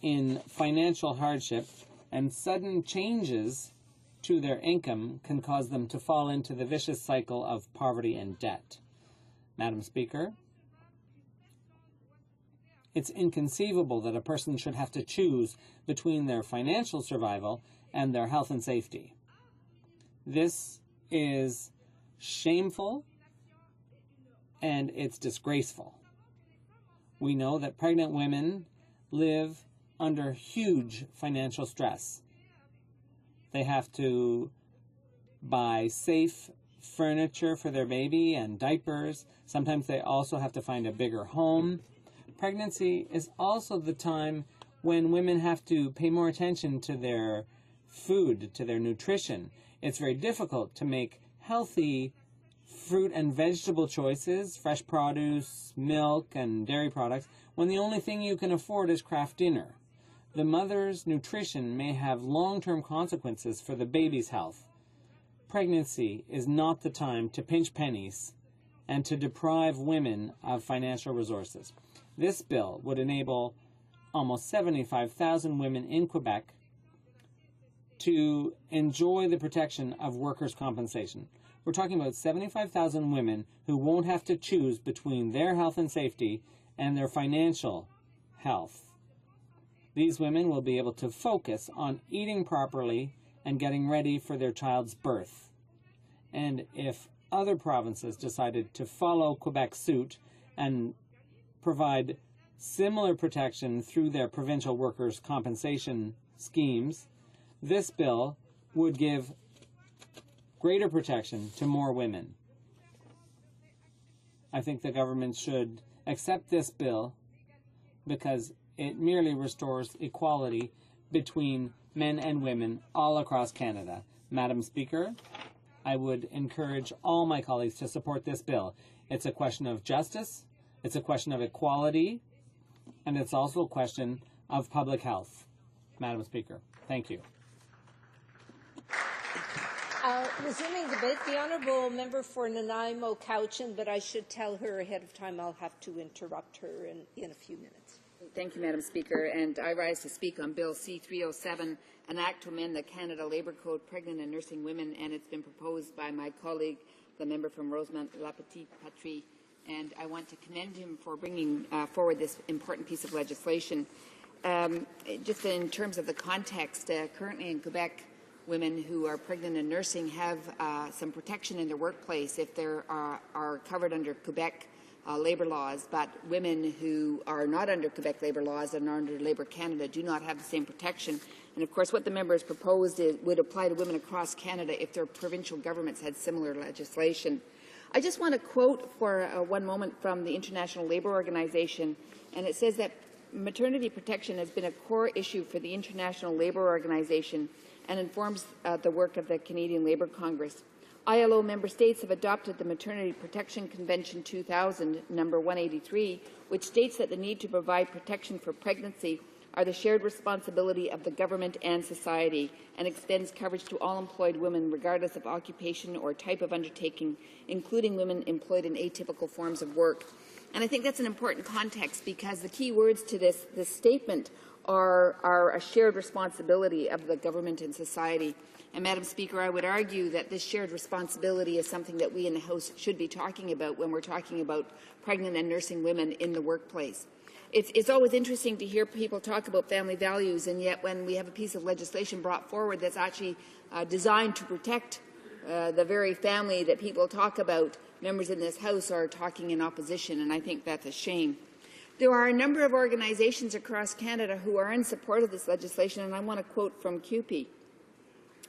in financial hardship, and sudden changes to their income can cause them to fall into the vicious cycle of poverty and debt. Madam Speaker, it's inconceivable that a person should have to choose between their financial survival and their health and safety. This is shameful and it's disgraceful. We know that pregnant women live under huge financial stress. They have to buy safe furniture for their baby and diapers. Sometimes they also have to find a bigger home. Pregnancy is also the time when women have to pay more attention to their food, to their nutrition. It's very difficult to make healthy fruit and vegetable choices, fresh produce, milk, and dairy products, when the only thing you can afford is Kraft Dinner. The mother's nutrition may have long-term consequences for the baby's health. Pregnancy is not the time to pinch pennies and to deprive women of financial resources. This bill would enable almost 75,000 women in Quebec to enjoy the protection of workers' compensation. We're talking about 75,000 women who won't have to choose between their health and safety and their financial health. These women will be able to focus on eating properly and getting ready for their child's birth. And if other provinces decided to follow Quebec's suit and provide similar protection through their provincial workers' compensation schemes, this bill would give greater protection to more women. I think the government should accept this bill because it merely restores equality between men and women all across Canada. Madam Speaker, I would encourage all my colleagues to support this bill. It's a question of justice, it's a question of equality, and it's also a question of public health. Madam Speaker, thank you. Resuming debate, the honourable member for Nanaimo Cowichan, but I should tell her ahead of time I'll have to interrupt her in a few minutes. Thank you, Madam Speaker, and I rise to speak on Bill C-307, an act to amend the Canada Labour Code, pregnant and nursing women, and it's been proposed by my colleague, the member from Rosemont-La Petite-Patrie, and I want to commend him for bringing forward this important piece of legislation. Just in terms of the context, currently in Quebec, women who are pregnant and nursing have some protection in their workplace if they are covered under Quebec labour laws, but women who are not under Quebec labour laws and are under Labour Canada do not have the same protection. And of course what the member has proposed would apply to women across Canada if their provincial governments had similar legislation. I just want to quote for one moment from the International Labour Organization, and it says that maternity protection has been a core issue for the International Labour Organization and informs the work of the Canadian Labour Congress. ILO member states have adopted the Maternity Protection Convention 2000, number 183, which states that the need to provide protection for pregnancy are the shared responsibility of the government and society, and extends coverage to all employed women regardless of occupation or type of undertaking, including women employed in atypical forms of work. And I think that's an important context because the key words to this statement are a shared responsibility of the government and society. And Madam Speaker, I would argue that this shared responsibility is something that we in the House should be talking about when we're talking about pregnant and nursing women in the workplace. It's always interesting to hear people talk about family values, and yet when we have a piece of legislation brought forward that's actually designed to protect the very family that people talk about, members in this House are talking in opposition, and I think that's a shame. There are a number of organizations across Canada who are in support of this legislation, and I want to quote from CUPE.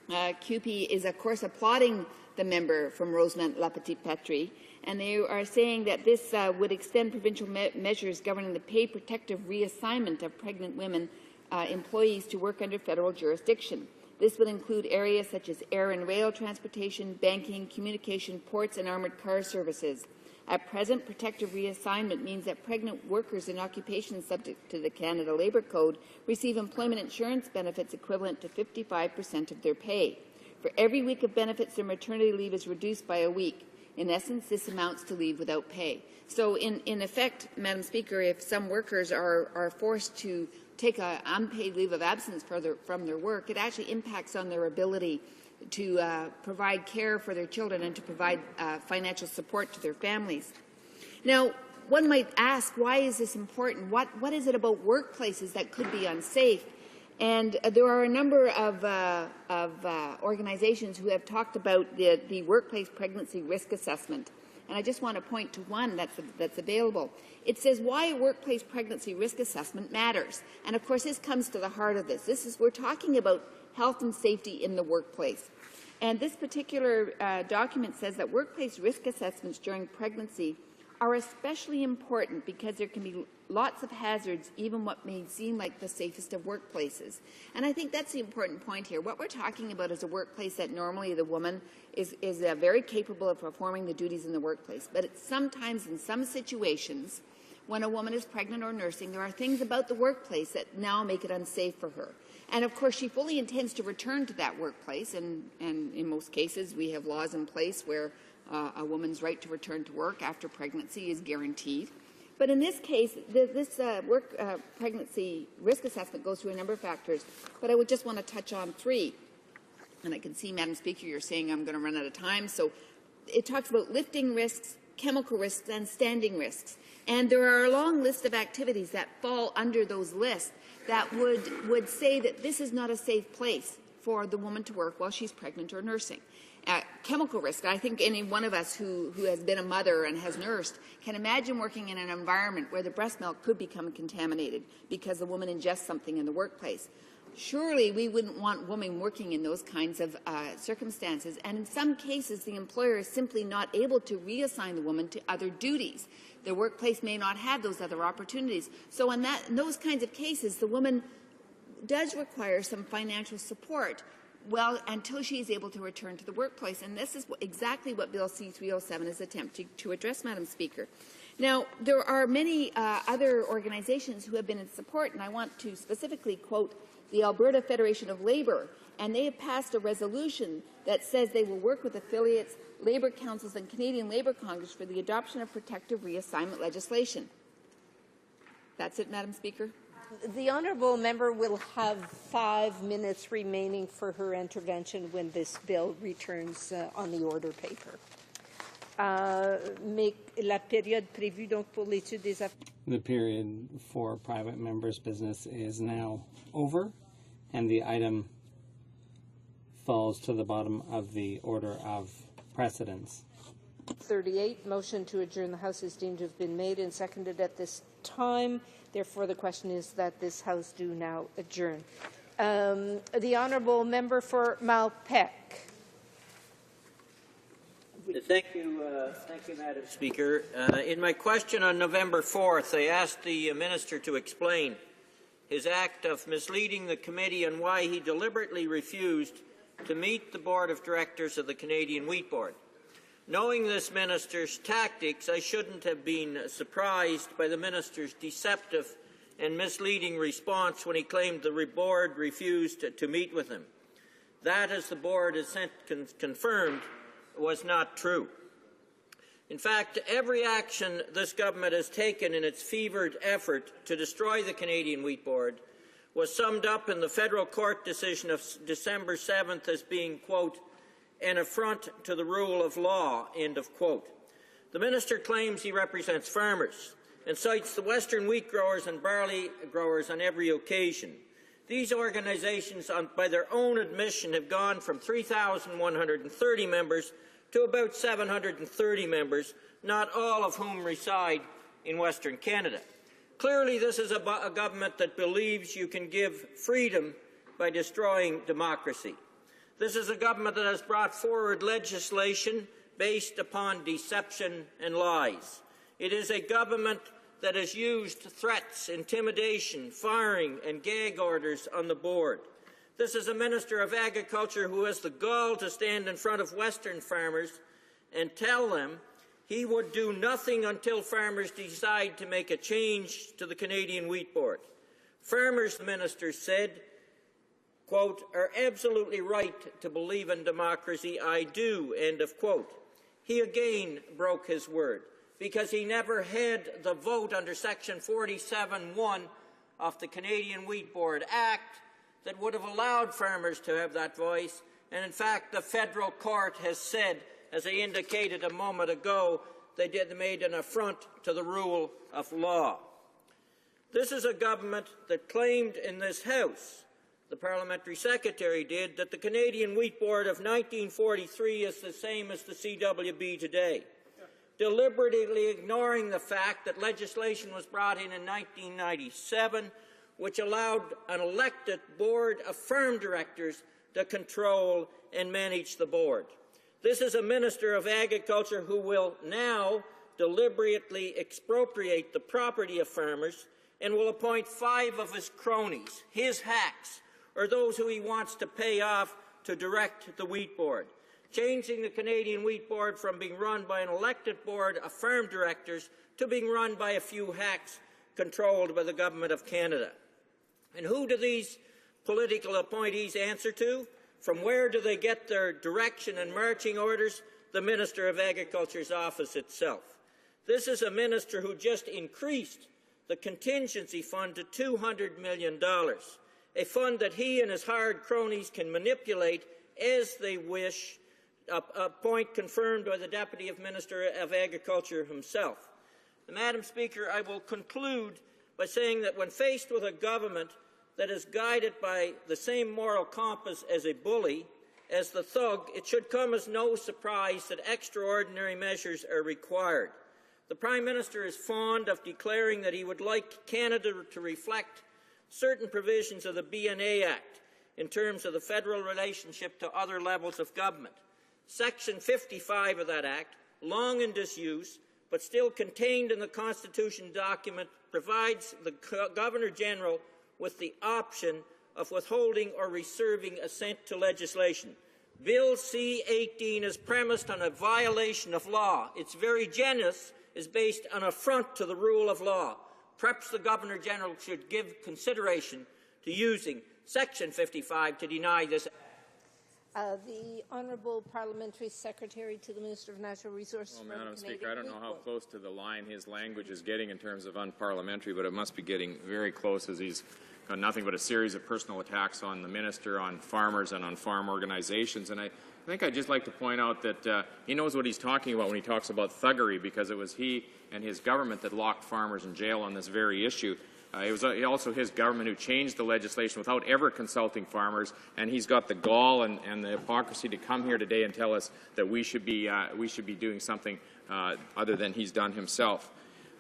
CUPE is, of course, applauding the member from Rosemont-La Petite-Patrie, and they are saying that this would extend provincial measures governing the paid protective reassignment of pregnant women employees to work under federal jurisdiction. This would include areas such as air and rail transportation, banking, communication, ports, and armoured car services. At present, protective reassignment means that pregnant workers in occupations subject to the Canada Labour Code receive employment insurance benefits equivalent to 55% of their pay. For every week of benefits, their maternity leave is reduced by a week. In essence, this amounts to leave without pay. So in effect, Madam Speaker, if some workers are forced to take an unpaid leave of absence from their work, it actually impacts on their ability to provide care for their children and to provide financial support to their families. Now, one might ask, why is this important? What is it about workplaces that could be unsafe? And there are a number of organizations who have talked about the workplace pregnancy risk assessment. And I just want to point to one that's available. It says why a workplace pregnancy risk assessment matters. And of course, this comes to the heart of this. We're talking about health and safety in the workplace. And this particular document says that workplace risk assessments during pregnancy are especially important because there can be lots of hazards, even what may seem like the safest of workplaces. And I think that's the important point here. What we're talking about is a workplace that normally the woman is very capable of performing the duties in the workplace. But it's sometimes in some situations, when a woman is pregnant or nursing, there are things about the workplace that now make it unsafe for her. And of course, she fully intends to return to that workplace, and in most cases, we have laws in place where a woman's right to return to work after pregnancy is guaranteed. But in this case, this pregnancy risk assessment goes through a number of factors, but I would just want to touch on three. And I can see, Madam Speaker, you're saying I'm going to run out of time. So it talks about lifting risks, chemical risks, and standing risks. And there are a long list of activities that fall under those lists that would say that this is not a safe place for the woman to work while she's pregnant or nursing. Chemical risk. I think any one of us who has been a mother and has nursed can imagine working in an environment where the breast milk could become contaminated because the woman ingests something in the workplace. Surely we wouldn't want women working in those kinds of circumstances, and in some cases the employer is simply not able to reassign the woman to other duties. The workplace may not have those other opportunities. So in those kinds of cases, the woman does require some financial support until she is able to return to the workplace. And this is exactly what Bill C-307 is attempting to address, Madam Speaker. Now, there are many other organizations who have been in support, and I want to specifically quote the Alberta Federation of Labour, and they have passed a resolution that says they will work with affiliates, Labour councils, and Canadian Labour Congress for the adoption of protective reassignment legislation. That's it, Madam Speaker. The honourable member will have 5 minutes remaining for her intervention when this bill returns on the order paper. La période prévue donc pour l'étude des affaires. The period for private members' business is now over, and the item falls to the bottom of the order of precedence. 38, motion to adjourn the House is deemed to have been made and seconded at this time. Therefore, the question is that this House do now adjourn. The honourable member for Malpeque. Thank you, Madam Speaker. In my question on November 4th, I asked the Minister to explain his act of misleading the committee and why he deliberately refused to meet the Board of Directors of the Canadian Wheat Board. Knowing this Minister's tactics, I shouldn't have been surprised by the Minister's deceptive and misleading response when he claimed the board refused to meet with him. That, as the board has confirmed, was not true. In fact, every action this government has taken in its fevered effort to destroy the Canadian Wheat Board was summed up in the federal court decision of December 7th as being, quote, an affront to the rule of law, end of quote. The minister claims he represents farmers, and cites the Western wheat growers and barley growers on every occasion. These organizations, by their own admission, have gone from 3,130 members to about 730 members, not all of whom reside in Western Canada. Clearly, this is a government that believes you can give freedom by destroying democracy. This is a government that has brought forward legislation based upon deception and lies. It is a government that has used threats, intimidation, firing, and gag orders on the board. This is a Minister of Agriculture who has the gall to stand in front of Western farmers and tell them he would do nothing until farmers decide to make a change to the Canadian Wheat Board. Farmers, the minister said, quote, are absolutely right to believe in democracy. I do, end of quote. He again broke his word because he never had the vote under Section 47(1) of the Canadian Wheat Board Act that would have allowed farmers to have that voice. And in fact, the federal court has said, as I indicated a moment ago, they made an affront to the rule of law. This is a government that claimed in this House, the parliamentary secretary did, that the Canadian Wheat Board of 1943 is the same as the CWB today, deliberately ignoring the fact that legislation was brought in 1997 which allowed an elected board of farm directors to control and manage the board. This is a Minister of Agriculture who will now deliberately expropriate the property of farmers and will appoint 5 of his cronies, his hacks, or those who he wants to pay off to direct the Wheat Board, changing the Canadian Wheat Board from being run by an elected board of farm directors to being run by a few hacks controlled by the Government of Canada. And who do these political appointees answer to? From where do they get their direction and marching orders? The Minister of Agriculture's office itself. This is a minister who just increased the contingency fund to $200 million, a fund that he and his hired cronies can manipulate as they wish, a point confirmed by the Deputy Minister of Agriculture himself. Madam Speaker, I will conclude by saying that when faced with a government that is guided by the same moral compass as a bully, as the thug, it should come as no surprise that extraordinary measures are required. The Prime Minister is fond of declaring that he would like Canada to reflect certain provisions of the BNA Act in terms of the federal relationship to other levels of government. Section 55 of that Act, long in disuse, but still contained in the Constitution document, provides the Governor-General with the option of withholding or reserving assent to legislation. Bill C-18 is premised on a violation of law. Its very genus is based on affront to the rule of law. Perhaps the Governor-General should give consideration to using Section 55 to deny this. The Honourable Parliamentary Secretary to the Minister of Natural Resources. Well, Madam Speaker, I don't know how close to the line his language is getting in terms of unparliamentary, but it must be getting very close, as he's got nothing but a series of personal attacks on the minister, on farmers, and on farm organizations. And I think I'd just like to point out that he knows what he's talking about when he talks about thuggery, because it was he and his government that locked farmers in jail on this very issue. It was also his government who changed the legislation without ever consulting farmers, and he's got the gall and the hypocrisy to come here today and tell us that we should be doing something other than he's done himself.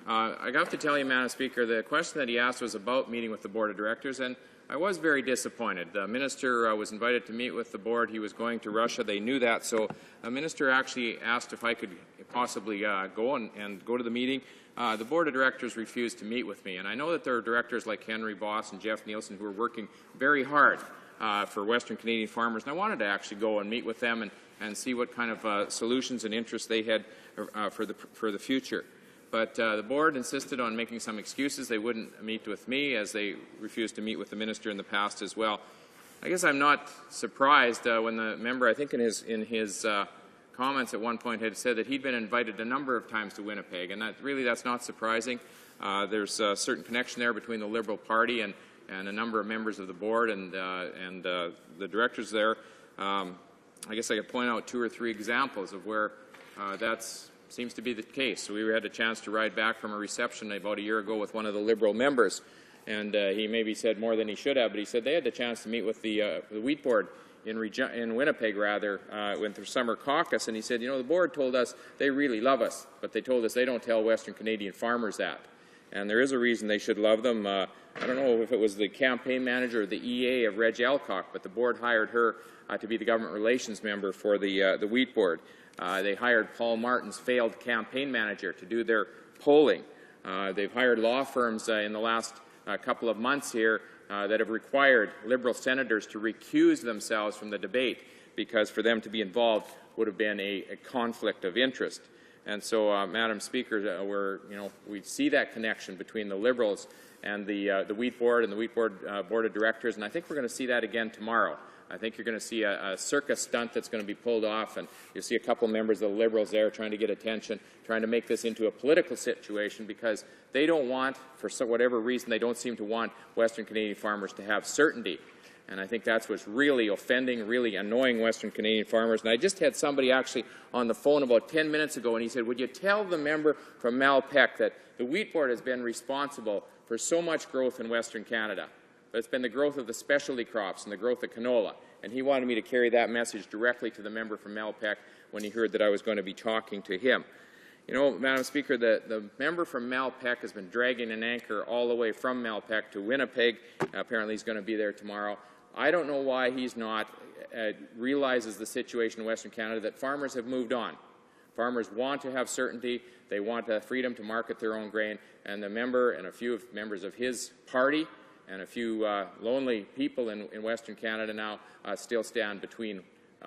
I have to tell you, Madam Speaker, the question that he asked was about meeting with the Board of Directors, and I was very disappointed. The minister was invited to meet with the board. He was going to Russia. They knew that, so the minister actually asked if I could possibly go and go to the meeting. The Board of Directors refused to meet with me, and I know that there are directors like Henry Boss and Jeff Nielsen who are working very hard for Western Canadian farmers, and I wanted to actually go and meet with them and see what kind of solutions and interests they had for the future. But the board insisted on making some excuses. They wouldn't meet with me, as they refused to meet with the minister in the past as well. I guess I'm not surprised when the member, I think in his comments at one point, had said that he'd been invited a number of times to Winnipeg, and that's not surprising. There's a certain connection there between the Liberal Party and a number of members of the board and the directors there. I guess I could point out 2 or 3 examples of where that's seems to be the case. We had a chance to ride back from a reception about a year ago with one of the Liberal members, and he maybe said more than he should have, but he said they had the chance to meet with the wheat board in Winnipeg, with their summer caucus, and he said, the board told us they really love us, but they told us they don't tell Western Canadian farmers that. And there is a reason they should love them. I don't know if it was the campaign manager or the EA of Reg Alcock, but the board hired her to be the government relations member for the wheat board. They hired Paul Martin's failed campaign manager to do their polling. They've hired law firms in the last couple of months here that have required Liberal senators to recuse themselves from the debate because for them to be involved would have been a conflict of interest. And so, Madam Speaker, we see that connection between the Liberals and the wheat board and the wheat board board of directors, and I think we're going to see that again tomorrow. I think you're going to see a circus stunt that's going to be pulled off, and you'll see a couple members of the Liberals there trying to get attention, trying to make this into a political situation because they don't want, for whatever reason, they don't seem to want Western Canadian farmers to have certainty. And I think that's what's really offending, really annoying Western Canadian farmers. And I just had somebody actually on the phone about 10 minutes ago, and he said, would you tell the member from Malpeque that the wheat board has been responsible for so much growth in Western Canada? But it's been the growth of the specialty crops and the growth of canola. And he wanted me to carry that message directly to the member from Malpeque when he heard that I was going to be talking to him. Madam Speaker, the member from Malpeque has been dragging an anchor all the way from Malpeque to Winnipeg. Apparently he's going to be there tomorrow. I don't know why he's not realizes the situation in Western Canada that farmers have moved on. Farmers want to have certainty. They want the freedom to market their own grain. And the member and a few members of his party and a few lonely people in Western Canada now still stand between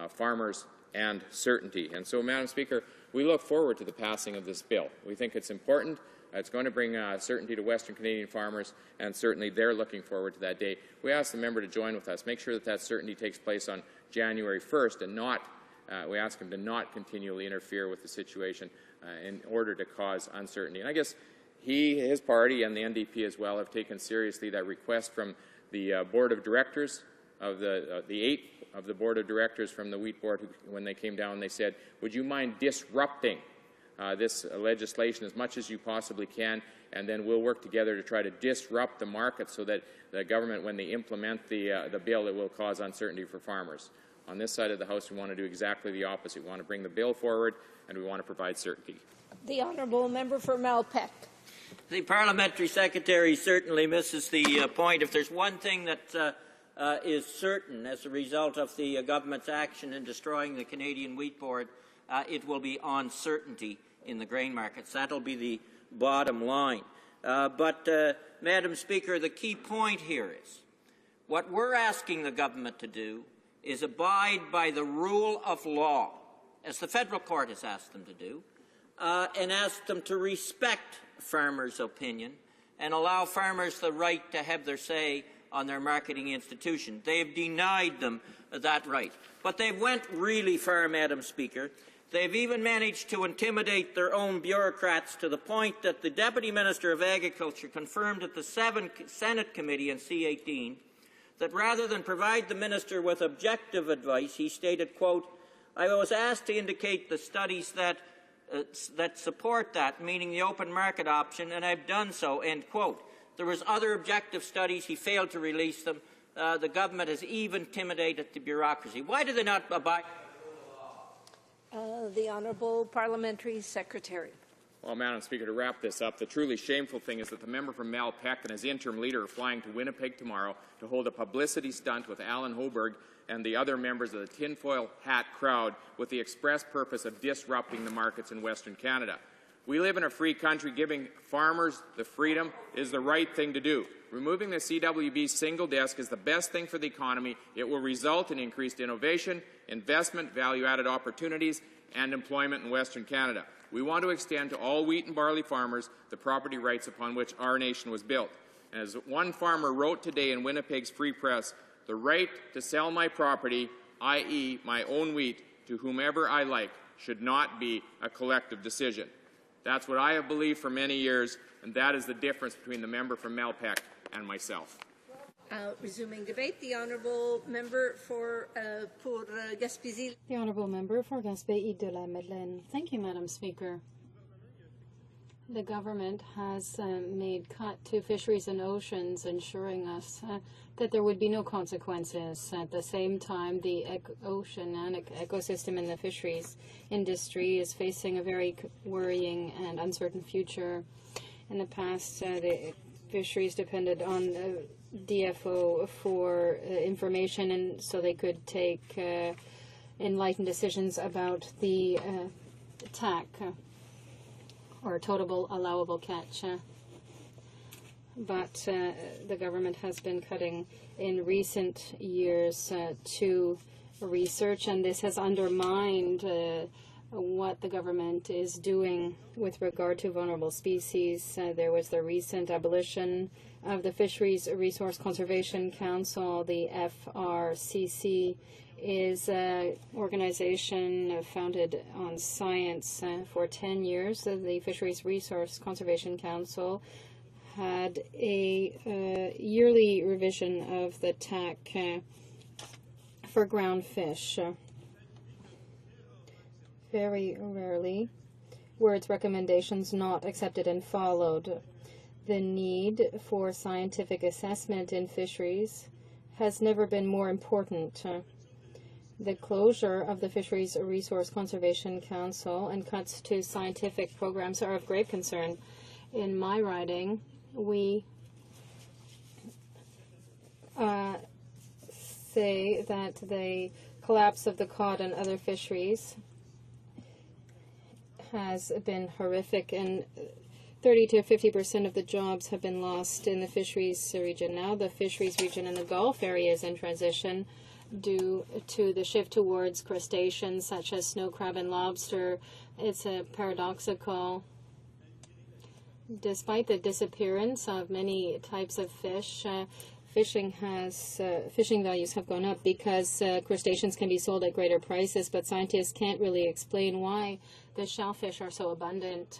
farmers and certainty. And so, Madam Speaker, we look forward to the passing of this bill. We think it's important. It's going to bring certainty to Western Canadian farmers, and certainly they're looking forward to that day. We ask the member to join with us, make sure that that certainty takes place on January 1st, and we ask him to not continually interfere with the situation in order to cause uncertainty. And I guess he, his party, and the NDP as well have taken seriously that request from the board of directors of the 8 of the board of directors from the wheat board, when they came down, they said, would you mind disrupting this legislation as much as you possibly can, and then we'll work together to try to disrupt the market so that the government, when they implement the bill, it will cause uncertainty for farmers. On this side of the House, we want to do exactly the opposite. We want to bring the bill forward, and we want to provide certainty. The honourable member for Malpeque. The parliamentary secretary certainly misses the point. If there's one thing that is certain as a result of the government's action in destroying the Canadian Wheat Board, it will be uncertainty in the grain markets. That will be the bottom line. Madam Speaker, the key point here is what we're asking the government to do is abide by the rule of law, as the federal court has asked them to do, and ask them to respect farmers' opinion and allow farmers the right to have their say on their marketing institution. They have denied them that right. But they went really far, Madam Speaker. They've even managed to intimidate their own bureaucrats to the point that the Deputy Minister of Agriculture confirmed at the Senate Committee in C-18 that rather than provide the Minister with objective advice, he stated, quote, I was asked to indicate the studies that support that, meaning the open market option, and I've done so, end quote. There was other objective studies. He failed to release them. The government has even intimidated the bureaucracy. Why do they not abide? The honourable parliamentary secretary. Well, Madam Speaker, to wrap this up, the truly shameful thing is that the member from Malpeque and his interim leader are flying to Winnipeg tomorrow to hold a publicity stunt with Alan Hoberg and the other members of the tinfoil hat crowd with the express purpose of disrupting the markets in Western Canada. We live in a free country. Giving farmers the freedom is the right thing to do. Removing the CWB single desk is the best thing for the economy. It will result in increased innovation, investment, value-added opportunities, and employment in Western Canada. We want to extend to all wheat and barley farmers the property rights upon which our nation was built. And as one farmer wrote today in Winnipeg's Free Press, the right to sell my property, i.e. my own wheat, to whomever I like, should not be a collective decision. That's what I have believed for many years, and that is the difference between the member from Malpeque and myself. Resuming debate, the honourable member for Gaspésie. The honourable member for Gaspé-Île de la Madeleine. Thank you, Madam Speaker. The government has made cut to fisheries and oceans, ensuring us that there would be no consequences. At the same time, the oceanic ecosystem in the fisheries industry is facing a very worrying and uncertain future. In the past, the fisheries depended on the DFO for information, and so they could take enlightened decisions about the TAC, or total allowable catch. But the government has been cutting in recent years to research, and this has undermined what the government is doing with regard to vulnerable species. There was the recent abolition of the Fisheries Resource Conservation Council. The FRCC is an organization founded on science. For 10 years, the Fisheries Resource Conservation Council had a yearly revision of the TAC for ground fish. Very rarely were its recommendations not accepted and followed. The need for scientific assessment in fisheries has never been more important. The closure of the Fisheries Resource Conservation Council and cuts to scientific programs are of grave concern. In my riding, we say that the collapse of the cod and other fisheries has been horrific, and 30 to 50% of the jobs have been lost in the fisheries region. Now the fisheries region in the Gulf area is in transition due to the shift towards crustaceans such as snow crab and lobster. It's paradoxical. Despite the disappearance of many types of fish, fishing values have gone up because crustaceans can be sold at greater prices, but scientists can't really explain why the shellfish are so abundant.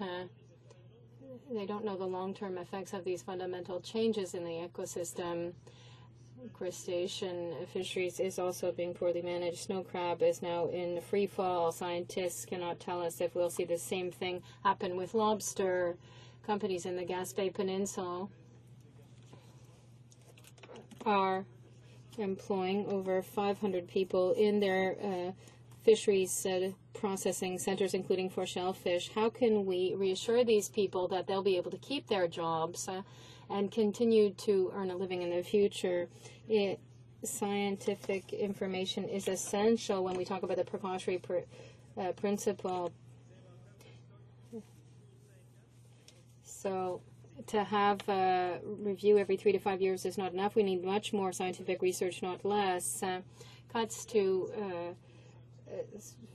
They don't know the long-term effects of these fundamental changes in the ecosystem. Crustacean fisheries is also being poorly managed. Snow crab is now in free fall. Scientists cannot tell us if we'll see the same thing happen with lobster. Companies in the Gaspé Peninsula are employing over 500 people in their fisheries processing centers, including for shellfish. How can we reassure these people that they'll be able to keep their jobs and continue to earn a living in the future? Scientific information is essential when we talk about the precautionary principle. So to have a review every 3 to 5 years is not enough. We need much more scientific research, not less. Cuts to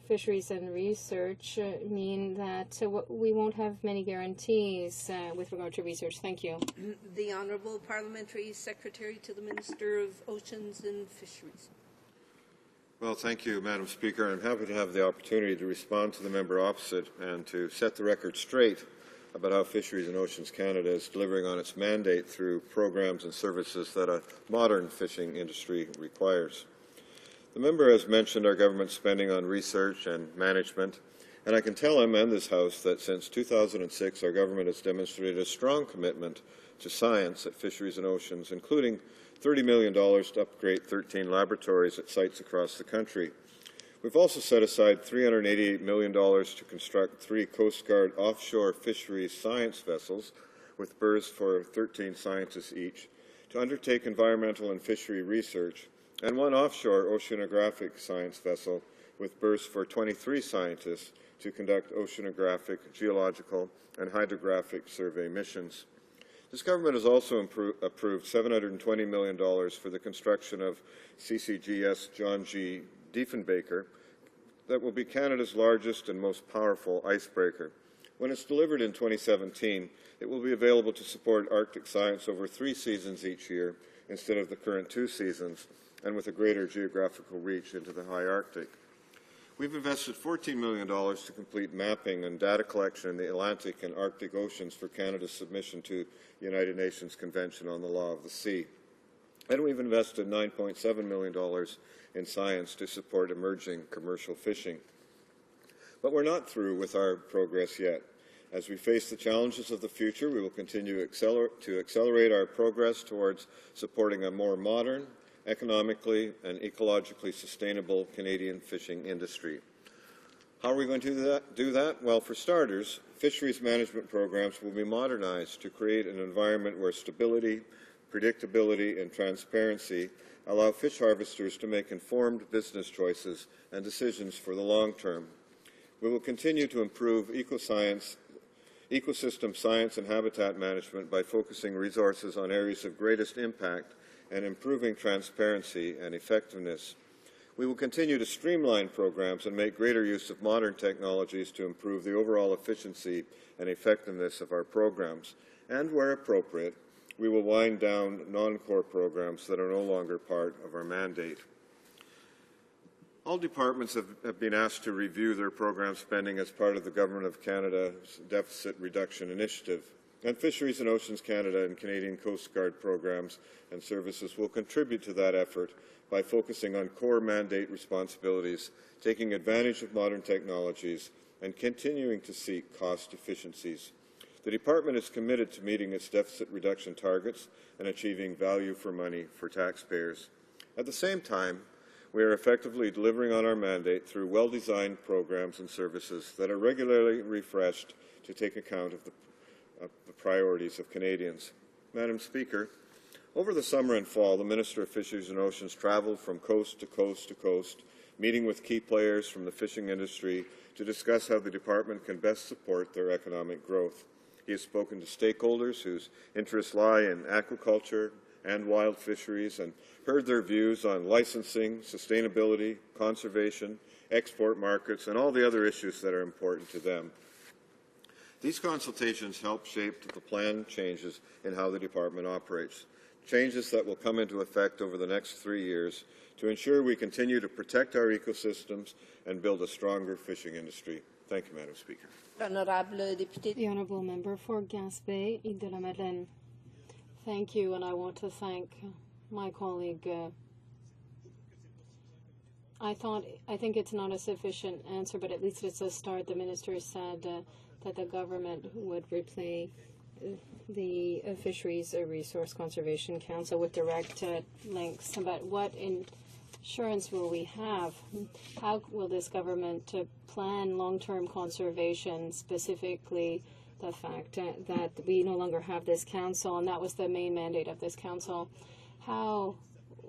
fisheries and research mean that we won't have many guarantees with regard to research. Thank you. The Honourable Parliamentary Secretary to the Minister of Oceans and Fisheries. Well, thank you, Madam Speaker. I'm happy to have the opportunity to respond to the member opposite and to set the record straight about how Fisheries and Oceans Canada is delivering on its mandate through programs and services that a modern fishing industry requires. The member has mentioned our government's spending on research and management, and I can tell him and this House that since 2006 our government has demonstrated a strong commitment to science at Fisheries and Oceans, including $30 million to upgrade 13 laboratories at sites across the country. We've also set aside $388 million to construct 3 Coast Guard offshore fisheries science vessels with berths for 13 scientists each to undertake environmental and fishery research, and 1 offshore oceanographic science vessel with berths for 23 scientists to conduct oceanographic, geological, and hydrographic survey missions. This government has also approved $720 million for the construction of CCGS John G. Diefenbaker that will be Canada's largest and most powerful icebreaker. When it's delivered in 2017, it will be available to support Arctic science over 3 seasons each year instead of the current 2 seasons, and with a greater geographical reach into the high Arctic. We've invested $14 million to complete mapping and data collection in the Atlantic and Arctic Oceans for Canada's submission to the United Nations Convention on the Law of the Sea. And we've invested $9.7 million in science to support emerging commercial fishing. But we're not through with our progress yet. As we face the challenges of the future, we will continue to accelerate our progress towards supporting a more modern, economically and ecologically sustainable Canadian fishing industry. How are we going to do that? Well, for starters, fisheries management programs will be modernized to create an environment where stability, predictability, and transparency allow fish harvesters to make informed business choices and decisions for the long term. We will continue to improve ecosystem science and habitat management by focusing resources on areas of greatest impact and improving transparency and effectiveness. We will continue to streamline programs and make greater use of modern technologies to improve the overall efficiency and effectiveness of our programs. And where appropriate, we will wind down non-core programs that are no longer part of our mandate. All departments have been asked to review their program spending as part of the Government of Canada's Deficit Reduction Initiative. And Fisheries and Oceans Canada and Canadian Coast Guard programs and services will contribute to that effort by focusing on core mandate responsibilities, taking advantage of modern technologies, and continuing to seek cost efficiencies. The Department is committed to meeting its deficit reduction targets and achieving value for money for taxpayers. At the same time, we are effectively delivering on our mandate through well-designed programs and services that are regularly refreshed to take account of the priorities of Canadians. Madam Speaker, over the summer and fall, the Minister of Fisheries and Oceans traveled from coast to coast to coast, meeting with key players from the fishing industry to discuss how the Department can best support their economic growth. He has spoken to stakeholders whose interests lie in aquaculture and wild fisheries and heard their views on licensing, sustainability, conservation, export markets, and all the other issues that are important to them. These consultations help shape the planned changes in how the Department operates, changes that will come into effect over the next 3 years to ensure we continue to protect our ecosystems and build a stronger fishing industry. Thank you, Madam Speaker. The Honourable Member for Gaspé, Île-de-la-Madeleine. Thank you, and I want to thank my colleague. I think it's not a sufficient answer, but at least it's a start. The Minister said that the government would replay the Fisheries Resource Conservation Council with direct links. But what insurance will we have? How will this government plan long-term conservation, specifically the fact that we no longer have this council, and that was the main mandate of this council? How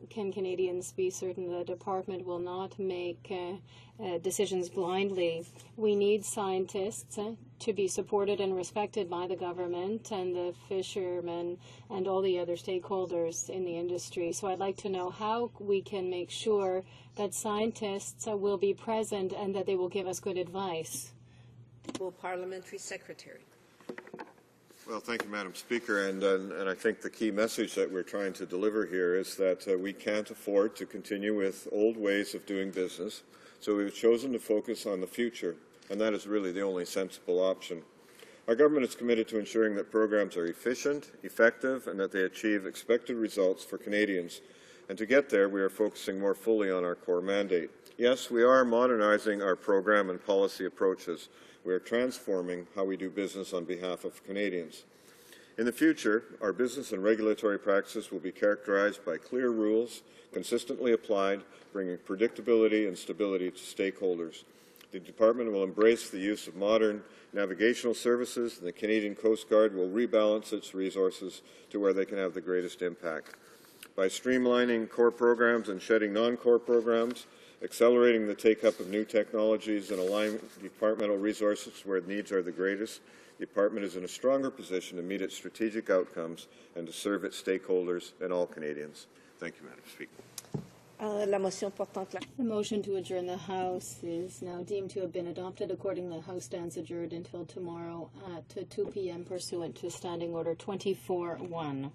can Canadians be certain the department will not make decisions blindly? We need scientists to be supported and respected by the government and the fishermen and all the other stakeholders in the industry. So I'd like to know how we can make sure that scientists will be present and that they will give us good advice. Parliamentary Secretary. Well, thank you, Madam Speaker, and I think the key message that we're trying to deliver here is that we can't afford to continue with old ways of doing business, so we've chosen to focus on the future, and that is really the only sensible option. Our government is committed to ensuring that programs are efficient, effective, and that they achieve expected results for Canadians. And to get there, we are focusing more fully on our core mandate. Yes, we are modernizing our program and policy approaches. We are transforming how we do business on behalf of Canadians. In the future, our business and regulatory practices will be characterized by clear rules, consistently applied, bringing predictability and stability to stakeholders. The Department will embrace the use of modern navigational services, and the Canadian Coast Guard will rebalance its resources to where they can have the greatest impact. By streamlining core programs and shedding non-core programs, accelerating the take-up of new technologies and aligning departmental resources where needs are the greatest, the Department is in a stronger position to meet its strategic outcomes and to serve its stakeholders and all Canadians. Thank you, Madam Speaker. The motion to adjourn the House is now deemed to have been adopted. Accordingly, the House stands adjourned until tomorrow at 2 p.m. pursuant to Standing Order 24-1.